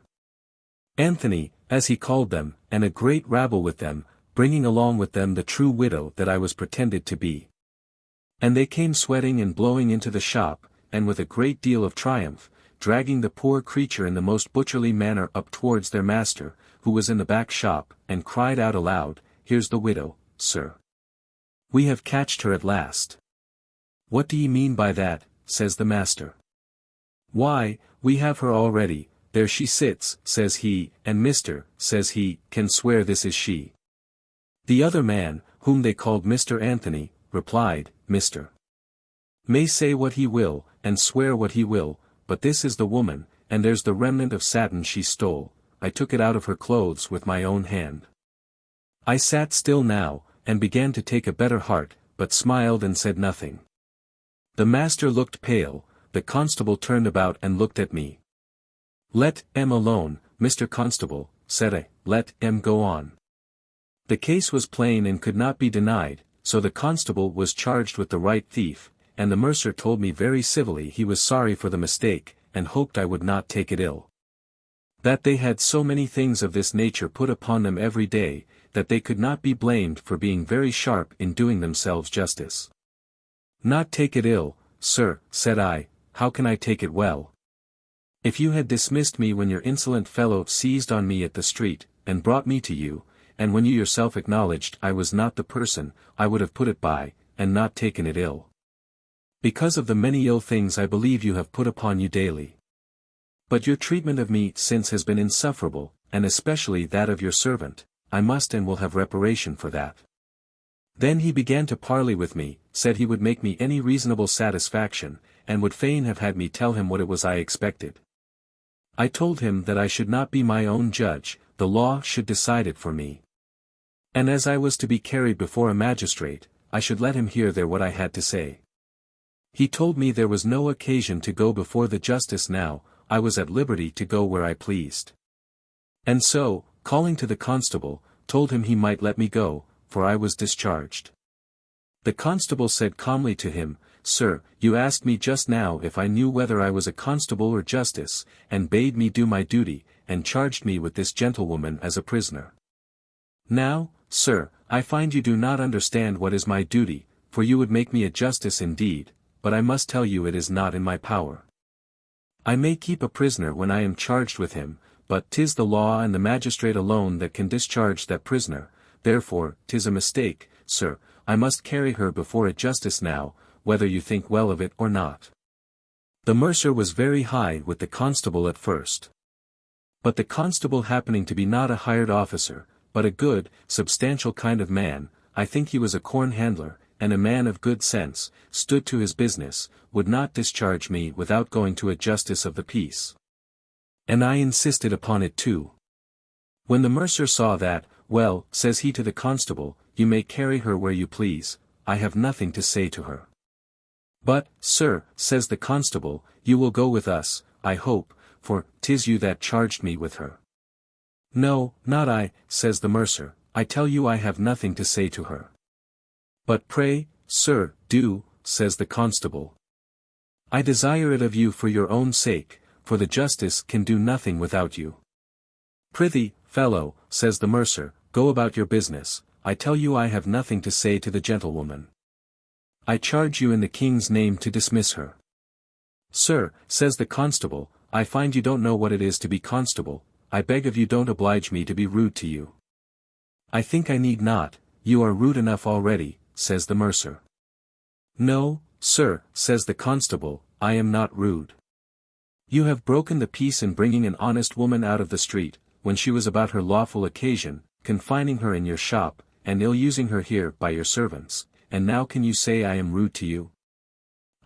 Anthony, as he called them, and a great rabble with them, bringing along with them the true widow that I was pretended to be. And they came sweating and blowing into the shop, and with a great deal of triumph, dragging the poor creature in the most butcherly manner up towards their master, who was in the back shop, and cried out aloud, Here's the widow, sir. We have catched her at last. What do ye mean by that, says the master. Why, we have her already, there she sits, says he, and Mr., says he, can swear this is she. The other man, whom they called Mr. Anthony, replied, Mr. may say what he will, and swear what he will, but this is the woman, and there's the remnant of satin she stole, I took it out of her clothes with my own hand. I sat still now, and began to take a better heart, but smiled and said nothing. The master looked pale, the constable turned about and looked at me. "Let M alone, Mr. Constable," said I, "let M go on." The case was plain and could not be denied, so the constable was charged with the right thief, and the mercer told me very civilly he was sorry for the mistake, and hoped I would not take it ill. That they had so many things of this nature put upon them every day, that they could not be blamed for being very sharp in doing themselves justice. "Not take it ill, sir," said I, "how can I take it well? If you had dismissed me when your insolent fellow seized on me at the street, and brought me to you, and when you yourself acknowledged I was not the person, I would have put it by, and not taken it ill. Because of the many ill things I believe you have put upon you daily. But your treatment of me since has been insufferable, and especially that of your servant. I must and will have reparation for that." Then he began to parley with me, said he would make me any reasonable satisfaction, and would fain have had me tell him what it was I expected. I told him that I should not be my own judge, the law should decide it for me. And as I was to be carried before a magistrate, I should let him hear there what I had to say. He told me there was no occasion to go before the justice now, I was at liberty to go where I pleased. And so, calling to the constable, told him he might let me go, for I was discharged. The constable said calmly to him, "Sir, you asked me just now if I knew whether I was a constable or justice, and bade me do my duty, and charged me with this gentlewoman as a prisoner. Now, sir, I find you do not understand what is my duty, for you would make me a justice indeed, but I must tell you it is not in my power. I may keep a prisoner when I am charged with him, but 'tis the law and the magistrate alone that can discharge that prisoner, therefore 'tis a mistake, sir, I must carry her before a justice now, whether you think well of it or not." The mercer was very high with the constable at first. But the constable happening to be not a hired officer, but a good, substantial kind of man, I think he was a corn handler, and a man of good sense, stood to his business, would not discharge me without going to a justice of the peace. And I insisted upon it too. When the mercer saw that, "Well," says he to the constable, "you may carry her where you please, I have nothing to say to her." "But, sir," says the constable, "you will go with us, I hope, for 'tis you that charged me with her." "No, not I," says the mercer, "I tell you I have nothing to say to her." "But pray, sir, do," says the constable. "I desire it of you for your own sake, for the justice can do nothing without you." "Prithee, fellow," says the mercer, "go about your business, I tell you I have nothing to say to the gentlewoman. I charge you in the king's name to dismiss her." "Sir," says the constable, "I find you don't know what it is to be constable, I beg of you don't oblige me to be rude to you." "I think I need not, you are rude enough already," says the mercer. "No, sir," says the constable, "I am not rude. You have broken the peace in bringing an honest woman out of the street, when she was about her lawful occasion, confining her in your shop, and ill-using her here by your servants, and now can you say I am rude to you?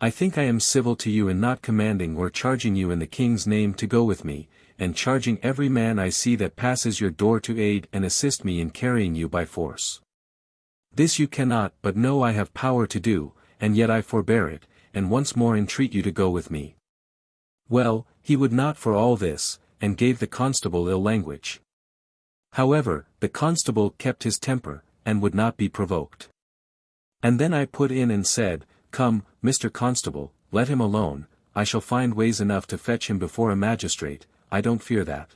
I think I am civil to you in not commanding or charging you in the king's name to go with me, and charging every man I see that passes your door to aid and assist me in carrying you by force. This you cannot but know I have power to do, and yet I forbear it, and once more entreat you to go with me." Well, he would not for all this, and gave the constable ill language. However, the constable kept his temper, and would not be provoked. And then I put in and said, "Come, Mr. Constable, let him alone, I shall find ways enough to fetch him before a magistrate, I don't fear that.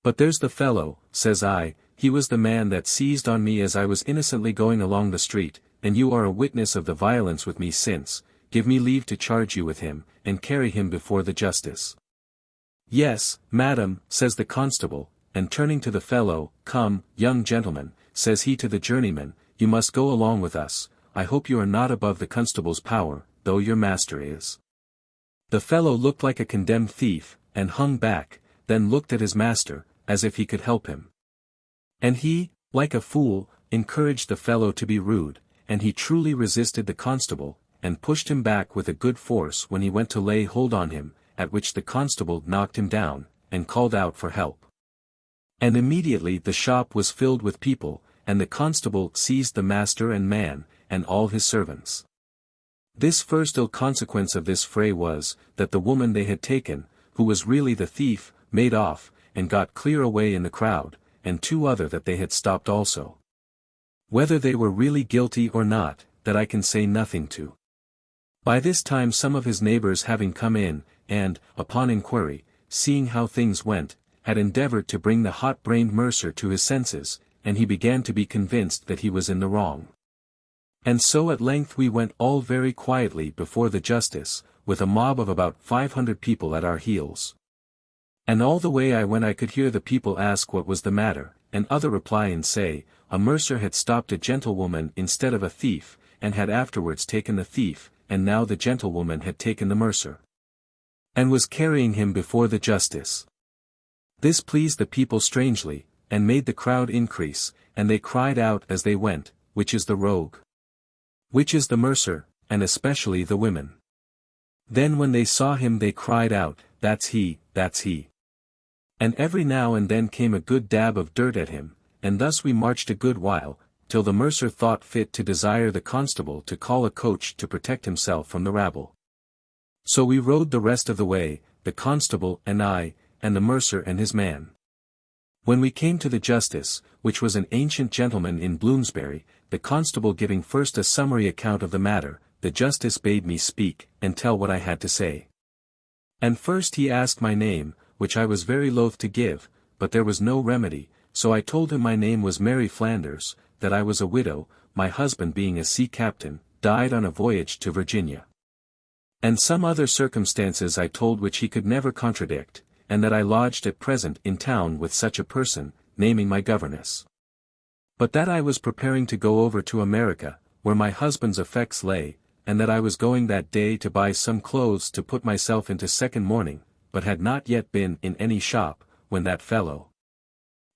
But there's the fellow," says I, "he was the man that seized on me as I was innocently going along the street, and you are a witness of the violence with me since, give me leave to charge you with him, and carry him before the justice." "Yes, madam," says the constable, and turning to the fellow, "Come, young gentleman," says he to the journeyman, "you must go along with us, I hope you are not above the constable's power, though your master is." The fellow looked like a condemned thief, and hung back, then looked at his master, as if he could help him. And he, like a fool, encouraged the fellow to be rude, and he truly resisted the constable, and pushed him back with a good force when he went to lay hold on him, at which the constable knocked him down, and called out for help. And immediately the shop was filled with people, and the constable seized the master and man, and all his servants. This first ill consequence of this fray was, that the woman they had taken, who was really the thief, made off, and got clear away in the crowd, and two other that they had stopped also. Whether they were really guilty or not, that I can say nothing to. By this time some of his neighbors having come in, and, upon inquiry, seeing how things went, had endeavored to bring the hot-brained mercer to his senses, and he began to be convinced that he was in the wrong. And so at length we went all very quietly before the justice, with a mob of about 500 people at our heels. And all the way I went I could hear the people ask what was the matter, and other reply and say, a mercer had stopped a gentlewoman instead of a thief, and had afterwards taken the thief, and now the gentlewoman had taken the mercer, and was carrying him before the justice. This pleased the people strangely, and made the crowd increase, and they cried out as they went, which is the rogue? Which is the mercer, and especially the women? Then when they saw him they cried out, that's he, that's he. And every now and then came a good dab of dirt at him, and thus we marched a good while, till the mercer thought fit to desire the constable to call a coach to protect himself from the rabble. So we rode the rest of the way, the constable and I, and the mercer and his man. When we came to the justice, which was an ancient gentleman in Bloomsbury, the constable giving first a summary account of the matter, the justice bade me speak, and tell what I had to say. And first he asked my name, which I was very loath to give, but there was no remedy, so I told him my name was Mary Flanders, that I was a widow, my husband being a sea captain, died on a voyage to Virginia. And some other circumstances I told which he could never contradict, and that I lodged at present in town with such a person, naming my governess. But that I was preparing to go over to America, where my husband's effects lay, and that I was going that day to buy some clothes to put myself into second mourning, but had not yet been in any shop, when that fellow,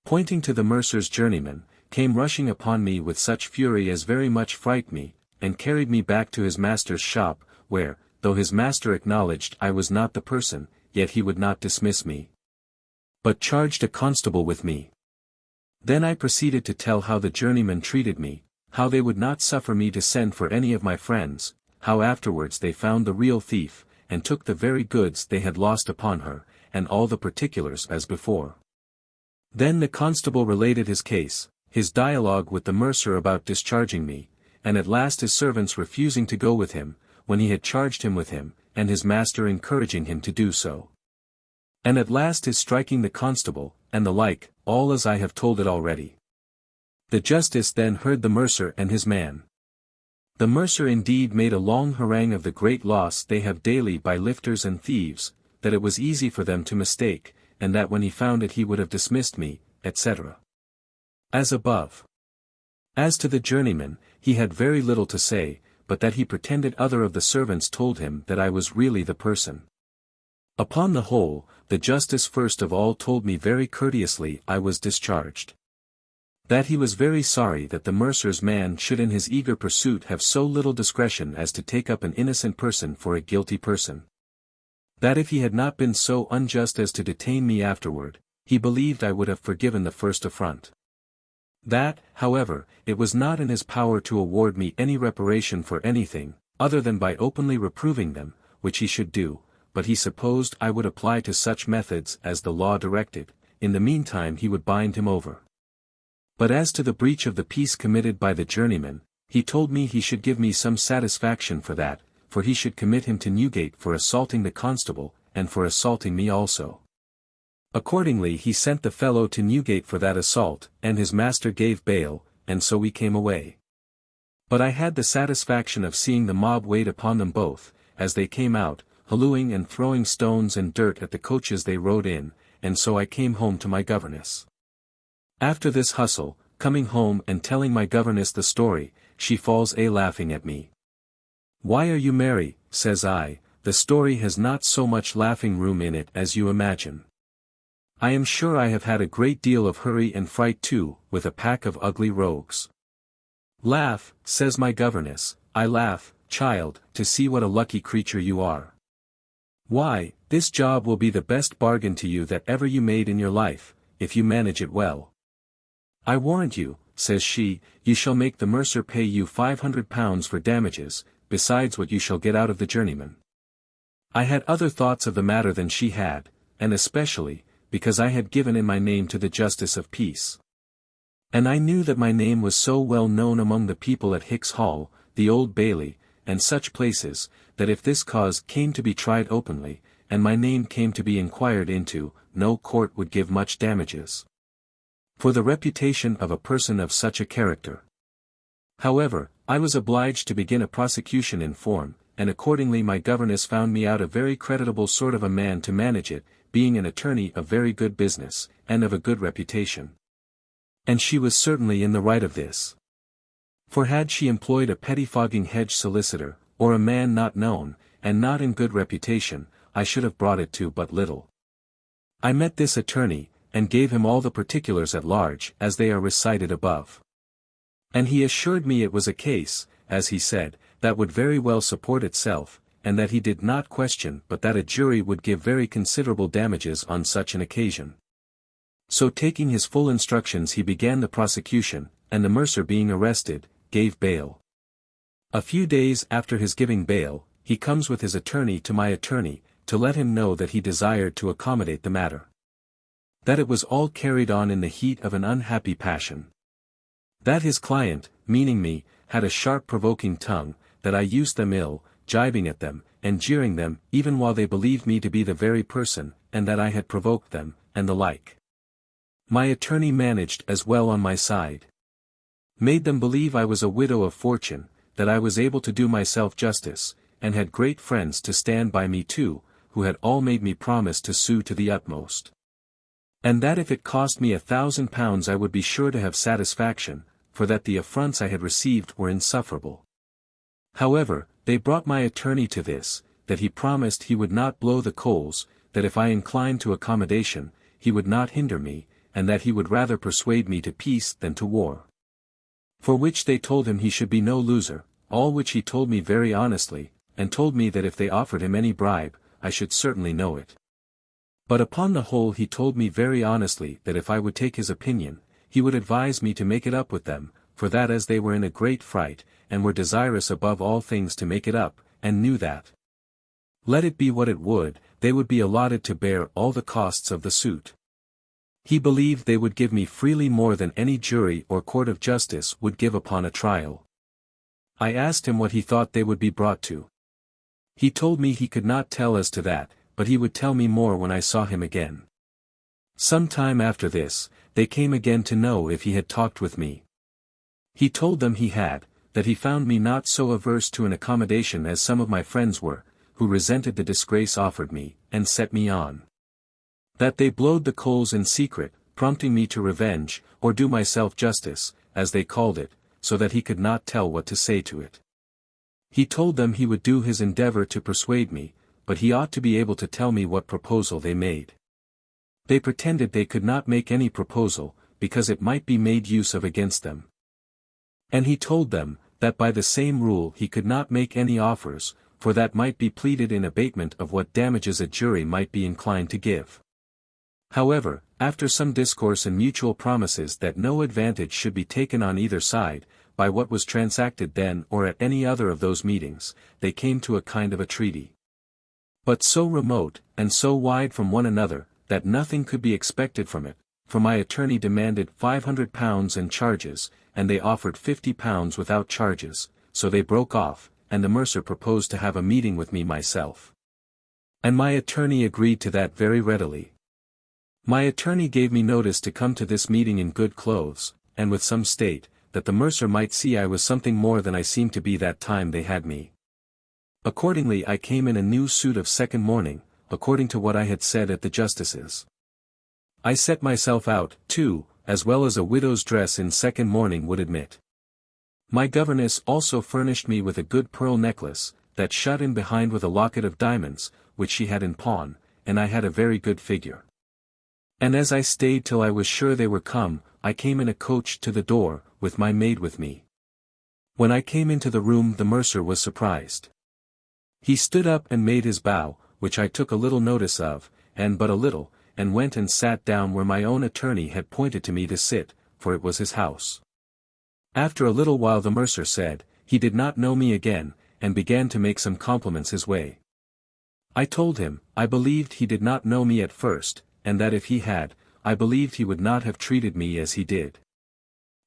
pointing to the mercer's journeyman, came rushing upon me with such fury as very much frightened me, and carried me back to his master's shop, where, though his master acknowledged I was not the person, yet he would not dismiss me, but charged a constable with me. Then I proceeded to tell how the journeyman treated me, how they would not suffer me to send for any of my friends, how afterwards they found the real thief, and took the very goods they had lost upon her, and all the particulars as before. Then the constable related his case, his dialogue with the mercer about discharging me, and at last his servants refusing to go with him, when he had charged him with him, and his master encouraging him to do so. And at last his striking the constable, and the like, all as I have told it already. The justice then heard the mercer and his man. The mercer indeed made a long harangue of the great loss they have daily by lifters and thieves, that it was easy for them to mistake, and that when he found it he would have dismissed me, etc. As above. As to the journeyman, he had very little to say, but that he pretended other of the servants told him that I was really the person. Upon the whole, the justice first of all told me very courteously I was discharged. That he was very sorry that the mercer's man should in his eager pursuit have so little discretion as to take up an innocent person for a guilty person. That if he had not been so unjust as to detain me afterward, he believed I would have forgiven the first affront. That, however, it was not in his power to award me any reparation for anything, other than by openly reproving them, which he should do, but he supposed I would apply to such methods as the law directed, in the meantime he would bind him over. But as to the breach of the peace committed by the journeyman, he told me he should give me some satisfaction for that, for he should commit him to Newgate for assaulting the constable, and for assaulting me also. Accordingly he sent the fellow to Newgate for that assault, and his master gave bail, and so we came away. But I had the satisfaction of seeing the mob wait upon them both, as they came out, hallooing and throwing stones and dirt at the coaches they rode in, and so I came home to my governess. After this hustle, coming home and telling my governess the story, she falls a-laughing at me. "Why are you merry?" says I, "the story has not so much laughing room in it as you imagine. I am sure I have had a great deal of hurry and fright too, with a pack of ugly rogues." "Laugh," says my governess. "I laugh, child, to see what a lucky creature you are. Why, this job will be the best bargain to you that ever you made in your life, if you manage it well. I warrant you, says she, you shall make the mercer pay you £500 for damages, besides what you shall get out of the journeyman. I had other thoughts of the matter than she had, and especially, because I had given in my name to the justice of peace. And I knew that my name was so well known among the people at Hicks Hall, the Old Bailey, and such places, that if this cause came to be tried openly, and my name came to be inquired into, no court would give much damages for the reputation of a person of such a character. However, I was obliged to begin a prosecution in form, and accordingly my governess found me out a very creditable sort of a man to manage it, being an attorney of very good business, and of a good reputation. And she was certainly in the right of this. For had she employed a pettifogging hedge solicitor, or a man not known, and not in good reputation, I should have brought it to but little. I met this attorney, and gave him all the particulars at large, as they are recited above. And he assured me it was a case, as he said, that would very well support itself, and that he did not question but that a jury would give very considerable damages on such an occasion. So taking his full instructions he began the prosecution, and the mercer being arrested, gave bail. A few days after his giving bail, he comes with his attorney to my attorney, to let him know that he desired to accommodate the matter. That it was all carried on in the heat of an unhappy passion. That his client, meaning me, had a sharp provoking tongue, that I used them ill, gibing at them, and jeering them, even while they believed me to be the very person, and that I had provoked them, and the like. My attorney managed as well on my side. Made them believe I was a widow of fortune, that I was able to do myself justice, and had great friends to stand by me too, who had all made me promise to sue to the utmost. And that if it cost me £1,000 I would be sure to have satisfaction, for that the affronts I had received were insufferable. However, they brought my attorney to this, that he promised he would not blow the coals, that if I inclined to accommodation, he would not hinder me, and that he would rather persuade me to peace than to war. For which they told him he should be no loser, all which he told me very honestly, and told me that if they offered him any bribe, I should certainly know it. But upon the whole he told me very honestly that if I would take his opinion, he would advise me to make it up with them, for that as they were in a great fright, and were desirous above all things to make it up, and knew that, let it be what it would, they would be allotted to bear all the costs of the suit. He believed they would give me freely more than any jury or court of justice would give upon a trial. I asked him what he thought they would be brought to. He told me he could not tell as to that, but he would tell me more when I saw him again. Some time after this, they came again to know if he had talked with me. He told them he had, that he found me not so averse to an accommodation as some of my friends were, who resented the disgrace offered me, and set me on. That they blowed the coals in secret, prompting me to revenge, or do myself justice, as they called it, so that he could not tell what to say to it. He told them he would do his endeavor to persuade me, but he ought to be able to tell me what proposal they made. They pretended they could not make any proposal, because it might be made use of against them. And he told them, that by the same rule he could not make any offers, for that might be pleaded in abatement of what damages a jury might be inclined to give. However, after some discourse and mutual promises that no advantage should be taken on either side, by what was transacted then or at any other of those meetings, they came to a kind of a treaty. But so remote, and so wide from one another, that nothing could be expected from it, for my attorney demanded £500 and charges, and they offered £50 without charges, so they broke off, and the mercer proposed to have a meeting with me myself. And my attorney agreed to that very readily. My attorney gave me notice to come to this meeting in good clothes, and with some state, that the mercer might see I was something more than I seemed to be that time they had me. Accordingly I came in a new suit of second mourning, according to what I had said at the justice's. I set myself out, too, as well as a widow's dress in second mourning would admit. My governess also furnished me with a good pearl necklace, that shut in behind with a locket of diamonds, which she had in pawn, and I had a very good figure. And as I stayed till I was sure they were come, I came in a coach to the door, with my maid with me. When I came into the room the mercer was surprised. He stood up and made his bow, which I took a little notice of, and but a little, and went and sat down where my own attorney had pointed to me to sit, for it was his house. After a little while the mercer said, he did not know me again, and began to make some compliments his way. I told him, I believed he did not know me at first, and that if he had, I believed he would not have treated me as he did.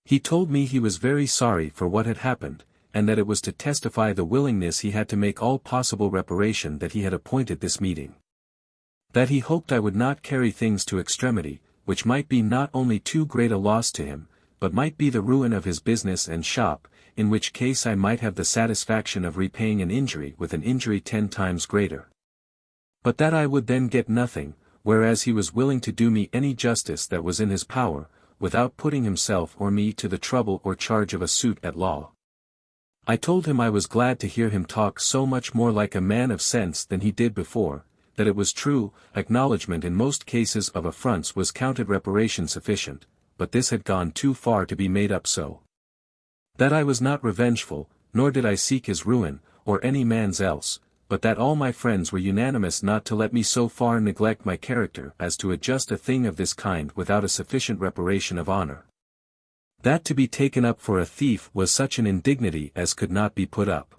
He told me he was very sorry for what had happened, and that it was to testify the willingness he had to make all possible reparation that he had appointed this meeting. That he hoped I would not carry things to extremity, which might be not only too great a loss to him, but might be the ruin of his business and shop, in which case I might have the satisfaction of repaying an injury with an injury 10 times greater. But that I would then get nothing, whereas he was willing to do me any justice that was in his power, without putting himself or me to the trouble or charge of a suit at law. I told him I was glad to hear him talk so much more like a man of sense than he did before, that it was true, acknowledgment in most cases of affronts was counted reparation sufficient, but this had gone too far to be made up so. That I was not revengeful, nor did I seek his ruin, or any man's else, but that all my friends were unanimous not to let me so far neglect my character as to adjust a thing of this kind without a sufficient reparation of honor. That to be taken up for a thief was such an indignity as could not be put up.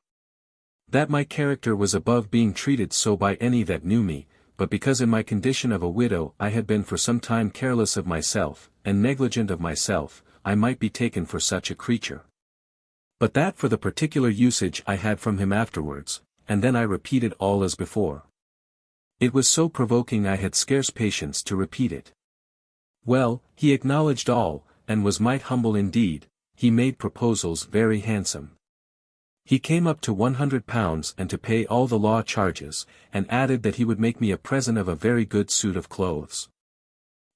That my character was above being treated so by any that knew me, but because in my condition of a widow I had been for some time careless of myself, and negligent of myself, I might be taken for such a creature. But that for the particular usage I had from him afterwards, and then I repeated all as before. It was so provoking I had scarce patience to repeat it. Well, he acknowledged all, and was might humble indeed. He made proposals very handsome. He came up to £100 and to pay all the law charges, and added that he would make me a present of a very good suit of clothes.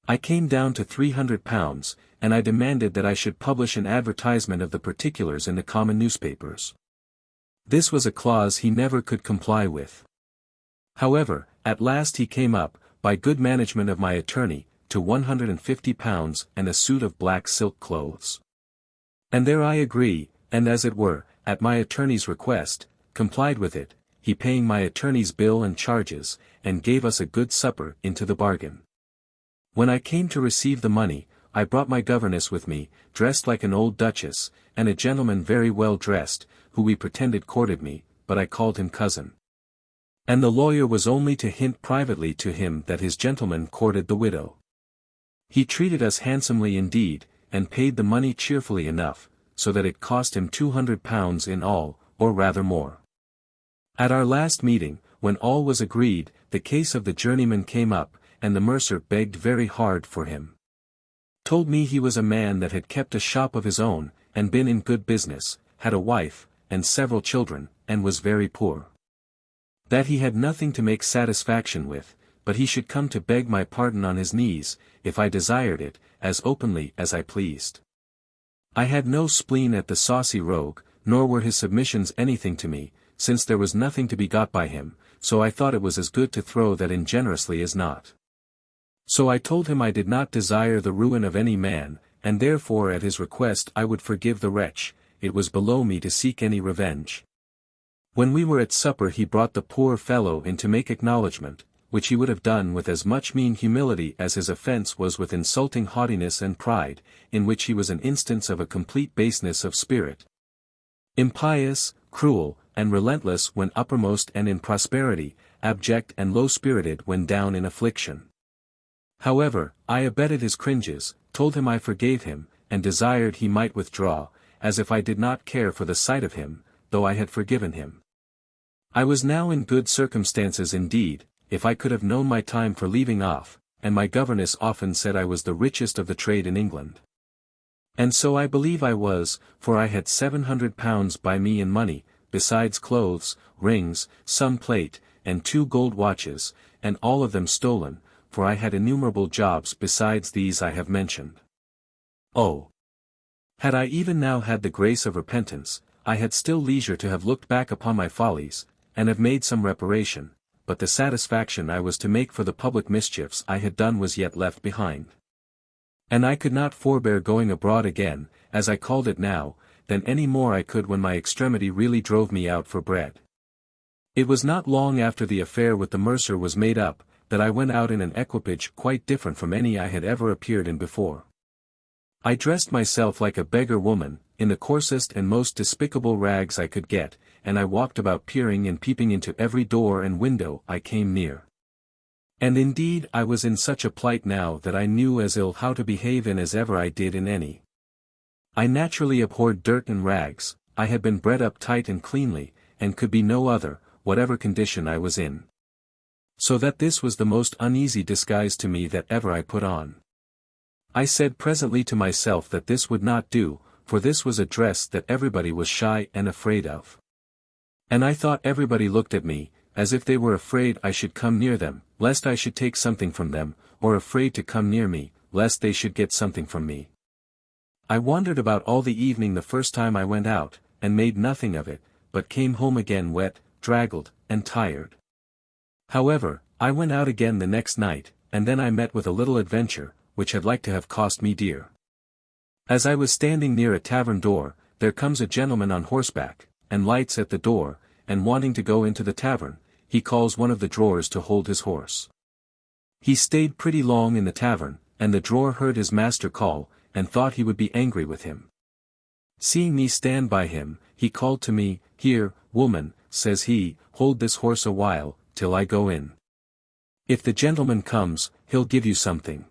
I came down to £300, and I demanded that I should publish an advertisement of the particulars in the common newspapers. This was a clause he never could comply with. However, at last he came up, by good management of my attorney, to £150 and a suit of black silk clothes. And there I agree, and as it were, at my attorney's request, complied with it, he paying my attorney's bill and charges, and gave us a good supper into the bargain. When I came to receive the money, I brought my governess with me, dressed like an old duchess, and a gentleman very well dressed, who we pretended courted me, but I called him cousin. And the lawyer was only to hint privately to him that his gentleman courted the widow. He treated us handsomely indeed, and paid the money cheerfully enough, so that it cost him £200 in all, or rather more. At our last meeting, when all was agreed, the case of the journeyman came up, and the mercer begged very hard for him. Told me he was a man that had kept a shop of his own, and been in good business, had a wife, and several children, and was very poor. That he had nothing to make satisfaction with, but he should come to beg my pardon on his knees, if I desired it, as openly as I pleased. I had no spleen at the saucy rogue, nor were his submissions anything to me, since there was nothing to be got by him, so I thought it was as good to throw that in generously as not. So I told him I did not desire the ruin of any man, and therefore at his request I would forgive the wretch. It was below me to seek any revenge. When we were at supper he brought the poor fellow in to make acknowledgment, which he would have done with as much mean humility as his offence was with insulting haughtiness and pride, in which he was an instance of a complete baseness of spirit. Impious, cruel, and relentless when uppermost and in prosperity, abject and low-spirited when down in affliction. However, I abetted his cringes, told him I forgave him, and desired he might withdraw, as if I did not care for the sight of him, though I had forgiven him. I was now in good circumstances indeed, if I could have known my time for leaving off, and my governess often said I was the richest of the trade in England. And so I believe I was, for I had £700 by me in money, besides clothes, rings, some plate, and 2 gold watches, and all of them stolen, for I had innumerable jobs besides these I have mentioned. Oh! Had I even now had the grace of repentance, I had still leisure to have looked back upon my follies, and have made some reparation, but the satisfaction I was to make for the public mischiefs I had done was yet left behind. And I could not forbear going abroad again, as I called it now, than any more I could when my extremity really drove me out for bread. It was not long after the affair with the mercer was made up, that I went out in an equipage quite different from any I had ever appeared in before. I dressed myself like a beggar woman, in the coarsest and most despicable rags I could get, and I walked about peering and peeping into every door and window I came near. And indeed I was in such a plight now that I knew as ill how to behave in as ever I did in any. I naturally abhorred dirt and rags. I had been bred up tight and cleanly, and could be no other, whatever condition I was in. So that this was the most uneasy disguise to me that ever I put on. I said presently to myself that this would not do, for this was a dress that everybody was shy and afraid of. And I thought everybody looked at me, as if they were afraid I should come near them, lest I should take something from them, or afraid to come near me, lest they should get something from me. I wandered about all the evening the first time I went out, and made nothing of it, but came home again wet, draggled, and tired. However, I went out again the next night, and then I met with a little adventure, which had like to have cost me dear. As I was standing near a tavern door, there comes a gentleman on horseback, and lights at the door, and wanting to go into the tavern, he calls one of the drawers to hold his horse. He stayed pretty long in the tavern, and the drawer heard his master call, and thought he would be angry with him. Seeing me stand by him, he called to me, "Here, woman," says he, "hold this horse a while, till I go in. If the gentleman comes, he'll give you something."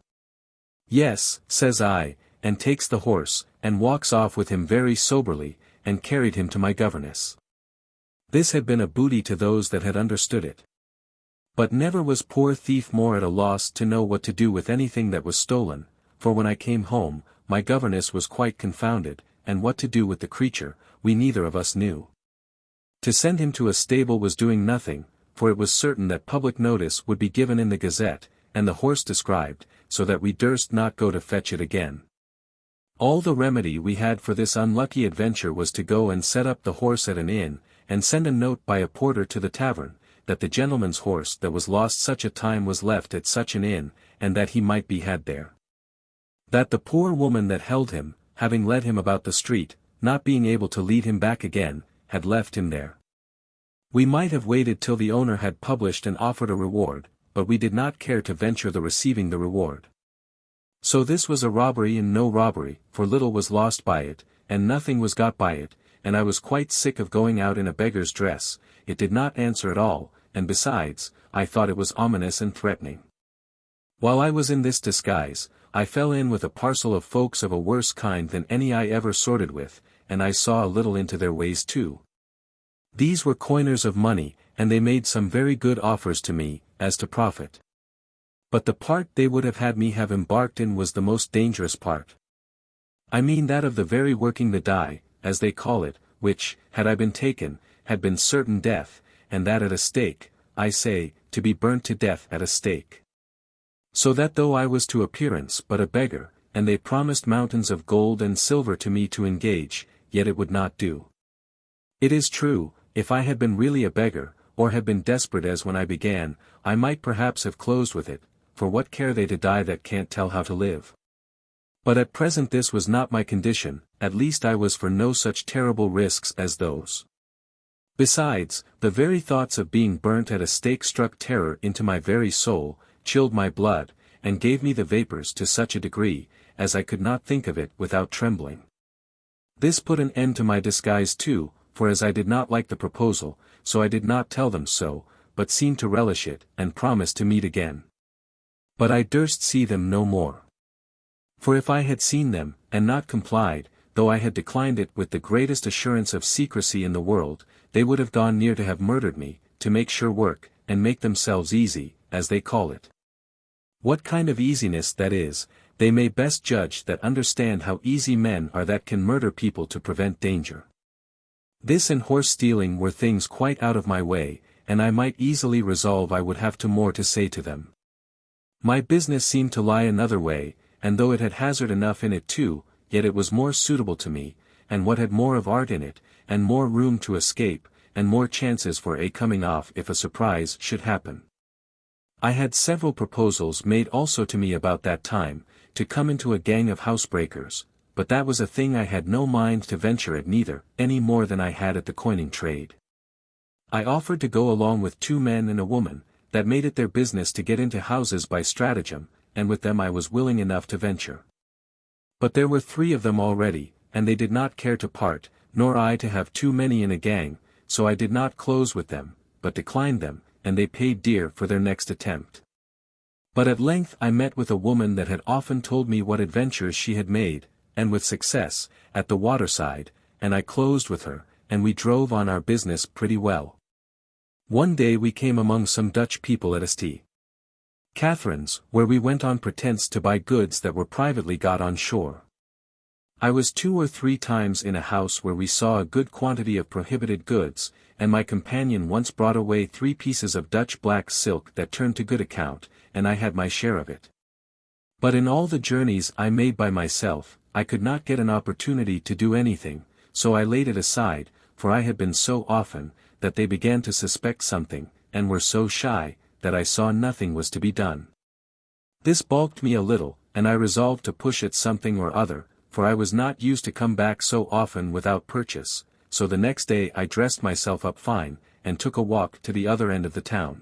"Yes," says I, and takes the horse, and walks off with him very soberly, and carried him to my governess. This had been a booty to those that had understood it. But never was poor thief more at a loss to know what to do with anything that was stolen, for when I came home, my governess was quite confounded, and what to do with the creature, we neither of us knew. To send him to a stable was doing nothing, for it was certain that public notice would be given in the Gazette, and the horse described, so that we durst not go to fetch it again. All the remedy we had for this unlucky adventure was to go and set up the horse at an inn, and send a note by a porter to the tavern, that the gentleman's horse that was lost such a time was left at such an inn, and that he might be had there. That the poor woman that held him, having led him about the street, not being able to lead him back again, had left him there. We might have waited till the owner had published and offered a reward, but we did not care to venture the receiving the reward. So this was a robbery and no robbery, for little was lost by it, and nothing was got by it, and I was quite sick of going out in a beggar's dress. It did not answer at all, and besides, I thought it was ominous and threatening. While I was in this disguise, I fell in with a parcel of folks of a worse kind than any I ever sorted with, and I saw a little into their ways too. These were coiners of money, and they made some very good offers to me, as to profit. But the part they would have had me have embarked in was the most dangerous part. I mean that of the very working the die, as they call it, which, had I been taken, had been certain death, and that at a stake, I say, to be burnt to death at a stake. So that though I was to appearance but a beggar, and they promised mountains of gold and silver to me to engage, yet it would not do. It is true, if I had been really a beggar, or had been desperate as when I began, I might perhaps have closed with it, for what care they to die that can't tell how to live? But at present this was not my condition, at least I was for no such terrible risks as those. Besides, the very thoughts of being burnt at a stake struck terror into my very soul, chilled my blood, and gave me the vapors to such a degree, as I could not think of it without trembling. This put an end to my disguise too, for as I did not like the proposal, so I did not tell them so, but seemed to relish it, and promised to meet again. But I durst see them no more. For if I had seen them, and not complied, though I had declined it with the greatest assurance of secrecy in the world, they would have gone near to have murdered me, to make sure work, and make themselves easy, as they call it. What kind of easiness that is, they may best judge that understand how easy men are that can murder people to prevent danger. This and horse stealing were things quite out of my way, and I might easily resolve I would have more to say to them. My business seemed to lie another way, and though it had hazard enough in it too, yet it was more suitable to me, and what had more of art in it, and more room to escape, and more chances for a coming off if a surprise should happen. I had several proposals made also to me about that time, to come into a gang of housebreakers, but that was a thing I had no mind to venture at neither, any more than I had at the coining trade. I offered to go along with 2 men and a woman, that made it their business to get into houses by stratagem, and with them I was willing enough to venture. But there were 3 of them already, and they did not care to part, nor I to have too many in a gang, so I did not close with them, but declined them, and they paid dear for their next attempt. But at length I met with a woman that had often told me what adventures she had made, and with success, at the waterside, and I closed with her, and we drove on our business pretty well. One day we came among some Dutch people at St. Catherine's, where we went on pretence to buy goods that were privately got on shore. I was 2 or 3 times in a house where we saw a good quantity of prohibited goods, and my companion once brought away 3 pieces of Dutch black silk that turned to good account, and I had my share of it. But in all the journeys I made by myself, I could not get an opportunity to do anything, so I laid it aside, for I had been so often, that they began to suspect something, and were so shy, that I saw nothing was to be done. This balked me a little, and I resolved to push at something or other, for I was not used to come back so often without purchase, so the next day I dressed myself up fine, and took a walk to the other end of the town.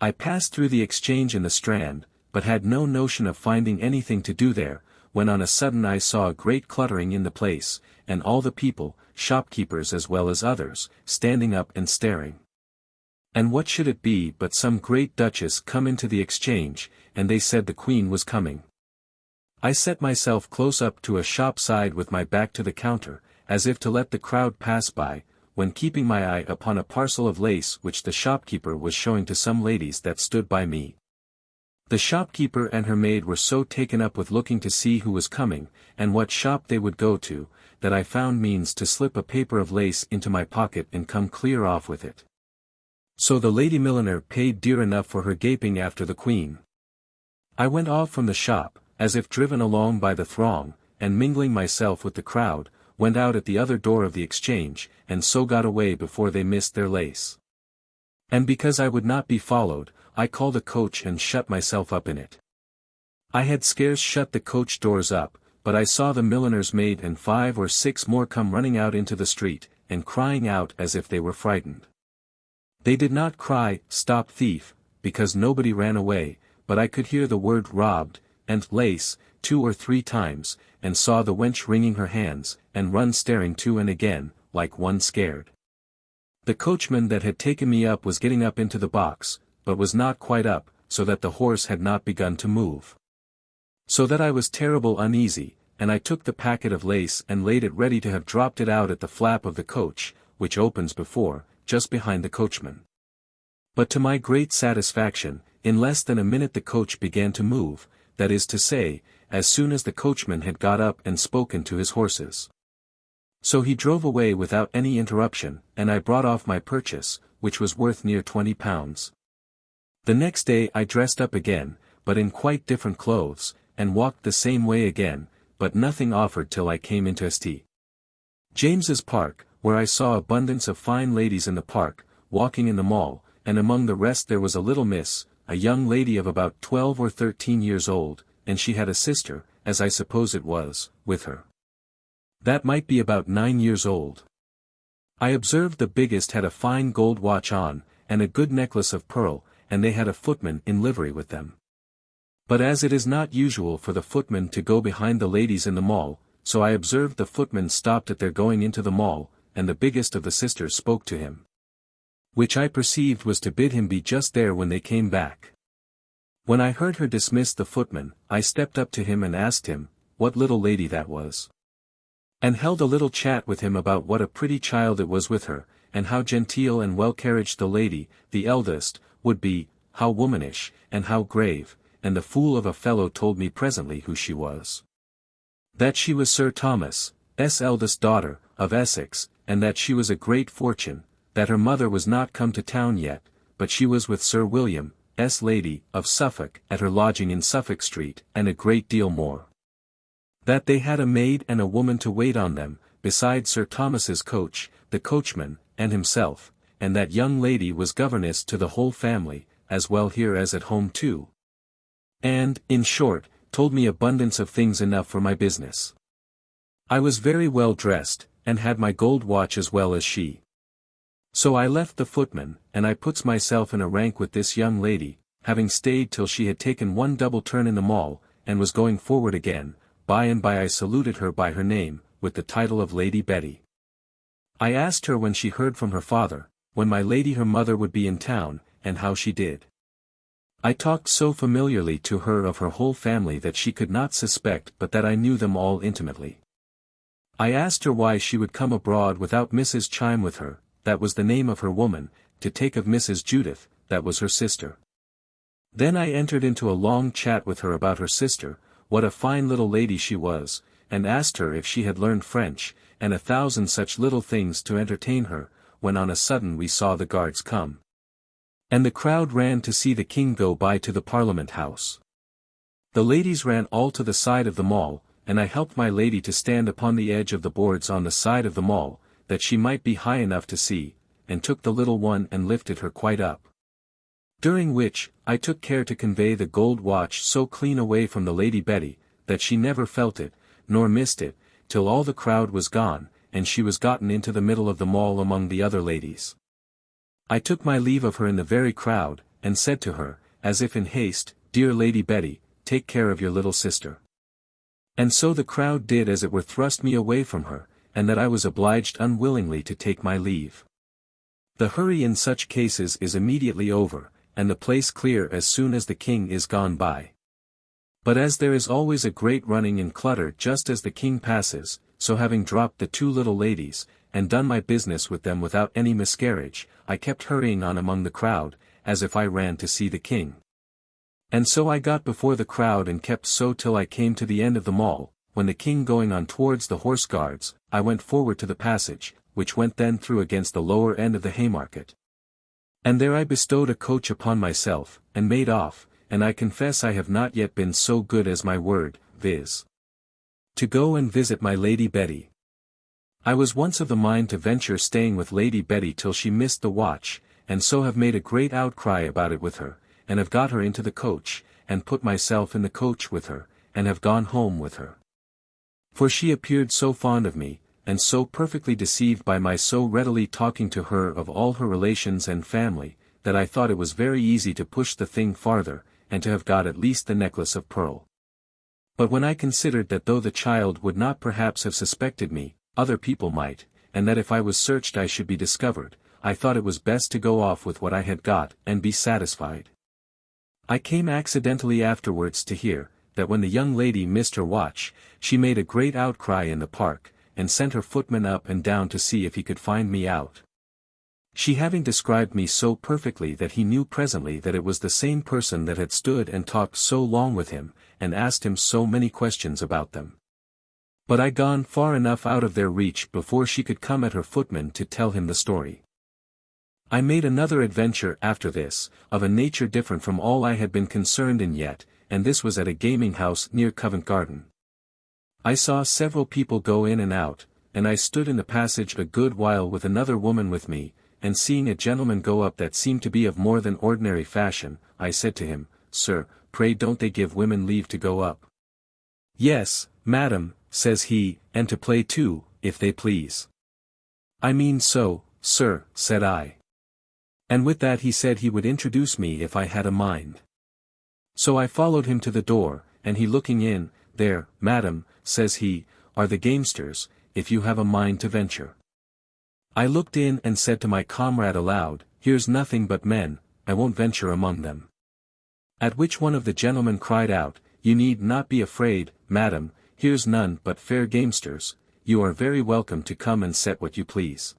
I passed through the Exchange in the Strand, but had no notion of finding anything to do there, when on a sudden I saw a great cluttering in the place, and all the people, shopkeepers as well as others, standing up and staring. And what should it be but some great duchess come into the Exchange, and they said the Queen was coming. I set myself close up to a shop side with my back to the counter, as if to let the crowd pass by, when keeping my eye upon a parcel of lace which the shopkeeper was showing to some ladies that stood by me. The shopkeeper and her maid were so taken up with looking to see who was coming, and what shop they would go to, that I found means to slip a paper of lace into my pocket and come clear off with it. So the lady milliner paid dear enough for her gaping after the Queen. I went off from the shop, as if driven along by the throng, and mingling myself with the crowd, went out at the other door of the Exchange, and so got away before they missed their lace. And because I would not be followed, I called a coach and shut myself up in it. I had scarce shut the coach doors up, but I saw the milliner's maid and 5 or 6 more come running out into the street, and crying out as if they were frightened. They did not cry, "Stop thief," because nobody ran away, but I could hear the word "robbed," and "lace," 2 or 3 times, and saw the wench wringing her hands, and run staring to and again, like one scared. The coachman that had taken me up was getting up into the box, but was not quite up, so that the horse had not begun to move. So that I was terrible uneasy, and I took the packet of lace and laid it ready to have dropped it out at the flap of the coach, which opens before, just behind the coachman. But to my great satisfaction, in less than a minute the coach began to move, that is to say, as soon as the coachman had got up and spoken to his horses. So he drove away without any interruption, and I brought off my purchase, which was worth near £20. The next day I dressed up again, but in quite different clothes, and walked the same way again, but nothing offered till I came into St. James's Park, where I saw abundance of fine ladies in the park, walking in the Mall, and among the rest there was a little miss, a young lady of about 12 or 13 years old, and she had a sister, as I suppose it was, with her. That might be about 9 years old. I observed the biggest had a fine gold watch on, and a good necklace of pearl, and they had a footman in livery with them. But as it is not usual for the footman to go behind the ladies in the Mall, so I observed the footman stopped at their going into the Mall, and the biggest of the sisters spoke to him. Which I perceived was to bid him be just there when they came back. When I heard her dismiss the footman, I stepped up to him and asked him, what little lady that was. And held a little chat with him about what a pretty child it was with her, and how genteel and well-carriaged the lady, the eldest, would be, how womanish, and how grave, and the fool of a fellow told me presently who she was. That she was Sir Thomas' eldest daughter, of Essex, and that she was a great fortune, that her mother was not come to town yet, but she was with Sir William's lady, of Suffolk, at her lodging in Suffolk Street, and a great deal more. That they had a maid and a woman to wait on them, besides Sir Thomas's coach, the coachman, and himself, and that young lady was governess to the whole family, as well here as at home too. And, in short, told me abundance of things enough for my business. I was very well dressed, and had my gold watch as well as she. So I left the footman, and I puts myself in a rank with this young lady, having stayed till she had taken one double turn in the mall, and was going forward again. By and by I saluted her by her name, with the title of Lady Betty. I asked her when she heard from her father, when my lady her mother would be in town, and how she did. I talked so familiarly to her of her whole family that she could not suspect but that I knew them all intimately. I asked her why she would come abroad without Mrs. Chime with her, that was the name of her woman, to take of Mrs. Judith, that was her sister. Then I entered into a long chat with her about her sister, what a fine little lady she was, and asked her if she had learned French, and 1,000 such little things to entertain her, when on a sudden we saw the guards come. And the crowd ran to see the king go by to the Parliament House. The ladies ran all to the side of the mall, and I helped my lady to stand upon the edge of the boards on the side of the mall, that she might be high enough to see, and took the little one and lifted her quite up. During which, I took care to convey the gold watch so clean away from the Lady Betty, that she never felt it, nor missed it, till all the crowd was gone, and she was gotten into the middle of the mall among the other ladies. I took my leave of her in the very crowd, and said to her, as if in haste, "Dear Lady Betty, take care of your little sister." And so the crowd did as it were thrust me away from her, and that I was obliged unwillingly to take my leave. The hurry in such cases is immediately over, and the place clear as soon as the king is gone by. But as there is always a great running and clutter just as the king passes, so having dropped the two little ladies, and done my business with them without any miscarriage, I kept hurrying on among the crowd, as if I ran to see the king. And so I got before the crowd and kept so till I came to the end of the mall, when the king going on towards the horse guards, I went forward to the passage, which went then through against the lower end of the Haymarket. And there I bestowed a coach upon myself, and made off, and I confess I have not yet been so good as my word, viz. to go and visit my Lady Betty. I was once of the mind to venture staying with Lady Betty till she missed the watch, and so have made a great outcry about it with her, and have got her into the coach, and put myself in the coach with her, and have gone home with her. For she appeared so fond of me, and so perfectly deceived by my so readily talking to her of all her relations and family, that I thought it was very easy to push the thing farther, and to have got at least the necklace of pearl. But when I considered that though the child would not perhaps have suspected me, other people might, and that if I was searched I should be discovered, I thought it was best to go off with what I had got and be satisfied. I came accidentally afterwards to hear, that when the young lady missed her watch, she made a great outcry in the park, and sent her footman up and down to see if he could find me out. She having described me so perfectly that he knew presently that it was the same person that had stood and talked so long with him, and asked him so many questions about them. But I gone far enough out of their reach before she could come at her footman to tell him the story. I made another adventure after this, of a nature different from all I had been concerned in yet, and this was at a gaming house near Covent Garden. I saw several people go in and out, and I stood in the passage a good while with another woman with me, and seeing a gentleman go up that seemed to be of more than ordinary fashion, I said to him, "Sir, pray don't they give women leave to go up?" "Yes, madam," says he, "and to play too, if they please." "I mean so, sir," said I. And with that he said he would introduce me if I had a mind. So I followed him to the door, and he looking in, "There, madam," says he, "are the gamesters, if you have a mind to venture." I looked in and said to my comrade aloud, "Here's nothing but men, I won't venture among them." At which one of the gentlemen cried out, "You need not be afraid, madam, here's none but fair gamesters, you are very welcome to come and set what you please."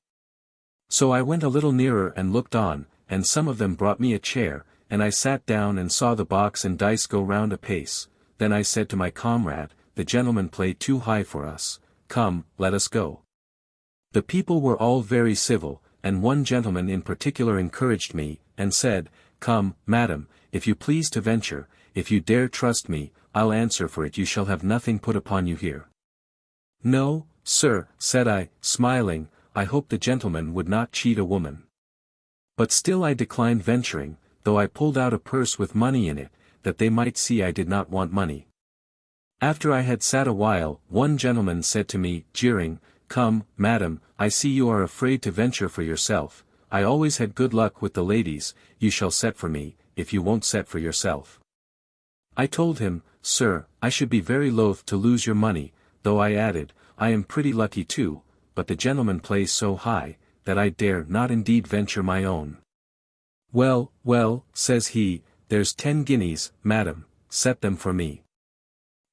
So I went a little nearer and looked on, and some of them brought me a chair, and I sat down and saw the box and dice go round apace. Then I said to my comrade, "The gentlemen play too high for us, come, let us go." The people were all very civil, and one gentleman in particular encouraged me, and said, "Come, madam, if you please to venture, if you dare trust me, I'll answer for it you shall have nothing put upon you here." "No, sir," said I, smiling, "I hope the gentleman would not cheat a woman." But still I declined venturing, though I pulled out a purse with money in it, that they might see I did not want money. After I had sat a while, one gentleman said to me, jeering, "Come, madam, I see you are afraid to venture for yourself, I always had good luck with the ladies, you shall set for me, if you won't set for yourself. I told him, Sir, I should be very loath to lose your money, though I added, I am pretty lucky too, but the gentleman plays so high, that I dare not indeed venture my own. Well, well, says he, there's 10 guineas, madam, set them for me.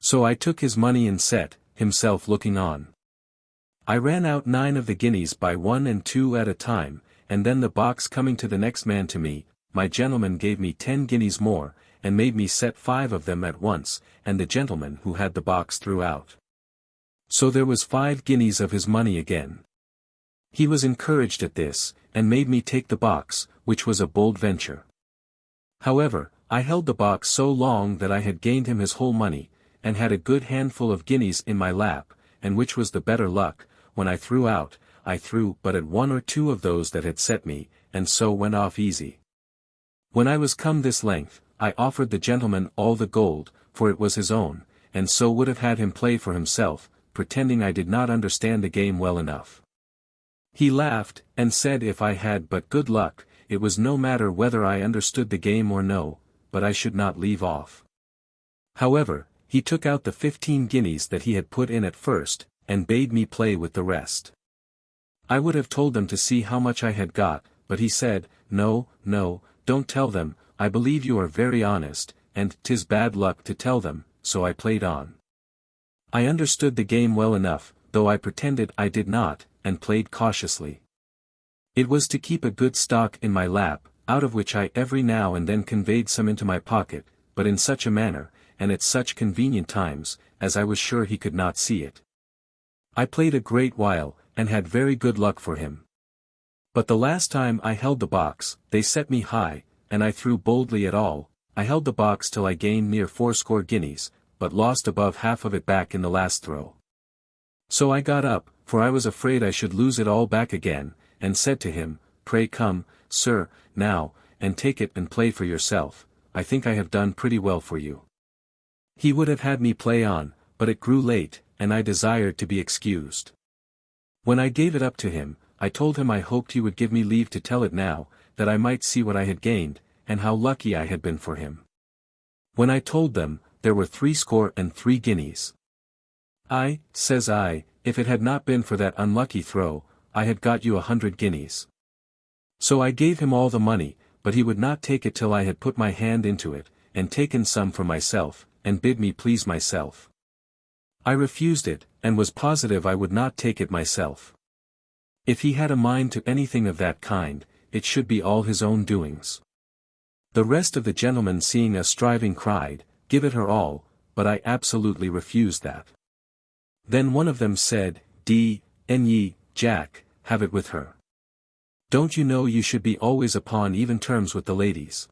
So I took his money and set, himself looking on. I ran out 9 of the guineas by 1 and 2 at a time, and then the box coming to the next man to me, my gentleman gave me 10 guineas more, and made me set 5 of them at once, and the gentleman who had the box threw out. So there was 5 guineas of his money again. He was encouraged at this, and made me take the box, which was a bold venture. However, I held the box so long that I had gained him his whole money, and had a good handful of guineas in my lap, and which was the better luck, when I threw out, I threw but at 1 or 2 of those that had set me, and so went off easy. When I was come this length, I offered the gentleman all the gold, for it was his own, and so would have had him play for himself, pretending I did not understand the game well enough. He laughed, and said if I had but good luck, it was no matter whether I understood the game or no, but I should not leave off. However, he took out the 15 guineas that he had put in at first, and bade me play with the rest. I would have told them to see how much I had got, but he said, No, no, don't tell them, I believe you are very honest, and 'tis bad luck to tell them, so I played on. I understood the game well enough, though I pretended I did not, and played cautiously. It was to keep a good stock in my lap, out of which I every now and then conveyed some into my pocket, but in such a manner, and at such convenient times, as I was sure he could not see it. I played a great while, and had very good luck for him. But the last time I held the box, they set me high, and I threw boldly at all. I held the box till I gained near 80 guineas, but lost above half of it back in the last throw. So I got up, for I was afraid I should lose it all back again, and said to him, Pray come, sir, now, and take it and play for yourself, I think I have done pretty well for you. He would have had me play on, but it grew late, and I desired to be excused. When I gave it up to him, I told him I hoped he would give me leave to tell it now, that I might see what I had gained, and how lucky I had been for him. When I told them, there were 63 guineas. Says I, if it had not been for that unlucky throw, I had got you 100 guineas. So I gave him all the money, but he would not take it till I had put my hand into it, and taken some for myself, and bid me please myself. I refused it, and was positive I would not take it myself. If he had a mind to anything of that kind, it should be all his own doings. The rest of the gentlemen seeing us striving cried, Give it her all, but I absolutely refused that. Then one of them said, D.N.Y., Jack, have it with her. Don't you know you should be always upon even terms with the ladies?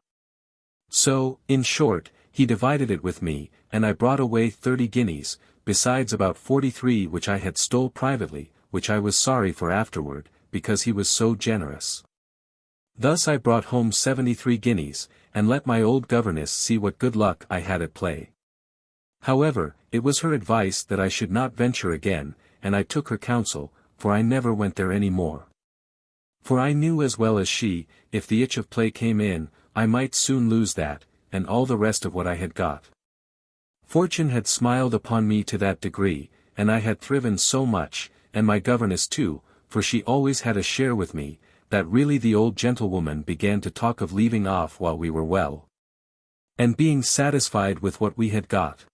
So, in short, he divided it with me, and I brought away 30 guineas, besides about 43 which I had stole privately, which I was sorry for afterward, because he was so generous. Thus I brought home 73 guineas, and let my old governess see what good luck I had at play. However, it was her advice that I should not venture again, and I took her counsel, for I never went there any more. For I knew as well as she, if the itch of play came in, I might soon lose that, and all the rest of what I had got. Fortune had smiled upon me to that degree, and I had thriven so much, and my governess too, for she always had a share with me, that really the old gentlewoman began to talk of leaving off while we were well, and being satisfied with what we had got.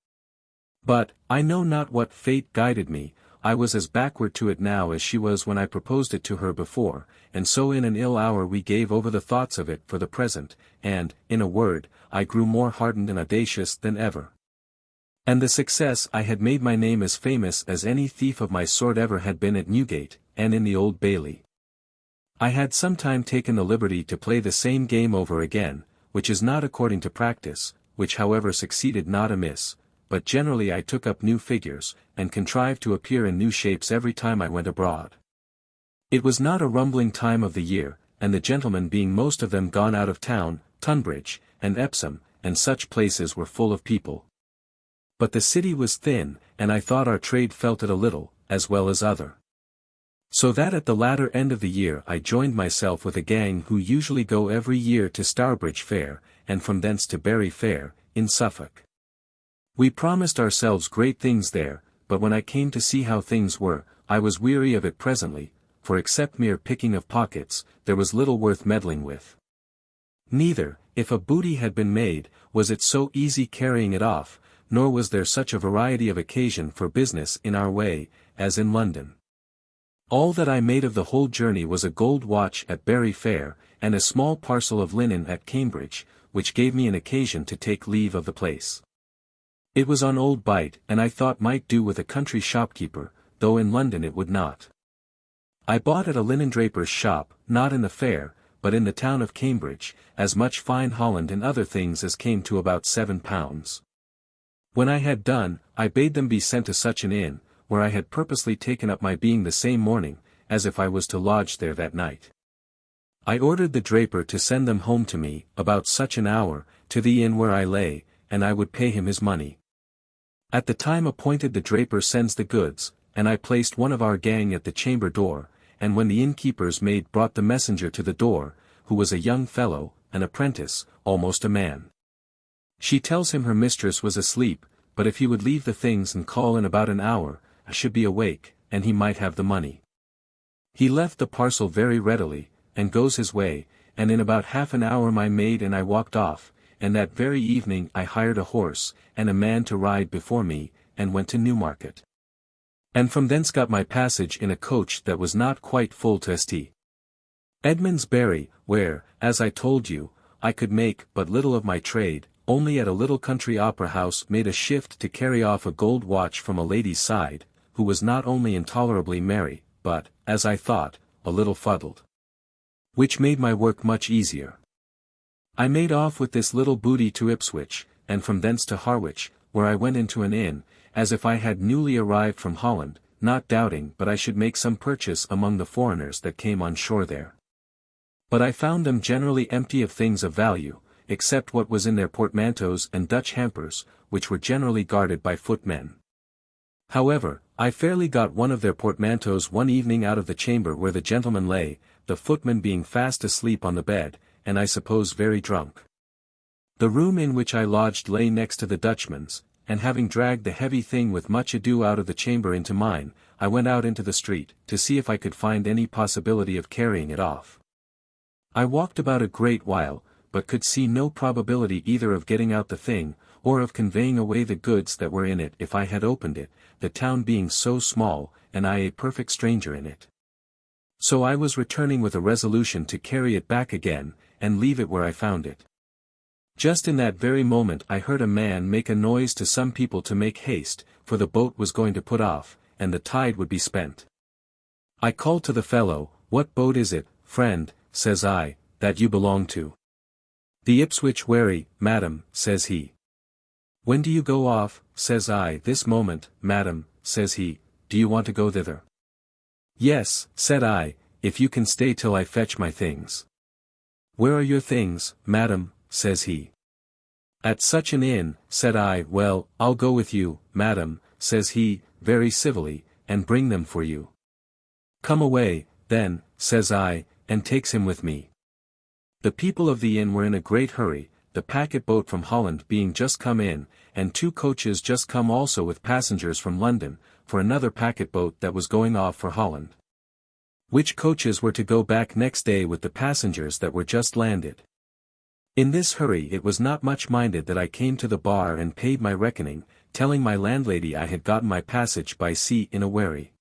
But, I know not what fate guided me, I was as backward to it now as she was when I proposed it to her before, and so in an ill hour we gave over the thoughts of it for the present, and, in a word, I grew more hardened and audacious than ever. And the success I had made my name as famous as any thief of my sort ever had been at Newgate, and in the Old Bailey. I had sometime taken the liberty to play the same game over again, which is not according to practice, which however succeeded not amiss, but generally I took up new figures, and contrived to appear in new shapes every time I went abroad. It was not a rumbling time of the year, and the gentlemen being most of them gone out of town, Tunbridge, and Epsom, and such places were full of people. But the city was thin, and I thought our trade felt it a little, as well as other So that at the latter end of the year I joined myself with a gang who usually go every year to Stourbridge Fair, and from thence to Bury Fair, in Suffolk. We promised ourselves great things there, but when I came to see how things were, I was weary of it presently, for except mere picking of pockets, there was little worth meddling with. Neither, if a booty had been made, was it so easy carrying it off, nor was there such a variety of occasion for business in our way, as in London. All that I made of the whole journey was a gold watch at Bury Fair, and a small parcel of linen at Cambridge, which gave me an occasion to take leave of the place. It was on old bite, and I thought might do with a country shopkeeper, though in London it would not. I bought at a linendraper's shop, not in the fair, but in the town of Cambridge, as much fine holland and other things as came to about £7. When I had done, I bade them be sent to such an inn, where I had purposely taken up my being the same morning, as if I was to lodge there that night. I ordered the draper to send them home to me, about such an hour, to the inn where I lay, and I would pay him his money. At the time appointed the draper sends the goods, and I placed one of our gang at the chamber door, and when the innkeeper's maid brought the messenger to the door, who was a young fellow, an apprentice, almost a man. She tells him her mistress was asleep, but if he would leave the things and call in about an hour, I should be awake, and he might have the money. He left the parcel very readily, and goes his way, and in about half an hour my maid and I walked off, and that very evening I hired a horse, and a man to ride before me, and went to Newmarket. And from thence got my passage in a coach that was not quite full to St. Edmund's Bury, where, as I told you, I could make but little of my trade, only at a little country opera house made a shift to carry off a gold watch from a lady's side, who was not only intolerably merry, but, as I thought, a little fuddled. Which made my work much easier. I made off with this little booty to Ipswich, and from thence to Harwich, where I went into an inn, as if I had newly arrived from Holland, not doubting but I should make some purchase among the foreigners that came on shore there. But I found them generally empty of things of value, except what was in their portmanteaus and Dutch hampers, which were generally guarded by footmen. However, I fairly got one of their portmanteaus one evening out of the chamber where the gentleman lay, the footman being fast asleep on the bed, and I suppose very drunk. The room in which I lodged lay next to the Dutchman's, and having dragged the heavy thing with much ado out of the chamber into mine, I went out into the street, to see if I could find any possibility of carrying it off. I walked about a great while, but could see no probability either of getting out the thing, or of conveying away the goods that were in it if I had opened it, the town being so small, and I a perfect stranger in it. So I was returning with a resolution to carry it back again, and leave it where I found it. Just in that very moment I heard a man make a noise to some people to make haste, for the boat was going to put off, and the tide would be spent. I called to the fellow, "What boat is it, friend," says I, "that you belong to?" "The Ipswich Wherry, madam," says he. "When do you go off?" says I. "This moment, madam," says he. "Do you want to go thither?" "Yes," said I, "if you can stay till I fetch my things." "Where are your things, madam?" says he. "At such an inn," said I. "Well, I'll go with you, madam," says he, very civilly, "and bring them for you." "Come away, then," says I, and takes him with me. The people of the inn were in a great hurry, the packet boat from Holland being just come in, and 2 coaches just come also with passengers from London, for another packet boat that was going off for Holland. Which coaches were to go back next day with the passengers that were just landed. In this hurry it was not much minded that I came to the bar and paid my reckoning, telling my landlady I had gotten my passage by sea in a wherry.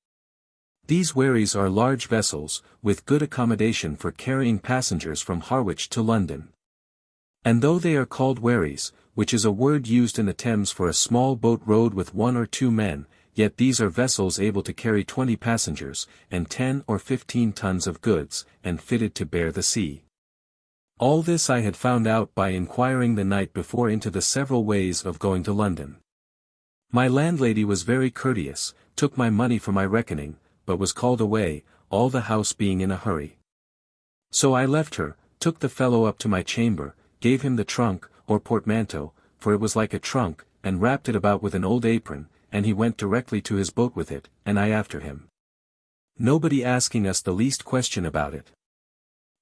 These wherries are large vessels, with good accommodation for carrying passengers from Harwich to London. And though they are called wherries, which is a word used in the Thames for a small boat rowed with 1 or 2 men, yet these are vessels able to carry 20 passengers, and 10 or 15 tons of goods, and fitted to bear the sea. All this I had found out by inquiring the night before into the several ways of going to London. My landlady was very courteous, took my money for my reckoning, but was called away, all the house being in a hurry. So I left her, took the fellow up to my chamber, gave him the trunk, or portmanteau, for it was like a trunk, and wrapped it about with an old apron, and he went directly to his boat with it, and I after him. nobody asking us the least question about it.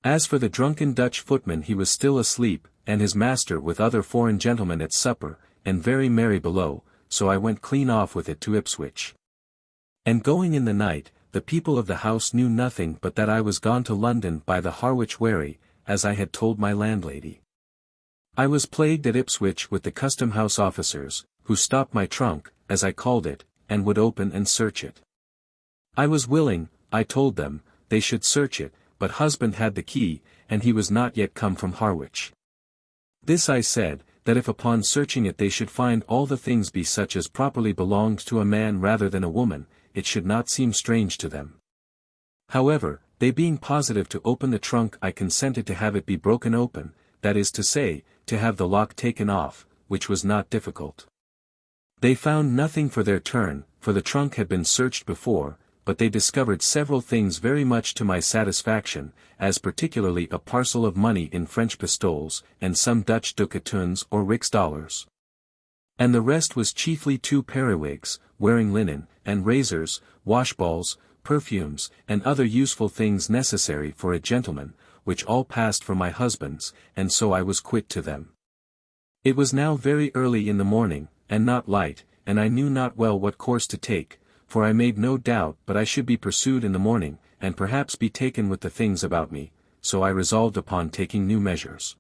As for the drunken Dutch footman, he was still asleep, and his master with other foreign gentlemen at supper, and very merry below, so I went clean off with it to Ipswich. And going in the night, the people of the house knew nothing but that I was gone to London by the Harwich wherry, as I had told my landlady. I was plagued at Ipswich with the custom-house officers, who stopped my trunk, as I called it, and would open and search it. I was willing, I told them, they should search it, but husband had the key, and he was not yet come from Harwich. This I said, that if upon searching it they should find all the things be such as properly belonged to a man rather than a woman, it should not seem strange to them. However, they being positive to open the trunk, I consented to have it be broken open, that is to say, to have the lock taken off, which was not difficult. They found nothing for their turn, for the trunk had been searched before, but they discovered several things very much to my satisfaction, as particularly a parcel of money in French pistoles, and some Dutch ducatoons or rix dollars. And the rest was chiefly 2 periwigs, wearing linen, and razors, washballs, perfumes, and other useful things necessary for a gentleman, which all passed for my husband's, and so I was quit to them. It was now very early in the morning, and not light, and I knew not well what course to take, for I made no doubt but I should be pursued in the morning, and perhaps be taken with the things about me, so I resolved upon taking new measures.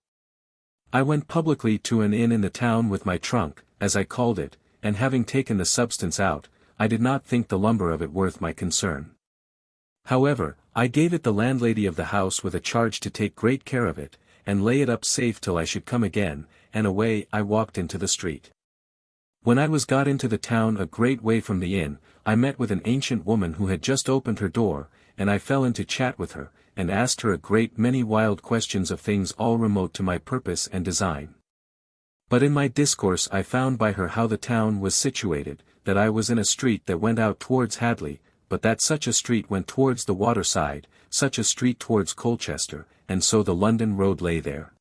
I went publicly to an inn in the town with my trunk, as I called it, and having taken the substance out, I did not think the lumber of it worth my concern. However, I gave it the landlady of the house with a charge to take great care of it, and lay it up safe till I should come again, and away I walked into the street. When I was got into the town a great way from the inn, I met with an ancient woman who had just opened her door, and I fell into chat with her, and asked her a great many wild questions of things all remote to my purpose and design. But in my discourse I found by her how the town was situated, that I was in a street that went out towards Hadley, but that such a street went towards the waterside, such a street towards Colchester, and so the London road lay there.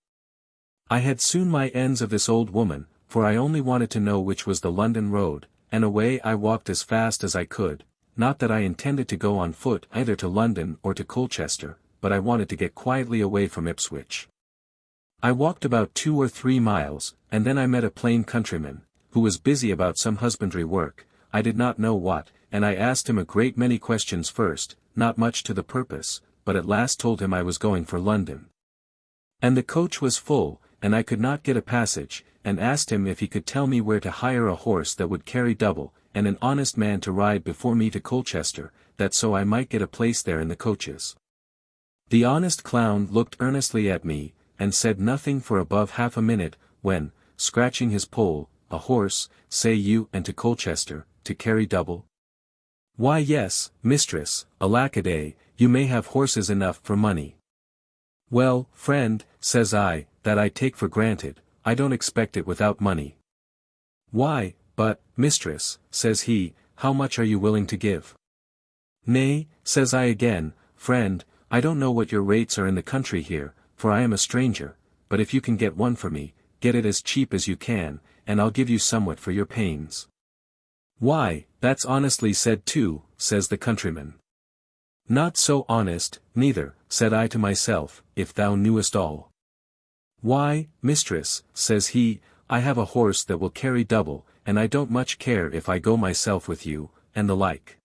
I had soon my ends of this old woman, for I only wanted to know which was the London road, and away I walked as fast as I could, not that I intended to go on foot either to London or to Colchester, but I wanted to get quietly away from Ipswich. I walked about 2 or 3 miles, and then I met a plain countryman, who was busy about some husbandry work, I did not know what, and I asked him a great many questions first, not much to the purpose, but at last told him I was going for London. And the coach was full, and I could not get a passage, and asked him if he could tell me where to hire a horse that would carry double, and an honest man to ride before me to Colchester, that so I might get a place there in the coaches. The honest clown looked earnestly at me, and said nothing for above half a minute, when, scratching his poll, a horse, say you, and to Colchester, to carry double? Why yes, mistress, alack-a-day, you may have horses enough for money. Well, friend, says I, that I take for granted, I don't expect it without money. Why, but, mistress, says he, how much are you willing to give? Nay, says I again, friend, I don't know what your rates are in the country here, for I am a stranger, but if you can get one for me, get it as cheap as you can, and I'll give you somewhat for your pains. Why, that's honestly said too, says the countryman. Not so honest, neither, said I to myself, if thou knewest all. Why, mistress, says he, I have a horse that will carry double, and I don't much care if I go myself with you, and the like.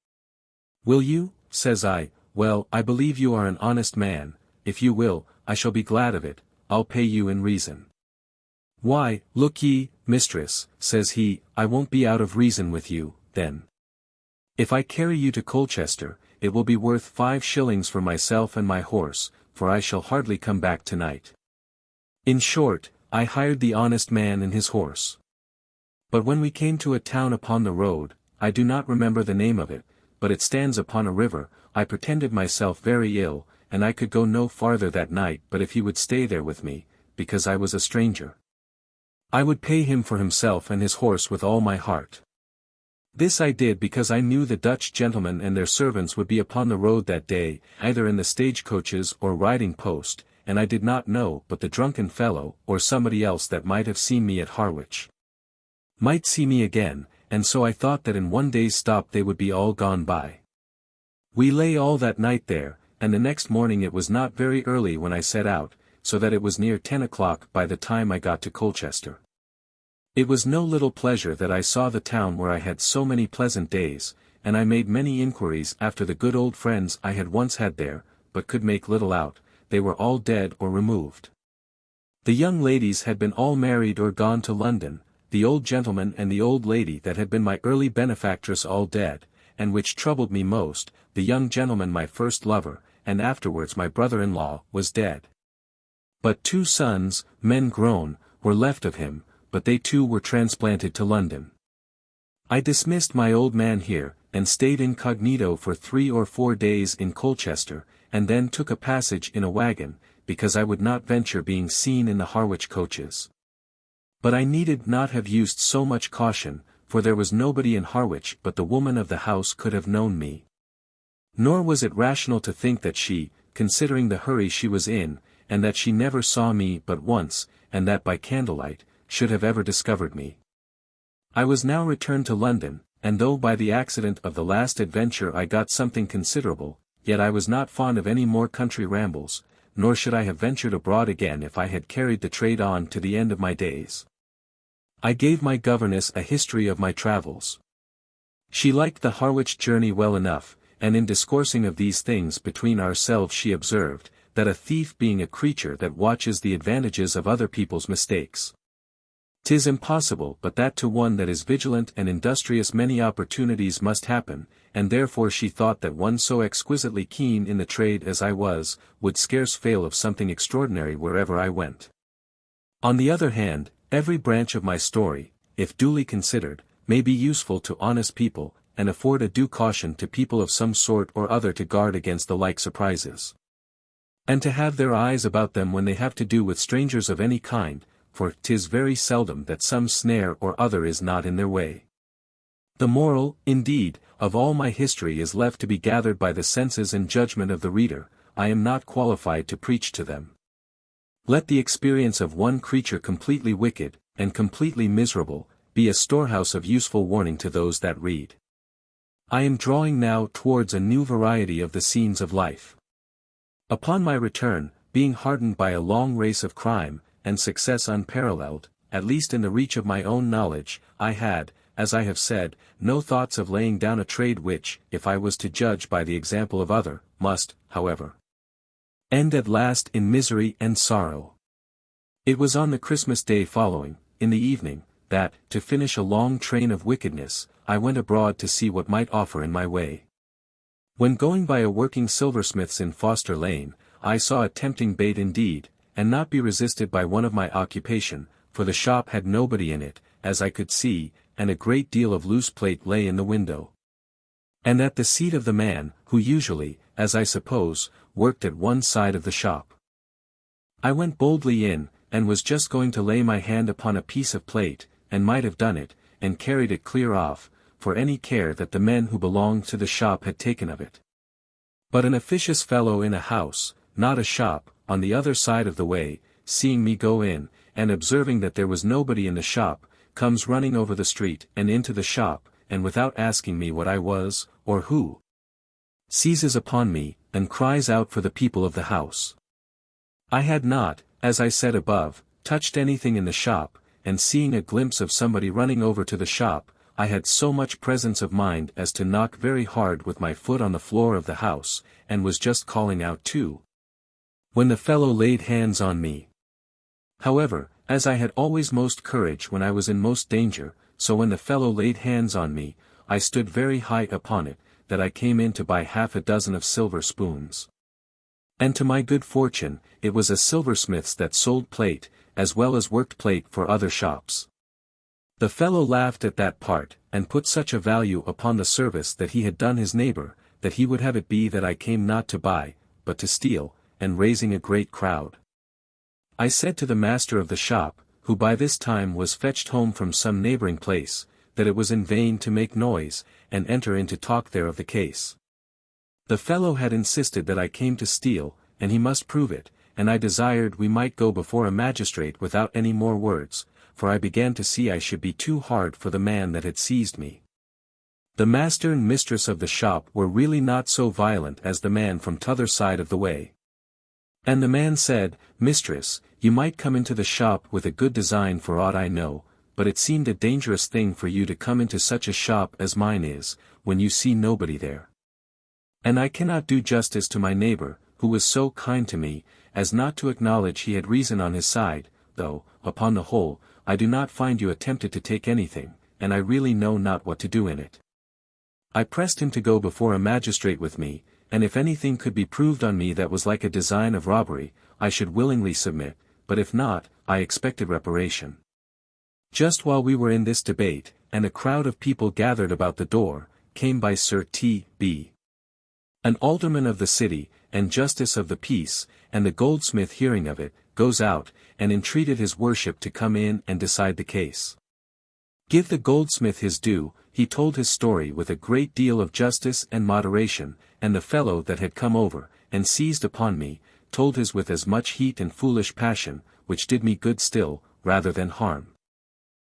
Will you, says I, well, I believe you are an honest man, if you will, I shall be glad of it, I'll pay you in reason. Why, look ye, mistress, says he, I won't be out of reason with you, then. If I carry you to Colchester, it will be worth 5 shillings for myself and my horse, for I shall hardly come back tonight. In short, I hired the honest man and his horse. But when we came to a town upon the road, I do not remember the name of it, but it stands upon a river, I pretended myself very ill, and I could go no farther that night but if he would stay there with me, because I was a stranger. I would pay him for himself and his horse with all my heart. This I did because I knew the Dutch gentlemen and their servants would be upon the road that day, either in the stagecoaches or riding post, and I did not know but the drunken fellow or somebody else that might have seen me at Harwich might see me again, and so I thought that in one day's stop they would be all gone by. We lay all that night there, and the next morning it was not very early when I set out, so that it was near 10 o'clock by the time I got to Colchester. It was no little pleasure that I saw the town where I had so many pleasant days, and I made many inquiries after the good old friends I had once had there, but could make little out. They were all dead or removed. The young ladies had been all married or gone to London, the old gentleman and the old lady that had been my early benefactress all dead, and which troubled me most, the young gentleman my first lover, and afterwards my brother-in-law, was dead. But 2 sons, men grown, were left of him, but they too were transplanted to London. I dismissed my old man here, and stayed incognito for 3 or 4 days in Colchester, and then took a passage in a wagon, because I would not venture being seen in the Harwich coaches. But I needed not have used so much caution, for there was nobody in Harwich but the woman of the house could have known me. Nor was it rational to think that she, considering the hurry she was in, and that she never saw me but once, and that by candlelight, should have ever discovered me. I was now returned to London, and though by the accident of the last adventure I got something considerable, yet I was not fond of any more country rambles, nor should I have ventured abroad again if I had carried the trade on to the end of my days. I gave my governess a history of my travels. She liked the Harwich journey well enough, and in discoursing of these things between ourselves she observed, that a thief being a creature that watches the advantages of other people's mistakes. 'Tis impossible but that to one that is vigilant and industrious many opportunities must happen, and therefore she thought that one so exquisitely keen in the trade as I was, would scarce fail of something extraordinary wherever I went. On the other hand, every branch of my story, if duly considered, may be useful to honest people, and afford a due caution to people of some sort or other to guard against the like surprises. And to have their eyes about them when they have to do with strangers of any kind, for 'tis very seldom that some snare or other is not in their way. The moral, indeed, of all my history is left to be gathered by the senses and judgment of the reader. I am not qualified to preach to them. Let the experience of one creature completely wicked, and completely miserable, be a storehouse of useful warning to those that read. I am drawing now towards a new variety of the scenes of life. Upon my return, being hardened by a long race of crime, and success unparalleled, at least in the reach of my own knowledge, I had, as I have said, no thoughts of laying down a trade which, if I was to judge by the example of other, must, however, end at last in misery and sorrow. It was on the Christmas day following, in the evening, that, to finish a long train of wickedness, I went abroad to see what might offer in my way. When going by a working silversmith's in Foster Lane, I saw a tempting bait indeed, and not be resisted by one of my occupation, for the shop had nobody in it, as I could see, and a great deal of loose plate lay in the window. And at the seat of the man, who usually, as I suppose, worked at one side of the shop. I went boldly in, and was just going to lay my hand upon a piece of plate, and might have done it, and carried it clear off, for any care that the men who belonged to the shop had taken of it. But an officious fellow in a house, not a shop, on the other side of the way, seeing me go in, and observing that there was nobody in the shop, comes running over the street and into the shop, and without asking me what I was, or who, seizes upon me, and cries out for the people of the house. I had not, as I said above, touched anything in the shop, and seeing a glimpse of somebody running over to the shop, I had so much presence of mind as to knock very hard with my foot on the floor of the house, and was just calling out too, when the fellow laid hands on me. However, as I had always most courage when I was in most danger, so when the fellow laid hands on me, I stood very high upon it, that I came in to buy half a dozen of silver spoons. And to my good fortune, it was a silversmith's that sold plate, as well as worked plate for other shops. The fellow laughed at that part, and put such a value upon the service that he had done his neighbor, that he would have it be that I came not to buy, but to steal, and raising a great crowd. I said to the master of the shop, who by this time was fetched home from some neighboring place, that it was in vain to make noise, and enter into talk there of the case. The fellow had insisted that I came to steal, and he must prove it, and I desired we might go before a magistrate without any more words, for I began to see I should be too hard for the man that had seized me. The master and mistress of the shop were really not so violent as the man from t'other side of the way. And the man said, Mistress, you might come into the shop with a good design for aught I know, but it seemed a dangerous thing for you to come into such a shop as mine is, when you see nobody there. And I cannot do justice to my neighbor, who was so kind to me, as not to acknowledge he had reason on his side, though, upon the whole, I do not find you attempted to take anything, and I really know not what to do in it. I pressed him to go before a magistrate with me, and if anything could be proved on me that was like a design of robbery, I should willingly submit, but if not, I expected reparation. Just while we were in this debate, and a crowd of people gathered about the door, came by Sir T.B. an alderman of the city, and justice of the peace, and the goldsmith hearing of it, goes out, and entreated his worship to come in and decide the case. Give the goldsmith his due, he told his story with a great deal of justice and moderation, and the fellow that had come over, and seized upon me, told his with as much heat and foolish passion, which did me good still, rather than harm.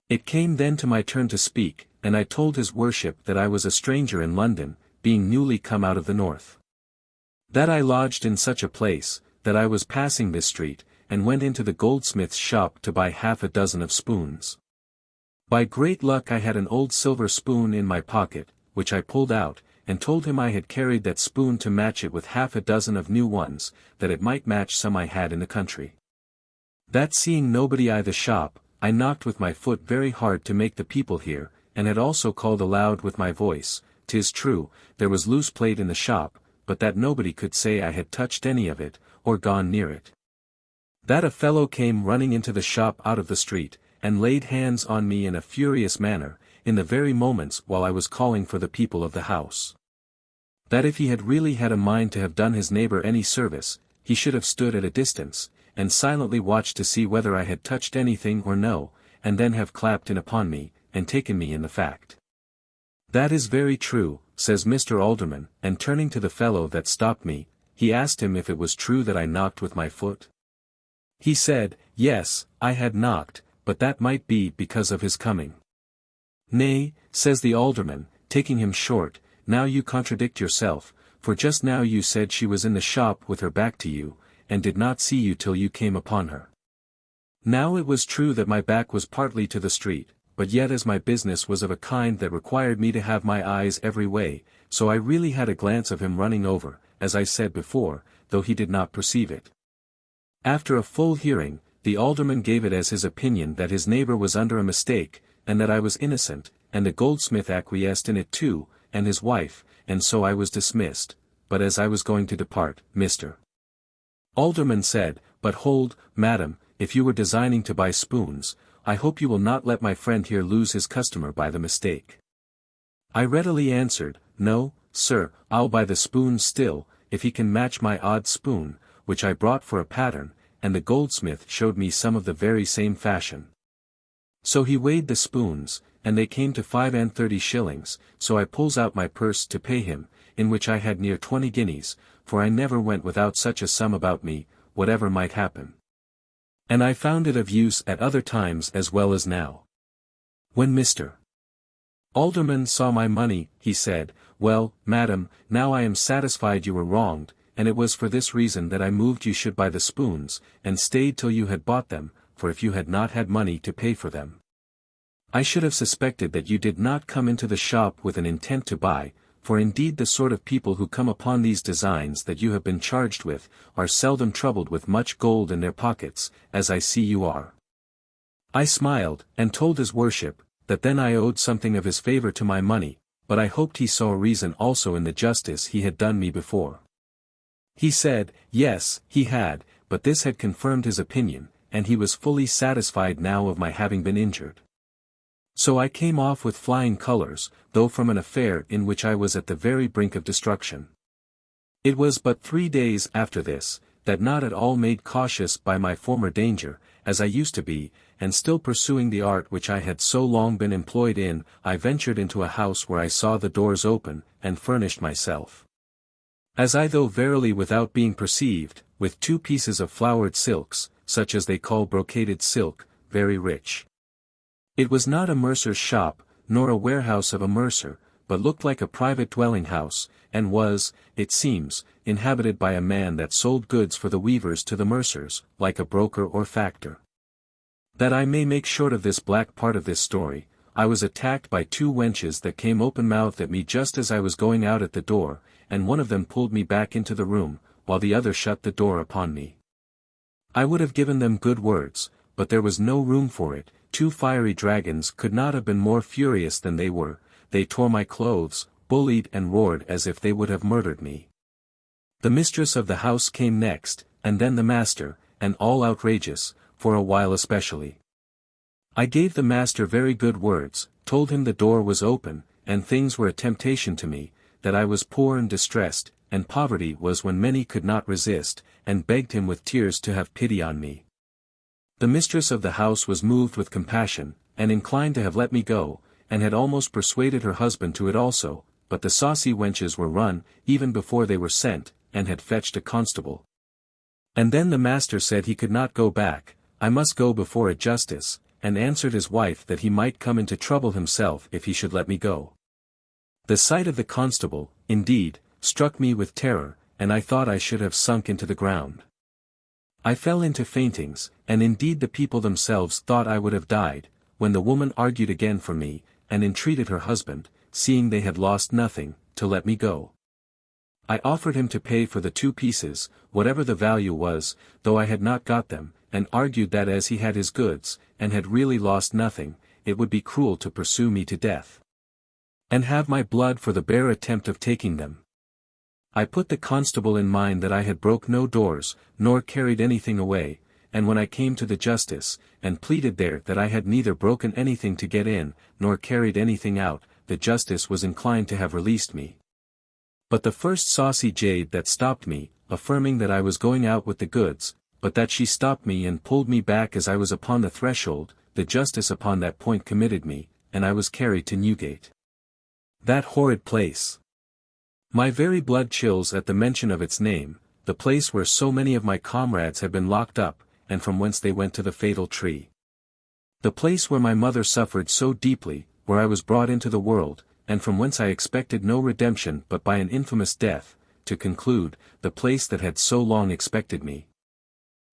It came then to my turn to speak, and I told his worship that I was a stranger in London, being newly come out of the north. That I lodged in such a place, that I was passing this street, and went into the goldsmith's shop to buy half a dozen of spoons. By great luck I had an old silver spoon in my pocket, which I pulled out, and told him I had carried that spoon to match it with half a dozen of new ones, that it might match some I had in the country. That seeing nobody I the shop, I knocked with my foot very hard to make the people hear, and had also called aloud with my voice. 'Tis true, there was loose plate in the shop, but that nobody could say I had touched any of it, or gone near it. That a fellow came running into the shop out of the street, and laid hands on me in a furious manner, in the very moments while I was calling for the people of the house. That if he had really had a mind to have done his neighbor any service, he should have stood at a distance, and silently watched to see whether I had touched anything or no, and then have clapped in upon me, and taken me in the fact. That is very true, says Mr. Alderman, and turning to the fellow that stopped me, he asked him if it was true that I knocked with my foot. He said, yes, I had knocked, but that might be because of his coming. Nay, says the alderman, taking him short, now you contradict yourself, for just now you said she was in the shop with her back to you, and did not see you till you came upon her. Now it was true that my back was partly to the street, but yet as my business was of a kind that required me to have my eyes every way, so I really had a glance of him running over, as I said before, though he did not perceive it. After a full hearing, the alderman gave it as his opinion that his neighbor was under a mistake, and that I was innocent, and the goldsmith acquiesced in it too, and his wife, and so I was dismissed, but as I was going to depart, Mr. Alderman said, but hold, madam, if you were designing to buy spoons, I hope you will not let my friend here lose his customer by the mistake. I readily answered, no, sir, I'll buy the spoons still, if he can match my odd spoon, which I brought for a pattern, and the goldsmith showed me some of the very same fashion. So he weighed the spoons, and they came to 35 shillings, so I pulls out my purse to pay him, in which I had near 20 guineas, for I never went without such a sum about me, whatever might happen. And I found it of use at other times as well as now. When Mr. Alderman saw my money, he said, well, madam, now I am satisfied you were wronged, and it was for this reason that I moved you should buy the spoons, and stayed till you had bought them, for if you had not had money to pay for them, I should have suspected that you did not come into the shop with an intent to buy, for indeed the sort of people who come upon these designs that you have been charged with, are seldom troubled with much gold in their pockets, as I see you are. I smiled, and told his worship, that then I owed something of his favour to my money, but I hoped he saw a reason also in the justice he had done me before. He said, yes, he had, but this had confirmed his opinion, and he was fully satisfied now of my having been injured. So I came off with flying colours, though from an affair in which I was at the very brink of destruction. It was but 3 days after this, that not at all made cautious by my former danger, as I used to be, and still pursuing the art which I had so long been employed in, I ventured into a house where I saw the doors open, and furnished myself, as I though verily without being perceived, with 2 pieces of flowered silks, such as they call brocaded silk, very rich. It was not a mercer's shop, nor a warehouse of a mercer, but looked like a private dwelling house, and was, it seems, inhabited by a man that sold goods for the weavers to the mercers, like a broker or factor. That I may make short of this black part of this story, I was attacked by two wenches that came open-mouthed at me just as I was going out at the door, and one of them pulled me back into the room, while the other shut the door upon me. I would have given them good words, but there was no room for it. Two fiery dragons could not have been more furious than they were. They tore my clothes, bullied and roared as if they would have murdered me. The mistress of the house came next, and then the master, and all outrageous, for a while especially. I gave the master very good words, told him the door was open, and things were a temptation to me, that I was poor and distressed, and poverty was when many could not resist, and begged him with tears to have pity on me. The mistress of the house was moved with compassion, and inclined to have let me go, and had almost persuaded her husband to it also, but the saucy wenches were run, even before they were sent, and had fetched a constable. And then the master said he could not go back, I must go before a justice, and answered his wife that he might come into trouble himself if he should let me go. The sight of the constable, indeed, struck me with terror, and I thought I should have sunk into the ground. I fell into faintings, and indeed the people themselves thought I would have died, when the woman argued again for me, and entreated her husband, seeing they had lost nothing, to let me go. I offered him to pay for the 2 pieces, whatever the value was, though I had not got them, and argued that as he had his goods, and had really lost nothing, it would be cruel to pursue me to death, and have my blood for the bare attempt of taking them. I put the constable in mind that I had broke no doors, nor carried anything away, and when I came to the justice, and pleaded there that I had neither broken anything to get in, nor carried anything out, the justice was inclined to have released me. But the first saucy jade that stopped me, affirming that I was going out with the goods, but that she stopped me and pulled me back as I was upon the threshold, the justice upon that point committed me, and I was carried to Newgate. That horrid place! My very blood chills at the mention of its name, the place where so many of my comrades had been locked up, and from whence they went to the fatal tree. The place where my mother suffered so deeply, where I was brought into the world, and from whence I expected no redemption but by an infamous death, to conclude, the place that had so long expected me,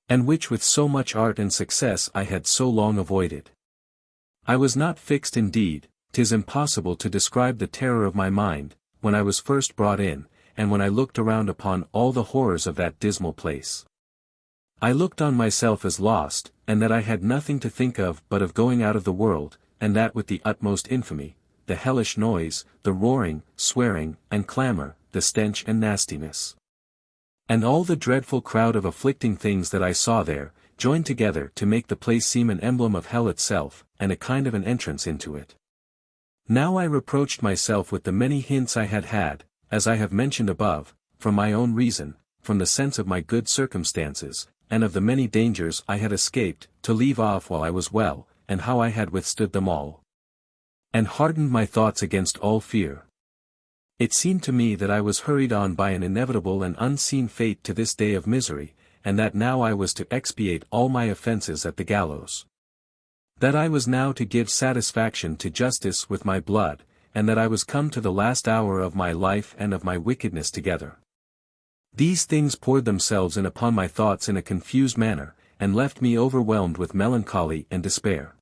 and which with so much art and success I had so long avoided. I was not fixed indeed, 'tis impossible to describe the terror of my mind, when I was first brought in, and when I looked around upon all the horrors of that dismal place. I looked on myself as lost, and that I had nothing to think of but of going out of the world, and that with the utmost infamy, the hellish noise, the roaring, swearing, and clamour, the stench and nastiness, and all the dreadful crowd of afflicting things that I saw there, joined together to make the place seem an emblem of hell itself, and a kind of an entrance into it. Now I reproached myself with the many hints I had had, as I have mentioned above, from my own reason, from the sense of my good circumstances, and of the many dangers I had escaped, to leave off while I was well, and how I had withstood them all, and hardened my thoughts against all fear. It seemed to me that I was hurried on by an inevitable and unseen fate to this day of misery, and that now I was to expiate all my offences at the gallows. That I was now to give satisfaction to justice with my blood, and that I was come to the last hour of my life and of my wickedness together. These things poured themselves in upon my thoughts in a confused manner, and left me overwhelmed with melancholy and despair.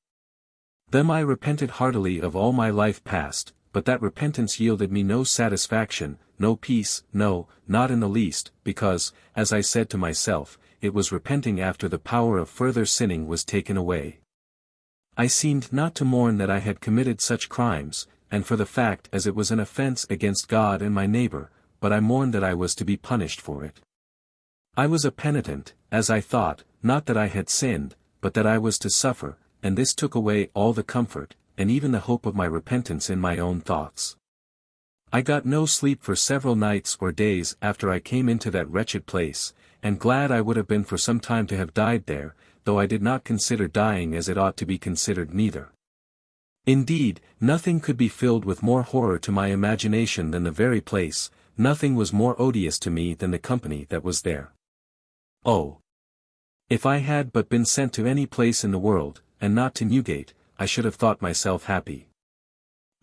Then I repented heartily of all my life past, but that repentance yielded me no satisfaction, no peace, no, not in the least, because, as I said to myself, it was repenting after the power of further sinning was taken away. I seemed not to mourn that I had committed such crimes, and for the fact as it was an offense against God and my neighbor, but I mourned that I was to be punished for it. I was a penitent, as I thought, not that I had sinned, but that I was to suffer, and this took away all the comfort, and even the hope of my repentance in my own thoughts. I got no sleep for several nights or days after I came into that wretched place, and glad I would have been for some time to have died there, though I did not consider dying as it ought to be considered neither. Indeed, nothing could be filled with more horror to my imagination than the very place, nothing was more odious to me than the company that was there. Oh! If I had but been sent to any place in the world, and not to Newgate, I should have thought myself happy.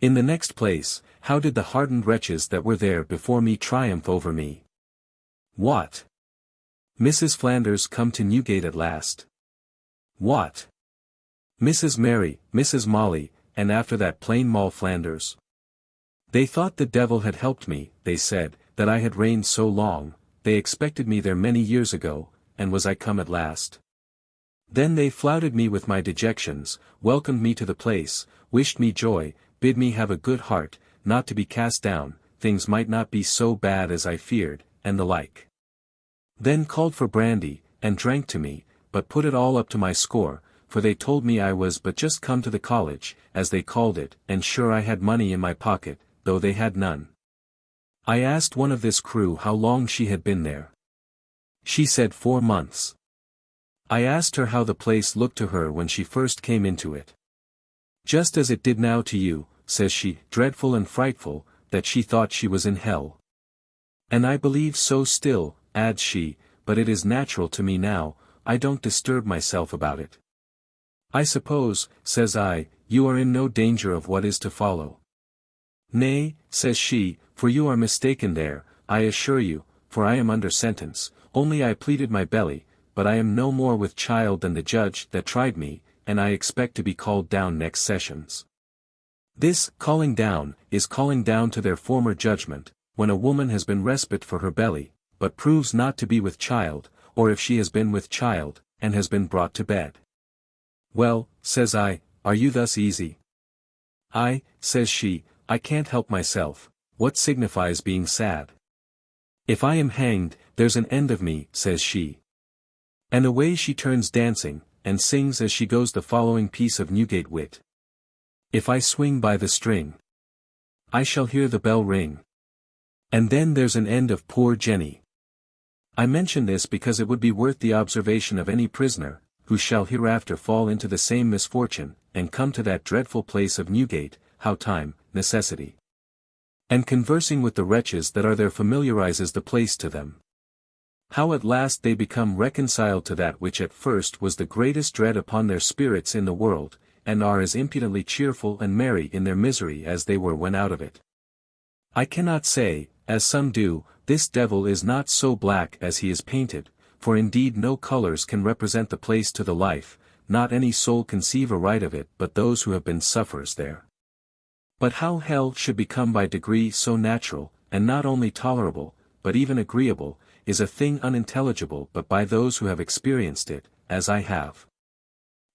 In the next place, how did the hardened wretches that were there before me triumph over me? What? Mrs. Flanders come to Newgate at last. What? Mrs. Mary, Mrs. Molly, and after that plain Moll Flanders. They thought the devil had helped me, they said, that I had reigned so long, they expected me there many years ago, and was I come at last? Then they flouted me with my dejections, welcomed me to the place, wished me joy, bid me have a good heart, not to be cast down, things might not be so bad as I feared, and the like. Then called for brandy, and drank to me, but put it all up to my score, for they told me I was but just come to the college, as they called it, and sure I had money in my pocket, though they had none. I asked one of this crew how long she had been there. She said 4 months. I asked her how the place looked to her when she first came into it. Just as it did now to you, says she, dreadful and frightful, that she thought she was in hell. And I believe so still, adds she, but it is natural to me now, I don't disturb myself about it. I suppose, says I, you are in no danger of what is to follow. Nay, says she, for you are mistaken there, I assure you, for I am under sentence, only I pleaded my belly, but I am no more with child than the judge that tried me, and I expect to be called down next sessions. This, calling down, is calling down to their former judgment, when a woman has been respite for her belly, but proves not to be with child, or if she has been with child, and has been brought to bed. Well, says I, are you thus easy? I, says she, I can't help myself, what signifies being sad? If I am hanged, there's an end of me, says she. And away she turns dancing, and sings as she goes the following piece of Newgate wit. If I swing by the string, I shall hear the bell ring. And then there's an end of poor Jenny. I mention this because it would be worth the observation of any prisoner, who shall hereafter fall into the same misfortune, and come to that dreadful place of Newgate, how time, necessity, and conversing with the wretches that are there familiarizes the place to them. How at last they become reconciled to that which at first was the greatest dread upon their spirits in the world, and are as impudently cheerful and merry in their misery as they were when out of it. I cannot say, as some do, this devil is not so black as he is painted, for indeed no colors can represent the place to the life, not any soul conceive aright of it but those who have been sufferers there. But how hell should become by degree so natural, and not only tolerable, but even agreeable, is a thing unintelligible but by those who have experienced it, as I have.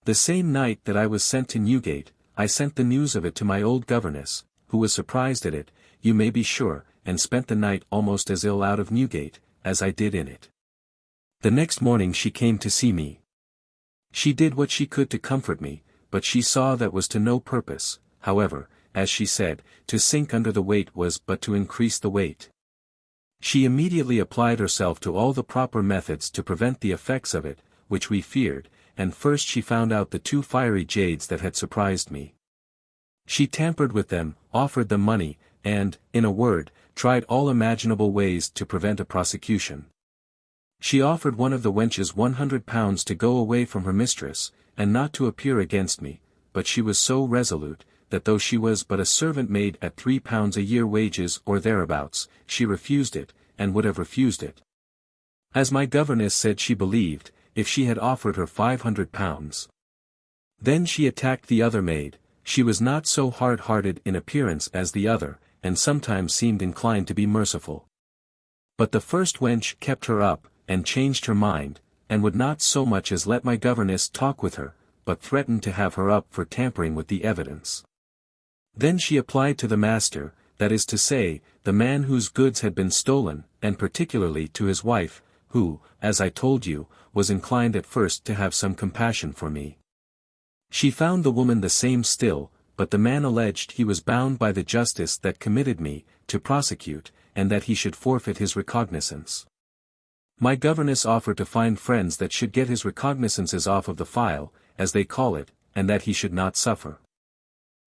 The same night that I was sent to Newgate, I sent the news of it to my old governess, who was surprised at it, you may be sure, and spent the night almost as ill out of Newgate, as I did in it. The next morning she came to see me. She did what she could to comfort me, but she saw that was to no purpose, however, as she said, to sink under the weight was but to increase the weight. She immediately applied herself to all the proper methods to prevent the effects of it, which we feared, and first she found out the 2 fiery jades that had surprised me. She tampered with them, offered them money, and, in a word, tried all imaginable ways to prevent a prosecution. She offered one of the wenches £100 to go away from her mistress, and not to appear against me, but she was so resolute, that though she was but a servant maid at £3 a year wages or thereabouts, she refused it, and would have refused it. As my governess said she believed, if she had offered her £500. Then she attacked the other maid, she was not so hard-hearted in appearance as the other, and sometimes seemed inclined to be merciful. But the first wench kept her up, and changed her mind, and would not so much as let my governess talk with her, but threatened to have her up for tampering with the evidence. Then she applied to the master, that is to say, the man whose goods had been stolen, and particularly to his wife, who, as I told you, was inclined at first to have some compassion for me. She found the woman the same still, but the man alleged he was bound by the justice that committed me, to prosecute, and that he should forfeit his recognizance. My governess offered to find friends that should get his recognizances off of the file, as they call it, and that he should not suffer.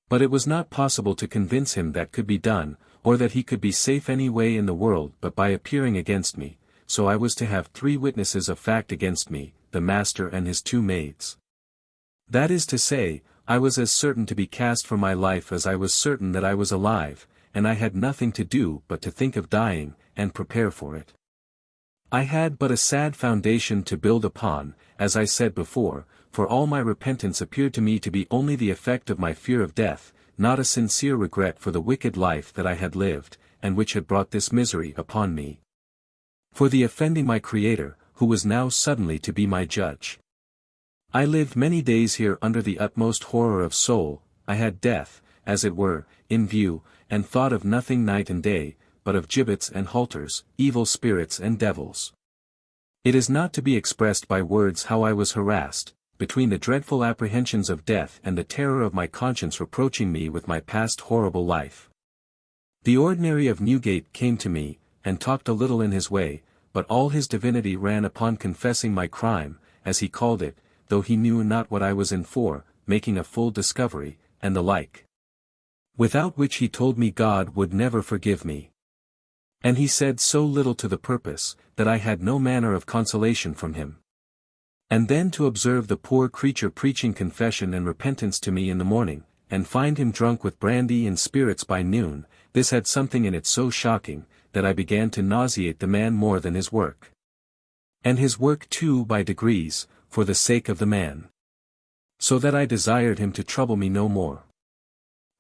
But it was not possible to convince him that could be done, or that he could be safe any way in the world but by appearing against me, so I was to have 3 witnesses of fact against me, the master and his 2 maids. That is to say, I was as certain to be cast from my life as I was certain that I was alive, and I had nothing to do but to think of dying, and prepare for it. I had but a sad foundation to build upon, as I said before, for all my repentance appeared to me to be only the effect of my fear of death, not a sincere regret for the wicked life that I had lived, and which had brought this misery upon me. For the offending my Creator, who was now suddenly to be my judge. I lived many days here under the utmost horror of soul. I had death, as it were, in view, and thought of nothing night and day, but of gibbets and halters, evil spirits and devils. It is not to be expressed by words how I was harassed, between the dreadful apprehensions of death and the terror of my conscience reproaching me with my past horrible life. The ordinary of Newgate came to me, and talked a little in his way, but all his divinity ran upon confessing my crime, as he called it, though he knew not what I was in for, making a full discovery, and the like. Without which he told me God would never forgive me. And he said so little to the purpose, that I had no manner of consolation from him. And then to observe the poor creature preaching confession and repentance to me in the morning, and find him drunk with brandy and spirits by noon, this had something in it so shocking, that I began to nauseate the man more than his work. And his work too by degrees, for the sake of the man. So that I desired him to trouble me no more.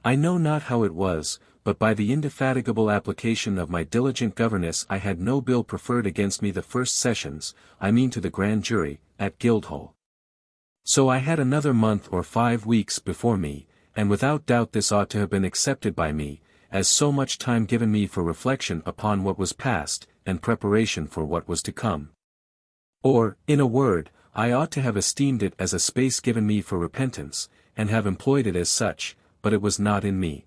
I know not how it was, but by the indefatigable application of my diligent governess I had no bill preferred against me the first sessions, I mean to the grand jury, at Guildhall. So I had another month or 5 weeks before me, and without doubt this ought to have been accepted by me, as so much time given me for reflection upon what was past, and preparation for what was to come. Or, in a word, I ought to have esteemed it as a space given me for repentance, and have employed it as such, but it was not in me.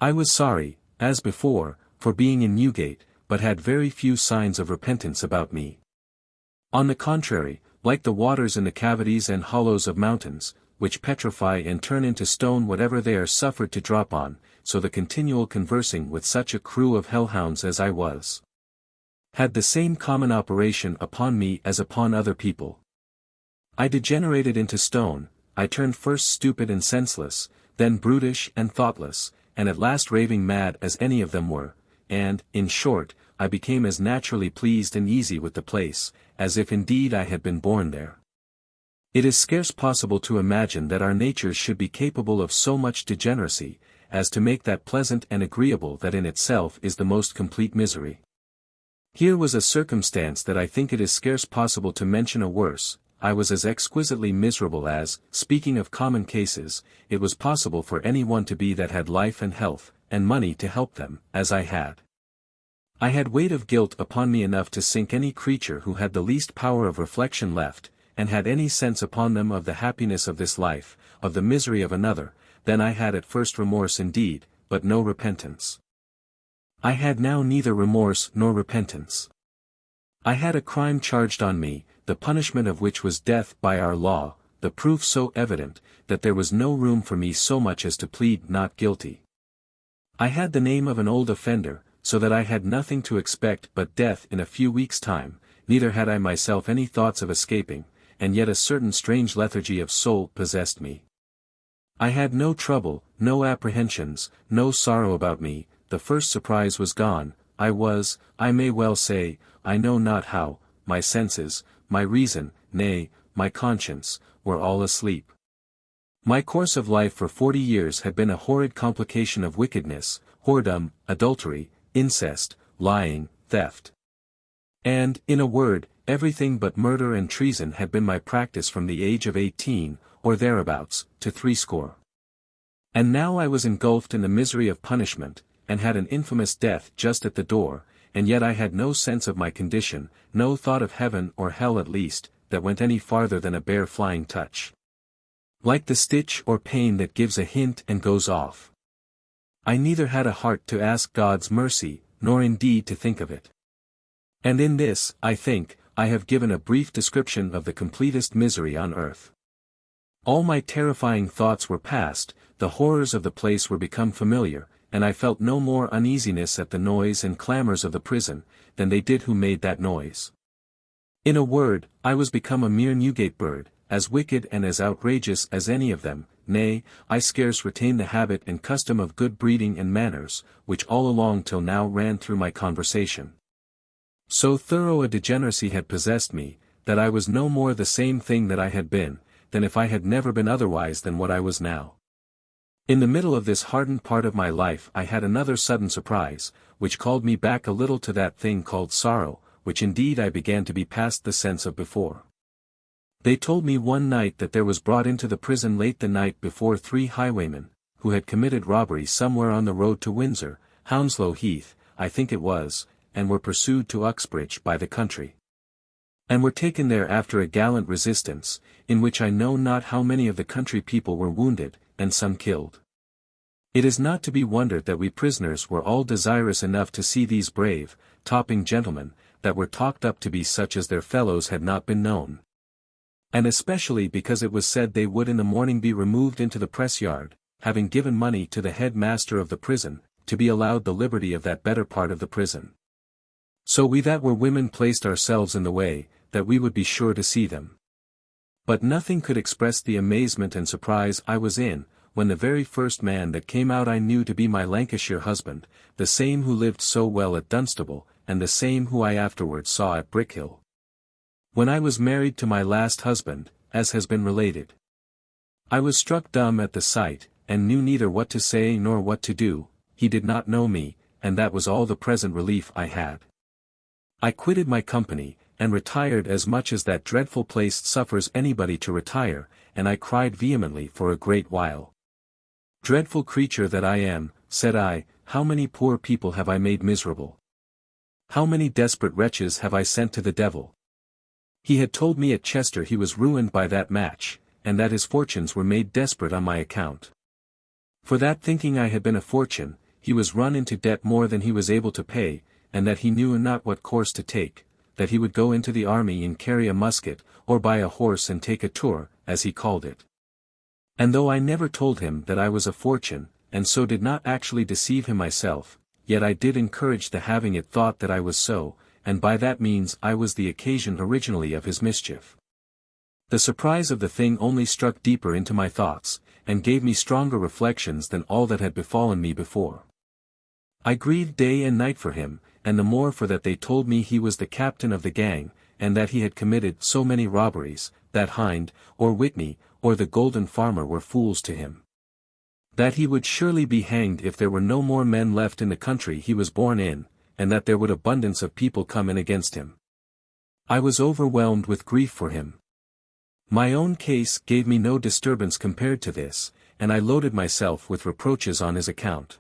I was sorry, as before, for being in Newgate, but had very few signs of repentance about me. On the contrary, like the waters in the cavities and hollows of mountains, which petrify and turn into stone whatever they are suffered to drop on, so the continual conversing with such a crew of hellhounds as I was, had the same common operation upon me as upon other people. I degenerated into stone, I turned first stupid and senseless, then brutish and thoughtless, and at last raving mad as any of them were, and, in short, I became as naturally pleased and easy with the place, as if indeed I had been born there. It is scarce possible to imagine that our natures should be capable of so much degeneracy, as to make that pleasant and agreeable that in itself is the most complete misery. Here was a circumstance that I think it is scarce possible to mention a worse. I was as exquisitely miserable as, speaking of common cases, it was possible for any one to be that had life and health, and money to help them, as I had. I had weight of guilt upon me enough to sink any creature who had the least power of reflection left, and had any sense upon them of the happiness of this life, of the misery of another. Then I had at first remorse indeed, but no repentance. I had now neither remorse nor repentance. I had a crime charged on me, the punishment of which was death by our law, the proof so evident, that there was no room for me so much as to plead not guilty. I had the name of an old offender, so that I had nothing to expect but death in a few weeks' time, neither had I myself any thoughts of escaping, and yet a certain strange lethargy of soul possessed me. I had no trouble, no apprehensions, no sorrow about me. The first surprise was gone. I was, I may well say, I know not how, my senses, my reason, nay, my conscience, were all asleep. My course of life for 40 years had been a horrid complication of wickedness, whoredom, adultery, incest, lying, theft. And, in a word, everything but murder and treason had been my practice from the age of 18, or thereabouts, to 60. And now I was engulfed in the misery of punishment, and had an infamous death just at the door, and yet I had no sense of my condition, no thought of heaven or hell at least, that went any farther than a bare flying touch. Like the stitch or pain that gives a hint and goes off. I neither had a heart to ask God's mercy, nor indeed to think of it. And in this, I think, I have given a brief description of the completest misery on earth. All my terrifying thoughts were past, the horrors of the place were become familiar, and I felt no more uneasiness at the noise and clamours of the prison, than they did who made that noise. In a word, I was become a mere Newgate bird, as wicked and as outrageous as any of them, nay, I scarce retain the habit and custom of good breeding and manners, which all along till now ran through my conversation. So thorough a degeneracy had possessed me, that I was no more the same thing that I had been, than if I had never been otherwise than what I was now. In the middle of this hardened part of my life I had another sudden surprise, which called me back a little to that thing called sorrow, which indeed I began to be past the sense of before. They told me one night that there was brought into the prison late the night before 3 highwaymen, who had committed robbery somewhere on the road to Windsor, Hounslow Heath, I think it was, and were pursued to Uxbridge by the country. And were taken there after a gallant resistance, in which I know not how many of the country people were wounded, and some killed. It is not to be wondered that we prisoners were all desirous enough to see these brave, topping gentlemen, that were talked up to be such as their fellows had not been known. And especially because it was said they would in the morning be removed into the press yard, having given money to the head master of the prison, to be allowed the liberty of that better part of the prison. So we that were women placed ourselves in the way, that we would be sure to see them. But nothing could express the amazement and surprise I was in, when the very first man that came out I knew to be my Lancashire husband, the same who lived so well at Dunstable, and the same who I afterwards saw at Brickhill. When I was married to my last husband, as has been related. I was struck dumb at the sight, and knew neither what to say nor what to do. He did not know me, and that was all the present relief I had. I quitted my company, and retired as much as that dreadful place suffers anybody to retire, and I cried vehemently for a great while. Dreadful creature that I am, said I, how many poor people have I made miserable? How many desperate wretches have I sent to the devil? He had told me at Chester he was ruined by that match, and that his fortunes were made desperate on my account. For that thinking I had been a fortune, he was run into debt more than he was able to pay, and that he knew not what course to take, that he would go into the army and carry a musket, or buy a horse and take a tour, as he called it. And though I never told him that I was a fortune, and so did not actually deceive him myself, yet I did encourage the having it thought that I was so, and by that means I was the occasion originally of his mischief. The surprise of the thing only struck deeper into my thoughts, and gave me stronger reflections than all that had befallen me before. I grieved day and night for him, and the more for that they told me he was the captain of the gang, and that he had committed so many robberies, that Hind, or Whitney, or the Golden Farmer were fools to him. That he would surely be hanged if there were no more men left in the country he was born in, and that there would abundance of people come in against him. I was overwhelmed with grief for him. My own case gave me no disturbance compared to this, and I loaded myself with reproaches on his account.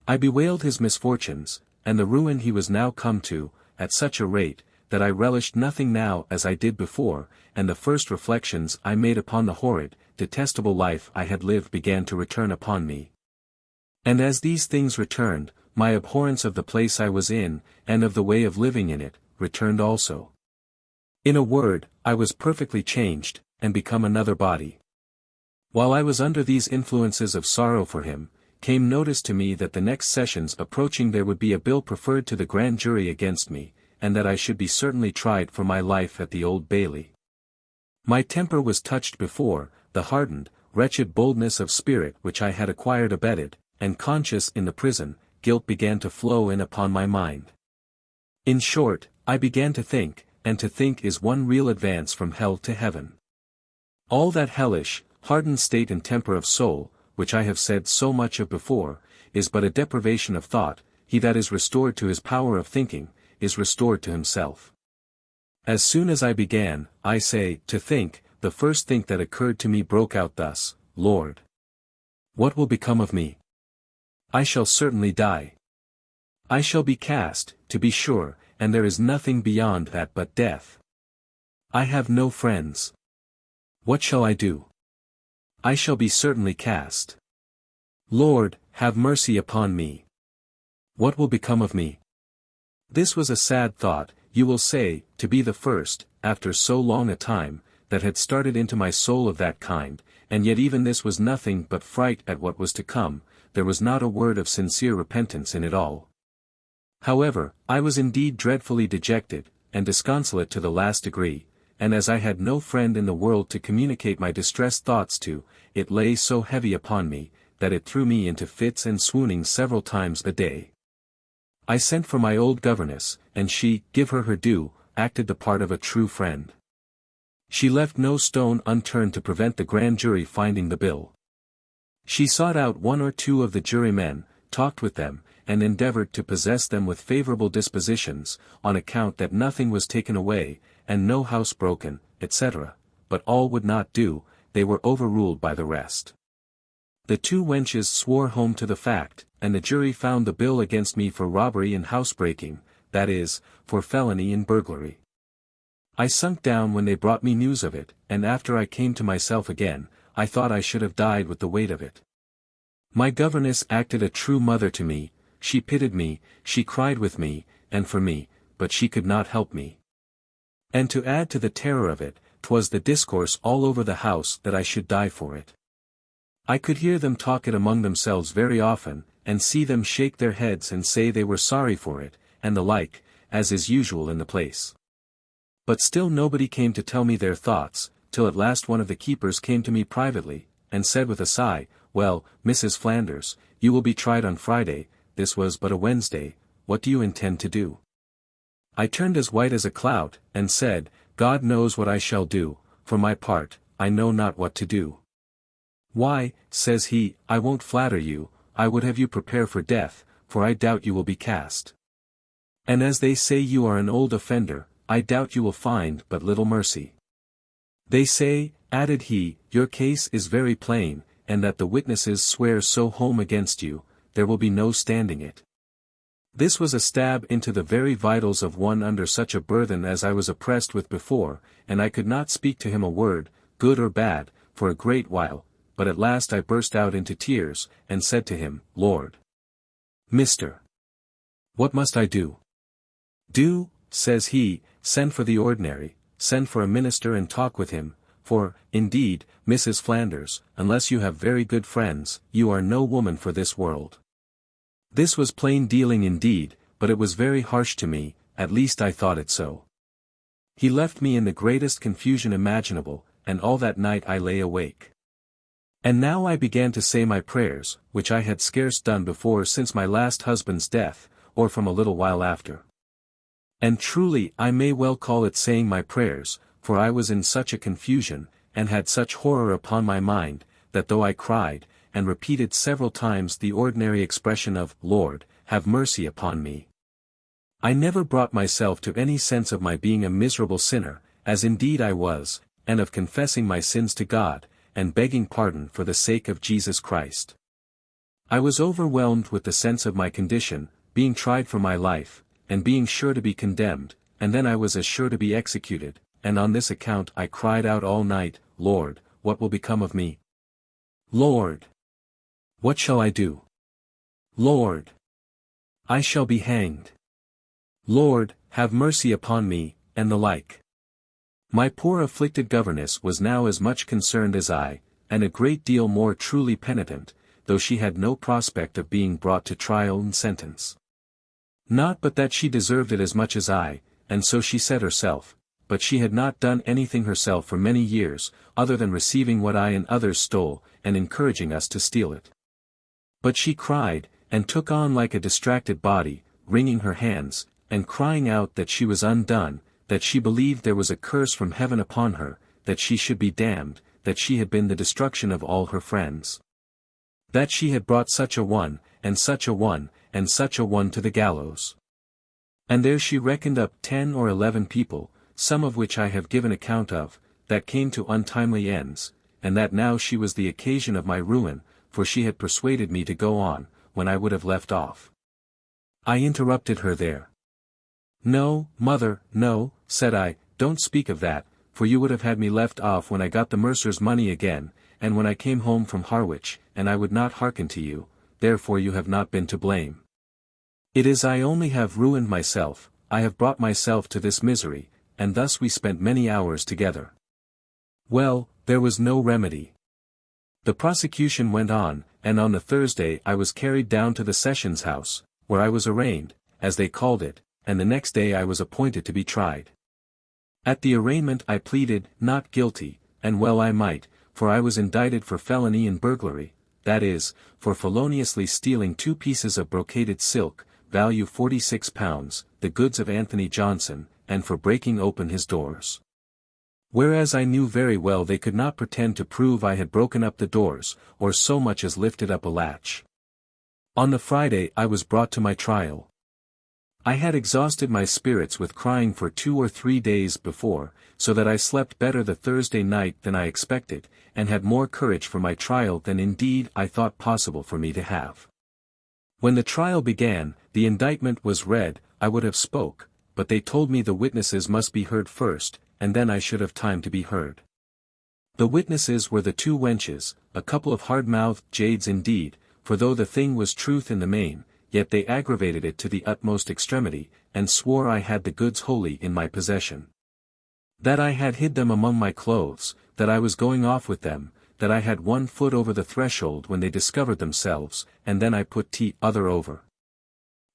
I bewailed his misfortunes, and the ruin he was now come to, at such a rate, that I relished nothing now as I did before, and the first reflections I made upon the horrid, detestable life I had lived began to return upon me. And as these things returned, my abhorrence of the place I was in, and of the way of living in it, returned also. In a word, I was perfectly changed, and become another body. While I was under these influences of sorrow for him, came notice to me that the next sessions approaching there would be a bill preferred to the grand jury against me, and that I should be certainly tried for my life at the Old Bailey. My temper was touched before, the hardened, wretched boldness of spirit which I had acquired abated, and conscious in the prison, guilt began to flow in upon my mind. In short, I began to think, and to think is one real advance from hell to heaven. All that hellish, hardened state and temper of soul, which I have said so much of before, is but a deprivation of thought. He that is restored to his power of thinking, is restored to himself. As soon as I began, I say, to think, the first think that occurred to me broke out thus: Lord, what will become of me? I shall certainly die. I shall be cast, to be sure, and there is nothing beyond that but death. I have no friends. What shall I do? I shall be certainly cast. Lord, have mercy upon me. What will become of me? This was a sad thought, you will say, to be the first, after so long a time, that had started into my soul of that kind, and yet even this was nothing but fright at what was to come. There was not a word of sincere repentance in it all. However, I was indeed dreadfully dejected, and disconsolate to the last degree, and as I had no friend in the world to communicate my distressed thoughts to, it lay so heavy upon me, that it threw me into fits and swoonings several times a day. I sent for my old governess, and she, give her her due, acted the part of a true friend. She left no stone unturned to prevent the grand jury finding the bill. She sought out one or two of the jurymen, talked with them, and endeavored to possess them with favorable dispositions, on account that nothing was taken away, and no house broken, etc., but all would not do, they were overruled by the rest. The two wenches swore home to the fact, and the jury found the bill against me for robbery and housebreaking, that is, for felony and burglary. I sunk down when they brought me news of it, and after I came to myself again, I thought I should have died with the weight of it. My governess acted a true mother to me, she pitied me, she cried with me, and for me, but she could not help me. And to add to the terror of it, 'twas the discourse all over the house that I should die for it. I could hear them talk it among themselves very often, and see them shake their heads and say they were sorry for it, and the like, as is usual in the place. But still nobody came to tell me their thoughts, till at last one of the keepers came to me privately, and said with a sigh, "Well, Mrs. Flanders, you will be tried on Friday, this was but a Wednesday, what do you intend to do?" I turned as white as a cloud, and said, "God knows what I shall do, for my part, I know not what to do." "Why," says he, "I won't flatter you, I would have you prepare for death, for I doubt you will be cast. And as they say you are an old offender, I doubt you will find but little mercy. They say," added he, "your case is very plain, and that the witnesses swear so home against you, there will be no standing it." This was a stab into the very vitals of one under such a burthen as I was oppressed with before, and I could not speak to him a word, good or bad, for a great while, but at last I burst out into tears, and said to him, "Lord, Mr. what must I do?" "Do," says he, "send for the ordinary, send for a minister and talk with him, for, indeed, Mrs. Flanders, unless you have very good friends, you are no woman for this world." This was plain dealing indeed, but it was very harsh to me, at least I thought it so. He left me in the greatest confusion imaginable, and all that night I lay awake. And now I began to say my prayers, which I had scarce done before since my last husband's death, or from a little while after. And truly I may well call it saying my prayers, for I was in such a confusion, and had such horror upon my mind, that though I cried, and repeated several times the ordinary expression of, "Lord, have mercy upon me," I never brought myself to any sense of my being a miserable sinner, as indeed I was, and of confessing my sins to God, and begging pardon for the sake of Jesus Christ. I was overwhelmed with the sense of my condition, being tried for my life, and being sure to be condemned, and then I was as sure to be executed, and on this account I cried out all night, "Lord, what will become of me? Lord, what shall I do? Lord, I shall be hanged. Lord, have mercy upon me," and the like. My poor afflicted governess was now as much concerned as I, and a great deal more truly penitent, though she had no prospect of being brought to trial and sentence. Not but that she deserved it as much as I, and so she said herself, but she had not done anything herself for many years, other than receiving what I and others stole, and encouraging us to steal it. But she cried, and took on like a distracted body, wringing her hands, and crying out that she was undone, that she believed there was a curse from heaven upon her, that she should be damned, that she had been the destruction of all her friends. That she had brought such a one, and such a one, and such a one to the gallows. And there she reckoned up 10 or 11 people, some of which I have given account of, that came to untimely ends, and that now she was the occasion of my ruin, for she had persuaded me to go on, when I would have left off. I interrupted her there. "No, mother, no," said I, "don't speak of that, for you would have had me left off when I got the mercer's money again, and when I came home from Harwich, and I would not hearken to you, therefore you have not been to blame. It is I only have ruined myself, I have brought myself to this misery," and thus we spent many hours together. Well, there was no remedy. The prosecution went on, and on the Thursday I was carried down to the Sessions House, where I was arraigned, as they called it, and the next day I was appointed to be tried. At the arraignment I pleaded, not guilty, and well I might, for I was indicted for felony and burglary, that is, for feloniously stealing 2 pieces of brocaded silk, value £46, the goods of Anthony Johnson, and for breaking open his doors. Whereas I knew very well they could not pretend to prove I had broken up the doors, or so much as lifted up a latch. On the Friday I was brought to my trial. I had exhausted my spirits with crying for 2 or 3 days before, so that I slept better the Thursday night than I expected, and had more courage for my trial than indeed I thought possible for me to have. When the trial began, the indictment was read, I would have spoke, but they told me the witnesses must be heard first, and then I should have time to be heard. The witnesses were the 2 wenches, a couple of hard-mouthed jades indeed, for though the thing was truth in the main, yet they aggravated it to the utmost extremity, and swore I had the goods wholly in my possession. That I had hid them among my clothes, that I was going off with them, that I had 1 foot over the threshold when they discovered themselves, and then I put other over.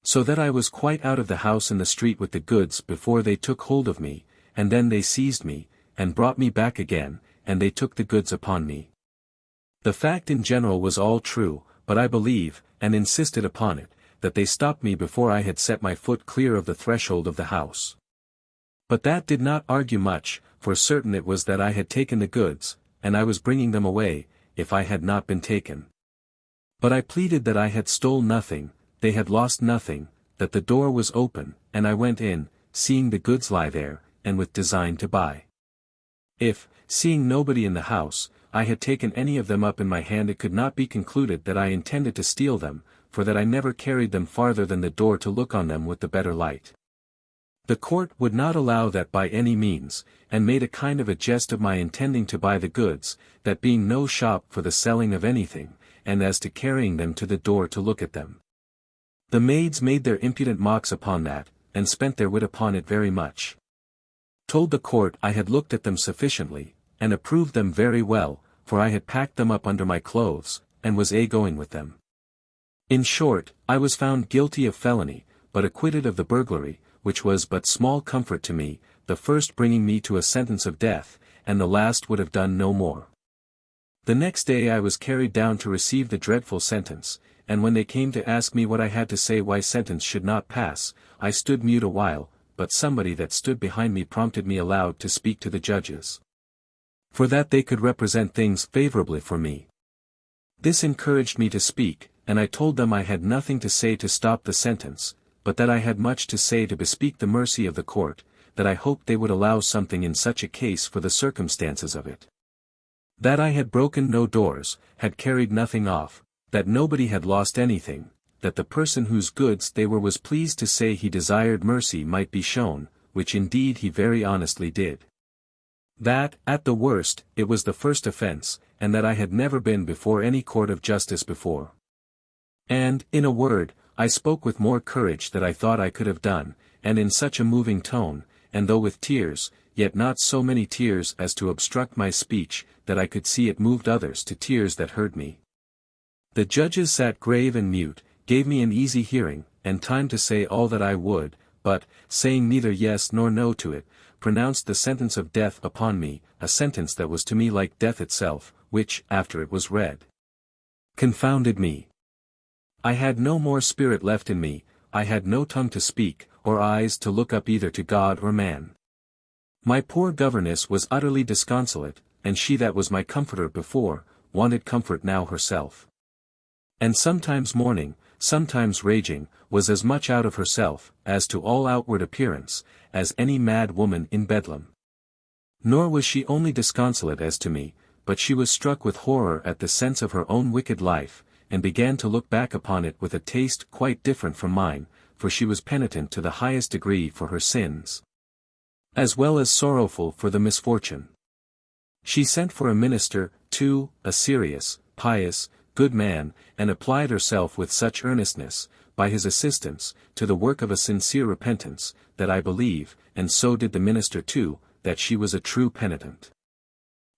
So that I was quite out of the house in the street with the goods before they took hold of me, and then they seized me, and brought me back again, and they took the goods upon me. The fact in general was all true, but I believe, and insisted upon it, that they stopped me before I had set my foot clear of the threshold of the house. But that did not argue much, for certain it was that I had taken the goods, and I was bringing them away, if I had not been taken. But I pleaded that I had stole nothing, they had lost nothing, that the door was open, and I went in, seeing the goods lie there, and with design to buy. If, seeing nobody in the house, I had taken any of them up in my hand, it could not be concluded that I intended to steal them, for that I never carried them farther than the door to look on them with the better light. The court would not allow that by any means, and made a kind of a jest of my intending to buy the goods, that being no shop for the selling of anything, and as to carrying them to the door to look at them. The maids made their impudent mocks upon that, and spent their wit upon it very much. Told the court I had looked at them sufficiently, and approved them very well, for I had packed them up under my clothes, and was going with them. In short, I was found guilty of felony, but acquitted of the burglary, which was but small comfort to me, the first bringing me to a sentence of death, and the last would have done no more. The next day I was carried down to receive the dreadful sentence, and when they came to ask me what I had to say why sentence should not pass, I stood mute a while, but somebody that stood behind me prompted me aloud to speak to the judges. For that they could represent things favorably for me. This encouraged me to speak, and I told them I had nothing to say to stop the sentence, but that I had much to say to bespeak the mercy of the court, that I hoped they would allow something in such a case for the circumstances of it. That I had broken no doors, had carried nothing off, that nobody had lost anything, that the person whose goods they were was pleased to say he desired mercy might be shown, which indeed he very honestly did. That, at the worst, it was the first offence, and that I had never been before any court of justice before. And, in a word, I spoke with more courage than I thought I could have done, and in such a moving tone, and though with tears, yet not so many tears as to obstruct my speech, that I could see it moved others to tears that heard me. The judges sat grave and mute, gave me an easy hearing, and time to say all that I would, but, saying neither yes nor no to it, pronounced the sentence of death upon me, a sentence that was to me like death itself, which, after it was read, confounded me. I had no more spirit left in me, I had no tongue to speak, or eyes to look up either to God or man. My poor governess was utterly disconsolate, and she that was my comforter before, wanted comfort now herself. And sometimes mourning, sometimes raging, was as much out of herself, as to all outward appearance, as any mad woman in Bedlam. Nor was she only disconsolate as to me, but she was struck with horror at the sense of her own wicked life, and began to look back upon it with a taste quite different from mine, for she was penitent to the highest degree for her sins, as well as sorrowful for the misfortune. She sent for a minister, too, a serious, pious, good man, and applied herself with such earnestness, by his assistance, to the work of a sincere repentance, that I believe, and so did the minister too, that she was a true penitent.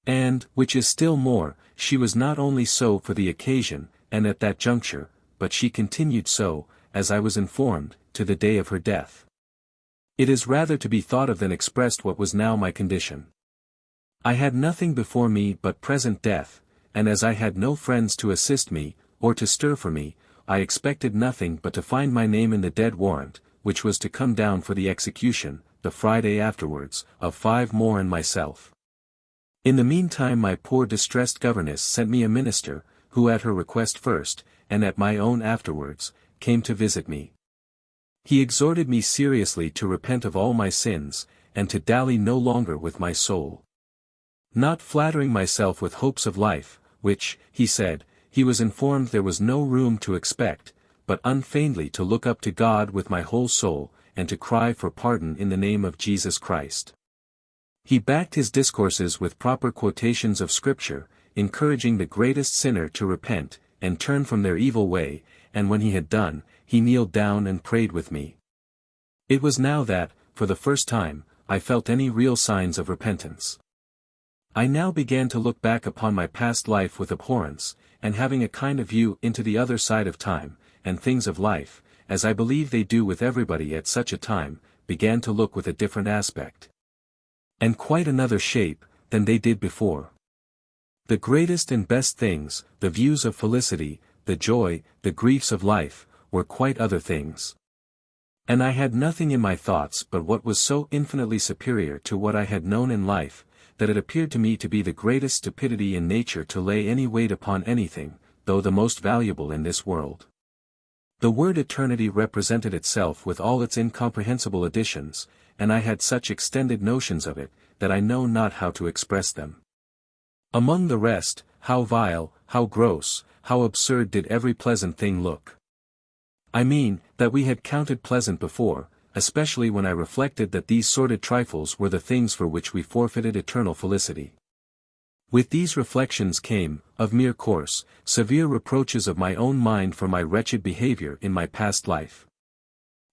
And, which is still more, she was not only so for the occasion, and at that juncture, but she continued so, as I was informed, to the day of her death. It is rather to be thought of than expressed what was now my condition. I had nothing before me but present death, and as I had no friends to assist me, or to stir for me, I expected nothing but to find my name in the dead warrant, which was to come down for the execution, the Friday afterwards, of 5 more and myself. In the meantime my poor distressed governess sent me a minister, who at her request first, and at my own afterwards, came to visit me. He exhorted me seriously to repent of all my sins, and to dally no longer with my soul. Not flattering myself with hopes of life, which, he said, he was informed there was no room to expect, but unfeignedly to look up to God with my whole soul, and to cry for pardon in the name of Jesus Christ. He backed his discourses with proper quotations of Scripture, encouraging the greatest sinner to repent, and turn from their evil way, and when he had done, he kneeled down and prayed with me. It was now that, for the first time, I felt any real signs of repentance. I now began to look back upon my past life with abhorrence, and having a kind of view into the other side of time, and things of life, as I believe they do with everybody at such a time, began to look with a different aspect. And quite another shape, than they did before. The greatest and best things, the views of felicity, the joy, the griefs of life, were quite other things. And I had nothing in my thoughts but what was so infinitely superior to what I had known in life, that it appeared to me to be the greatest stupidity in nature to lay any weight upon anything, though the most valuable in this world. The word eternity represented itself with all its incomprehensible additions, and I had such extended notions of it, that I know not how to express them. Among the rest, how vile, how gross, how absurd did every pleasant thing look. I mean, that we had counted pleasant before, especially when I reflected that these sordid trifles were the things for which we forfeited eternal felicity. With these reflections came, of mere course, severe reproaches of my own mind for my wretched behavior in my past life.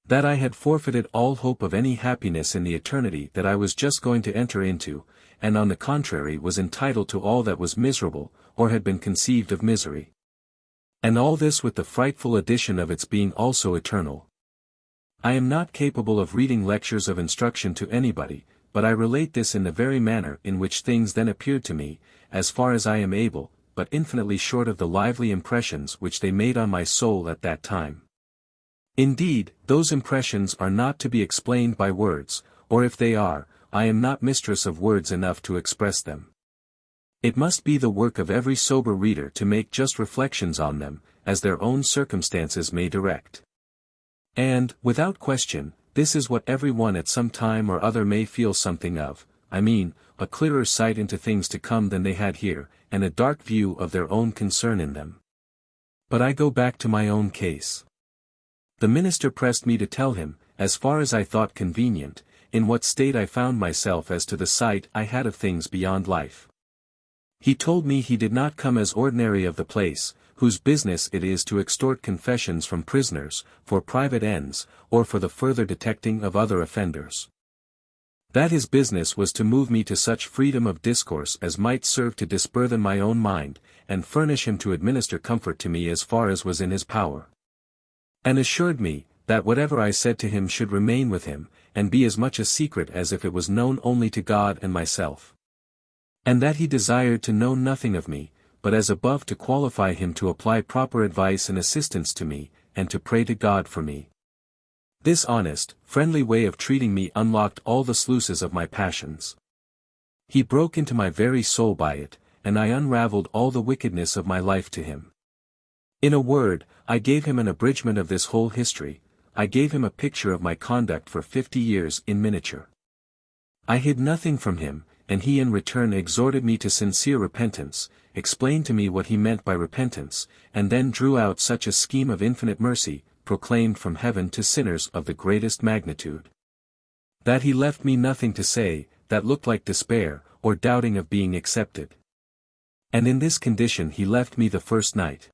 That I had forfeited all hope of any happiness in the eternity that I was just going to enter into, and on the contrary was entitled to all that was miserable, or had been conceived of misery. And all this with the frightful addition of its being also eternal. I am not capable of reading lectures of instruction to anybody, but I relate this in the very manner in which things then appeared to me, as far as I am able, but infinitely short of the lively impressions which they made on my soul at that time. Indeed, those impressions are not to be explained by words, or if they are, I am not mistress of words enough to express them. It must be the work of every sober reader to make just reflections on them, as their own circumstances may direct. And, without question, this is what every one at some time or other may feel something of, I mean, a clearer sight into things to come than they had here, and a dark view of their own concern in them. But I go back to my own case. The minister pressed me to tell him, as far as I thought convenient, in what state I found myself as to the sight I had of things beyond life. He told me he did not come as ordinary of the place, whose business it is to extort confessions from prisoners, for private ends, or for the further detecting of other offenders. That his business was to move me to such freedom of discourse as might serve to disburthen my own mind, and furnish him to administer comfort to me as far as was in his power. And assured me, that whatever I said to him should remain with him, and be as much a secret as if it was known only to God and myself. And that he desired to know nothing of me, but as above to qualify him to apply proper advice and assistance to me, and to pray to God for me. This honest, friendly way of treating me unlocked all the sluices of my passions. He broke into my very soul by it, and I unravelled all the wickedness of my life to him. In a word, I gave him an abridgment of this whole history, I gave him a picture of my conduct for 50 years in miniature. I hid nothing from him, and he in return exhorted me to sincere repentance, explained to me what he meant by repentance, and then drew out such a scheme of infinite mercy, proclaimed from heaven to sinners of the greatest magnitude, that he left me nothing to say, that looked like despair, or doubting of being accepted. And in this condition he left me the first night.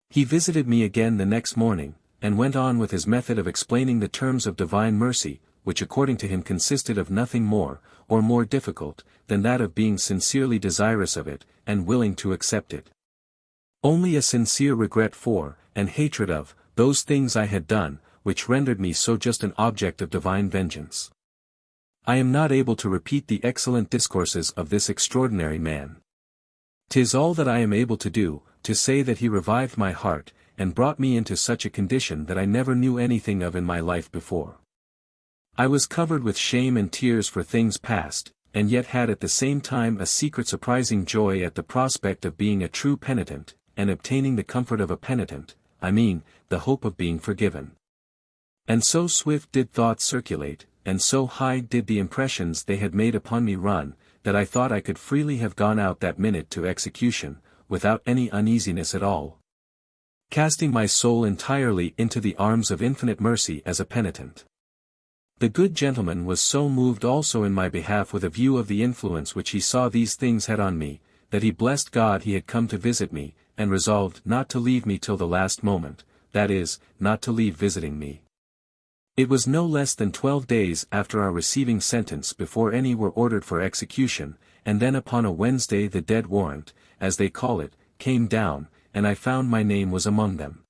He visited me again the next morning, and went on with his method of explaining the terms of divine mercy, which according to him consisted of nothing more, or more difficult, than that of being sincerely desirous of it, and willing to accept it. Only a sincere regret for, and hatred of, those things I had done, which rendered me so just an object of divine vengeance. I am not able to repeat the excellent discourses of this extraordinary man. 'Tis all that I am able to do, to say that he revived my heart, and brought me into such a condition that I never knew anything of in my life before. I was covered with shame and tears for things past, and yet had at the same time a secret surprising joy at the prospect of being a true penitent, and obtaining the comfort of a penitent, I mean, the hope of being forgiven. And so swift did thoughts circulate, and so high did the impressions they had made upon me run, that I thought I could freely have gone out that minute to execution, without any uneasiness at all, casting my soul entirely into the arms of infinite mercy as a penitent. The good gentleman was so moved also in my behalf with a view of the influence which he saw these things had on me, that he blessed God he had come to visit me, and resolved not to leave me till the last moment, that is, not to leave visiting me. It was no less than 12 days after our receiving sentence before any were ordered for execution, and then upon a Wednesday the dead warrant, as they call it, came down, and I found my name was among them.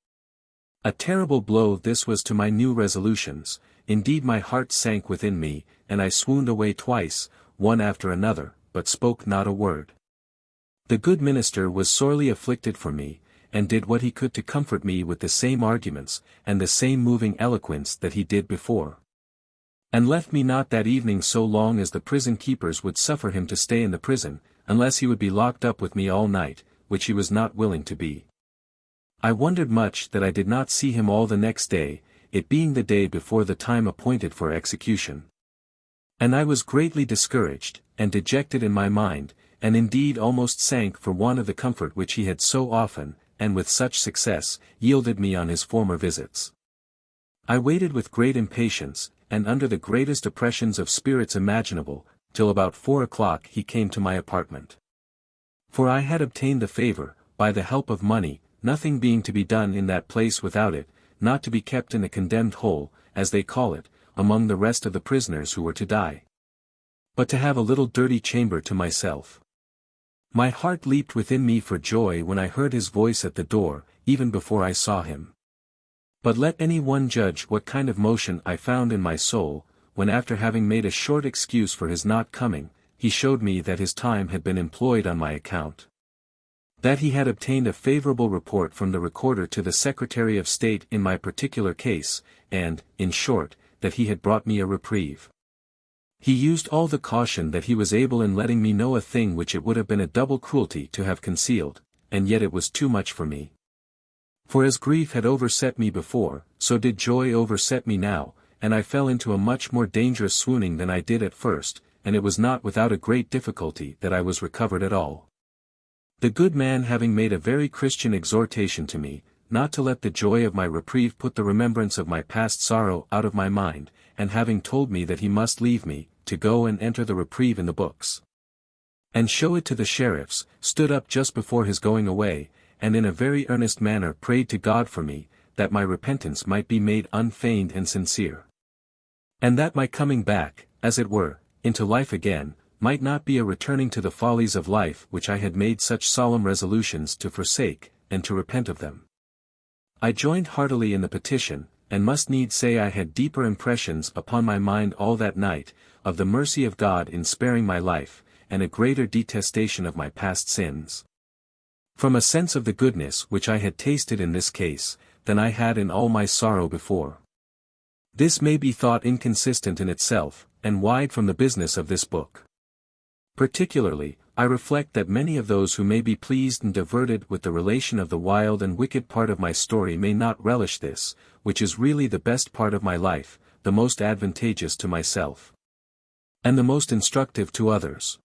A terrible blow this was to my new resolutions. Indeed my heart sank within me, and I swooned away twice, one after another, but spoke not a word. The good minister was sorely afflicted for me, and did what he could to comfort me with the same arguments, and the same moving eloquence that he did before. And left me not that evening so long as the prison keepers would suffer him to stay in the prison, unless he would be locked up with me all night, which he was not willing to be. I wondered much that I did not see him all the next day, it being the day before the time appointed for execution. And I was greatly discouraged, and dejected in my mind, and indeed almost sank for want of the comfort which he had so often, and with such success, yielded me on his former visits. I waited with great impatience, and under the greatest oppressions of spirits imaginable, till about 4 o'clock he came to my apartment. For I had obtained the favor, by the help of money, nothing being to be done in that place without it, not to be kept in a condemned hole, as they call it, among the rest of the prisoners who were to die, but to have a little dirty chamber to myself. My heart leaped within me for joy when I heard his voice at the door, even before I saw him. But let any one judge what kind of motion I found in my soul, when after having made a short excuse for his not coming, he showed me that his time had been employed on my account. That he had obtained a favorable report from the recorder to the Secretary of State in my particular case, and, in short, that he had brought me a reprieve. He used all the caution that he was able in letting me know a thing which it would have been a double cruelty to have concealed, and yet it was too much for me. For as grief had overset me before, so did joy overset me now, and I fell into a much more dangerous swooning than I did at first, and it was not without a great difficulty that I was recovered at all. The good man having made a very Christian exhortation to me, not to let the joy of my reprieve put the remembrance of my past sorrow out of my mind, and having told me that he must leave me, to go and enter the reprieve in the books, and show it to the sheriffs, stood up just before his going away, and in a very earnest manner prayed to God for me, that my repentance might be made unfeigned and sincere, and that my coming back, as it were, into life again, might not be a returning to the follies of life which I had made such solemn resolutions to forsake, and to repent of them. I joined heartily in the petition, and must needs say I had deeper impressions upon my mind all that night, of the mercy of God in sparing my life, and a greater detestation of my past sins, from a sense of the goodness which I had tasted in this case, than I had in all my sorrow before. This may be thought inconsistent in itself, and wide from the business of this book. Particularly, I reflect that many of those who may be pleased and diverted with the relation of the wild and wicked part of my story may not relish this, which is really the best part of my life, the most advantageous to myself, and the most instructive to others.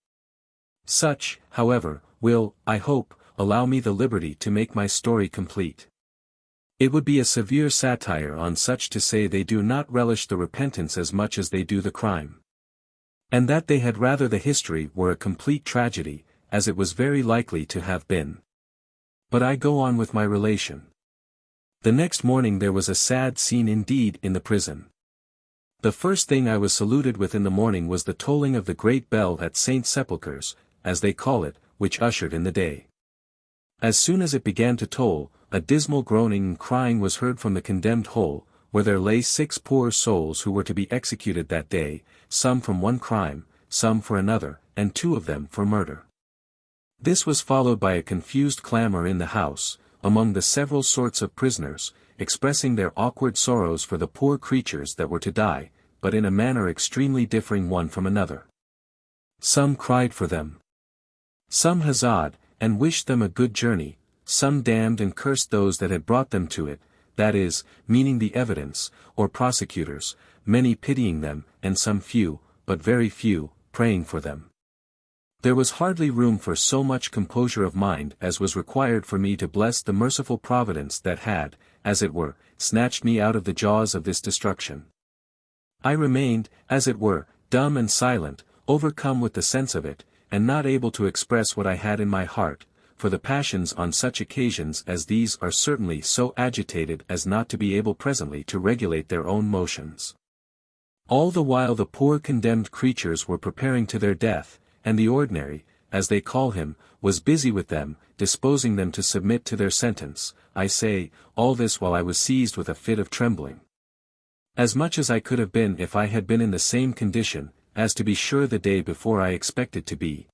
Such, however, will, I hope, allow me the liberty to make my story complete. It would be a severe satire on such to say they do not relish the repentance as much as they do the crime, and that they had rather the history were a complete tragedy, as it was very likely to have been. But I go on with my relation. The next morning there was a sad scene indeed in the prison. The first thing I was saluted with in the morning was the tolling of the great bell at St. Sepulchre's, as they call it, which ushered in the day. As soon as it began to toll, a dismal groaning and crying was heard from the condemned hole, where there lay 6 poor souls who were to be executed that day, some from one crime, some for another, and 2 of them for murder. This was followed by a confused clamor in the house, among the several sorts of prisoners, expressing their awkward sorrows for the poor creatures that were to die, but in a manner extremely differing one from another. Some cried for them. Some huzzaed, and wished them a good journey, some damned and cursed those that had brought them to it, that is, meaning the evidence, or prosecutors, many pitying them, and some few, but very few, praying for them. There was hardly room for so much composure of mind as was required for me to bless the merciful providence that had, as it were, snatched me out of the jaws of this destruction. I remained, as it were, dumb and silent, overcome with the sense of it, and not able to express what I had in my heart, for the passions on such occasions as these are certainly so agitated as not to be able presently to regulate their own motions. All the while the poor condemned creatures were preparing to their death, and the ordinary, as they call him, was busy with them, disposing them to submit to their sentence, I say, all this while I was seized with a fit of trembling. As much as I could have been if I had been in the same condition, as to be sure the day before I expected to be.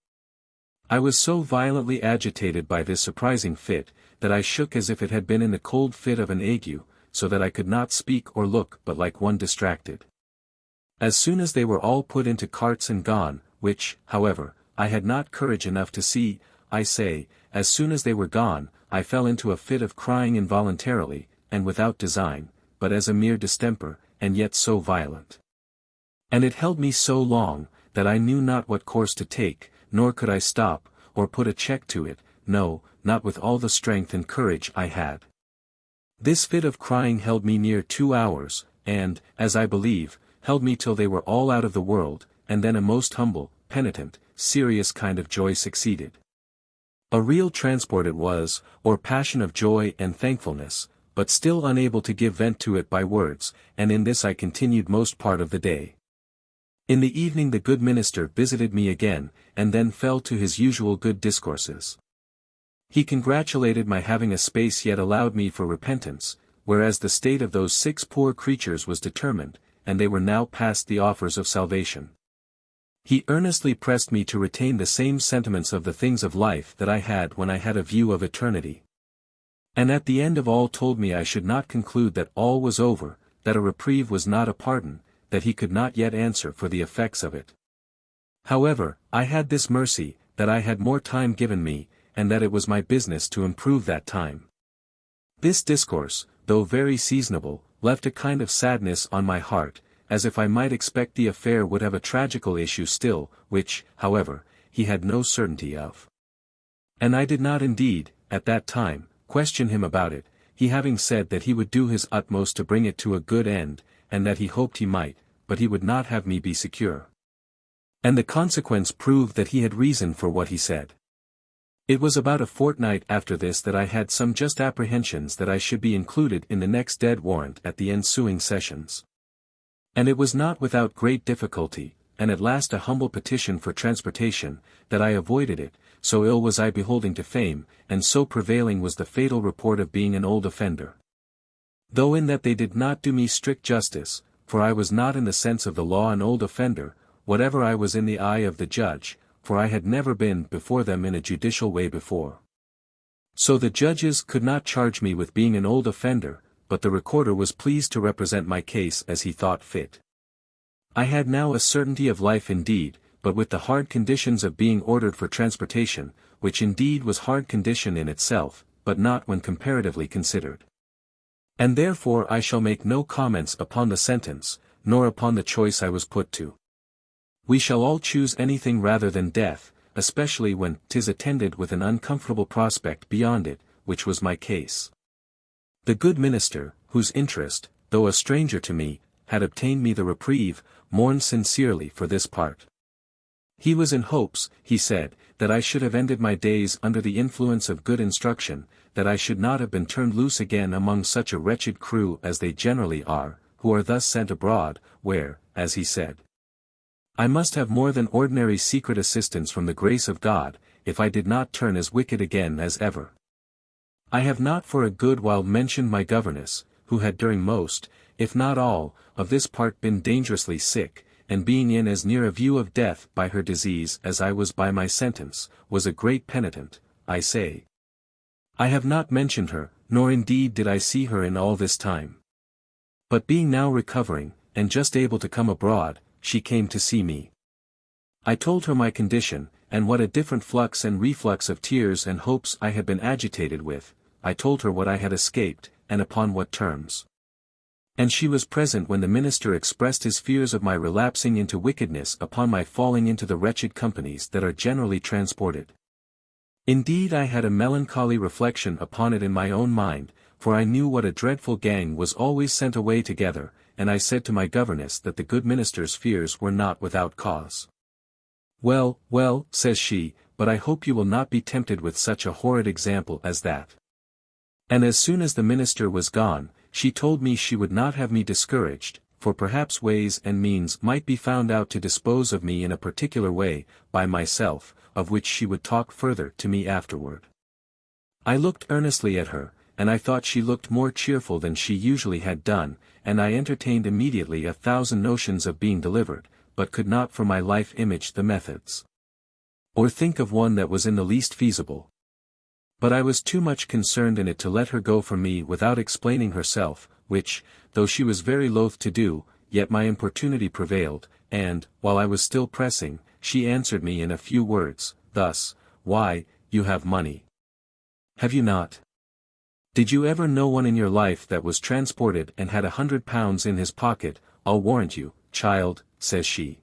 I was so violently agitated by this surprising fit, that I shook as if it had been in the cold fit of an ague, so that I could not speak or look but like one distracted. As soon as they were all put into carts and gone, which, however, I had not courage enough to see, I say, as soon as they were gone, I fell into a fit of crying involuntarily, and without design, but as a mere distemper, and yet so violent. And it held me so long, that I knew not what course to take, nor could I stop, or put a check to it, no, not with all the strength and courage I had. This fit of crying held me near 2 hours, and, as I believe, held me till they were all out of the world, and then a most humble, penitent, serious kind of joy succeeded. A real transport it was, or passion of joy and thankfulness, but still unable to give vent to it by words, and in this I continued most part of the day. In the evening the good minister visited me again, and then fell to his usual good discourses. He congratulated my having a space yet allowed me for repentance, whereas the state of those 6 poor creatures was determined, and they were now past the offers of salvation. He earnestly pressed me to retain the same sentiments of the things of life that I had when I had a view of eternity. And at the end of all told me I should not conclude that all was over, that a reprieve was not a pardon, that he could not yet answer for the effects of it. However, I had this mercy, that I had more time given me, and that it was my business to improve that time. This discourse, though very seasonable, left a kind of sadness on my heart, as if I might expect the affair would have a tragical issue still, which, however, he had no certainty of. And I did not indeed, at that time, question him about it, he having said that he would do his utmost to bring it to a good end, and that he hoped he might, but he would not have me be secure. And the consequence proved that he had reason for what he said. It was about a fortnight after this that I had some just apprehensions that I should be included in the next dead warrant at the ensuing sessions. And it was not without great difficulty, and at last a humble petition for transportation, that I avoided it, so ill was I beholding to fame, and so prevailing was the fatal report of being an old offender. Though in that they did not do me strict justice, for I was not in the sense of the law an old offender, whatever I was in the eye of the judge, for I had never been before them in a judicial way before. So the judges could not charge me with being an old offender, but the recorder was pleased to represent my case as he thought fit. I had now a certainty of life indeed, but with the hard conditions of being ordered for transportation, which indeed was hard condition in itself, but not when comparatively considered. And therefore I shall make no comments upon the sentence, nor upon the choice I was put to. We shall all choose anything rather than death, especially when 'tis attended with an uncomfortable prospect beyond it, which was my case. The good minister, whose interest, though a stranger to me, had obtained me the reprieve, mourned sincerely for this part. He was in hopes, he said, that I should have ended my days under the influence of good instruction, that I should not have been turned loose again among such a wretched crew as they generally are, who are thus sent abroad, where, as he said, I must have more than ordinary secret assistance from the grace of God, if I did not turn as wicked again as ever. I have not for a good while mentioned my governess, who had during most, if not all, of this part been dangerously sick, and being in as near a view of death by her disease as I was by my sentence, was a great penitent, I say. I have not mentioned her, nor indeed did I see her in all this time. But being now recovering, and just able to come abroad, she came to see me. I told her my condition, and what a different flux and reflux of tears and hopes I had been agitated with. I told her what I had escaped, and upon what terms. And she was present when the minister expressed his fears of my relapsing into wickedness upon my falling into the wretched companies that are generally transported. Indeed, I had a melancholy reflection upon it in my own mind, for I knew what a dreadful gang was always sent away together, and I said to my governess that the good minister's fears were not without cause. Well, well, says she, but I hope you will not be tempted with such a horrid example as that. And as soon as the minister was gone, she told me she would not have me discouraged, for perhaps ways and means might be found out to dispose of me in a particular way, by myself, of which she would talk further to me afterward. I looked earnestly at her, and I thought she looked more cheerful than she usually had done, and I entertained immediately 1,000 notions of being delivered, but could not for my life image the methods, or think of one that was in the least feasible. But I was too much concerned in it to let her go from me without explaining herself, which, though she was very loath to do, yet my importunity prevailed, and, while I was still pressing, she answered me in a few words, thus: "Why, you have money. Have you not? Did you ever know one in your life that was transported and had £100 in his pocket? I'll warrant you, child," says she.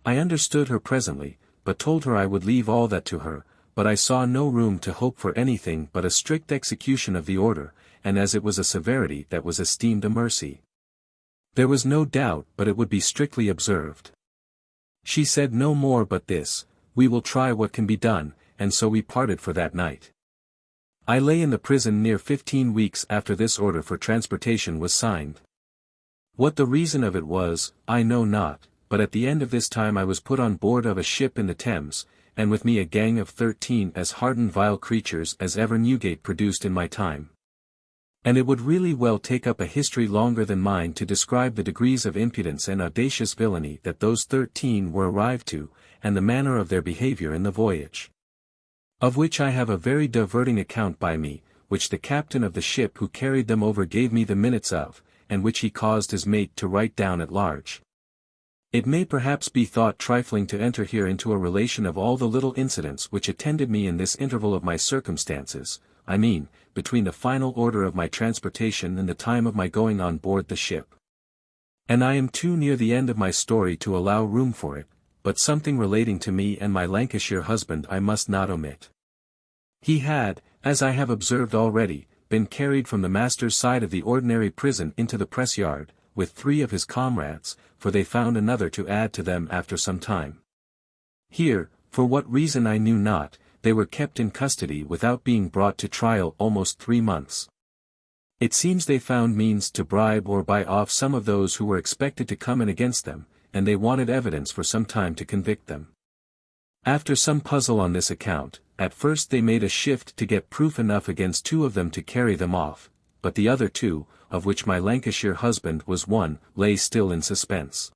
I understood her presently, but told her I would leave all that to her, but I saw no room to hope for anything but a strict execution of the order, and as it was a severity that was esteemed a mercy, there was no doubt but it would be strictly observed. She said no more but this: "We will try what can be done," and so we parted for that night. I lay in the prison near 15 weeks after this order for transportation was signed. What the reason of it was, I know not, but at the end of this time I was put on board of a ship in the Thames, and with me a gang of 13 as hardened vile creatures as ever Newgate produced in my time. And it would really well take up a history longer than mine to describe the degrees of impudence and audacious villainy that those 13 were arrived to, and the manner of their behavior in the voyage, of which I have a very diverting account by me, which the captain of the ship who carried them over gave me the minutes of, and which he caused his mate to write down at large. It may perhaps be thought trifling to enter here into a relation of all the little incidents which attended me in this interval of my circumstances, I mean, between the final order of my transportation and the time of my going on board the ship. And I am too near the end of my story to allow room for it, but something relating to me and my Lancashire husband I must not omit. He had, as I have observed already, been carried from the master's side of the ordinary prison into the press yard, with 3 of his comrades, for they found another to add to them after some time. Here, for what reason I knew not, they were kept in custody without being brought to trial almost 3 months. It seems they found means to bribe or buy off some of those who were expected to come in against them, and they wanted evidence for some time to convict them. After some puzzle on this account, at first they made a shift to get proof enough against 2 of them to carry them off, but the other 2, of which my Lancashire husband was one, lay still in suspense.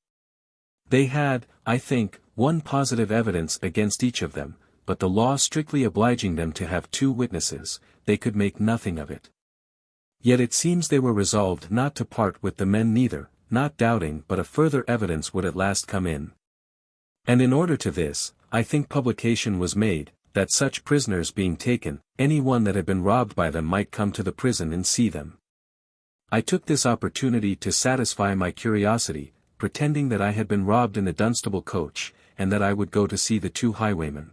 They had, I think, 1 positive evidence against each of them, but the law strictly obliging them to have 2 witnesses, they could make nothing of it. Yet it seems they were resolved not to part with the men neither, not doubting but a further evidence would at last come in. And in order to this, I think publication was made, that such prisoners being taken, any one that had been robbed by them might come to the prison and see them. I took this opportunity to satisfy my curiosity, pretending that I had been robbed in the Dunstable coach, and that I would go to see the 2 highwaymen.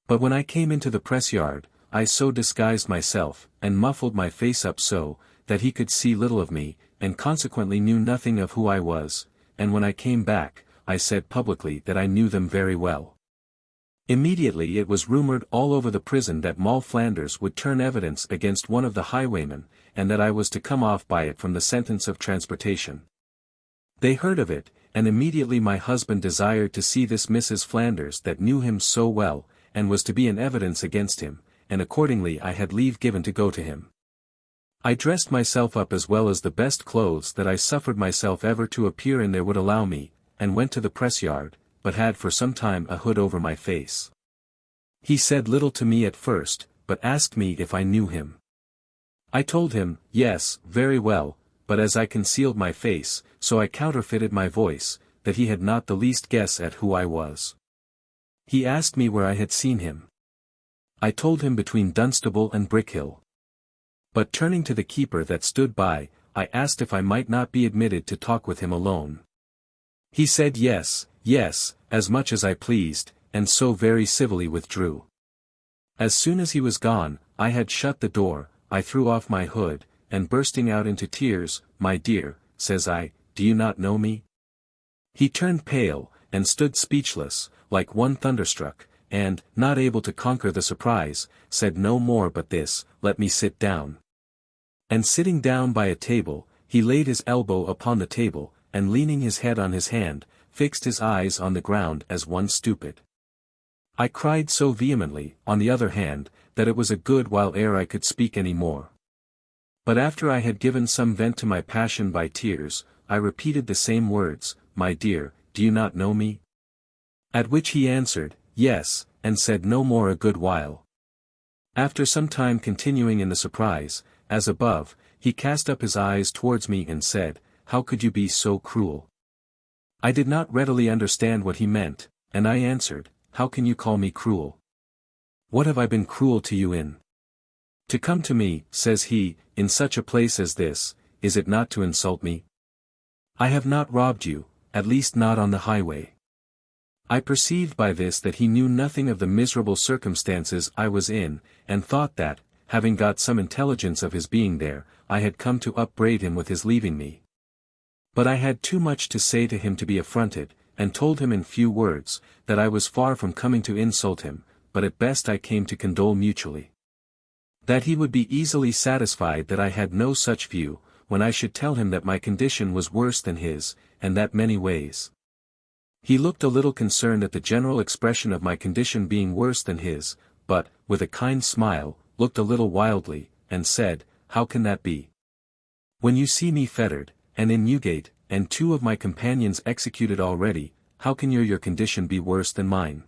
But when I came into the press yard, I so disguised myself, and muffled my face up so, that he could see little of me, and consequently knew nothing of who I was, and when I came back, I said publicly that I knew them very well. Immediately it was rumored all over the prison that Moll Flanders would turn evidence against one of the highwaymen, and that I was to come off by it from the sentence of transportation. They heard of it, and immediately my husband desired to see this Mrs. Flanders that knew him so well, and was to be in evidence against him, and accordingly I had leave given to go to him. I dressed myself up as well as the best clothes that I suffered myself ever to appear in there would allow me, and went to the press yard, but had for some time a hood over my face. He said little to me at first, but asked me if I knew him. I told him, yes, very well, but as I concealed my face, so I counterfeited my voice, that he had not the least guess at who I was. He asked me where I had seen him. I told him between Dunstable and Brickhill. But turning to the keeper that stood by, I asked if I might not be admitted to talk with him alone. He said yes, yes, as much as I pleased, and so very civilly withdrew. As soon as he was gone, I had shut the door, I threw off my hood, and bursting out into tears, "My dear," says I, "do you not know me?" He turned pale, and stood speechless, like one thunderstruck, and, not able to conquer the surprise, said no more but this, "Let me sit down." And sitting down by a table, he laid his elbow upon the table, and leaning his head on his hand, fixed his eyes on the ground as one stupid. I cried so vehemently, on the other hand, that it was a good while ere I could speak any more. But after I had given some vent to my passion by tears, I repeated the same words, "My dear, do you not know me?" At which he answered, yes, and said no more a good while. After some time continuing in the surprise, as above, he cast up his eyes towards me and said, "How could you be so cruel?" I did not readily understand what he meant, and I answered, "How can you call me cruel? What have I been cruel to you in? To come to me," says he, "in such a place as this, is it not to insult me? I have not robbed you, at least not on the highway." I perceived by this that he knew nothing of the miserable circumstances I was in, and thought that, having got some intelligence of his being there, I had come to upbraid him with his leaving me. But I had too much to say to him to be affronted, and told him in few words, that I was far from coming to insult him, but at best I came to condole mutually. That he would be easily satisfied that I had no such view, when I should tell him that my condition was worse than his, and that many ways. He looked a little concerned at the general expression of my condition being worse than his, but, with a kind smile, looked a little wildly, and said, "How can that be? When you see me fettered, and in Newgate, and 2 of my companions executed already, how can your condition be worse than mine?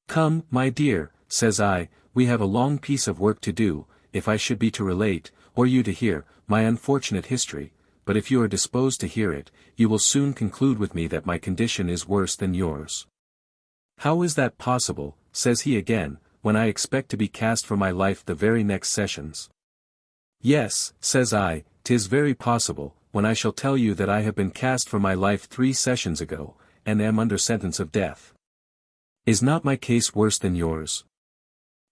Come, my dear," says I, "we have a long piece of work to do, if I should be to relate, or you to hear, my unfortunate history, but if you are disposed to hear it, you will soon conclude with me that my condition is worse than yours." "How is that possible," says he again, "when I expect to be cast for my life the very next sessions?" "Yes," says I, "'tis very possible, when I shall tell you that I have been cast for my life 3 sessions ago, and am under sentence of death. Is not my case worse than yours?"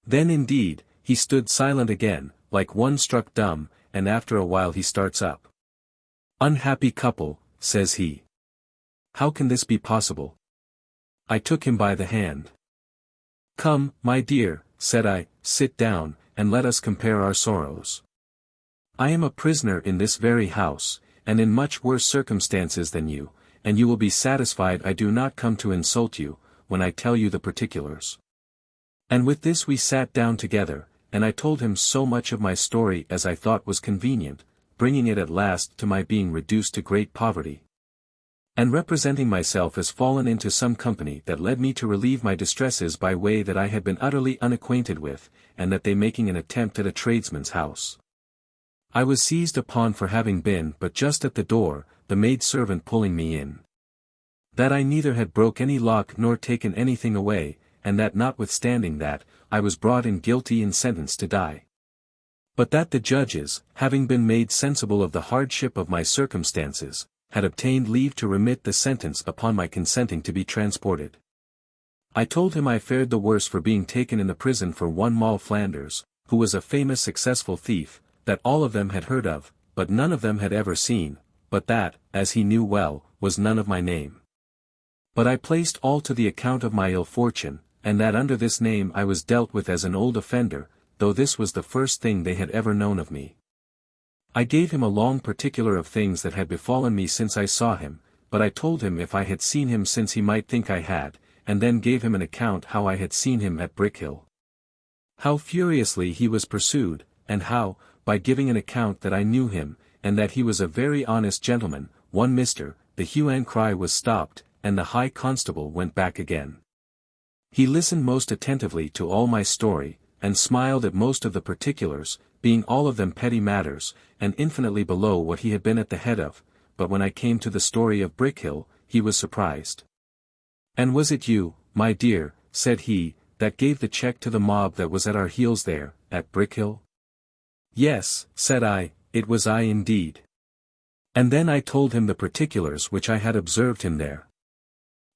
Then indeed, he stood silent again, like one struck dumb, and after a while he starts up. "Unhappy couple," says he. "How can this be possible?" I took him by the hand. "Come, my dear," said I, "sit down, and let us compare our sorrows. I am a prisoner in this very house, and in much worse circumstances than you, and you will be satisfied I do not come to insult you, when I tell you the particulars." And with this we sat down together, and I told him so much of my story as I thought was convenient, bringing it at last to my being reduced to great poverty, and representing myself as fallen into some company that led me to relieve my distresses by way that I had been utterly unacquainted with, and that they making an attempt at a tradesman's house. I was seized upon for having been but just at the door, the maid-servant pulling me in. That I neither had broke any lock nor taken anything away, and that notwithstanding that, I was brought in guilty and sentenced to die. But that the judges, having been made sensible of the hardship of my circumstances, had obtained leave to remit the sentence upon my consenting to be transported. I told him I fared the worse for being taken in the prison for one Moll Flanders, who was a famous successful thief, that all of them had heard of, but none of them had ever seen, but that, as he knew well, was none of my name. But I placed all to the account of my ill fortune, and that under this name I was dealt with as an old offender, though this was the first thing they had ever known of me. I gave him a long particular of things that had befallen me since I saw him, but I told him if I had seen him since he might think I had, and then gave him an account how I had seen him at Brickhill. How furiously he was pursued, and how, by giving an account that I knew him, and that he was a very honest gentleman. One Mr. The hue and cry was stopped, and the High Constable went back again. He listened most attentively to all my story, and smiled at most of the particulars, being all of them petty matters, and infinitely below what he had been at the head of, but when I came to the story of Brickhill, he was surprised. "And was it you, my dear," said he, "that gave the check to the mob that was at our heels there, at Brickhill?" "Yes," said I, "it was I indeed." And then I told him the particulars which I had observed him there.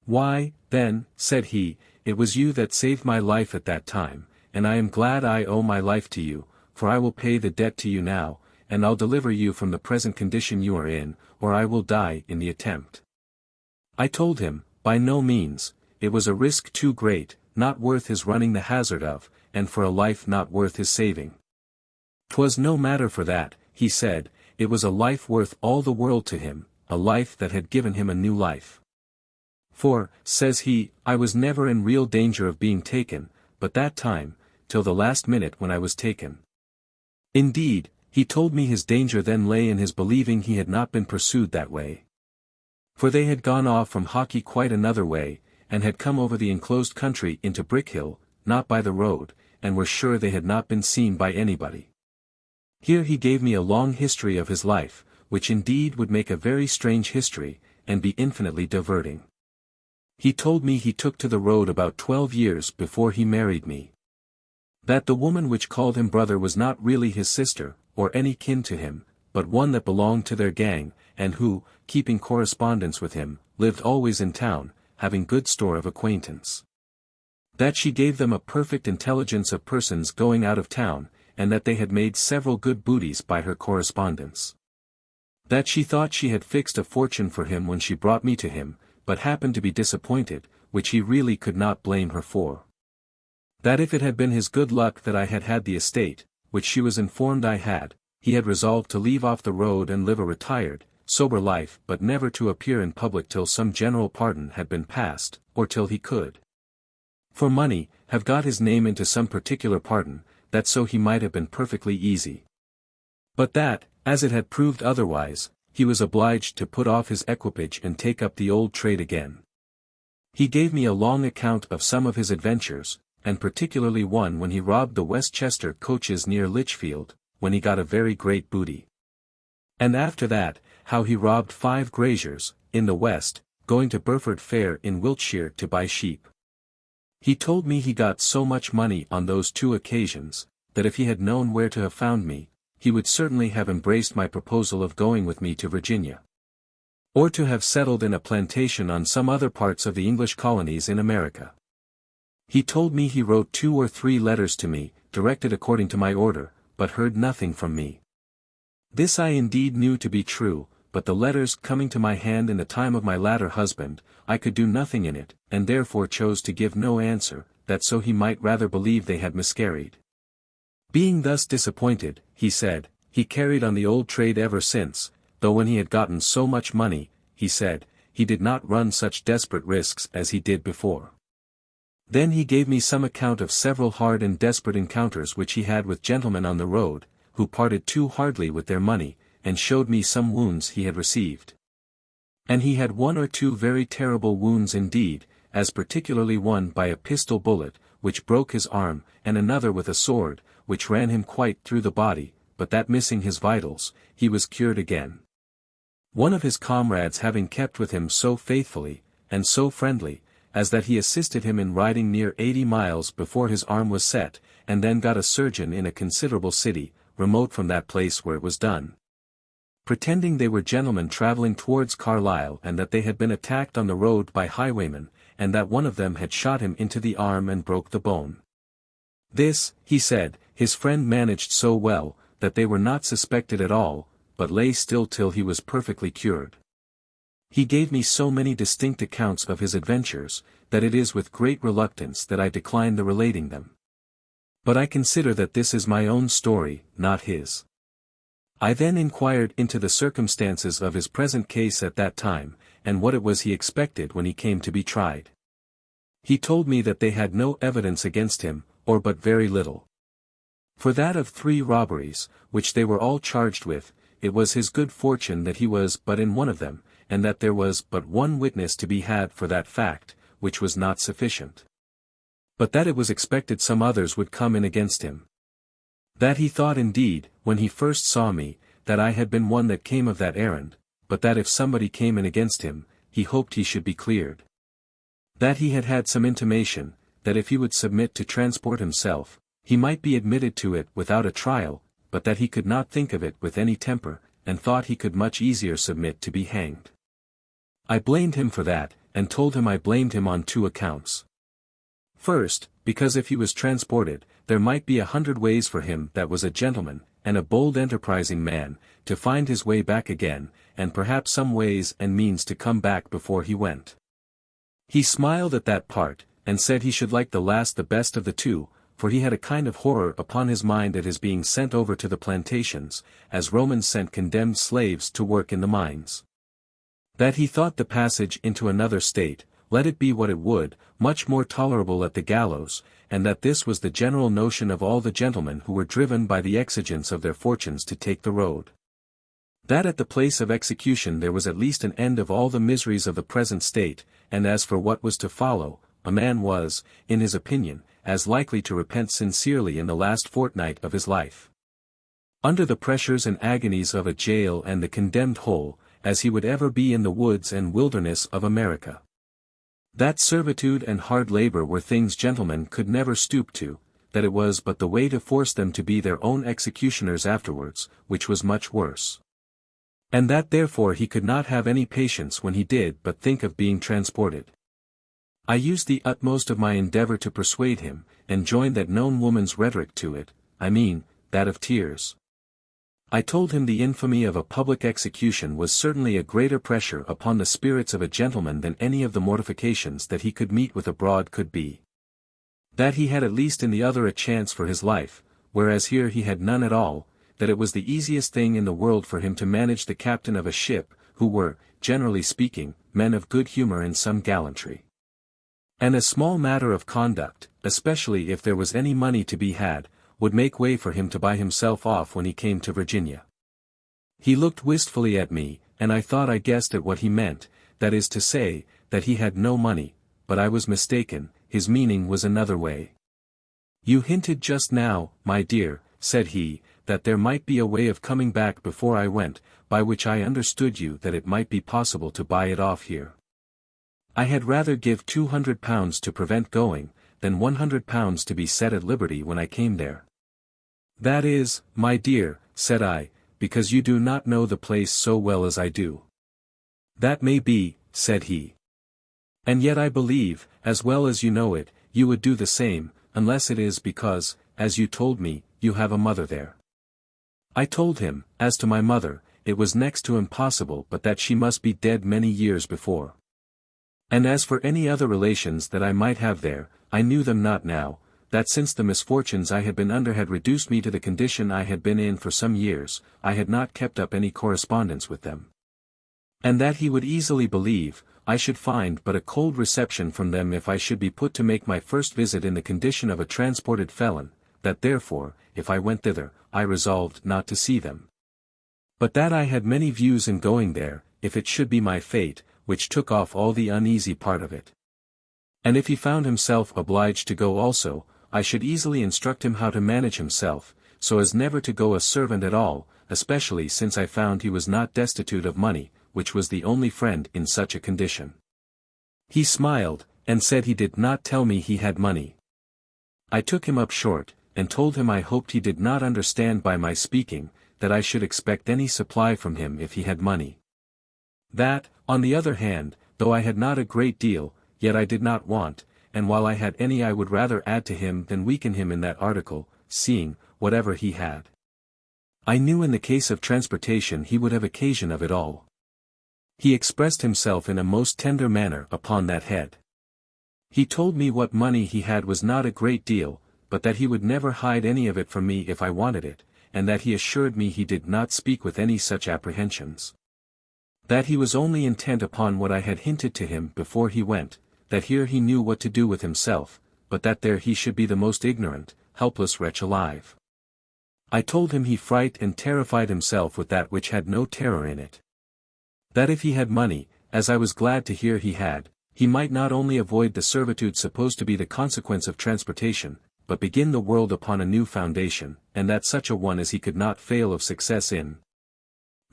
"Why, then," said he, "it was you that saved my life at that time, and I am glad I owe my life to you, for I will pay the debt to you now, and I'll deliver you from the present condition you are in, or I will die in the attempt." I told him, by no means, it was a risk too great, not worth his running the hazard of, and for a life not worth his saving. "'Twas no matter for that," he said, "it was a life worth all the world to him, a life that had given him a new life. For," says he, "I was never in real danger of being taken, but that time, till the last minute when I was taken." Indeed, he told me his danger then lay in his believing he had not been pursued that way. For they had gone off from Hockey quite another way, and had come over the enclosed country into Brickhill, not by the road, and were sure they had not been seen by anybody. Here he gave me a long history of his life, which indeed would make a very strange history, and be infinitely diverting. He told me he took to the road about 12 years before he married me. That the woman which called him brother was not really his sister, or any kin to him, but one that belonged to their gang, and who, keeping correspondence with him, lived always in town, having good store of acquaintance. That she gave them a perfect intelligence of persons going out of town, and that they had made several good booties by her correspondence. That she thought she had fixed a fortune for him when she brought me to him, but happened to be disappointed, which he really could not blame her for. That if it had been his good luck that I had had the estate, which she was informed I had, he had resolved to leave off the road and live a retired, sober life, but never to appear in public till some general pardon had been passed, or till he could, for money, have got his name into some particular pardon, that so he might have been perfectly easy. But that, as it had proved otherwise, he was obliged to put off his equipage and take up the old trade again. He gave me a long account of some of his adventures, and particularly one when he robbed the Westchester coaches near Lichfield, when he got a very great booty. And after that, how he robbed 5 graziers, in the West, going to Burford Fair in Wiltshire to buy sheep. He told me he got so much money on those 2 occasions, that if he had known where to have found me, he would certainly have embraced my proposal of going with me to Virginia, or to have settled in a plantation on some other parts of the English colonies in America. He told me he wrote 2 or 3 letters to me, directed according to my order, but heard nothing from me. This I indeed knew to be true, but the letters coming to my hand in the time of my latter husband, I could do nothing in it, and therefore chose to give no answer, that so he might rather believe they had miscarried. Being thus disappointed, he said, he carried on the old trade ever since, though when he had gotten so much money, he said, he did not run such desperate risks as he did before. Then he gave me some account of several hard and desperate encounters which he had with gentlemen on the road, who parted too hardly with their money, and showed me some wounds he had received. And he had 1 or 2 very terrible wounds indeed, as particularly one by a pistol bullet, which broke his arm, and another with a sword, which ran him quite through the body, but that missing his vitals, he was cured again. One of his comrades having kept with him so faithfully, and so friendly, as that he assisted him in riding near 80 miles before his arm was set, and then got a surgeon in a considerable city, remote from that place where it was done, pretending they were gentlemen travelling towards Carlisle and that they had been attacked on the road by highwaymen, and that one of them had shot him into the arm and broke the bone. This, he said, his friend managed so well, that they were not suspected at all, but lay still till he was perfectly cured. He gave me so many distinct accounts of his adventures, that it is with great reluctance that I decline the relating them. But I consider that this is my own story, not his. I then inquired into the circumstances of his present case at that time, and what it was he expected when he came to be tried. He told me that they had no evidence against him, or but very little. For that of 3 robberies, which they were all charged with, it was his good fortune that he was but in one of them, and that there was but one witness to be had for that fact, which was not sufficient. But that it was expected some others would come in against him. That he thought indeed, when he first saw me, that I had been one that came of that errand, but that if somebody came in against him, he hoped he should be cleared. That he had had some intimation, that if he would submit to transport himself, he might be admitted to it without a trial, but that he could not think of it with any temper, and thought he could much easier submit to be hanged. I blamed him for that, and told him I blamed him on 2 accounts. First, because if he was transported, there might be 100 ways for him that was a gentleman, and a bold enterprising man, to find his way back again, and perhaps some ways and means to come back before he went. He smiled at that part, and said he should like the last the best of the 2, for he had a kind of horror upon his mind at his being sent over to the plantations, as Romans sent condemned slaves to work in the mines. That he thought the passage into another state, let it be what it would, much more tolerable at the gallows, and that this was the general notion of all the gentlemen who were driven by the exigence of their fortunes to take the road. That at the place of execution there was at least an end of all the miseries of the present state, and as for what was to follow, a man was, in his opinion, as likely to repent sincerely in the last fortnight of his life, under the pressures and agonies of a jail and the condemned hole, as he would ever be in the woods and wilderness of America. That servitude and hard labor were things gentlemen could never stoop to, that it was but the way to force them to be their own executioners afterwards, which was much worse. And that therefore he could not have any patience when he did but think of being transported. I used the utmost of my endeavor to persuade him, and joined that known woman's rhetoric to it, I mean, that of tears. I told him the infamy of a public execution was certainly a greater pressure upon the spirits of a gentleman than any of the mortifications that he could meet with abroad could be. That he had at least in the other a chance for his life, whereas here he had none at all, that it was the easiest thing in the world for him to manage the captain of a ship, who were, generally speaking, men of good humor and some gallantry. And a small matter of conduct, especially if there was any money to be had, would make way for him to buy himself off when he came to Virginia. He looked wistfully at me, and I thought I guessed at what he meant, that is to say, that he had no money, but I was mistaken, his meaning was another way. You hinted just now, my dear, said he, that there might be a way of coming back before I went, by which I understood you that it might be possible to buy it off here. I had rather give £200 to prevent going, than £100 to be set at liberty when I came there. That is, my dear, said I, because you do not know the place so well as I do. That may be, said he. And yet I believe, as well as you know it, you would do the same, unless it is because, as you told me, you have a mother there. I told him, as to my mother, it was next to impossible but that she must be dead many years before. And as for any other relations that I might have there, I knew them not now, that since the misfortunes I had been under had reduced me to the condition I had been in for some years, I had not kept up any correspondence with them. And that he would easily believe, I should find but a cold reception from them if I should be put to make my first visit in the condition of a transported felon, that therefore, if I went thither, I resolved not to see them. But that I had many views in going there, if it should be my fate, which took off all the uneasy part of it. And if he found himself obliged to go also, I should easily instruct him how to manage himself, so as never to go a servant at all, especially since I found he was not destitute of money, which was the only friend in such a condition. He smiled, and said he did not tell me he had money. I took him up short, and told him I hoped he did not understand by my speaking, that I should expect any supply from him if he had money. That, on the other hand, though I had not a great deal, yet I did not want, and while I had any I would rather add to him than weaken him in that article, seeing, whatever he had, I knew in the case of transportation he would have occasion of it all. He expressed himself in a most tender manner upon that head. He told me what money he had was not a great deal, but that he would never hide any of it from me if I wanted it, and that he assured me he did not speak with any such apprehensions. That he was only intent upon what I had hinted to him before he went, that here he knew what to do with himself, but that there he should be the most ignorant, helpless wretch alive. I told him he frightened and terrified himself with that which had no terror in it. That if he had money, as I was glad to hear he had, he might not only avoid the servitude supposed to be the consequence of transportation, but begin the world upon a new foundation, and that such a one as he could not fail of success in.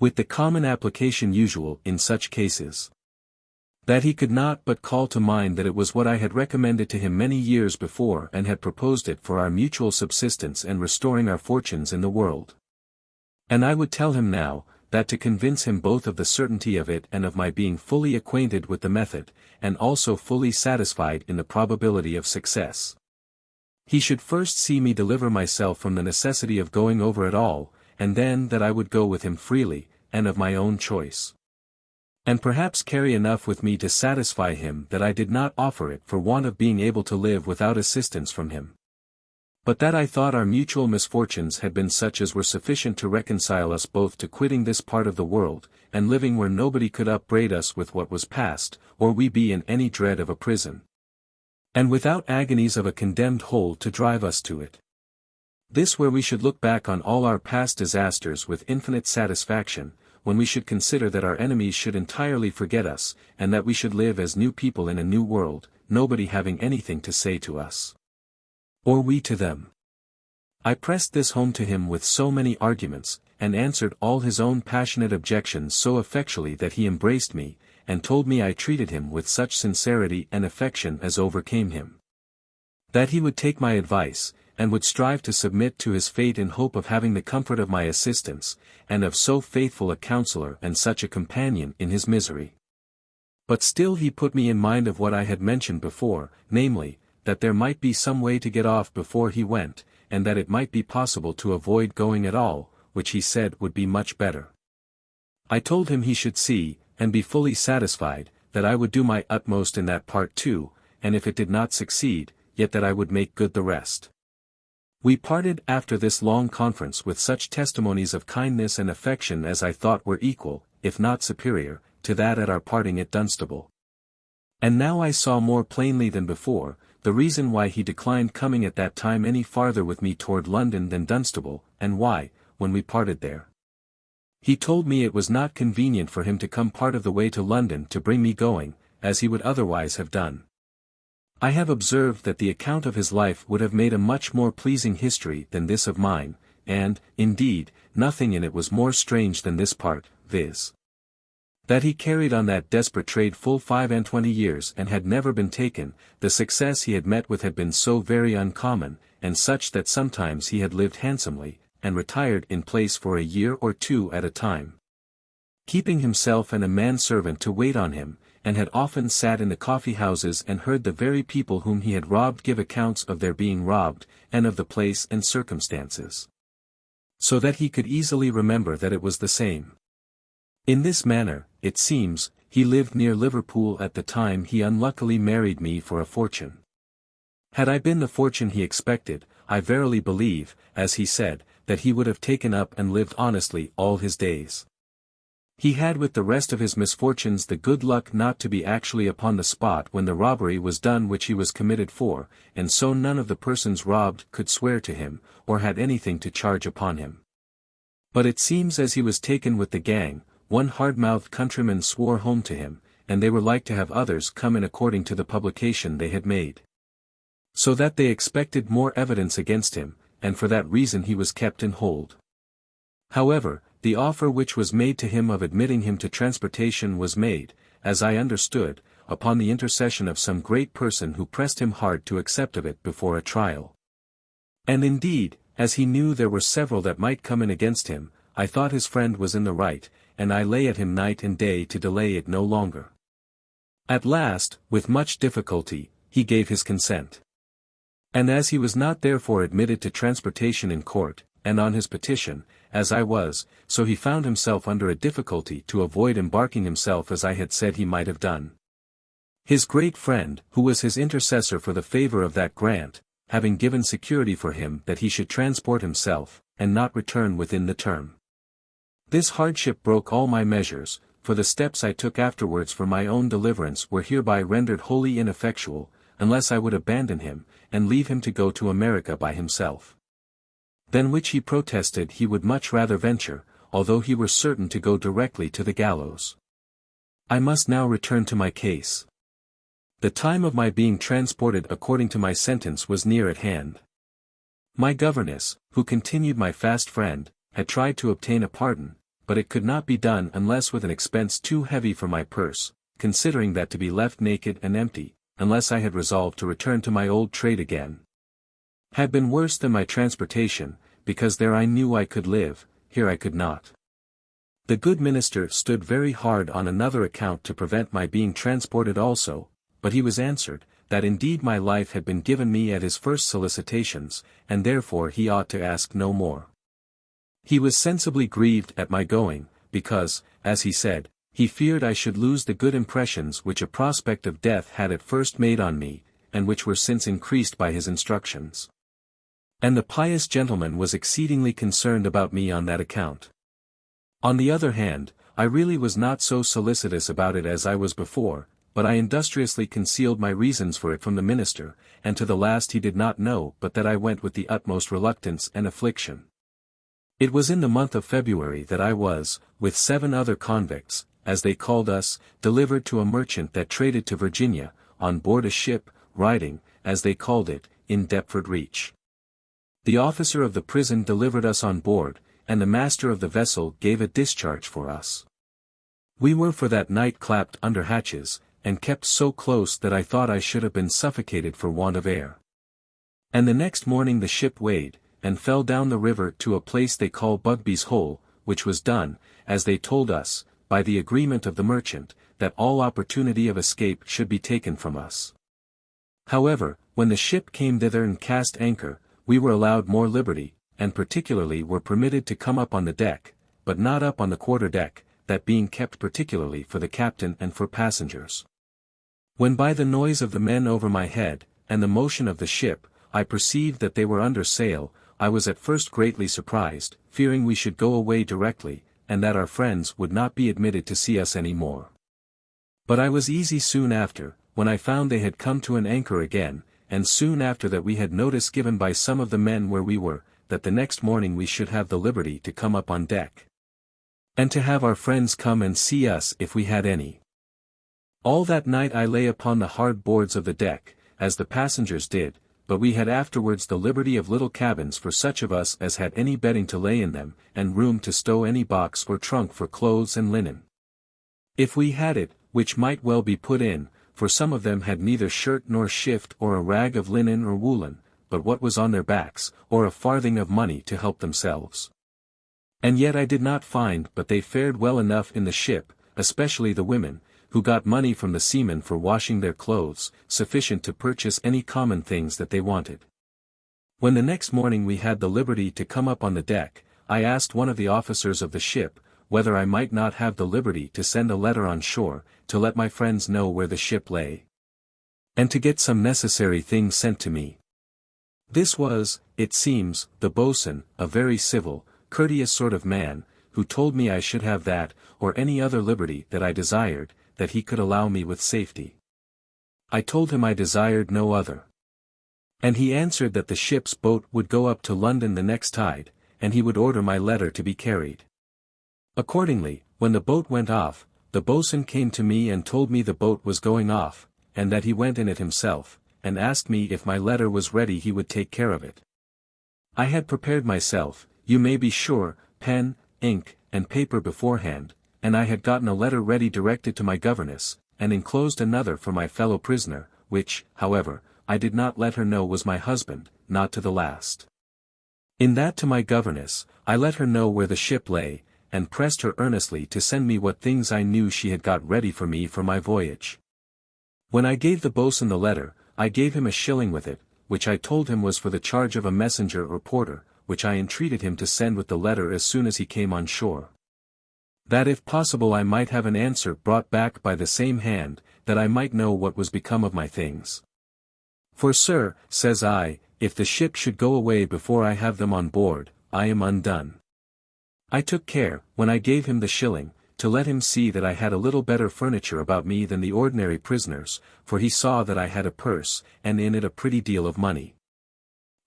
With the common application usual in such cases. That he could not but call to mind that it was what I had recommended to him many years before and had proposed it for our mutual subsistence and restoring our fortunes in the world. And I would tell him now, that to convince him both of the certainty of it and of my being fully acquainted with the method, and also fully satisfied in the probability of success, he should first see me deliver myself from the necessity of going over at all, and then that I would go with him freely, and of my own choice. And perhaps carry enough with me to satisfy him that I did not offer it for want of being able to live without assistance from him. But that I thought our mutual misfortunes had been such as were sufficient to reconcile us both to quitting this part of the world, and living where nobody could upbraid us with what was past, or we be in any dread of a prison. And without agonies of a condemned hole to drive us to it. This where we should look back on all our past disasters with infinite satisfaction, when we should consider that our enemies should entirely forget us, and that we should live as new people in a new world, nobody having anything to say to us. Or we to them. I pressed this home to him with so many arguments, and answered all his own passionate objections so effectually that he embraced me, and told me I treated him with such sincerity and affection as overcame him. That he would take my advice, and would strive to submit to his fate in hope of having the comfort of my assistance, and of so faithful a counselor and such a companion in his misery. But still he put me in mind of what I had mentioned before, namely, that there might be some way to get off before he went, and that it might be possible to avoid going at all, which he said would be much better. I told him he should see, and be fully satisfied, that I would do my utmost in that part too, and if it did not succeed, yet that I would make good the rest. We parted after this long conference with such testimonies of kindness and affection as I thought were equal, if not superior, to that at our parting at Dunstable. And now I saw more plainly than before, the reason why he declined coming at that time any farther with me toward London than Dunstable, and why, when we parted there, he told me it was not convenient for him to come part of the way to London to bring me going, as he would otherwise have done. I have observed that the account of his life would have made a much more pleasing history than this of mine, and, indeed, nothing in it was more strange than this part, viz. That he carried on that desperate trade full 25 years and had never been taken. The success he had met with had been so very uncommon, and such that sometimes he had lived handsomely, and retired in place for a year or two at a time, keeping himself and a manservant to wait on him, and had often sat in the coffee-houses and heard the very people whom he had robbed give accounts of their being robbed, and of the place and circumstances, so that he could easily remember that it was the same. In this manner, it seems, he lived near Liverpool at the time he unluckily married me for a fortune. Had I been the fortune he expected, I verily believe, as he said, that he would have taken up and lived honestly all his days. He had with the rest of his misfortunes the good luck not to be actually upon the spot when the robbery was done which he was committed for, and so none of the persons robbed could swear to him, or had anything to charge upon him. But it seems as he was taken with the gang, one hard-mouthed countryman swore home to him, and they were like to have others come in according to the publication they had made. So that they expected more evidence against him, and for that reason he was kept in hold. However, the offer which was made to him of admitting him to transportation was made, as I understood, upon the intercession of some great person who pressed him hard to accept of it before a trial. And indeed, as he knew there were several that might come in against him, I thought his friend was in the right, and I lay at him night and day to delay it no longer. At last, with much difficulty, he gave his consent. And as he was not therefore admitted to transportation in court, and on his petition, as I was, so he found himself under a difficulty to avoid embarking himself as I had said he might have done. His great friend, who was his intercessor for the favor of that grant, having given security for him that he should transport himself, and not return within the term. This hardship broke all my measures, for the steps I took afterwards for my own deliverance were hereby rendered wholly ineffectual, unless I would abandon him, and leave him to go to America by himself. than which he protested he would much rather venture, although he were certain to go directly to the gallows. I must now return to my case. The time of my being transported according to my sentence was near at hand. My governess, who continued my fast friend, had tried to obtain a pardon, but it could not be done unless with an expense too heavy for my purse, considering that to be left naked and empty, unless I had resolved to return to my old trade again, had been worse than my transportation, because there I knew I could live, here I could not. The good minister stood very hard on another account to prevent my being transported also, but he was answered, that indeed my life had been given me at his first solicitations, and therefore he ought to ask no more. He was sensibly grieved at my going, because, as he said, he feared I should lose the good impressions which a prospect of death had at first made on me, and which were since increased by his instructions. And the pious gentleman was exceedingly concerned about me on that account. On the other hand, I really was not so solicitous about it as I was before, but I industriously concealed my reasons for it from the minister, and to the last he did not know but that I went with the utmost reluctance and affliction. It was in the month of February that I was, with 7 other convicts, as they called us, delivered to a merchant that traded to Virginia, on board a ship, riding, as they called it, in Deptford Reach. The officer of the prison delivered us on board, and the master of the vessel gave a discharge for us. We were for that night clapped under hatches, and kept so close that I thought I should have been suffocated for want of air. And the next morning the ship weighed, and fell down the river to a place they call Bugby's Hole, which was done, as they told us, by the agreement of the merchant, that all opportunity of escape should be taken from us. However, when the ship came thither and cast anchor, we were allowed more liberty, and particularly were permitted to come up on the deck, but not up on the quarter-deck, that being kept particularly for the captain and for passengers. When by the noise of the men over my head, and the motion of the ship, I perceived that they were under sail, I was at first greatly surprised, fearing we should go away directly, and that our friends would not be admitted to see us any more. But I was easy soon after, when I found they had come to an anchor again, and soon after that we had notice given by some of the men where we were, that the next morning we should have the liberty to come up on deck, and to have our friends come and see us if we had any. All that night I lay upon the hard boards of the deck, as the passengers did, but we had afterwards the liberty of little cabins for such of us as had any bedding to lay in them, and room to stow any box or trunk for clothes and linen, if we had it, which might well be put in, for some of them had neither shirt nor shift or a rag of linen or woolen, but what was on their backs, or a farthing of money to help themselves. And yet I did not find but they fared well enough in the ship, especially the women, who got money from the seamen for washing their clothes, sufficient to purchase any common things that they wanted. When the next morning we had the liberty to come up on the deck, I asked one of the officers of the ship, whether I might not have the liberty to send a letter on shore, to let my friends know where the ship lay, and to get some necessary things sent to me. This was, it seems, the boatswain, a very civil, courteous sort of man, who told me I should have that, or any other liberty that I desired, that he could allow me with safety. I told him I desired no other. And he answered that the ship's boat would go up to London the next tide, and he would order my letter to be carried. Accordingly, when the boat went off, the boatswain came to me and told me the boat was going off, and that he went in it himself, and asked me if my letter was ready he would take care of it. I had prepared myself, you may be sure, pen, ink, and paper beforehand, and I had gotten a letter ready directed to my governess, and enclosed another for my fellow prisoner, which, however, I did not let her know was my husband, not to the last. In that to my governess, I let her know where the ship lay, and pressed her earnestly to send me what things I knew she had got ready for me for my voyage. When I gave the boatswain the letter, I gave him a shilling with it, which I told him was for the charge of a messenger or porter, which I entreated him to send with the letter as soon as he came on shore, that if possible I might have an answer brought back by the same hand, that I might know what was become of my things. For sir, says I, if the ship should go away before I have them on board, I am undone. I took care, when I gave him the shilling, to let him see that I had a little better furniture about me than the ordinary prisoners, for he saw that I had a purse, and in it a pretty deal of money.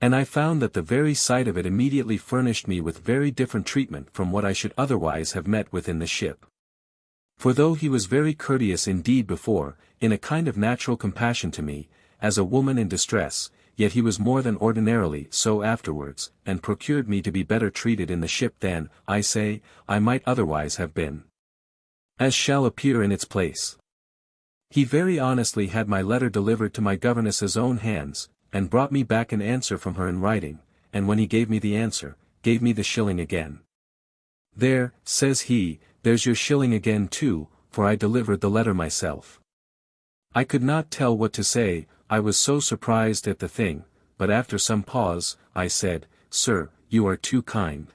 And I found that the very sight of it immediately furnished me with very different treatment from what I should otherwise have met with in the ship. For though he was very courteous indeed before, in a kind of natural compassion to me, as a woman in distress, yet he was more than ordinarily so afterwards, and procured me to be better treated in the ship than, I say, I might otherwise have been. As shall appear in its place. He very honestly had my letter delivered to my governess's own hands, and brought me back an answer from her in writing, and when he gave me the answer, gave me the shilling again. There, says he, there's your shilling again too, for I delivered the letter myself. I could not tell what to say, I was so surprised at the thing, but after some pause, I said, Sir, you are too kind.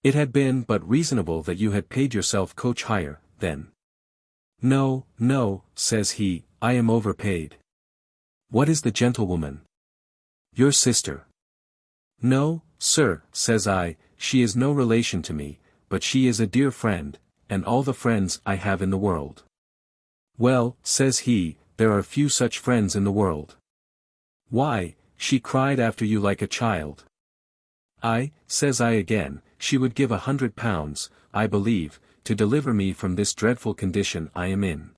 It had been but reasonable that you had paid yourself coach hire, then. No, no, says he, I am overpaid. What is the gentlewoman? Your sister. No, sir, says I, she is no relation to me, but she is a dear friend, and all the friends I have in the world. Well, says he, there are few such friends in the world. Why, she cried after you like a child. Says I again, she would give £100, I believe, to deliver me from this dreadful condition I am in.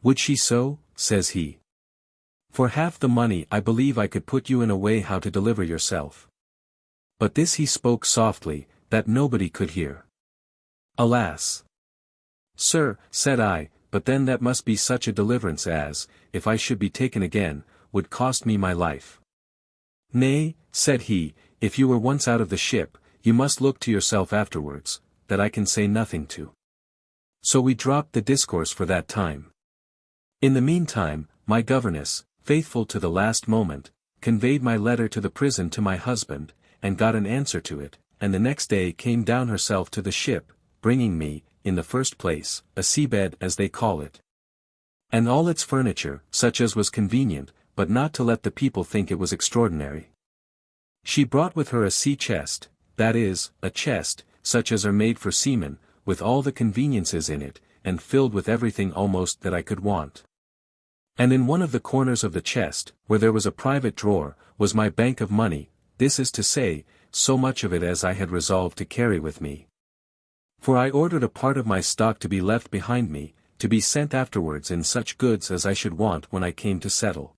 Would she so? Says he. For half the money I believe I could put you in a way how to deliver yourself. But this he spoke softly, that nobody could hear. Alas! Sir, said I, but then that must be such a deliverance as, if I should be taken again, would cost me my life. Nay, said he, if you were once out of the ship, you must look to yourself afterwards, that I can say nothing to. So we dropped the discourse for that time. In the meantime, my governess, faithful to the last moment, conveyed my letter to the prison to my husband, and got an answer to it, and the next day came down herself to the ship, bringing me, in the first place, a seabed as they call it. And all its furniture, such as was convenient, but not to let the people think it was extraordinary. She brought with her a sea chest, that is, a chest, such as are made for seamen, with all the conveniences in it, and filled with everything almost that I could want. And in one of the corners of the chest, where there was a private drawer, was my bank of money, this is to say, so much of it as I had resolved to carry with me. For I ordered a part of my stock to be left behind me, to be sent afterwards in such goods as I should want when I came to settle.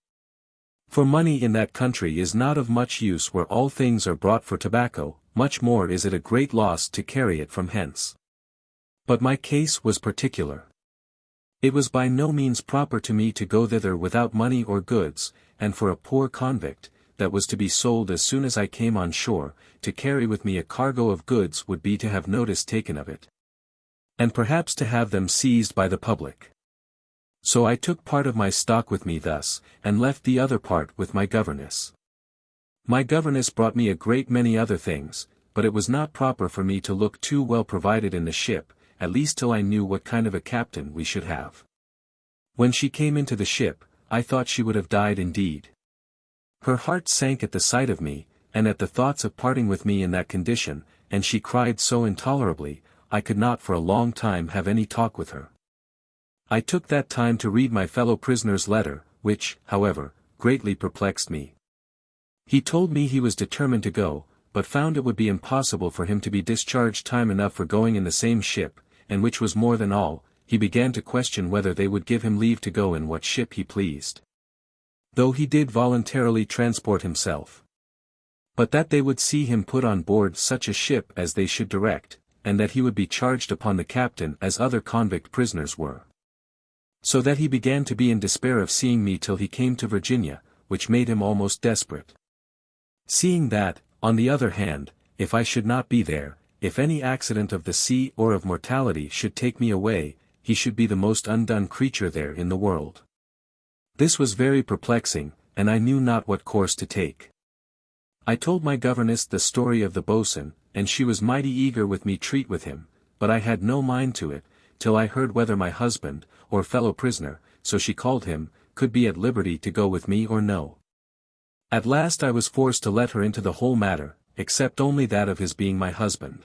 For money in that country is not of much use where all things are brought for tobacco, much more is it a great loss to carry it from hence. But my case was particular. It was by no means proper to me to go thither without money or goods, and for a poor convict, that was to be sold as soon as I came on shore, to carry with me a cargo of goods would be to have notice taken of it. And perhaps to have them seized by the public. So I took part of my stock with me thus, and left the other part with my governess. My governess brought me a great many other things, but it was not proper for me to look too well provided in the ship, at least till I knew what kind of a captain we should have. When she came into the ship, I thought she would have died indeed. Her heart sank at the sight of me, and at the thoughts of parting with me in that condition, and she cried so intolerably, I could not for a long time have any talk with her. I took that time to read my fellow prisoner's letter, which, however, greatly perplexed me. He told me he was determined to go, but found it would be impossible for him to be discharged time enough for going in the same ship, and which was more than all, he began to question whether they would give him leave to go in what ship he pleased. Though he did voluntarily transport himself. But that they would see him put on board such a ship as they should direct, and that he would be charged upon the captain as other convict prisoners were. So that he began to be in despair of seeing me till he came to Virginia, which made him almost desperate. Seeing that, on the other hand, if I should not be there, if any accident of the sea or of mortality should take me away, he should be the most undone creature there in the world. This was very perplexing, and I knew not what course to take. I told my governess the story of the boatswain, and she was mighty eager with me treat with him, but I had no mind to it, till I heard whether my husband, or fellow prisoner, so she called him, could be at liberty to go with me or no. At last I was forced to let her into the whole matter, except only that of his being my husband.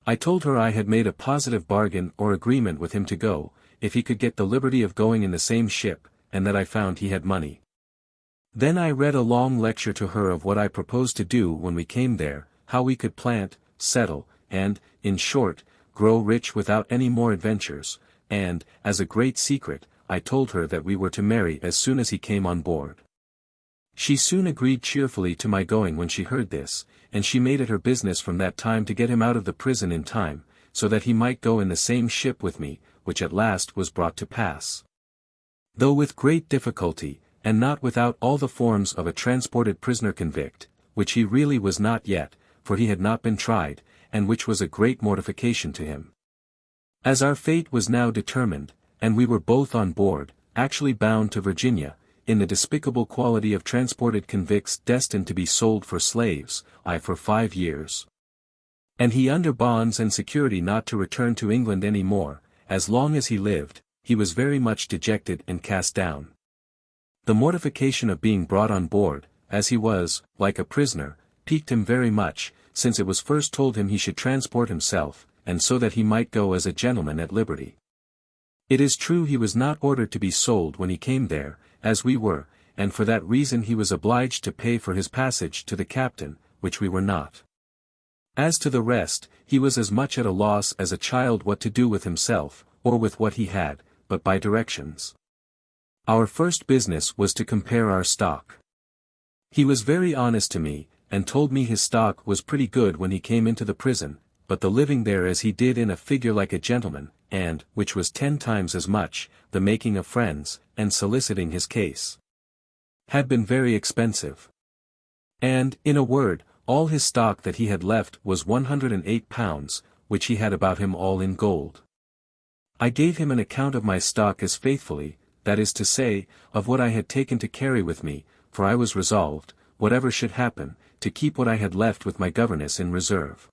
I told her I had made a positive bargain or agreement with him to go, if he could get the liberty of going in the same ship, and that I found he had money. Then I read a long lecture to her of what I proposed to do when we came there, how we could plant, settle, and, in short, grow rich without any more adventures, and, as a great secret, I told her that we were to marry as soon as he came on board. She soon agreed cheerfully to my going when she heard this, and she made it her business from that time to get him out of the prison in time, so that he might go in the same ship with me, which at last was brought to pass. Though with great difficulty, and not without all the forms of a transported prisoner convict, which he really was not yet, for he had not been tried, and which was a great mortification to him. As our fate was now determined, and we were both on board, actually bound to Virginia, in the despicable quality of transported convicts destined to be sold for slaves, I for 5 years. And he under bonds and security not to return to England any more, as long as he lived, he was very much dejected and cast down. The mortification of being brought on board, as he was, like a prisoner, piqued him very much, since it was first told him he should transport himself, and so that he might go as a gentleman at liberty. It is true he was not ordered to be sold when he came there, as we were, and for that reason he was obliged to pay for his passage to the captain, which we were not. As to the rest, he was as much at a loss as a child what to do with himself, or with what he had, but by directions. Our first business was to compare our stock. He was very honest to me, and told me his stock was pretty good when he came into the prison, but the living there as he did in a figure like a gentleman, and, which was 10 times as much, the making of friends, and soliciting his case, had been very expensive. And, in a word, all his stock that he had left was £108, which he had about him all in gold. I gave him an account of my stock as faithfully, that is to say, of what I had taken to carry with me, for I was resolved, whatever should happen, to keep what I had left with my governess in reserve.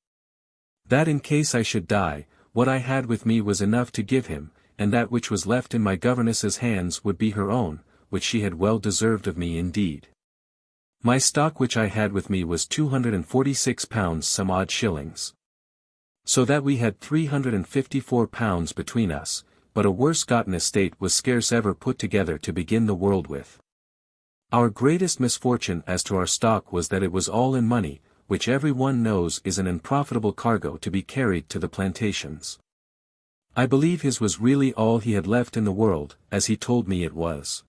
That in case I should die, what I had with me was enough to give him, and that which was left in my governess's hands would be her own, which she had well deserved of me indeed. My stock which I had with me was £246 some odd shillings. So that we had £354 between us, but a worse gotten estate was scarce ever put together to begin the world with. Our greatest misfortune as to our stock was that it was all in money, which every one knows is an unprofitable cargo to be carried to the plantations. I believe his was really all he had left in the world, as he told me it was.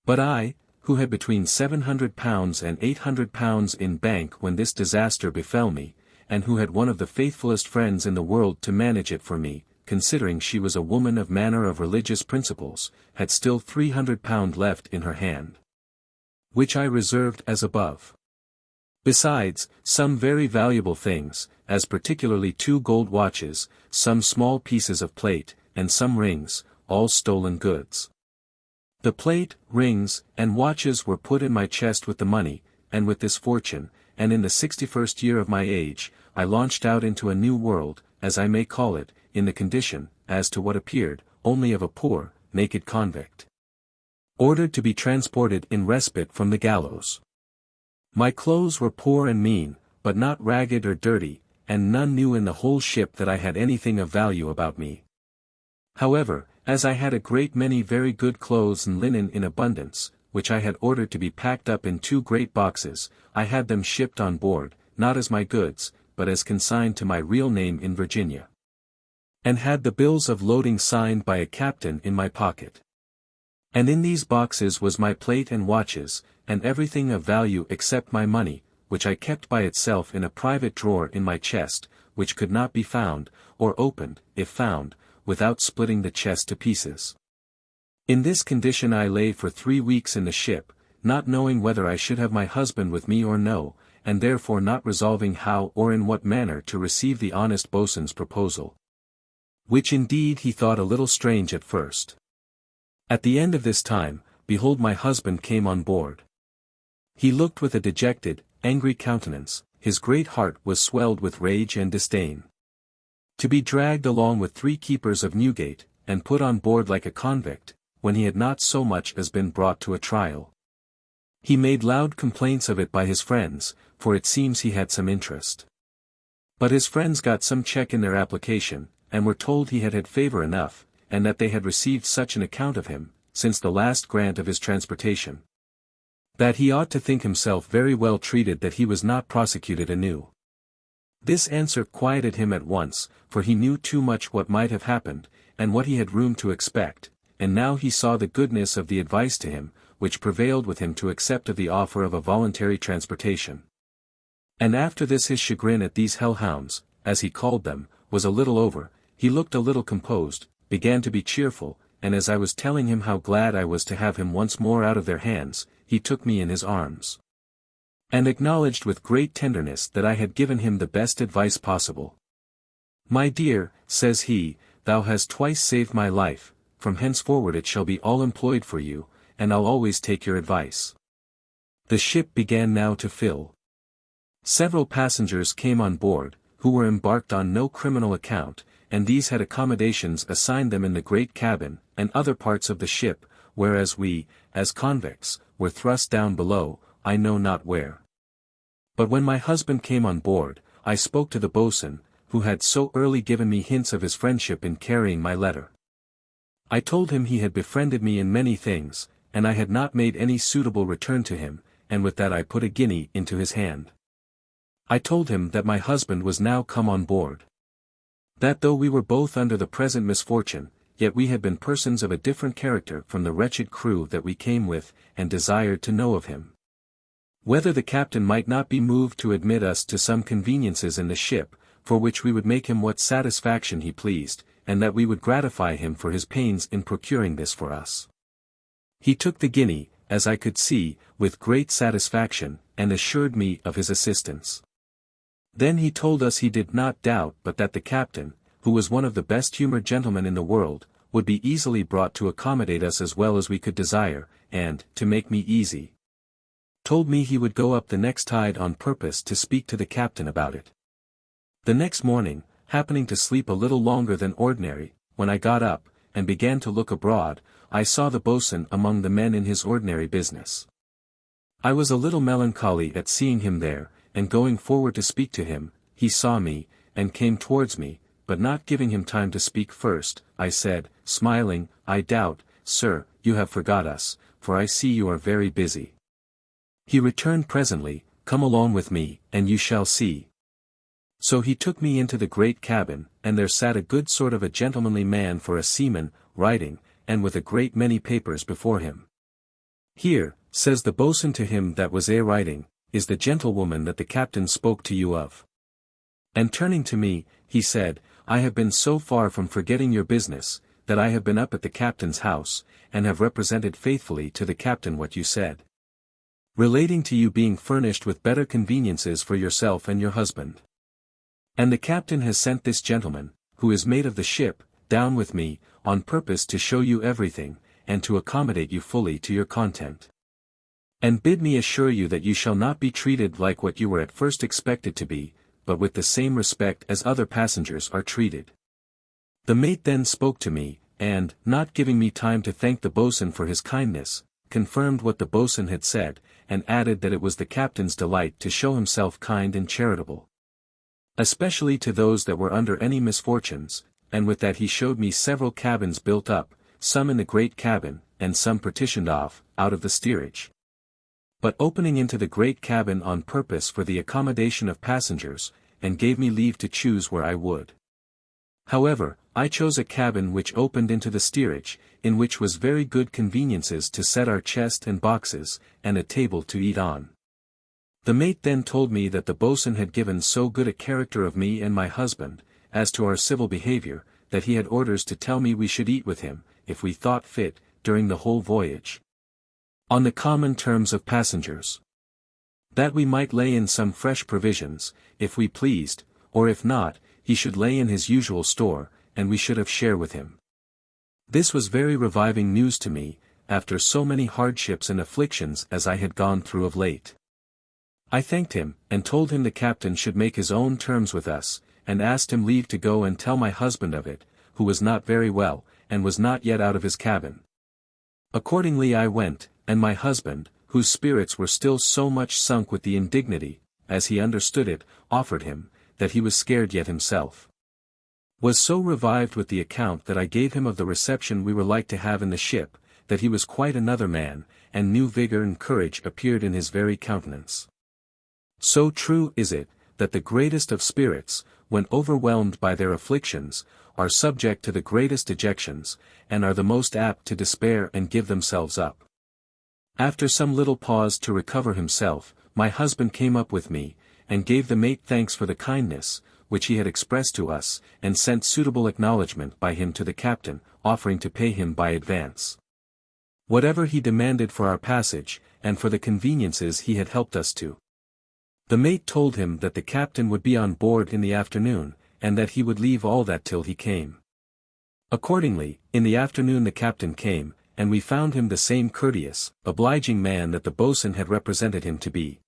But I, who had between £700 and £800 in bank when this disaster befell me, and who had one of the faithfulest friends in the world to manage it for me, considering she was a woman of manner of religious principles, had still £300 left in her hand, which I reserved as above. Besides, some very valuable things, as particularly 2 gold watches, some small pieces of plate, and some rings, all stolen goods. The plate, rings, and watches were put in my chest with the money, and with this fortune, and in the 61st year of my age, I launched out into a new world, as I may call it, in the condition, as to what appeared, only of a poor, naked convict, ordered to be transported in respite from the gallows. My clothes were poor and mean, but not ragged or dirty, and none knew in the whole ship that I had anything of value about me. However, as I had a great many very good clothes and linen in abundance, which I had ordered to be packed up in 2 great boxes, I had them shipped on board, not as my goods, but as consigned to my real name in Virginia, and had the bills of loading signed by a captain in my pocket. And in these boxes was my plate and watches, and everything of value except my money, which I kept by itself in a private drawer in my chest, which could not be found, or opened, if found, without splitting the chest to pieces. In this condition I lay for 3 weeks in the ship, not knowing whether I should have my husband with me or no, and therefore not resolving how or in what manner to receive the honest boatswain's proposal, which indeed he thought a little strange at first. At the end of this time, behold, my husband came on board. He looked with a dejected, angry countenance, his great heart was swelled with rage and disdain. To be dragged along with 3 keepers of Newgate, and put on board like a convict, when he had not so much as been brought to a trial. He made loud complaints of it by his friends, for it seems he had some interest. But his friends got some check in their application, and were told he had had favour enough, and that they had received such an account of him, since the last grant of his transportation, That he ought to think himself very well treated that he was not prosecuted anew. This answer quieted him at once, for he knew too much what might have happened, and what he had room to expect, and now he saw the goodness of the advice to him, which prevailed with him to accept of the offer of a voluntary transportation. And after this his chagrin at these hellhounds, as he called them, was a little over, he looked a little composed, began to be cheerful, and as I was telling him how glad I was to have him once more out of their hands, he took me in his arms, and acknowledged with great tenderness that I had given him the best advice possible. "My dear," says he, "thou hast twice saved my life, from henceforward it shall be all employed for you, and I'll always take your advice." The ship began now to fill. Several passengers came on board, who were embarked on no criminal account, and these had accommodations assigned them in the great cabin, and other parts of the ship, whereas we, as convicts, were thrust down below, I know not where. But when my husband came on board, I spoke to the boatswain, who had so early given me hints of his friendship in carrying my letter. I told him he had befriended me in many things, and I had not made any suitable return to him, and with that I put a guinea into his hand. I told him that my husband was now come on board. That though we were both under the present misfortune, yet we had been persons of a different character from the wretched crew that we came with, and desired to know of him. Whether the captain might not be moved to admit us to some conveniences in the ship, for which we would make him what satisfaction he pleased, and that we would gratify him for his pains in procuring this for us. He took the guinea, as I could see, with great satisfaction, and assured me of his assistance. Then he told us he did not doubt but that the captain, who was one of the best-humoured gentlemen in the world, would be easily brought to accommodate us as well as we could desire, and, to make me easy, told me he would go up the next tide on purpose to speak to the captain about it. The next morning, happening to sleep a little longer than ordinary, when I got up, and began to look abroad, I saw the boatswain among the men in his ordinary business. I was a little melancholy at seeing him there, and going forward to speak to him, he saw me, and came towards me, but not giving him time to speak first, I said, smiling, "I doubt, sir, you have forgot us, for I see you are very busy." He returned presently, "Come along with me, and you shall see." So he took me into the great cabin, and there sat a good sort of a gentlemanly man for a seaman, writing, and with a great many papers before him. "Here," says the boatswain to him that was writing, "is the gentlewoman that the captain spoke to you of." And turning to me, he said, "I have been so far from forgetting your business, that I have been up at the captain's house, and have represented faithfully to the captain what you said, relating to you being furnished with better conveniences for yourself and your husband. And the captain has sent this gentleman, who is mate of the ship, down with me, on purpose to show you everything, and to accommodate you fully to your content. And bid me assure you that you shall not be treated like what you were at first expected to be, but with the same respect as other passengers are treated." The mate then spoke to me, and, not giving me time to thank the boatswain for his kindness, confirmed what the boatswain had said, and added that it was the captain's delight to show himself kind and charitable, especially to those that were under any misfortunes, and with that he showed me several cabins built up, some in the great cabin, and some partitioned off, out of the steerage, but opening into the great cabin on purpose for the accommodation of passengers, and gave me leave to choose where I would. However, I chose a cabin which opened into the steerage, in which was very good conveniences to set our chest and boxes, and a table to eat on. The mate then told me that the boatswain had given so good a character of me and my husband, as to our civil behaviour, that he had orders to tell me we should eat with him, if we thought fit, during the whole voyage, on the common terms of passengers. That we might lay in some fresh provisions, if we pleased, or if not, he should lay in his usual store, and we should have share with him. This was very reviving news to me, after so many hardships and afflictions as I had gone through of late. I thanked him, and told him the captain should make his own terms with us, and asked him leave to go and tell my husband of it, who was not very well, and was not yet out of his cabin. Accordingly I went, and my husband, whose spirits were still so much sunk with the indignity, as he understood it, offered him, that he was scared yet himself, was so revived with the account that I gave him of the reception we were like to have in the ship, that he was quite another man, and new vigor and courage appeared in his very countenance. So true is it, that the greatest of spirits, when overwhelmed by their afflictions, are subject to the greatest dejections, and are the most apt to despair and give themselves up. After some little pause to recover himself, my husband came up with me, and gave the mate thanks for the kindness, which he had expressed to us, and sent suitable acknowledgment by him to the captain, offering to pay him by advance whatever he demanded for our passage, and for the conveniences he had helped us to. The mate told him that the captain would be on board in the afternoon, and that he would leave all that till he came. Accordingly, in the afternoon the captain came, and we found him the same courteous, obliging man that the boatswain had represented him to be.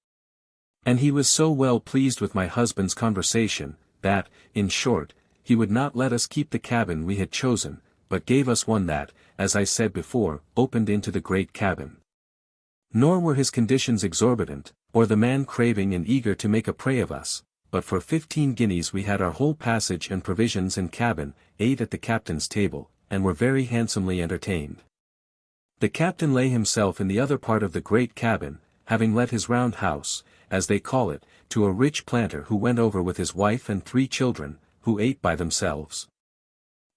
And he was so well pleased with my husband's conversation, that, in short, he would not let us keep the cabin we had chosen, but gave us one that, as I said before, opened into the great cabin. Nor were his conditions exorbitant, or the man craving and eager to make a prey of us, but for 15 guineas we had our whole passage and provisions and cabin, ate at the captain's table, and were very handsomely entertained. The captain lay himself in the other part of the great cabin, having let his round house, as they call it, to a rich planter who went over with his wife and 3 children, who ate by themselves.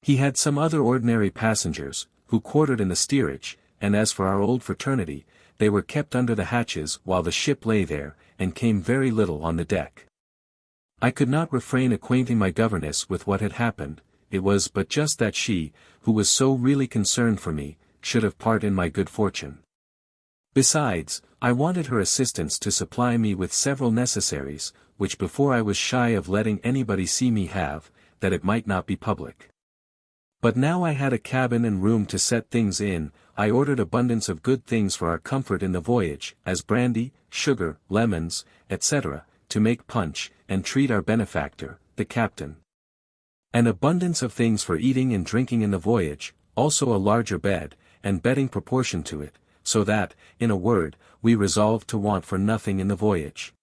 He had some other ordinary passengers, who quartered in the steerage, and as for our old fraternity, they were kept under the hatches while the ship lay there, and came very little on the deck. I could not refrain acquainting my governess with what had happened. It was but just that she, who was so really concerned for me, should have part in my good fortune. Besides, I wanted her assistance to supply me with several necessaries, which before I was shy of letting anybody see me have, that it might not be public. But now I had a cabin and room to set things in, I ordered abundance of good things for our comfort in the voyage, as brandy, sugar, lemons, etc., to make punch, and treat our benefactor, the captain. An abundance of things for eating and drinking in the voyage, also a larger bed, and bedding proportion to it, so that, in a word, we resolved to want for nothing in the voyage.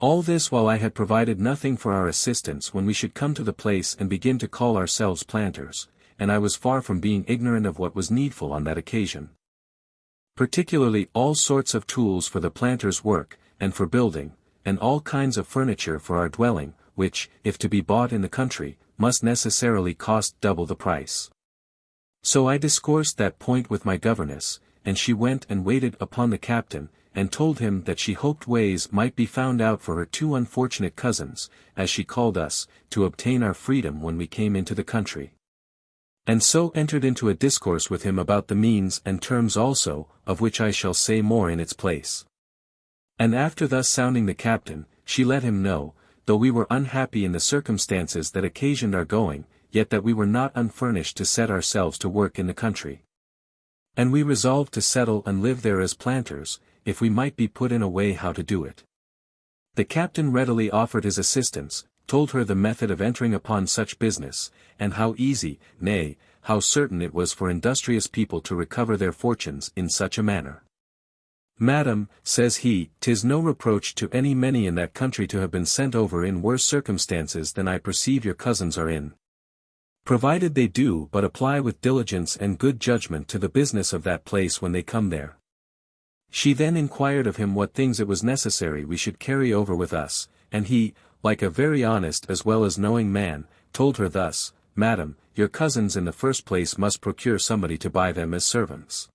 All this while I had provided nothing for our assistance when we should come to the place and begin to call ourselves planters, and I was far from being ignorant of what was needful on that occasion. Particularly all sorts of tools for the planter's work, and for building, and all kinds of furniture for our dwelling, which, if to be bought in the country, must necessarily cost double the price. So I discoursed that point with my governess, and she went and waited upon the captain, and told him that she hoped ways might be found out for her 2 unfortunate cousins, as she called us, to obtain our freedom when we came into the country. And so entered into a discourse with him about the means and terms also, of which I shall say more in its place. And after thus sounding the captain, she let him know, though we were unhappy in the circumstances that occasioned our going, yet that we were not unfurnished to set ourselves to work in the country. And we resolved to settle and live there as planters, if we might be put in a way how to do it. The captain readily offered his assistance, told her the method of entering upon such business, and how easy, nay, how certain it was for industrious people to recover their fortunes in such a manner. Madam, says he, 'tis no reproach to any many in that country to have been sent over in worse circumstances than I perceive your cousins are in, provided they do but apply with diligence and good judgment to the business of that place when they come there. She then inquired of him what things it was necessary we should carry over with us, and he, like a very honest as well as knowing man, told her thus, Madam, your cousins in the first place must procure somebody to buy them as servants,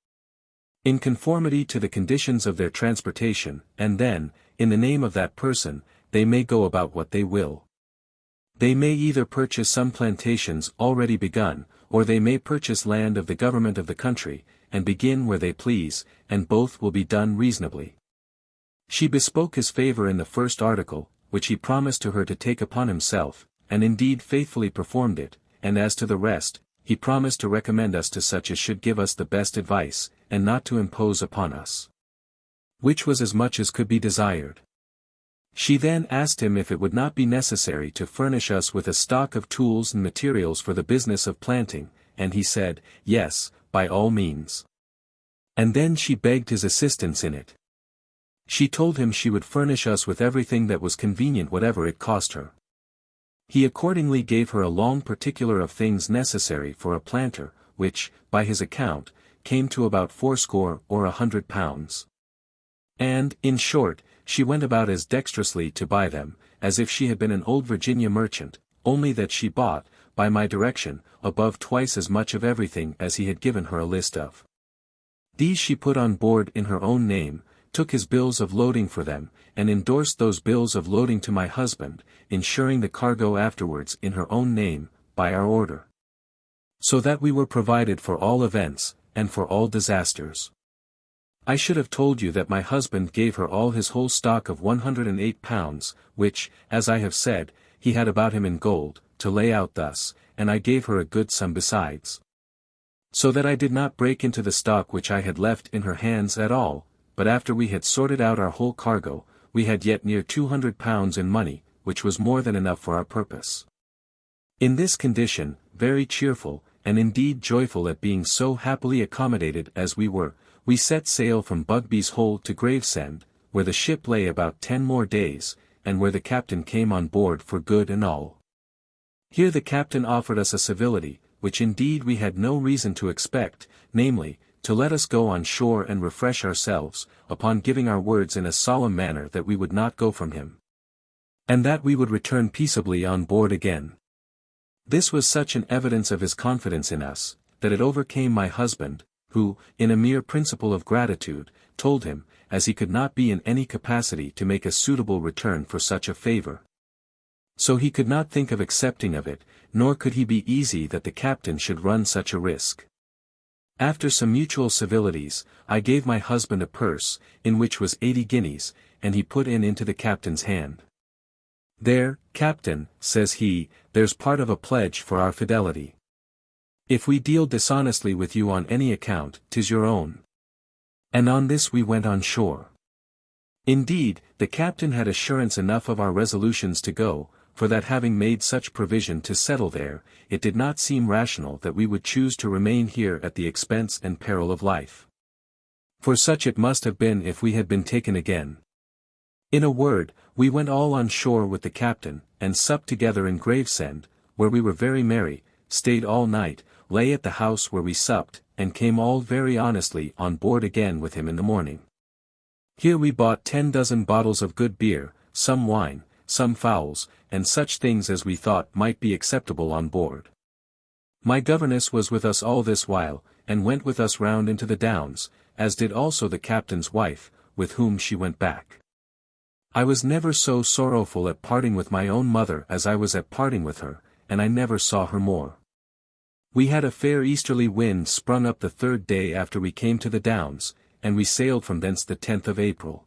in conformity to the conditions of their transportation, and then, in the name of that person, they may go about what they will. They may either purchase some plantations already begun, or they may purchase land of the government of the country, and begin where they please, and both will be done reasonably. She bespoke his favor in the first article, which he promised to her to take upon himself, and indeed faithfully performed it, and as to the rest, he promised to recommend us to such as should give us the best advice, and not to impose upon us. Which was as much as could be desired. She then asked him if it would not be necessary to furnish us with a stock of tools and materials for the business of planting, and he said, yes, by all means. And then she begged his assistance in it. She told him she would furnish us with everything that was convenient whatever it cost her. He accordingly gave her a long particular of things necessary for a planter, which, by his account, came to about 80 or 100 pounds. And, in short, she went about as dexterously to buy them, as if she had been an old Virginia merchant, only that she bought, by my direction, above twice as much of everything as he had given her a list of. These she put on board in her own name, took his bills of loading for them, and endorsed those bills of loading to my husband, insuring the cargo afterwards in her own name, by our order. So that we were provided for all events, and for all disasters. I should have told you that my husband gave her all his whole stock of 108 pounds, which, as I have said, he had about him in gold, to lay out thus, and I gave her a good sum besides. So that I did not break into the stock which I had left in her hands at all, but after we had sorted out our whole cargo, we had yet near 200 pounds in money, which was more than enough for our purpose. In this condition, very cheerful, and indeed joyful at being so happily accommodated as we were, we set sail from Bugby's Hole to Gravesend, where the ship lay about 10 more days, and where the captain came on board for good and all. Here the captain offered us a civility, which indeed we had no reason to expect, namely, to let us go on shore and refresh ourselves, upon giving our words in a solemn manner that we would not go from him, and that we would return peaceably on board again. This was such an evidence of his confidence in us, that it overcame my husband, who, in a mere principle of gratitude, told him, as he could not be in any capacity to make a suitable return for such a favor. So he could not think of accepting of it, nor could he be easy that the captain should run such a risk. After some mutual civilities, I gave my husband a purse, in which was 80 guineas, and he put into the captain's hand. "There, captain," says he, "there's part of a pledge for our fidelity. If we deal dishonestly with you on any account, 'tis your own." And on this we went on shore. Indeed, the captain had assurance enough of our resolutions to go, for that having made such provision to settle there, it did not seem rational that we would choose to remain here at the expense and peril of life. For such it must have been if we had been taken again. In a word, we went all on shore with the captain, and supped together in Gravesend, where we were very merry, stayed all night, lay at the house where we supped, and came all very honestly on board again with him in the morning. Here we bought 10 dozen bottles of good beer, some wine, some fowls, and such things as we thought might be acceptable on board. My governess was with us all this while, and went with us round into the Downs, as did also the captain's wife, with whom she went back. I was never so sorrowful at parting with my own mother as I was at parting with her, and I never saw her more. We had a fair easterly wind sprung up the 3rd day after we came to the Downs, and we sailed from thence the 10th of April.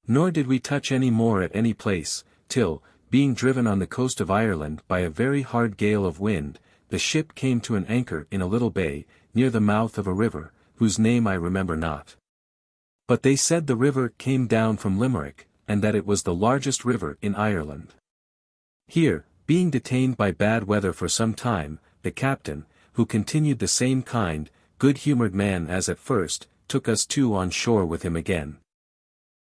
Nor did we touch any more at any place, till, being driven on the coast of Ireland by a very hard gale of wind, the ship came to an anchor in a little bay, near the mouth of a river, whose name I remember not. But they said the river came down from Limerick, and that it was the largest river in Ireland. Here, being detained by bad weather for some time, the captain, who continued the same kind, good-humoured man as at first, took us too on shore with him again.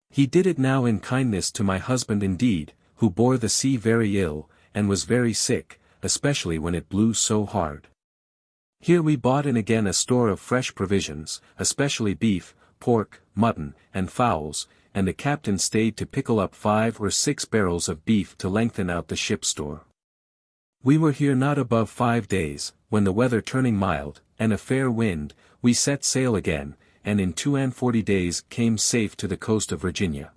He did it now in kindness to my husband indeed, who bore the sea very ill, and was very sick, especially when it blew so hard. Here we bought in again a store of fresh provisions, especially beef, pork, mutton, and fowls, and the captain stayed to pickle up 5 or 6 barrels of beef to lengthen out the ship's store. We were here not above 5 days, when the weather turning mild, and a fair wind, we set sail again, and in 42 days came safe to the coast of Virginia.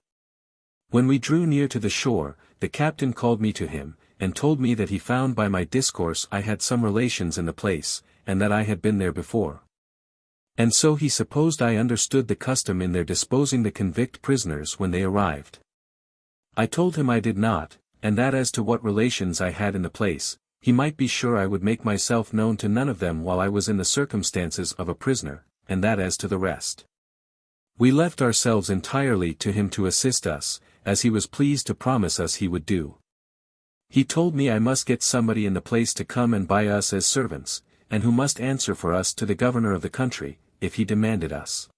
When we drew near to the shore, the captain called me to him, and told me that he found by my discourse I had some relations in the place, and that I had been there before. And so he supposed I understood the custom in their disposing the convict prisoners when they arrived. I told him I did not, and that as to what relations I had in the place, he might be sure I would make myself known to none of them while I was in the circumstances of a prisoner, and that as to the rest. We left ourselves entirely to him to assist us, as he was pleased to promise us he would do. He told me I must get somebody in the place to come and buy us as servants, and who must answer for us to the governor of the country, if he demanded us.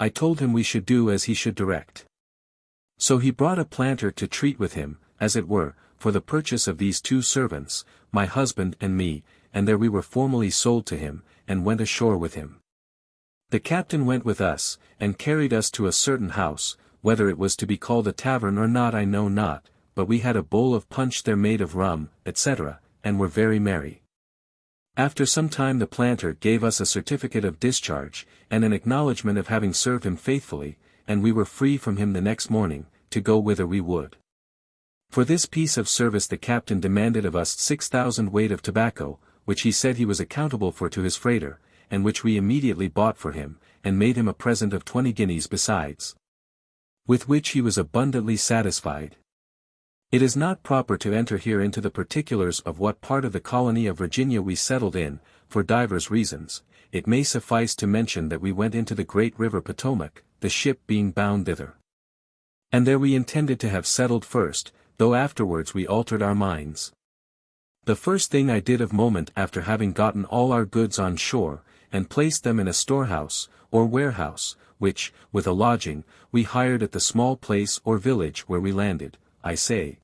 I told him we should do as he should direct. So he brought a planter to treat with him, as it were, for the purchase of these 2 servants, my husband and me, and there we were formally sold to him, and went ashore with him. The captain went with us, and carried us to a certain house, whether it was to be called a tavern or not I know not, but we had a bowl of punch there made of rum, etc., and were very merry. After some time the planter gave us a certificate of discharge, and an acknowledgment of having served him faithfully, and we were free from him the next morning, to go whither we would. For this piece of service the captain demanded of us 6,000 weight of tobacco, which he said he was accountable for to his freighter, and which we immediately bought for him, and made him a present of 20 guineas besides. With which he was abundantly satisfied. It is not proper to enter here into the particulars of what part of the colony of Virginia we settled in, for divers reasons. It may suffice to mention that we went into the great river Potomac, the ship being bound thither. And there we intended to have settled first, though afterwards we altered our minds. The first thing I did of moment after having gotten all our goods on shore, and placed them in a storehouse, or warehouse, which, with a lodging, we hired at the small place or village where we landed, I say.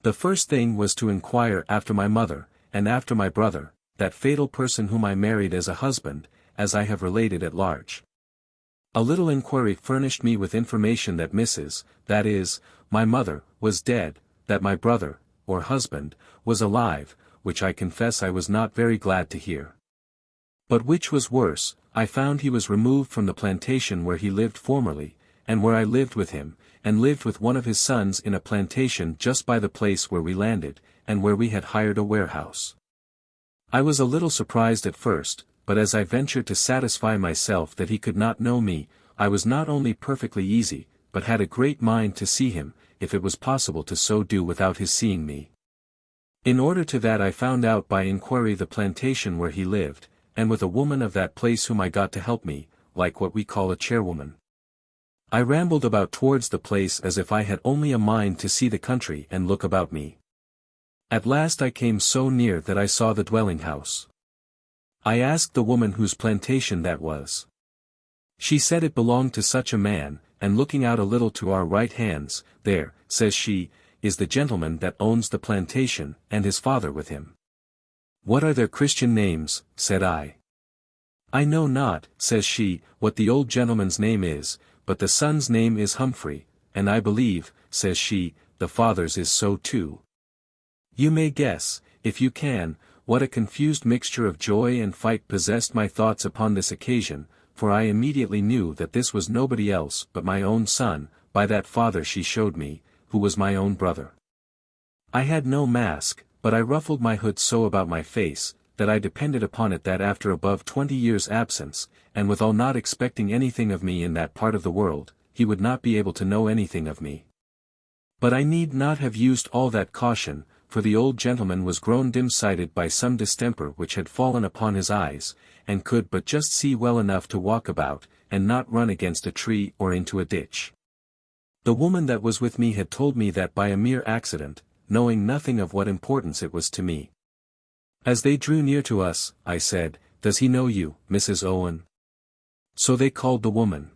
The first thing was to inquire after my mother, and after my brother, that fatal person whom I married as a husband, as I have related at large. A little inquiry furnished me with information that Mrs., that is, my mother, was dead, that my brother, or husband, was alive, which I confess I was not very glad to hear. But which was worse, I found he was removed from the plantation where he lived formerly, and where I lived with him, and lived with one of his sons in a plantation just by the place where we landed, and where we had hired a warehouse. I was a little surprised at first, but as I ventured to satisfy myself that he could not know me, I was not only perfectly easy, but had a great mind to see him, if it was possible to so do without his seeing me. In order to that I found out by inquiry the plantation where he lived, and with a woman of that place whom I got to help me, like what we call a chairwoman. I rambled about towards the place as if I had only a mind to see the country and look about me. At last I came so near that I saw the dwelling house. I asked the woman whose plantation that was. She said it belonged to such a man, and looking out a little to our right hands, there, says she, is the gentleman that owns the plantation, and his father with him. What are their Christian names, said I. I know not, says she, what the old gentleman's name is, but the son's name is Humphrey, and I believe, says she, the father's is so too. You may guess, if you can, what a confused mixture of joy and fright possessed my thoughts upon this occasion, for I immediately knew that this was nobody else but my own son, by that father she showed me, who was my own brother. I had no mask, but I ruffled my hood so about my face, that I depended upon it that after above 20 years' absence, and withal not expecting anything of me in that part of the world, he would not be able to know anything of me. But I need not have used all that caution, for the old gentleman was grown dim-sighted by some distemper which had fallen upon his eyes, and could but just see well enough to walk about, and not run against a tree or into a ditch. The woman that was with me had told me that by a mere accident, knowing nothing of what importance it was to me. As they drew near to us, I said, "Does he know you, Mrs. Owen?" So they called the woman.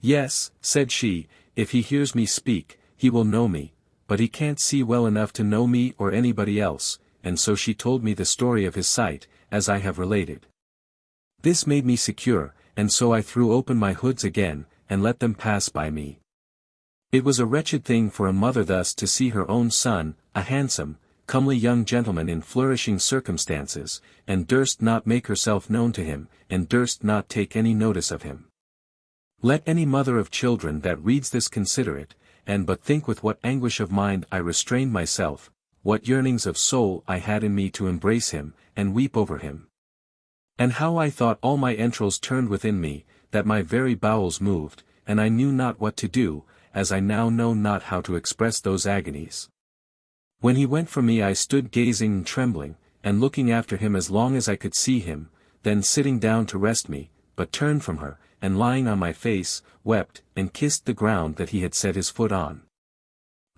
"Yes," said she, "if he hears me speak, he will know me, but he can't see well enough to know me or anybody else," and so she told me the story of his sight, as I have related. This made me secure, and so I threw open my hoods again, and let them pass by me. It was a wretched thing for a mother thus to see her own son, a handsome, comely young gentleman in flourishing circumstances, and durst not make herself known to him, and durst not take any notice of him. Let any mother of children that reads this consider it, and but think with what anguish of mind I restrained myself, what yearnings of soul I had in me to embrace him, and weep over him. And how I thought all my entrails turned within me, that my very bowels moved, and I knew not what to do, as I now know not how to express those agonies. When he went from me I stood gazing and trembling, and looking after him as long as I could see him, then sitting down to rest me, but turned from her, and lying on my face, wept, and kissed the ground that he had set his foot on.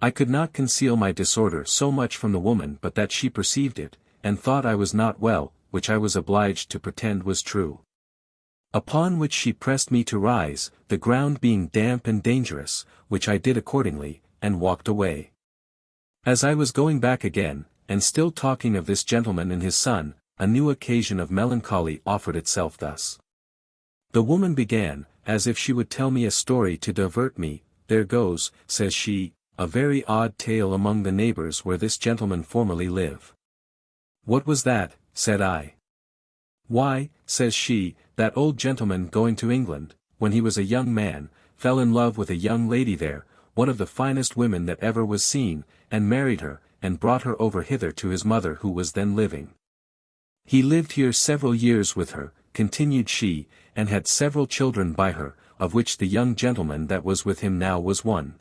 I could not conceal my disorder so much from the woman but that she perceived it, and thought I was not well, which I was obliged to pretend was true. Upon which she pressed me to rise, the ground being damp and dangerous, which I did accordingly, and walked away. As I was going back again, and still talking of this gentleman and his son, a new occasion of melancholy offered itself thus. The woman began, as if she would tell me a story to divert me. "There goes," says she, "a very odd tale among the neighbors where this gentleman formerly lived." "What was that?" said I. "Why," says she, "that old gentleman going to England, when he was a young man, fell in love with a young lady there, one of the finest women that ever was seen, and married her, and brought her over hither to his mother who was then living. He lived here several years with her," continued she, "and had several children by her, of which the young gentleman that was with him now was one.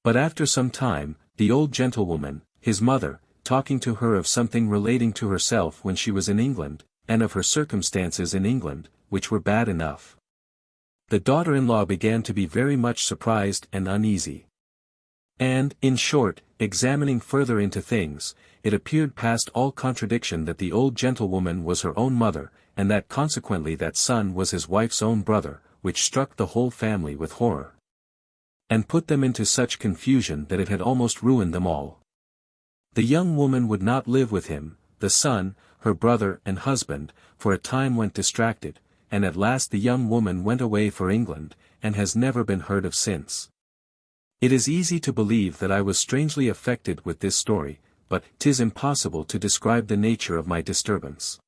But after some time, the old gentlewoman, his mother, talking to her of something relating to herself when she was in England, and of her circumstances in England, which were bad enough, the daughter-in-law began to be very much surprised and uneasy. And, in short, examining further into things, it appeared past all contradiction that the old gentlewoman was her own mother, and that consequently that son was his wife's own brother, which struck the whole family with horror, and put them into such confusion that it had almost ruined them all. The young woman would not live with him, the son, her brother and husband, for a time went distracted, and at last the young woman went away for England, and has never been heard of since. It is easy to believe that I was strangely affected with this story, but 'tis impossible to describe the nature of my disturbance.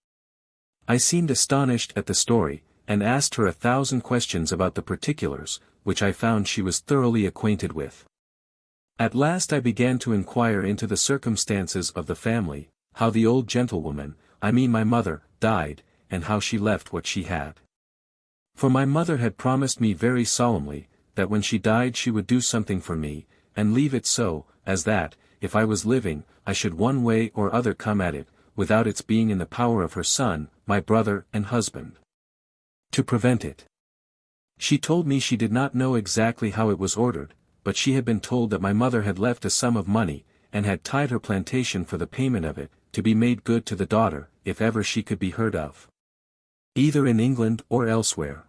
I seemed astonished at the story, and asked her 1,000 questions about the particulars, which I found she was thoroughly acquainted with. At last I began to inquire into the circumstances of the family, how the old gentlewoman, I mean my mother, died, and how she left what she had. For my mother had promised me very solemnly, that when she died she would do something for me, and leave it so, as that, if I was living, I should one way or other come at it, without its being in the power of her son, my brother and husband, to prevent it. She told me she did not know exactly how it was ordered, but she had been told that my mother had left a sum of money, and had tied her plantation for the payment of it, to be made good to the daughter, if ever she could be heard of, either in England or elsewhere.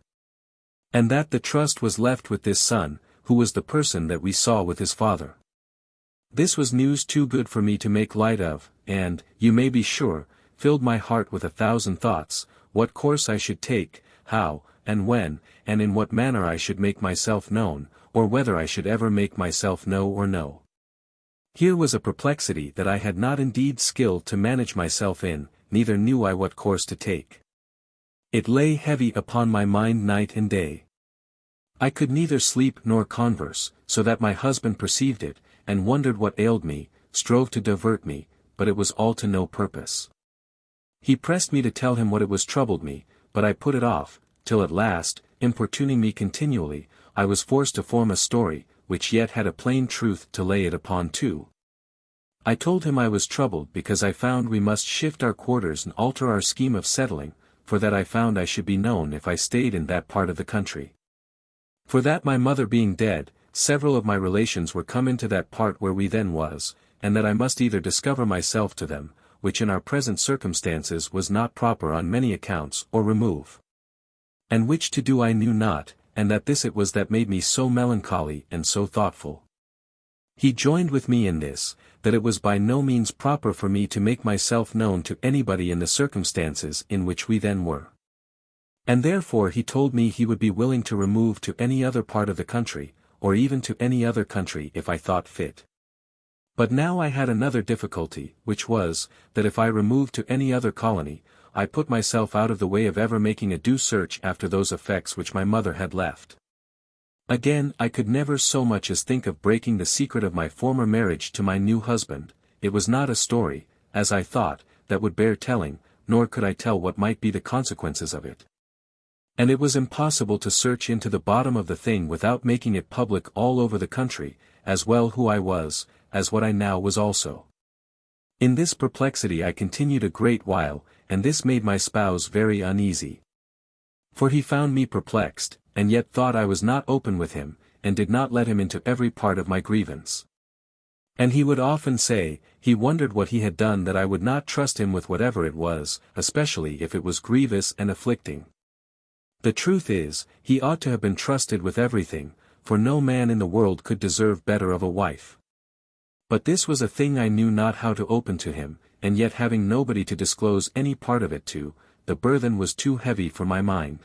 And that the trust was left with this son, who was the person that we saw with his father. This was news too good for me to make light of, and, you may be sure, filled my heart with 1,000 thoughts, what course I should take, how, and when, and in what manner I should make myself known, or whether I should ever make myself know or no. Here was a perplexity that I had not indeed skill to manage myself in, neither knew I what course to take. It lay heavy upon my mind night and day. I could neither sleep nor converse, so that my husband perceived it, and wondered what ailed me, strove to divert me, but it was all to no purpose. He pressed me to tell him what it was troubled me, but I put it off, till at last, importuning me continually, I was forced to form a story, which yet had a plain truth to lay it upon too. I told him I was troubled because I found we must shift our quarters and alter our scheme of settling, for that I found I should be known if I stayed in that part of the country. For that my mother being dead, several of my relations were come into that part where we then was, and that I must either discover myself to them, which in our present circumstances was not proper on many accounts, or remove. And which to do I knew not, and that this it was that made me so melancholy and so thoughtful. He joined with me in this, that it was by no means proper for me to make myself known to anybody in the circumstances in which we then were. And therefore he told me he would be willing to remove to any other part of the country, or even to any other country if I thought fit. But now I had another difficulty, which was, that if I removed to any other colony, I put myself out of the way of ever making a due search after those effects which my mother had left. Again, I could never so much as think of breaking the secret of my former marriage to my new husband. It was not a story, as I thought, that would bear telling, nor could I tell what might be the consequences of it. And it was impossible to search into the bottom of the thing without making it public all over the country, as well who I was, as what I now was also. In this perplexity I continued a great while, and this made my spouse very uneasy. For he found me perplexed, and yet thought I was not open with him, and did not let him into every part of my grievance. And he would often say, he wondered what he had done that I would not trust him with whatever it was, especially if it was grievous and afflicting. The truth is, he ought to have been trusted with everything, for no man in the world could deserve better of a wife. But this was a thing I knew not how to open to him, and yet having nobody to disclose any part of it to, the burthen was too heavy for my mind.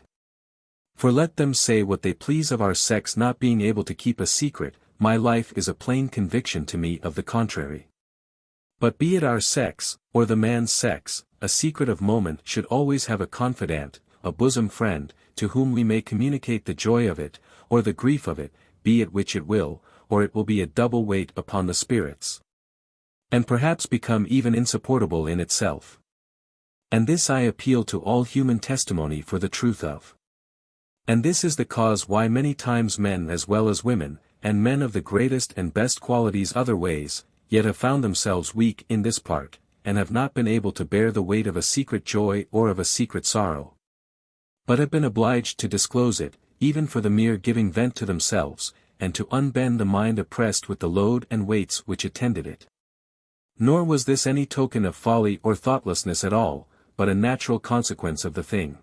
For let them say what they please of our sex not being able to keep a secret, my life is a plain conviction to me of the contrary. But be it our sex, or the man's sex, a secret of moment should always have a confidant, a bosom friend, to whom we may communicate the joy of it, or the grief of it, be it which it will, or it will be a double weight upon the spirits, and perhaps become even insupportable in itself. And this I appeal to all human testimony for the truth of. And this is the cause why many times men as well as women, and men of the greatest and best qualities other ways, yet have found themselves weak in this part, and have not been able to bear the weight of a secret joy or of a secret sorrow, but have been obliged to disclose it, even for the mere giving vent to themselves, and to unbend the mind oppressed with the load and weights which attended it. Nor was this any token of folly or thoughtlessness at all, but a natural consequence of the thing.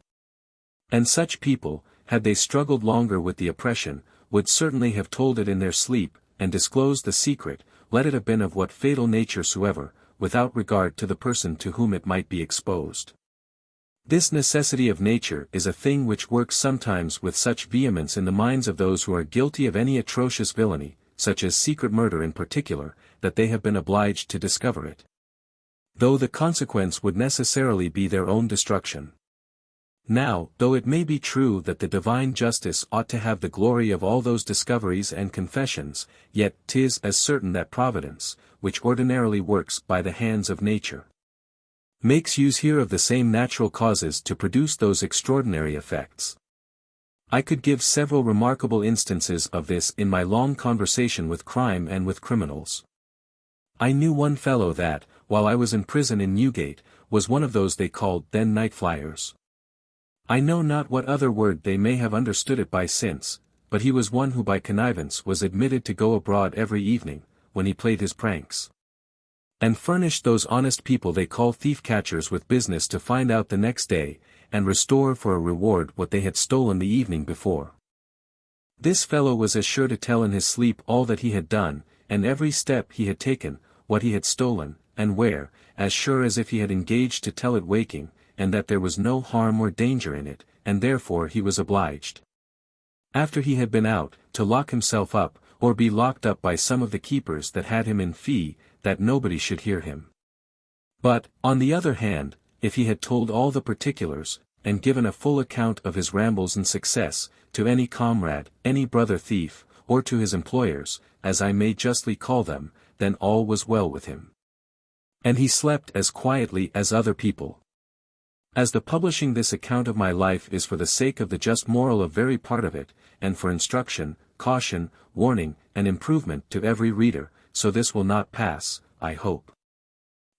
And such people, had they struggled longer with the oppression, would certainly have told it in their sleep, and disclosed the secret, let it have been of what fatal nature soever, without regard to the person to whom it might be exposed. This necessity of nature is a thing which works sometimes with such vehemence in the minds of those who are guilty of any atrocious villainy, such as secret murder in particular, that they have been obliged to discover it, though the consequence would necessarily be their own destruction. Now, though it may be true that the divine justice ought to have the glory of all those discoveries and confessions, yet 'tis as certain that Providence, which ordinarily works by the hands of nature, makes use here of the same natural causes to produce those extraordinary effects. I could give several remarkable instances of this in my long conversation with crime and with criminals. I knew one fellow that, while I was in prison in Newgate, was one of those they called then night flyers. I know not what other word they may have understood it by since, but he was one who by connivance was admitted to go abroad every evening, when he played his pranks, and furnished those honest people they call thief-catchers with business to find out the next day, and restore for a reward what they had stolen the evening before. This fellow was as sure to tell in his sleep all that he had done, and every step he had taken, what he had stolen, and where, as sure as if he had engaged to tell it waking, and that there was no harm or danger in it, and therefore he was obliged, after he had been out, to lock himself up, or be locked up by some of the keepers that had him in fee, that nobody should hear him. But, on the other hand, if he had told all the particulars, and given a full account of his rambles and success, to any comrade, any brother thief, or to his employers, as I may justly call them, then all was well with him, and he slept as quietly as other people. As the publishing this account of my life is for the sake of the just moral of very part of it, and for instruction, caution, warning, and improvement to every reader, so this will not pass, I hope,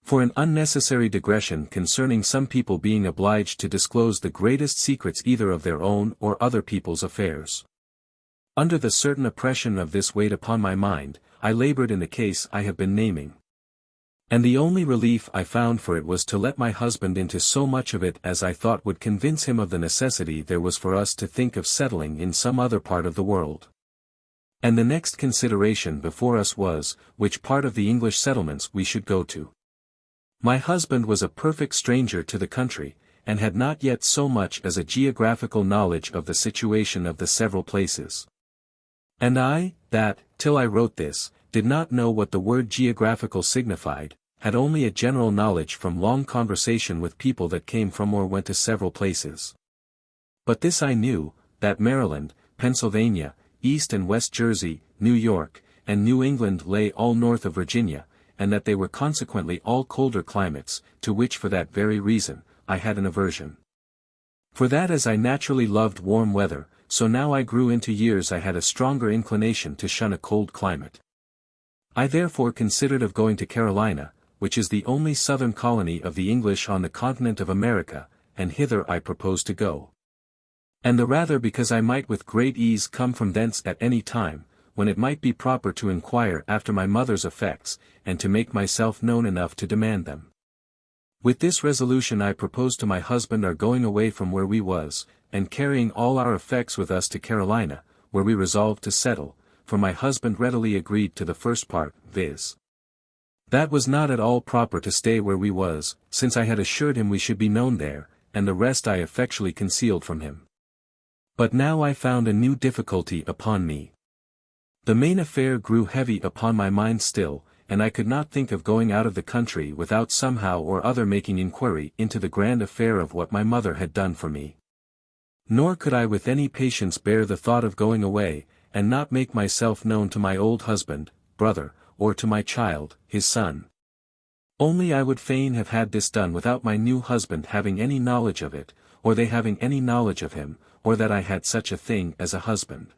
for an unnecessary digression concerning some people being obliged to disclose the greatest secrets either of their own or other people's affairs. Under the certain oppression of this weight upon my mind, I labored in the case I have been naming, and the only relief I found for it was to let my husband into so much of it as I thought would convince him of the necessity there was for us to think of settling in some other part of the world. And the next consideration before us was, which part of the English settlements we should go to. My husband was a perfect stranger to the country, and had not yet so much as a geographical knowledge of the situation of the several places. And I, that, till I wrote this, did not know what the word geographical signified, had only a general knowledge from long conversation with people that came from or went to several places. But this I knew, that Maryland, Pennsylvania, East and West Jersey, New York, and New England lay all north of Virginia, and that they were consequently all colder climates, to which for that very reason, I had an aversion. For that as I naturally loved warm weather, so now I grew into years I had a stronger inclination to shun a cold climate. I therefore considered of going to Carolina, which is the only southern colony of the English on the continent of America, and hither I proposed to go. And the rather because I might with great ease come from thence at any time, when it might be proper to inquire after my mother's effects, and to make myself known enough to demand them. With this resolution I proposed to my husband our going away from where we was, and carrying all our effects with us to Carolina, where we resolved to settle, for my husband readily agreed to the first part, viz. That was not at all proper to stay where we was, since I had assured him we should be known there, and the rest I effectually concealed from him. But now I found a new difficulty upon me. The main affair grew heavy upon my mind still, and I could not think of going out of the country without somehow or other making inquiry into the grand affair of what my mother had done for me. Nor could I with any patience bear the thought of going away, and not make myself known to my old husband, brother, or to my child, his son. Only I would fain have had this done without my new husband having any knowledge of it, or they having any knowledge of him, or that I had such a thing as a husband.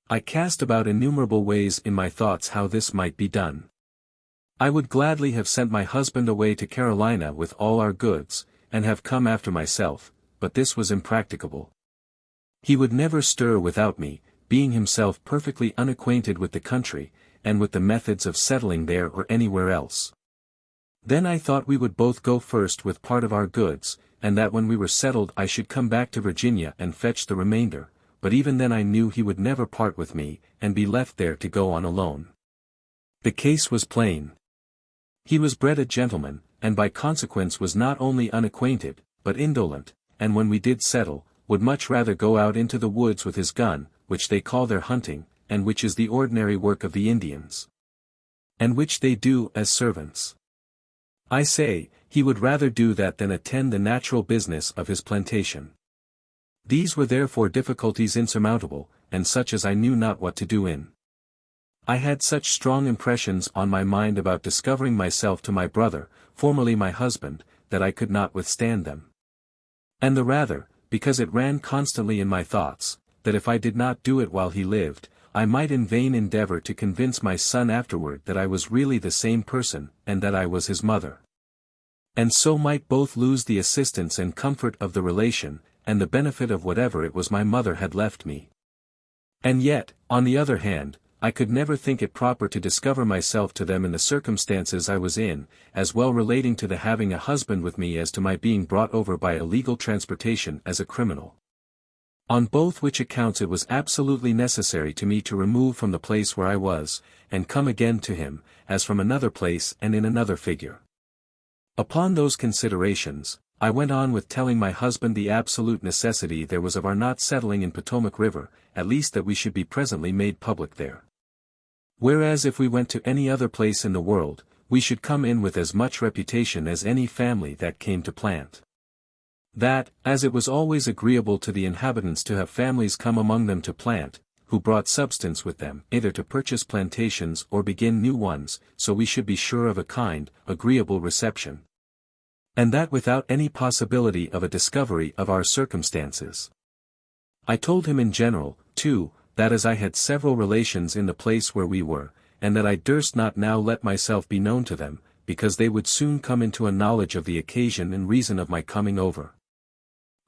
I cast about innumerable ways in my thoughts how this might be done. I would gladly have sent my husband away to Carolina with all our goods, and have come after myself, but this was impracticable. He would never stir without me, being himself perfectly unacquainted with the country, and with the methods of settling there or anywhere else. Then I thought we would both go first with part of our goods, and that when we were settled I should come back to Virginia and fetch the remainder, but even then I knew he would never part with me, and be left there to go on alone. The case was plain. He was bred a gentleman, and by consequence was not only unacquainted, but indolent, and when we did settle, would much rather go out into the woods with his gun, which they call their hunting, and which is the ordinary work of the Indians, and which they do as servants. I say, he would rather do that than attend the natural business of his plantation. These were therefore difficulties insurmountable, and such as I knew not what to do in. I had such strong impressions on my mind about discovering myself to my brother, formerly my husband, that I could not withstand them. And the rather, because it ran constantly in my thoughts, that if I did not do it while he lived, I might in vain endeavor to convince my son afterward that I was really the same person, and that I was his mother. And so might both lose the assistance and comfort of the relation, and the benefit of whatever it was my mother had left me. And yet, on the other hand, I could never think it proper to discover myself to them in the circumstances I was in, as well relating to the having a husband with me as to my being brought over by illegal transportation as a criminal. On both which accounts it was absolutely necessary to me to remove from the place where I was, and come again to him, as from another place and in another figure. Upon those considerations, I went on with telling my husband the absolute necessity there was of our not settling in Potomac River, at least that we should be presently made public there. Whereas if we went to any other place in the world, we should come in with as much reputation as any family that came to plant. That, as it was always agreeable to the inhabitants to have families come among them to plant, who brought substance with them, either to purchase plantations or begin new ones, so we should be sure of a kind, agreeable reception. And that without any possibility of a discovery of our circumstances. I told him in general, too, that as I had several relations in the place where we were, and that I durst not now let myself be known to them, because they would soon come into a knowledge of the occasion and reason of my coming over.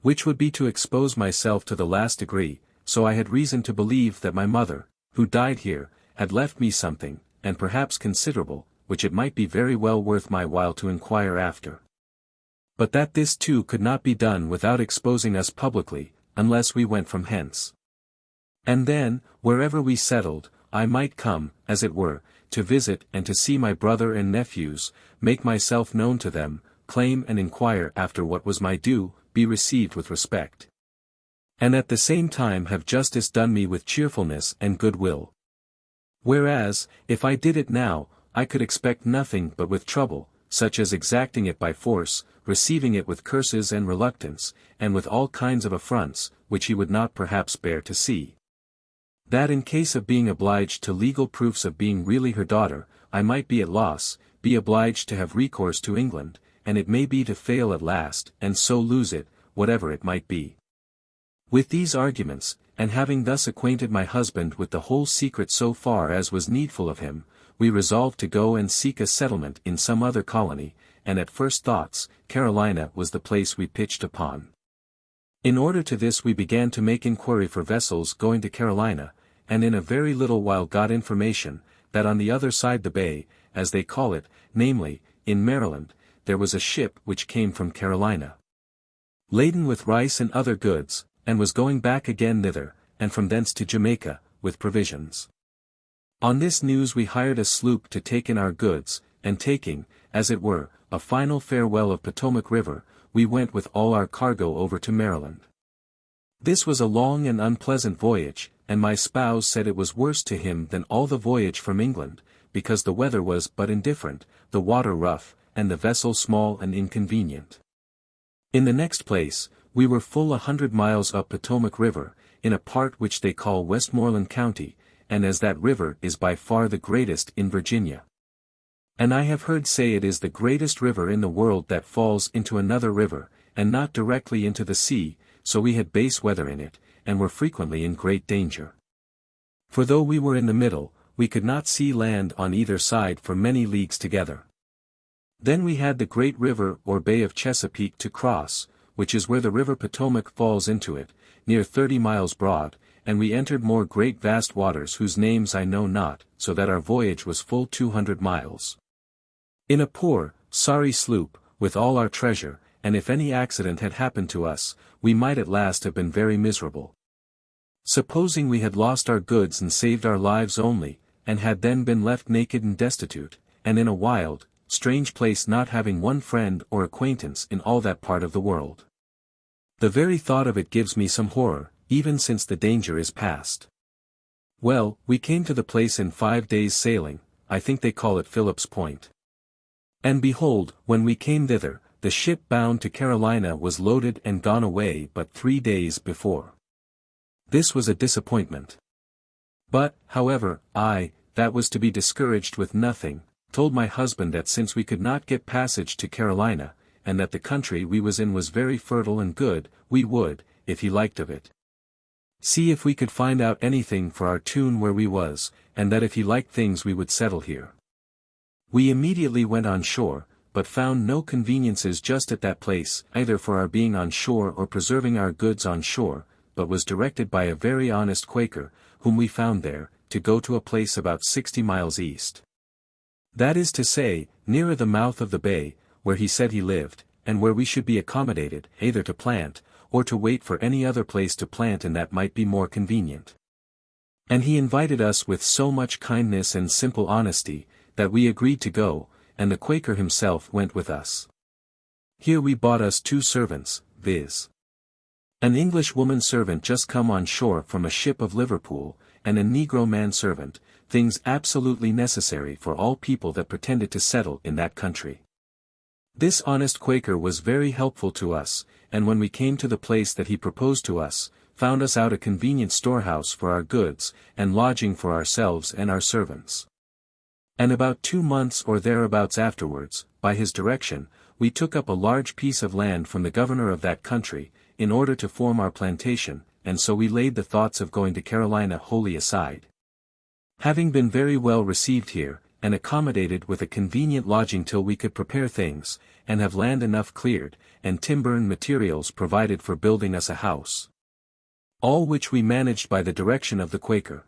Which would be to expose myself to the last degree, so I had reason to believe that my mother, who died here, had left me something, and perhaps considerable, which it might be very well worth my while to inquire after. But that this too could not be done without exposing us publicly, unless we went from hence. And then, wherever we settled, I might come, as it were, to visit and to see my brother and nephews, make myself known to them, claim and inquire after what was my due, be received with respect. And at the same time have justice done me with cheerfulness and goodwill. Whereas, if I did it now, I could expect nothing but with trouble, such as exacting it by force, receiving it with curses and reluctance, and with all kinds of affronts, which he would not perhaps bear to see. That in case of being obliged to legal proofs of being really her daughter, I might be at loss, be obliged to have recourse to England, and it may be to fail at last, and so lose it, whatever it might be. With these arguments, and having thus acquainted my husband with the whole secret so far as was needful of him, we resolved to go and seek a settlement in some other colony, and at first thoughts, Carolina was the place we pitched upon. In order to this we began to make inquiry for vessels going to Carolina, and in a very little while got information, that on the other side the bay, as they call it, namely, in Maryland, there was a ship which came from Carolina, laden with rice and other goods, and was going back again thither, and from thence to Jamaica, with provisions. On this news we hired a sloop to take in our goods, and taking, as it were, a final farewell of Potomac River, we went with all our cargo over to Maryland. This was a long and unpleasant voyage, and my spouse said it was worse to him than all the voyage from England, because the weather was but indifferent, the water rough, and the vessel small and inconvenient. In the next place, we were full 100 miles up Potomac River, in a part which they call Westmoreland County, and as that river is by far the greatest in Virginia. And I have heard say it is the greatest river in the world that falls into another river, and not directly into the sea, so we had base weather in it, and were frequently in great danger. For though we were in the middle, we could not see land on either side for many leagues together. Then we had the great river or Bay of Chesapeake to cross, which is where the river Potomac falls into it, near 30 miles broad, and we entered more great vast waters whose names I know not, so that our voyage was full 200 miles. In a poor, sorry sloop, with all our treasure, and if any accident had happened to us, we might at last have been very miserable. Supposing we had lost our goods and saved our lives only, and had then been left naked and destitute, and in a wild, strange place not having one friend or acquaintance in all that part of the world. The very thought of it gives me some horror, even since the danger is past. Well, we came to the place in 5 days' sailing, I think they call it Philip's Point. And behold, when we came thither, the ship bound to Carolina was loaded and gone away but 3 days before. This was a disappointment. But, however, I, that was to be discouraged with nothing, told my husband that since we could not get passage to Carolina, and that the country we was in was very fertile and good, we would, if he liked of it, see if we could find out anything for our tune where we was, and that if he liked things we would settle here. We immediately went on shore, but found no conveniences just at that place, either for our being on shore or preserving our goods on shore, but was directed by a very honest Quaker, whom we found there, to go to a place about 60 miles east. That is to say, nearer the mouth of the bay, where he said he lived, and where we should be accommodated, either to plant, or to wait for any other place to plant and that might be more convenient. And he invited us with so much kindness and simple honesty, that we agreed to go, and the Quaker himself went with us. Here we bought us 2 servants, viz. An English woman servant just come on shore from a ship of Liverpool, and a Negro man-servant, things absolutely necessary for all people that pretended to settle in that country. This honest Quaker was very helpful to us, and when we came to the place that he proposed to us, found us out a convenient storehouse for our goods, and lodging for ourselves and our servants. And about 2 months or thereabouts afterwards, by his direction, we took up a large piece of land from the governor of that country, in order to form our plantation, and so we laid the thoughts of going to Carolina wholly aside. Having been very well received here, and accommodated with a convenient lodging till we could prepare things, and have land enough cleared, and timber and materials provided for building us a house. All which we managed by the direction of the Quaker.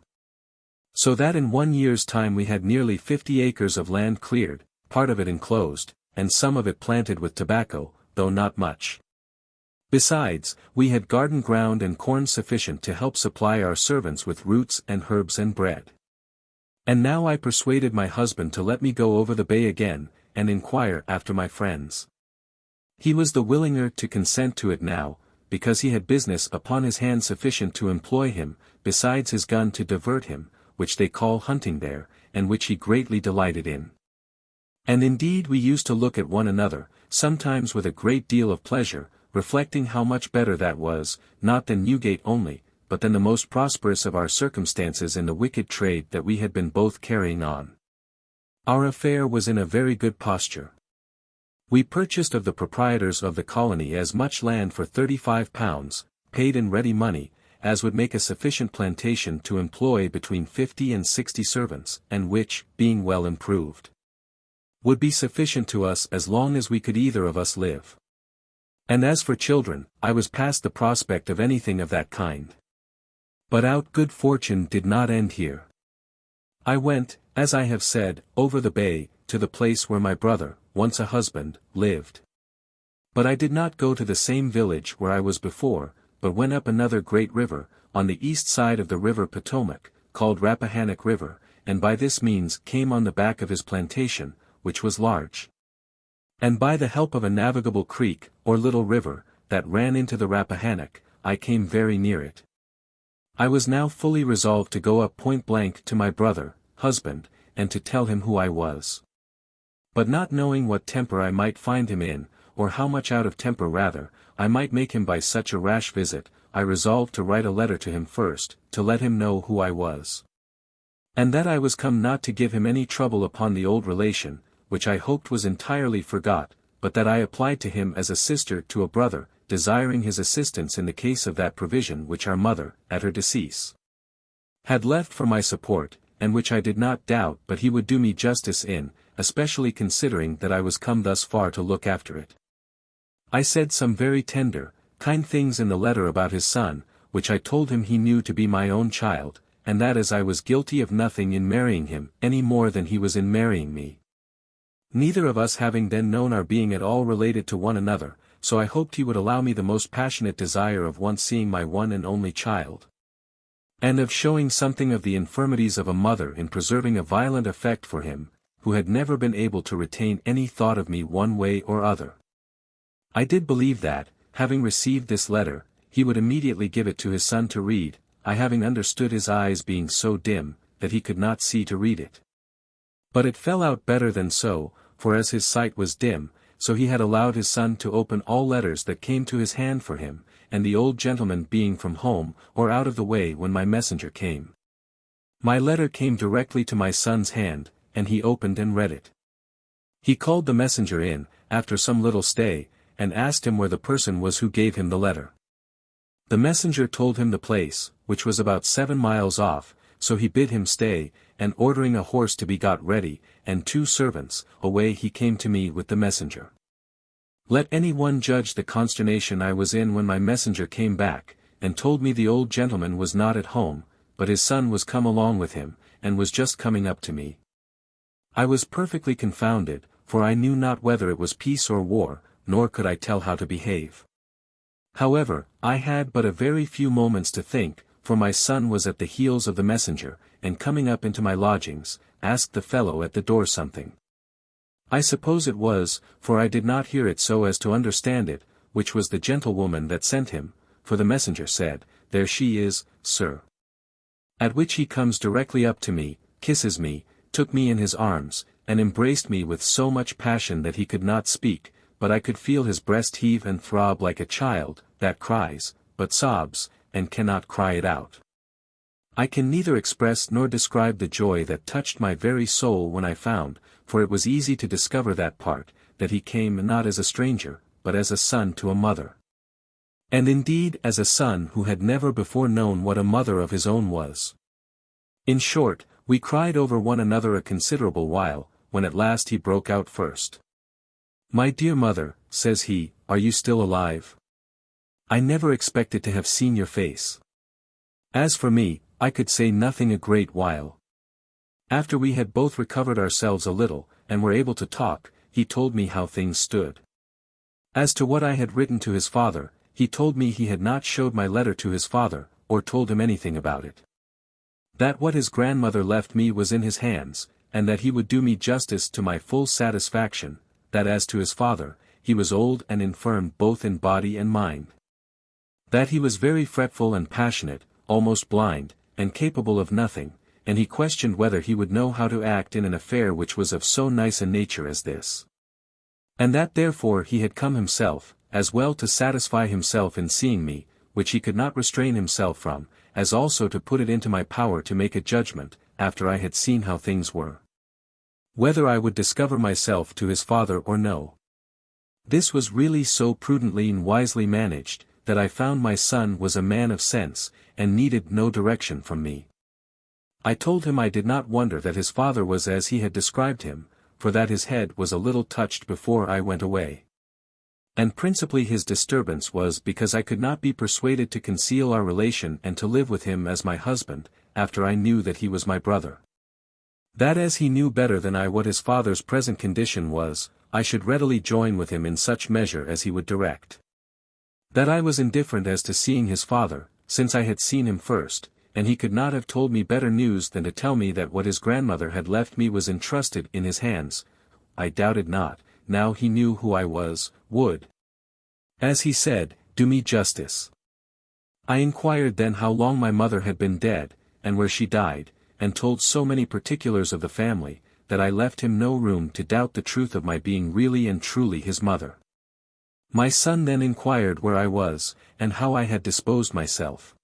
So that in 1 year's time we had nearly 50 acres of land cleared, part of it enclosed, and some of it planted with tobacco, though not much. Besides, we had garden ground and corn sufficient to help supply our servants with roots and herbs and bread. And now I persuaded my husband to let me go over the bay again, and inquire after my friends. He was the willinger to consent to it now, because he had business upon his hands sufficient to employ him, besides his gun to divert him, which they call hunting there, and which he greatly delighted in. And indeed we used to look at one another, sometimes with a great deal of pleasure, reflecting how much better that was, not than Newgate only, but than the most prosperous of our circumstances in the wicked trade that we had been both carrying on. Our affair was in a very good posture. We purchased of the proprietors of the colony as much land for £35, paid in ready money, as would make a sufficient plantation to employ between 50 and 60 servants, and which, being well improved, would be sufficient to us as long as we could either of us live. And as for children, I was past the prospect of anything of that kind. But our good fortune did not end here. I went, as I have said, over the bay, to the place where my brother, once a husband, lived. But I did not go to the same village where I was before, but went up another great river, on the east side of the river Potomac, called Rappahannock River, and by this means came on the back of his plantation, which was large. And by the help of a navigable creek, or little river, that ran into the Rappahannock, I came very near it. I was now fully resolved to go up point blank to my brother, husband, and to tell him who I was. But not knowing what temper I might find him in, or how much out of temper rather, I might make him by such a rash visit, I resolved to write a letter to him first, to let him know who I was. And that I was come not to give him any trouble upon the old relation, which I hoped was entirely forgot, but that I applied to him as a sister to a brother, desiring his assistance in the case of that provision which our mother, at her decease, had left for my support, and which I did not doubt but he would do me justice in, especially considering that I was come thus far to look after it. I said some very tender, kind things in the letter about his son, which I told him he knew to be my own child, and that as I was guilty of nothing in marrying him any more than he was in marrying me, neither of us having then known our being at all related to one another, so I hoped he would allow me the most passionate desire of once seeing my one and only child, and of showing something of the infirmities of a mother in preserving a violent affect for him, who had never been able to retain any thought of me one way or other. I did believe that, having received this letter, he would immediately give it to his son to read, I having understood his eyes being so dim, that he could not see to read it. But it fell out better than so, for as his sight was dim, so he had allowed his son to open all letters that came to his hand for him, and the old gentleman being from home, or out of the way when my messenger came. My letter came directly to my son's hand, and he opened and read it. He called the messenger in, after some little stay, and asked him where the person was who gave him the letter. The messenger told him the place, which was about 7 miles off, so he bid him stay, and ordering a horse to be got ready, and 2 servants, away he came to me with the messenger. Let any one judge the consternation I was in when my messenger came back, and told me the old gentleman was not at home, but his son was come along with him, and was just coming up to me. I was perfectly confounded, for I knew not whether it was peace or war, nor could I tell how to behave. However, I had but a very few moments to think, for my son was at the heels of the messenger, and coming up into my lodgings, asked the fellow at the door something. I suppose it was, for I did not hear it so as to understand it, which was the gentlewoman that sent him, for the messenger said, There she is, sir. At which he comes directly up to me, kisses me, took me in his arms, and embraced me with so much passion that he could not speak, but I could feel his breast heave and throb like a child, that cries, but sobs, and cannot cry it out. I can neither express nor describe the joy that touched my very soul when I found, for it was easy to discover that part, that he came not as a stranger, but as a son to a mother. And indeed as a son who had never before known what a mother of his own was. In short, we cried over one another a considerable while, when at last he broke out first. My dear mother, says he, are you still alive? I never expected to have seen your face. As for me, I could say nothing a great while. After we had both recovered ourselves a little, and were able to talk, he told me how things stood. As to what I had written to his father, he told me he had not showed my letter to his father, or told him anything about it. That what his grandmother left me was in his hands, and that he would do me justice to my full satisfaction, that as to his father, he was old and infirm both in body and mind. That he was very fretful and passionate, almost blind, and capable of nothing, and he questioned whether he would know how to act in an affair which was of so nice a nature as this. And that therefore he had come himself, as well to satisfy himself in seeing me, which he could not restrain himself from, as also to put it into my power to make a judgment, after I had seen how things were, whether I would discover myself to his father or no. This was really so prudently and wisely managed, that I found my son was a man of sense, and needed no direction from me. I told him I did not wonder that his father was as he had described him, for that his head was a little touched before I went away. And principally his disturbance was because I could not be persuaded to conceal our relation and to live with him as my husband, after I knew that he was my brother. That as he knew better than I what his father's present condition was, I should readily join with him in such measure as he would direct. That I was indifferent as to seeing his father, since I had seen him first, and he could not have told me better news than to tell me that what his grandmother had left me was entrusted in his hands, I doubted not, now he knew who I was, would, as he said, do me justice. I inquired then how long my mother had been dead, and where she died, and told so many particulars of the family, that I left him no room to doubt the truth of my being really and truly his mother. My son then inquired where I was, and how I had disposed myself.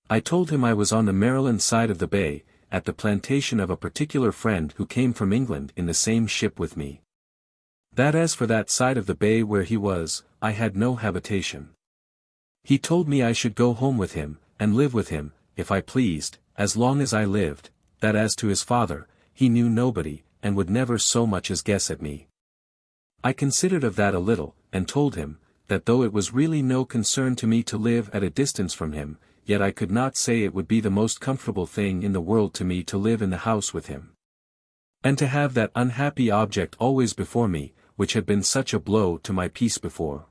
I told him I was on the Maryland side of the bay, at the plantation of a particular friend who came from England in the same ship with me. That as for that side of the bay where he was, I had no habitation. He told me I should go home with him, and live with him, if I pleased, as long as I lived, that as to his father, he knew nobody, and would never so much as guess at me. I considered of that a little, and told him, that though it was really no concern to me to live at a distance from him, yet I could not say it would be the most comfortable thing in the world to me to live in the house with him. And to have that unhappy object always before me, which had been such a blow to my peace before.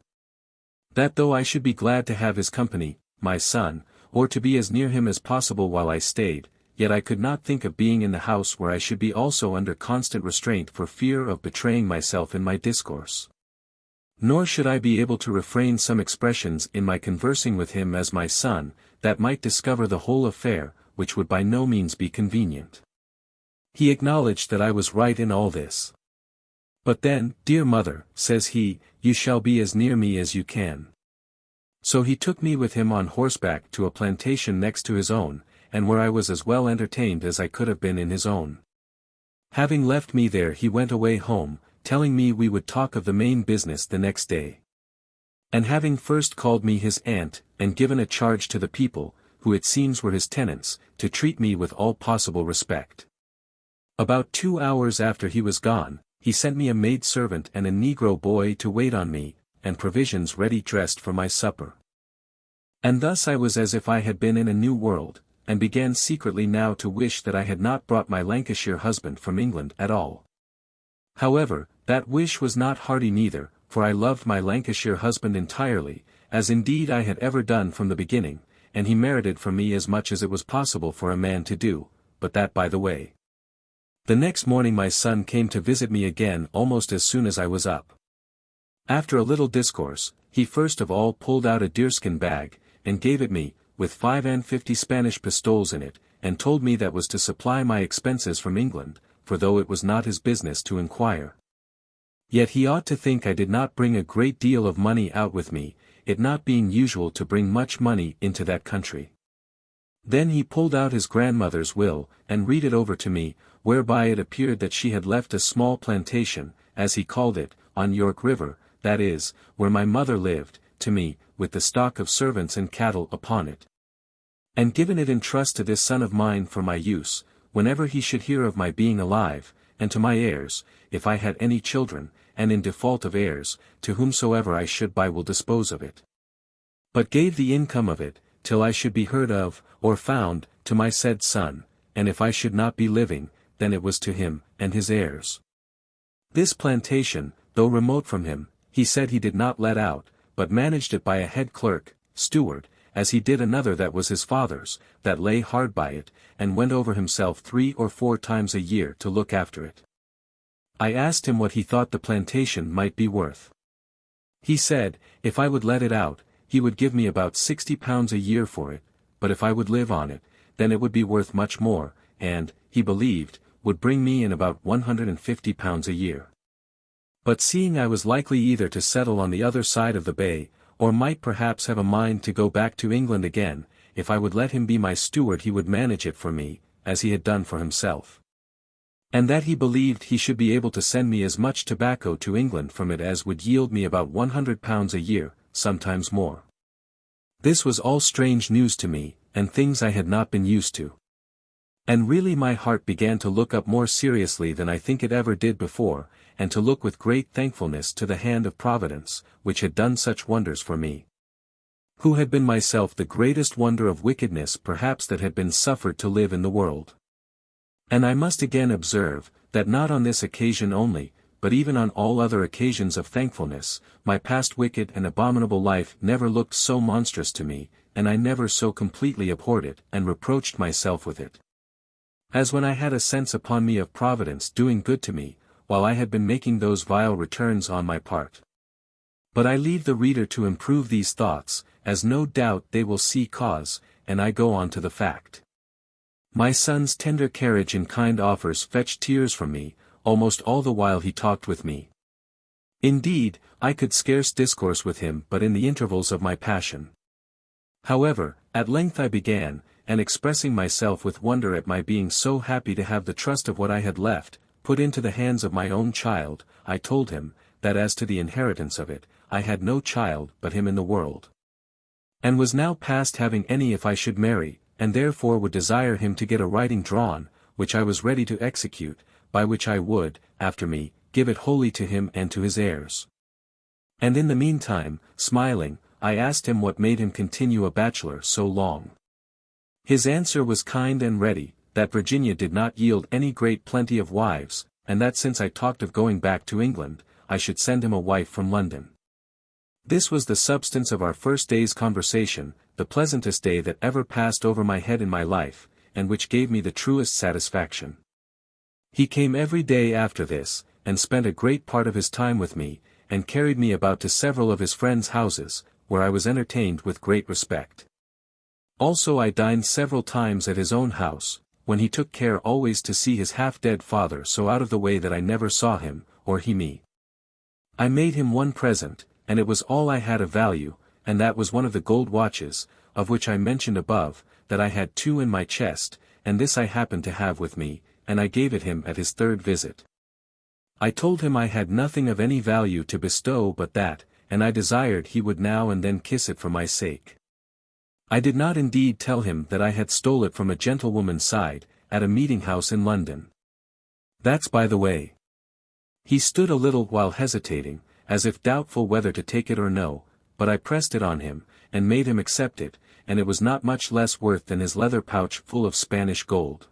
That though I should be glad to have his company, my son, or to be as near him as possible while I stayed, yet I could not think of being in the house where I should be also under constant restraint for fear of betraying myself in my discourse. Nor should I be able to refrain some expressions in my conversing with him as my son, that might discover the whole affair, which would by no means be convenient. He acknowledged that I was right in all this. But then, dear mother, says he, you shall be as near me as you can. So he took me with him on horseback to a plantation next to his own, and where I was as well entertained as I could have been in his own. Having left me there he went away home, telling me we would talk of the main business the next day. And having first called me his aunt, and given a charge to the people, who it seems were his tenants, to treat me with all possible respect. About 2 hours after he was gone, he sent me a maid-servant and a negro boy to wait on me, and provisions ready dressed for my supper. And thus I was as if I had been in a new world, and began secretly now to wish that I had not brought my Lancashire husband from England at all. However, that wish was not hearty neither, for I loved my Lancashire husband entirely, as indeed I had ever done from the beginning, and he merited from me as much as it was possible for a man to do, but that by the way. The next morning my son came to visit me again almost as soon as I was up. After a little discourse, he first of all pulled out a deerskin bag, and gave it me, with 50 Spanish pistoles in it, and told me that was to supply my expenses from England, for though it was not his business to inquire, yet he ought to think I did not bring a great deal of money out with me, it not being usual to bring much money into that country. Then he pulled out his grandmother's will, and read it over to me, whereby it appeared that she had left a small plantation, as he called it, on York River, that is, where my mother lived, to me, with the stock of servants and cattle upon it. And given it in trust to this son of mine for my use, whenever he should hear of my being alive, and to my heirs, if I had any children, and in default of heirs, to whomsoever I should by will dispose of it. But gave the income of it, till I should be heard of, or found, to my said son, and if I should not be living, then it was to him, and his heirs. This plantation, though remote from him, he said he did not let out, but managed it by a head clerk, steward, as he did another that was his father's, that lay hard by it, and went over himself 3 or 4 times a year to look after it. I asked him what he thought the plantation might be worth. He said, if I would let it out, he would give me about £60 a year for it, but if I would live on it, then it would be worth much more, and, he believed, would bring me in about £150 a year. But seeing I was likely either to settle on the other side of the bay, or might perhaps have a mind to go back to England again, if I would let him be my steward he would manage it for me, as he had done for himself. And that he believed he should be able to send me as much tobacco to England from it as would yield me about £100 a year, sometimes more. This was all strange news to me, and things I had not been used to. And really my heart began to look up more seriously than I think it ever did before, and to look with great thankfulness to the hand of Providence, which had done such wonders for me, who had been myself the greatest wonder of wickedness perhaps that had been suffered to live in the world. And I must again observe, that not on this occasion only, but even on all other occasions of thankfulness, my past wicked and abominable life never looked so monstrous to me, and I never so completely abhorred it and reproached myself with it, as when I had a sense upon me of Providence doing good to me, while I had been making those vile returns on my part. But I leave the reader to improve these thoughts, as no doubt they will see cause, and I go on to the fact. My son's tender carriage and kind offers fetched tears from me, almost all the while he talked with me. Indeed, I could scarce discourse with him but in the intervals of my passion. However, at length I began, and expressing myself with wonder at my being so happy to have the trust of what I had left, put into the hands of my own child, I told him, that as to the inheritance of it, I had no child but him in the world. And was now past having any if I should marry, and therefore would desire him to get a writing drawn, which I was ready to execute, by which I would, after me, give it wholly to him and to his heirs. And in the meantime, smiling, I asked him what made him continue a bachelor so long. His answer was kind and ready, that Virginia did not yield any great plenty of wives, and that since I talked of going back to England, I should send him a wife from London. This was the substance of our first day's conversation, the pleasantest day that ever passed over my head in my life, and which gave me the truest satisfaction. He came every day after this, and spent a great part of his time with me, and carried me about to several of his friends' houses, where I was entertained with great respect. Also I dined several times at his own house, when he took care always to see his half-dead father so out of the way that I never saw him, or he me. I made him one present, and it was all I had of value, and that was one of the gold watches, of which I mentioned above, that I had 2 in my chest, and this I happened to have with me, and I gave it him at his 3rd visit. I told him I had nothing of any value to bestow but that, and I desired he would now and then kiss it for my sake. I did not indeed tell him that I had stole it from a gentlewoman's side, at a meeting-house in London. That's by the way. He stood a little while hesitating, as if doubtful whether to take it or no, but I pressed it on him, and made him accept it, and it was not much less worth than his leather pouch full of Spanish gold.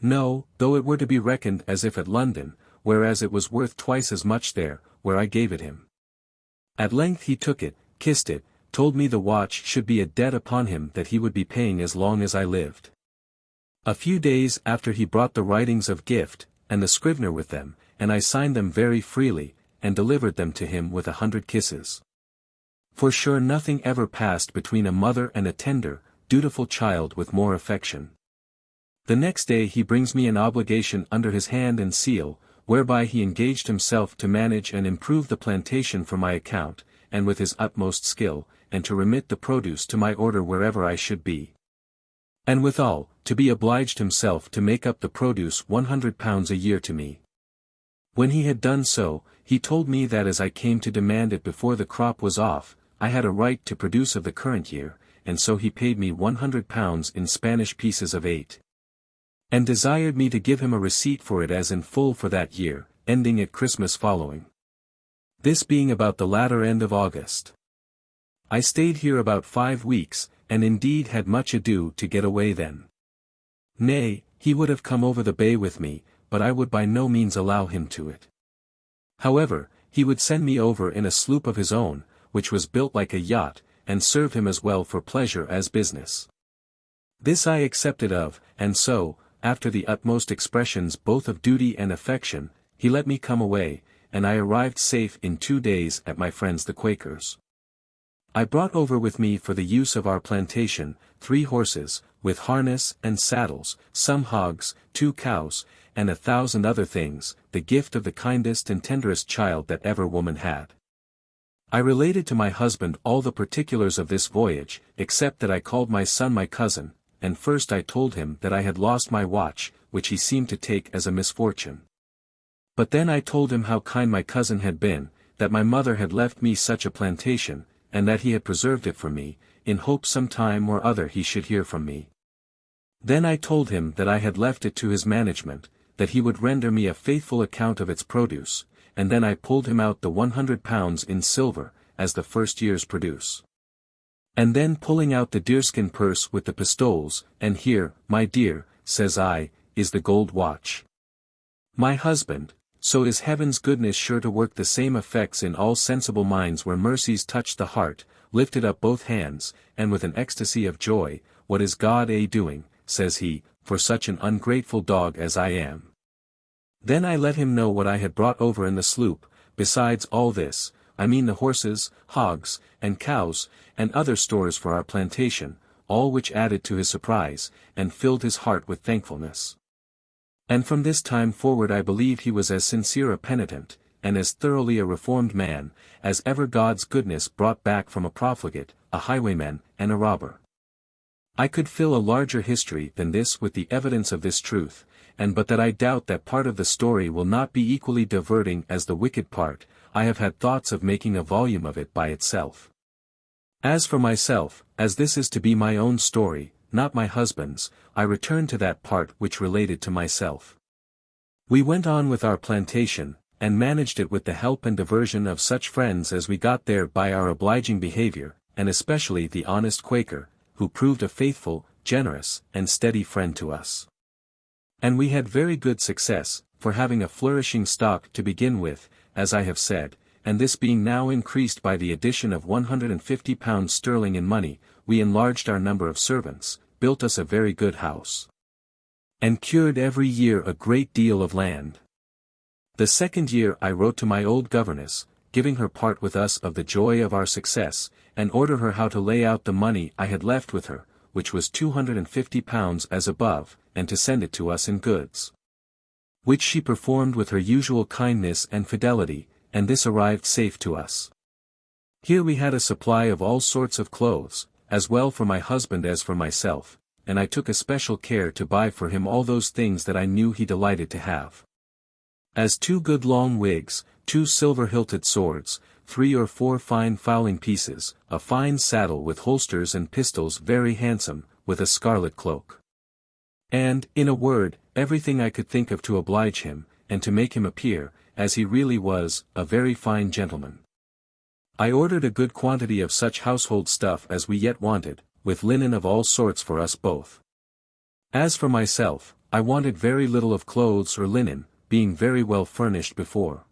No, though it were to be reckoned as if at London, whereas it was worth twice as much there, where I gave it him. At length he took it, kissed it, told me the watch should be a debt upon him that he would be paying as long as I lived. A few days after he brought the writings of gift, and the scrivener with them, and I signed them very freely, and delivered them to him with 100 kisses. For sure nothing ever passed between a mother and a tender, dutiful child with more affection. The next day he brings me an obligation under his hand and seal, whereby he engaged himself to manage and improve the plantation for my account, and with his utmost skill, and to remit the produce to my order wherever I should be. And withal, to be obliged himself to make up the produce £100 a year to me. When he had done so, he told me that as I came to demand it before the crop was off, I had a right to produce of the current year, and so he paid me £100 in Spanish pieces of 8. And desired me to give him a receipt for it as in full for that year, ending at Christmas following. This being about the latter end of August. I stayed here about 5 weeks, and indeed had much ado to get away then. Nay, he would have come over the bay with me, but I would by no means allow him to it. However, he would send me over in a sloop of his own, which was built like a yacht, and served him as well for pleasure as business. This I accepted of, and so, after the utmost expressions both of duty and affection, he let me come away, and I arrived safe in 2 days at my friends the Quakers. I brought over with me for the use of our plantation, 3 horses, with harness and saddles, some hogs, 2 cows, and 1,000 other things, the gift of the kindest and tenderest child that ever woman had. I related to my husband all the particulars of this voyage, except that I called my son my cousin, and first I told him that I had lost my watch, which he seemed to take as a misfortune. But then I told him how kind my cousin had been, that my mother had left me such a plantation, and that he had preserved it for me, in hope some time or other he should hear from me. Then I told him that I had left it to his management, that he would render me a faithful account of its produce, and then I pulled him out the £100 in silver, as the first year's produce. And then pulling out the deerskin purse with the pistoles, and here, my dear, says I, is the gold watch. My husband, so is heaven's goodness sure to work the same effects in all sensible minds where mercies touch the heart, lifted up both hands, and with an ecstasy of joy, what is God doing, says he, for such an ungrateful dog as I am. Then I let him know what I had brought over in the sloop, besides all this, I mean the horses, hogs, and cows, and other stores for our plantation, all which added to his surprise, and filled his heart with thankfulness. And from this time forward I believe he was as sincere a penitent, and as thoroughly a reformed man, as ever God's goodness brought back from a profligate, a highwayman, and a robber. I could fill a larger history than this with the evidence of this truth, and but that I doubt that part of the story will not be equally diverting as the wicked part, I have had thoughts of making a volume of it by itself. As for myself, as this is to be my own story, not my husband's, I return to that part which related to myself. We went on with our plantation, and managed it with the help and diversion of such friends as we got there by our obliging behavior, and especially the honest Quaker, who proved a faithful, generous, and steady friend to us. And we had very good success, for having a flourishing stock to begin with, as I have said, and this being now increased by the addition of £150 sterling in money, we enlarged our number of servants, built us a very good house, and cured every year a great deal of land. The second year I wrote to my old governess, giving her part with us of the joy of our success, and ordered her how to lay out the money I had left with her, which was £250 as above, and to send it to us in goods. Which she performed with her usual kindness and fidelity, and this arrived safe to us. Here we had a supply of all sorts of clothes, as well for my husband as for myself, and I took especial care to buy for him all those things that I knew he delighted to have. As 2 good long wigs, 2 silver-hilted swords, 3 or 4 fine fowling pieces, a fine saddle with holsters and pistols very handsome, with a scarlet cloak. And, in a word, everything I could think of to oblige him, and to make him appear, as he really was, a very fine gentleman. I ordered a good quantity of such household stuff as we yet wanted, with linen of all sorts for us both. As for myself, I wanted very little of clothes or linen, being very well furnished before.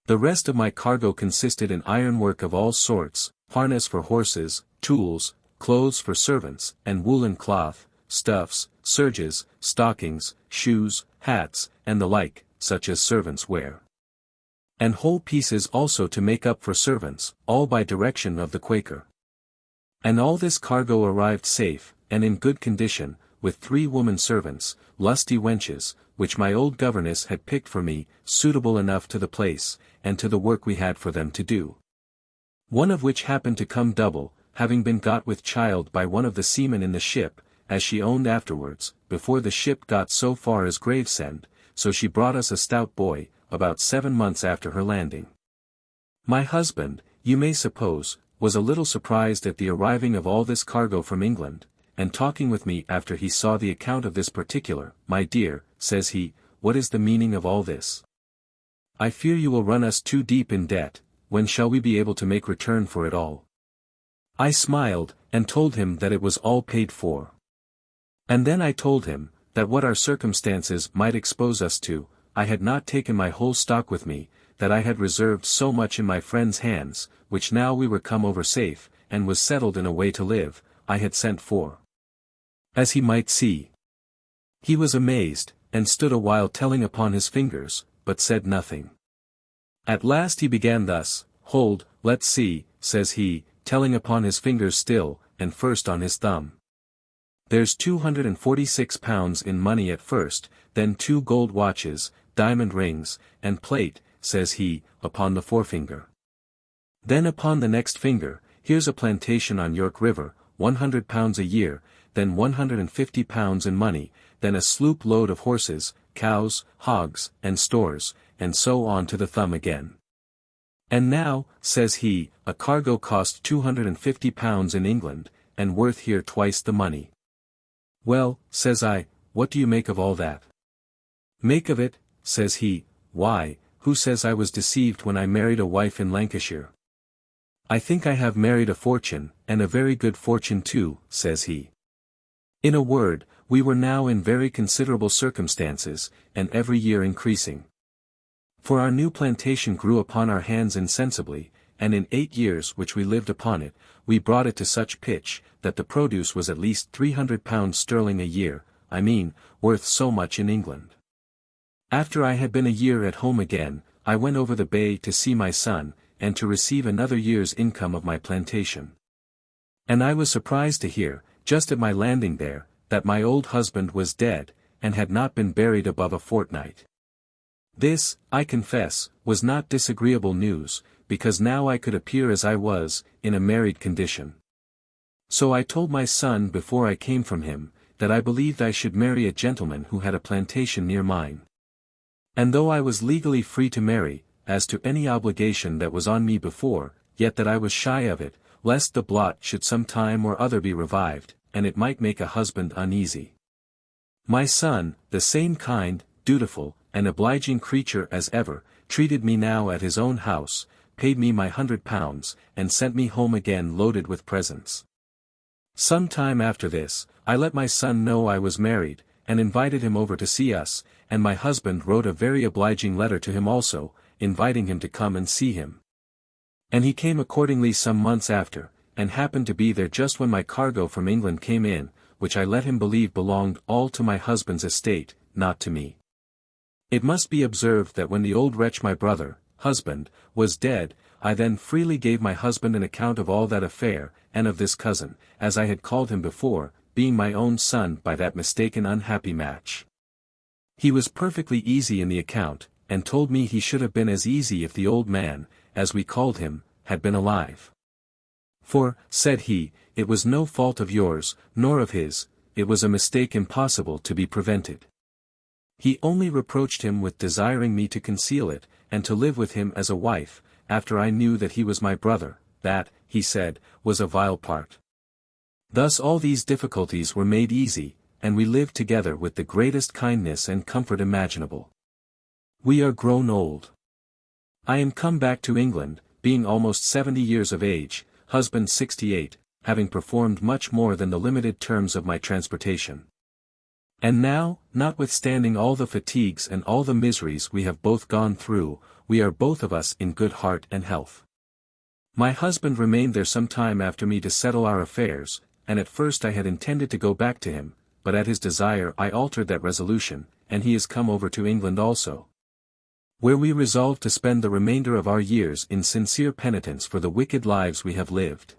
The rest of my cargo consisted in ironwork of all sorts, harness for horses, tools, clothes for servants, and woolen cloth, stuffs, serges, stockings, shoes, hats, and the like, such as servants wear. And whole pieces also to make up for servants, all by direction of the Quaker. And all this cargo arrived safe, and in good condition, with 3 woman servants, lusty wenches, which my old governess had picked for me, suitable enough to the place, and to the work we had for them to do. One of which happened to come double, having been got with child by one of the seamen in the ship, as she owned afterwards, before the ship got so far as Gravesend, so she brought us a stout boy, about 7 months after her landing. My husband, you may suppose, was a little surprised at the arriving of all this cargo from England, and talking with me after he saw the account of this particular, my dear, says he, what is the meaning of all this? I fear you will run us too deep in debt, when shall we be able to make return for it all? I smiled, and told him that it was all paid for. And then I told him, that what our circumstances might expose us to, I had not taken my whole stock with me, that I had reserved so much in my friend's hands, which now we were come over safe, and was settled in a way to live, I had sent for. As he might see. He was amazed, and stood a while telling upon his fingers, but said nothing. At last he began thus, hold, let's see, says he, telling upon his fingers still, and first on his thumb. There's £246 in money at first, then 2 gold watches, diamond rings, and plate, says he, upon the forefinger. Then upon the next finger, here's a plantation on York River, £100 a year, then £150 in money, then a sloop load of horses, cows, hogs, and stores, and so on to the thumb again. And now, says he, a cargo cost £250 in England, and worth here twice the money. Well, says I, what do you make of all that? Make of it, says he, why, who says I was deceived when I married a wife in Lancashire? I think I have married a fortune, and a very good fortune too, says he. In a word, we were now in very considerable circumstances, and every year increasing. For our new plantation grew upon our hands insensibly, and in 8 years which we lived upon it, we brought it to such pitch, that the produce was at least £300 sterling a year, I mean, worth so much in England. After I had been a year at home again, I went over the bay to see my son, and to receive another year's income of my plantation. And I was surprised to hear, just at my landing there, that my old husband was dead, and had not been buried above a fortnight. This, I confess, was not disagreeable news, because now I could appear as I was, in a married condition. So I told my son before I came from him, that I believed I should marry a gentleman who had a plantation near mine. And though I was legally free to marry, as to any obligation that was on me before, yet that I was shy of it, lest the blot should some time or other be revived, and it might make a husband uneasy. My son, the same kind, dutiful, and obliging creature as ever, treated me now at his own house, paid me my £100, and sent me home again loaded with presents. Some time after this, I let my son know I was married, and invited him over to see us, and my husband wrote a very obliging letter to him also, inviting him to come and see him. And he came accordingly some months after, and happened to be there just when my cargo from England came in, which I let him believe belonged all to my husband's estate, not to me. It must be observed that when the old wretch my brother, husband, was dead, I then freely gave my husband an account of all that affair, and of this cousin, as I had called him before, being my own son by that mistaken unhappy match. He was perfectly easy in the account, and told me he should have been as easy if the old man, as we called him, had been alive. For, said he, it was no fault of yours, nor of his, it was a mistake impossible to be prevented. He only reproached him with desiring me to conceal it, and to live with him as a wife, after I knew that he was my brother, that, he said, was a vile part. Thus all these difficulties were made easy, and we lived together with the greatest kindness and comfort imaginable. We are grown old. I am come back to England, being almost 70 years of age, husband 68, having performed much more than the limited terms of my transportation. And now, notwithstanding all the fatigues and all the miseries we have both gone through, we are both of us in good heart and health. My husband remained there some time after me to settle our affairs, and at first I had intended to go back to him, but at his desire I altered that resolution, and he is come over to England also, where we resolve to spend the remainder of our years in sincere penitence for the wicked lives we have lived.